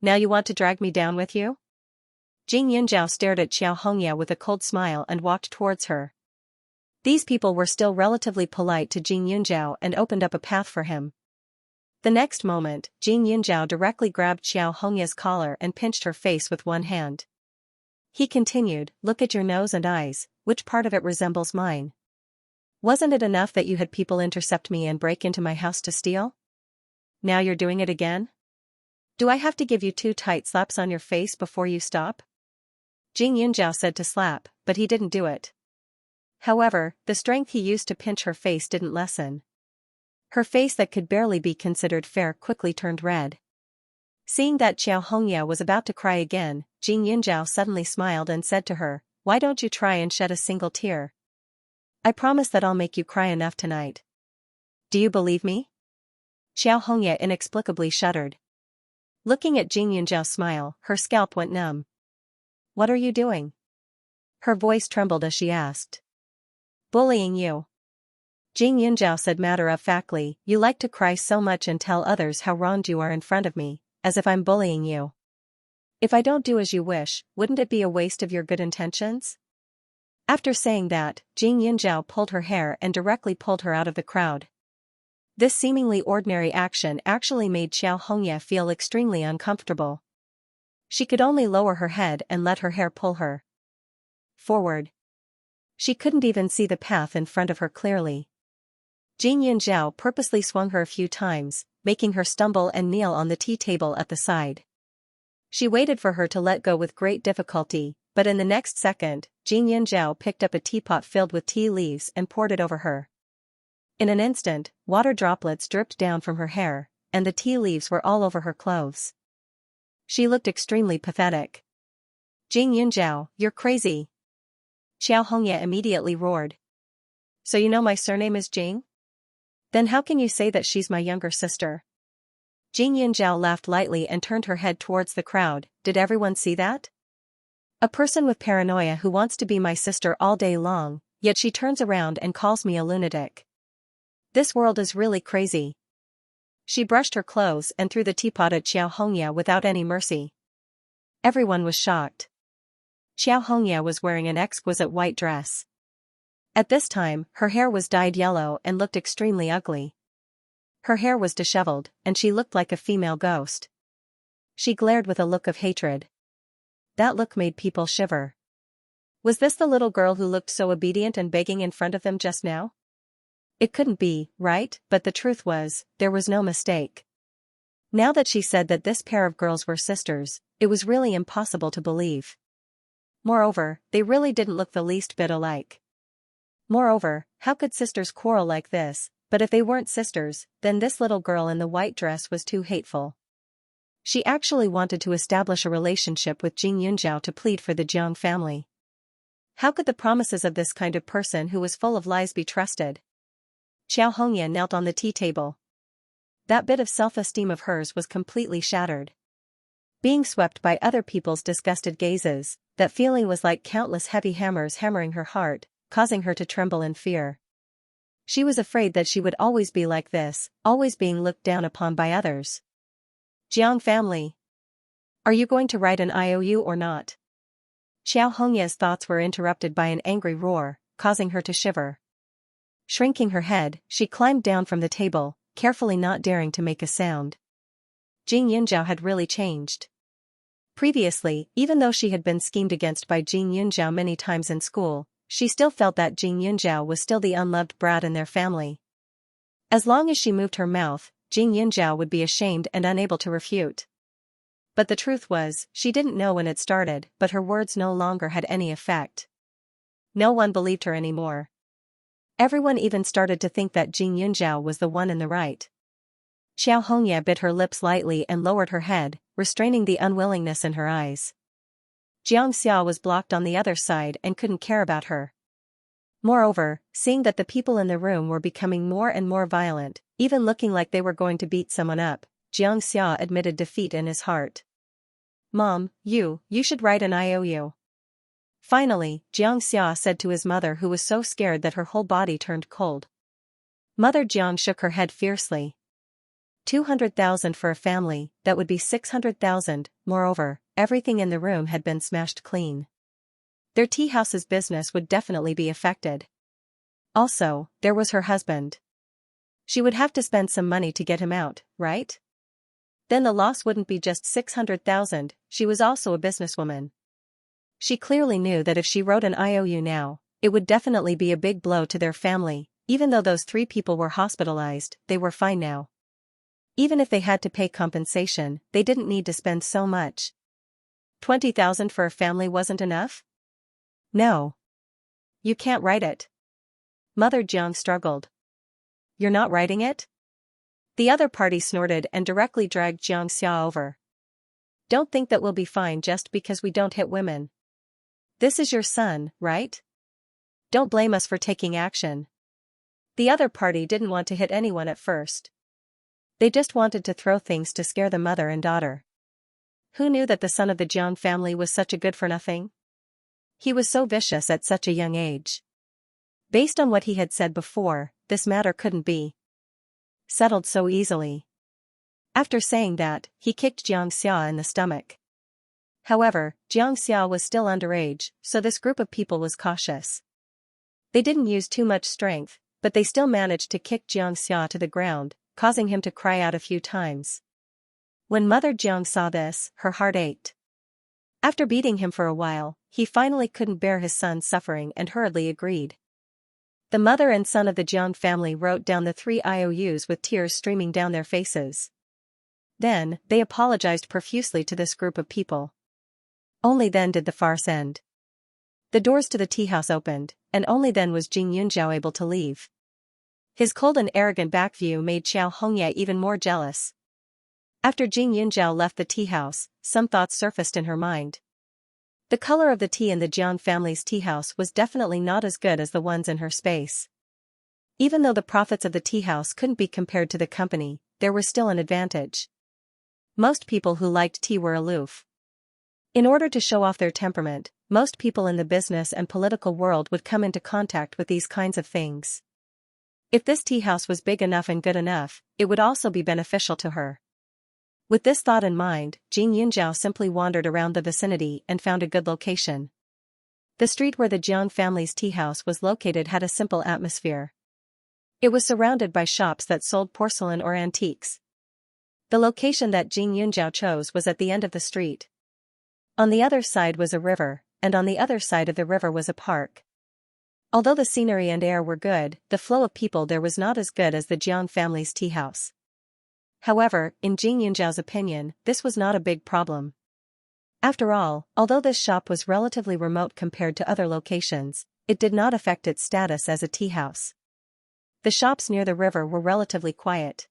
Now you want to drag me down with you? Jing Yunzhao stared at Xiaohongye with a cold smile and walked towards her. These people were still relatively polite to Jing Yunzhao and opened up a path for him. The next moment, Jing Yunzhao directly grabbed Xiaohongye's collar and pinched her face with one hand. He continued, Look at your nose and eyes, which part of it resembles mine? Wasn't it enough that you had people intercept me and break into my house to steal? Now you're doing it again? Do I have to give you 2 tight slaps on your face before you stop? Jing Yunzhao said to slap, but he didn't do it. However, the strength he used to pinch her face didn't lessen. Her face that could barely be considered fair quickly turned red. Seeing that Xiaohongye was about to cry again, Jing Yunzhao suddenly smiled and said to her, Why don't you try and shed a single tear? I promise that I'll make you cry enough tonight. Do you believe me? Xiaohongye inexplicably shuddered. Looking at Jing Yunzhao's smile, her scalp went numb. What are you doing? Her voice trembled as she asked. Bullying you. Jing Yunzhao said matter-of-factly, You like to cry so much and tell others how wronged you are in front of me, as if I'm bullying you. If I don't do as you wish, wouldn't it be a waste of your good intentions? After saying that, Jing Yunzhao pulled her hair and directly pulled her out of the crowd. This seemingly ordinary action actually made Xiaohongye feel extremely uncomfortable. She could only lower her head and let her hair pull her forward. She couldn't even see the path in front of her clearly. Jing Yunzhao purposely swung her a few times, making her stumble and kneel on the tea table at the side. She waited for her to let go with great difficulty, but in the next second, Jing Yunzhao picked up a teapot filled with tea leaves and poured it over her. In an instant, water droplets dripped down from her hair, and the tea leaves were all over her clothes. She looked extremely pathetic. Jing Yunzhao, you're crazy. Xiaohongye immediately roared. So you know my surname is Jing? Then how can you say that she's my younger sister? Jing Yunzhao laughed lightly and turned her head towards the crowd. Did everyone see that? A person with paranoia who wants to be my sister all day long, yet she turns around and calls me a lunatic. This world is really crazy. She brushed her clothes and threw the teapot at Xiaohongye without any mercy. Everyone was shocked. Xiaohongye was wearing an exquisite white dress. At this time, her hair was dyed yellow and looked extremely ugly. Her hair was disheveled, and she looked like a female ghost. She glared with a look of hatred. That look made people shiver. Was this the little girl who looked so obedient and begging in front of them just now? It couldn't be, right? But the truth was, there was no mistake. Now that she said that this pair of girls were sisters, it was really impossible to believe. Moreover, they really didn't look the least bit alike. Moreover, how could sisters quarrel like this? But if they weren't sisters, then this little girl in the white dress was too hateful. She actually wanted to establish a relationship with Jing Yunjiao to plead for the Jiang family. How could the promises of this kind of person who was full of lies be trusted? Xiao Hongyan knelt on the tea table. That bit of self-esteem of hers was completely shattered. Being swept by other people's disgusted gazes, that feeling was like countless heavy hammers hammering her heart, causing her to tremble in fear. She was afraid that she would always be like this, always being looked down upon by others. Jiang family. Are you going to write an IOU or not? Xiao Hongya's thoughts were interrupted by an angry roar, causing her to shiver. Shrinking her head, she climbed down from the table, carefully not daring to make a sound. Jing Yunjiao had really changed. Previously, even though she had been schemed against by Jing Yunjiao many times in school, she still felt that Jing Yunjiao was still the unloved brat in their family. As long as she moved her mouth, Jing Yunjiao would be ashamed and unable to refute. But the truth was, she didn't know when it started, but her words no longer had any effect. No one believed her anymore. Everyone even started to think that Jing Yunjiao was the one in the right. Xiao Hongya bit her lips lightly and lowered her head, restraining the unwillingness in her eyes. Xianxia was blocked on the other side and couldn't care about her. Moreover, seeing that the people in the room were becoming more and more violent, even looking like they were going to beat someone up, Xianxia admitted defeat in his heart. Mom, you should write an IOU. Finally, Xianxia said to his mother, who was so scared that her whole body turned cold. Mother Jiang shook her head fiercely. 200,000 for a family, that would be 600,000, moreover, everything in the room had been smashed clean. Their tea house's business would definitely be affected. Also, there was her husband. She would have to spend some money to get him out, right? Then the loss wouldn't be just 600,000, she was also a businesswoman. She clearly knew that if she wrote an IOU now, it would definitely be a big blow to their family. Even though those 3 people were hospitalized, they were fine now. Even if they had to pay compensation, they didn't need to spend so much. 20,000 for a family wasn't enough? No. You can't write it. Mother Jiang struggled. You're not writing it? The other party snorted and directly dragged Xianxia over. Don't think that we'll be fine just because we don't hit women. This is your son, right? Don't blame us for taking action. The other party didn't want to hit anyone at first. They just wanted to throw things to scare the mother and daughter. Who knew that the son of the Jiang family was such a good-for-nothing? He was so vicious at such a young age. Based on what he had said before, this matter couldn't be settled so easily. After saying that, he kicked Xianxia in the stomach. However, Xianxia was still underage, so this group of people was cautious. They didn't use too much strength, but they still managed to kick Xianxia to the ground, causing him to cry out a few times. When Mother Jiang saw this, her heart ached. After beating him for a while, he finally couldn't bear his son's suffering and hurriedly agreed. The mother and son of the Jiang family wrote down the 3 IOUs with tears streaming down their faces. Then, they apologized profusely to this group of people. Only then did the farce end. The doors to the tea house opened, and only then was Jing Yunjiao able to leave. His cold and arrogant back view made Xiao Hongya even more jealous. After Jing Yunjiao left the tea house, some thoughts surfaced in her mind. The color of the tea in the Jiang family's tea house was definitely not as good as the ones in her space. Even though the profits of the tea house couldn't be compared to the company, there was still an advantage. Most people who liked tea were aloof. In order to show off their temperament, most people in the business and political world would come into contact with these kinds of things. If this tea house was big enough and good enough, it would also be beneficial to her. With this thought in mind, Jing Yunjiao simply wandered around the vicinity and found a good location. The street where the Jiang family's tea house was located had a simple atmosphere. It was surrounded by shops that sold porcelain or antiques. The location that Jing Yunjiao chose was at the end of the street. On the other side was a river, and on the other side of the river was a park. Although the scenery and air were good, the flow of people there was not as good as the Jiang family's tea house. However, in Jing Yunjiao's opinion, this was not a big problem. After all, although this shop was relatively remote compared to other locations, it did not affect its status as a tea house. The shops near the river were relatively quiet.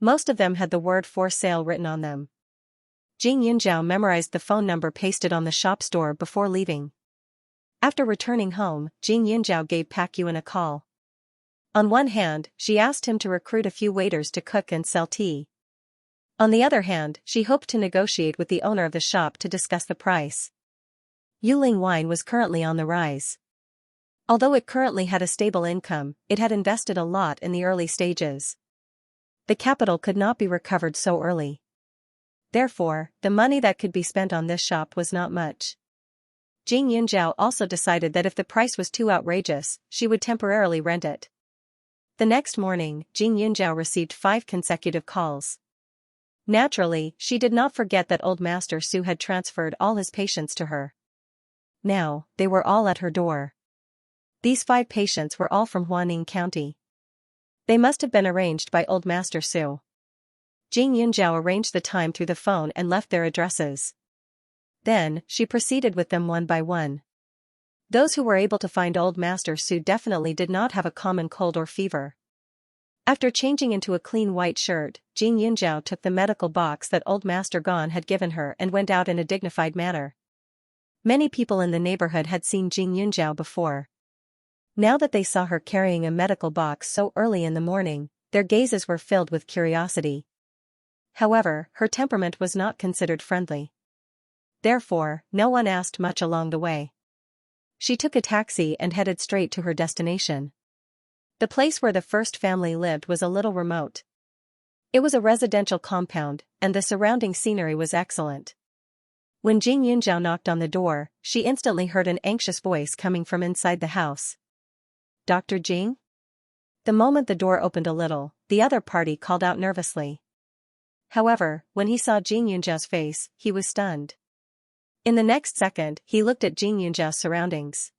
Most of them had the word "for sale" written on them. Jing Yunjiao memorized the phone number pasted on the shop's door before leaving. After returning home, Jing Yunjiao gave Pak Yuan a call. On one hand, she asked him to recruit a few waiters to cook and sell tea. On the other hand, she hoped to negotiate with the owner of the shop to discuss the price. Yuling wine was currently on the rise. Although it currently had a stable income, it had invested a lot in the early stages. The capital could not be recovered so early. Therefore, the money that could be spent on this shop was not much. Jing Yunjiao also decided that if the price was too outrageous, she would temporarily rent it. The next morning, Jing Yunjiao received 5 consecutive calls. Naturally, she did not forget that old Master Su had transferred all his patients to her. Now, they were all at her door. These 5 patients were all from Huaning County. They must have been arranged by old Master Su. Jing Yunjiao arranged the time through the phone and left their addresses. Then, she proceeded with them one by one. Those who were able to find old Master Su definitely did not have a common cold or fever. After changing into a clean white shirt, Jing Yunjiao took the medical box that old Master Gon had given her and went out in a dignified manner. Many people in the neighborhood had seen Jing Yunjiao before. Now that they saw her carrying a medical box so early in the morning, their gazes were filled with curiosity. However, her temperament was not considered friendly. Therefore, no one asked much along the way. She took a taxi and headed straight to her destination. The place where the first family lived was a little remote. It was a residential compound, and the surrounding scenery was excellent. When Jing Yunjiao knocked on the door, she instantly heard an anxious voice coming from inside the house. "Dr. Jing?" The moment the door opened a little, the other party called out nervously. However, when he saw Jing Yunjiao's face, he was stunned. In the next second, he looked at Jing Yunjiao's surroundings.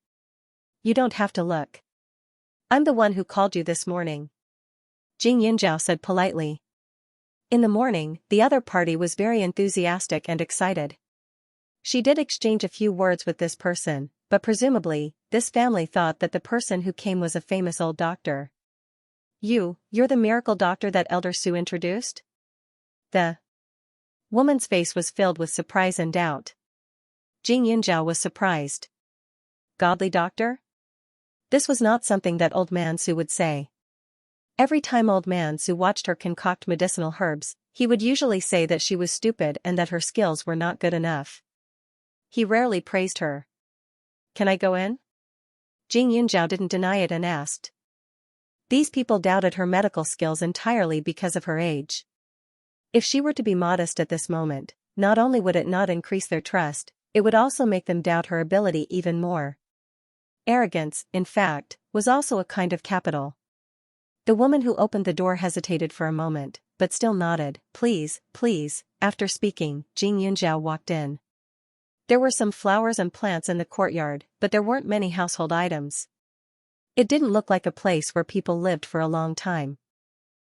"You don't have to look. I'm the one who called you this morning," Jing Yunjiao said politely. In the morning, the other party was very enthusiastic and excited. She did exchange a few words with this person, but presumably, this family thought that the person who came was a famous old doctor. You're the miracle doctor that Elder Su introduced?" The woman's face was filled with surprise and doubt. Jing Yunjiao was surprised. "Godly doctor?" This was not something that old man Su would say. Every time old man Su watched her concoct medicinal herbs, he would usually say that she was stupid and that her skills were not good enough. He rarely praised her. "Can I go in?" Jing Yunjiao didn't deny it and asked. These people doubted her medical skills entirely because of her age. If she were to be modest at this moment, not only would it not increase their trust, it would also make them doubt her ability even more. Arrogance, in fact, was also a kind of capital. The woman who opened the door hesitated for a moment, but still nodded. Please. After speaking, Jing Yunjiao walked in. There were some flowers and plants in the courtyard, but there weren't many household items. It didn't look like a place where people lived for a long time.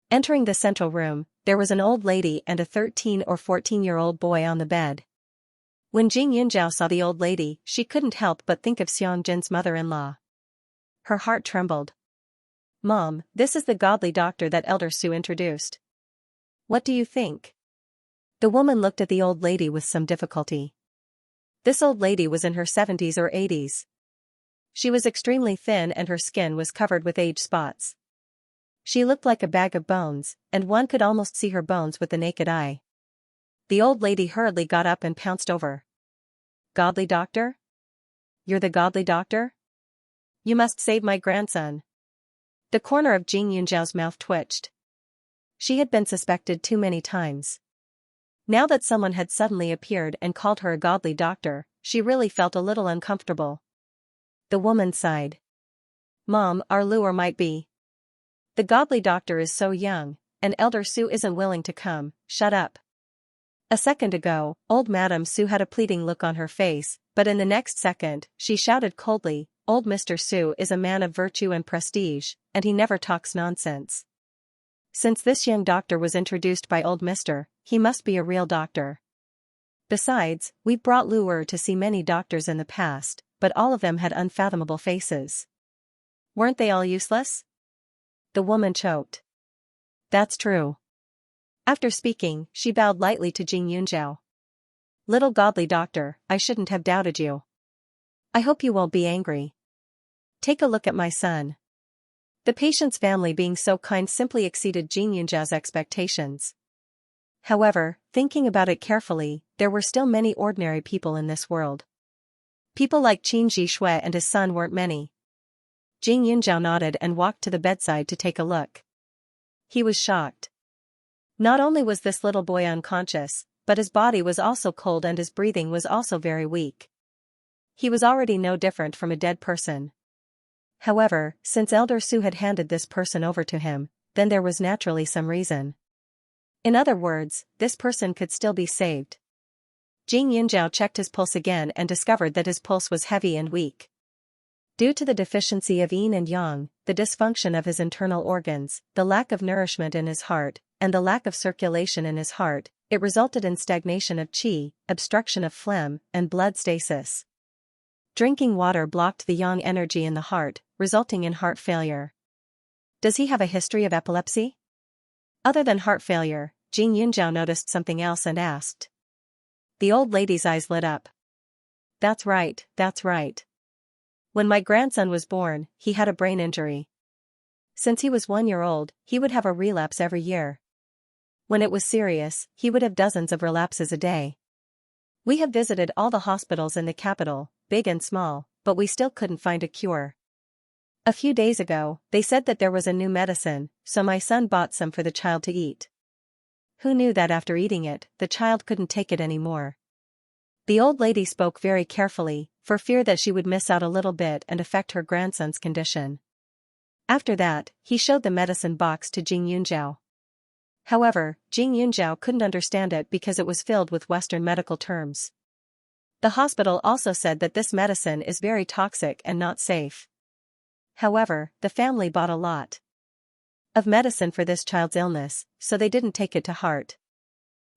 Entering the central room, there was an old lady and a 13 or 14-year-old boy on the bed. When Jing Yunjiao saw the old lady, she couldn't help but think of Xianxin's mother-in-law. Her heart trembled. "Mom, this is the godly doctor that Elder Su introduced. What do you think?" The woman looked at the old lady with some difficulty. This old lady was in her 70s or 80s. She was extremely thin and her skin was covered with age spots. She looked like a bag of bones, and one could almost see her bones with the naked eye. The old lady hurriedly got up and pounced over. "Godly doctor? You're the godly doctor? You must save my grandson." The corner of Jing Yunjiao's mouth twitched. She had been suspected too many times. Now that someone had suddenly appeared and called her a godly doctor, she really felt a little uncomfortable. The woman sighed. "Mom, our lure might be. The godly doctor is so young, and Elder Su isn't willing to come." "Shut up." A second ago, old Madame Su had a pleading look on her face, but in the next second, she shouted coldly, "Old Mr. Su is a man of virtue and prestige, and he never talks nonsense. Since this young doctor was introduced by old Mr., he must be a real doctor. Besides, we've brought Luer to see many doctors in the past, but all of them had unfathomable faces. Weren't they all useless?" The woman choked. "That's true." After speaking, she bowed lightly to Jing Yunjiao. Little godly doctor, I shouldn't have doubted you. I hope you won't be angry. Take a look at my son. The patient's family being so kind simply exceeded Xianxia's expectations. However, thinking about it carefully, there were still many ordinary people in this world. People like Qin Zhishui and his son weren't many. Xianxia nodded and walked to the bedside to take a look. He was shocked. Not only was this little boy unconscious, but his body was also cold and his breathing was also very weak. He was already no different from a dead person. However, since Elder Su had handed this person over to him, then there was naturally some reason. In other words, this person could still be saved. Xianxia checked his pulse again and discovered that his pulse was heavy and weak. Due to the deficiency of yin and yang, the dysfunction of his internal organs, the lack of nourishment in his heart, and the lack of circulation in his heart, it resulted in stagnation of qi, obstruction of phlegm, and blood stasis. Drinking water blocked the yang energy in the heart, resulting in heart failure. Does he have a history of epilepsy? Other than heart failure, Xianxia noticed something else and asked. The old lady's eyes lit up. That's right, that's right. When my grandson was born, he had a brain injury. Since he was 1 year old, he would have a relapse every year. When it was serious, he would have dozens of relapses a day. We have visited all the hospitals in the capital, big and small, but we still couldn't find a cure. A few days ago, they said that there was a new medicine, so my son bought some for the child to eat. Who knew that after eating it, the child couldn't take it anymore? The old lady spoke very carefully, for fear that she would miss out a little bit and affect her grandson's condition. After that, he showed the medicine box to Xianxia. However, Xianxia couldn't understand it because it was filled with Western medical terms. The hospital also said that this medicine is very toxic and not safe. However, the family bought a lot of medicine for this child's illness, so they didn't take it to heart.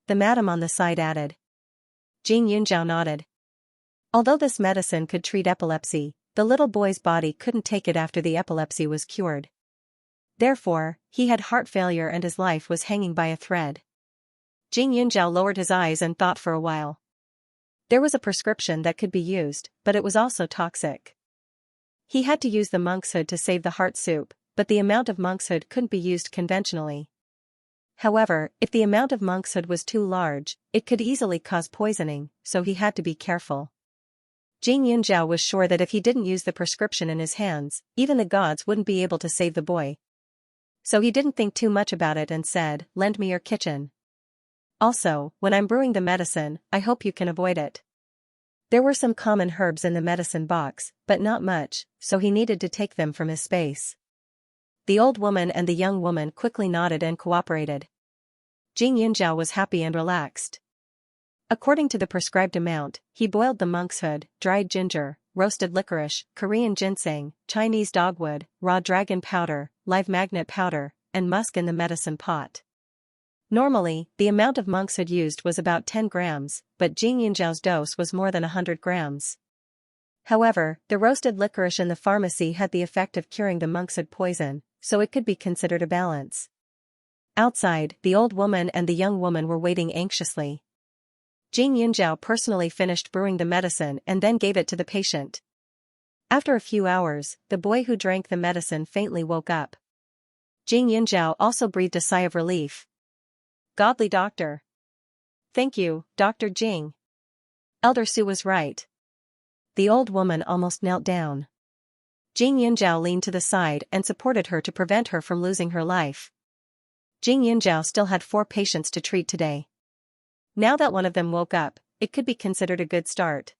The madam on the side added. Xianxia nodded. Although this medicine could treat epilepsy, the little boy's body couldn't take it after the epilepsy was cured. Therefore, he had heart failure and his life was hanging by a thread. Xianxia lowered his eyes and thought for a while. There was a prescription that could be used, but it was also toxic. He had to use the monkshood to save the heart soup, but the amount of monkshood couldn't be used conventionally. However, if the amount of monkshood was too large, it could easily cause poisoning, so he had to be careful. Xianxia was sure that if he didn't use the prescription in his hands, even the gods wouldn't be able to save the boy. So he didn't think too much about it and said, "Lend me your kitchen. Also, when I'm brewing the medicine, I hope you can avoid it." There were some common herbs in the medicine box, but not much, so he needed to take them from his space. The old woman and the young woman quickly nodded and cooperated. Xianxia was happy and relaxed. According to the prescribed amount, he boiled the monkshood, dried ginger, roasted licorice, Korean ginseng, Chinese dogwood, raw dragon powder, live magnet powder, and musk in the medicine pot. Normally, the amount of monkshood used was about 10 grams, but Xianxia's dose was more than 100 grams. However, the roasted licorice in the pharmacy had the effect of curing the monkshood poison, so it could be considered a balance. Outside, the old woman and the young woman were waiting anxiously. Xianxia personally finished brewing the medicine and then gave it to the patient. After a few hours, the boy who drank the medicine faintly woke up. Xianxia also breathed a sigh of relief. Godly doctor. Thank you, Dr. Jing. Elder Su was right. The old woman almost knelt down. Xianxia leaned to the side and supported her to prevent her from losing her life. Xianxia still had 4 patients to treat today. Now that one of them woke up, it could be considered a good start.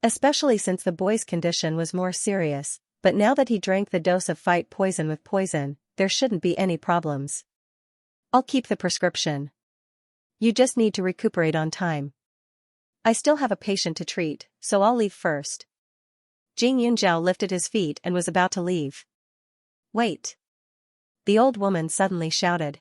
Especially since the boy's condition was more serious, but now that he drank the dose of fight poison with poison, there shouldn't be any problems. I'll keep the prescription. You just need to recuperate on time. I still have a patient to treat, so I'll leave first. Xianxia lifted his feet and was about to leave. Wait. The old woman suddenly shouted.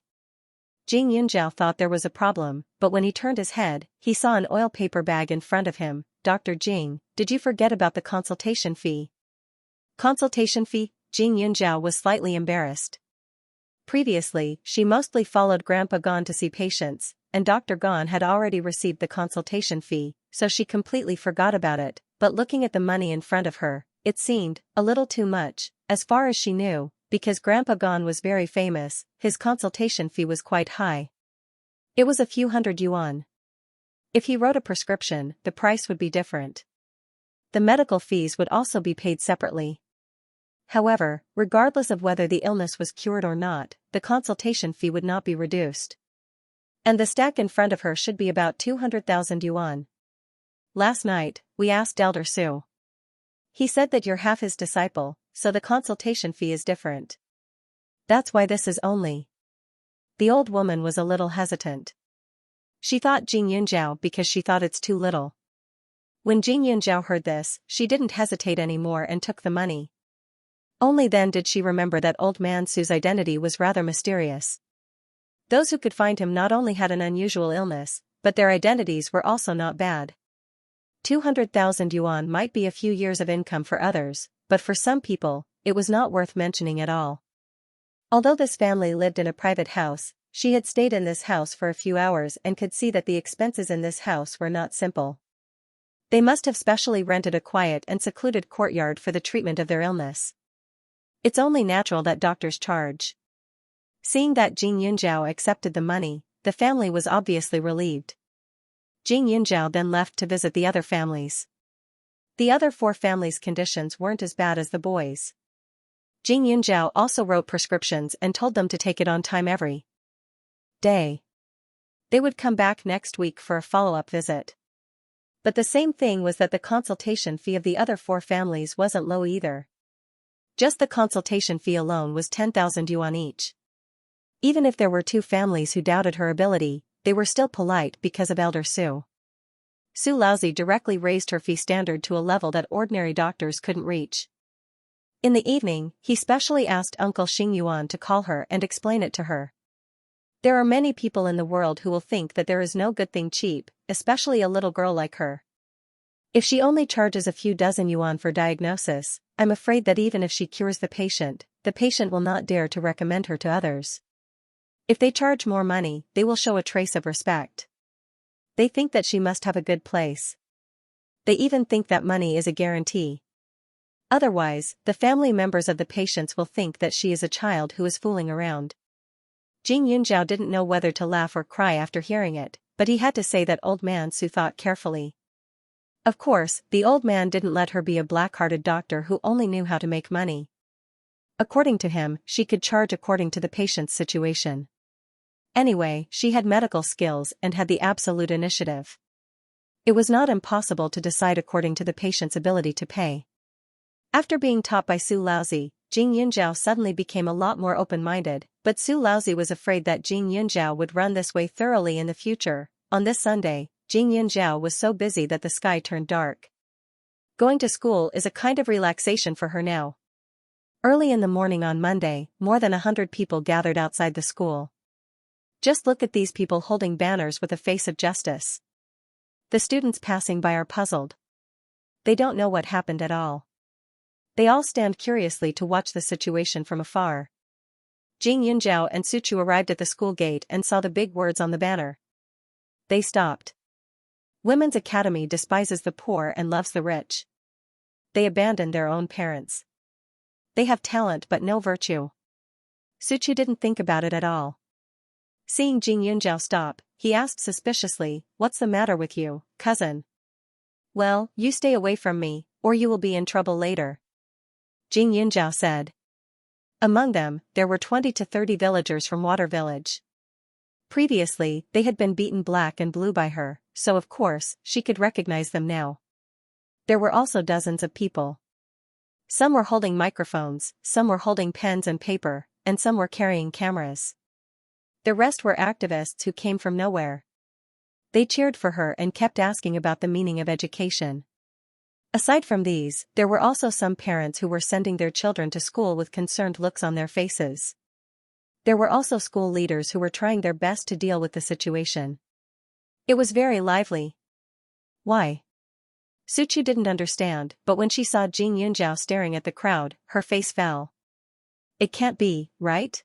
Xianxia thought there was a problem, but when he turned his head, he saw an oil paper bag in front of him. Dr. Jing, did you forget about the consultation fee? Consultation fee? Xianxia was slightly embarrassed. Previously, she mostly followed Grandpa Gon to see patients, and Dr. Gon had already received the consultation fee, so she completely forgot about it, but looking at the money in front of her, it seemed a little too much, as far as she knew, because Grandpa Gon was very famous, his consultation fee was quite high. It was a few hundred yuan. If he wrote a prescription, the price would be different. The medical fees would also be paid separately. However, regardless of whether the illness was cured or not, the consultation fee would not be reduced. And the stack in front of her should be about 200,000 yuan. Last night, we asked Elder Su. He said that you're half his disciple, so the consultation fee is different. That's why this is only. The old woman was a little hesitant. She thought Jing Yunjiao because she thought it's too little. When Jing Yunjiao heard this, she didn't hesitate anymore and took the money. Only then did she remember that old man Su's identity was rather mysterious. Those who could find him not only had an unusual illness, but their identities were also not bad. 200,000 yuan might be a few years of income for others, but for some people, it was not worth mentioning at all. Although this family lived in a private house, she had stayed in this house for a few hours and could see that the expenses in this house were not simple. They must have specially rented a quiet and secluded courtyard for the treatment of their illness. It's only natural that doctors charge. Seeing that Jing Yunjiao accepted the money, the family was obviously relieved. Jing Yunjiao then left to visit the other families. The other 4 families' conditions weren't as bad as the boys'. Jing Yunjiao also wrote prescriptions and told them to take it on time every day. They would come back next week for a follow-up visit. But the same thing was that the consultation fee of the other 4 families wasn't low either. Just the consultation fee alone was 10,000 yuan each. Even if there were 2 families who doubted her ability, they were still polite because of Elder Su. Su Laozi directly raised her fee standard to a level that ordinary doctors couldn't reach. In the evening, he specially asked Uncle Xing Yuan to call her and explain it to her. There are many people in the world who will think that there is no good thing cheap, especially a little girl like her. If she only charges a few dozen yuan for diagnosis, I'm afraid that even if she cures the patient will not dare to recommend her to others. If they charge more money, they will show a trace of respect. They think that she must have a good place. They even think that money is a guarantee. Otherwise, the family members of the patients will think that she is a child who is fooling around. Jing Yunjiao didn't know whether to laugh or cry after hearing it, but he had to say that old man Su thought carefully. Of course, the old man didn't let her be a black-hearted doctor who only knew how to make money. According to him, she could charge according to the patient's situation. Anyway, she had medical skills and had the absolute initiative. It was not impossible to decide according to the patient's ability to pay. After being taught by Su Laozi, Jing Yunjiao suddenly became a lot more open-minded, but Su Laozi was afraid that Jing Yunjiao would run this way thoroughly in the future. On this Sunday, Jing Yunjiao was so busy that the sky turned dark. Going to school is a kind of relaxation for her now. Early in the morning on Monday, more than 100 people gathered outside the school. Just look at these people holding banners with a face of justice. The students passing by are puzzled. They don't know what happened at all. They all stand curiously to watch the situation from afar. Jing Yunjiao and Su Chu arrived at the school gate and saw the big words on the banner. They stopped. Women's Academy despises the poor and loves the rich. They abandon their own parents. They have talent but no virtue. Su Chu didn't think about it at all. Seeing Jing Yunjiao stop, he asked suspiciously, "What's the matter with you, cousin?" "Well, you stay away from me, or you will be in trouble later," Jing Yunjiao said. Among them, there were 20 to 30 villagers from Water Village. Previously, they had been beaten black and blue by her, so of course, she could recognize them now. There were also dozens of people. Some were holding microphones, some were holding pens and paper, and some were carrying cameras. The rest were activists who came from nowhere. They cheered for her and kept asking about the meaning of education. Aside from these, there were also some parents who were sending their children to school with concerned looks on their faces. There were also school leaders who were trying their best to deal with the situation. It was very lively. Why? Su Chu didn't understand, but when she saw Jing Yunjiao staring at the crowd, her face fell. It can't be, right?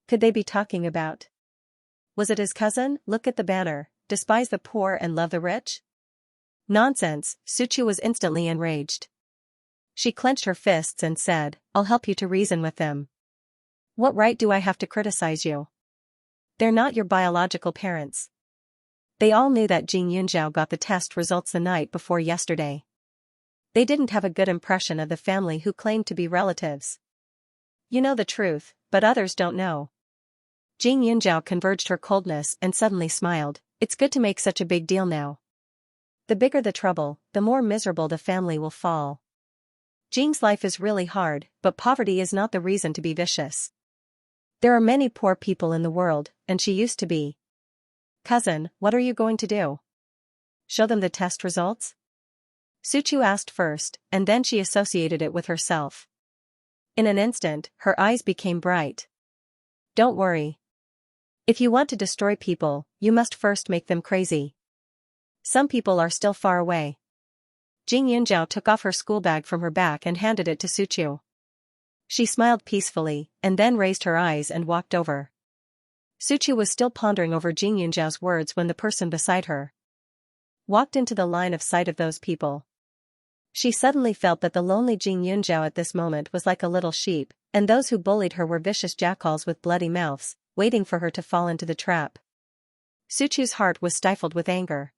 Could they be talking about Was it his cousin? Look at the banner, despise the poor and love the rich? Nonsense, Suchu was instantly enraged. She clenched her fists and said, I'll help you to reason with them. What right do I have to criticize you? They're not your biological parents. They all knew that Jing Yunzhao got the test results the night before yesterday. They didn't have a good impression of the family who claimed to be relatives. You know the truth, but others don't know. Jing Yunzhao converged her coldness and suddenly smiled. It's good to make such a big deal now. The bigger the trouble, the more miserable the family will fall. Jing's life is really hard, but poverty is not the reason to be vicious. There are many poor people in the world, and she used to be. Cousin, what are you going to do? Show them the test results? Suchu asked first, and then she associated it with herself. In an instant, her eyes became bright. Don't worry. If you want to destroy people, you must first make them crazy. Some people are still far away. Jing Yunzhao took off her school bag from her back and handed it to Suchu. She smiled peacefully, and then raised her eyes and walked over. Suchu was still pondering over Jing Yunzhao's words when the person beside her walked into the line of sight of those people. She suddenly felt that the lonely Jing Yunzhao at this moment was like a little sheep, and those who bullied her were vicious jackals with bloody mouths, waiting for her to fall into the trap. Suchu's heart was stifled with anger.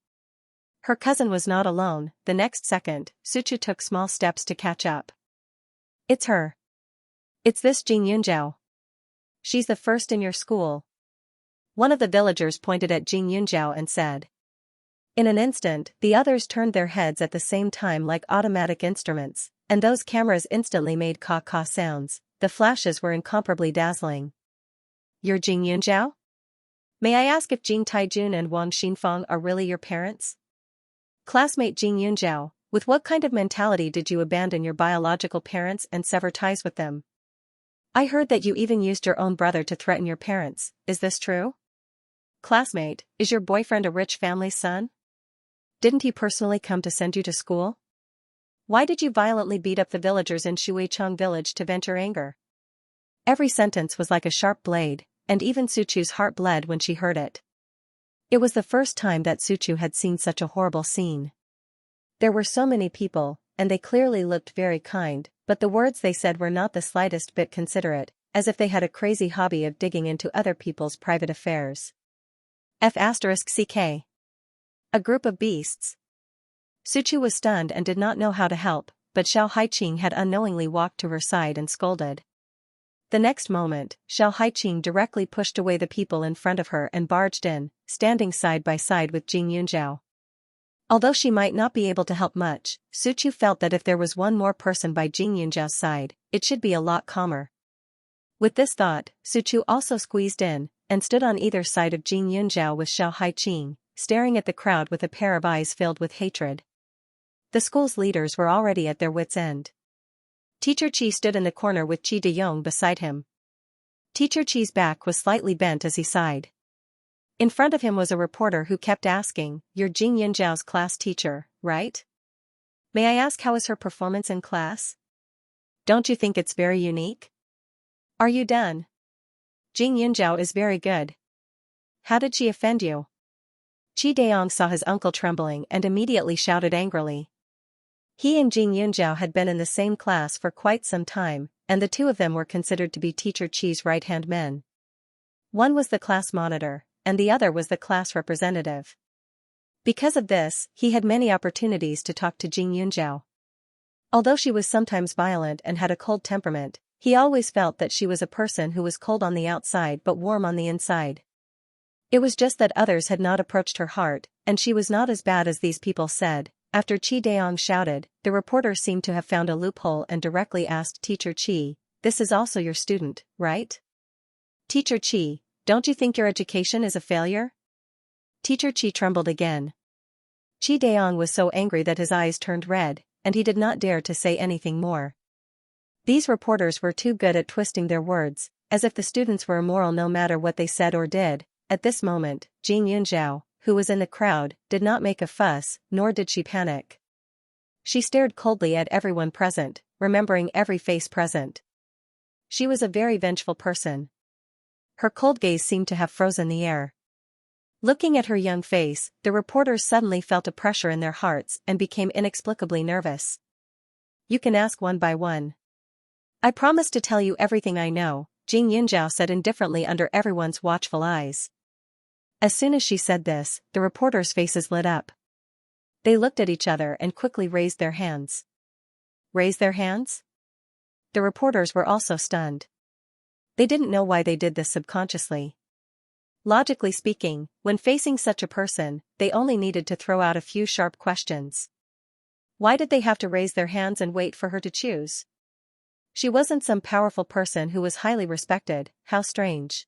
Her cousin was not alone. The next second, Suchu took small steps to catch up. It's her. It's this Jing Yunzhao. She's the first in your school. One of the villagers pointed at Jing Yunzhao and said. In an instant, the others turned their heads at the same time like automatic instruments, and those cameras instantly made caw-caw sounds. The flashes were incomparably dazzling. You're Jing Yunzhao? May I ask if Jing Taijun and Wang Xinfang are really your parents? Classmate Jing Yunzhao, with what kind of mentality did you abandon your biological parents and sever ties with them? I heard that you even used your own brother to threaten your parents. Is this true? Classmate, is your boyfriend a rich family's son? Didn't he personally come to send you to school? Why did you violently beat up the villagers in Shuicheng village to vent your anger? Every sentence was like a sharp blade, and even Suchu's heart bled when she heard it. It was the first time that Suchu had seen such a horrible scene. There were so many people, and they clearly looked very kind, but the words they said were not the slightest bit considerate, as if they had a crazy hobby of digging into other people's private affairs. F***CK. A group of beasts. Suchu was stunned and did not know how to help, but Xiao Haiqing had unknowingly walked to her side and scolded. The next moment, Xiao Haiqing directly pushed away the people in front of her and barged in, standing side by side with Jing Yunzhao. Although she might not be able to help much, Suchu felt that if there was one more person by Jing Yunzhao's side, it should be a lot calmer. With this thought, Suchu also squeezed in, and stood on either side of Jing Yunzhao with Xiao Haiqing, staring at the crowd with a pair of eyes filled with hatred. The school's leaders were already at their wits' end. Teacher Qi stood in the corner with Qi Deyong beside him. Teacher Qi's back was slightly bent as he sighed. In front of him was a reporter who kept asking, "You're Jing Yunzhao's class teacher, right? May I ask how is her performance in class? Don't you think it's very unique? Are you done? Jing Yunzhao is very good. How did she offend you?" Qi Deyong saw his uncle trembling and immediately shouted angrily. He and Jing Yunzhao had been in the same class for quite some time, and the two of them were considered to be Teacher Qi's right-hand men. One was the class monitor, and the other was the class representative. Because of this, he had many opportunities to talk to Jing Yunzhao. Although she was sometimes violent and had a cold temperament, he always felt that she was a person who was cold on the outside but warm on the inside. It was just that others had not approached her heart, and she was not as bad as these people said. After Qi Deyong shouted, the reporter seemed to have found a loophole and directly asked Teacher Qi, "This is also your student, right? Teacher Qi, don't you think your education is a failure?" Teacher Qi trembled again. Qi Deyong was so angry that his eyes turned red, and he did not dare to say anything more. These reporters were too good at twisting their words, as if the students were immoral no matter what they said or did. At this moment, Jing Yunzhao, who was in the crowd, did not make a fuss, nor did she panic. She stared coldly at everyone present, remembering every face present. She was a very vengeful person. Her cold gaze seemed to have frozen the air. Looking at her young face, the reporters suddenly felt a pressure in their hearts and became inexplicably nervous. You can ask one by one. I promise to tell you everything I know, Xianxia said indifferently under everyone's watchful eyes. As soon as she said this, the reporters' faces lit up. They looked at each other and quickly raised their hands. Raised their hands? The reporters were also stunned. They didn't know why they did this subconsciously. Logically speaking, when facing such a person, they only needed to throw out a few sharp questions. Why did they have to raise their hands and wait for her to choose? She wasn't some powerful person who was highly respected. How strange.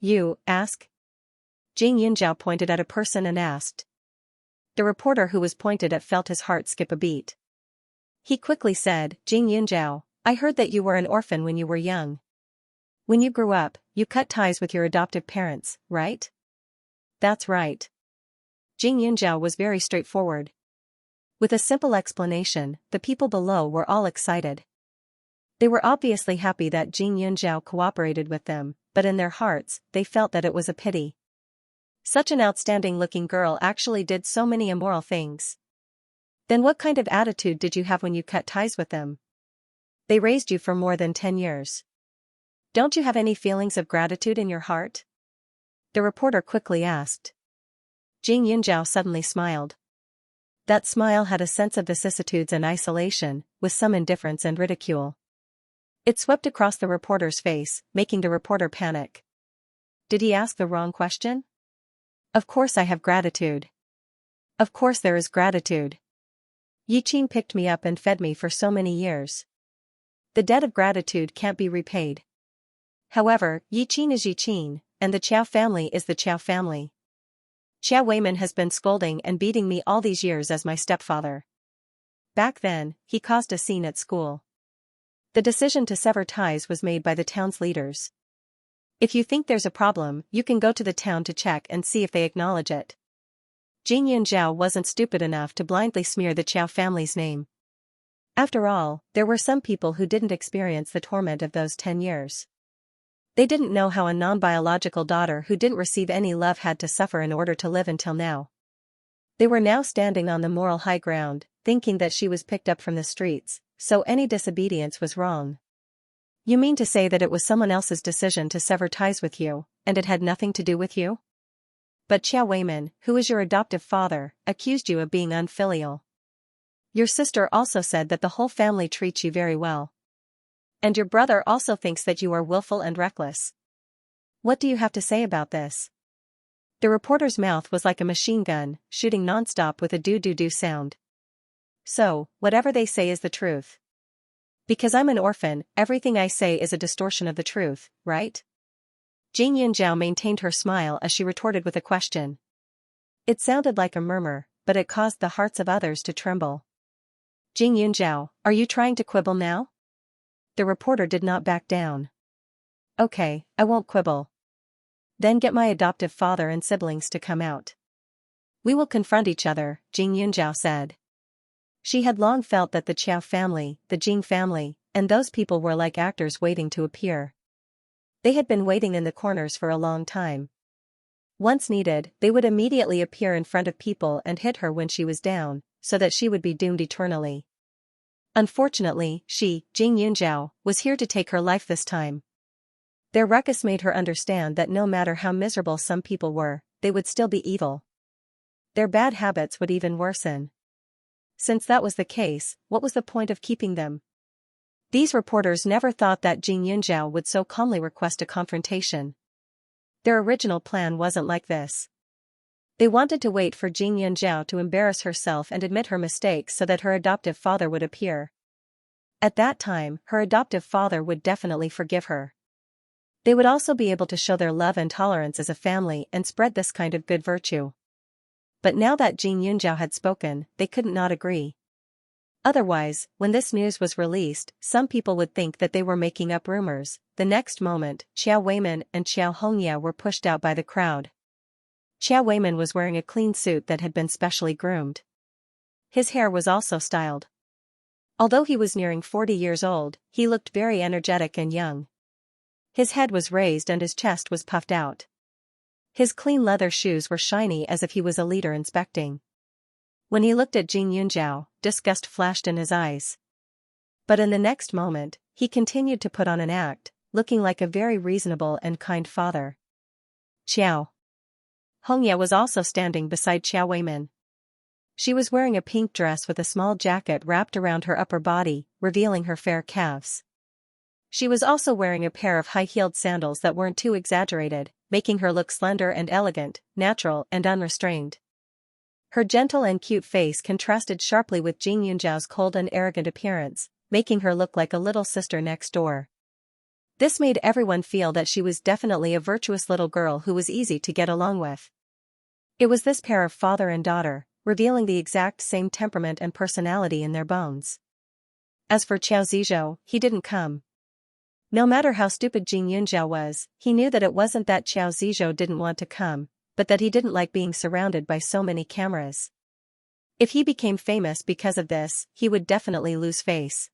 You ask? Xianxia pointed at a person and asked. The reporter who was pointed at felt his heart skip a beat. He quickly said, Xianxia, I heard that you were an orphan when you were young. When you grew up, you cut ties with your adoptive parents, right? That's right. Xianxia was very straightforward. With a simple explanation, the people below were all excited. They were obviously happy that Xianxia cooperated with them, but in their hearts, they felt that it was a pity. Such an outstanding-looking girl actually did so many immoral things. Then what kind of attitude did you have when you cut ties with them? They raised you for more than 10 years. Don't you have any feelings of gratitude in your heart? The reporter quickly asked. Xianxia suddenly smiled. That smile had a sense of vicissitudes and isolation, with some indifference and ridicule. It swept across the reporter's face, making the reporter panic. Did he ask the wrong question? Of course I have gratitude. Of course there is gratitude. Yiqin picked me up and fed me for so many years. The debt of gratitude can't be repaid. However, Yiqin is Yiqin, and the Qiao family is the Qiao family. Qiao Weiman has been scolding and beating me all these years as my stepfather. Back then, he caused a scene at school. The decision to sever ties was made by the town's leaders. If you think there's a problem, you can go to the town to check and see if they acknowledge it. Xianxia wasn't stupid enough to blindly smear the Qiao family's name. After all, there were some people who didn't experience the torment of those 10 years. They didn't know how a non-biological daughter who didn't receive any love had to suffer in order to live until now. They were now standing on the moral high ground, thinking that she was picked up from the streets, so any disobedience was wrong. You mean to say that it was someone else's decision to sever ties with you, and it had nothing to do with you? But Qiao Weiman, who is your adoptive father, accused you of being unfilial. Your sister also said that the whole family treats you very well. And your brother also thinks that you are willful and reckless. What do you have to say about this? The reporter's mouth was like a machine gun, shooting non-stop with a do-do-do sound. So, whatever they say is the truth. Because I'm an orphan, everything I say is a distortion of the truth, right? Xianxia maintained her smile as she retorted with a question. It sounded like a murmur, but it caused the hearts of others to tremble. Xianxia, are you trying to quibble now? The reporter did not back down. Okay, I won't quibble. Then get my adoptive father and siblings to come out. We will confront each other, Xianxia said. She had long felt that the Qiao family, the Jing family, and those people were like actors waiting to appear. They had been waiting in the corners for a long time. Once needed, they would immediately appear in front of people and hit her when she was down, so that she would be doomed eternally. Unfortunately, she, Xianxia, was here to take her life this time. Their ruckus made her understand that no matter how miserable some people were, they would still be evil. Their bad habits would even worsen. Since that was the case, what was the point of keeping them? These reporters never thought that Xianxia would so calmly request a confrontation. Their original plan wasn't like this. They wanted to wait for Xianxia to embarrass herself and admit her mistakes so that her adoptive father would appear. At that time, her adoptive father would definitely forgive her. They would also be able to show their love and tolerance as a family and spread this kind of good virtue. But now that Xianxia had spoken, they couldn't not agree. Otherwise, when this news was released, some people would think that they were making up rumors. The next moment, Qiao Weiman and Xiao Hongya were pushed out by the crowd. Qiao Weiman was wearing a clean suit that had been specially groomed. His hair was also styled. Although he was nearing 40 years old, he looked very energetic and young. His head was raised and his chest was puffed out. His clean leather shoes were shiny as if he was a leader inspecting. When he looked at Jin Yunjiao, disgust flashed in his eyes. But in the next moment, he continued to put on an act, looking like a very reasonable and kind father. Xiao Hongye was also standing beside Xiao Weimin. She was wearing a pink dress with a small jacket wrapped around her upper body, revealing her fair calves. She was also wearing a pair of high-heeled sandals that weren't too exaggerated, making her look slender and elegant, natural and unrestrained. Her gentle and cute face contrasted sharply with Jin Yunjiao's cold and arrogant appearance, making her look like a little sister next door. This made everyone feel that she was definitely a virtuous little girl who was easy to get along with. It was this pair of father and daughter, revealing the exact same temperament and personality in their bones. As for Qiao Zizhou, he didn't come. No matter how stupid Jin Yunjiao was, he knew that it wasn't that Qiao Zizhou didn't want to come, but that he didn't like being surrounded by so many cameras. If he became famous because of this, he would definitely lose face.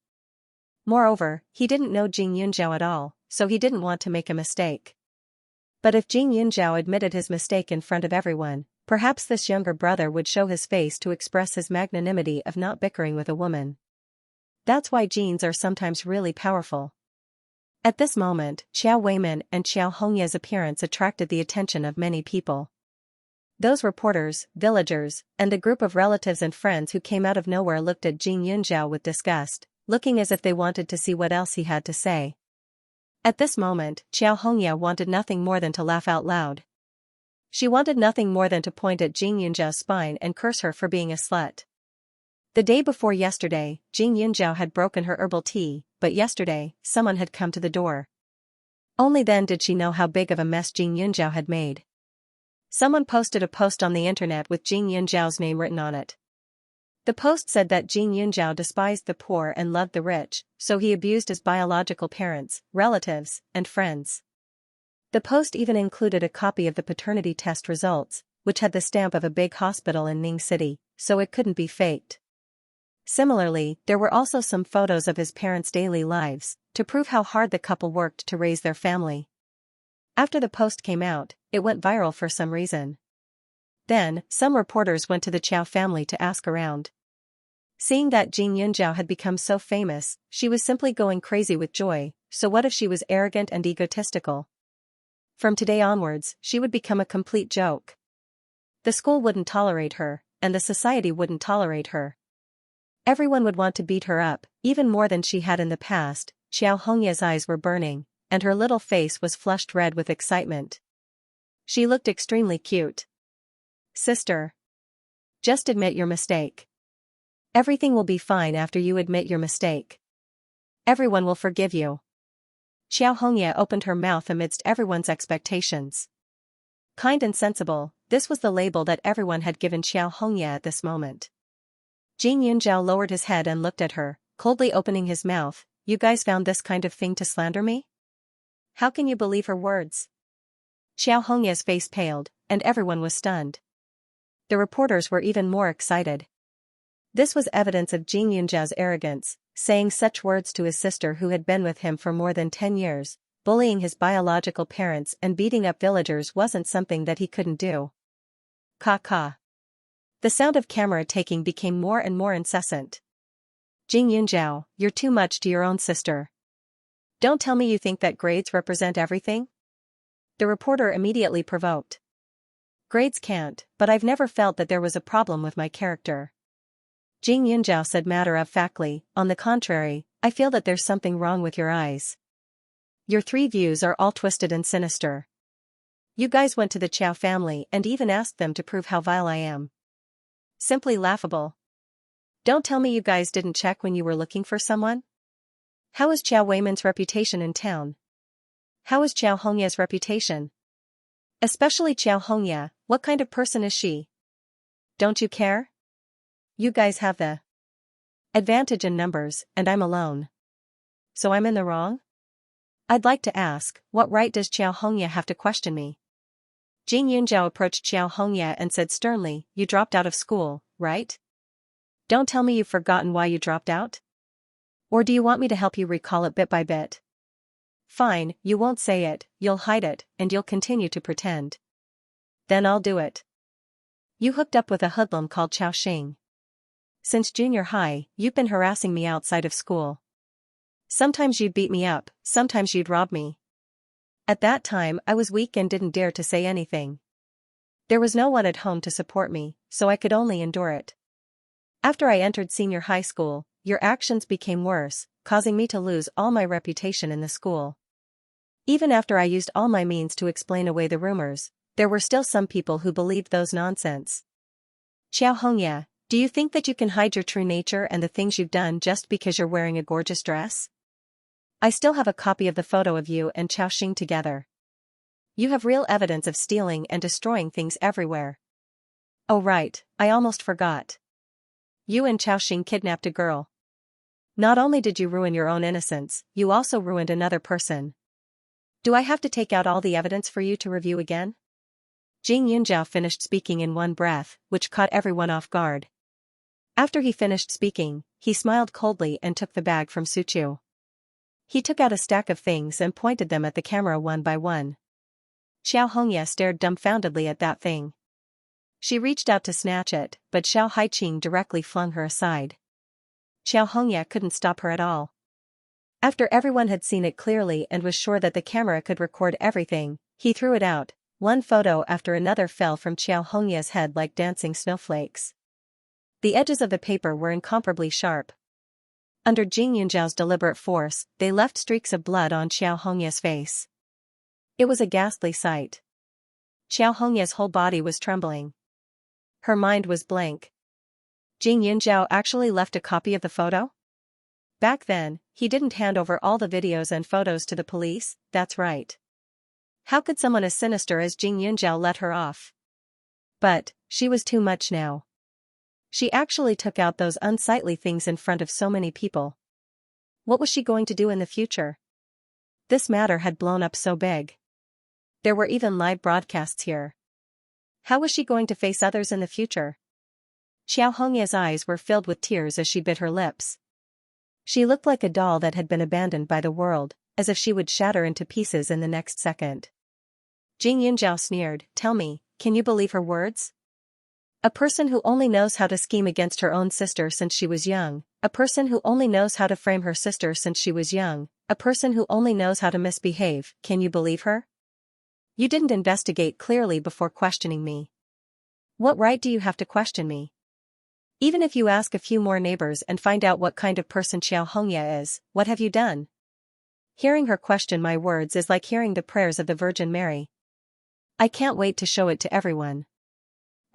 Moreover, he didn't know Jin Yunjiao at all, so he didn't want to make a mistake. But if Jin Yunjiao admitted his mistake in front of everyone, perhaps this younger brother would show his face to express his magnanimity of not bickering with a woman. That's why genes are sometimes really powerful. At this moment, Xiao Weimin and Xiao Hongye's appearance attracted the attention of many people. Those reporters, villagers, and a group of relatives and friends who came out of nowhere looked at Jin Yunjiao with disgust, looking as if they wanted to see what else he had to say. At this moment, Xiao Hongye wanted nothing more than to laugh out loud. She wanted nothing more than to point at Jin Yunjiao's spine and curse her for being a slut. The day before yesterday, Jin Yunjiao had broken her herbal tea, but yesterday, someone had come to the door. Only then did she know how big of a mess Jin Yunjiao had made. Someone posted a post on the internet with Jin Yunjiao's name written on it. The post said that Jin Yunjiao despised the poor and loved the rich, so he abused his biological parents, relatives, and friends. The post even included a copy of the paternity test results, which had the stamp of a big hospital in Ning City, so it couldn't be faked. Similarly, there were also some photos of his parents' daily lives, to prove how hard the couple worked to raise their family. After the post came out, it went viral for some reason. Then, some reporters went to the Qiao family to ask around. Seeing that Jin Yunjiao had become so famous, she was simply going crazy with joy, so what if she was arrogant and egotistical? From today onwards, she would become a complete joke. The school wouldn't tolerate her, and the society wouldn't tolerate her. Everyone would want to beat her up, even more than she had in the past. Xiao Hongye's eyes were burning, and her little face was flushed red with excitement. She looked extremely cute. Sister. Just admit your mistake. Everything will be fine after you admit your mistake. Everyone will forgive you. Xiao Hongye opened her mouth amidst everyone's expectations. Kind and sensible, this was the label that everyone had given Xiao Hongye at this moment. Jin Yunjiao lowered his head and looked at her, coldly opening his mouth. You guys found this kind of thing to slander me? How can you believe her words? Xiao Hongye's face paled, and everyone was stunned. The reporters were even more excited. This was evidence of Jin Yunjiao's arrogance, saying such words to his sister who had been with him for more than 10 years, bullying his biological parents and beating up villagers wasn't something that he couldn't do. Ka. The sound of camera taking became more and more incessant. Jin Yunjiao, you're too much to your own sister. Don't tell me you think that grades represent everything? The reporter immediately provoked. Grades can't, but I've never felt that there was a problem with my character. Jin Yunjiao said matter-of-factly, on the contrary, I feel that there's something wrong with your eyes. Your 3 views are all twisted and sinister. You guys went to the Qiao family and even asked them to prove how vile I am. Simply laughable. Don't tell me you guys didn't check when you were looking for someone? How is Qiao Weimin's reputation in town? How is Qiao Hongye's reputation? Especially Qiao Hongye, what kind of person is she? Don't you care? You guys have the advantage in numbers, and I'm alone. So I'm in the wrong? I'd like to ask, what right does Qiao Hongye have to question me? Jin Yunjiao approached Qiao Hongye and said sternly, you dropped out of school, right? Don't tell me you've forgotten why you dropped out? Or do you want me to help you recall it bit by bit? Fine, you won't say it, you'll hide it, and you'll continue to pretend. Then I'll do it. You hooked up with a hoodlum called Xianxia. Since junior high, you've been harassing me outside of school. Sometimes you'd beat me up, sometimes you'd rob me. At that time I was weak and didn't dare to say anything. There was no one at home to support me, so I could only endure it. After I entered senior high school, your actions became worse, causing me to lose all my reputation in the school. Even after I used all my means to explain away the rumors, there were still some people who believed those nonsense. Xianxia, do you think that you can hide your true nature and the things you've done just because you're wearing a gorgeous dress? I still have a copy of the photo of you and Xianxia together. You have real evidence of stealing and destroying things everywhere. Oh right, I almost forgot. You and Xianxia kidnapped a girl. Not only did you ruin your own innocence, you also ruined another person. Do I have to take out all the evidence for you to review again? Xianxia finished speaking in one breath, which caught everyone off guard. After he finished speaking, he smiled coldly and took the bag from Suchu. He took out a stack of things and pointed them at the camera one by one. Xianxia stared dumbfoundedly at that thing. She reached out to snatch it, but Xiao Haiqing directly flung her aside. Xianxia couldn't stop her at all. After everyone had seen it clearly and was sure that the camera could record everything, he threw it out. One photo after another fell from Xianxia's head like dancing snowflakes. The edges of the paper were incomparably sharp. Under Xianxia's deliberate force, they left streaks of blood on Xianxia's face. It was a ghastly sight. Xianxia's whole body was trembling. Her mind was blank. Xianxia actually left a copy of the photo? Back then, he didn't hand over all the videos and photos to the police, that's right. How could someone as sinister as Xianxia let her off? But, she was too much now. She actually took out those unsightly things in front of so many people. What was she going to do in the future? This matter had blown up so big. There were even live broadcasts here. How was she going to face others in the future? Xianxia's eyes were filled with tears as she bit her lips. She looked like a doll that had been abandoned by the world, as if she would shatter into pieces in the next second. Xianxia sneered, "Tell me, can you believe her words? A person who only knows how to scheme against her own sister since she was young, a person who only knows how to frame her sister since she was young, a person who only knows how to misbehave, can you believe her? You didn't investigate clearly before questioning me. What right do you have to question me? Even if you ask a few more neighbors and find out what kind of person Xianxia is, what have you done?" Hearing her question my words is like hearing the prayers of the Virgin Mary. I can't wait to show it to everyone.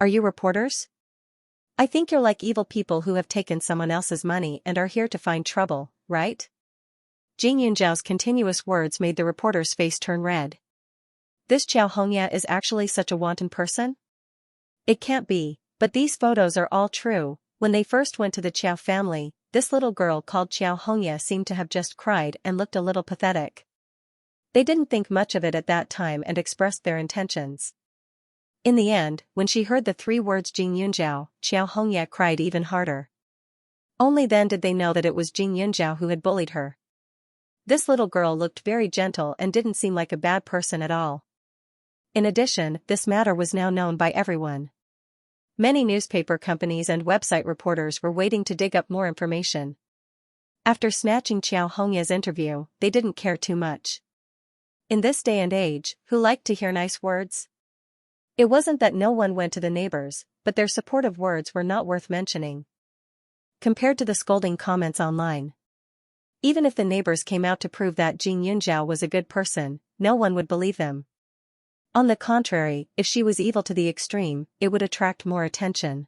Are you reporters? I think you're like evil people who have taken someone else's money and are here to find trouble, right? Xianxia's continuous words made the reporter's face turn red. This Xianxia is actually such a wanton person? It can't be, but these photos are all true. When they first went to the Qiao family, this little girl called Xianxia seemed to have just cried and looked a little pathetic. They didn't think much of it at that time and expressed their intentions. In the end, when she heard the 3 words Xianxia, Xianxia cried even harder. Only then did they know that it was Xianxia who had bullied her. This little girl looked very gentle and didn't seem like a bad person at all. In addition, this matter was now known by everyone. Many newspaper companies and website reporters were waiting to dig up more information. After snatching Xianxia's interview, they didn't care too much. In this day and age, who liked to hear nice words? It wasn't that no one went to the neighbors, but their supportive words were not worth mentioning. Compared to the scolding comments online. Even if the neighbors came out to prove that Xianxia was a good person, no one would believe them. On the contrary, if she was evil to the extreme, it would attract more attention.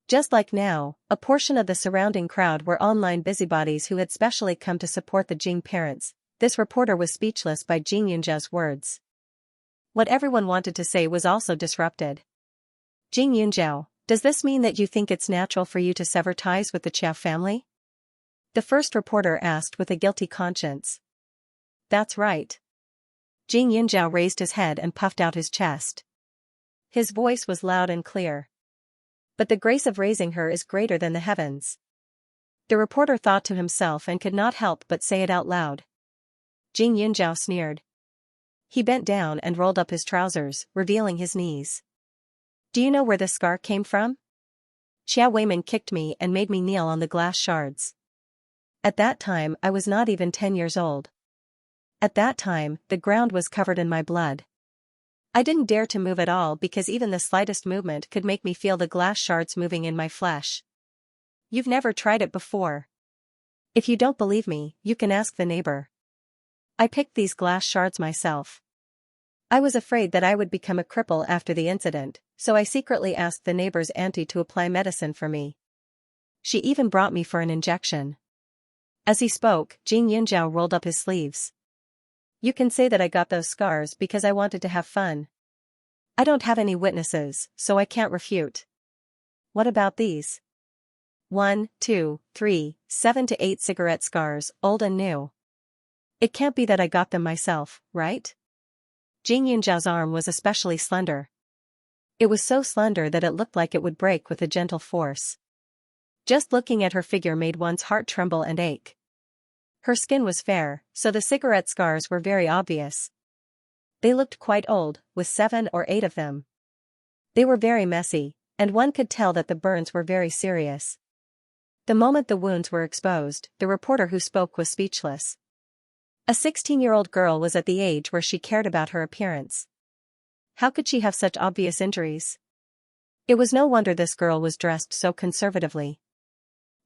Just like now, a portion of the surrounding crowd were online busybodies who had specially come to support the Jing parents. This reporter was speechless by Xianxia's words. What everyone wanted to say was also disrupted. Xianxia, does this mean that you think it's natural for you to sever ties with the Qiao family? The first reporter asked with a guilty conscience. That's right. Xianxia raised his head and puffed out his chest. His voice was loud and clear. But the grace of raising her is greater than the heavens. The reporter thought to himself and could not help but say it out loud. Xianxia sneered. He bent down and rolled up his trousers, revealing his knees. Do you know where this scar came from? Xiao Weiman kicked me and made me kneel on the glass shards. At that time I was not even 10 years old. At that time, the ground was covered in my blood. I didn't dare to move at all because even the slightest movement could make me feel the glass shards moving in my flesh. You've never tried it before. If you don't believe me, you can ask the neighbor. I picked these glass shards myself. I was afraid that I would become a cripple after the incident, so I secretly asked the neighbor's auntie to apply medicine for me. She even brought me for an injection. As he spoke, Jing Yunjiao rolled up his sleeves. You can say that I got those scars because I wanted to have fun. I don't have any witnesses, so I can't refute. What about these? 1, 2, 3, 7 to 8 cigarette scars, old and new. It can't be that I got them myself, right? Jing Yunjiao's arm was especially slender. It was so slender that it looked like it would break with a gentle force. Just looking at her figure made one's heart tremble and ache. Her skin was fair, so the cigarette scars were very obvious. They looked quite old, with 7 or 8 of them. They were very messy, and one could tell that the burns were very serious. The moment the wounds were exposed, the reporter who spoke was speechless. A 16-year-old girl was at the age where she cared about her appearance. How could she have such obvious injuries? It was no wonder this girl was dressed so conservatively.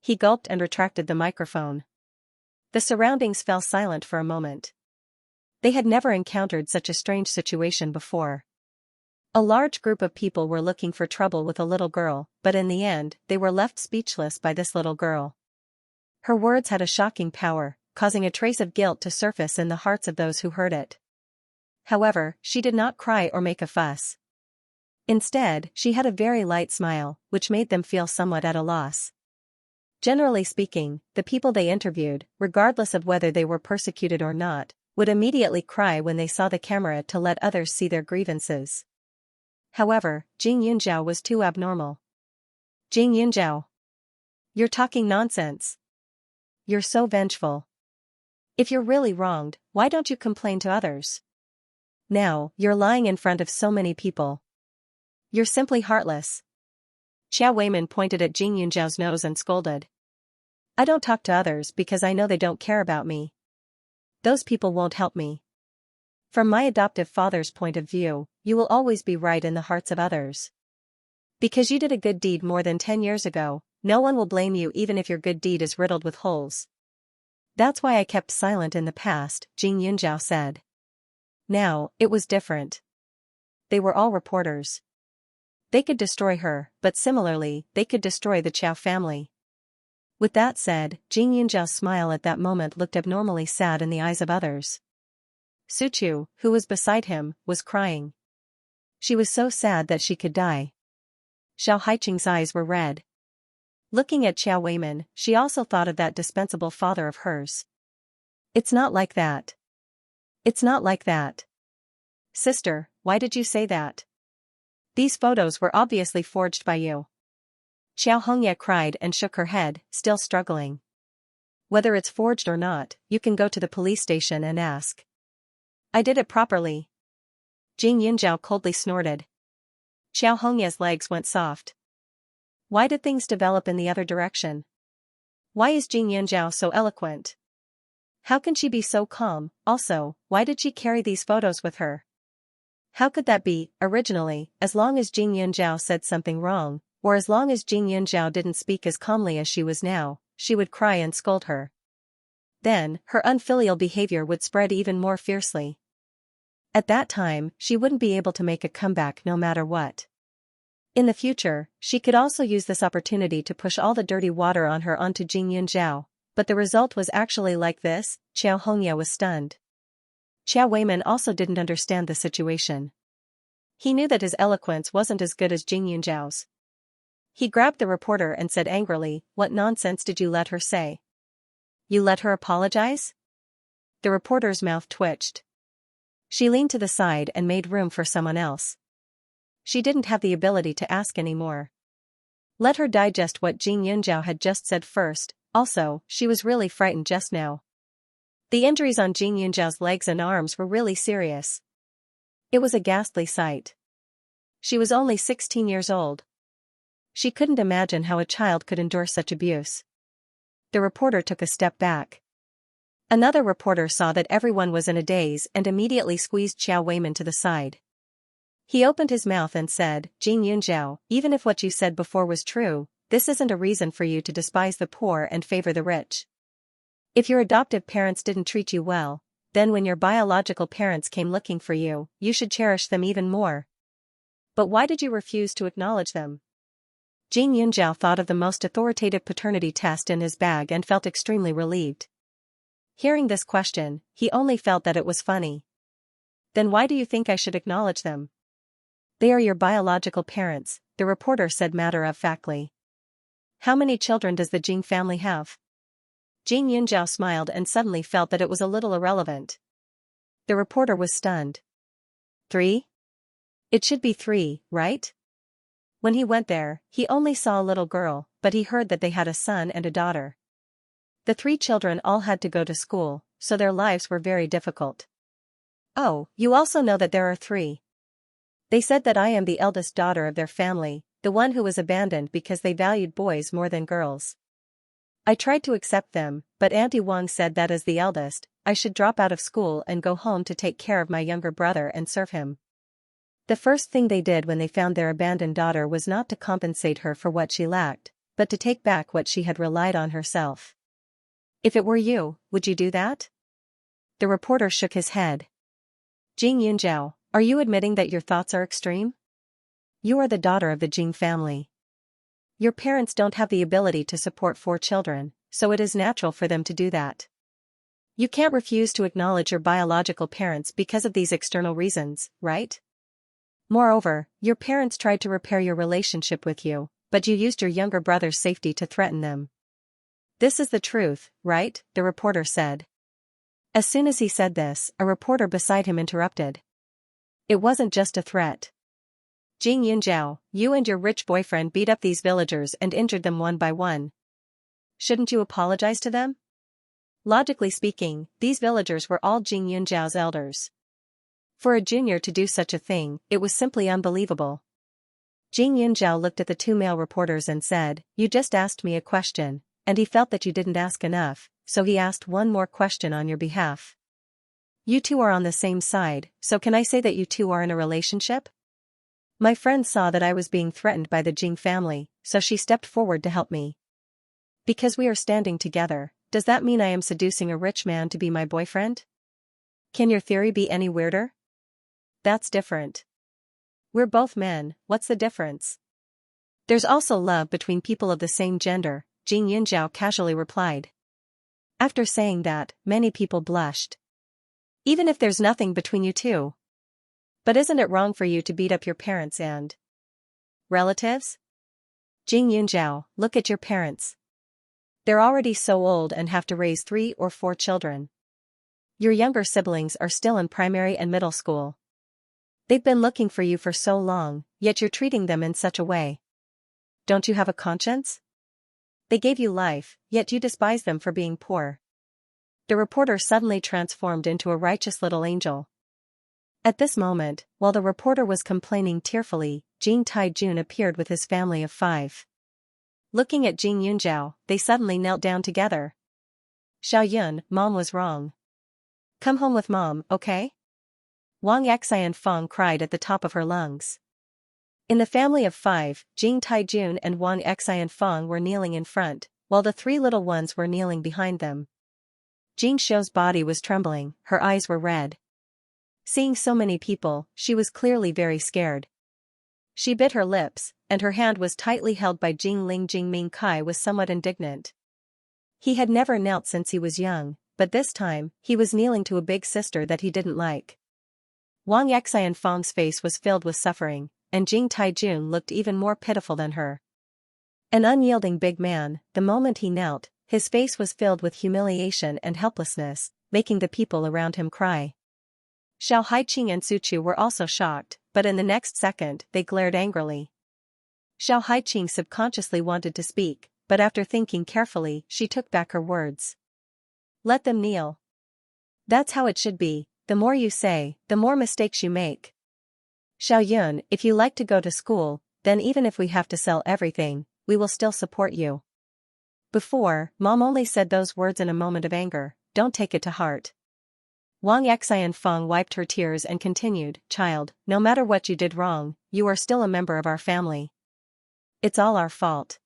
He gulped and retracted the microphone. The surroundings fell silent for a moment. They had never encountered such a strange situation before. A large group of people were looking for trouble with a little girl, but in the end, they were left speechless by this little girl. Her words had a shocking power, causing a trace of guilt to surface in the hearts of those who heard it. However, she did not cry or make a fuss. Instead, she had a very light smile, which made them feel somewhat at a loss. Generally speaking, the people they interviewed, regardless of whether they were persecuted or not, would immediately cry when they saw the camera to let others see their grievances. However, Jing Yunjiao was too abnormal. Jing Yunjiao. You're talking nonsense. You're so vengeful. If you're really wronged, why don't you complain to others? Now, you're lying in front of so many people. You're simply heartless. Xiao Weiman pointed at Jing Yunjiao's nose and scolded. I don't talk to others because I know they don't care about me. Those people won't help me. From my adoptive father's point of view, you will always be right in the hearts of others. Because you did a good deed more than 10 years ago, no one will blame you even if your good deed is riddled with holes. That's why I kept silent in the past, Jing Yunjiao said. Now, it was different. They were all reporters. They could destroy her, but similarly, they could destroy the Qiao family. With that said, Jing Yunjiao's smile at that moment looked abnormally sad in the eyes of others. Suchu, who was beside him, was crying. She was so sad that she could die. Xiao Haiqing's eyes were red. Looking at Xiao Weiman, she also thought of that dispensable father of hers. It's not like that. It's not like that. Sister, why did you say that? These photos were obviously forged by you. Xiao Hongye cried and shook her head, still struggling. Whether it's forged or not, you can go to the police station and ask. I did it properly. Jing Yunjiao coldly snorted. Xiao Hongye's legs went soft. Why did things develop in the other direction? Why is Jing Yunjiao so eloquent? How can she be so calm? Also, why did she carry these photos with her? How could that be? Originally, as long as Jing Yunjiao said something wrong, or as long as Jing Yunjiao didn't speak as calmly as she was now, she would cry and scold her. Then, her unfilial behavior would spread even more fiercely. At that time, she wouldn't be able to make a comeback no matter what. In the future, she could also use this opportunity to push all the dirty water on her onto Jing Yunjiao, but the result was actually like this. Xiao Hongye was stunned. Xiao Weiman also didn't understand the situation. He knew that his eloquence wasn't as good as Jing Yunjiao's. He grabbed the reporter and said angrily, "What nonsense did you let her say? You let her apologize?" The reporter's mouth twitched. She leaned to the side and made room for someone else. She didn't have the ability to ask anymore. Let her digest what Jing Yunjiao had just said first. Also, she was really frightened just now. The injuries on Jing Yunjiao's legs and arms were really serious. It was a ghastly sight. She was only 16 years old. She couldn't imagine how a child could endure such abuse. The reporter took a step back. Another reporter saw that everyone was in a daze and immediately squeezed Xiao Weiman to the side. He opened his mouth and said, "Jing Yunzhao, even if what you said before was true, this isn't a reason for you to despise the poor and favor the rich. If your adoptive parents didn't treat you well, then when your biological parents came looking for you, you should cherish them even more. But why did you refuse to acknowledge them?" Jing Yunzhao thought of the most authoritative paternity test in his bag and felt extremely relieved. Hearing this question, he only felt that it was funny. "Then why do you think I should acknowledge them?" "They are your biological parents," the reporter said matter-of-factly. "How many children does the Jing family have?" Jing Yunzhao smiled and suddenly felt that it was a little irrelevant. The reporter was stunned. 3? It should be 3, right? When he went there, he only saw a little girl, but he heard that they had a son and a daughter. The 3 children all had to go to school, so their lives were very difficult. "Oh, you also know that there are 3. They said that I am the eldest daughter of their family, the one who was abandoned because they valued boys more than girls. I tried to accept them, but Auntie Wang said that as the eldest, I should drop out of school and go home to take care of my younger brother and serve him. The first thing they did when they found their abandoned daughter was not to compensate her for what she lacked, but to take back what she had relied on herself. If it were you, would you do that?" The reporter shook his head. "Jing Yunzhao, are you admitting that your thoughts are extreme? You are the daughter of the Jing family. Your parents don't have the ability to support 4 children, so it is natural for them to do that. You can't refuse to acknowledge your biological parents because of these external reasons, right? Moreover, your parents tried to repair your relationship with you, but you used your younger brother's safety to threaten them. This is the truth, right?" the reporter said. As soon as he said this, a reporter beside him interrupted. "It wasn't just a threat. Jing Yunzhao, you and your rich boyfriend beat up these villagers and injured them one by one. Shouldn't you apologize to them? Logically speaking, these villagers were all Jing Yunzhao's elders. For a junior to do such a thing, it was simply unbelievable." Jing Yunzhao looked at the 2 male reporters and said, "You just asked me a question, and he felt that you didn't ask enough, so he asked one more question on your behalf. You 2 are on the same side, so can I say that you 2 are in a relationship?" "My friend saw that I was being threatened by the Jing family, so she stepped forward to help me. Because we are standing together, does that mean I am seducing a rich man to be my boyfriend? Can your theory be any weirder? That's different. We're both men, what's the difference?" "There's also love between people of the same gender," Jing Yunzhao casually replied. After saying that, many people blushed. "Even if there's nothing between you 2. But isn't it wrong for you to beat up your parents and relatives? Jing Yunzhao, look at your parents. They're already so old and have to raise 3 or 4 children. Your younger siblings are still in primary and middle school. They've been looking for you for so long, yet you're treating them in such a way. Don't you have a conscience? They gave you life, yet you despise them for being poor." The reporter suddenly transformed into a righteous little angel. At this moment, while the reporter was complaining tearfully, Jing Taijun appeared with his family of 5. Looking at Jing Yunzhao, they suddenly knelt down together. "Xiao Yun, Mom was wrong. Come home with Mom, okay?" Wang Xian Fong cried at the top of her lungs. In the family of 5, Jing Taijun and Wang Xian Fong were kneeling in front, while the 3 little ones were kneeling behind them. Jing Xiu's body was trembling, her eyes were red. Seeing so many people, she was clearly very scared. She bit her lips, and her hand was tightly held by Jing Ling. Jing Ming Kai was somewhat indignant. He had never knelt since he was young, but this time, he was kneeling to a big sister that he didn't like. Wang Xian Fong's face was filled with suffering, and Jing Taijun looked even more pitiful than her. An unyielding big man, the moment he knelt, his face was filled with humiliation and helplessness, making the people around him cry. Xiao Haiqing and Suchu were also shocked, but in the next second they glared angrily. Xiao Haiqing subconsciously wanted to speak, but after thinking carefully, she took back her words. "Let them kneel. That's how it should be, the more you say, the more mistakes you make." Xiaoyun, if you like to go to school, then even if we have to sell everything, we will still support you. Before, Mom only said those words in a moment of anger, don't take it to heart. Wang Xianfeng wiped her tears and continued, child, no matter what you did wrong, you are still a member of our family. It's all our fault.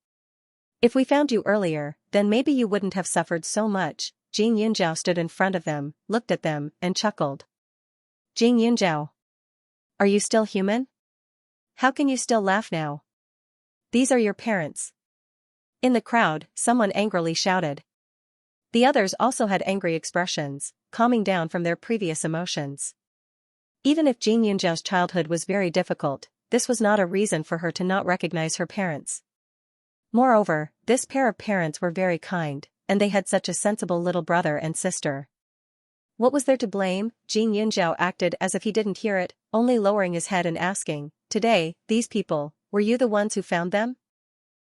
If we found you earlier, then maybe you wouldn't have suffered so much. Jing Yunzhao stood in front of them, looked at them, and chuckled. Jing Yunzhao. Are you still human? How can you still laugh now? These are your parents. In the crowd, someone angrily shouted. The others also had angry expressions, calming down from their previous emotions. Even if Jing Yunzhao's childhood was very difficult, this was not a reason for her to not recognize her parents. Moreover, this pair of parents were very kind, and they had such a sensible little brother and sister. What was there to blame? Jing Yunzhao acted as if he didn't hear it, only lowering his head and asking, today, these people, were you the ones who found them?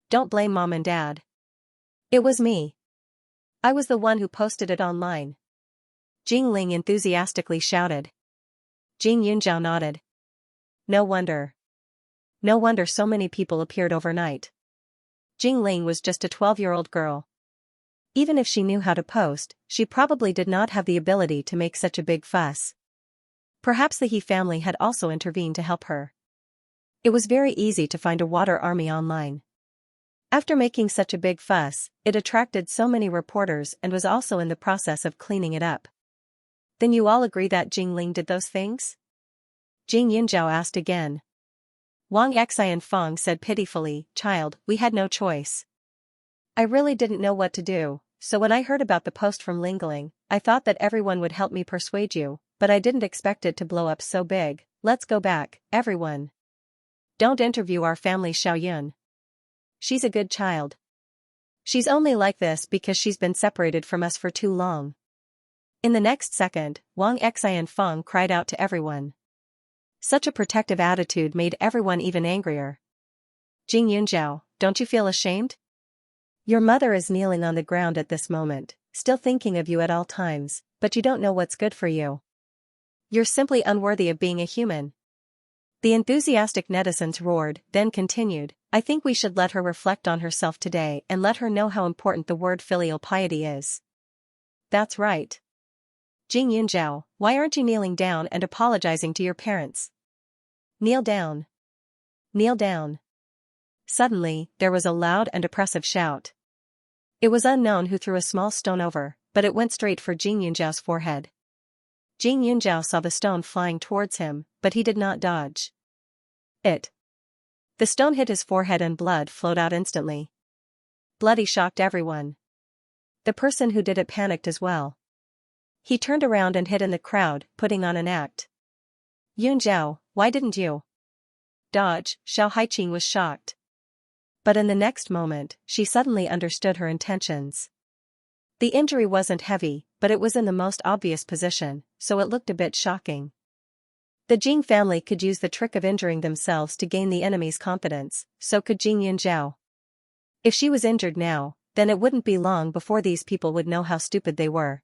Don't blame mom and dad. It was me. I was the one who posted it online. Jing Ling enthusiastically shouted. Jing Yunzhao nodded. No wonder. No wonder so many people appeared overnight. Jing Ling was just a 12-year-old girl. Even if she knew how to post, she probably did not have the ability to make such a big fuss. Perhaps the He family had also intervened to help her. It was very easy to find a water army online. After making such a big fuss, it attracted so many reporters and was also in the process of cleaning it up. Then you all agree that Jing Ling did those things? Jing Yunzhao asked again. Wang Xianfeng said pitifully, child, we had no choice. I really didn't know what to do, so when I heard about the post from Lingling, I thought that everyone would help me persuade you, but I didn't expect it to blow up so big. Let's go back, everyone. Don't interview our family Xiaoyun. She's a good child. She's only like this because she's been separated from us for too long. In the next second, Wang Xianfeng cried out to everyone. Such a protective attitude made everyone even angrier. Jing Yunzhao, don't you feel ashamed? Your mother is kneeling on the ground at this moment, still thinking of you at all times, but you don't know what's good for you. You're simply unworthy of being a human. The enthusiastic netizens roared, then continued, I think we should let her reflect on herself today and let her know how important the word filial piety is. That's right. Jing Yunzhao, why aren't you kneeling down and apologizing to your parents? Kneel down. Kneel down. Suddenly, there was a loud and oppressive shout. It was unknown who threw a small stone over, but it went straight for Jing Yunzhao's forehead. Jing Yunzhao saw the stone flying towards him, but he did not dodge. The stone hit his forehead and blood flowed out instantly. Bloody shocked everyone. The person who did it panicked as well. He turned around and hid in the crowd, putting on an act. Yunzhao, why didn't you dodge? Xiao Haiqing was shocked. But in the next moment, she suddenly understood her intentions. The injury wasn't heavy, but it was in the most obvious position, so it looked a bit shocking. The Jing family could use the trick of injuring themselves to gain the enemy's confidence, so could Jing Yunzhao. If she was injured now, then it wouldn't be long before these people would know how stupid they were.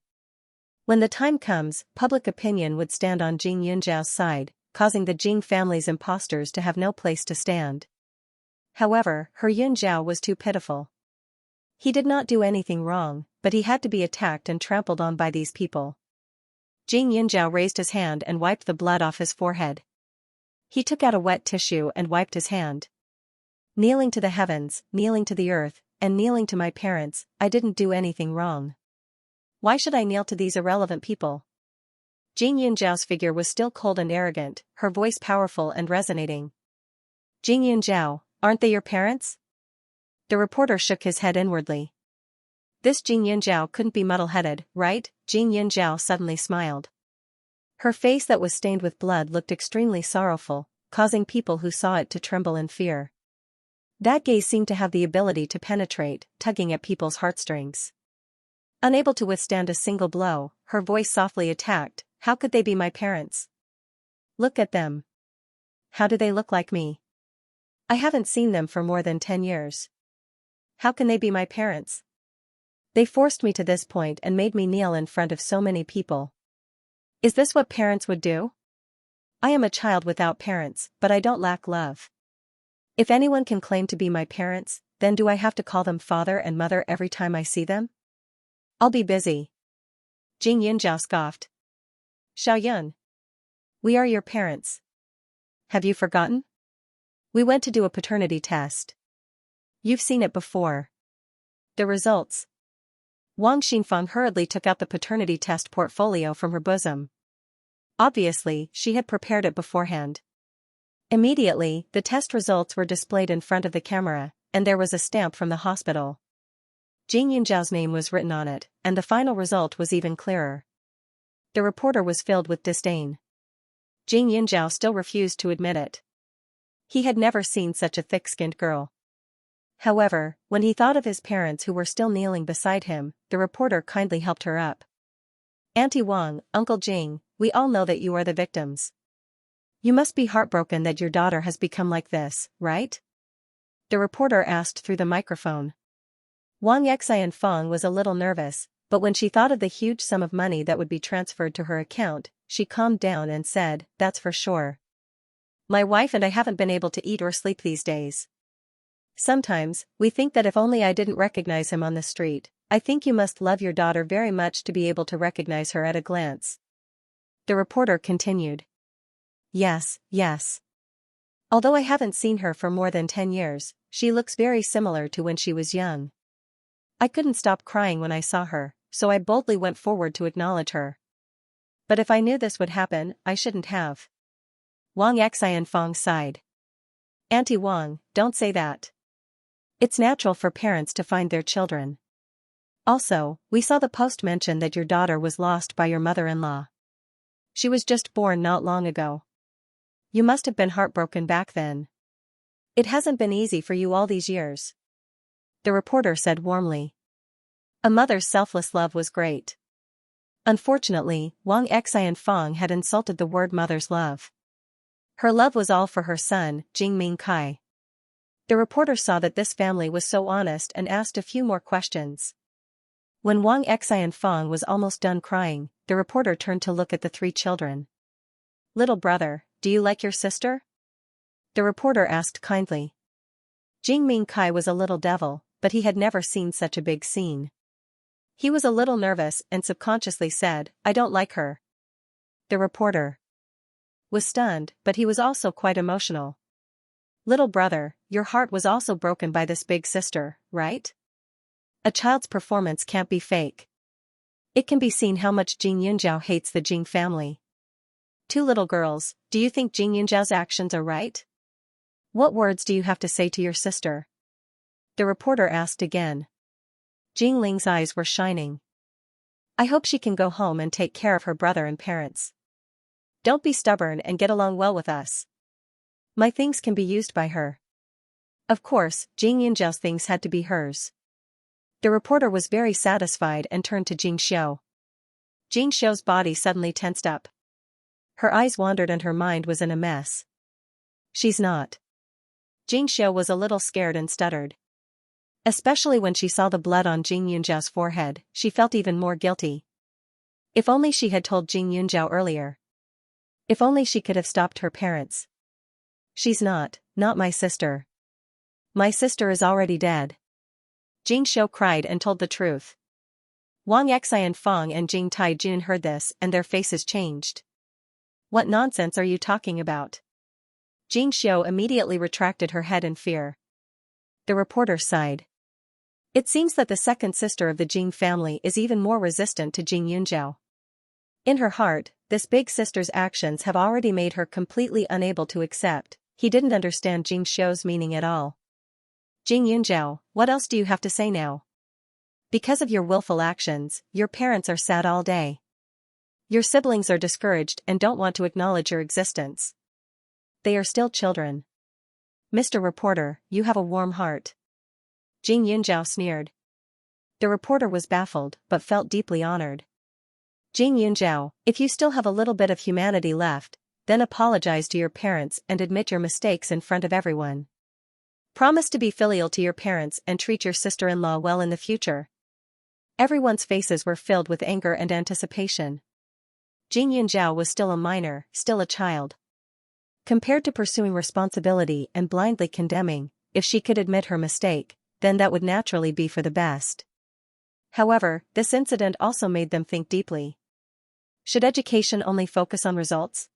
When the time comes, public opinion would stand on Jing Yunzhao's side, causing the Jing family's imposters to have no place to stand. However, her Yunzhao was too pitiful. He did not do anything wrong, but he had to be attacked and trampled on by these people. Jing Yunzhao raised his hand and wiped the blood off his forehead. He took out a wet tissue and wiped his hand. Kneeling to the heavens, kneeling to the earth, and kneeling to my parents, I didn't do anything wrong. Why should I kneel to these irrelevant people? Jing Yunzhao's figure was still cold and arrogant, her voice powerful and resonating. Jing Yunzhao, aren't they your parents? The reporter shook his head inwardly. This Jing Yunzhao couldn't be muddle-headed, right? Jing Yunzhao suddenly smiled. Her face that was stained with blood looked extremely sorrowful, causing people who saw it to tremble in fear. That gaze seemed to have the ability to penetrate, tugging at people's heartstrings. Unable to withstand a single blow, her voice softly attacked, how could they be my parents? Look at them. How do they look like me? I haven't seen them for more than 10 years. How can they be my parents? They forced me to this point and made me kneel in front of so many people. Is this what parents would do? I am a child without parents, but I don't lack love. If anyone can claim to be my parents, then do I have to call them father and mother every time I see them? I'll be busy. Jing Yunjiao scoffed. Xiaoyun. We are your parents. Have you forgotten? We went to do a paternity test. You've seen it before. The results. Wang Xinfeng hurriedly took out the paternity test portfolio from her bosom. Obviously, she had prepared it beforehand. Immediately, the test results were displayed in front of the camera, and there was a stamp from the hospital. Jing Yunjiao's name was written on it, and the final result was even clearer. The reporter was filled with disdain. Jing Yunjiao still refused to admit it. He had never seen such a thick-skinned girl. However, when he thought of his parents who were still kneeling beside him, the reporter kindly helped her up. Auntie Wang, Uncle Jing, we all know that you are the victims. You must be heartbroken that your daughter has become like this, right? The reporter asked through the microphone. Wang Xianfeng was a little nervous, but when she thought of the huge sum of money that would be transferred to her account, she calmed down and said, "That's for sure. My wife and I haven't been able to eat or sleep these days. Sometimes, we think that if only I didn't recognize him on the street. I think you must love your daughter very much to be able to recognize her at a glance." The reporter continued. Yes, yes. Although I haven't seen her for more than 10 years, she looks very similar to when she was young. I couldn't stop crying when I saw her, so I boldly went forward to acknowledge her. But if I knew this would happen, I shouldn't have. Wang Xianfeng sighed. Auntie Wang, don't say that. It's natural for parents to find their children. Also, we saw the post mention that your daughter was lost by your mother-in-law. She was just born not long ago. You must have been heartbroken back then. It hasn't been easy for you all these years. The reporter said warmly. A mother's selfless love was great. Unfortunately, Wang Xianfeng had insulted the word mother's love. Her love was all for her son, Jing Mingkai. The reporter saw that this family was so honest and asked a few more questions. When Wang Xianfeng was almost done crying, the reporter turned to look at the 3 children. Little brother, do you like your sister? The reporter asked kindly. Jing Mingkai was a little devil, but he had never seen such a big scene. He was a little nervous and subconsciously said, I don't like her. The reporter was stunned, but he was also quite emotional. Little brother, your heart was also broken by this big sister, right? A child's performance can't be fake. It can be seen how much Jing Yunjiao hates the Jing family. 2 little girls, do you think Jing Yunjiao's actions are right? What words do you have to say to your sister? The reporter asked again. Jing Ling's eyes were shining. I hope she can go home and take care of her brother and parents. Don't be stubborn and get along well with us. My things can be used by her. Of course, Jing Yunjiao's things had to be hers. The reporter was very satisfied and turned to Jing Xiu. Jing Xiu's body suddenly tensed up. Her eyes wandered and her mind was in a mess. She's not. Jing Xiu was a little scared and stuttered. Especially when she saw the blood on Jing Yunjiao's forehead, she felt even more guilty. If only she had told Jing Yunjiao earlier. If only she could have stopped her parents. She's not my sister. My sister is already dead. Jing Xiu cried and told the truth. Wang Xianfeng and Jing Taijun heard this and their faces changed. What nonsense are you talking about? Jing Xiu immediately retracted her head in fear. The reporter sighed. It seems that the second sister of the Jing family is even more resistant to Jing Yunjiao. In her heart, this big sister's actions have already made her completely unable to accept. He didn't understand Jing Xiu's meaning at all. Jing Yunjiao, what else do you have to say now? Because of your willful actions, your parents are sad all day. Your siblings are discouraged and don't want to acknowledge your existence. They are still children. Mr. Reporter, you have a warm heart. Jing Yunjiao sneered. The reporter was baffled but felt deeply honored. Jing Yunjiao, if you still have a little bit of humanity left, then apologize to your parents and admit your mistakes in front of everyone. Promise to be filial to your parents and treat your sister-in-law well in the future. Everyone's faces were filled with anger and anticipation. Jing Yunjiao was still a minor, still a child. Compared to pursuing responsibility and blindly condemning, if she could admit her mistake, then that would naturally be for the best. However, this incident also made them think deeply. Should education only focus on results?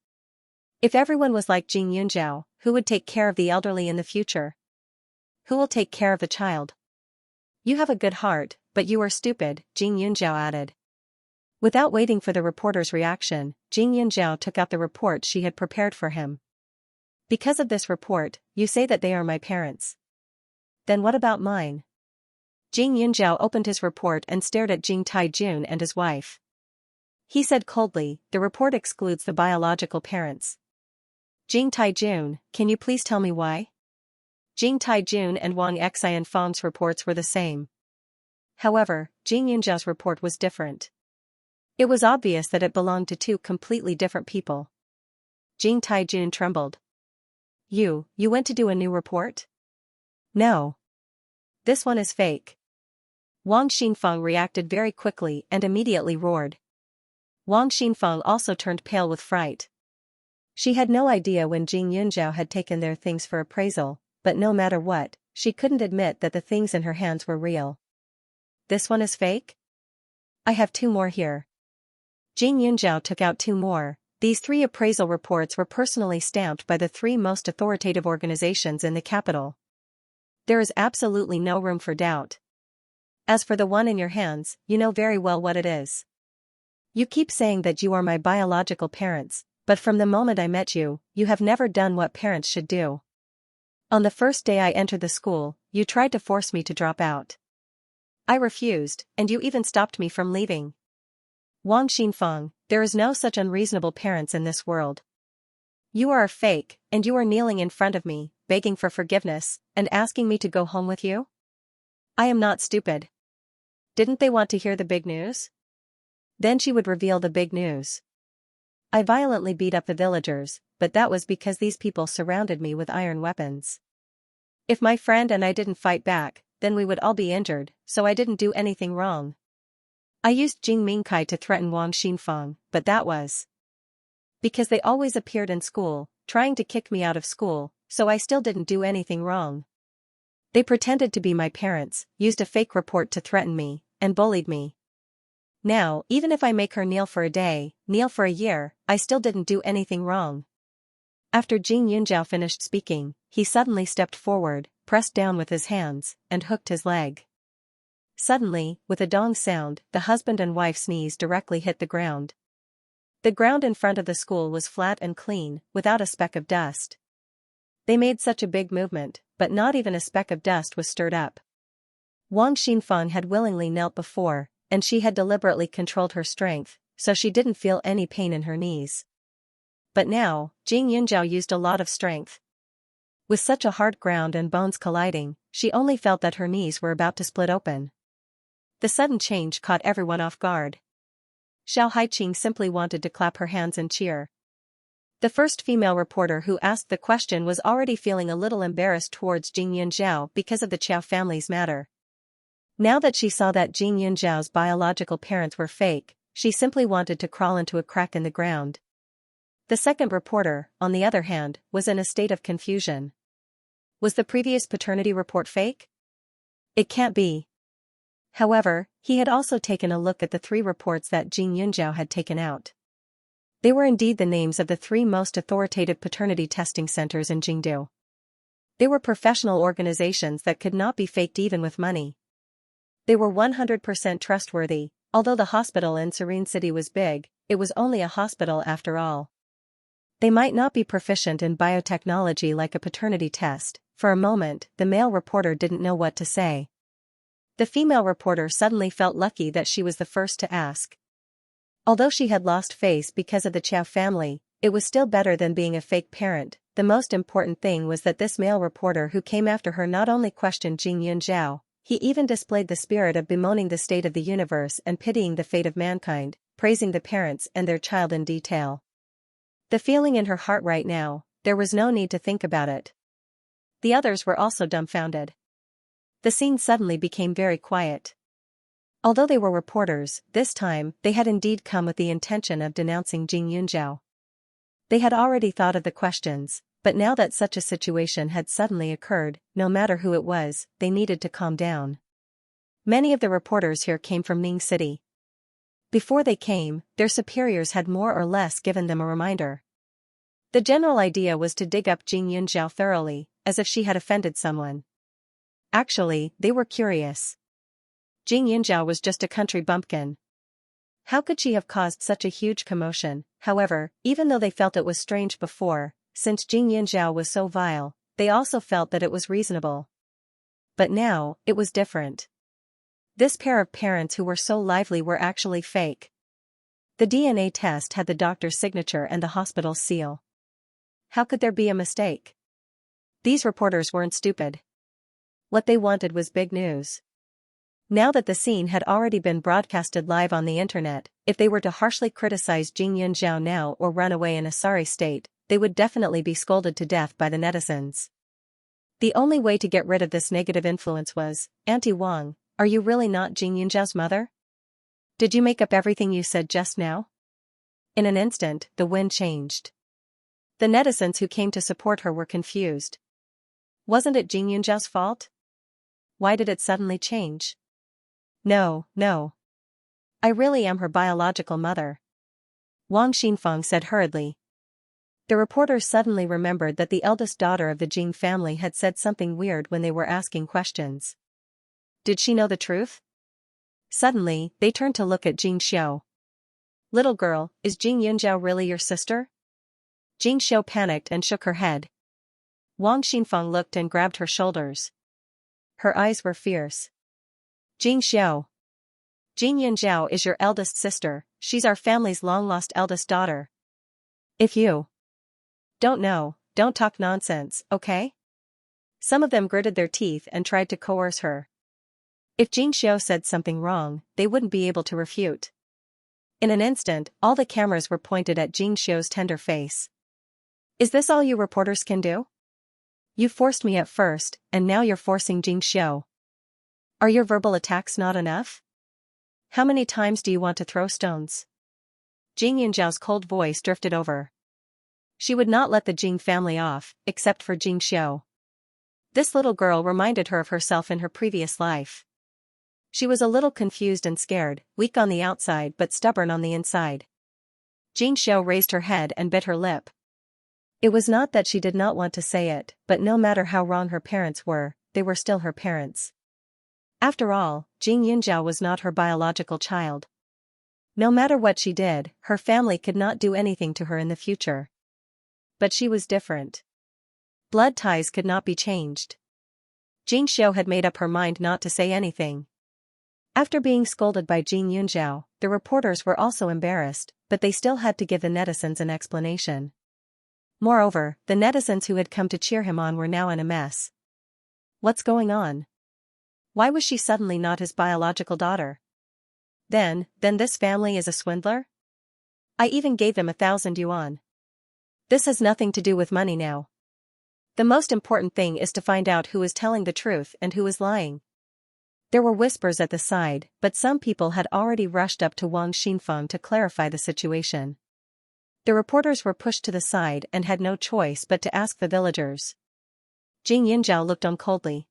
If everyone was like Jing Yunjiao, who would take care of the elderly in the future? Who will take care of the child? You have a good heart, but you are stupid, Jing Yunjiao added. Without waiting for the reporter's reaction, Jing Yunjiao took out the report she had prepared for him. Because of this report, you say that they are my parents. Then what about mine? Jing Yunjiao opened his report and stared at Jing Taijun and his wife. He said coldly, the report excludes the biological parents. Jing Taijun, can you please tell me why? Jing Taijun and Wang Xianfang's reports were the same. However, Jing Yunjiao's report was different. It was obvious that it belonged to two completely different people. Jing Taijun trembled. You went to do a new report? No. This one is fake. Wang Xinfang reacted very quickly and immediately roared. Wang Xinfang also turned pale with fright. She had no idea when Jing Yunjiao had taken their things for appraisal, but no matter what, she couldn't admit that the things in her hands were real. This one is fake? I have two more here. Jing Yunjiao took out two more. These three appraisal reports were personally stamped by the three most authoritative organizations in the capital. There is absolutely no room for doubt. As for the one in your hands, you know very well what it is. You keep saying that you are my biological parents, but from the moment I met you, you have never done what parents should do. On the first day I entered the school, you tried to force me to drop out. I refused, and you even stopped me from leaving. Wang Xinfang, there is no such unreasonable parents in this world. You are a fake, and you are kneeling in front of me, begging for forgiveness, and asking me to go home with you? I am not stupid. Didn't they want to hear the big news? Then she would reveal the big news. I violently beat up the villagers, but that was because these people surrounded me with iron weapons. If my friend and I didn't fight back, then we would all be injured, so I didn't do anything wrong. I used Jing Mingkai to threaten Wang Xinfang, but that was because they always appeared in school, trying to kick me out of school, so I still didn't do anything wrong. They pretended to be my parents, used a fake report to threaten me, and bullied me. Now, even if I make her kneel for a day, kneel for a year, I still didn't do anything wrong. After Jing Yunjiao finished speaking, he suddenly stepped forward, pressed down with his hands, and hooked his leg. Suddenly, with a dong sound, the husband and wife's knees directly hit the ground. The ground in front of the school was flat and clean, without a speck of dust. They made such a big movement, but not even a speck of dust was stirred up. Wang Xinfang had willingly knelt before, and she had deliberately controlled her strength, so she didn't feel any pain in her knees. But now, Jing Yunjiao used a lot of strength. With such a hard ground and bones colliding, she only felt that her knees were about to split open. The sudden change caught everyone off guard. Xiao Haiqing simply wanted to clap her hands and cheer. The first female reporter who asked the question was already feeling a little embarrassed towards Jing Yunjiao because of the Qiao family's matter. Now that she saw that Jing Yunjiao's biological parents were fake, she simply wanted to crawl into a crack in the ground. The second reporter, on the other hand, was in a state of confusion. Was the previous paternity report fake? It can't be. However, he had also taken a look at the three reports that Jing Yunjiao had taken out. They were indeed the names of the three most authoritative paternity testing centers in Jingdu. They were professional organizations that could not be faked even with money. They were 100% trustworthy. Although the hospital in Serene City was big, it was only a hospital after all. They might not be proficient in biotechnology like a paternity test. For a moment, the male reporter didn't know what to say. The female reporter suddenly felt lucky that she was the first to ask. Although she had lost face because of the Qiao family, it was still better than being a fake parent. The most important thing was that this male reporter who came after her not only questioned Jing Yunjiao, he even displayed the spirit of bemoaning the state of the universe and pitying the fate of mankind, praising the parents and their child in detail. The feeling in her heart right now, there was no need to think about it. The others were also dumbfounded. The scene suddenly became very quiet. Although they were reporters, this time they had indeed come with the intention of denouncing Jing Yunjiao. They had already thought of the questions, but now that such a situation had suddenly occurred, no matter who it was, they needed to calm down. Many of the reporters here came from Ning City. Before they came, their superiors had more or less given them a reminder. The general idea was to dig up Jing Yunzhao thoroughly, as if she had offended someone. Actually, they were curious. Jing Yunzhao was just a country bumpkin. How could she have caused such a huge commotion? However, even though they felt it was strange before, since Jing Yunzhao was so vile, they also felt that it was reasonable. But now, it was different. This pair of parents who were so lively were actually fake. The DNA test had the doctor's signature and the hospital's seal. How could there be a mistake? These reporters weren't stupid. What they wanted was big news. Now that the scene had already been broadcasted live on the internet, if they were to harshly criticize Jing Yunzhao now or run away in a sorry state, they would definitely be scolded to death by the netizens. The only way to get rid of this negative influence was, "Auntie Wang, are you really not Jing Yunzhao's mother? Did you make up everything you said just now?" In an instant, the wind changed. The netizens who came to support her were confused. Wasn't it Jing Yunzhao's fault? Why did it suddenly change? No. I really am her biological mother. Wang Xinfeng said hurriedly. The reporters suddenly remembered that the eldest daughter of the Jing family had said something weird when they were asking questions. Did she know the truth? Suddenly, they turned to look at Jing Xiao. "Little girl, is Jing Yunzhao really your sister?" Jing Xiao panicked and shook her head. Wang Xinfeng looked and grabbed her shoulders. Her eyes were fierce. "Jing Xiao. Jing Yunzhao is your eldest sister, she's our family's long-lost eldest daughter. If you don't know, don't talk nonsense, okay?" Some of them gritted their teeth and tried to coerce her. If Jing Xiao said something wrong, they wouldn't be able to refute. In an instant, all the cameras were pointed at Jing Xiao's tender face. "Is this all you reporters can do? You forced me at first, and now you're forcing Jing Xiao. Are your verbal attacks not enough? How many times do you want to throw stones?" Jing Yunzhao's cold voice drifted over. She would not let the Jing family off, except for Jing Xiao. This little girl reminded her of herself in her previous life. She was a little confused and scared, weak on the outside but stubborn on the inside. Jing Xiao raised her head and bit her lip. It was not that she did not want to say it, but no matter how wrong her parents were, they were still her parents. After all, Jing Yunzhao was not her biological child. No matter what she did, her family could not do anything to her in the future. But she was different. Blood ties could not be changed. Jing Xiao had made up her mind not to say anything. After being scolded by Jing Yunzhao, the reporters were also embarrassed, but they still had to give the netizens an explanation. Moreover, the netizens who had come to cheer him on were now in a mess. What's going on? Why was she suddenly not his biological daughter? Then this family is a swindler? I even gave them 1,000 yuan. This has nothing to do with money now. The most important thing is to find out who is telling the truth and who is lying. There were whispers at the side, but some people had already rushed up to Wang Xinfeng to clarify the situation. The reporters were pushed to the side and had no choice but to ask the villagers. Jing Yunzhao looked on coldly.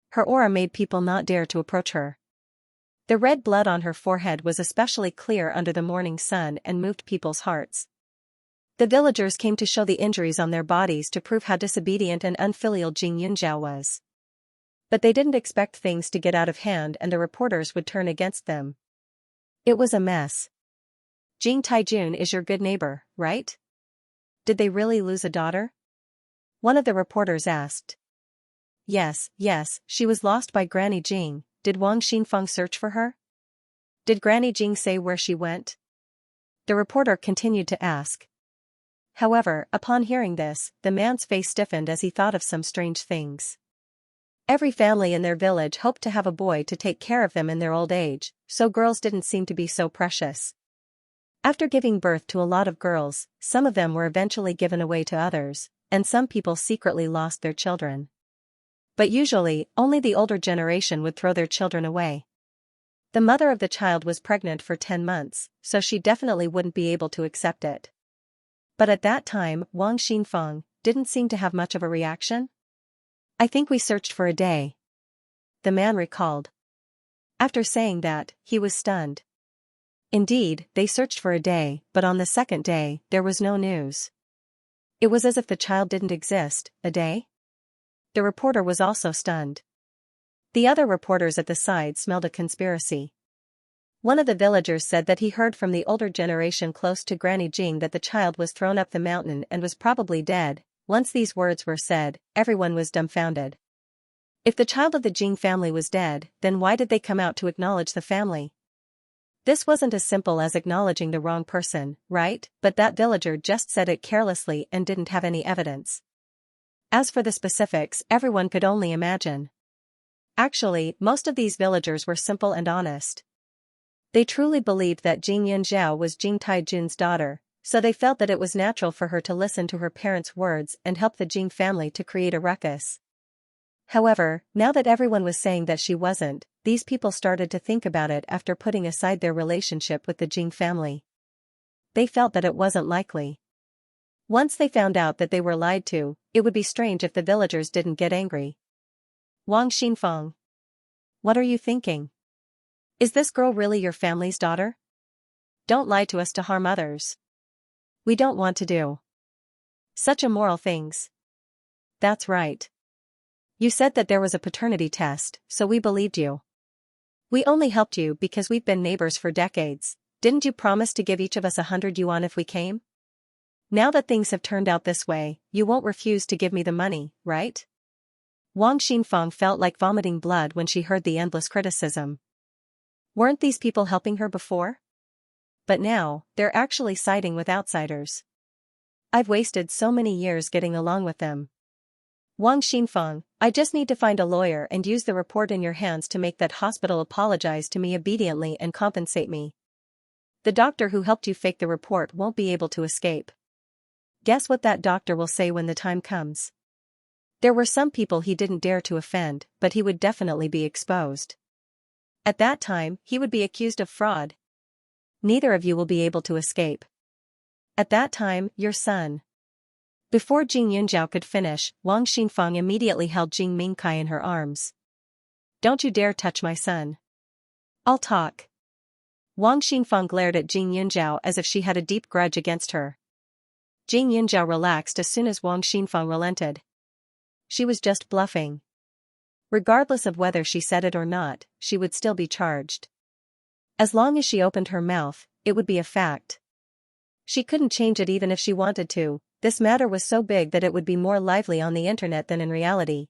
Her aura made people not dare to approach her. The red blood on her forehead was especially clear under the morning sun and moved people's hearts. The villagers came to show the injuries on their bodies to prove how disobedient and unfilial Jing Yunzhao was. But they didn't expect things to get out of hand and the reporters would turn against them. It was a mess. Jing Taijun is your good neighbor, right? Did they really lose a daughter? One of the reporters asked. Yes, she was lost by Granny Jing. Did Wang Xinfeng search for her? Did Granny Jing say where she went? The reporter continued to ask. However, upon hearing this, the man's face stiffened as he thought of some strange things. Every family in their village hoped to have a boy to take care of them in their old age, so girls didn't seem to be so precious. After giving birth to a lot of girls, some of them were eventually given away to others, and some people secretly lost their children. But usually, only the older generation would throw their children away. The mother of the child was pregnant for 10 months, so she definitely wouldn't be able to accept it. But at that time, Wang Xinfeng didn't seem to have much of a reaction. I think we searched for a day, the man recalled. After saying that, he was stunned. Indeed, they searched for a day, but on the second day, there was no news. It was as if the child didn't exist. A day? The reporter was also stunned. The other reporters at the side smelled a conspiracy. One of the villagers said that he heard from the older generation close to Granny Jing that the child was thrown up the mountain and was probably dead. Once these words were said, everyone was dumbfounded. If the child of the Jing family was dead, then why did they come out to acknowledge the family? This wasn't as simple as acknowledging the wrong person, right? But that villager just said it carelessly and didn't have any evidence. As for the specifics, everyone could only imagine. Actually, most of these villagers were simple and honest. They truly believed that Jing Yunzhao was Jing Taijun's daughter, so they felt that it was natural for her to listen to her parents' words and help the Jing family to create a ruckus. However, now that everyone was saying that she wasn't, these people started to think about it after putting aside their relationship with the Jing family. They felt that it wasn't likely. Once they found out that they were lied to, it would be strange if the villagers didn't get angry. Wang Xinfeng. What are you thinking? Is this girl really your family's daughter? Don't lie to us to harm others. We don't want to do such immoral things. That's right. You said that there was a paternity test, so we believed you. We only helped you because we've been neighbors for decades. Didn't you promise to give each of us 100 yuan if we came? Now that things have turned out this way, you won't refuse to give me the money, right? Wang Xinfeng felt like vomiting blood when she heard the endless criticism. Weren't these people helping her before? But now, they're actually siding with outsiders. I've wasted so many years getting along with them. Wang Xinfeng, I just need to find a lawyer and use the report in your hands to make that hospital apologize to me obediently and compensate me. The doctor who helped you fake the report won't be able to escape. Guess what that doctor will say when the time comes? There were some people he didn't dare to offend, but he would definitely be exposed. At that time, he would be accused of fraud. Neither of you will be able to escape. At that time, your son. Before Jing Yunzhao could finish, Wang Xinfeng immediately held Jing Mingkai in her arms. Don't you dare touch my son. I'll talk. Wang Xinfeng glared at Jing Yunzhao as if she had a deep grudge against her. Jing Yunzhao relaxed as soon as Wang Xinfeng relented. She was just bluffing. Regardless of whether she said it or not, she would still be charged. As long as she opened her mouth, it would be a fact. She couldn't change it even if she wanted to. This matter was so big that it would be more lively on the internet than in reality.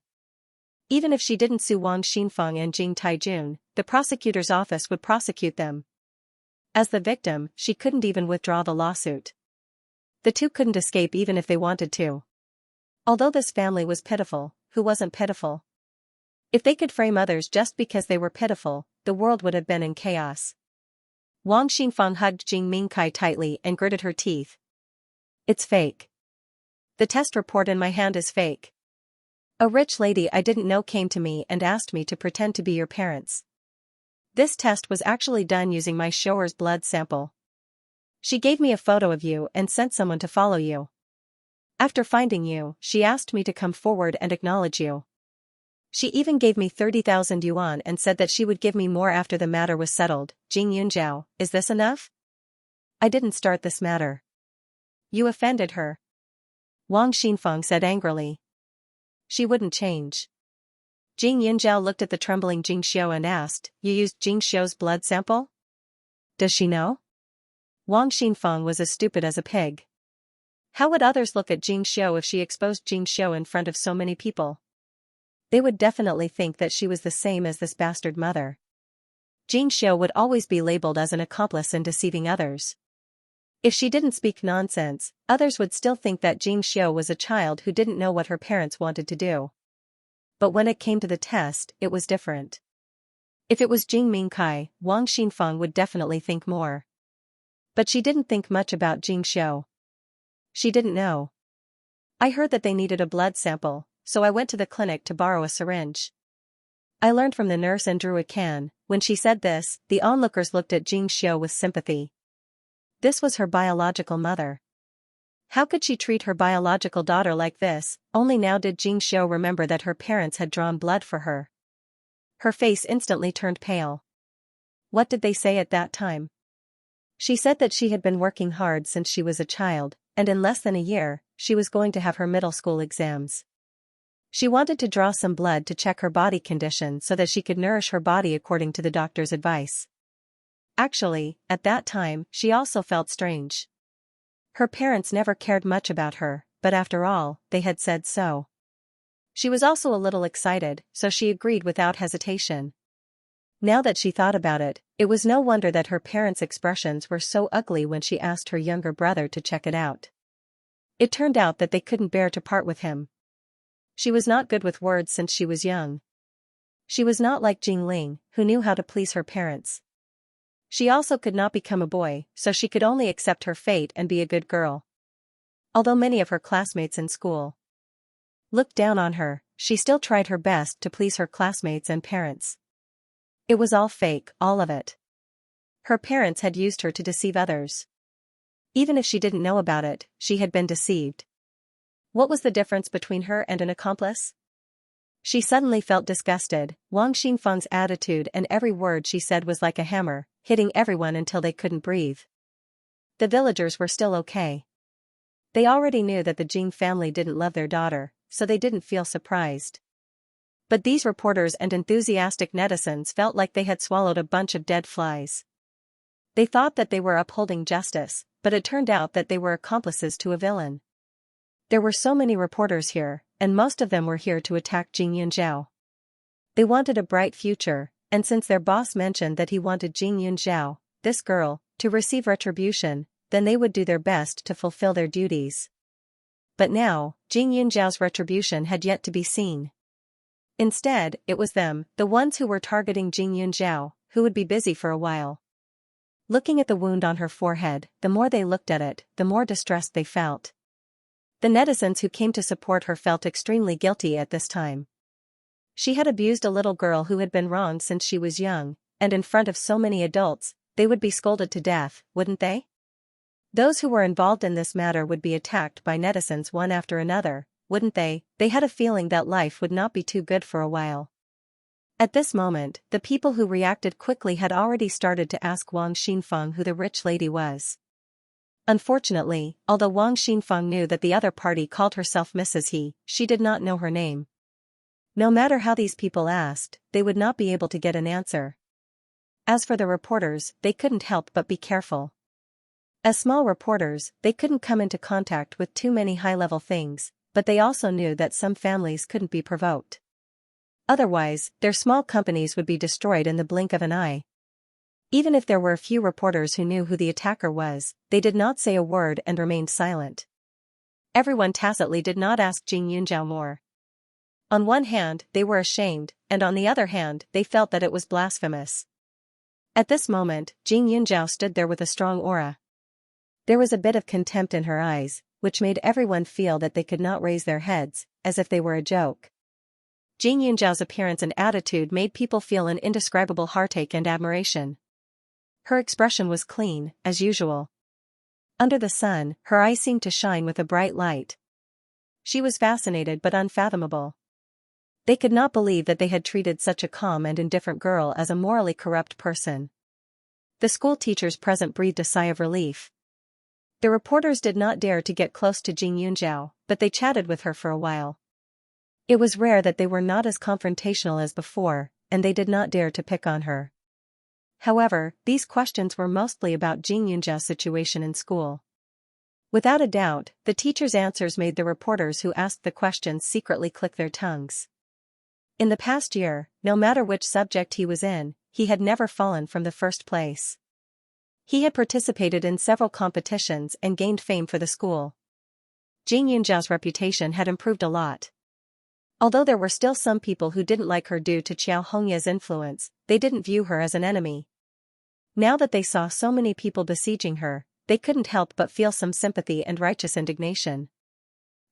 Even if she didn't sue Wang Xinfeng and Jing Taijun, the prosecutor's office would prosecute them. As the victim, she couldn't even withdraw the lawsuit. The two couldn't escape even if they wanted to. Although this family was pitiful, who wasn't pitiful? If they could frame others just because they were pitiful, the world would have been in chaos. Wang Xinfeng hugged Jing Mingkai tightly and gritted her teeth. It's fake. The test report in my hand is fake. A rich lady I didn't know came to me and asked me to pretend to be your parents. This test was actually done using my shower's blood sample. She gave me a photo of you and sent someone to follow you. After finding you, she asked me to come forward and acknowledge you. She even gave me 30,000 yuan and said that she would give me more after the matter was settled. Jing Yunzhao, is this enough? I didn't start this matter. You offended her. Wang Xinfeng said angrily. She wouldn't change. Jing Yunzhao looked at the trembling Jing Xiao and asked, you used Jing Xiao's blood sample? Does she know? Wang Xinfeng was as stupid as a pig. How would others look at Jing Xiao if she exposed Jing Xiao in front of so many people? They would definitely think that she was the same as this bastard mother. Jing Xiao would always be labeled as an accomplice in deceiving others. If she didn't speak nonsense, others would still think that Jing Xiao was a child who didn't know what her parents wanted to do. But when it came to the test, it was different. If it was Jing Mingkai, Wang Xinfeng would definitely think more. But she didn't think much about Jing Xiao. She didn't know. I heard that they needed a blood sample, so I went to the clinic to borrow a syringe. I learned from the nurse and drew a can. When she said this, the onlookers looked at Jing Xiao with sympathy. This was her biological mother. How could she treat her biological daughter like this? Only now did Xianxia remember that her parents had drawn blood for her. Her face instantly turned pale. What did they say at that time? She said that she had been working hard since she was a child, and in less than a year, she was going to have her middle school exams. She wanted to draw some blood to check her body condition so that she could nourish her body according to the doctor's advice. Actually, at that time, she also felt strange. Her parents never cared much about her, but after all, they had said so. She was also a little excited, so she agreed without hesitation. Now that she thought about it, it was no wonder that her parents' expressions were so ugly when she asked her younger brother to check it out. It turned out that they couldn't bear to part with him. She was not good with words since she was young. She was not like Jingling, who knew how to please her parents. She also could not become a boy, so she could only accept her fate and be a good girl. Although many of her classmates in school looked down on her, she still tried her best to please her classmates and parents. It was all fake, all of it. Her parents had used her to deceive others. Even if she didn't know about it, she had been deceived. What was the difference between her and an accomplice? She suddenly felt disgusted. Wang Xinfeng's attitude and every word she said was like a hammer, hitting everyone until they couldn't breathe. The villagers were still okay. They already knew that the Jing family didn't love their daughter, so they didn't feel surprised. But these reporters and enthusiastic netizens felt like they had swallowed a bunch of dead flies. They thought that they were upholding justice, but it turned out that they were accomplices to a villain. There were so many reporters here, and most of them were here to attack Jing Yunzhao. They wanted a bright future, and since their boss mentioned that he wanted Jing Yunzhao, this girl, to receive retribution, then they would do their best to fulfill their duties. But now, Jing Yunzhao's retribution had yet to be seen. Instead, it was them, the ones who were targeting Jing Yunzhao, who would be busy for a while. Looking at the wound on her forehead, the more they looked at it, the more distressed they felt. The netizens who came to support her felt extremely guilty at this time. She had abused a little girl who had been wronged since she was young, and in front of so many adults, they would be scolded to death, wouldn't they? Those who were involved in this matter would be attacked by netizens one after another, wouldn't they? They had a feeling that life would not be too good for a while. At this moment, the people who reacted quickly had already started to ask Wang Xinfeng who the rich lady was. Unfortunately, although Wang Xinfeng knew that the other party called herself Mrs. He, she did not know her name. No matter how these people asked, they would not be able to get an answer. As for the reporters, they couldn't help but be careful. As small reporters, they couldn't come into contact with too many high-level things, but they also knew that some families couldn't be provoked. Otherwise, their small companies would be destroyed in the blink of an eye. Even if there were a few reporters who knew who the attacker was, they did not say a word and remained silent. Everyone tacitly did not ask Jing Yunzhao more. On one hand, they were ashamed, and on the other hand, they felt that it was blasphemous. At this moment, Jing Yunzhao stood there with a strong aura. There was a bit of contempt in her eyes, which made everyone feel that they could not raise their heads, as if they were a joke. Jing Yunzhao's appearance and attitude made people feel an indescribable heartache and admiration. Her expression was clean, as usual. Under the sun, her eyes seemed to shine with a bright light. She was fascinated but unfathomable. They could not believe that they had treated such a calm and indifferent girl as a morally corrupt person. The school teachers present breathed a sigh of relief. The reporters did not dare to get close to Jing Yunzhao, but they chatted with her for a while. It was rare that they were not as confrontational as before, and they did not dare to pick on her. However, these questions were mostly about Jing Yunzhao's situation in school. Without a doubt, the teachers' answers made the reporters who asked the questions secretly click their tongues. In the past year, no matter which subject he was in, he had never fallen from the first place. He had participated in several competitions and gained fame for the school. Jing Yunzhao's reputation had improved a lot. Although there were still some people who didn't like her due to Qiao Hongya's influence, they didn't view her as an enemy. Now that they saw so many people besieging her, they couldn't help but feel some sympathy and righteous indignation.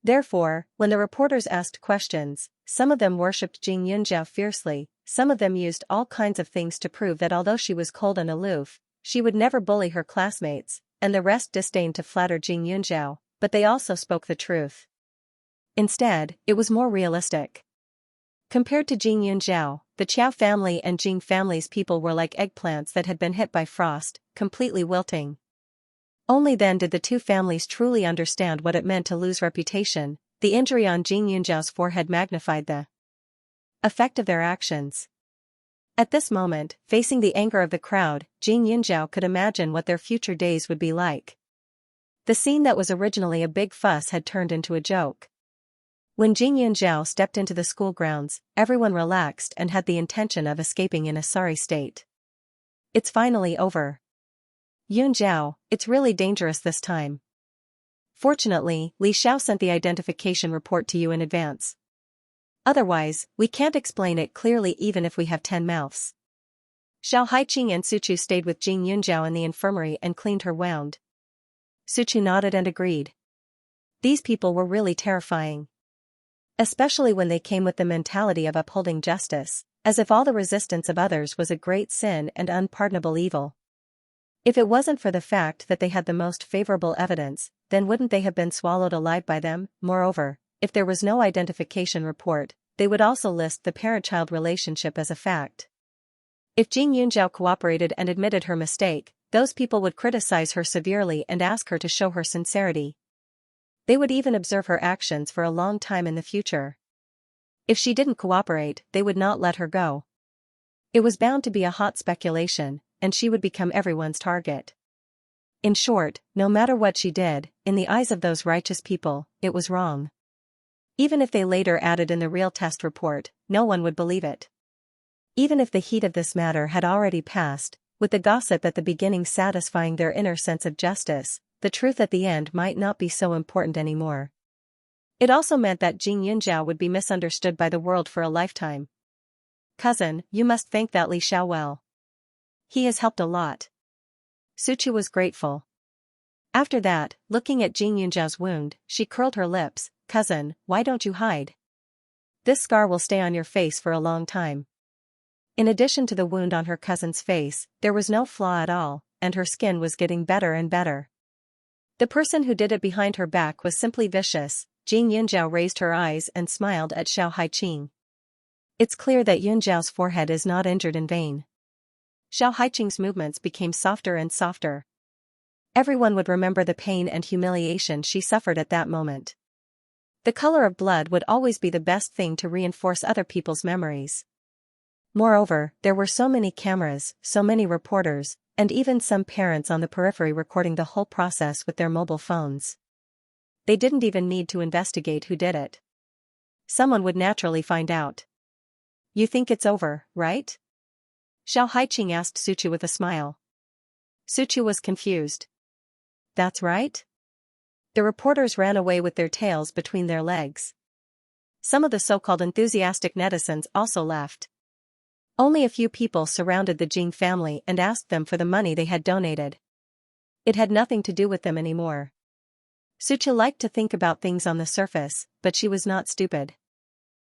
Therefore, when the reporters asked questions, some of them worshipped Jing Yunzhao fiercely, some of them used all kinds of things to prove that although she was cold and aloof, she would never bully her classmates, and the rest disdained to flatter Jing Yunzhao, but they also spoke the truth. Instead, it was more realistic. Compared to Jing Yunjiao, the Qiao family and Jing family's people were like eggplants that had been hit by frost, completely wilting. Only then did the two families truly understand what it meant to lose reputation. The injury on Jing Yunjiao's forehead magnified the effect of their actions. At this moment, facing the anger of the crowd, Jing Yunjiao could imagine what their future days would be like. The scene that was originally a big fuss had turned into a joke. When Jing Yunjiao stepped into the school grounds, everyone relaxed and had the intention of escaping in a sorry state. It's finally over. Yunjiao, it's really dangerous this time. Fortunately, Li Xiao sent the identification report to you in advance. Otherwise, we can't explain it clearly even if we have 10 mouths. Xiao Haiqing and Suchu stayed with Jing Yunjiao in the infirmary and cleaned her wound. Suchu nodded and agreed. These people were really terrifying. Especially when they came with the mentality of upholding justice, as if all the resistance of others was a great sin and unpardonable evil. If it wasn't for the fact that they had the most favorable evidence, then wouldn't they have been swallowed alive by them? Moreover, if there was no identification report, they would also list the parent-child relationship as a fact. If Jing Yunjiao cooperated and admitted her mistake, those people would criticize her severely and ask her to show her sincerity. They would even observe her actions for a long time in the future. If she didn't cooperate, they would not let her go. It was bound to be a hot speculation, and she would become everyone's target. In short, no matter what she did, in the eyes of those righteous people, it was wrong. Even if they later added in the real test report, no one would believe it. Even if the heat of this matter had already passed, with the gossip at the beginning satisfying their inner sense of justice, the truth at the end might not be so important anymore. It also meant that Jing Yunjiao would be misunderstood by the world for a lifetime. Cousin, you must thank that Li Xiao well. He has helped a lot. Suchu was grateful. After that, looking at Jing Yunjiao's wound, she curled her lips. Cousin, why don't you hide? This scar will stay on your face for a long time. In addition to the wound on her cousin's face, there was no flaw at all, and her skin was getting better and better. The person who did it behind her back was simply vicious. Jing Yunjiao raised her eyes and smiled at Xiao Haiqing. It's clear that Yunjiao's forehead is not injured in vain. Xiao Haiqing's movements became softer and softer. Everyone would remember the pain and humiliation she suffered at that moment. The color of blood would always be the best thing to reinforce other people's memories. Moreover, there were so many cameras, so many reporters, and even some parents on the periphery recording the whole process with their mobile phones. They didn't even need to investigate who did it. Someone would naturally find out. You think it's over, right? Xiao Haiqing asked Suchu with a smile. Suchu was confused. That's right? The reporters ran away with their tails between their legs. Some of the so-called enthusiastic netizens also left. Only a few people surrounded the Jing family and asked them for the money they had donated. It had nothing to do with them anymore. Suchu liked to think about things on the surface, but she was not stupid.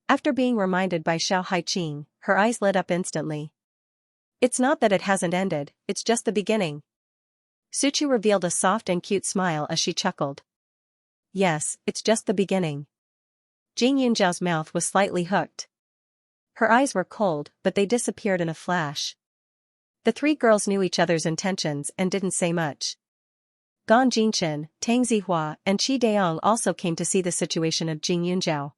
After being reminded by Xiao Haiqing, her eyes lit up instantly. It's not that it hasn't ended, it's just the beginning. Suchu revealed a soft and cute smile as she chuckled. Yes, it's just the beginning. Jing Yunjiao's mouth was slightly hooked. Her eyes were cold, but they disappeared in a flash. The three girls knew each other's intentions and didn't say much. Gan Jinchen, Tang Zihua, and Qi Daong also came to see the situation of Jing Yunjiao.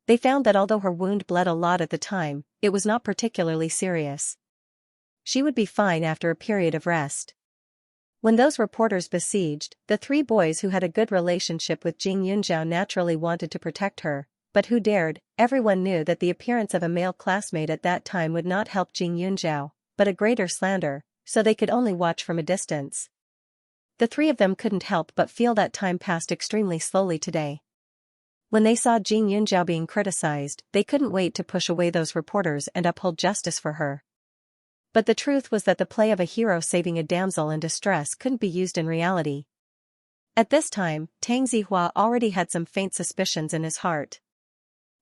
They found that although her wound bled a lot at the time, it was not particularly serious. She would be fine after a period of rest. When those reporters besieged, the three boys who had a good relationship with Jing Yunjiao naturally wanted to protect her, but who dared? Everyone knew that the appearance of a male classmate at that time would not help Jing Yunjiao, but a greater slander, so they could only watch from a distance. The three of them couldn't help but feel that time passed extremely slowly today. When they saw Jing Yunjiao being criticized, they couldn't wait to push away those reporters and uphold justice for her. But the truth was that the play of a hero saving a damsel in distress couldn't be used in reality. At this time, Tang Zihua already had some faint suspicions in his heart.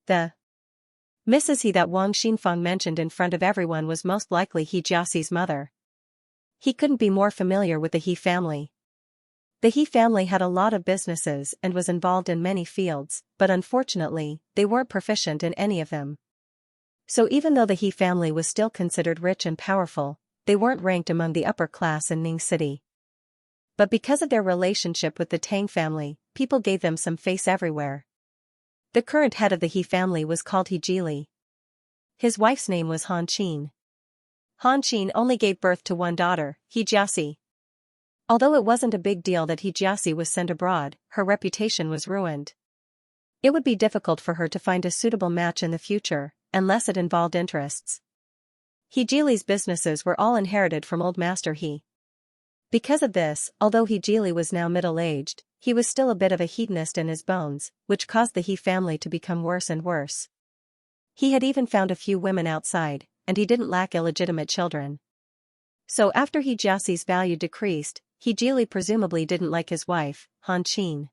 The Mrs. He that Wang Xinfang mentioned in front of everyone was most likely He Jiaxi's mother. He couldn't be more familiar with the He family. The He family had a lot of businesses and was involved in many fields, but unfortunately, they weren't proficient in any of them. So even though the He family was still considered rich and powerful, they weren't ranked among the upper class in Ning City. But because of their relationship with the Tang family, people gave them some face everywhere. The current head of the He family was called He Jili. His wife's name was Han Qin. Han Qin only gave birth to one daughter, He Jiasi. Although it wasn't a big deal that He Jiasi was sent abroad, her reputation was ruined. It would be difficult for her to find a suitable match in the future, unless it involved interests. He Jili's businesses were all inherited from old master He. Because of this, although He Jili was now middle-aged, he was still a bit of a hedonist in his bones, which caused the He family to become worse and worse. He had even found a few women outside, and he didn't lack illegitimate children. So after He Jiasi's value decreased, He Jili presumably didn't like his wife, Han Qin.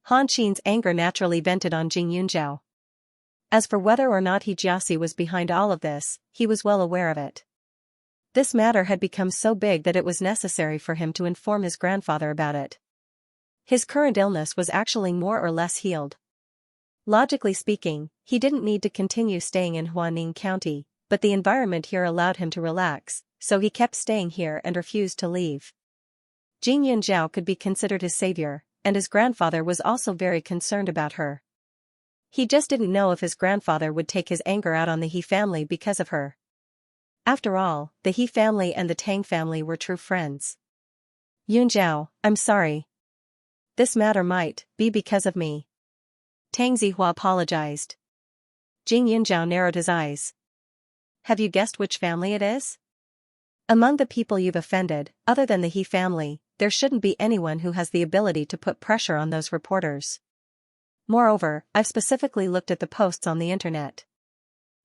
Han Qin's anger naturally vented on Jing Yunzhao. As for whether or not He Jiasi was behind all of this, he was well aware of it. This matter had become so big that it was necessary for him to inform his grandfather about it. His current illness was actually more or less healed. Logically speaking, he didn't need to continue staying in Huaning County, but the environment here allowed him to relax, so he kept staying here and refused to leave. Jing Yunzhao could be considered his savior, and his grandfather was also very concerned about her. He just didn't know if his grandfather would take his anger out on the He family because of her. After all, the He family and the Tang family were true friends. Yunzhao, I'm sorry. This matter might be because of me. Tang Zihua apologized. Jing Yunzhao narrowed his eyes. Have you guessed which family it is? Among the people you've offended, other than the He family, there shouldn't be anyone who has the ability to put pressure on those reporters. Moreover, I've specifically looked at the posts on the internet.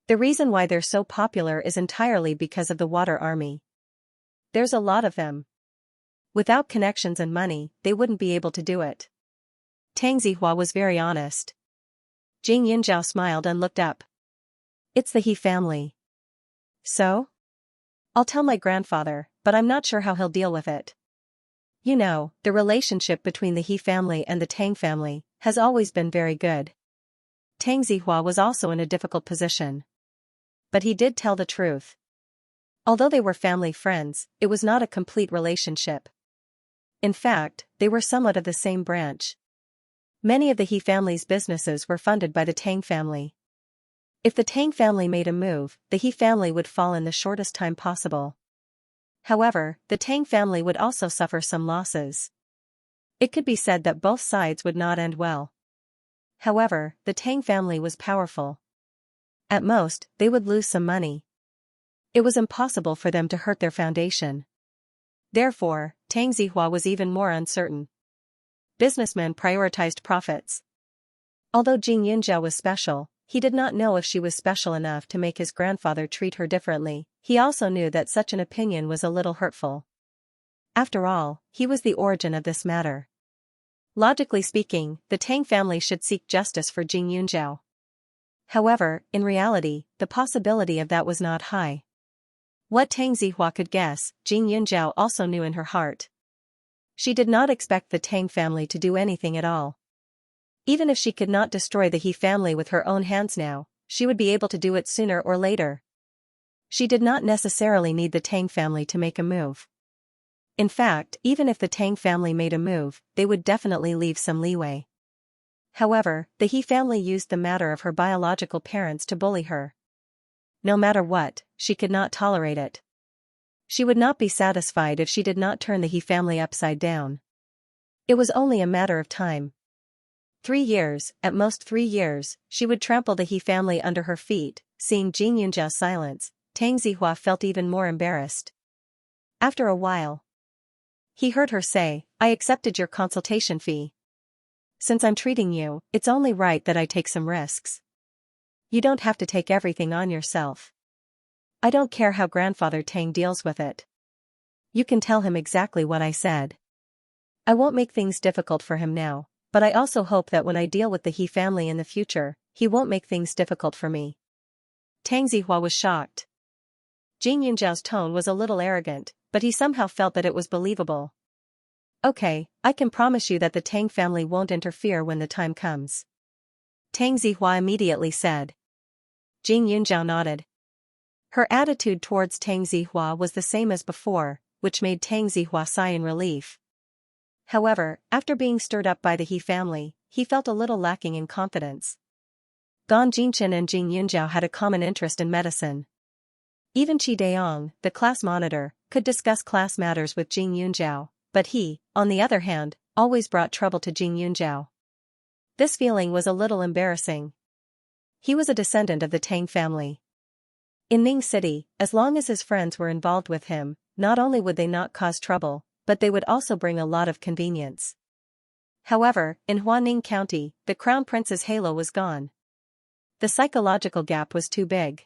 The reason why they're so popular is entirely because of the Water Army. There's a lot of them. Without connections and money, they wouldn't be able to do it. Tang Zihua was very honest. Jing Yunzhao smiled and looked up. It's the He family. So? I'll tell my grandfather, but I'm not sure how he'll deal with it. You know, the relationship between the He family and the Tang family has always been very good. Tang Zihua was also in a difficult position. But he did tell the truth. Although they were family friends, it was not a complete relationship. In fact, they were somewhat of the same branch. Many of the He family's businesses were funded by the Tang family. If the Tang family made a move, the He family would fall in the shortest time possible. However, the Tang family would also suffer some losses. It could be said that both sides would not end well. However, the Tang family was powerful. At most, they would lose some money. It was impossible for them to hurt their foundation. Therefore, Tang Zihua was even more uncertain. Businessmen prioritized profits. Although Jing Yunzhao was special, he did not know if she was special enough to make his grandfather treat her differently. He also knew that such an opinion was a little hurtful. After all, he was the origin of this matter. Logically speaking, the Tang family should seek justice for Jing Yunzhao. However, in reality, the possibility of that was not high. What Tang Zihua could guess, Jing Yunzhao also knew in her heart. She did not expect the Tang family to do anything at all. Even if she could not destroy the He family with her own hands now, she would be able to do it sooner or later. She did not necessarily need the Tang family to make a move. In fact, even if the Tang family made a move, they would definitely leave some leeway. However, the He family used the matter of her biological parents to bully her. No matter what, she could not tolerate it. She would not be satisfied if she did not turn the He family upside down. It was only a matter of time. 3 years, at most 3 years, she would trample the He family under her feet. Seeing Jing Yunzhao's silence, Tang Zihua felt even more embarrassed. After a while, he heard her say, I accepted your consultation fee. Since I'm treating you, it's only right that I take some risks. You don't have to take everything on yourself. I don't care how Grandfather Tang deals with it. You can tell him exactly what I said. I won't make things difficult for him now, but I also hope that when I deal with the He family in the future, he won't make things difficult for me. Tang Zihua was shocked. Jing Yunzhao's tone was a little arrogant, but he somehow felt that it was believable. Okay, I can promise you that the Tang family won't interfere when the time comes. Tang Zihua immediately said. Jing Yunzhao nodded. Her attitude towards Tang Zihua was the same as before, which made Tang Zihua sigh in relief. However, after being stirred up by the He family, he felt a little lacking in confidence. Gan Jinchen and Jing Yunzhao had a common interest in medicine. Even Qi Daong, the class monitor, could discuss class matters with Jing Yunzhao, but he, on the other hand, always brought trouble to Jing Yunzhao. This feeling was a little embarrassing. He was a descendant of the Tang family. In Ning City, as long as his friends were involved with him, not only would they not cause trouble, but they would also bring a lot of convenience. However, in Huaning County, the Crown Prince's halo was gone. The psychological gap was too big.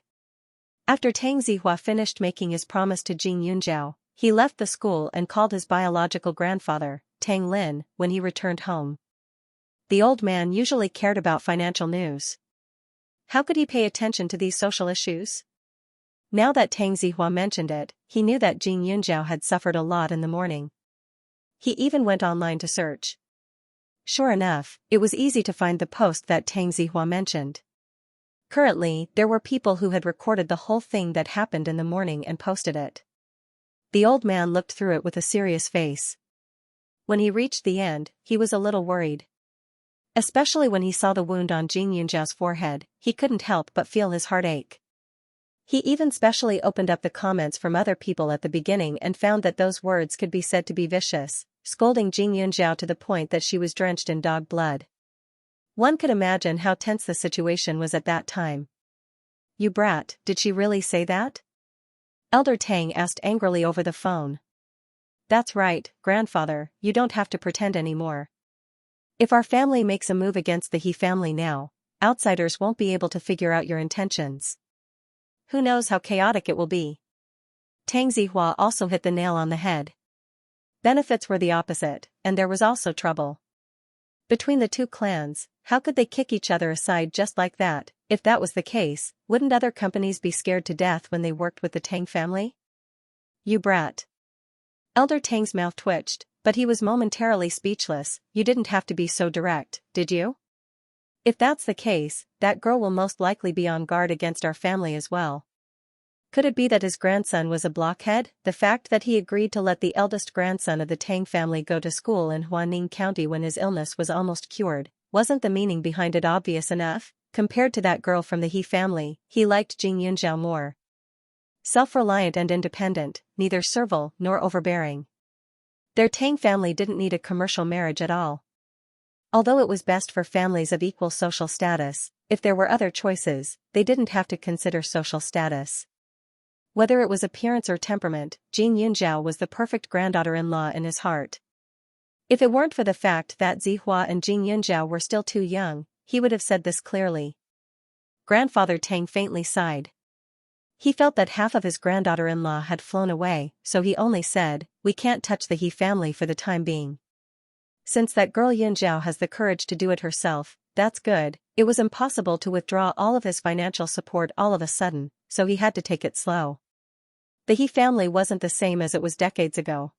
After Tang Zihua finished making his promise to Jing Yunzhao, he left the school and called his biological grandfather, Tang Lin, when he returned home. The old man usually cared about financial news. How could he pay attention to these social issues? Now that Tang Zihua mentioned it, he knew that Jing Yunzhao had suffered a lot in the morning. He even went online to search. Sure enough, it was easy to find the post that Tang Zihua mentioned. Currently, there were people who had recorded the whole thing that happened in the morning and posted it. The old man looked through it with a serious face. When he reached the end, he was a little worried. Especially when he saw the wound on Jing Yunzhao's forehead, he couldn't help but feel his heart ache. He even specially opened up the comments from other people at the beginning and found that those words could be said to be vicious, scolding Jing Yunzhao to the point that she was drenched in dog blood. One could imagine how tense the situation was at that time. "You brat, did she really say that?" Elder Tang asked angrily over the phone. "That's right, grandfather, you don't have to pretend anymore. If our family makes a move against the He family now, outsiders won't be able to figure out your intentions. Who knows how chaotic it will be." Tang Zihua also hit the nail on the head. Benefits were the opposite, and there was also trouble. Between the two clans, how could they kick each other aside just like that? If that was the case, wouldn't other companies be scared to death when they worked with the Tang family? "You brat." Elder Tang's mouth twitched, but he was momentarily speechless. "You didn't have to be so direct, did you? If that's the case, that girl will most likely be on guard against our family as well." Could it be that his grandson was a blockhead? The fact that he agreed to let the eldest grandson of the Tang family go to school in Huaning County when his illness was almost cured, wasn't the meaning behind it obvious enough? Compared to that girl from the He family, he liked Jing Yunzhao more. Self-reliant and independent, neither servile nor overbearing. Their Tang family didn't need a commercial marriage at all. Although it was best for families of equal social status, if there were other choices, they didn't have to consider social status. Whether it was appearance or temperament, Jing Yunzhao was the perfect granddaughter-in-law in his heart. If it weren't for the fact that Zihua and Jing Yunzhao were still too young, he would have said this clearly. Grandfather Tang faintly sighed. He felt that half of his granddaughter-in-law had flown away, so he only said, "We can't touch the He family for the time being. Since that girl Yunzhao has the courage to do it herself, that's good." It was impossible to withdraw all of his financial support all of a sudden, so he had to take it slow. The He family wasn't the same as it was decades ago.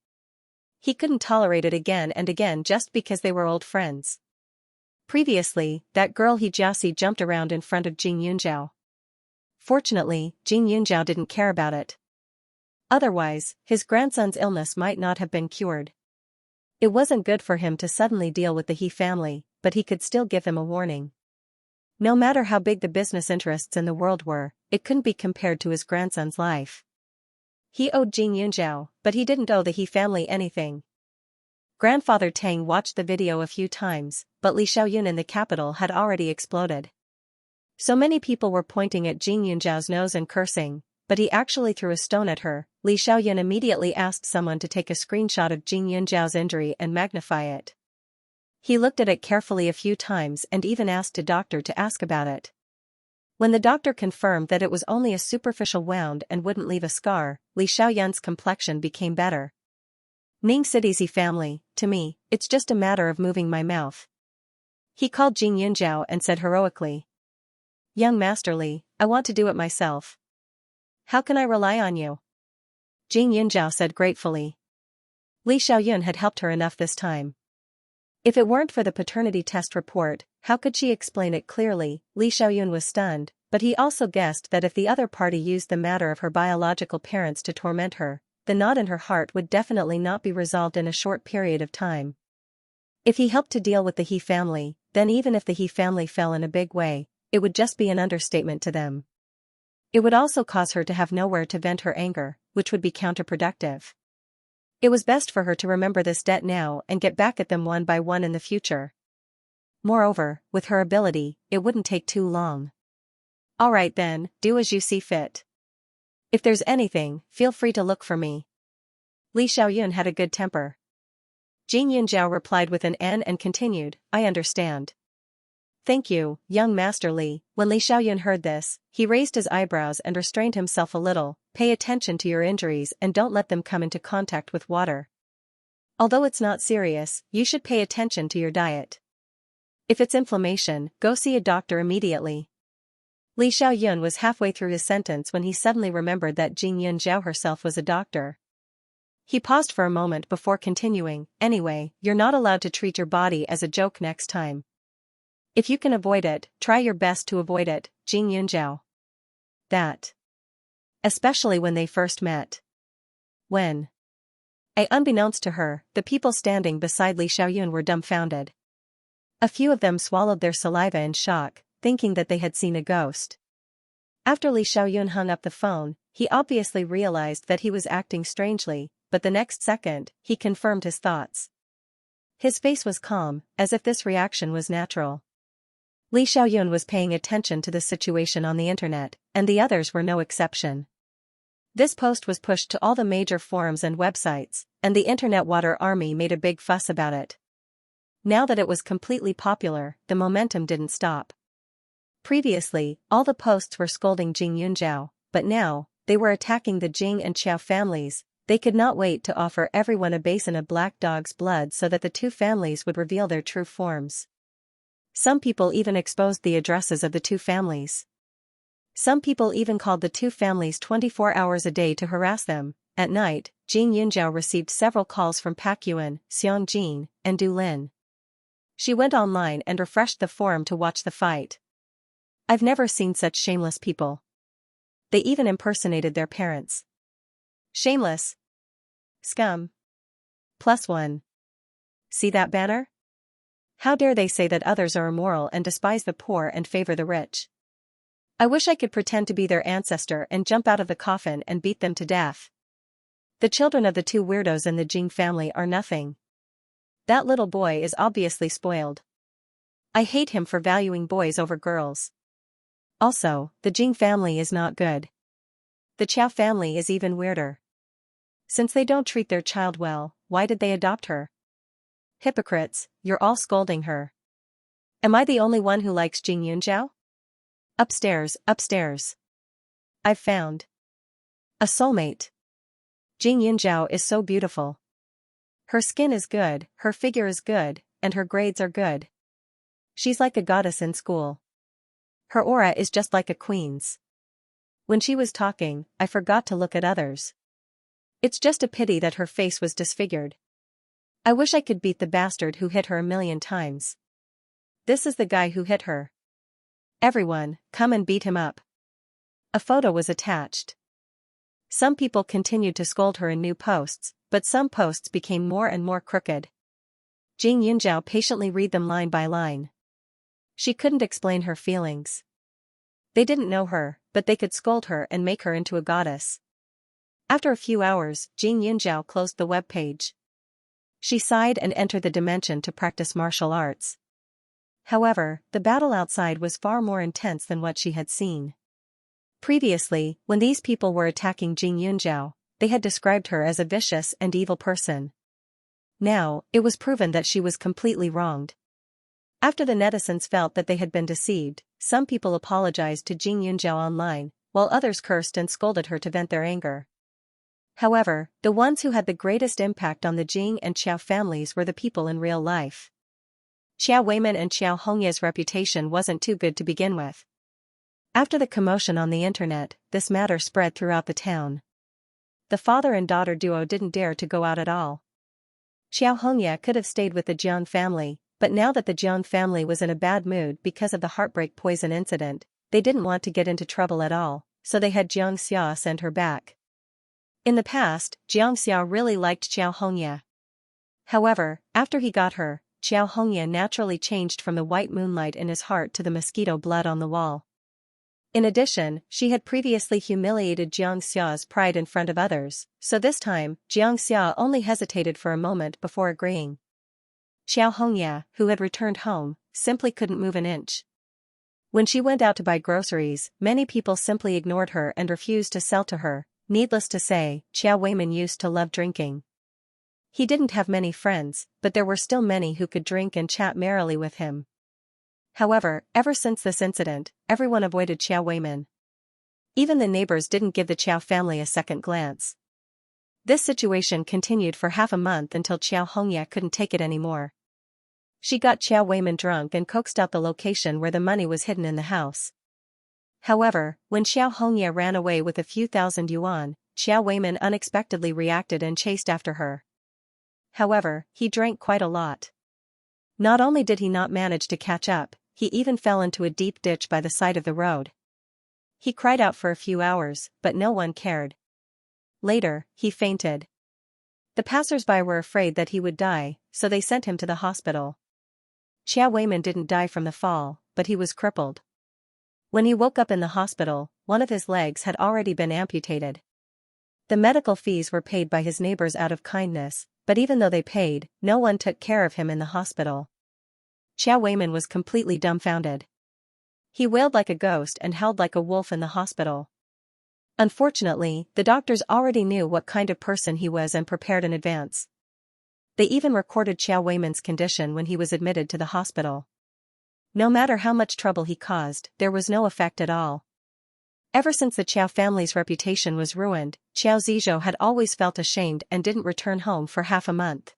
He couldn't tolerate it again and again just because they were old friends. Previously, that girl Xianxia jumped around in front of Jing Yunzhao. Fortunately, Jing Yunzhao didn't care about it. Otherwise, his grandson's illness might not have been cured. It wasn't good for him to suddenly deal with the He family, but he could still give him a warning. No matter how big the business interests in the world were, it couldn't be compared to his grandson's life. He owed Jing Yunzhao, but he didn't owe the He family anything. Grandfather Tang watched the video a few times, but Li Xiaoyun in the capital had already exploded. So many people were pointing at Jing Yunzhao's nose and cursing, but he actually threw a stone at her. Li Xiaoyun immediately asked someone to take a screenshot of Jing Yunzhao's injury and magnify it. He looked at it carefully a few times and even asked a doctor to ask about it. When the doctor confirmed that it was only a superficial wound and wouldn't leave a scar, Li Xiaoyun's complexion became better. "Ning City's He family, to me, it's just a matter of moving my mouth." He called Jing Yunzhao and said heroically, "Young Master Li, I want to do it myself. How can I rely on you?" Jing Yunzhao said gratefully, Li Xiaoyun had helped her enough this time. If it weren't for the paternity test report, how could she explain it clearly? Li Xiaoyun was stunned, but he also guessed that if the other party used the matter of her biological parents to torment her, the knot in her heart would definitely not be resolved in a short period of time. If he helped to deal with the He family, then even if the He family fell in a big way, it would just be an understatement to them. It would also cause her to have nowhere to vent her anger, which would be counterproductive. It was best for her to remember this debt now and get back at them one by one in the future. Moreover, with her ability, it wouldn't take too long. Alright then, do as you see fit. If there's anything, feel free to look for me. Li Xiaoyun had a good temper. Jing Yunjiao replied with an N and continued, I understand. Thank you, young Master Li. When Li Xiaoyun heard this, he raised his eyebrows and restrained himself a little. Pay attention to your injuries and don't let them come into contact with water. Although it's not serious, you should pay attention to your diet. If it's inflammation, go see a doctor immediately. Li Xiaoyun was halfway through his sentence when he suddenly remembered that Jing Yunjiao herself was a doctor. He paused for a moment before continuing, anyway, you're not allowed to treat your body as a joke next time. If you can avoid it, try your best to avoid it, Jing Yunjiao. That. Especially when they first met. When. Unbeknownst to her, the people standing beside Li Xiaoyun were dumbfounded. A few of them swallowed their saliva in shock, thinking that they had seen a ghost. After Li Xiaoyun hung up the phone, he obviously realized that he was acting strangely, but the next second, he confirmed his thoughts. His face was calm, as if this reaction was natural. Li Xiaoyun was paying attention to the situation on the internet, and the others were no exception. This post was pushed to all the major forums and websites, and the internet water army made a big fuss about it. Now that it was completely popular, the momentum didn't stop. Previously, all the posts were scolding Jing Yunjiao, but now, they were attacking the Jing and Qiao families. They could not wait to offer everyone a basin of black dog's blood so that the two families would reveal their true forms. Some people even exposed the addresses of the two families. Some people even called the two families 24 hours a day to harass them. At night, Jing Yunjiao received several calls from Pak Yuan, Xiang Jin, and Du Lin. She went online and refreshed the forum to watch the fight. I've never seen such shameless people. They even impersonated their parents. Shameless. Scum. +1. See that banner? How dare they say that others are immoral and despise the poor and favor the rich? I wish I could pretend to be their ancestor and jump out of the coffin and beat them to death. The children of the two weirdos in the Jing family are nothing. That little boy is obviously spoiled. I hate him for valuing boys over girls. Also, the Jing family is not good. The Qiao family is even weirder. Since they don't treat their child well, why did they adopt her? Hypocrites, you're all scolding her. Am I the only one who likes Jing Yunjiao? Upstairs, upstairs. I've found a soulmate. Jing Yunjiao is so beautiful. Her skin is good, her figure is good, and her grades are good. She's like a goddess in school. Her aura is just like a queen's. When she was talking, I forgot to look at others. It's just a pity that her face was disfigured. I wish I could beat the bastard who hit her 1,000,000 times. This is the guy who hit her. Everyone, come and beat him up. A photo was attached. Some people continued to scold her in new posts, but some posts became more and more crooked. Jing Yunjiao patiently read them line by line. She couldn't explain her feelings. They didn't know her, but they could scold her and make her into a goddess. After a few hours, Jing Yunjiao closed the web page. She sighed and entered the dimension to practice martial arts. However, the battle outside was far more intense than what she had seen. Previously, when these people were attacking Jing Yunjiao, they had described her as a vicious and evil person. Now, it was proven that she was completely wronged. After the netizens felt that they had been deceived, some people apologized to Jing Yunjiao online, while others cursed and scolded her to vent their anger. However, the ones who had the greatest impact on the Jing and Qiao families were the people in real life. Xiao Weiman and Xiao Hongya's reputation wasn't too good to begin with. After the commotion on the internet, this matter spread throughout the town. The father and daughter duo didn't dare to go out at all. Xianxia could have stayed with the Jiang family, but now that the Jiang family was in a bad mood because of the heartbreak poison incident, they didn't want to get into trouble at all, so they had Xianxia send her back. In the past, Xianxia really liked Xianxia. However, after he got her, Xianxia naturally changed from the white moonlight in his heart to the mosquito blood on the wall. In addition, she had previously humiliated Xianxia's pride in front of others, so this time, Xianxia only hesitated for a moment before agreeing. Xianxia, who had returned home, simply couldn't move an inch. When she went out to buy groceries, many people simply ignored her and refused to sell to her. Needless to say, Xiao Weiman used to love drinking. He didn't have many friends, but there were still many who could drink and chat merrily with him. However, ever since this incident, everyone avoided Xiao Weiman. Even the neighbors didn't give the Qiao family a second glance. This situation continued for half a month until Xianxia couldn't take it anymore. She got Xiao Weiman drunk and coaxed out the location where the money was hidden in the house. However, when Xianxia ran away with a few thousand yuan, Xiao Weiman unexpectedly reacted and chased after her. However, he drank quite a lot. Not only did he not manage to catch up, he even fell into a deep ditch by the side of the road. He cried out for a few hours, but no one cared. Later, he fainted. The passers-by were afraid that he would die, so they sent him to the hospital. Xiao Weiman didn't die from the fall, but he was crippled. When he woke up in the hospital, one of his legs had already been amputated. The medical fees were paid by his neighbors out of kindness, but even though they paid, no one took care of him in the hospital. Xiao Weiman was completely dumbfounded. He wailed like a ghost and howled like a wolf in the hospital. Unfortunately, the doctors already knew what kind of person he was and prepared in advance. They even recorded Xiao Weiman's condition when he was admitted to the hospital. No matter how much trouble he caused, there was no effect at all. Ever since the Qiao family's reputation was ruined, Qiao Zizhou had always felt ashamed and didn't return home for half a month.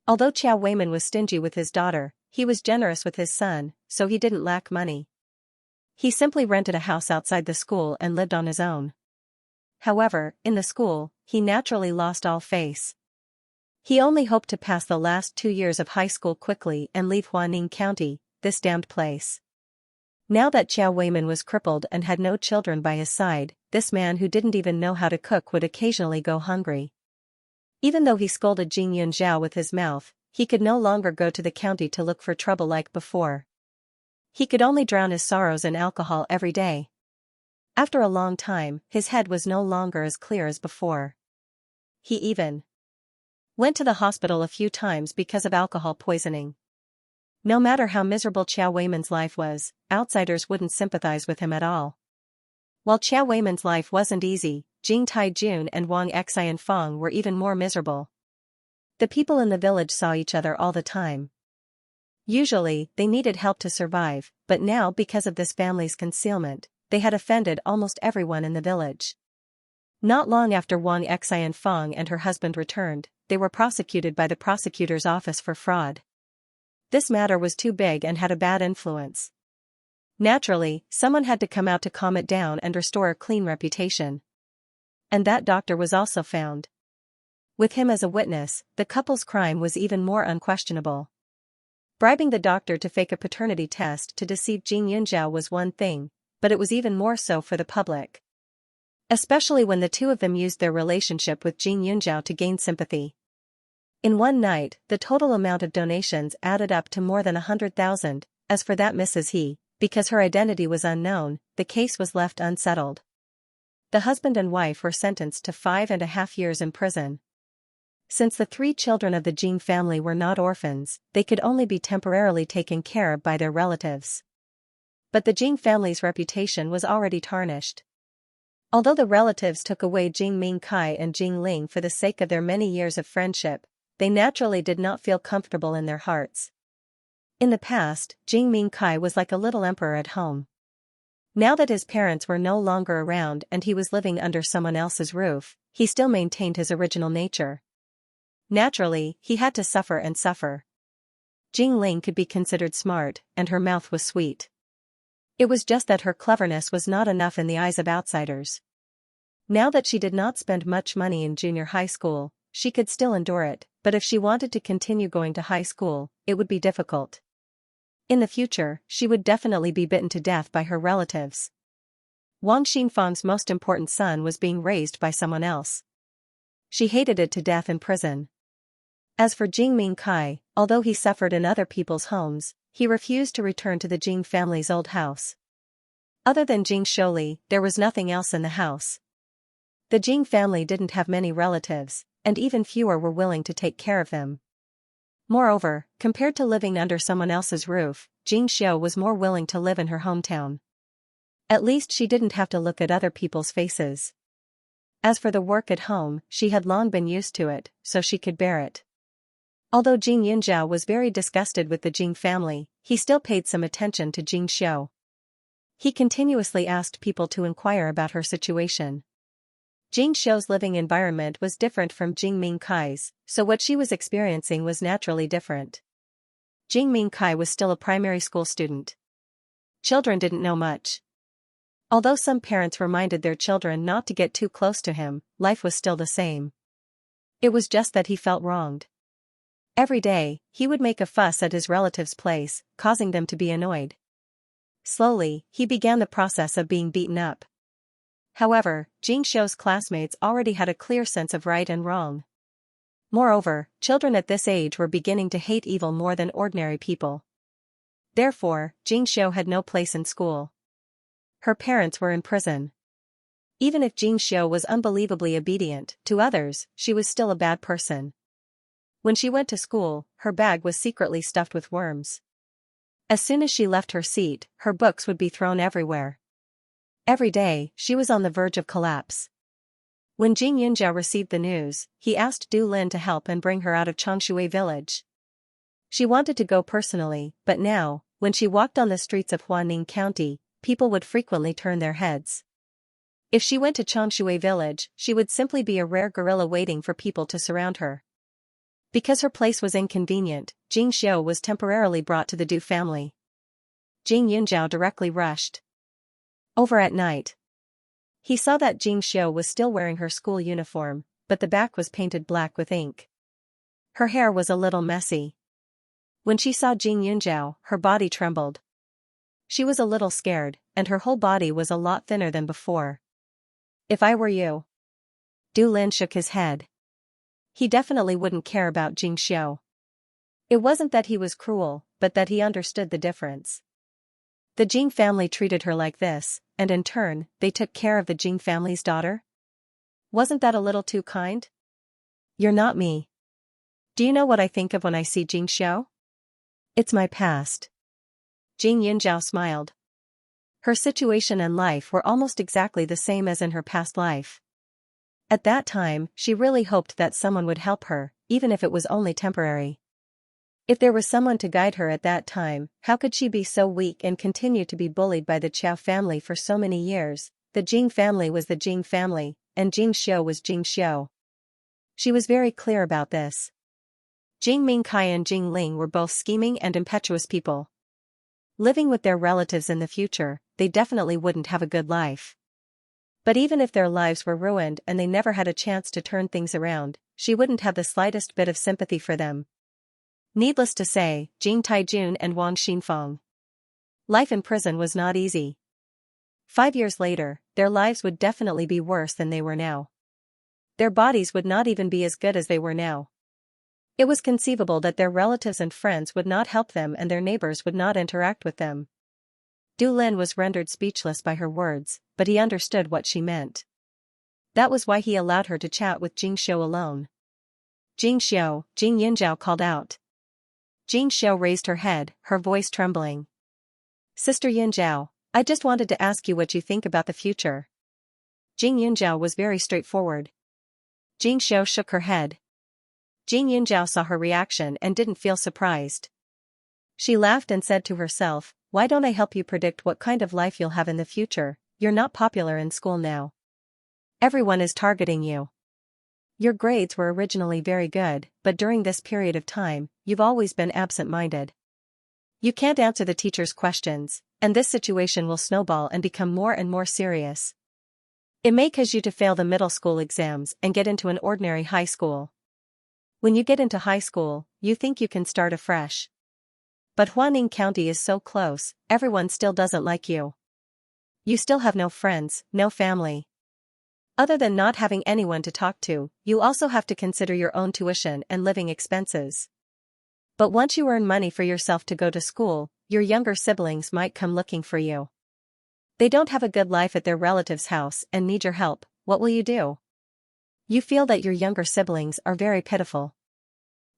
Although Xiao Weiman was stingy with his daughter, he was generous with his son, so he didn't lack money. He simply rented a house outside the school and lived on his own. However, in the school, he naturally lost all face. He only hoped to pass the last 2 years of high school quickly and leave Huaning County, this damned place. Now that Xiao Weiman was crippled and had no children by his side, this man who didn't even know how to cook would occasionally go hungry. Even though he scolded Jing Yunzhao with his mouth, he could no longer go to the county to look for trouble like before. He could only drown his sorrows in alcohol every day. After a long time, his head was no longer as clear as before. He even went to the hospital a few times because of alcohol poisoning. No matter how miserable Qiao Weiman's life was, outsiders wouldn't sympathize with him at all. While Qiao Weiman's life wasn't easy, Jing Taijun and Wang Xianfang were even more miserable. The people in the village saw each other all the time. Usually, they needed help to survive, but now because of this family's concealment, they had offended almost everyone in the village. Not long after Wang Xianfang and her husband returned, they were prosecuted by the prosecutor's office for fraud. This matter was too big and had a bad influence. Naturally, someone had to come out to calm it down and restore a clean reputation. And that doctor was also found. With him as a witness, the couple's crime was even more unquestionable. Bribing the doctor to fake a paternity test to deceive Jing Yunzhao was one thing, but it was even more so for the public. Especially when the two of them used their relationship with Jing Yunzhao to gain sympathy. In one night, the total amount of donations added up to more than 100,000, as for that Mrs. He, because her identity was unknown, the case was left unsettled. The husband and wife were sentenced to 5.5 years in prison. Since the 3 children of the Jing family were not orphans, they could only be temporarily taken care of by their relatives. But the Jing family's reputation was already tarnished. Although the relatives took away Jing Mingkai and Jing Ling for the sake of their many years of friendship, they naturally did not feel comfortable in their hearts. In the past, Jing Mingkai was like a little emperor at home. Now that his parents were no longer around and he was living under someone else's roof, he still maintained his original nature. Naturally, he had to suffer and suffer. Jing Ling could be considered smart, and her mouth was sweet. It was just that her cleverness was not enough in the eyes of outsiders. Now that she did not spend much money in junior high school, she could still endure it, but if she wanted to continue going to high school, it would be difficult. In the future, she would definitely be bitten to death by her relatives. Wang Xinfang's most important son was being raised by someone else. She hated it to death in prison. As for Jing Mingkai, although he suffered in other people's homes, he refused to return to the Jing family's old house. Other than Jing Sholi, there was nothing else in the house. The Jing family didn't have many relatives, and even fewer were willing to take care of them. Moreover, compared to living under someone else's roof, Xianxia was more willing to live in her hometown. At least she didn't have to look at other people's faces. As for the work at home, she had long been used to it, so she could bear it. Although Jing Yunzhao was very disgusted with the Jing family, he still paid some attention to Jing Xiu. He continuously asked people to inquire about her situation. Jing Xiu's living environment was different from Jing Mingkai's, so what she was experiencing was naturally different. Jing Mingkai was still a primary school student. Children didn't know much. Although some parents reminded their children not to get too close to him, life was still the same. It was just that he felt wronged. Every day, he would make a fuss at his relatives' place, causing them to be annoyed. Slowly, he began the process of being beaten up. However, Jing Xiu's classmates already had a clear sense of right and wrong. Moreover, children at this age were beginning to hate evil more than ordinary people. Therefore, Jing Xiu had no place in school. Her parents were in prison. Even if Jing Xiu was unbelievably obedient to others, she was still a bad person. When she went to school, her bag was secretly stuffed with worms. As soon as she left her seat, her books would be thrown everywhere. Every day, she was on the verge of collapse. When Jing Yunzhao received the news, he asked Du Lin to help and bring her out of Changshui village. She wanted to go personally, but now, when she walked on the streets of Huaning County, people would frequently turn their heads. If she went to Changshui village, she would simply be a rare gorilla waiting for people to surround her. Because her place was inconvenient, Jing Xiu was temporarily brought to the Du family. Jing Yunzhao directly rushed over at night. He saw that Jing Xiu was still wearing her school uniform, but the back was painted black with ink. Her hair was a little messy. When she saw Jing Yunzhao, her body trembled. She was a little scared, and her whole body was a lot thinner than before. If I were you. Du Lin shook his head. He definitely wouldn't care about Jing Xiu. It wasn't that he was cruel, but that he understood the difference. The Jing family treated her like this, and in turn, they took care of the Jing family's daughter? Wasn't that a little too kind? You're not me. Do you know what I think of when I see Jing Xiu? It's my past. Jing Yunzhao smiled. Her situation and life were almost exactly the same as in her past life. At that time, she really hoped that someone would help her, even if it was only temporary. If there was someone to guide her at that time, how could she be so weak and continue to be bullied by the Qiao family for so many years? The Jing family was the Jing family, and Jing Xiu was Jing Xiu. She was very clear about this. Jing Mingkai and Jing Ling were both scheming and impetuous people. Living with their relatives in the future, they definitely wouldn't have a good life. But even if their lives were ruined and they never had a chance to turn things around, she wouldn't have the slightest bit of sympathy for them. Needless to say, Jing Taijun and Wang Xinfang. Life in prison was not easy. 5 years later, their lives would definitely be worse than they were now. Their bodies would not even be as good as they were now. It was conceivable that their relatives and friends would not help them and their neighbors would not interact with them. Du Lin was rendered speechless by her words, but he understood what she meant. That was why he allowed her to chat with Jing Xiu alone. Jing Xiu, Jing Yunzhao called out. Jing Xiu raised her head, her voice trembling. Sister Yunzhao, I just wanted to ask you what you think about the future. Jing Yunzhao was very straightforward. Jing Xiu shook her head. Jing Yunzhao saw her reaction and didn't feel surprised. She laughed and said to herself, why don't I help you predict what kind of life you'll have in the future? You're not popular in school now. Everyone is targeting you. Your grades were originally very good, but during this period of time, you've always been absent-minded. You can't answer the teacher's questions, and this situation will snowball and become more and more serious. It may cause you to fail the middle school exams and get into an ordinary high school. When you get into high school, you think you can start afresh. But Huaning County is so close, everyone still doesn't like you. You still have no friends, no family. Other than not having anyone to talk to, you also have to consider your own tuition and living expenses. But once you earn money for yourself to go to school, your younger siblings might come looking for you. They don't have a good life at their relative's house and need your help. What will you do? You feel that your younger siblings are very pitiful.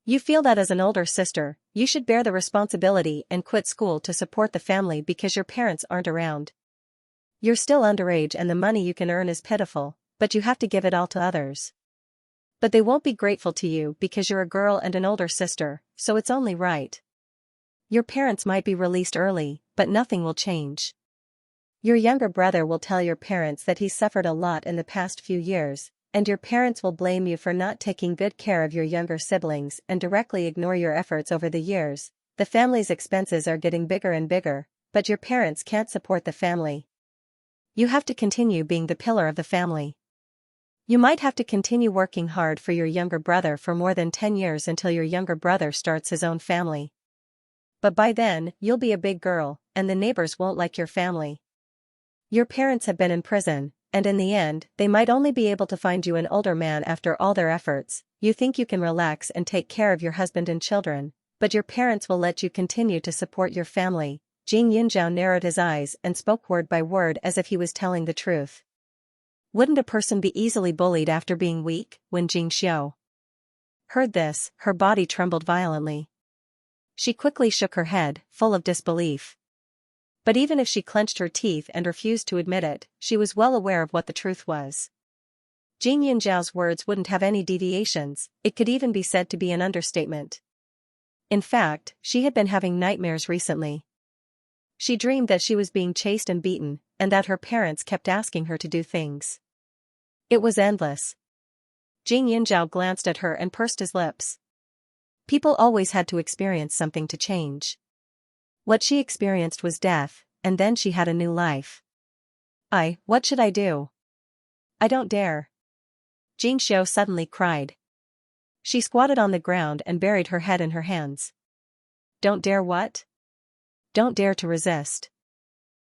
You feel that as an older sister, you should bear the responsibility and quit school to support the family because your parents aren't around. You're still underage and the money you can earn is pitiful, but you have to give it all to others. But they won't be grateful to you because you're a girl and an older sister, so it's only right. Your parents might be released early, but nothing will change. Your younger brother will tell your parents that he suffered a lot in the past few years, and your parents will blame you for not taking good care of your younger siblings and directly ignore your efforts over the years. The family's expenses are getting bigger and bigger, but your parents can't support the family. You have to continue being the pillar of the family. You might have to continue working hard for your younger brother for more than 10 years until your younger brother starts his own family. But by then, you'll be a big girl, and the neighbors won't like your family. Your parents have been in prison, and in the end, they might only be able to find you an older man after all their efforts. You think you can relax and take care of your husband and children, but your parents will let you continue to support your family. Jing Yinzhao narrowed his eyes and spoke word by word as if he was telling the truth. Wouldn't a person be easily bullied after being weak? When Jing Xiao heard this, her body trembled violently. She quickly shook her head, full of disbelief. But even if she clenched her teeth and refused to admit it, she was well aware of what the truth was. Jing Yinzhao's words wouldn't have any deviations, it could even be said to be an understatement. In fact, she had been having nightmares recently. She dreamed that she was being chased and beaten, and that her parents kept asking her to do things. It was endless. Jing Yinzhao glanced at her and pursed his lips. People always had to experience something to change. What she experienced was death, and then she had a new life. What should I do? I don't dare. Jing Xiao suddenly cried. She squatted on the ground and buried her head in her hands. Don't dare what? Don't dare to resist.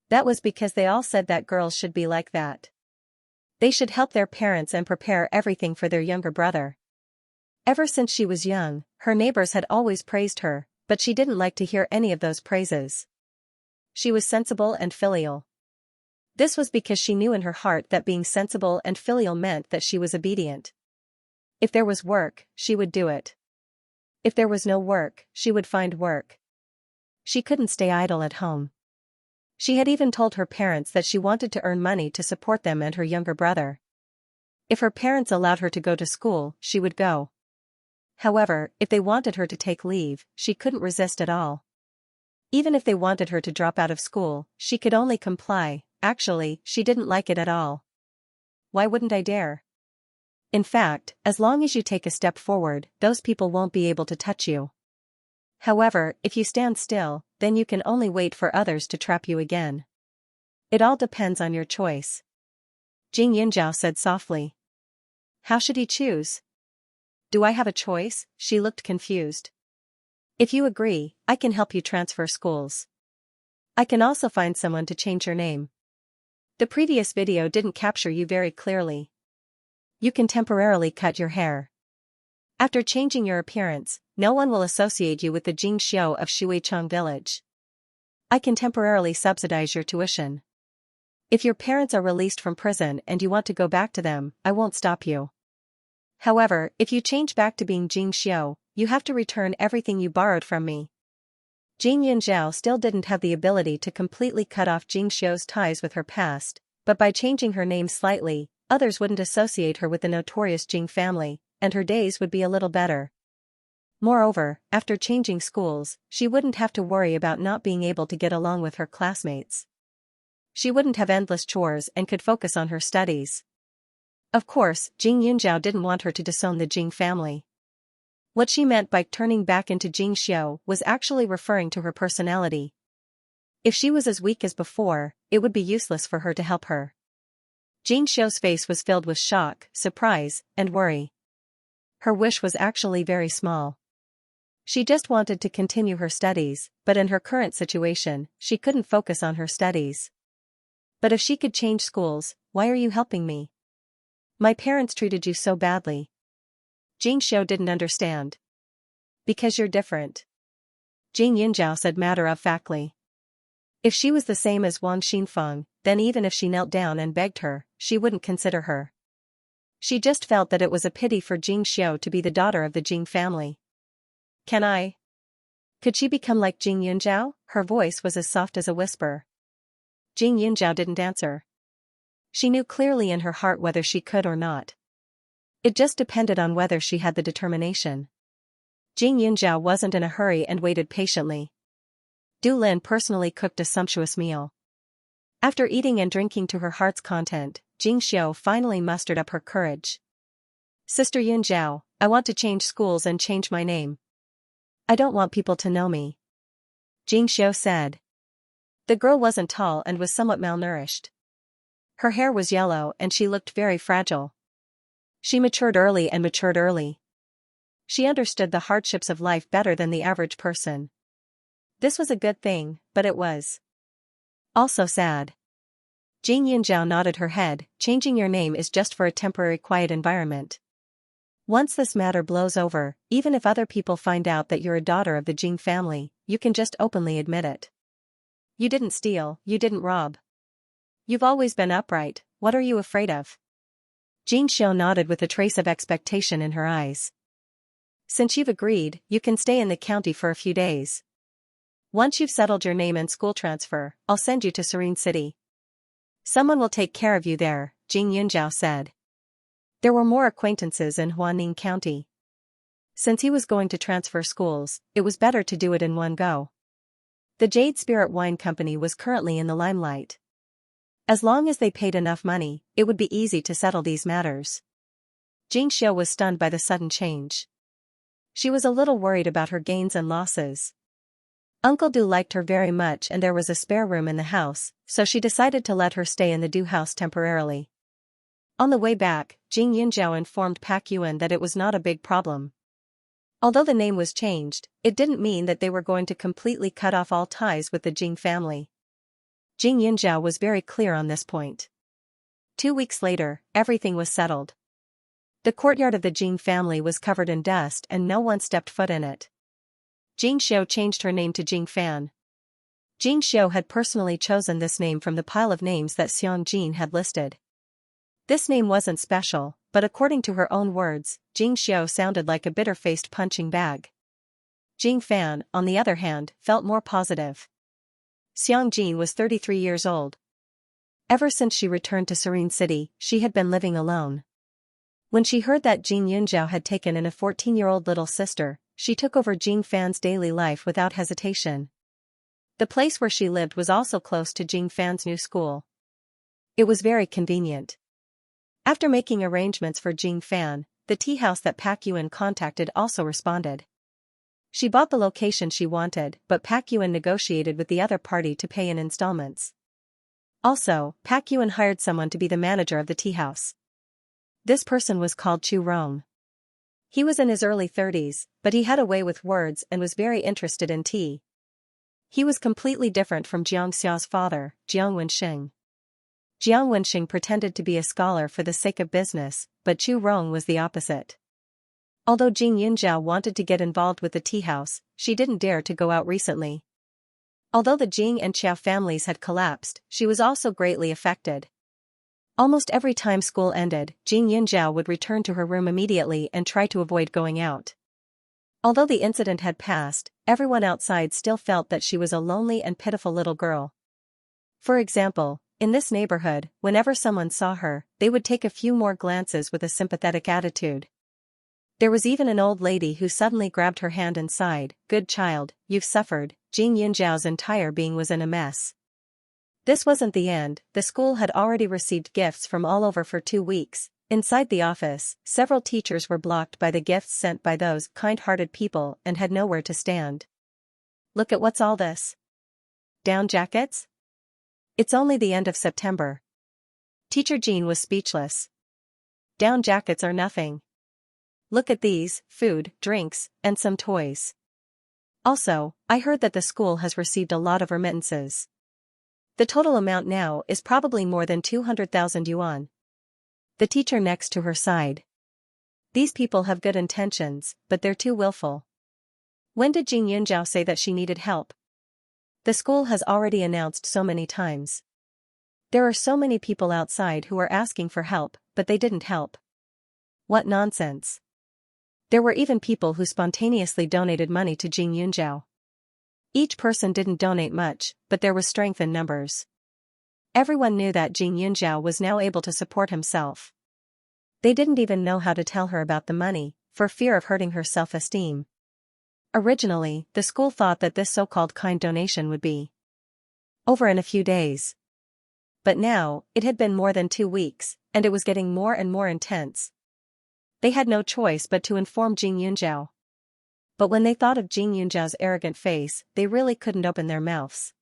That was because they all said that girls should be like that. They should help their parents and prepare everything for their younger brother. Ever since she was young, her neighbors had always praised her, but she didn't like to hear any of those praises. She was sensible and filial. This was because she knew in her heart that being sensible and filial meant that she was obedient. If there was work, she would do it. If there was no work, she would find work. She couldn't stay idle at home. She had even told her parents that she wanted to earn money to support them and her younger brother. If her parents allowed her to go to school, she would go. However, if they wanted her to take leave, she couldn't resist at all. Even if they wanted her to drop out of school, she could only comply. Actually, she didn't like it at all. Why wouldn't I dare? In fact, as long as you take a step forward, those people won't be able to touch you. However, if you stand still, then you can only wait for others to trap you again. It all depends on your choice. Jing Yinzhao said softly. How should he choose? Do I have a choice? She looked confused. If you agree, I can help you transfer schools. I can also find someone to change your name. The previous video didn't capture you very clearly. You can temporarily cut your hair. After changing your appearance, no one will associate you with the Jing Xiao of Shuichang village. I can temporarily subsidize your tuition. If your parents are released from prison and you want to go back to them, I won't stop you. However, if you change back to being Jing Xiao, you have to return everything you borrowed from me. Jing Yinzhao still didn't have the ability to completely cut off Jing Xiao's ties with her past, but by changing her name slightly, others wouldn't associate her with the notorious Jing family, and her days would be a little better. Moreover, after changing schools, she wouldn't have to worry about not being able to get along with her classmates. She wouldn't have endless chores and could focus on her studies. Of course, Jing Yinzhao didn't want her to disown the Jing family. What she meant by turning back into Jing Xiao was actually referring to her personality. If she was as weak as before, it would be useless for her to help her. Jing Xiao's face was filled with shock, surprise, and worry. Her wish was actually very small. She just wanted to continue her studies, but in her current situation, she couldn't focus on her studies. But if she could change schools, why are you helping me? My parents treated you so badly. Xianxia didn't understand. Because you're different. Jing Yinzhao said matter-of-factly. If she was the same as Wang Xinfeng, then even if she knelt down and begged her, she wouldn't consider her. She just felt that it was a pity for Jing Xiao to be the daughter of the Jing family. Can I? Could she become like Jing Yinzhao? Her voice was as soft as a whisper. Jing Yinzhao didn't answer. She knew clearly in her heart whether she could or not. It just depended on whether she had the determination. Jing Yinzhao wasn't in a hurry and waited patiently. Du Lin personally cooked a sumptuous meal. After eating and drinking to her heart's content, Jing Xiao finally mustered up her courage. Sister Yinzhao, I want to change schools and change my name. I don't want people to know me. Jing Xiao said. The girl wasn't tall and was somewhat malnourished. Her hair was yellow and she looked very fragile. She matured early. She understood the hardships of life better than the average person. This was a good thing, but it was also sad. Jing Yinzhao nodded her head. Changing your name is just for a temporary quiet environment. Once this matter blows over, even if other people find out that you're a daughter of the Jing family, you can just openly admit it. You didn't steal, you didn't rob. You've always been upright, what are you afraid of? Jing Xiao nodded with a trace of expectation in her eyes. Since you've agreed, you can stay in the county for a few days. Once you've settled your name and school transfer, I'll send you to Serene City. Someone will take care of you there, Jing Yinzhao said. There were more acquaintances in Huaning County. Since he was going to transfer schools, it was better to do it in one go. The Jade Spirit Wine Company was currently in the limelight. As long as they paid enough money, it would be easy to settle these matters. Jing Xiao was stunned by the sudden change. She was a little worried about her gains and losses. Uncle Du liked her very much and there was a spare room in the house, so she decided to let her stay in the Du house temporarily. On the way back, Jing Yinzhao informed Pak Yuan that it was not a big problem. Although the name was changed, it didn't mean that they were going to completely cut off all ties with the Jing family. Jing Yinzhao was very clear on this point. 2 weeks later, everything was settled. The courtyard of the Jing family was covered in dust and no one stepped foot in it. Jing Xiao changed her name to Jing Fan. Jing Xiao had personally chosen this name from the pile of names that Xiang Jin had listed. This name wasn't special, but according to her own words, Jing Xiao sounded like a bitter-faced punching bag. Jing Fan, on the other hand, felt more positive. Xiang Jin was 33 years old. Ever since she returned to Serene City, she had been living alone. When she heard that Jing Yinzhao had taken in a 14-year-old little sister, she took over Jing Fan's daily life without hesitation. The place where she lived was also close to Jing Fan's new school. It was very convenient. After making arrangements for Jing Fan, the tea house that Pak Yuan contacted also responded. She bought the location she wanted, but Pak Yuan negotiated with the other party to pay in installments. Also, Pak Yuan hired someone to be the manager of the tea house. This person was called Chu Rong. He was in his early 30s, but he had a way with words and was very interested in tea. He was completely different from Xianxia's father, Jiang Wenxing. Jiang Wenxing pretended to be a scholar for the sake of business, but Chu Rong was the opposite. Although Jing Yinzhao wanted to get involved with the tea house, she didn't dare to go out recently. Although the Jing and Qiao families had collapsed, she was also greatly affected. Almost every time school ended, Jing Yinzhao would return to her room immediately and try to avoid going out. Although the incident had passed, everyone outside still felt that she was a lonely and pitiful little girl. For example, in this neighborhood, whenever someone saw her, they would take a few more glances with a sympathetic attitude. There was even an old lady who suddenly grabbed her hand and sighed, "Good child, you've suffered." Jing Yinzhao's entire being was in a mess. This wasn't the end, the school had already received gifts from all over for 2 weeks. Inside the office, several teachers were blocked by the gifts sent by those kind-hearted people and had nowhere to stand. Look at what's all this. Down jackets? It's only the end of September. Teacher Jean was speechless. Down jackets are nothing. Look at these: food, drinks, and some toys. Also, I heard that the school has received a lot of remittances. The total amount now is probably more than 200,000 yuan. The teacher next to her sighed. These people have good intentions, but they're too willful. When did Jing Yunjiao say that she needed help? The school has already announced so many times. There are so many people outside who are asking for help, but they didn't help. What nonsense. There were even people who spontaneously donated money to Jing Yunjiao. Each person didn't donate much, but there was strength in numbers. Everyone knew that Jing Yunjiao was now able to support himself. They didn't even know how to tell her about the money, for fear of hurting her self-esteem. Originally, the school thought that this so-called kind donation would be over in a few days. But now, it had been more than 2 weeks, and it was getting more and more intense. They had no choice but to inform Jing Yunjiao. But when they thought of Jing Yunjiao's arrogant face, they really couldn't open their mouths.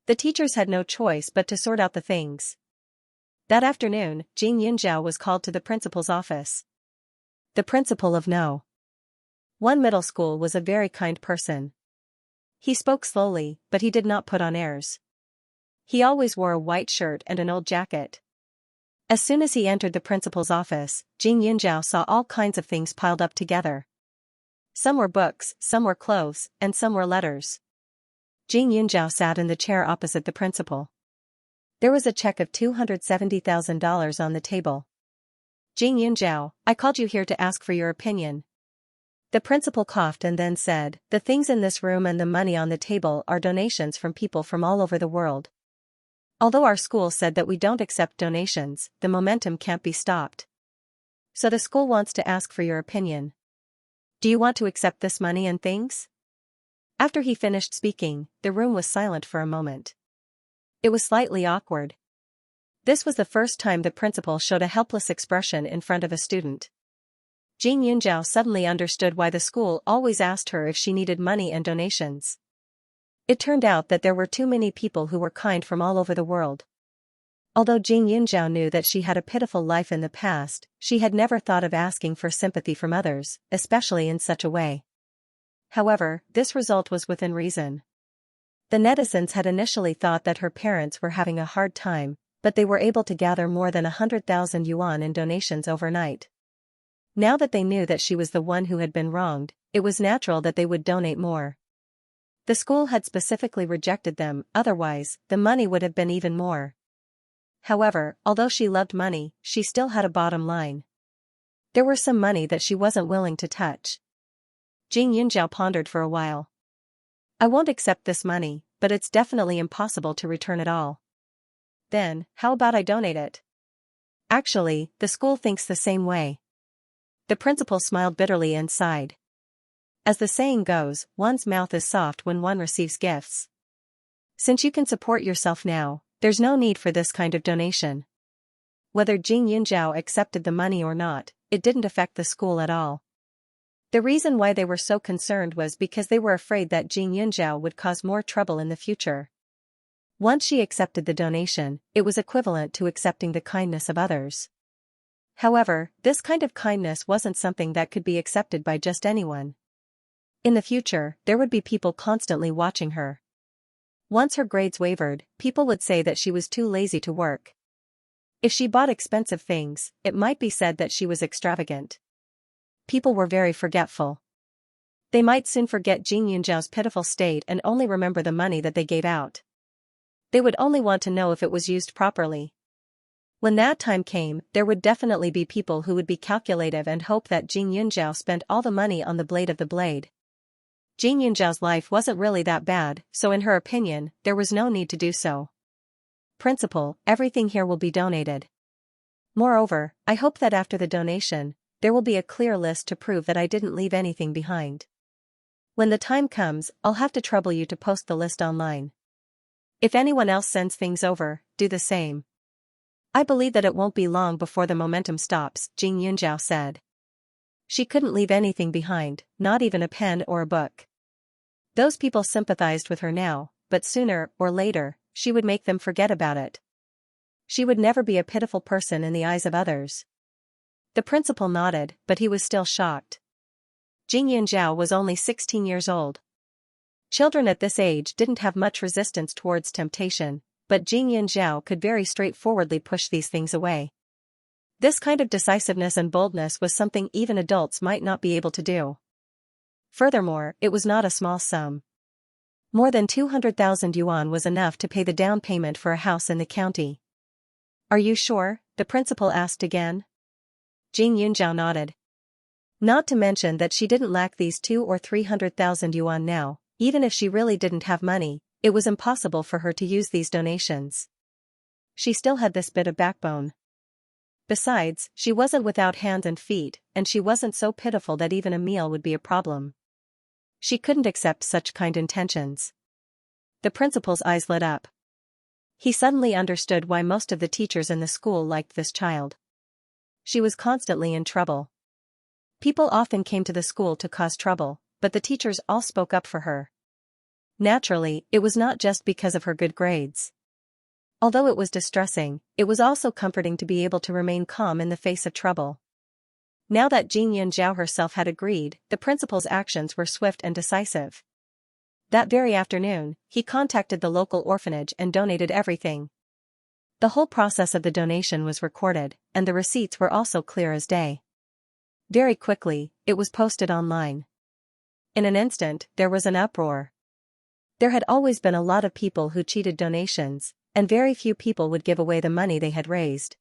The teachers had no choice but to sort out the things. That afternoon, Jing Yunjiao was called to the principal's office. The principal of No. 1 middle school was a very kind person. He spoke slowly, but he did not put on airs. He always wore a white shirt and an old jacket. As soon as he entered the principal's office, Jing Yunjiao saw all kinds of things piled up together. Some were books, some were clothes, and some were letters. Jing Yunjiao sat in the chair opposite the principal. There was a check of $270,000 on the table. Jing Yunjiao, I called you here to ask for your opinion. The principal coughed and then said, the things in this room and the money on the table are donations from people from all over the world. Although our school said that we don't accept donations, the momentum can't be stopped. So the school wants to ask for your opinion. Do you want to accept this money and things? After he finished speaking, the room was silent for a moment. It was slightly awkward. This was the first time the principal showed a helpless expression in front of a student. Jing Yunjiao suddenly understood why the school always asked her if she needed money and donations. It turned out that there were too many people who were kind from all over the world. Although Jing Yunjiao knew that she had a pitiful life in the past, she had never thought of asking for sympathy from others, especially in such a way. However, this result was within reason. The netizens had initially thought that her parents were having a hard time, but they were able to gather more than 100,000 yuan in donations overnight. Now that they knew that she was the one who had been wronged, it was natural that they would donate more. The school had specifically rejected them, otherwise, the money would have been even more. However, although she loved money, she still had a bottom line. There were some money that she wasn't willing to touch. Jing Yunjiao pondered for a while. I won't accept this money, but it's definitely impossible to return it all. Then, how about I donate it? Actually, the school thinks the same way. The principal smiled bitterly and sighed. As the saying goes, one's mouth is soft when one receives gifts. Since you can support yourself now, there's no need for this kind of donation. Whether Jing Yunjiao accepted the money or not, it didn't affect the school at all. The reason why they were so concerned was because they were afraid that Jing Yunjiao would cause more trouble in the future. Once she accepted the donation, it was equivalent to accepting the kindness of others. However, this kind of kindness wasn't something that could be accepted by just anyone. In the future, there would be people constantly watching her. Once her grades wavered, people would say that she was too lazy to work. If she bought expensive things, it might be said that she was extravagant. People were very forgetful. They might soon forget Jing Yunjiao's pitiful state and only remember the money that they gave out. They would only want to know if it was used properly. When that time came, there would definitely be people who would be calculative and hope that Jing Yunjiao spent all the money on the blade of the blade. Jing Yunjiao's life wasn't really that bad, so in her opinion, there was no need to do so. Principal, everything here will be donated. Moreover, I hope that after the donation, there will be a clear list to prove that I didn't leave anything behind. When the time comes, I'll have to trouble you to post the list online. If anyone else sends things over, do the same. I believe that it won't be long before the momentum stops, Jing Yunjiao said. She couldn't leave anything behind, not even a pen or a book. Those people sympathized with her now, but sooner or later, she would make them forget about it. She would never be a pitiful person in the eyes of others. The principal nodded, but he was still shocked. Xianxia was only 16 years old. Children at this age didn't have much resistance towards temptation, but Xianxia could very straightforwardly push these things away. This kind of decisiveness and boldness was something even adults might not be able to do. Furthermore, it was not a small sum. More than 200,000 yuan was enough to pay the down payment for a house in the county. "Are you sure?" the principal asked again. Xianxia nodded. Not to mention that she didn't lack these 200,000 or 300,000 yuan now. Even if she really didn't have money, it was impossible for her to use these donations. She still had this bit of backbone. Besides, she wasn't without hands and feet, and she wasn't so pitiful that even a meal would be a problem. She couldn't accept such kind intentions. The principal's eyes lit up. He suddenly understood why most of the teachers in the school liked this child. She was constantly in trouble. People often came to the school to cause trouble, but the teachers all spoke up for her. Naturally, it was not just because of her good grades. Although it was distressing, it was also comforting to be able to remain calm in the face of trouble. Now that Xianxia herself had agreed, the principal's actions were swift and decisive. That very afternoon, he contacted the local orphanage and donated everything. The whole process of the donation was recorded, and the receipts were also clear as day. Very quickly, it was posted online. In an instant, there was an uproar. There had always been a lot of people who cheated donations, and very few people would give away the money they had raised.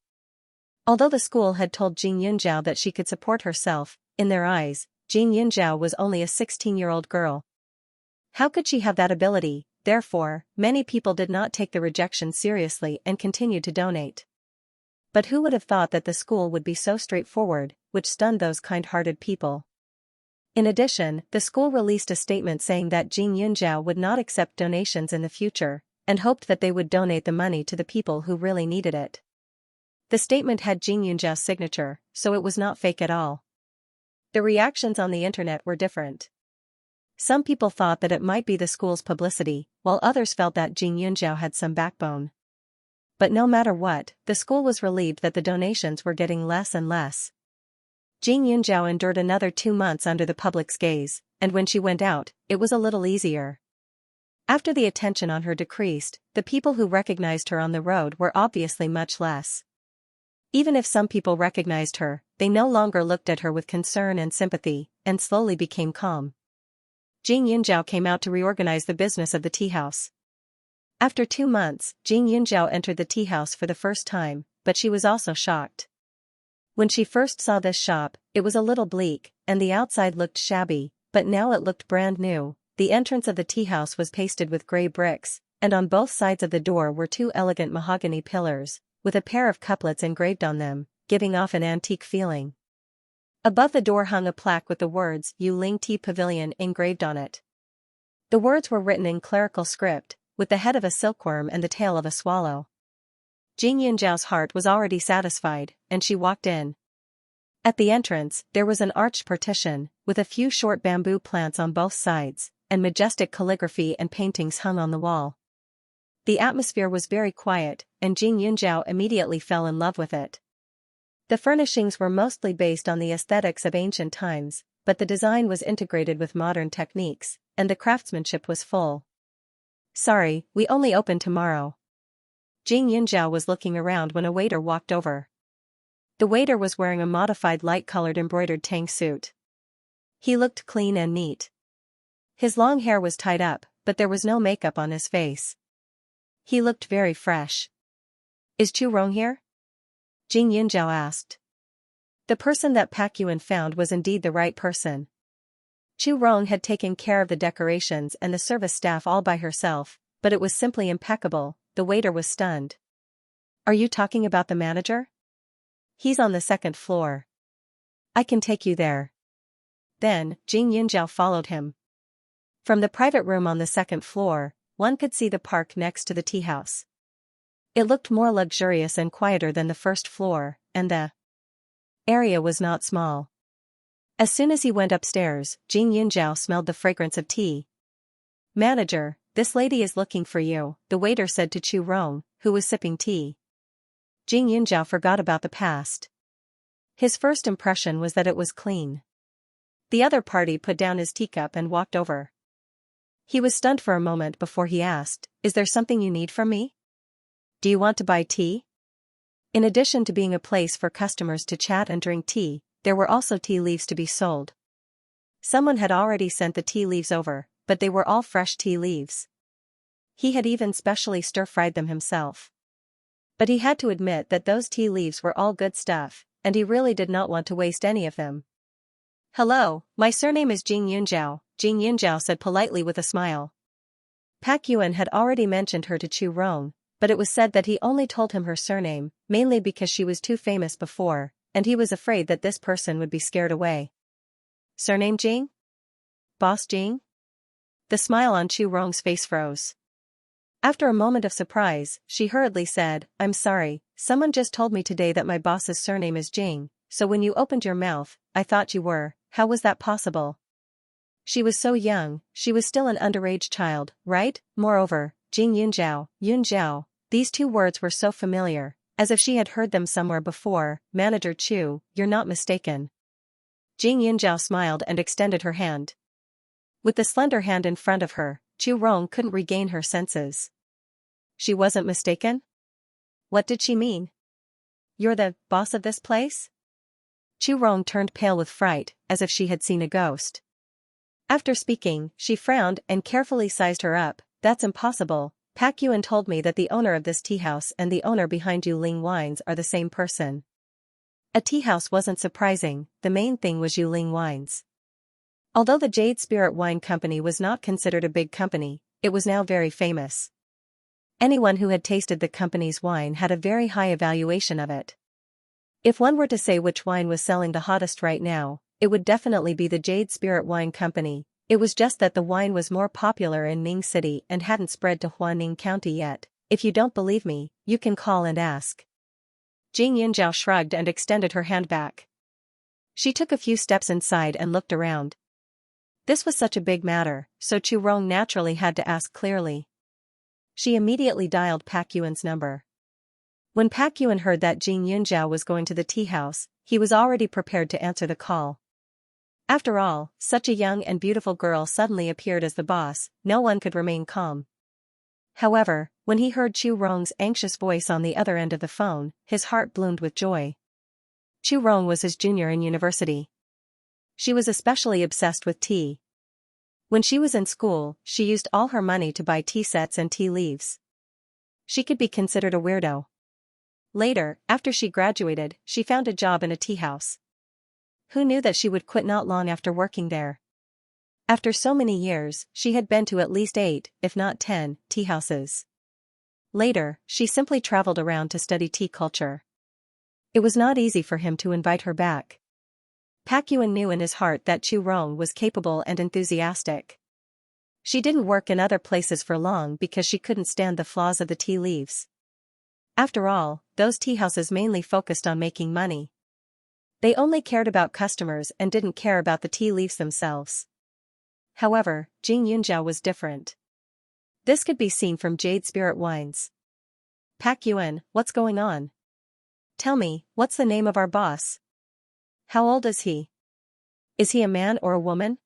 Although the school had told Xianxia that she could support herself, in their eyes, Xianxia was only a 16-year-old girl. How could she have that ability? Therefore, many people did not take the rejection seriously and continued to donate. But who would have thought that the school would be so straightforward, which stunned those kind-hearted people. In addition, the school released a statement saying that Xianxia would not accept donations in the future, and hoped that they would donate the money to the people who really needed it. The statement had Xianxia's signature, so it was not fake at all. The reactions on the internet were different. Some people thought that it might be the school's publicity, while others felt that Xianxia had some backbone. But no matter what, the school was relieved that the donations were getting less and less. Xianxia endured another 2 months under the public's gaze, and when she went out, it was a little easier. After the attention on her decreased, the people who recognized her on the road were obviously much less. Even if some people recognized her, they no longer looked at her with concern and sympathy, and slowly became calm. Xianxia came out to reorganize the business of the tea house. After 2 months, Xianxia entered the tea house for the first time, but she was also shocked. When she first saw this shop, it was a little bleak, and the outside looked shabby, but now it looked brand new. The entrance of the tea house was pasted with gray bricks, and on both sides of the door were 2 elegant mahogany pillars, with a pair of couplets engraved on them, giving off an antique feeling. Above the door hung a plaque with the words "Yu Ling Tea Pavilion" engraved on it. The words were written in clerical script, with the head of a silkworm and the tail of a swallow. Xianxia's heart was already satisfied, and she walked in. At the entrance, there was an arched partition, with a few short bamboo plants on both sides, and majestic calligraphy and paintings hung on the wall. The atmosphere was very quiet, and Xianxia immediately fell in love with it. The furnishings were mostly based on the aesthetics of ancient times, but the design was integrated with modern techniques, and the craftsmanship was full. "Sorry, we only open tomorrow." Xianxia was looking around when a waiter walked over. The waiter was wearing a modified light-colored embroidered tang suit. He looked clean and neat. His long hair was tied up, but there was no makeup on his face. He looked very fresh. "Is Chu Rong here?" Xianxia asked. The person that Pak Yuan found was indeed the right person. Chu Rong had taken care of the decorations and the service staff all by herself, but it was simply impeccable. The waiter was stunned. "Are you talking about the manager?" "He's on the 2nd floor. I can take you there." Then, Xianxia followed him. From the private room on the 2nd floor, one could see the park next to the tea house. It looked more luxurious and quieter than the 1st floor, and the area was not small. As soon as he went upstairs, Xianxia smelled the fragrance of tea. "Manager, this lady is looking for you," the waiter said to Chu Rong, who was sipping tea. Xianxia forgot about the past. His first impression was that it was clean. The other party put down his teacup and walked over. He was stunned for a moment before he asked, "Is there something you need from me? Do you want to buy tea?" In addition to being a place for customers to chat and drink tea, there were also tea leaves to be sold. Someone had already sent the tea leaves over, but they were all fresh tea leaves. He had even specially stir-fried them himself. But he had to admit that those tea leaves were all good stuff, and he really did not want to waste any of them. "Hello, my surname is Jing Yunjiao," Jing Yunjiao said politely with a smile. Pak Yuan had already mentioned her to Chu Rong, but it was said that he only told him her surname, mainly because she was too famous before, and he was afraid that this person would be scared away. "Surname Jing? Boss Jing?" The smile on Chu Rong's face froze. After a moment of surprise, she hurriedly said, "I'm sorry, someone just told me today that my boss's surname is Jing, so when you opened your mouth, I thought you were. How was that possible?" She was so young, she was still an underage child, right? Moreover, Jing Yunjiao, these two words were so familiar, as if she had heard them somewhere before. "Manager Chu, you're not mistaken." Jing Yunjiao smiled and extended her hand. With the slender hand in front of her, Chu Rong couldn't regain her senses. She wasn't mistaken? What did she mean? "You're the boss of this place?" Chu Rong turned pale with fright, as if she had seen a ghost. After speaking, she frowned and carefully sized her up. "That's impossible. Pak Yuan told me that the owner of this tea house and the owner behind Yuling Wines are the same person." A tea house wasn't surprising, the main thing was Yuling Wines. Although the Jade Spirit Wine Company was not considered a big company, it was now very famous. Anyone who had tasted the company's wine had a very high evaluation of it. If one were to say which wine was selling the hottest right now, it would definitely be the Jade Spirit Wine Company. It was just that the wine was more popular in Ning City and hadn't spread to Huaning County yet. If you don't believe me, you can call and ask. Jing Yunjiao shrugged and extended her hand back. She took a few steps inside and looked around. This was such a big matter, so Chu Rong naturally had to ask clearly. She immediately dialed Pak Yuan's number. When Pak Yuan heard that Jing Yunjiao was going to the tea house, he was already prepared to answer the call. After all, such a young and beautiful girl suddenly appeared as the boss, no one could remain calm. However, when he heard Chu Rong's anxious voice on the other end of the phone, his heart bloomed with joy. Chu Rong was his junior in university. She was especially obsessed with tea. When she was in school, she used all her money to buy tea sets and tea leaves. She could be considered a weirdo. Later, after she graduated, she found a job in a tea house. Who knew that she would quit not long after working there? After so many years, she had been to at least 8, if not 10, tea houses. Later, she simply traveled around to study tea culture. It was not easy for him to invite her back. Pak Yuan knew in his heart that Chu Rong was capable and enthusiastic. She didn't work in other places for long because she couldn't stand the flaws of the tea leaves. After all, those tea houses mainly focused on making money. They only cared about customers and didn't care about the tea leaves themselves. However, Jing Yunjiao was different. This could be seen from Jade Spirit Wines. "Pak Yuan, what's going on? Tell me, what's the name of our boss? How old is he? Is he a man or a woman?"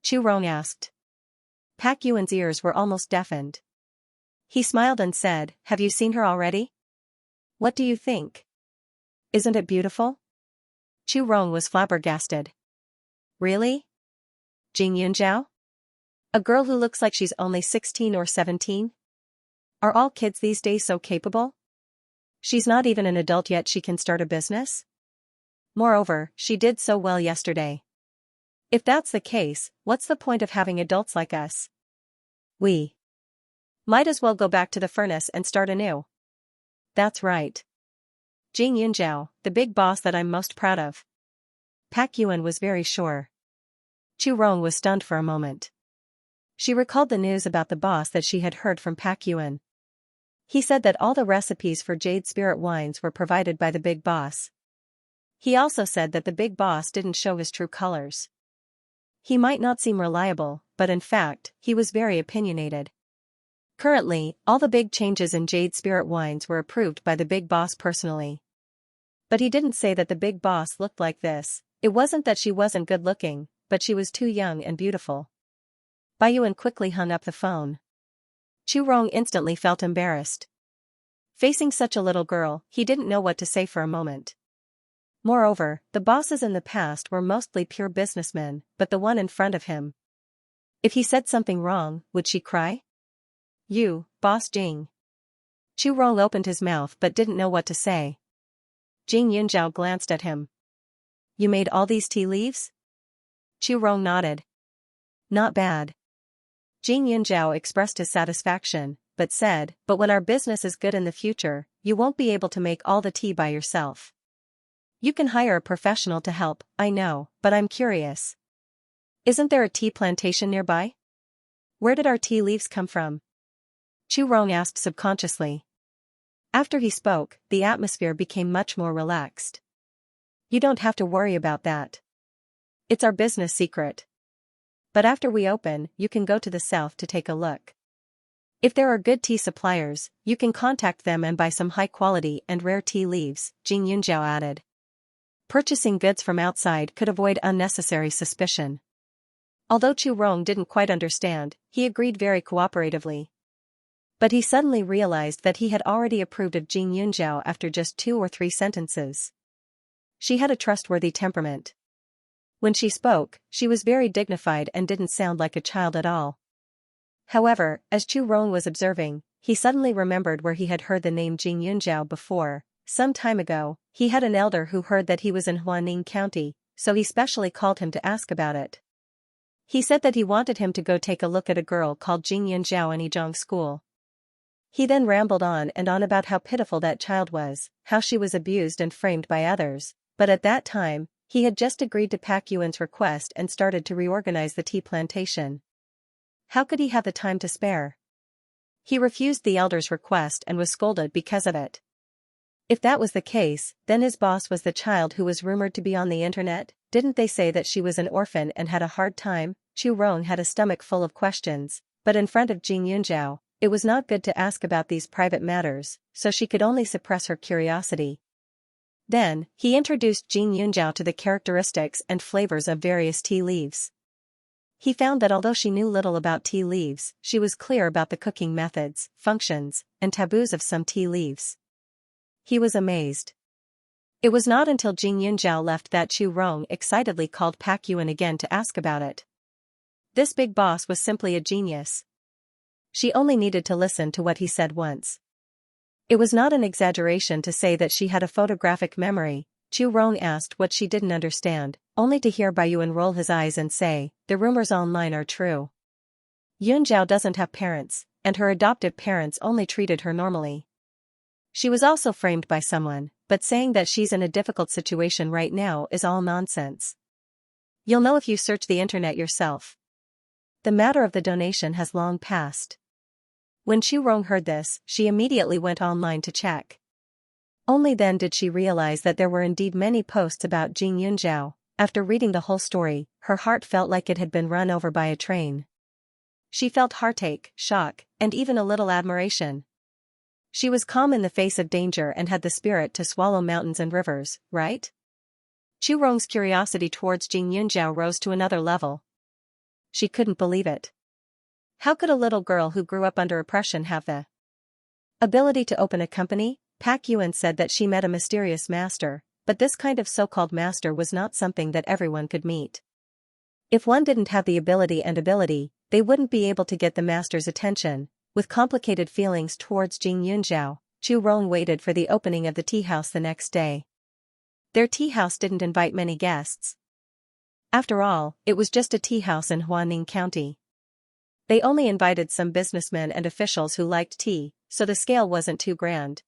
Chu Rong asked. Pak Yuan's ears were almost deafened. He smiled and said, "Have you seen her already? What do you think? Isn't it beautiful?" Chu Rong was flabbergasted. "Really? Jing Yunjiao? A girl who looks like she's only 16 or 17? Are all kids these days so capable? She's not even an adult yet, she can start a business? Moreover, she did so well yesterday. If that's the case, what's the point of having adults like us? We might as well go back to the furnace and start anew." "That's right. Jing Yunjiao, the big boss that I'm most proud of." Pak Yuan was very sure. Chu Rong was stunned for a moment. She recalled the news about the boss that she had heard from Pak Yuan. He said that all the recipes for Jade Spirit Wines were provided by the big boss. He also said that the big boss didn't show his true colors. He might not seem reliable, but in fact, he was very opinionated. Currently, all the big changes in Jade Spirit Wines were approved by the big boss personally. But he didn't say that the big boss looked like this. It wasn't that she wasn't good looking, but she was too young and beautiful. Baiyuan quickly hung up the phone. Chu Rong instantly felt embarrassed. Facing such a little girl, he didn't know what to say for a moment. Moreover, the bosses in the past were mostly pure businessmen, but the one in front of him. If he said something wrong, would she cry? You, Boss Jing. Chu Rong opened his mouth but didn't know what to say. Jing Yunjiao glanced at him. You made all these tea leaves? Chu Rong nodded. Not bad. Jing Yunjiao expressed his satisfaction, but said, but when our business is good in the future, you won't be able to make all the tea by yourself. You can hire a professional to help, I know, but I'm curious. Isn't there a tea plantation nearby? Where did our tea leaves come from? Chu Rong asked subconsciously. After he spoke, the atmosphere became much more relaxed. You don't have to worry about that. It's our business secret. But after we open, you can go to the south to take a look. If there are good tea suppliers, you can contact them and buy some high-quality and rare tea leaves, Jing Yunjiao added. Purchasing goods from outside could avoid unnecessary suspicion. Although Chu Rong didn't quite understand, he agreed very cooperatively. But he suddenly realized that he had already approved of Jing Yunjiao after just 2 or 3 sentences. She had a trustworthy temperament. When she spoke, she was very dignified and didn't sound like a child at all. However, as Chu Rong was observing, he suddenly remembered where he had heard the name Jing Yunjiao before. Some time ago, he had an elder who heard that he was in Huaning County, so he specially called him to ask about it. He said that he wanted him to go take a look at a girl called Jing Yunjiao in Yizhong School. He then rambled on and on about how pitiful that child was, how she was abused and framed by others, but at that time, he had just agreed to Pak Yuan's request and started to reorganize the tea plantation. How could he have the time to spare? He refused the elder's request and was scolded because of it. If that was the case, then his boss was the child who was rumored to be on the internet. Didn't they say that she was an orphan and had a hard time? Chu Rong had a stomach full of questions, but in front of Jing Yunjiao, it was not good to ask about these private matters, so she could only suppress her curiosity. Then, he introduced Jing Yunjiao to the characteristics and flavors of various tea leaves. He found that although she knew little about tea leaves, she was clear about the cooking methods, functions, and taboos of some tea leaves. He was amazed. It was not until Jing Yunjiao left that Chu Rong excitedly called Pak Yuan again to ask about it. This big boss was simply a genius. She only needed to listen to what he said once. It was not an exaggeration to say that she had a photographic memory. Chu Rong asked what she didn't understand, only to hear Baiyuan roll his eyes and say, the rumors online are true. Yunjiao doesn't have parents, and her adoptive parents only treated her normally. She was also framed by someone, but saying that she's in a difficult situation right now is all nonsense. You'll know if you search the internet yourself. The matter of the donation has long passed. When Chu Rong heard this, she immediately went online to check. Only then did she realize that there were indeed many posts about Jing Yunjiao. After reading the whole story, her heart felt like it had been run over by a train. She felt heartache, shock, and even a little admiration. She was calm in the face of danger and had the spirit to swallow mountains and rivers, right? Chu Rong's curiosity towards Jing Yunjiao rose to another level. She couldn't believe it. How could a little girl who grew up under oppression have the ability to open a company? Pak Yuan said that she met a mysterious master, but this kind of so-called master was not something that everyone could meet. If one didn't have the ability, they wouldn't be able to get the master's attention. With complicated feelings towards Jing Yunjiao, Chu Rong waited for the opening of the tea house the next day. Their tea house didn't invite many guests. After all, it was just a tea house in Huaning County. They only invited some businessmen and officials who liked tea, so the scale wasn't too grand.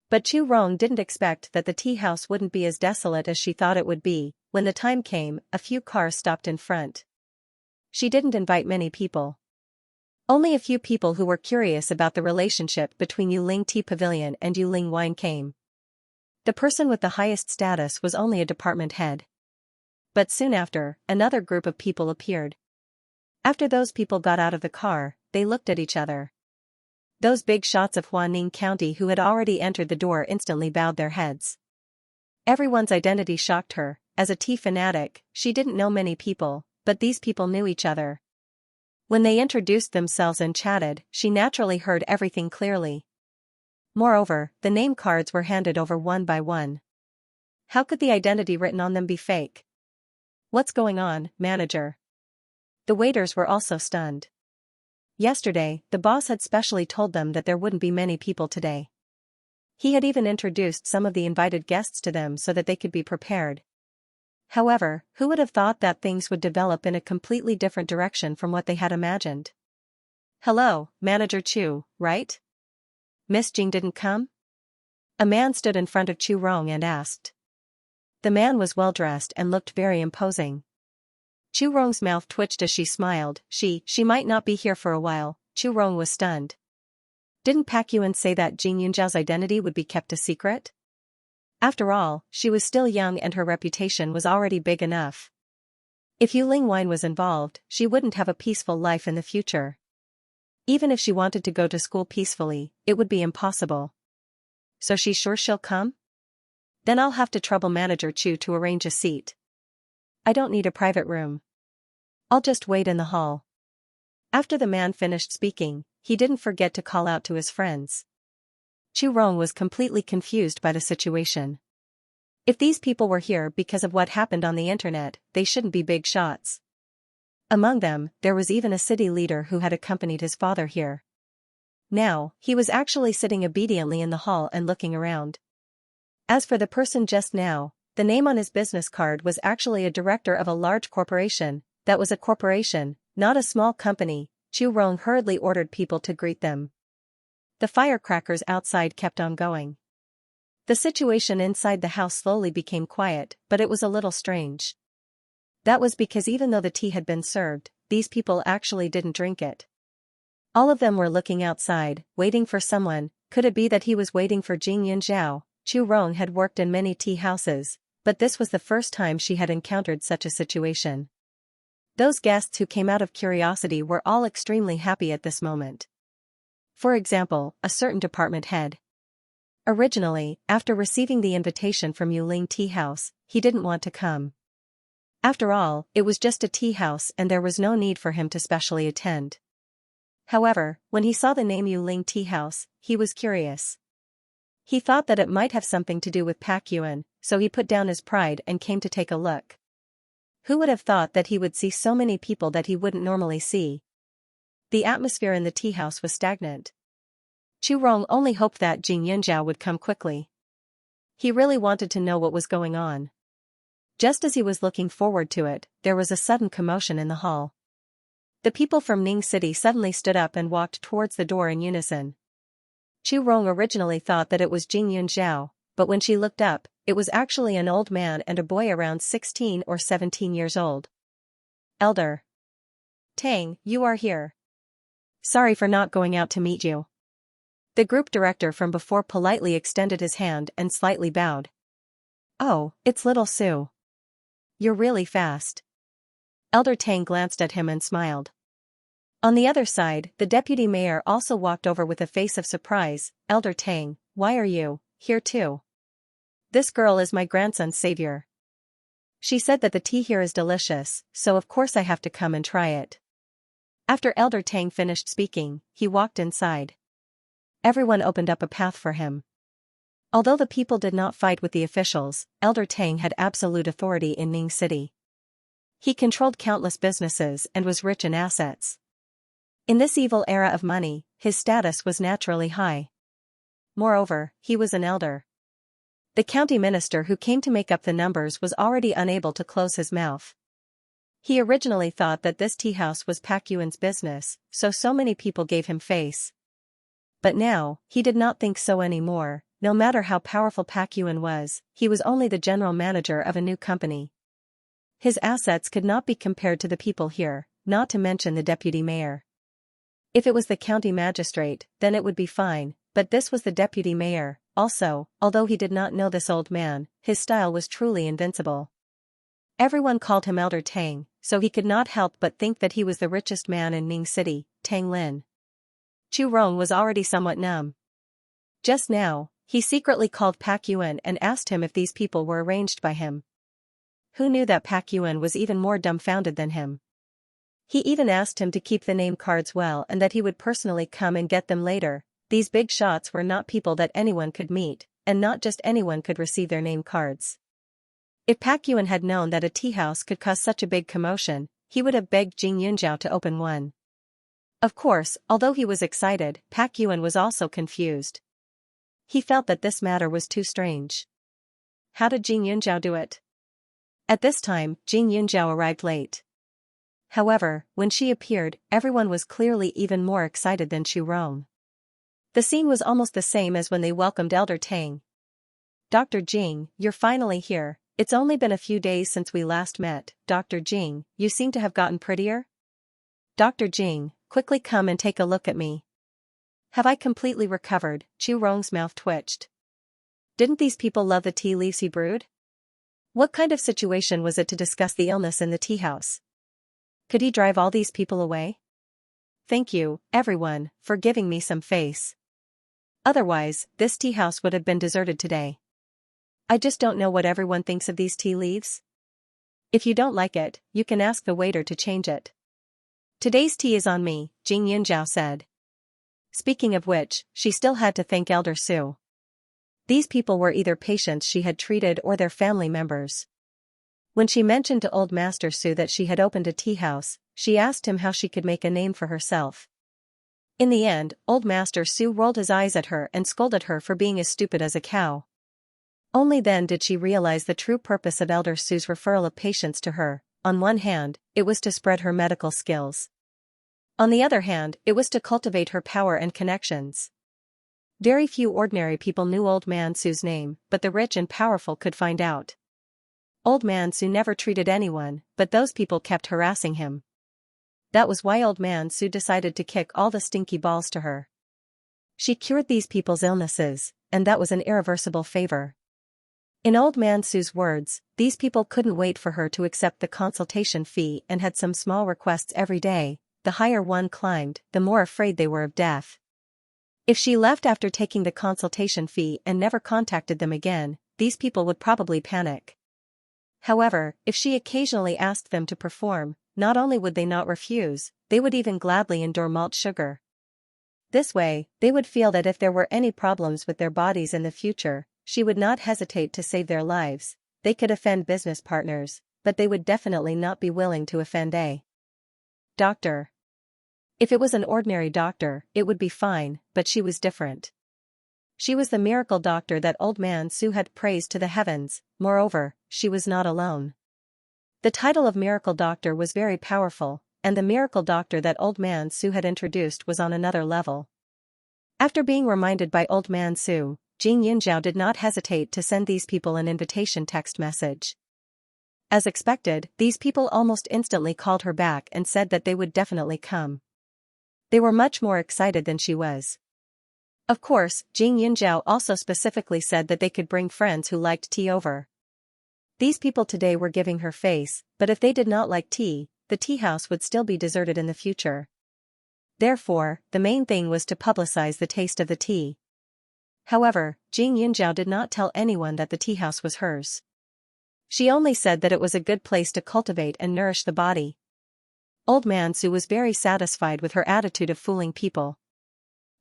But Chu Rong didn't expect that the tea house wouldn't be as desolate as she thought it would be. When the time came, a few cars stopped in front. She didn't invite many people. Only a few people who were curious about the relationship between Yuling Tea Pavilion and Yuling Wine came. The person with the highest status was only a department head. But soon after, another group of people appeared. After those people got out of the car, they looked at each other. Those big shots of Huaning County who had already entered the door instantly bowed their heads. Everyone's identity shocked her. As a tea fanatic, she didn't know many people, but these people knew each other. When they introduced themselves and chatted, she naturally heard everything clearly. Moreover, the name cards were handed over one by one. How could the identity written on them be fake? What's going on, manager? The waiters were also stunned. Yesterday, the boss had specially told them that there wouldn't be many people today. He had even introduced some of the invited guests to them so that they could be prepared. However, who would have thought that things would develop in a completely different direction from what they had imagined? Hello, Manager Chu, right? Miss Jing didn't come? A man stood in front of Chu Rong and asked. The man was well-dressed and looked very imposing. Chu Rong's mouth twitched as she smiled. She might not be here for a while. Chu Rong was stunned. Didn't Pak Yuan say that Jing Yunjiao's identity would be kept a secret? After all, she was still young and her reputation was already big enough. If Yuling Wine was involved, she wouldn't have a peaceful life in the future. Even if she wanted to go to school peacefully, it would be impossible. So she's sure she'll come? Then I'll have to trouble Manager Chu to arrange a seat. I don't need a private room. I'll just wait in the hall. After the man finished speaking, he didn't forget to call out to his friends. Chu Rong was completely confused by the situation. If these people were here because of what happened on the internet, they shouldn't be big shots. Among them, there was even a city leader who had accompanied his father here. Now, he was actually sitting obediently in the hall and looking around. As for the person just now, the name on his business card was actually a director of a large corporation. That was a corporation, not a small company. Chu Rong hurriedly ordered people to greet them. The firecrackers outside kept on going. The situation inside the house slowly became quiet, but it was a little strange. That was because even though the tea had been served, these people actually didn't drink it. All of them were looking outside, waiting for someone. Could it be that he was waiting for Jing Yunjiao? Chu Rong had worked in many tea houses, but this was the first time she had encountered such a situation. Those guests who came out of curiosity were all extremely happy at this moment. For example, a certain department head. Originally, after receiving the invitation from Yuling Tea House, he didn't want to come. After all, it was just a tea house and there was no need for him to specially attend. However, when he saw the name Yuling Tea House, he was curious. He thought that it might have something to do with Pak Yuan, so he put down his pride and came to take a look. Who would have thought that he would see so many people that he wouldn't normally see? The atmosphere in the tea house was stagnant. Chu Rong only hoped that Jing Yunjiao would come quickly. He really wanted to know what was going on. Just as he was looking forward to it, there was a sudden commotion in the hall. The people from Ning City suddenly stood up and walked towards the door in unison. Chu Rong originally thought that it was Jing Yunjiao, but when she looked up, it was actually an old man and a boy around 16 or 17 years old. Elder Tang, you are here. Sorry for not going out to meet you. The group director from before politely extended his hand and slightly bowed. Oh, it's little Sue. You're really fast. Elder Tang glanced at him and smiled. On the other side, the deputy mayor also walked over with a face of surprise. Elder Tang, why are you here too? This girl is my grandson's savior. She said that the tea here is delicious, so of course I have to come and try it. After Elder Tang finished speaking, he walked inside. Everyone opened up a path for him. Although the people did not fight with the officials, Elder Tang had absolute authority in Ning City. He controlled countless businesses and was rich in assets. In this evil era of money, his status was naturally high. Moreover, he was an elder. The county minister who came to make up the numbers was already unable to close his mouth. He originally thought that this tea house was Pak Yuan's business, so many people gave him face. But now, he did not think so anymore. No matter how powerful Pak Yuan was, he was only the general manager of a new company. His assets could not be compared to the people here, not to mention the deputy mayor. If it was the county magistrate, then it would be fine, but this was the deputy mayor. Also, although he did not know this old man, his style was truly invincible. Everyone called him Elder Tang, so he could not help but think that he was the richest man in Ning City, Tang Lin. Chu Rong was already somewhat numb. Just now, He secretly called Pak Yuan and asked him if these people were arranged by him. Who knew that Pak Yuan was even more dumbfounded than him? He even asked him to keep the name cards well and that he would personally come and get them later. These big shots were not people that anyone could meet, and not just anyone could receive their name cards. If Pak Yuan had known that a tea house could cause such a big commotion, he would have begged Jing Yunzhao to open one. Of course, although he was excited, Pak Yuan was also confused. He felt that this matter was too strange. How did Jing Yunzhao do it? At this time, Jing Yunzhao arrived late. However, when she appeared, everyone was clearly even more excited than Chu Rong. The scene was almost the same as when they welcomed Elder Tang. Dr. Jing, you're finally here. It's only been a few days since we last met. Dr. Jing, you seem to have gotten prettier. Dr. Jing, quickly come and take a look at me. Have I completely recovered? Chu Rong's mouth twitched. Didn't these people love the tea leaves he brewed? What kind of situation was it to discuss the illness in the tea house? Could he drive all these people away? Thank you, everyone, for giving me some face. Otherwise, this tea house would have been deserted today. I just don't know what everyone thinks of these tea leaves. If you don't like it, you can ask the waiter to change it. Today's tea is on me, Jing Yunzhao said. Speaking of which, she still had to thank Elder Su. These people were either patients she had treated or their family members. When she mentioned to Old Master Su that she had opened a tea house, she asked him how she could make a name for herself. In the end, Old Master Su rolled his eyes at her and scolded her for being as stupid as a cow. Only then did she realize the true purpose of Elder Su's referral of patients to her. On one hand, it was to spread her medical skills. On the other hand, it was to cultivate her power and connections. Very few ordinary people knew Old Man Su's name, but the rich and powerful could find out. Old Man Su never treated anyone, but those people kept harassing him. That was why Old Man Su decided to kick all the stinky balls to her. She cured these people's illnesses, and that was an irreversible favor. In Old Man Su's words, these people couldn't wait for her to accept the consultation fee and had some small requests every day. The higher one climbed, the more afraid they were of death. If she left after taking the consultation fee and never contacted them again, these people would probably panic. However, if she occasionally asked them to perform, not only would they not refuse, they would even gladly endure malt sugar. This way, they would feel that if there were any problems with their bodies in the future, she would not hesitate to save their lives. They could offend business partners, but they would definitely not be willing to offend a doctor. If it was an ordinary doctor, it would be fine, but she was different. She was the miracle doctor that Old Man Su had praised to the heavens. Moreover, she was not alone. The title of miracle doctor was very powerful, and the miracle doctor that Old Man Su had introduced was on another level. After being reminded by Old Man Su, Jing Yunzhao did not hesitate to send these people an invitation text message. As expected, these people almost instantly called her back and said that they would definitely come. They were much more excited than she was. Of course, Jing Yunzhao also specifically said that they could bring friends who liked tea over. These people today were giving her face, but if they did not like tea, the tea house would still be deserted in the future. Therefore, the main thing was to publicize the taste of the tea. However, Jing Yunzhao did not tell anyone that the tea house was hers. She only said that it was a good place to cultivate and nourish the body. Old Man Su was very satisfied with her attitude of fooling people.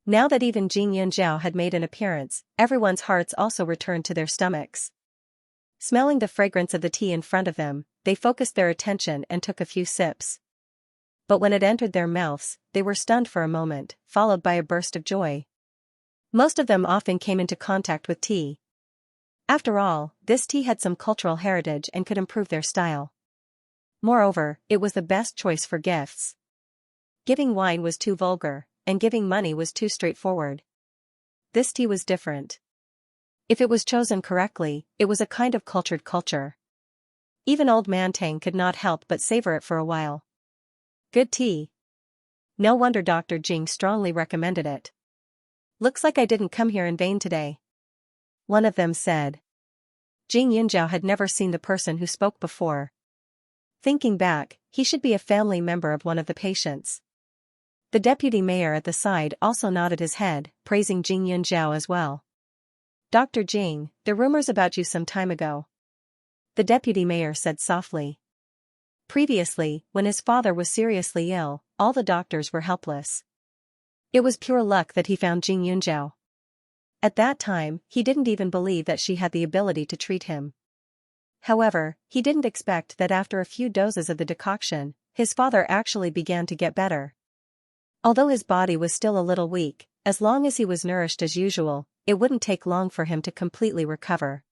Now that even Jing Yunzhao had made an appearance, everyone's hearts also returned to their stomachs. Smelling the fragrance of the tea in front of them, they focused their attention and took a few sips. But when it entered their mouths, they were stunned for a moment, followed by a burst of joy. Most of them often came into contact with tea. After all, this tea had some cultural heritage and could improve their style. Moreover, it was the best choice for gifts. Giving wine was too vulgar, and giving money was too straightforward. This tea was different. If it was chosen correctly, it was a kind of cultured culture. Even Old Man Tang could not help but savor it for a while. Good tea. No wonder Dr. Jing strongly recommended it. Looks like I didn't come here in vain today. One of them said. Jing Yunzhao had never seen the person who spoke before. Thinking back, he should be a family member of one of the patients. The deputy mayor at the side also nodded his head, praising Jing Yunzhao as well. Dr. Jing, the rumors about you some time ago. The deputy mayor said softly. Previously, when his father was seriously ill, all the doctors were helpless. It was pure luck that he found Jing Yunzhao. At that time, he didn't even believe that she had the ability to treat him. However, he didn't expect that after a few doses of the decoction, his father actually began to get better. Although his body was still a little weak, as long as he was nourished as usual, it wouldn't take long for him to completely recover.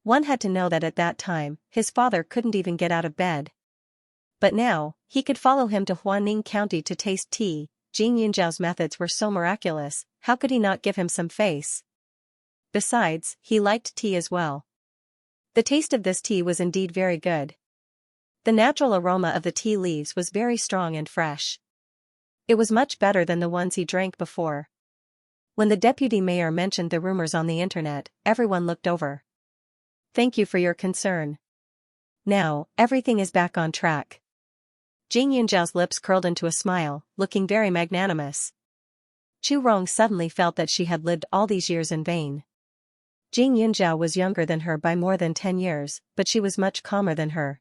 One had to know that at that time, his father couldn't even get out of bed. But now, he could follow him to Huaning County to taste tea. Jing Yunzhao's methods were so miraculous, how could he not give him some face? Besides, he liked tea as well. The taste of this tea was indeed very good. The natural aroma of the tea leaves was very strong and fresh. It was much better than the ones he drank before. When the deputy mayor mentioned the rumors on the internet, everyone looked over. Thank you for your concern. Now, everything is back on track. Jing Yunzhao's lips curled into a smile, looking very magnanimous. Chu Rong suddenly felt that she had lived all these years in vain. Jing Yunzhao was younger than her by more than 10 years, but she was much calmer than her.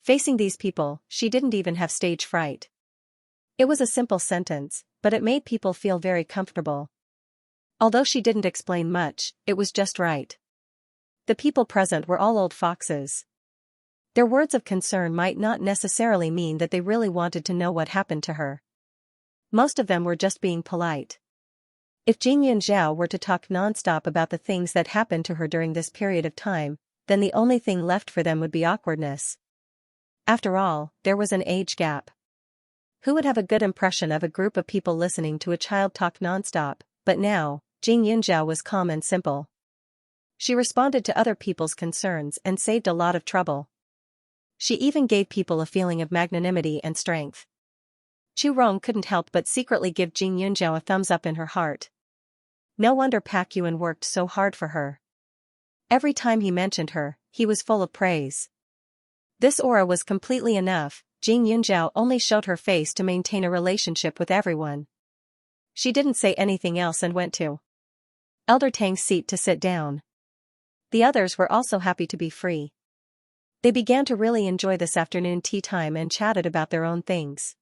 Facing these people, she didn't even have stage fright. It was a simple sentence, but it made people feel very comfortable. Although she didn't explain much, it was just right. The people present were all old foxes. Their words of concern might not necessarily mean that they really wanted to know what happened to her. Most of them were just being polite. If Jing Yunzhao were to talk non-stop about the things that happened to her during this period of time, then the only thing left for them would be awkwardness. After all, there was an age gap. Who would have a good impression of a group of people listening to a child talk non-stop? But now, Jing Yunzhao was calm and simple. She responded to other people's concerns and saved a lot of trouble. She even gave people a feeling of magnanimity and strength. Chu Rong couldn't help but secretly give Jing Yunzhao a thumbs up in her heart. No wonder Pak Yuan worked so hard for her. Every time he mentioned her, he was full of praise. This aura was completely enough. Jing Yunzhao only showed her face to maintain a relationship with everyone. She didn't say anything else and went to Elder Tang's seat to sit down. The others were also happy to be free. They began to really enjoy this afternoon tea time and chatted about their own things.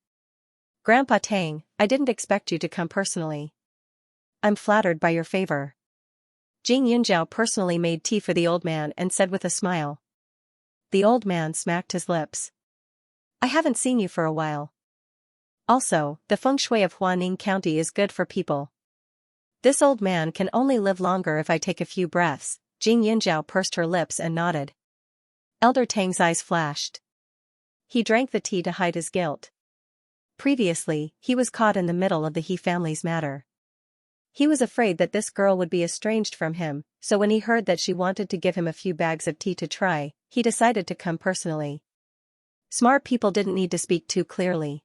Grandpa Tang, I didn't expect you to come personally. I'm flattered by your favor. Jing Yunzhao personally made tea for the old man and said with a smile. The old man smacked his lips. I haven't seen you for a while. Also, the feng shui of Huaning County is good for people. This old man can only live longer if I take a few breaths. Jing Yunzhao pursed her lips and nodded. Elder Tang's eyes flashed. He drank the tea to hide his guilt. Previously, he was caught in the middle of the He family's matter. He was afraid that this girl would be estranged from him, so when he heard that she wanted to give him a few bags of tea to try, he decided to come personally. Smart people didn't need to speak too clearly.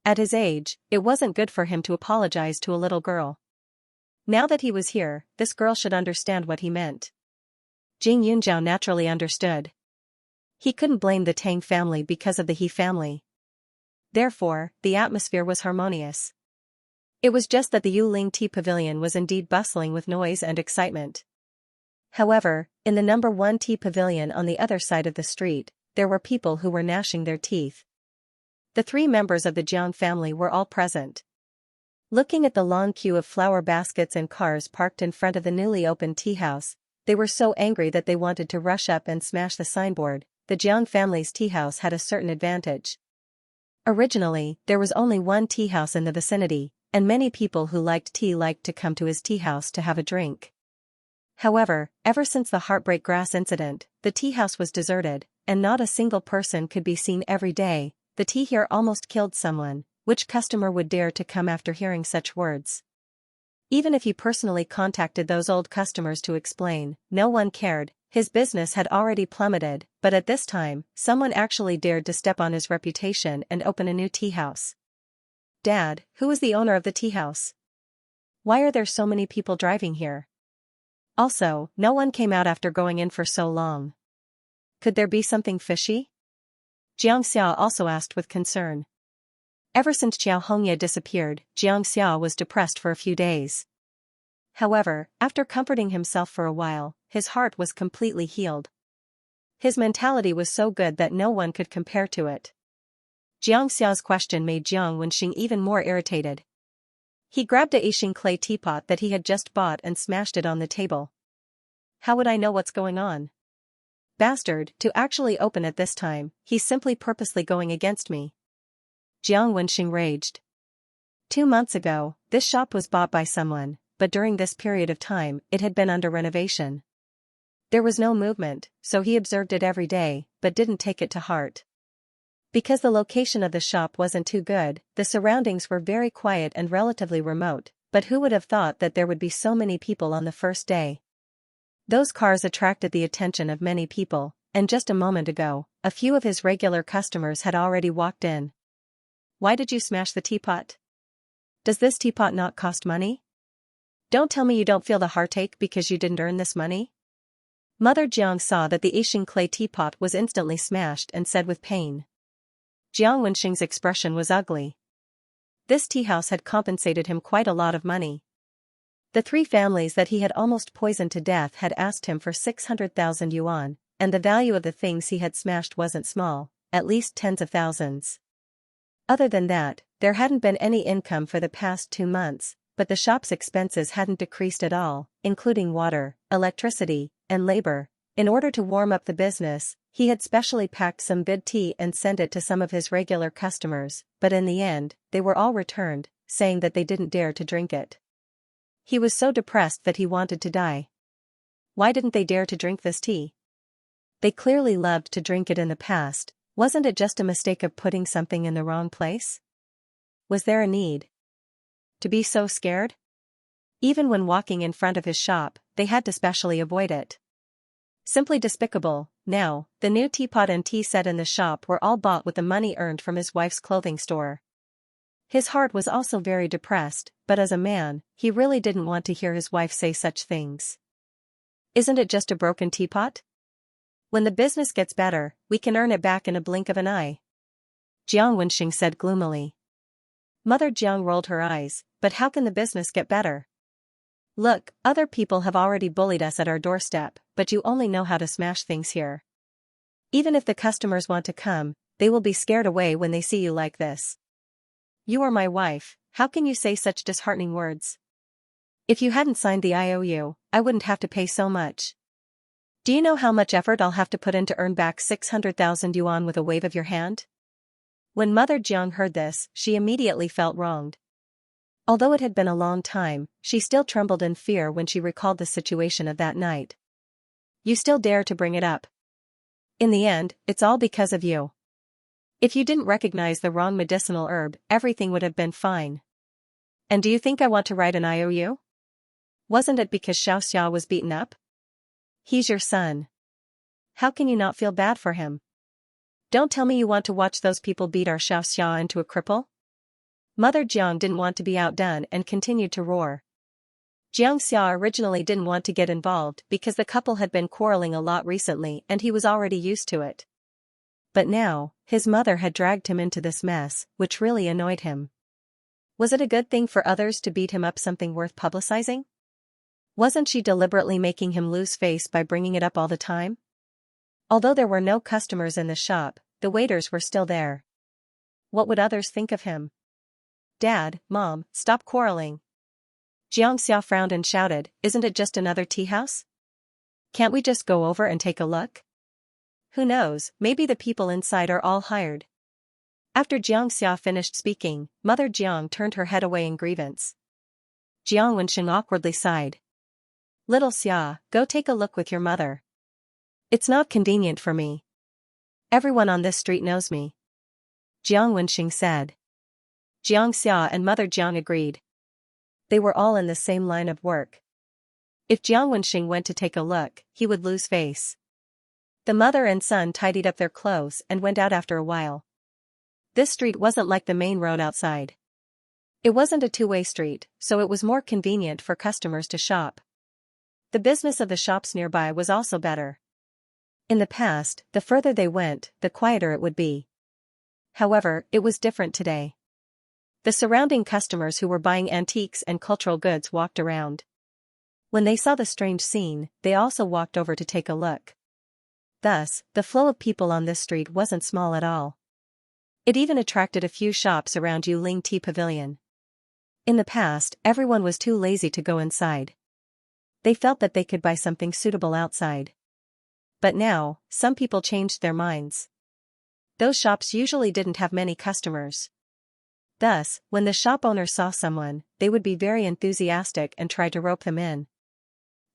At his age, it wasn't good for him to apologize to a little girl. Now that he was here, this girl should understand what he meant. Jing Yunzhao naturally understood. He couldn't blame the Tang family because of the He family. Therefore, the atmosphere was harmonious. It was just that the Yuling Tea Pavilion was indeed bustling with noise and excitement. However, in the number 1 tea pavilion on the other side of the street, there were people who were gnashing their teeth. The 3 members of the Jiang family were all present. Looking at the long queue of flower baskets and cars parked in front of the newly opened tea house, they were so angry that they wanted to rush up and smash the signboard. The Jiang family's tea house had a certain advantage. Originally, there was only one tea house in the vicinity, and many people who liked tea liked to come to his tea house to have a drink. However, ever since the Heartbreak Grass incident, the tea house was deserted, and not a single person could be seen every day. The tea here almost killed someone. Which customer would dare to come after hearing such words? Even if he personally contacted those old customers to explain, no one cared. His business had already plummeted, but at this time, someone actually dared to step on his reputation and open a new tea house. Dad, who is the owner of the tea house? Why are there so many people driving here? Also, no one came out after going in for so long. Could there be something fishy? Xianxia also asked with concern. Ever since Xiao Hongye disappeared, Xianxia was depressed for a few days. However, after comforting himself for a while, his heart was completely healed. His mentality was so good that no one could compare to it. Xianxia's question made Jiang Wenxing even more irritated. He grabbed a Yixing clay teapot that he had just bought and smashed it on the table. How would I know what's going on? Bastard, to actually open it this time, he's simply purposely going against me. Jiang Wenxing raged. 2 months ago, this shop was bought by someone, but during this period of time, it had been under renovation. There was no movement, so he observed it every day, but didn't take it to heart. Because the location of the shop wasn't too good, the surroundings were very quiet and relatively remote, but who would have thought that there would be so many people on the first day? Those cars attracted the attention of many people, and just a moment ago, a few of his regular customers had already walked in. Why did you smash the teapot? Does this teapot not cost money? Don't tell me you don't feel the heartache because you didn't earn this money? Mother Jiang saw that the Yixing clay teapot was instantly smashed and said with pain. Jiang Wenxing's expression was ugly. This tea house had compensated him quite a lot of money. The 3 families that he had almost poisoned to death had asked him for 600,000 yuan, and the value of the things he had smashed wasn't small, at least tens of thousands. Other than that, there hadn't been any income for the past 2 months, but the shop's expenses hadn't decreased at all, including water, electricity, and labor. In order to warm up the business, he had specially packed some bid tea and sent it to some of his regular customers, but in the end, they were all returned, saying that they didn't dare to drink it. He was so depressed that he wanted to die. Why didn't they dare to drink this tea? They clearly loved to drink it in the past. Wasn't it just a mistake of putting something in the wrong place? Was there a need to be so scared? Even when walking in front of his shop, they had to specially avoid it. Simply despicable. Now, the new teapot and tea set in the shop were all bought with the money earned from his wife's clothing store. His heart was also very depressed, but as a man, he really didn't want to hear his wife say such things. Isn't it just a broken teapot? When the business gets better, we can earn it back in a blink of an eye. Jiang Wenxing said gloomily. Mother Jiang rolled her eyes, but how can the business get better? Look, other people have already bullied us at our doorstep, but you only know how to smash things here. Even if the customers want to come, they will be scared away when they see you like this. You are my wife, how can you say such disheartening words? If you hadn't signed the IOU, I wouldn't have to pay so much. Do you know how much effort I'll have to put in to earn back 600,000 yuan with a wave of your hand? When Mother Jiang heard this, she immediately felt wronged. Although it had been a long time, she still trembled in fear when she recalled the situation of that night. You still dare to bring it up. In the end, it's all because of you. If you didn't recognize the wrong medicinal herb, everything would have been fine. And do you think I want to write an IOU? Wasn't it because Xianxia was beaten up? He's your son. How can you not feel bad for him? Don't tell me you want to watch those people beat our Xianxia into a cripple? Mother Jiang didn't want to be outdone and continued to roar. Xianxia originally didn't want to get involved because the couple had been quarreling a lot recently and he was already used to it. But now, his mother had dragged him into this mess, which really annoyed him. Was it a good thing for others to beat him up something worth publicizing? Wasn't she deliberately making him lose face by bringing it up all the time? Although there were no customers in the shop, the waiters were still there. What would others think of him? Dad, Mom, stop quarreling. Xianxia frowned and shouted, isn't it just another tea house? Can't we just go over and take a look? Who knows, maybe the people inside are all hired. After Xianxia finished speaking, Mother Jiang turned her head away in grievance. Jiang Wenxing awkwardly sighed. Little Xia, go take a look with your mother. It's not convenient for me. Everyone on this street knows me. Jiang Wenxing said. Xianxia and Mother Jiang agreed. They were all in the same line of work. If Jiang Wenxing went to take a look, he would lose face. The mother and son tidied up their clothes and went out after a while. This street wasn't like the main road outside. It wasn't a two-way street, so it was more convenient for customers to shop. The business of the shops nearby was also better. In the past, the further they went, the quieter it would be. However, it was different today. The surrounding customers who were buying antiques and cultural goods walked around. When they saw the strange scene, they also walked over to take a look. Thus, the flow of people on this street wasn't small at all. It even attracted a few shops around Yuling Tea Pavilion. In the past, everyone was too lazy to go inside. They felt that they could buy something suitable outside. But now, some people changed their minds. Those shops usually didn't have many customers. Thus, when the shop owner saw someone, they would be very enthusiastic and try to rope them in.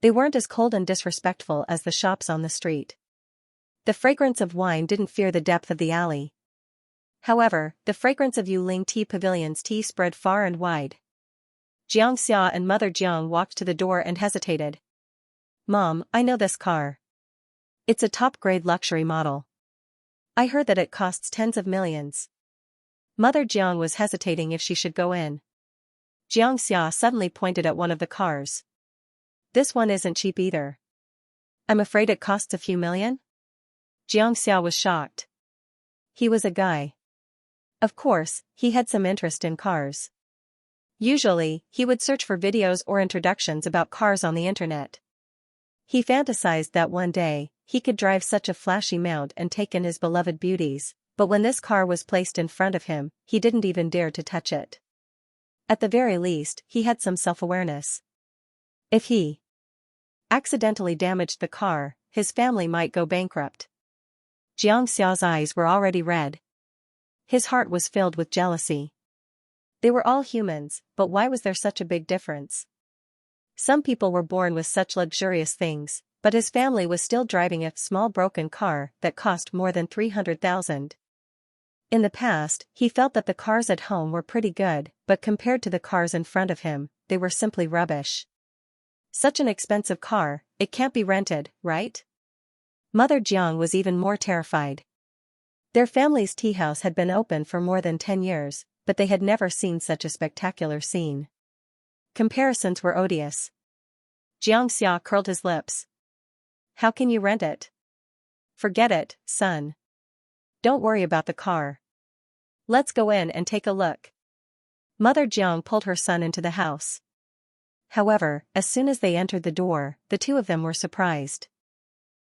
They weren't as cold and disrespectful as the shops on the street. The fragrance of wine didn't fear the depth of the alley. However, the fragrance of Yuling Tea Pavilion's tea spread far and wide. Xianxia and Mother Jiang walked to the door and hesitated. "Mom, I know this car. It's a top-grade luxury model. I heard that it costs tens of millions." Mother Jiang was hesitating if she should go in. Xianxia suddenly pointed at one of the cars. "This one isn't cheap either. I'm afraid it costs a few million?" Xianxia was shocked. He was a guy. Of course, he had some interest in cars. Usually, he would search for videos or introductions about cars on the internet. He fantasized that one day, he could drive such a flashy mount and take in his beloved beauties, but when this car was placed in front of him, he didn't even dare to touch it. At the very least, he had some self-awareness. If he accidentally damaged the car, his family might go bankrupt. Xiangxia's eyes were already red. His heart was filled with jealousy. They were all humans, but why was there such a big difference? Some people were born with such luxurious things, but his family was still driving a small broken car that cost more than 300,000. In the past, he felt that the cars at home were pretty good, but compared to the cars in front of him, they were simply rubbish. Such an expensive car, it can't be rented, right? Mother Jiang was even more terrified. Their family's tea house had been open for more than 10 years, but they had never seen such a spectacular scene. Comparisons were odious. Xianxia curled his lips. "How can you rent it?" "Forget it, son. Don't worry about the car. Let's go in and take a look." Mother Jiang pulled her son into the house. However, as soon as they entered the door, the two of them were surprised.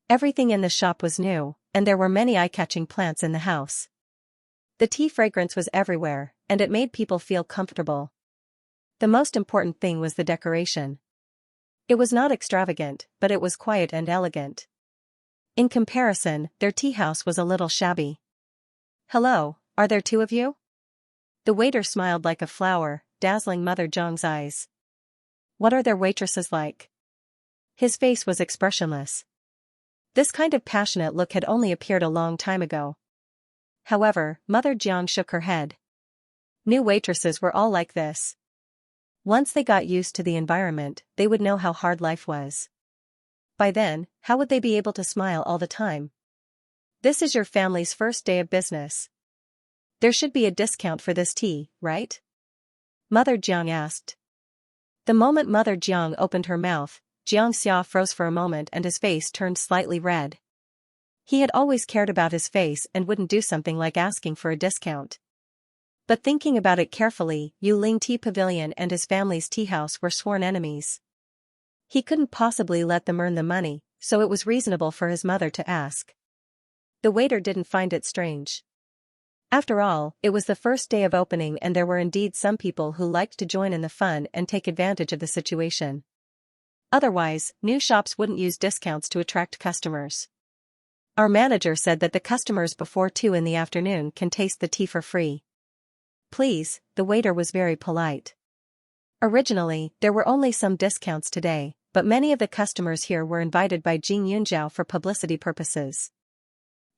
Everything in the shop was new, and there were many eye-catching plants in the house. The tea fragrance was everywhere, and it made people feel comfortable. The most important thing was the decoration. It was not extravagant, but it was quiet and elegant. In comparison, their tea house was a little shabby. "Hello, are there two of you?" The waiter smiled like a flower, dazzling Mother Jiang's eyes. "What are their waitresses like?" His face was expressionless. This kind of passionate look had only appeared a long time ago. However, Mother Jiang shook her head. New waitresses were all like this. Once they got used to the environment, they would know how hard life was. By then, how would they be able to smile all the time? "This is your family's first day of business. There should be a discount for this tea, right?" Mother Jiang asked. The moment Mother Jiang opened her mouth, Xianxia froze for a moment and his face turned slightly red. He had always cared about his face and wouldn't do something like asking for a discount. But thinking about it carefully, Yuling Tea Pavilion and his family's tea house were sworn enemies. He couldn't possibly let them earn the money, so it was reasonable for his mother to ask. The waiter didn't find it strange. After all, it was the first day of opening and there were indeed some people who liked to join in the fun and take advantage of the situation. Otherwise, new shops wouldn't use discounts to attract customers. "Our manager said that the customers before 2 in the afternoon can taste the tea for free." "Please," the waiter was very polite. Originally, there were only some discounts today, but many of the customers here were invited by Jing Yunjiao for publicity purposes.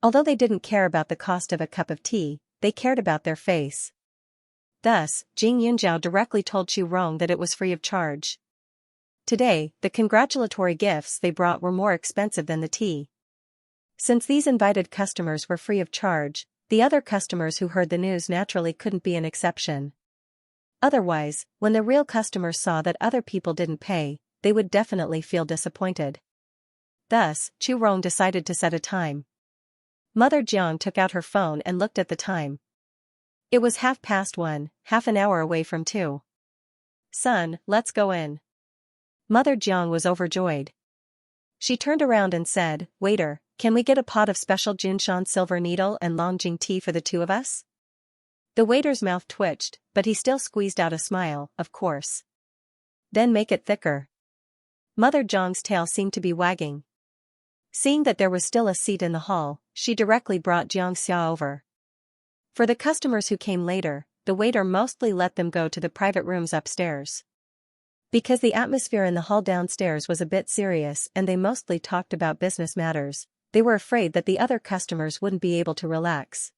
Although they didn't care about the cost of a cup of tea, they cared about their face. Thus, Jing Yunjiao directly told Chu Rong that it was free of charge. Today, the congratulatory gifts they brought were more expensive than the tea. Since these invited customers were free of charge, the other customers who heard the news naturally couldn't be an exception. Otherwise, when the real customers saw that other people didn't pay, they would definitely feel disappointed. Thus, Chu Rong decided to set a time. Mother Jiang took out her phone and looked at the time. It was 1:30, half an hour away from 2. "Son, let's go in." Mother Jiang was overjoyed. She turned around and said, "Waiter, can we get a pot of special Jinshan silver needle and Longjing tea for the two of us?" The waiter's mouth twitched, but he still squeezed out a smile, "Of course." "Then make it thicker." Mother Jiang's tail seemed to be wagging. Seeing that there was still a seat in the hall, she directly brought Xianxia over. For the customers who came later, the waiter mostly let them go to the private rooms upstairs. Because the atmosphere in the hall downstairs was a bit serious and they mostly talked about business matters, they were afraid that the other customers wouldn't be able to relax.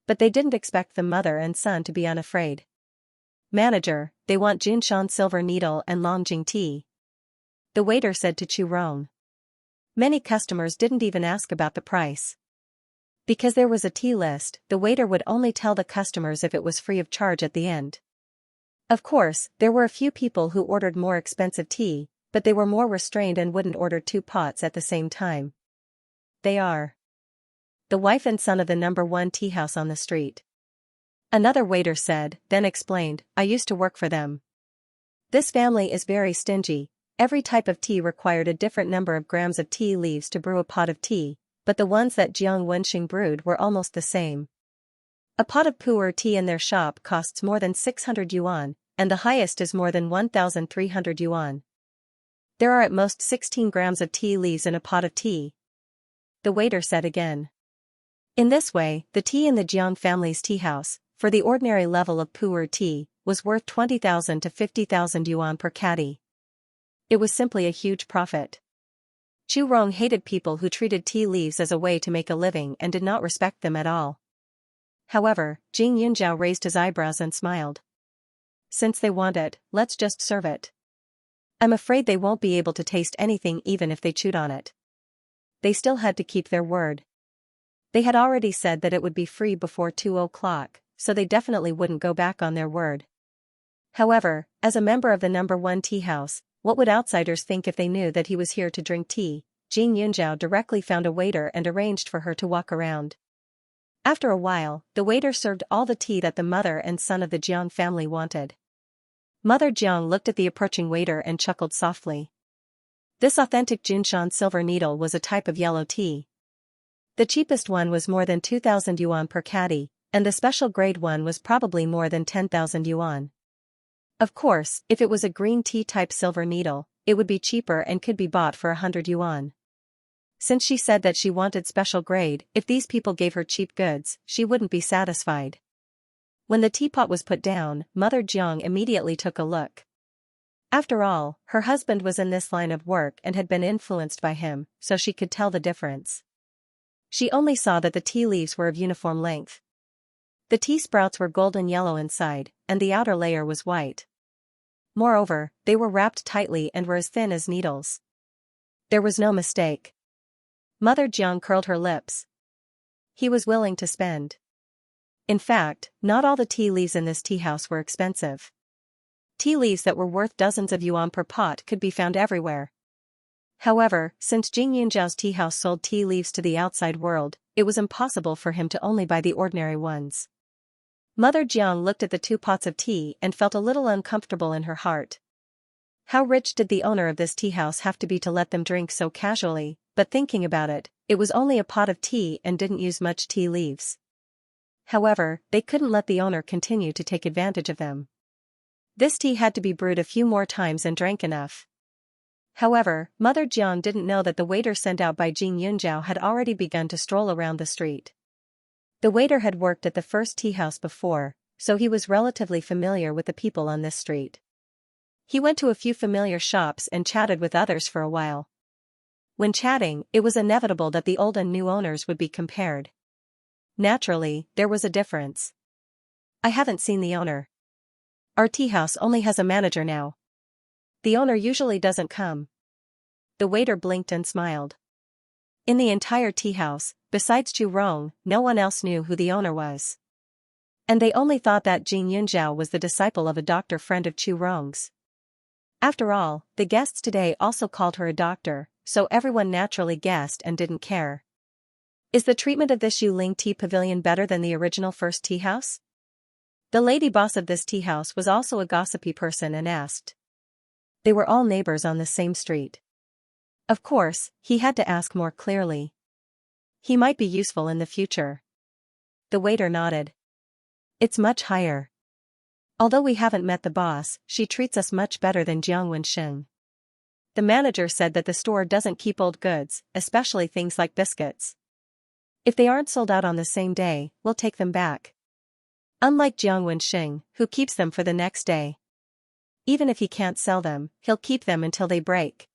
But they didn't expect the mother and son to be unafraid. "Manager, they want Jinshan silver needle and Longjing tea," the waiter said to Chu Rong. Many customers didn't even ask about the price. Because there was a tea list, the waiter would only tell the customers if it was free of charge at the end. Of course, there were a few people who ordered more expensive tea, but they were more restrained and wouldn't order 2 pots at the same time. "They are the wife and son of the number 1 tea house on the street," another waiter said, then explained, "I used to work for them. This family is very stingy. Every type of tea required a different number of grams of tea leaves to brew a pot of tea, but the ones that Jiang Wenxing brewed were almost the same. A pot of pu'er tea in their shop costs more than 600 yuan, and the highest is more than 1,300 yuan. There are at most 16 grams of tea leaves in a pot of tea," the waiter said again. In this way, the tea in the Jiang family's tea house, for the ordinary level of pu'er tea, was worth 20,000 to 50,000 yuan per caddy. It was simply a huge profit. Chu Rong hated people who treated tea leaves as a way to make a living and did not respect them at all. However, Jing Yunjiao raised his eyebrows and smiled. "Since they want it, let's just serve it. I'm afraid they won't be able to taste anything even if they chewed on it." They still had to keep their word. They had already said that it would be free before 2 o'clock, so they definitely wouldn't go back on their word. However, as a member of the number 1 tea house, what would outsiders think if they knew that he was here to drink tea? Jing Yunjiao directly found a waiter and arranged for her to walk around. After a while, the waiter served all the tea that the mother and son of the Jiang family wanted. Mother Jiang looked at the approaching waiter and chuckled softly. This authentic Jinshan silver needle was a type of yellow tea. The cheapest one was more than 2,000 yuan per caddy, and the special grade one was probably more than 10,000 yuan. Of course, if it was a green tea type silver needle, it would be cheaper and could be bought for 100 yuan. Since she said that she wanted special grade, if these people gave her cheap goods, she wouldn't be satisfied. When the teapot was put down, Mother Jiang immediately took a look. After all, her husband was in this line of work and had been influenced by him, so she could tell the difference. She only saw that the tea leaves were of uniform length. The tea sprouts were golden yellow inside, and the outer layer was white. Moreover, they were wrapped tightly and were as thin as needles. There was no mistake. Mother Jiang curled her lips. He was willing to spend. In fact, not all the tea leaves in this tea house were expensive. Tea leaves that were worth dozens of yuan per pot could be found everywhere. However, since Jing Yunjiao's tea house sold tea leaves to the outside world, it was impossible for him to only buy the ordinary ones. Mother Jiang looked at the 2 pots of tea and felt a little uncomfortable in her heart. How rich did the owner of this tea house have to be to let them drink so casually? But thinking about it, it was only a pot of tea and didn't use much tea leaves. However, they couldn't let the owner continue to take advantage of them. This tea had to be brewed a few more times and drank enough. However, Mother Jiang didn't know that the waiter sent out by Jing Yunjiao had already begun to stroll around the street. The waiter had worked at the first tea house before, so he was relatively familiar with the people on this street. He went to a few familiar shops and chatted with others for a while. When chatting, it was inevitable that the old and new owners would be compared. Naturally, there was a difference. "I haven't seen the owner. Our tea house only has a manager now. The owner usually doesn't come." The waiter blinked and smiled. In the entire tea house, besides Chu Rong, no one else knew who the owner was. And they only thought that Jing Yunjiao was the disciple of a doctor friend of Chu Rong's. After all, the guests today also called her a doctor, so everyone naturally guessed and didn't care. "Is the treatment of this Yuling tea pavilion better than the original first tea house?" The lady boss of this tea house was also a gossipy person and asked. They were all neighbors on the same street. Of course, he had to ask more clearly. He might be useful in the future. The waiter nodded. It's much higher. Although we haven't met the boss, she treats us much better than Jiang Wenxing. The manager said that the store doesn't keep old goods, especially things like biscuits. If they aren't sold out on the same day, we'll take them back. Unlike Jiang Wenxing, who keeps them for the next day. Even if he can't sell them, he'll keep them until they break.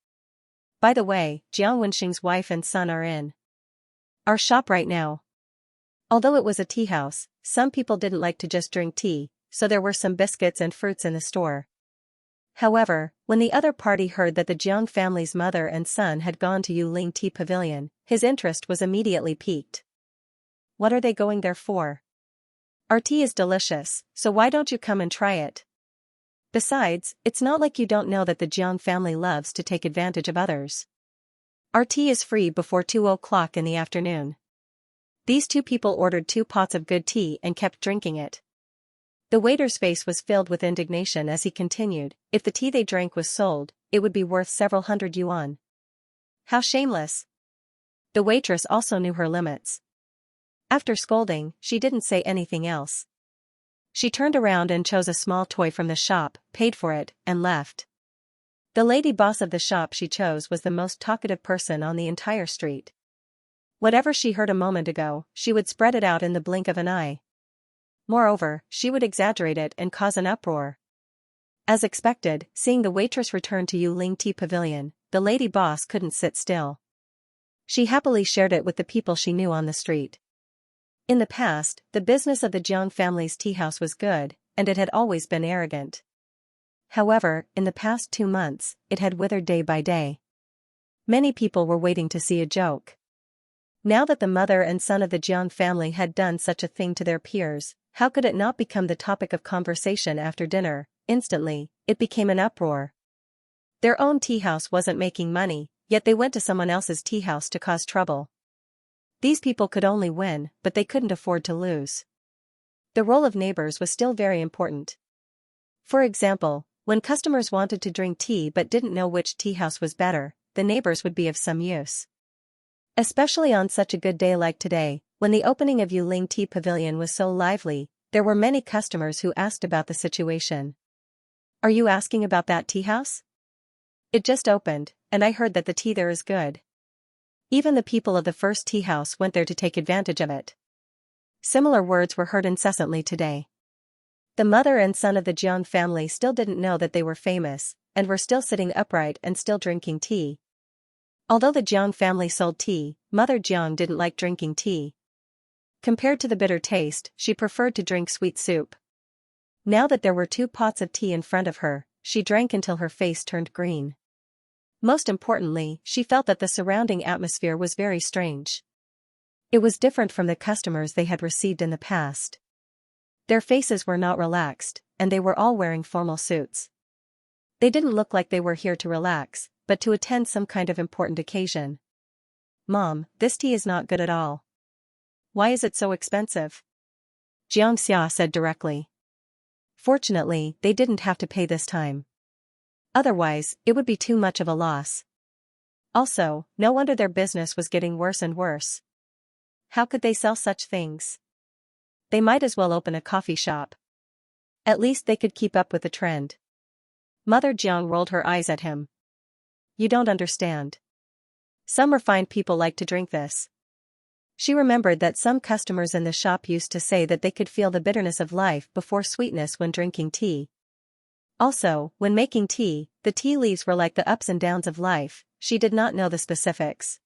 By the way, Jiang Wenxing's wife and son are in our shop right now. Although it was a tea house, some people didn't like to just drink tea, so there were some biscuits and fruits in the store. However, when the other party heard that the Jiang family's mother and son had gone to Yuling Tea Pavilion, his interest was immediately piqued. What are they going there for? Our tea is delicious, so why don't you come and try it? Besides, it's not like you don't know that the Jiang family loves to take advantage of others. Our tea is free before 2 o'clock in the afternoon. These two people ordered 2 pots of good tea and kept drinking it. The waiter's face was filled with indignation as he continued, if the tea they drank was sold, it would be worth several hundred yuan. How shameless! The waitress also knew her limits. After scolding, she didn't say anything else. She turned around and chose a small toy from the shop, paid for it, and left. The lady boss of the shop she chose was the most talkative person on the entire street. Whatever she heard a moment ago, she would spread it out in the blink of an eye. Moreover, she would exaggerate it and cause an uproar. As expected, seeing the waitress return to Yuling Tea Pavilion, the lady boss couldn't sit still. She happily shared it with the people she knew on the street. In the past, the business of the Jiang family's tea house was good, and it had always been arrogant. However, in the past 2 months, it had withered day by day. Many people were waiting to see a joke. Now that the mother and son of the Jiang family had done such a thing to their peers, how could it not become the topic of conversation after dinner? Instantly, it became an uproar. Their own tea house wasn't making money, yet they went to someone else's tea house to cause trouble. These people could only win, but they couldn't afford to lose. The role of neighbors was still very important. For example, when customers wanted to drink tea but didn't know which tea house was better, the neighbors would be of some use. Especially on such a good day like today, when the opening of Yuling Tea Pavilion was so lively, there were many customers who asked about the situation. Are you asking about that tea house? It just opened, and I heard that the tea there is good. Even the people of the first tea house went there to take advantage of it. Similar words were heard incessantly today. The mother and son of the Jiang family still didn't know that they were famous, and were still sitting upright and still drinking tea. Although the Jiang family sold tea, Mother Jiang didn't like drinking tea. Compared to the bitter taste, she preferred to drink sweet soup. Now that there were 2 pots of tea in front of her, she drank until her face turned green. Most importantly, she felt that the surrounding atmosphere was very strange. It was different from the customers they had received in the past. Their faces were not relaxed, and they were all wearing formal suits. They didn't look like they were here to relax, but to attend some kind of important occasion. Mom, this tea is not good at all. Why is it so expensive? Xianxia said directly. Fortunately, they didn't have to pay this time. Otherwise, it would be too much of a loss. Also, no wonder their business was getting worse and worse. How could they sell such things? They might as well open a coffee shop. At least they could keep up with the trend. Mother Jiang rolled her eyes at him. You don't understand. Some refined people like to drink this. She remembered that some customers in the shop used to say that they could feel the bitterness of life before sweetness when drinking tea. Also, when making tea, the tea leaves were like the ups and downs of life. She did not know the specifics.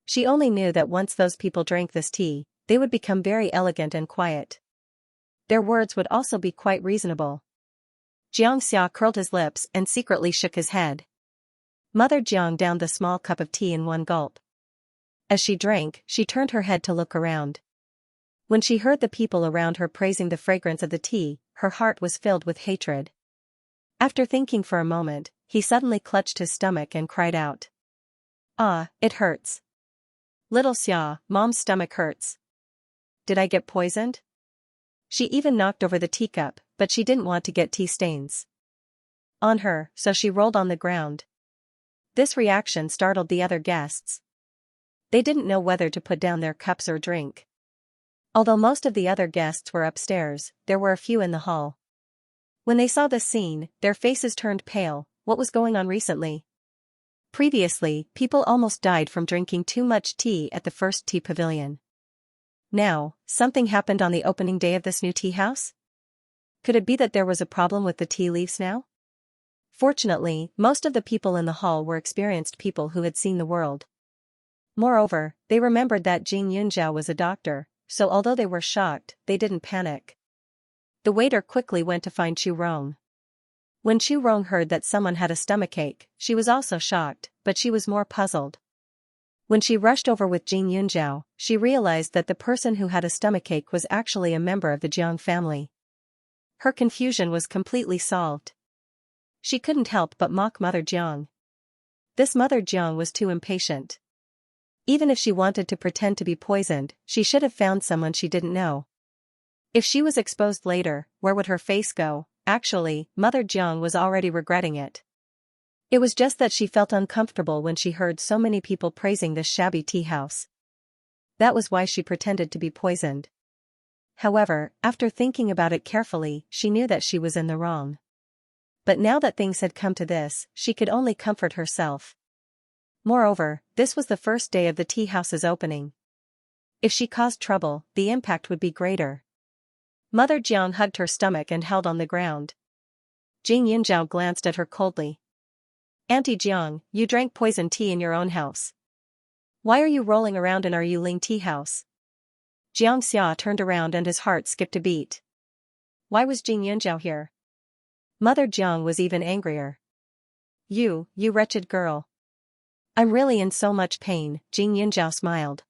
She only knew that once those people drank this tea, they would become very elegant and quiet. Their words would also be quite reasonable. Xianxia curled his lips and secretly shook his head. Mother Jiang downed the small cup of tea in one gulp. As she drank, she turned her head to look around. When she heard the people around her praising the fragrance of the tea, her heart was filled with hatred. After thinking for a moment, he suddenly clutched his stomach and cried out. Ah, it hurts. Little Xia, Mom's stomach hurts. Did I get poisoned? She even knocked over the teacup, but she didn't want to get tea stains. on her, so she rolled on the ground. This reaction startled the other guests. They didn't know whether to put down their cups or drink. Although most of the other guests were upstairs, there were a few in the hall. When they saw this scene, their faces turned pale. What was going on recently? Previously, people almost died from drinking too much tea at the first tea pavilion. Now, something happened on the opening day of this new tea house? Could it be that there was a problem with the tea leaves now? Fortunately, most of the people in the hall were experienced people who had seen the world. Moreover, they remembered that Xianxia was a doctor, so although they were shocked, they didn't panic. The waiter quickly went to find Chu Rong. When Chu Rong heard that someone had a stomachache, she was also shocked, but she was more puzzled. When she rushed over with Xianxia, she realized that the person who had a stomachache was actually a member of the Jiang family. Her confusion was completely solved. She couldn't help but mock Mother Jiang. This Mother Jiang was too impatient. Even if she wanted to pretend to be poisoned, she should have found someone she didn't know. If she was exposed later, where would her face go? Actually, Mother Jiang was already regretting it. It was just that she felt uncomfortable when she heard so many people praising this shabby tea house. That was why she pretended to be poisoned. However, after thinking about it carefully, she knew that she was in the wrong. But now that things had come to this, she could only comfort herself. Moreover, this was the first day of the tea house's opening. If she caused trouble, the impact would be greater. Mother Jiang hugged her stomach and held on the ground. Xianxia glanced at her coldly. Auntie Jiang, you drank poison tea in your own house. Why are you rolling around in our Yuling tea house? Xianxia turned around and his heart skipped a beat. Why was Xianxia here? Mother Jiang was even angrier. You wretched girl. I'm really in so much pain, Xianxia smiled.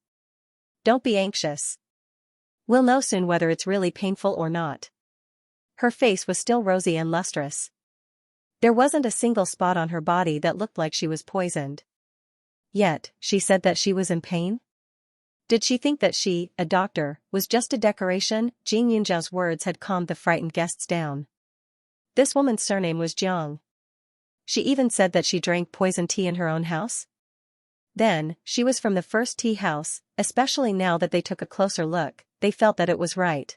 Don't be anxious. We'll know soon whether it's really painful or not. Her face was still rosy and lustrous. There wasn't a single spot on her body that looked like she was poisoned. Yet, she said that she was in pain? Did she think that she, a doctor, was just a decoration? Xianxia's words had calmed the frightened guests down. This woman's surname was Jiang. She even said that she drank poison tea in her own house? Then, she was from the first tea house, especially now that they took a closer look, they felt that it was right.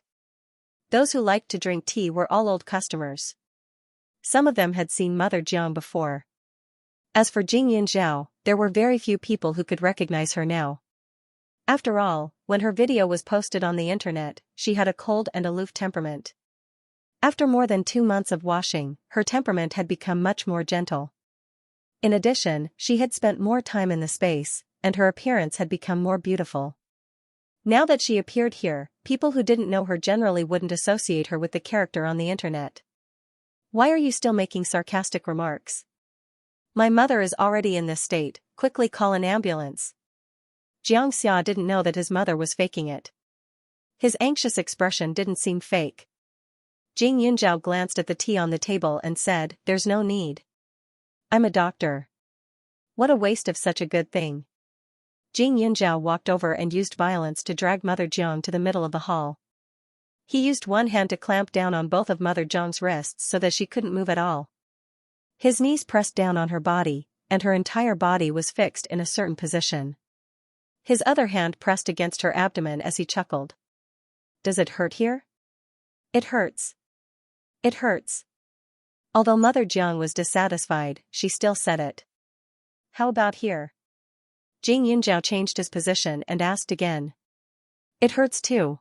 Those who liked to drink tea were all old customers. Some of them had seen Mother Jiang before. As for Xianxia, there were very few people who could recognize her now. After all, when her video was posted on the internet, she had a cold and aloof temperament. After more than 2 months of washing, her temperament had become much more gentle. In addition, she had spent more time in the space, and her appearance had become more beautiful. Now that she appeared here, people who didn't know her generally wouldn't associate her with the character on the internet. Why are you still making sarcastic remarks? My mother is already in this state, quickly call an ambulance. Xianxia didn't know that his mother was faking it. His anxious expression didn't seem fake. Xianxia glanced at the tea on the table and said, "There's no need. I'm a doctor." What a waste of such a good thing. Xianxia walked over and used violence to drag Mother Jiang to the middle of the hall. He used one hand to clamp down on both of Mother Jiang's wrists so that she couldn't move at all. His knees pressed down on her body, and her entire body was fixed in a certain position. His other hand pressed against her abdomen as he chuckled. Does it hurt here? It hurts. It hurts. Although Mother Jiang was dissatisfied, she still said it. How about here? Xianxia changed his position and asked again. It hurts too.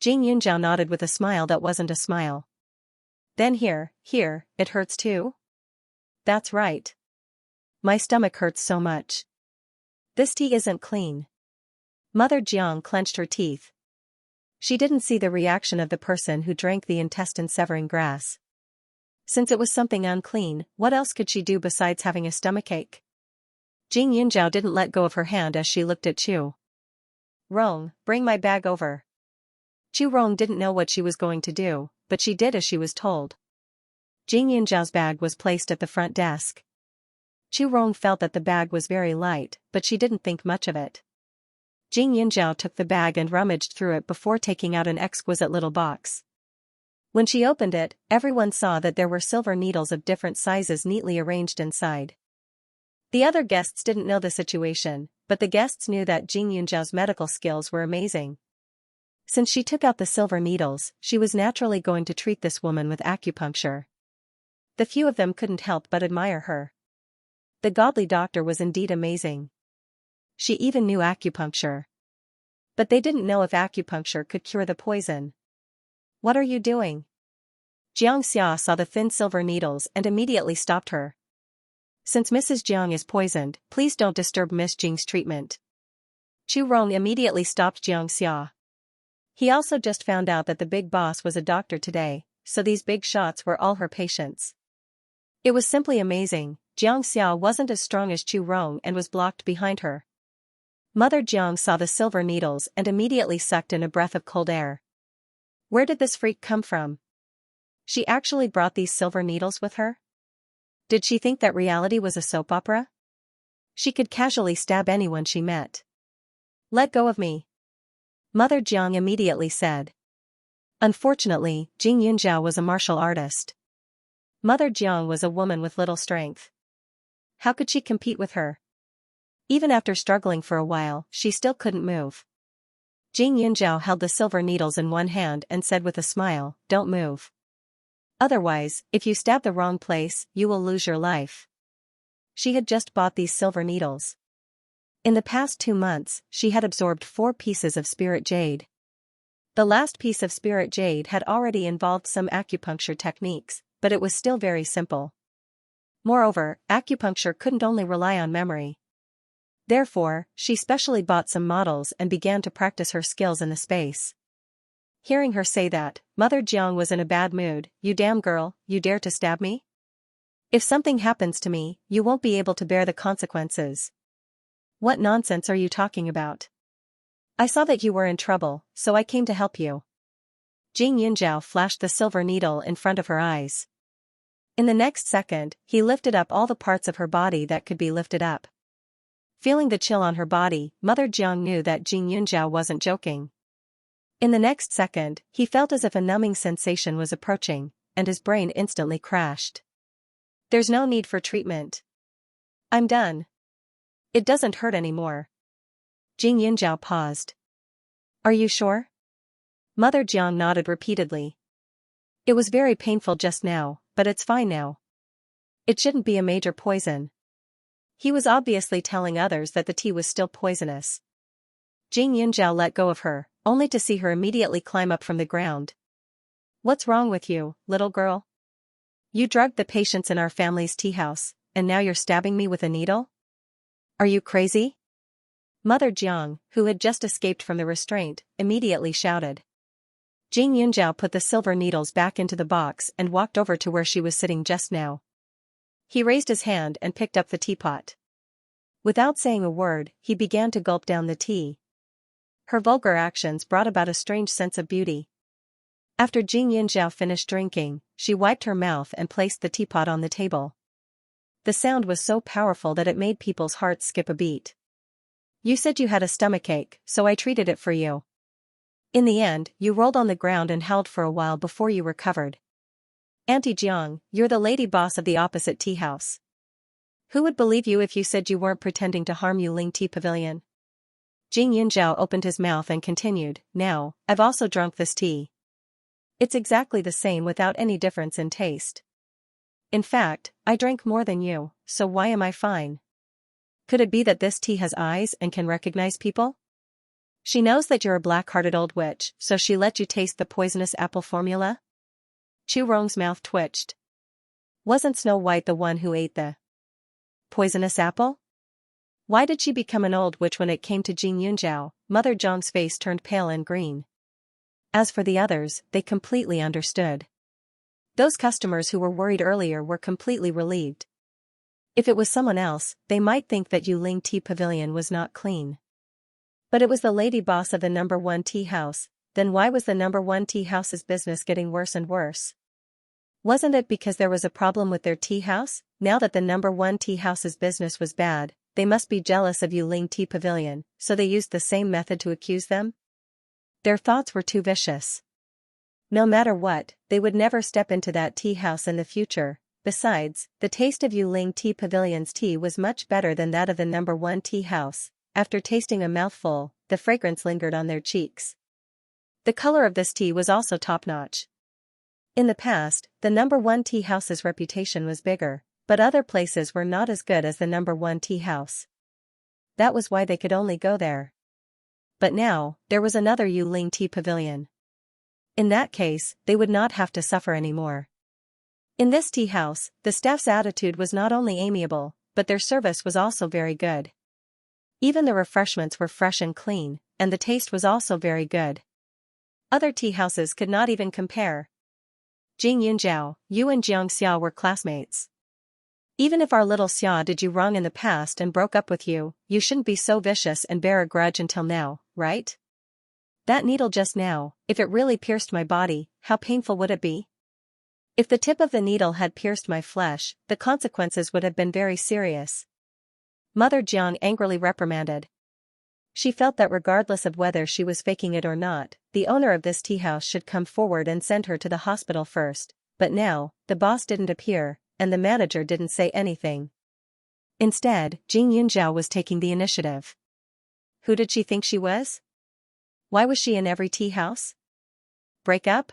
Xianxia nodded with a smile that wasn't a smile. Then here, it hurts too? That's right. My stomach hurts so much. This tea isn't clean. Mother Jiang clenched her teeth. She didn't see the reaction of the person who drank the intestine-severing grass. Since it was something unclean, what else could she do besides having a stomachache? Xianxia didn't let go of her hand as she looked at Chu Rong, bring my bag over. Chu Rong didn't know what she was going to do, but she did as she was told. Xianxia's bag was placed at the front desk. Chu Rong felt that the bag was very light, but she didn't think much of it. Xianxia took the bag and rummaged through it before taking out an exquisite little box. When she opened it, everyone saw that there were silver needles of different sizes neatly arranged inside. The other guests didn't know the situation, but the guests knew that Jing Yunjiao's medical skills were amazing. Since she took out the silver needles, she was naturally going to treat this woman with acupuncture. The few of them couldn't help but admire her. The godly doctor was indeed amazing. She even knew acupuncture. But they didn't know if acupuncture could cure the poison. "What are you doing?" Xianxia saw the thin silver needles and immediately stopped her. "Since Mrs. Jiang is poisoned, please don't disturb Miss Jing's treatment." Chu Rong immediately stopped Xianxia. He also just found out that the big boss was a doctor today, so these big shots were all her patients. It was simply amazing. Xianxia wasn't as strong as Chu Rong and was blocked behind her. Mother Jiang saw the silver needles and immediately sucked in a breath of cold air. Where did this freak come from? She actually brought these silver needles with her? Did she think that reality was a soap opera? She could casually stab anyone she met. "Let go of me," Mother Jiang immediately said. Unfortunately, Jing Yunjiao was a martial artist. Mother Jiang was a woman with little strength. How could she compete with her? Even after struggling for a while, she still couldn't move. Jing Yunjiao held the silver needles in one hand and said with a smile, "Don't move. Otherwise, if you stab the wrong place, you will lose your life." She had just bought these silver needles. In the past 2 months, she had absorbed 4 pieces of spirit jade. The last piece of spirit jade had already involved some acupuncture techniques, but it was still very simple. Moreover, acupuncture couldn't only rely on memory. Therefore, she specially bought some models and began to practice her skills in the space. Hearing her say that, Mother Jiang was in a bad mood. "You damn girl, you dare to stab me? If something happens to me, you won't be able to bear the consequences." "What nonsense are you talking about? I saw that you were in trouble, so I came to help you." Jing Yunjiao flashed the silver needle in front of her eyes. In the next second, he lifted up all the parts of her body that could be lifted up. Feeling the chill on her body, Mother Jiang knew that Jing Yunjiao wasn't joking. In the next second, he felt as if a numbing sensation was approaching, and his brain instantly crashed. "There's no need for treatment. I'm done. It doesn't hurt anymore." Jing Yunjiao paused. "Are you sure?" Mother Jiang nodded repeatedly. "It was very painful just now, but it's fine now. It shouldn't be a major poison." He was obviously telling others that the tea was still poisonous. Jing Yunjiao let go of her, only to see her immediately climb up from the ground. "What's wrong with you, little girl? You drugged the patients in our family's tea house, and now you're stabbing me with a needle? Are you crazy?" Mother Jiang, who had just escaped from the restraint, immediately shouted. Jing Yunjiao put the silver needles back into the box and walked over to where she was sitting just now. He raised his hand and picked up the teapot. Without saying a word, he began to gulp down the tea. Her vulgar actions brought about a strange sense of beauty. After Jing Yunjiao finished drinking, she wiped her mouth and placed the teapot on the table. The sound was so powerful that it made people's hearts skip a beat. "You said you had a stomachache, so I treated it for you. In the end, you rolled on the ground and howled for a while before you recovered. Auntie Jiang, you're the lady boss of the opposite tea house. Who would believe you if you said you weren't pretending to harm Yuling Tea Pavilion?" Jing Yunjiao opened his mouth and continued, "Now, I've also drunk this tea. It's exactly the same without any difference in taste. In fact, I drank more than you, so why am I fine? Could it be that this tea has eyes and can recognize people? She knows that you're a black-hearted old witch, so she let you taste the poisonous apple formula?" Chu Rong's mouth twitched. Wasn't Snow White the one who ate the poisonous apple? Why did she become an old witch when it came to Jing Yunjiao? Mother Jiang's face turned pale and green. As for the others, they completely understood. Those customers who were worried earlier were completely relieved. If it was someone else, they might think that Yuling Tea Pavilion was not clean. But it was the lady boss of the number 1 tea house. Then why was the number 1 tea house's business getting worse and worse? Wasn't it because there was a problem with their tea house? Now that the number 1 tea house's business was bad, they must be jealous of Yuling Tea Pavilion, so they used the same method to accuse them? Their thoughts were too vicious. No matter what, they would never step into that tea house in the future. Besides, the taste of Yuling Tea Pavilion's tea was much better than that of the number one tea house. After tasting a mouthful, the fragrance lingered on their cheeks. The color of this tea was also top-notch. In the past, the number one tea house's reputation was bigger, but other places were not as good as the number one tea house. That was why they could only go there. But now, there was another Yuling Tea Pavilion. In that case, they would not have to suffer anymore. In this tea house, the staff's attitude was not only amiable, but their service was also very good. Even the refreshments were fresh and clean, and the taste was also very good. Other tea houses could not even compare. Jing Yunjiao, you and Xianxia were classmates. Even if our little Xia did you wrong in the past and broke up with you, you shouldn't be so vicious and bear a grudge until now, right? That needle just now, if it really pierced my body, how painful would it be? If the tip of the needle had pierced my flesh, the consequences would have been very serious. Mother Jiang angrily reprimanded. She felt that regardless of whether she was faking it or not, the owner of this tea house should come forward and send her to the hospital first, but now, the boss didn't appear, and the manager didn't say anything. Instead, Jing Yunjiao was taking the initiative. Who did she think she was? Why was she in every tea house? Break up?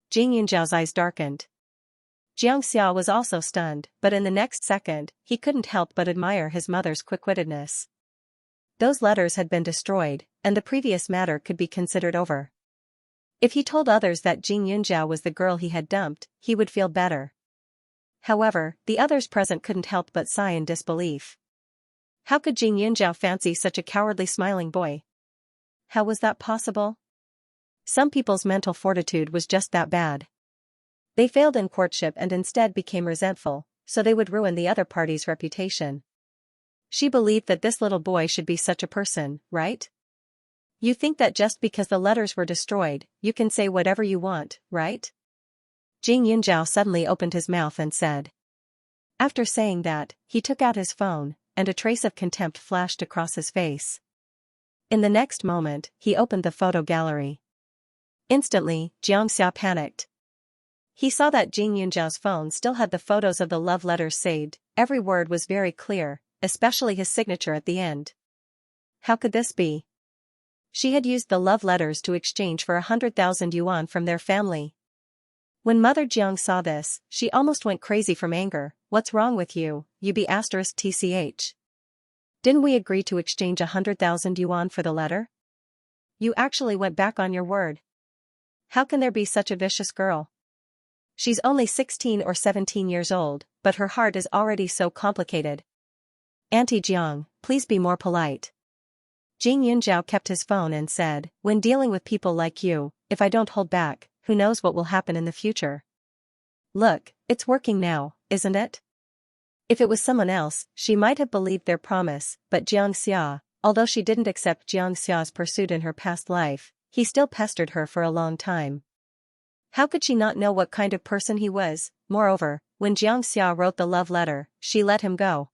Jing Yunjiao's eyes darkened. Xianxia was also stunned, but in the next second, he couldn't help but admire his mother's quick-wittedness. Those letters had been destroyed, and the previous matter could be considered over. If he told others that Jing Yunjiao was the girl he had dumped, he would feel better. However, the others present couldn't help but sigh in disbelief. How could Jing Yunjiao fancy such a cowardly smiling boy? How was that possible? Some people's mental fortitude was just that bad. They failed in courtship and instead became resentful, so they would ruin the other party's reputation. She believed that this little boy should be such a person, right? You think that just because the letters were destroyed, you can say whatever you want, right? Jing Yunjiao suddenly opened his mouth and said. After saying that, he took out his phone, and a trace of contempt flashed across his face. In the next moment, he opened the photo gallery. Instantly, Xianxia panicked. He saw that Jing Yunjiao's phone still had the photos of the love letters saved. Every word was very clear, especially his signature at the end. How could this be? She had used the love letters to exchange for 100,000 yuan from their family. When Mother Jiang saw this, she almost went crazy from anger. What's wrong with you, *TCH? Didn't we agree to exchange 100,000 yuan for the letter? You actually went back on your word. How can there be such a vicious girl? She's only 16 or 17 years old, but her heart is already so complicated. Auntie Jiang, please be more polite. Jing Yunjiao kept his phone and said, when dealing with people like you, if I don't hold back, who knows what will happen in the future? Look, it's working now, isn't it? If it was someone else, she might have believed their promise, but Xianxia, although she didn't accept Xianxia's pursuit in her past life, he still pestered her for a long time. How could she not know what kind of person he was? Moreover, when Xianxia wrote the love letter, she let him go.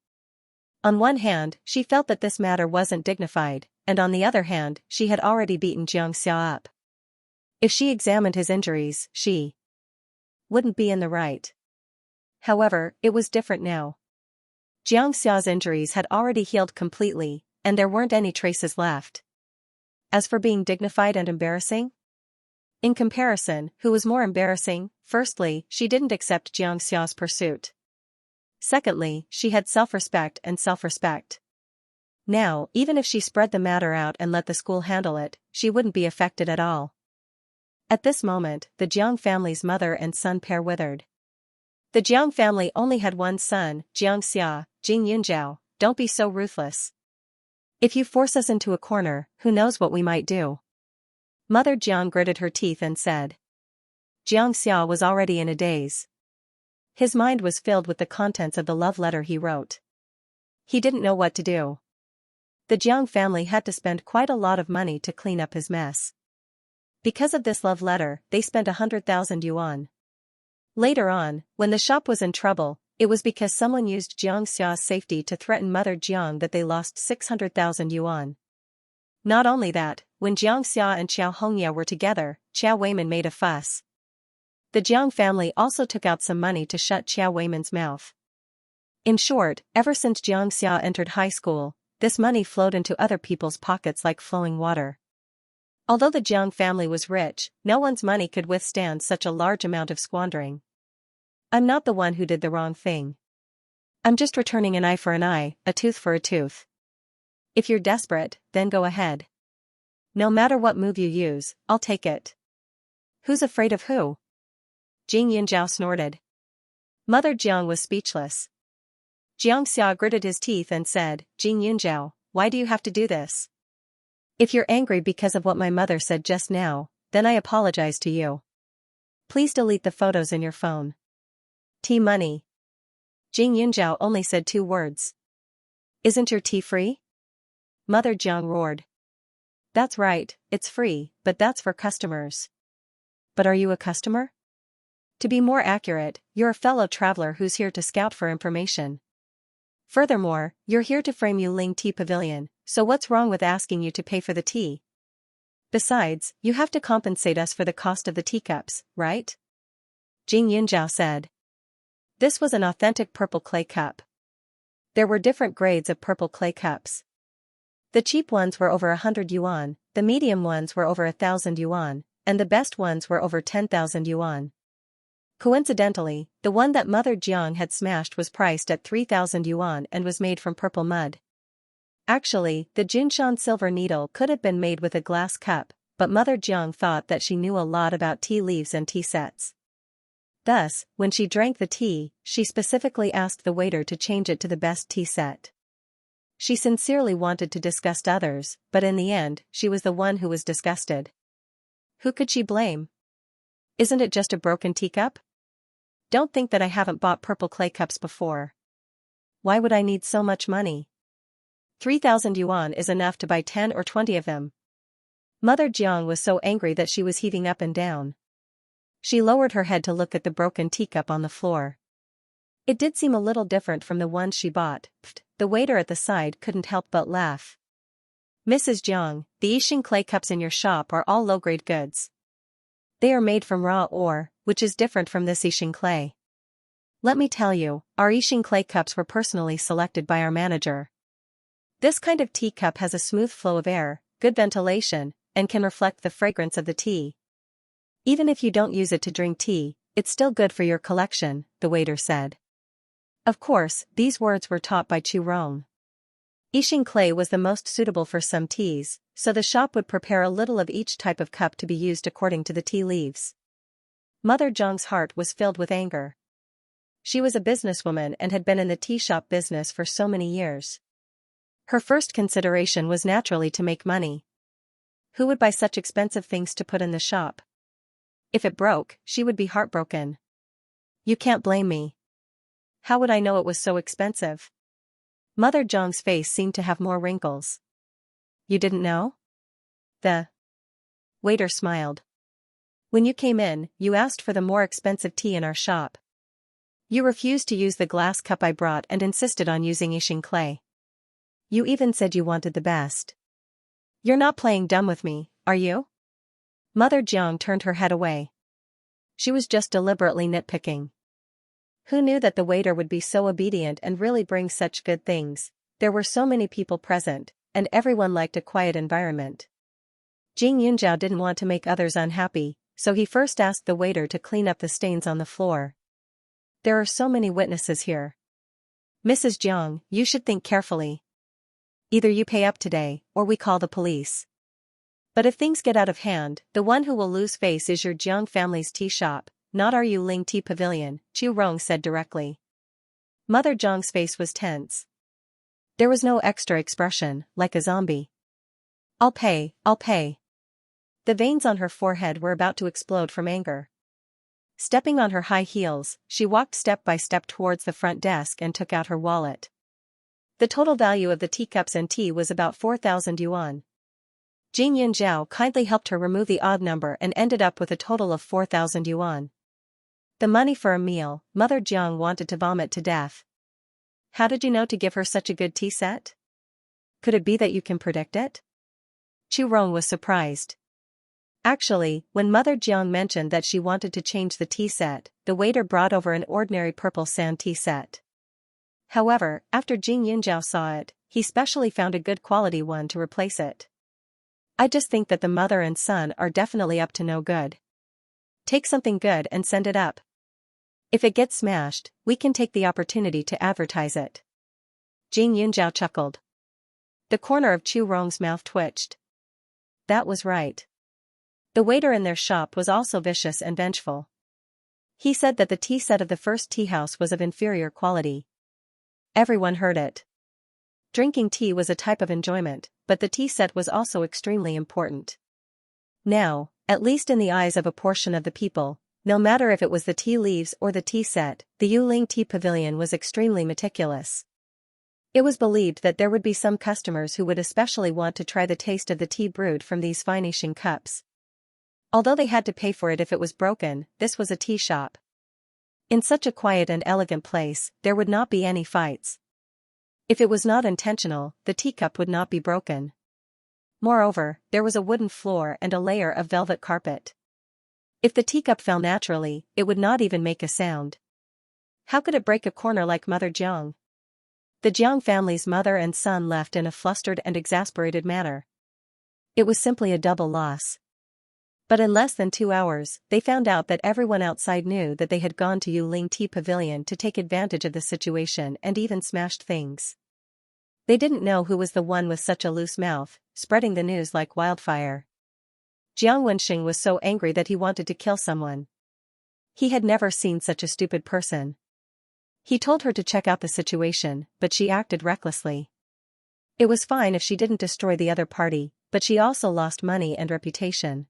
On one hand, she felt that this matter wasn't dignified, and on the other hand, she had already beaten Xianxia up. If she examined his injuries, she wouldn't be in the right. However, it was different now. Xianxia's injuries had already healed completely, and there weren't any traces left. As for being dignified and embarrassing? In comparison, who was more embarrassing? Firstly, she didn't accept Xianxia's pursuit. Secondly, she had self-respect and self-respect. Now, even if she spread the matter out and let the school handle it, she wouldn't be affected at all. At this moment, the Jiang family's mother and son pair withered. The Jiang family only had one son, Xianxia. Jing Yunjiao, don't be so ruthless. If you force us into a corner, who knows what we might do? Mother Jiang gritted her teeth and said. Xianxia was already in a daze. His mind was filled with the contents of the love letter he wrote. He didn't know what to do. The Jiang family had to spend quite a lot of money to clean up his mess. Because of this love letter, they spent 100,000 yuan. Later on, when the shop was in trouble, it was because someone used Xianxia's safety to threaten Mother Jiang that they lost 600,000 yuan. Not only that, when Xianxia and Xianxia were together, Qiao Weiman made a fuss. The Jiang family also took out some money to shut Qiao Weiman's mouth. In short, ever since Xianxia entered high school, this money flowed into other people's pockets like flowing water. Although the Jiang family was rich, no one's money could withstand such a large amount of squandering. I'm not the one who did the wrong thing. I'm just returning an eye for an eye, a tooth for a tooth. If you're desperate, then go ahead. No matter what move you use, I'll take it. Who's afraid of who? Jing Yinzhao snorted. Mother Jiang was speechless. Xianxia gritted his teeth and said, Jing Yinzhao, why do you have to do this? If you're angry because of what my mother said just now, then I apologize to you. Please delete the photos in your phone. Tea money. Jing Yinzhao only said 2 words. Isn't your tea free? Mother Jiang roared. That's right, it's free, but that's for customers. But are you a customer? To be more accurate, you're a fellow traveler who's here to scout for information. Furthermore, you're here to frame Yuling Tea Pavilion, so what's wrong with asking you to pay for the tea? Besides, you have to compensate us for the cost of the teacups, right? Jing Yinzhao said. This was an authentic purple clay cup. There were different grades of purple clay cups. The cheap ones were over 100 yuan, the medium ones were over 1,000 yuan, and the best ones were over 10,000 yuan. Coincidentally, the one that Mother Jiang had smashed was priced at 3,000 yuan and was made from purple mud. Actually, the Jinshan silver needle could have been made with a glass cup, but Mother Jiang thought that she knew a lot about tea leaves and tea sets. Thus, when she drank the tea, she specifically asked the waiter to change it to the best tea set. She sincerely wanted to disgust others, but in the end, she was the one who was disgusted. Who could she blame? Isn't it just a broken teacup? Don't think that I haven't bought purple clay cups before. Why would I need so much money? 3,000 yuan is enough to buy 10 or 20 of them. Mother Jiang was so angry that she was heaving up and down. She lowered her head to look at the broken teacup on the floor. It did seem a little different from the ones she bought. The waiter at the side couldn't help but laugh. Mrs. Jiang, the Yixing clay cups in your shop are all low-grade goods. They are made from raw ore, which is different from this Yixing clay. Let me tell you, our Yixing clay cups were personally selected by our manager. This kind of teacup has a smooth flow of air, good ventilation, and can reflect the fragrance of the tea. Even if you don't use it to drink tea, it's still good for your collection, the waiter said. Of course, these words were taught by Chu Rong. Yixing clay was the most suitable for some teas, so the shop would prepare a little of each type of cup to be used according to the tea leaves. Mother Jiang's heart was filled with anger. She was a businesswoman and had been in the tea shop business for so many years. Her first consideration was naturally to make money. Who would buy such expensive things to put in the shop? If it broke, she would be heartbroken. You can't blame me. How would I know it was so expensive? Mother Jiang's face seemed to have more wrinkles. You didn't know? The waiter smiled. When you came in, you asked for the more expensive tea in our shop. You refused to use the glass cup I brought and insisted on using Yixing clay. You even said you wanted the best. You're not playing dumb with me, are you? Mother Jiang turned her head away. She was just deliberately nitpicking. Who knew that the waiter would be so obedient and really bring such good things? There were so many people present, and everyone liked a quiet environment. Jing Yunzhao didn't want to make others unhappy, so he first asked the waiter to clean up the stains on the floor. There are so many witnesses here. Mrs. Jiang, you should think carefully. Either you pay up today, or we call the police. But if things get out of hand, the one who will lose face is your Jiang family's tea shop, not our Yuling Tea Pavilion, Chu Rong said directly. Mother Jiang's face was tense. There was no extra expression, like a zombie. I'll pay, I'll pay. The veins on her forehead were about to explode from anger. Stepping on her high heels, she walked step by step towards the front desk and took out her wallet. The total value of the teacups and tea was about 4,000 yuan. Jing Yunzhao kindly helped her remove the odd number and ended up with a total of 4,000 yuan. The money for a meal. Mother Jiang wanted to vomit to death. How did you know to give her such a good tea set? Could it be that you can predict it? Chu Rong was surprised. Actually, when Mother Jiang mentioned that she wanted to change the tea set, the waiter brought over an ordinary purple sand tea set. However, after Jing Yunjiao saw it, he specially found a good quality one to replace it. I just think that the mother and son are definitely up to no good. Take something good and send it up. If it gets smashed, we can take the opportunity to advertise it. Jing Yunjiao chuckled. The corner of Chu Rong's mouth twitched. That was right. The waiter in their shop was also vicious and vengeful. He said that the tea set of the first tea house was of inferior quality. Everyone heard it. Drinking tea was a type of enjoyment, but the tea set was also extremely important. Now, at least in the eyes of a portion of the people, no matter if it was the tea leaves or the tea set, the Yuling Tea Pavilion was extremely meticulous. It was believed that there would be some customers who would especially want to try the taste of the tea brewed from these fine-Yixing cups. Although they had to pay for it if it was broken, this was a tea shop. In such a quiet and elegant place, there would not be any fights. If it was not intentional, the teacup would not be broken. Moreover, there was a wooden floor and a layer of velvet carpet. If the teacup fell naturally, it would not even make a sound. How could it break a corner like Mother Jiang? The Jiang family's mother and son left in a flustered and exasperated manner. It was simply a double loss. But in less than 2 hours, they found out that everyone outside knew that they had gone to Yuling Tea Pavilion to take advantage of the situation and even smashed things. They didn't know who was the one with such a loose mouth, spreading the news like wildfire. Jiang Wenxing was so angry that he wanted to kill someone. He had never seen such a stupid person. He told her to check out the situation, but she acted recklessly. It was fine if she didn't destroy the other party, but she also lost money and reputation.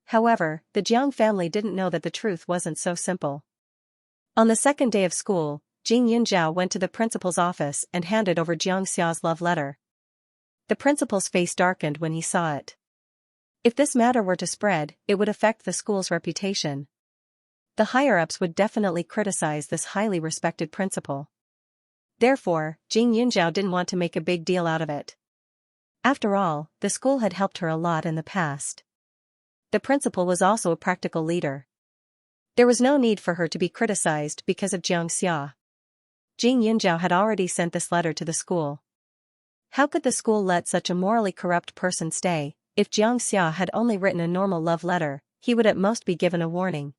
However, the Jiang family didn't know that the truth wasn't so simple. On the second day of school, Jing Yunjiao went to the principal's office and handed over Xianxia's love letter. The principal's face darkened when he saw it. If this matter were to spread, it would affect the school's reputation. The higher-ups would definitely criticize this highly respected principal. Therefore, Jing Yunjiao didn't want to make a big deal out of it. After all, the school had helped her a lot in the past. The principal was also a practical leader. There was no need for her to be criticized because of Xianxia. Jing Yunjiao had already sent this letter to the school. How could the school let such a morally corrupt person stay? If Xianxia had only written a normal love letter, he would at most be given a warning.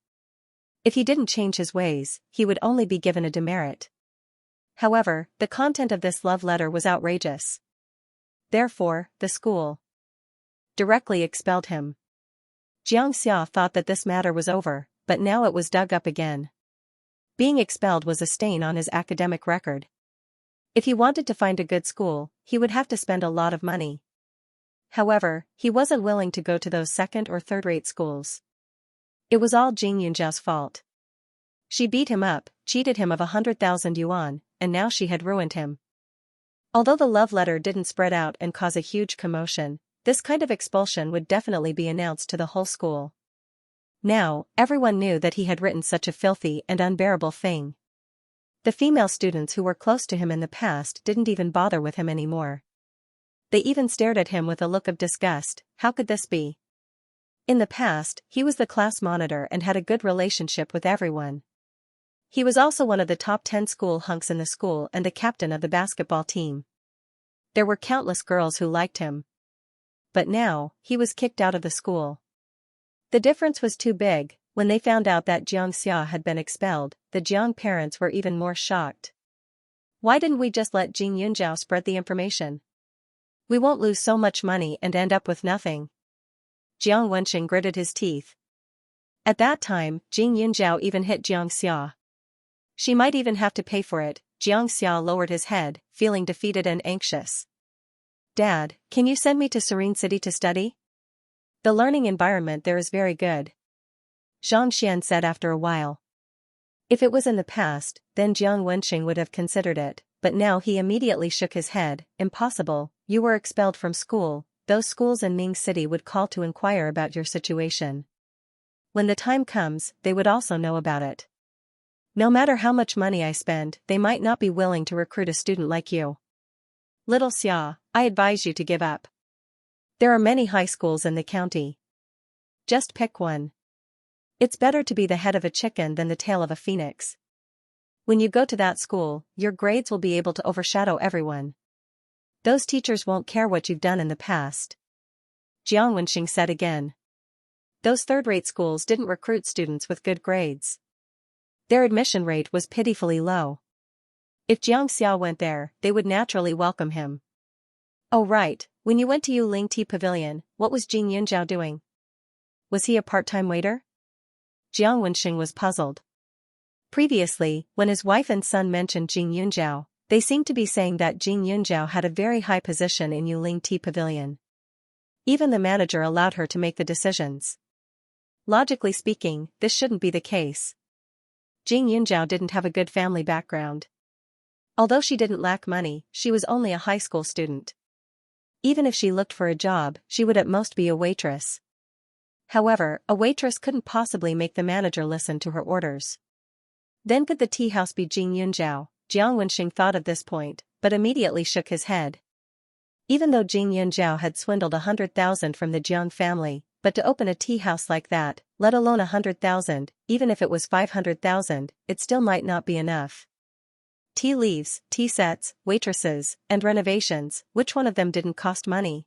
If he didn't change his ways, he would only be given a demerit. However, the content of this love letter was outrageous. Therefore, the school directly expelled him. Xianxia thought that this matter was over, but now it was dug up again. Being expelled was a stain on his academic record. If he wanted to find a good school, he would have to spend a lot of money. However, he wasn't willing to go to those second- or third-rate schools. It was all Jing Yunjiao's fault. She beat him up, cheated him of 100,000 yuan, and now she had ruined him. Although the love letter didn't spread out and cause a huge commotion, this kind of expulsion would definitely be announced to the whole school. Now, everyone knew that he had written such a filthy and unbearable thing. The female students who were close to him in the past didn't even bother with him anymore. They even stared at him with a look of disgust. How could this be? In the past, he was the class monitor and had a good relationship with everyone. He was also one of the top 10 school hunks in the school and the captain of the basketball team. There were countless girls who liked him. But now, he was kicked out of the school. The difference was too big. When they found out that Xianxia had been expelled, the Jiang parents were even more shocked. Why didn't we just let Jing Yunjiao spread the information? We won't lose so much money and end up with nothing. Jiang Wenxing gritted his teeth. At that time, Jing Yunjiao even hit Xianxia. She might even have to pay for it. Xianxia lowered his head, feeling defeated and anxious. Dad, can you send me to Serene City to study? The learning environment there is very good. Xianxia said after a while. If it was in the past, then Jiang Wenxing would have considered it, but now he immediately shook his head. Impossible, you were expelled from school. Those schools in Ming City would call to inquire about your situation. When the time comes, they would also know about it. No matter how much money I spend, they might not be willing to recruit a student like you. Little Xia, I advise you to give up. There are many high schools in the county. Just pick one. It's better to be the head of a chicken than the tail of a phoenix. When you go to that school, your grades will be able to overshadow everyone. Those teachers won't care what you've done in the past. Jiang Wenxing said again. Those third-rate schools didn't recruit students with good grades. Their admission rate was pitifully low. If Xianxia went there, they would naturally welcome him. Oh right, when you went to Yuling Tea Pavilion, what was Jing Yunjiao doing? Was he a part-time waiter? Jiang Wenxing was puzzled. Previously, when his wife and son mentioned Jing Yunjiao, they seemed to be saying that Jing Yunjiao had a very high position in Yuling Tea Pavilion. Even the manager allowed her to make the decisions. Logically speaking, this shouldn't be the case. Jing Yunjiao didn't have a good family background. Although she didn't lack money, she was only a high school student. Even if she looked for a job, she would at most be a waitress. However, a waitress couldn't possibly make the manager listen to her orders. Then could the tea house be Jing Yunjiao? Jiang Wenxing thought of this point, but immediately shook his head. Even though Jing Yunjiao had swindled 100,000 from the Jiang family, but to open a tea house like that, let alone 100,000, even if it was 500,000, it still might not be enough. Tea leaves, tea sets, waitresses, and renovations, which one of them didn't cost money?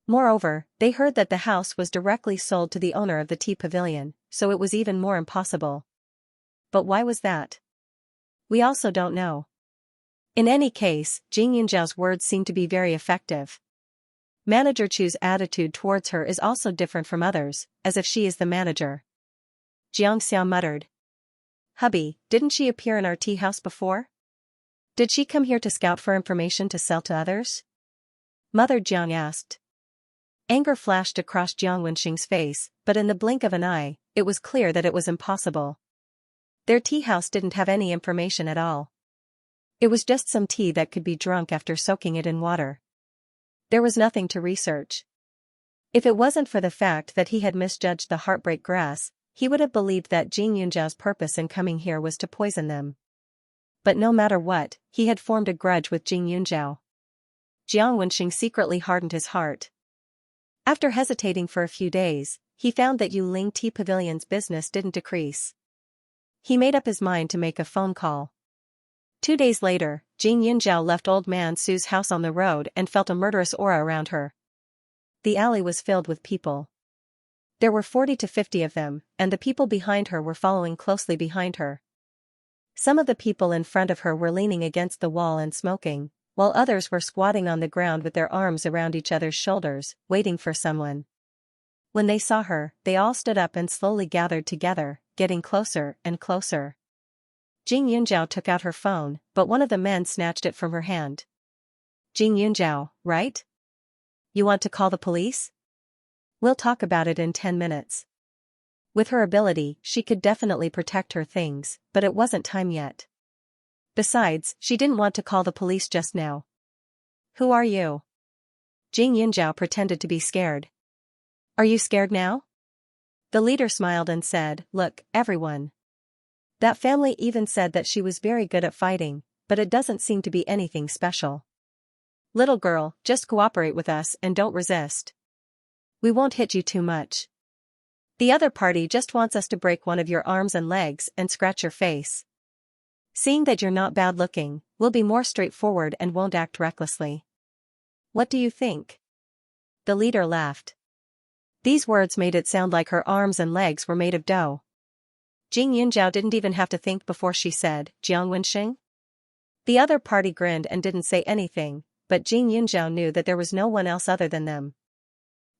Moreover, they heard that the house was directly sold to the owner of the tea pavilion, so it was even more impossible. But why was that? We also don't know. In any case, Jing Yunjiao's words seem to be very effective. Manager Chu's attitude towards her is also different from others, as if she is the manager. Xianxia muttered. Hubby, didn't she appear in our tea house before? Did she come here to scout for information to sell to others? Mother Jiang asked. Anger flashed across Jiang Wenxing's face, but in the blink of an eye, it was clear that it was impossible. Their tea house didn't have any information at all. It was just some tea that could be drunk after soaking it in water. There was nothing to research. If it wasn't for the fact that he had misjudged the heartbreak grass, he would have believed that Jing Yunjiao's purpose in coming here was to poison them. But no matter what, he had formed a grudge with Jing Yunjiao. Jiang Wenxing secretly hardened his heart. After hesitating for a few days, he found that Yuling Tea Pavilion's business didn't decrease. He made up his mind to make a phone call. 2 days later, Jing Yunjiao left Old Man Su's house on the road and felt a murderous aura around her. The alley was filled with people. There were 40 to 50 of them, and the people behind her were following closely behind her. Some of the people in front of her were leaning against the wall and smoking, while others were squatting on the ground with their arms around each other's shoulders, waiting for someone. When they saw her, they all stood up and slowly gathered together, getting closer and closer. Jing Yunjiao took out her phone, but one of the men snatched it from her hand. Jing Yunjiao, right? You want to call the police? We'll talk about it in 10 minutes. With her ability, she could definitely protect her things, but it wasn't time yet. Besides, she didn't want to call the police just now. Who are you? Jing Yunjiao pretended to be scared. Are you scared now? The leader smiled and said, Look, everyone. That family even said that she was very good at fighting, but it doesn't seem to be anything special. Little girl, just cooperate with us and don't resist. We won't hit you too much. The other party just wants us to break one of your arms and legs and scratch your face. Seeing that you're not bad looking, we'll be more straightforward and won't act recklessly. What do you think? The leader laughed. These words made it sound like her arms and legs were made of dough. Jing Yunjiao didn't even have to think before she said, Jiang Wenxing? The other party grinned and didn't say anything, but Jing Yunjiao knew that there was no one else other than them.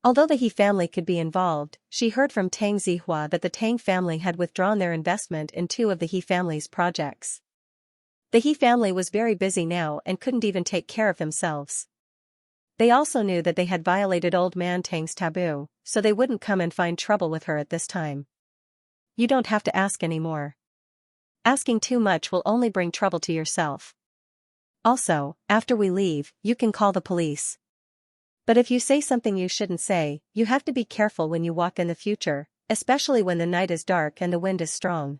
Although the He family could be involved, she heard from Tang Zihua that the Tang family had withdrawn their investment in 2 of the He family's projects. The He family was very busy now and couldn't even take care of themselves. They also knew that they had violated Old Man Tang's taboo, so they wouldn't come and find trouble with her at this time. You don't have to ask anymore. Asking too much will only bring trouble to yourself. Also, after we leave, you can call the police. But if you say something you shouldn't say, you have to be careful when you walk in the future, especially when the night is dark and the wind is strong.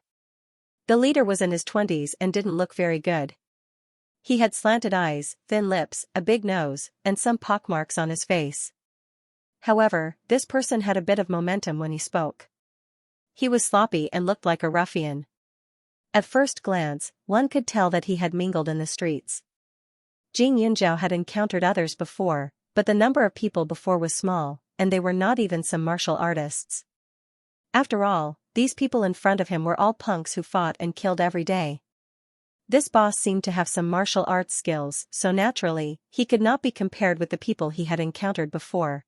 The leader was in his 20s and didn't look very good. He had slanted eyes, thin lips, a big nose, and some pockmarks on his face. However, this person had a bit of momentum when he spoke. He was sloppy and looked like a ruffian. At first glance, one could tell that he had mingled in the streets. Xianxia had encountered others before, but the number of people before was small, and they were not even some martial artists. After all, these people in front of him were all punks who fought and killed every day. This boss seemed to have some martial arts skills, so naturally, he could not be compared with the people he had encountered before.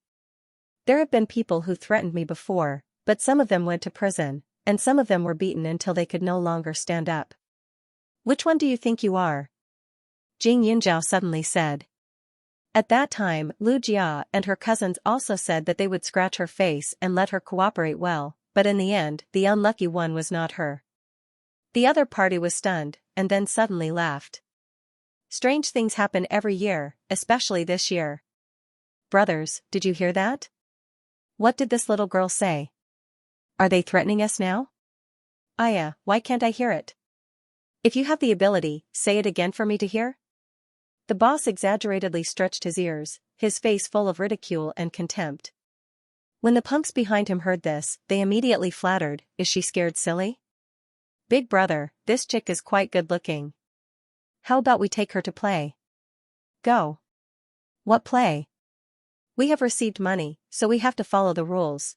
There have been people who threatened me before, but some of them went to prison, and some of them were beaten until they could no longer stand up. Which one do you think you are? Xianxia suddenly said. At that time, Lu Jia and her cousins also said that they would scratch her face and let her cooperate well, but in the end, the unlucky one was not her. The other party was stunned, and then suddenly laughed. Strange things happen every year, especially this year. Brothers, did you hear that? What did this little girl say? Are they threatening us now? Aya, why can't I hear it? If you have the ability, say it again for me to hear. The boss exaggeratedly stretched his ears, his face full of ridicule and contempt. When the punks behind him heard this, they immediately flattered, is she scared silly? Big brother, this chick is quite good looking. How about we take her to play? Go. What play? We have received money, so we have to follow the rules.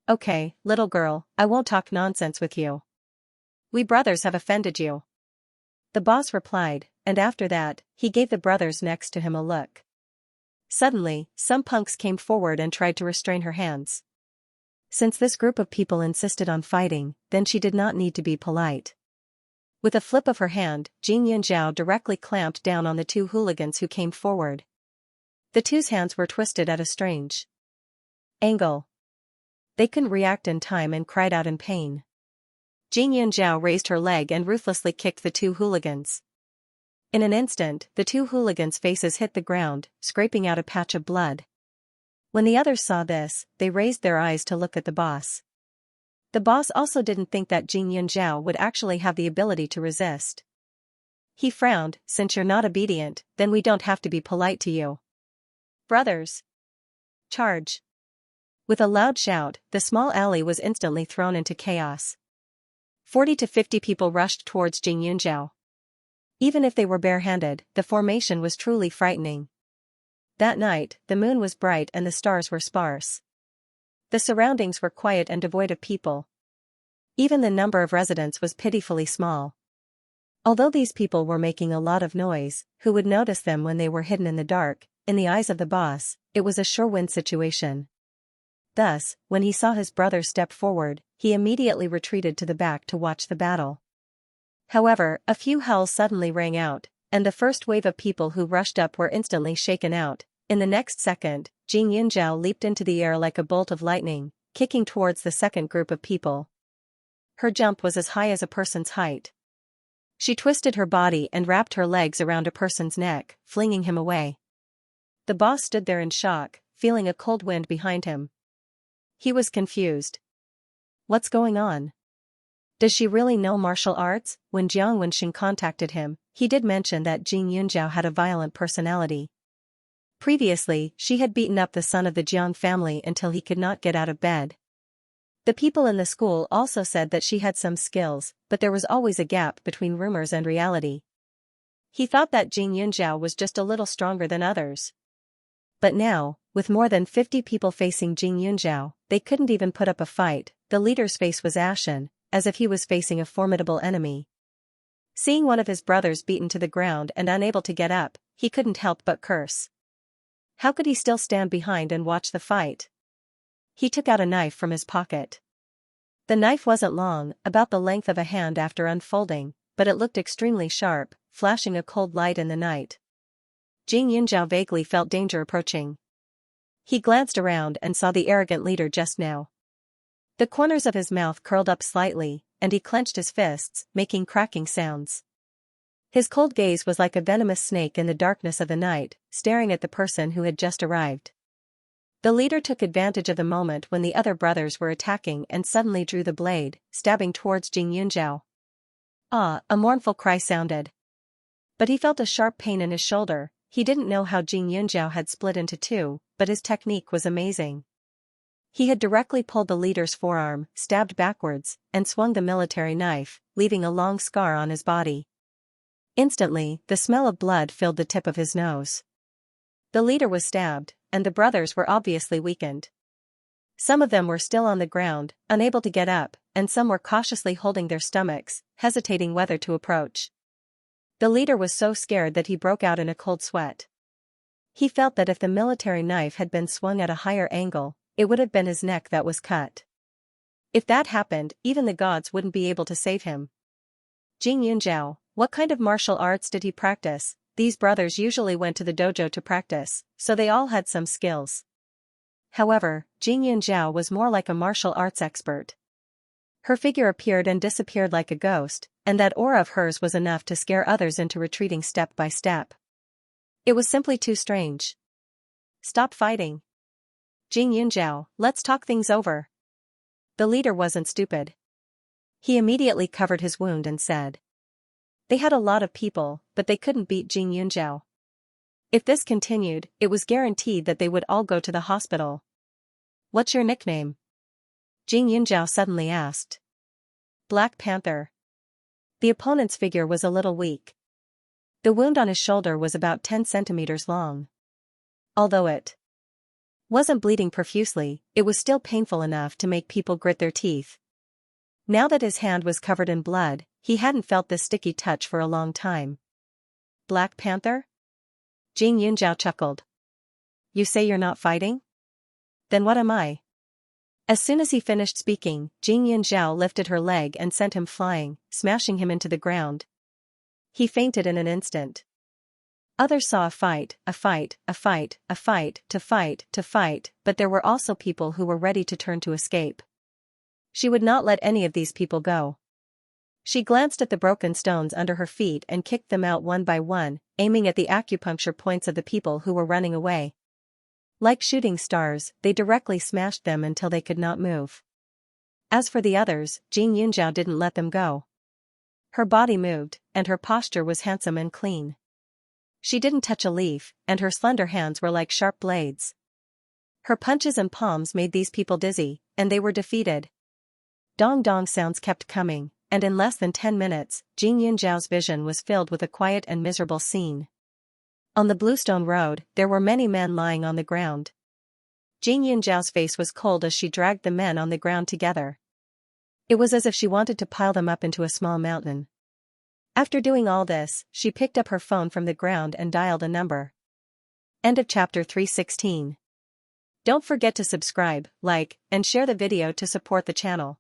Okay, little girl, I won't talk nonsense with you. We brothers have offended you. The boss replied, and after that, he gave the brothers next to him a look. Suddenly, some punks came forward and tried to restrain her hands. Since this group of people insisted on fighting, then she did not need to be polite. With a flip of her hand, Xianxia directly clamped down on the two hooligans who came forward. The two's hands were twisted at a strange angle. They couldn't react in time and cried out in pain. Xianxia raised her leg and ruthlessly kicked the two hooligans. In an instant, the two hooligans' faces hit the ground, scraping out a patch of blood. When the others saw this, they raised their eyes to look at the boss. The boss also didn't think that Xianxia would actually have the ability to resist. He frowned, since you're not obedient, then we don't have to be polite to you. Brothers! Charge! With a loud shout, the small alley was instantly thrown into chaos. 40 to 50 people rushed towards Xianxia. Even if they were barehanded, the formation was truly frightening. That night, the moon was bright and the stars were sparse. The surroundings were quiet and devoid of people. Even the number of residents was pitifully small. Although these people were making a lot of noise, who would notice them when they were hidden in the dark? In the eyes of the boss, it was a sure-win situation. Thus, when he saw his brother step forward, he immediately retreated to the back to watch the battle. However, a few howls suddenly rang out, and the first wave of people who rushed up were instantly shaken out. In the next second, Xianxia leaped into the air like a bolt of lightning, kicking towards the second group of people. Her jump was as high as a person's height. She twisted her body and wrapped her legs around a person's neck, flinging him away. The boss stood there in shock, feeling a cold wind behind him. He was confused. What's going on? Does she really know martial arts? When Jiang Wenxing contacted him, he did mention that Xianxia had a violent personality. Previously, she had beaten up the son of the Jiang family until he could not get out of bed. The people in the school also said that she had some skills, but there was always a gap between rumors and reality. He thought that Xianxia was just a little stronger than others. But now, with more than 50 people facing Xianxia, they couldn't even put up a fight. The leader's face was ashen, as if he was facing a formidable enemy. Seeing one of his brothers beaten to the ground and unable to get up, he couldn't help but curse. How could he still stand behind and watch the fight? He took out a knife from his pocket. The knife wasn't long, about the length of a hand after unfolding, but it looked extremely sharp, flashing a cold light in the night. Xianxia vaguely felt danger approaching. He glanced around and saw the arrogant leader just now. The corners of his mouth curled up slightly, and he clenched his fists, making cracking sounds. His cold gaze was like a venomous snake in the darkness of the night, staring at the person who had just arrived. The leader took advantage of the moment when the other brothers were attacking and suddenly drew the blade, stabbing towards Xianxia. Ah, a mournful cry sounded. But he felt a sharp pain in his shoulder. he didn't know how Jing Yunjiao had split into two, but his technique was amazing. He had directly pulled the leader's forearm, stabbed backwards, and swung the military knife, leaving a long scar on his body. Instantly, the smell of blood filled the tip of his nose. The leader was stabbed, and the brothers were obviously weakened. Some of them were still on the ground, unable to get up, and some were cautiously holding their stomachs, hesitating whether to approach. The leader was so scared that he broke out in a cold sweat. He felt that if the military knife had been swung at a higher angle, it would have been his neck that was cut. If that happened, even the gods wouldn't be able to save him. Jing Yunjiao, what kind of martial arts did he practice? These brothers usually went to the dojo to practice, so they all had some skills. However, Jing Yunjiao was more like a martial arts expert. Her figure appeared and disappeared like a ghost, and that aura of hers was enough to scare others into retreating step by step. It was simply too strange. Stop fighting. Jing Yunjiao, let's talk things over. The leader wasn't stupid. He immediately covered his wound and said. They had a lot of people, but they couldn't beat Jing Yunjiao. If this continued, it was guaranteed that they would all go to the hospital. What's your nickname? Jing Yunjiao suddenly asked. Black Panther. The opponent's figure was a little weak. The wound on his shoulder was about 10 centimeters long. Although it wasn't bleeding profusely, it was still painful enough to make people grit their teeth. Now that his hand was covered in blood, he hadn't felt this sticky touch for a long time. Black Panther? Jing Yunjiao chuckled. You say you're not fighting? Then what am I? As soon as he finished speaking, Jing Yunjiao lifted her leg and sent him flying, smashing him into the ground. He fainted in an instant. Others saw a fight, but there were also people who were ready to turn to escape. She would not let any of these people go. She glanced at the broken stones under her feet and kicked them out one by one, aiming at the acupuncture points of the people who were running away. Like shooting stars, they directly smashed them until they could not move. As for the others, Jing Yunjiao didn't let them go. Her body moved, and her posture was handsome and clean. She didn't touch a leaf, and her slender hands were like sharp blades. Her punches and palms made these people dizzy, and they were defeated. Dong-dong sounds kept coming, and in less than 10 minutes, Jing Yunjiao's vision was filled with a quiet and miserable scene. On the bluestone road, there were many men lying on the ground. Jing Yunjiao's face was cold as she dragged the men on the ground together. It was as if she wanted to pile them up into a small mountain. After doing all this, she picked up her phone from the ground and dialed a number. End of chapter 316. Don't forget to subscribe, like, and share the video to support the channel.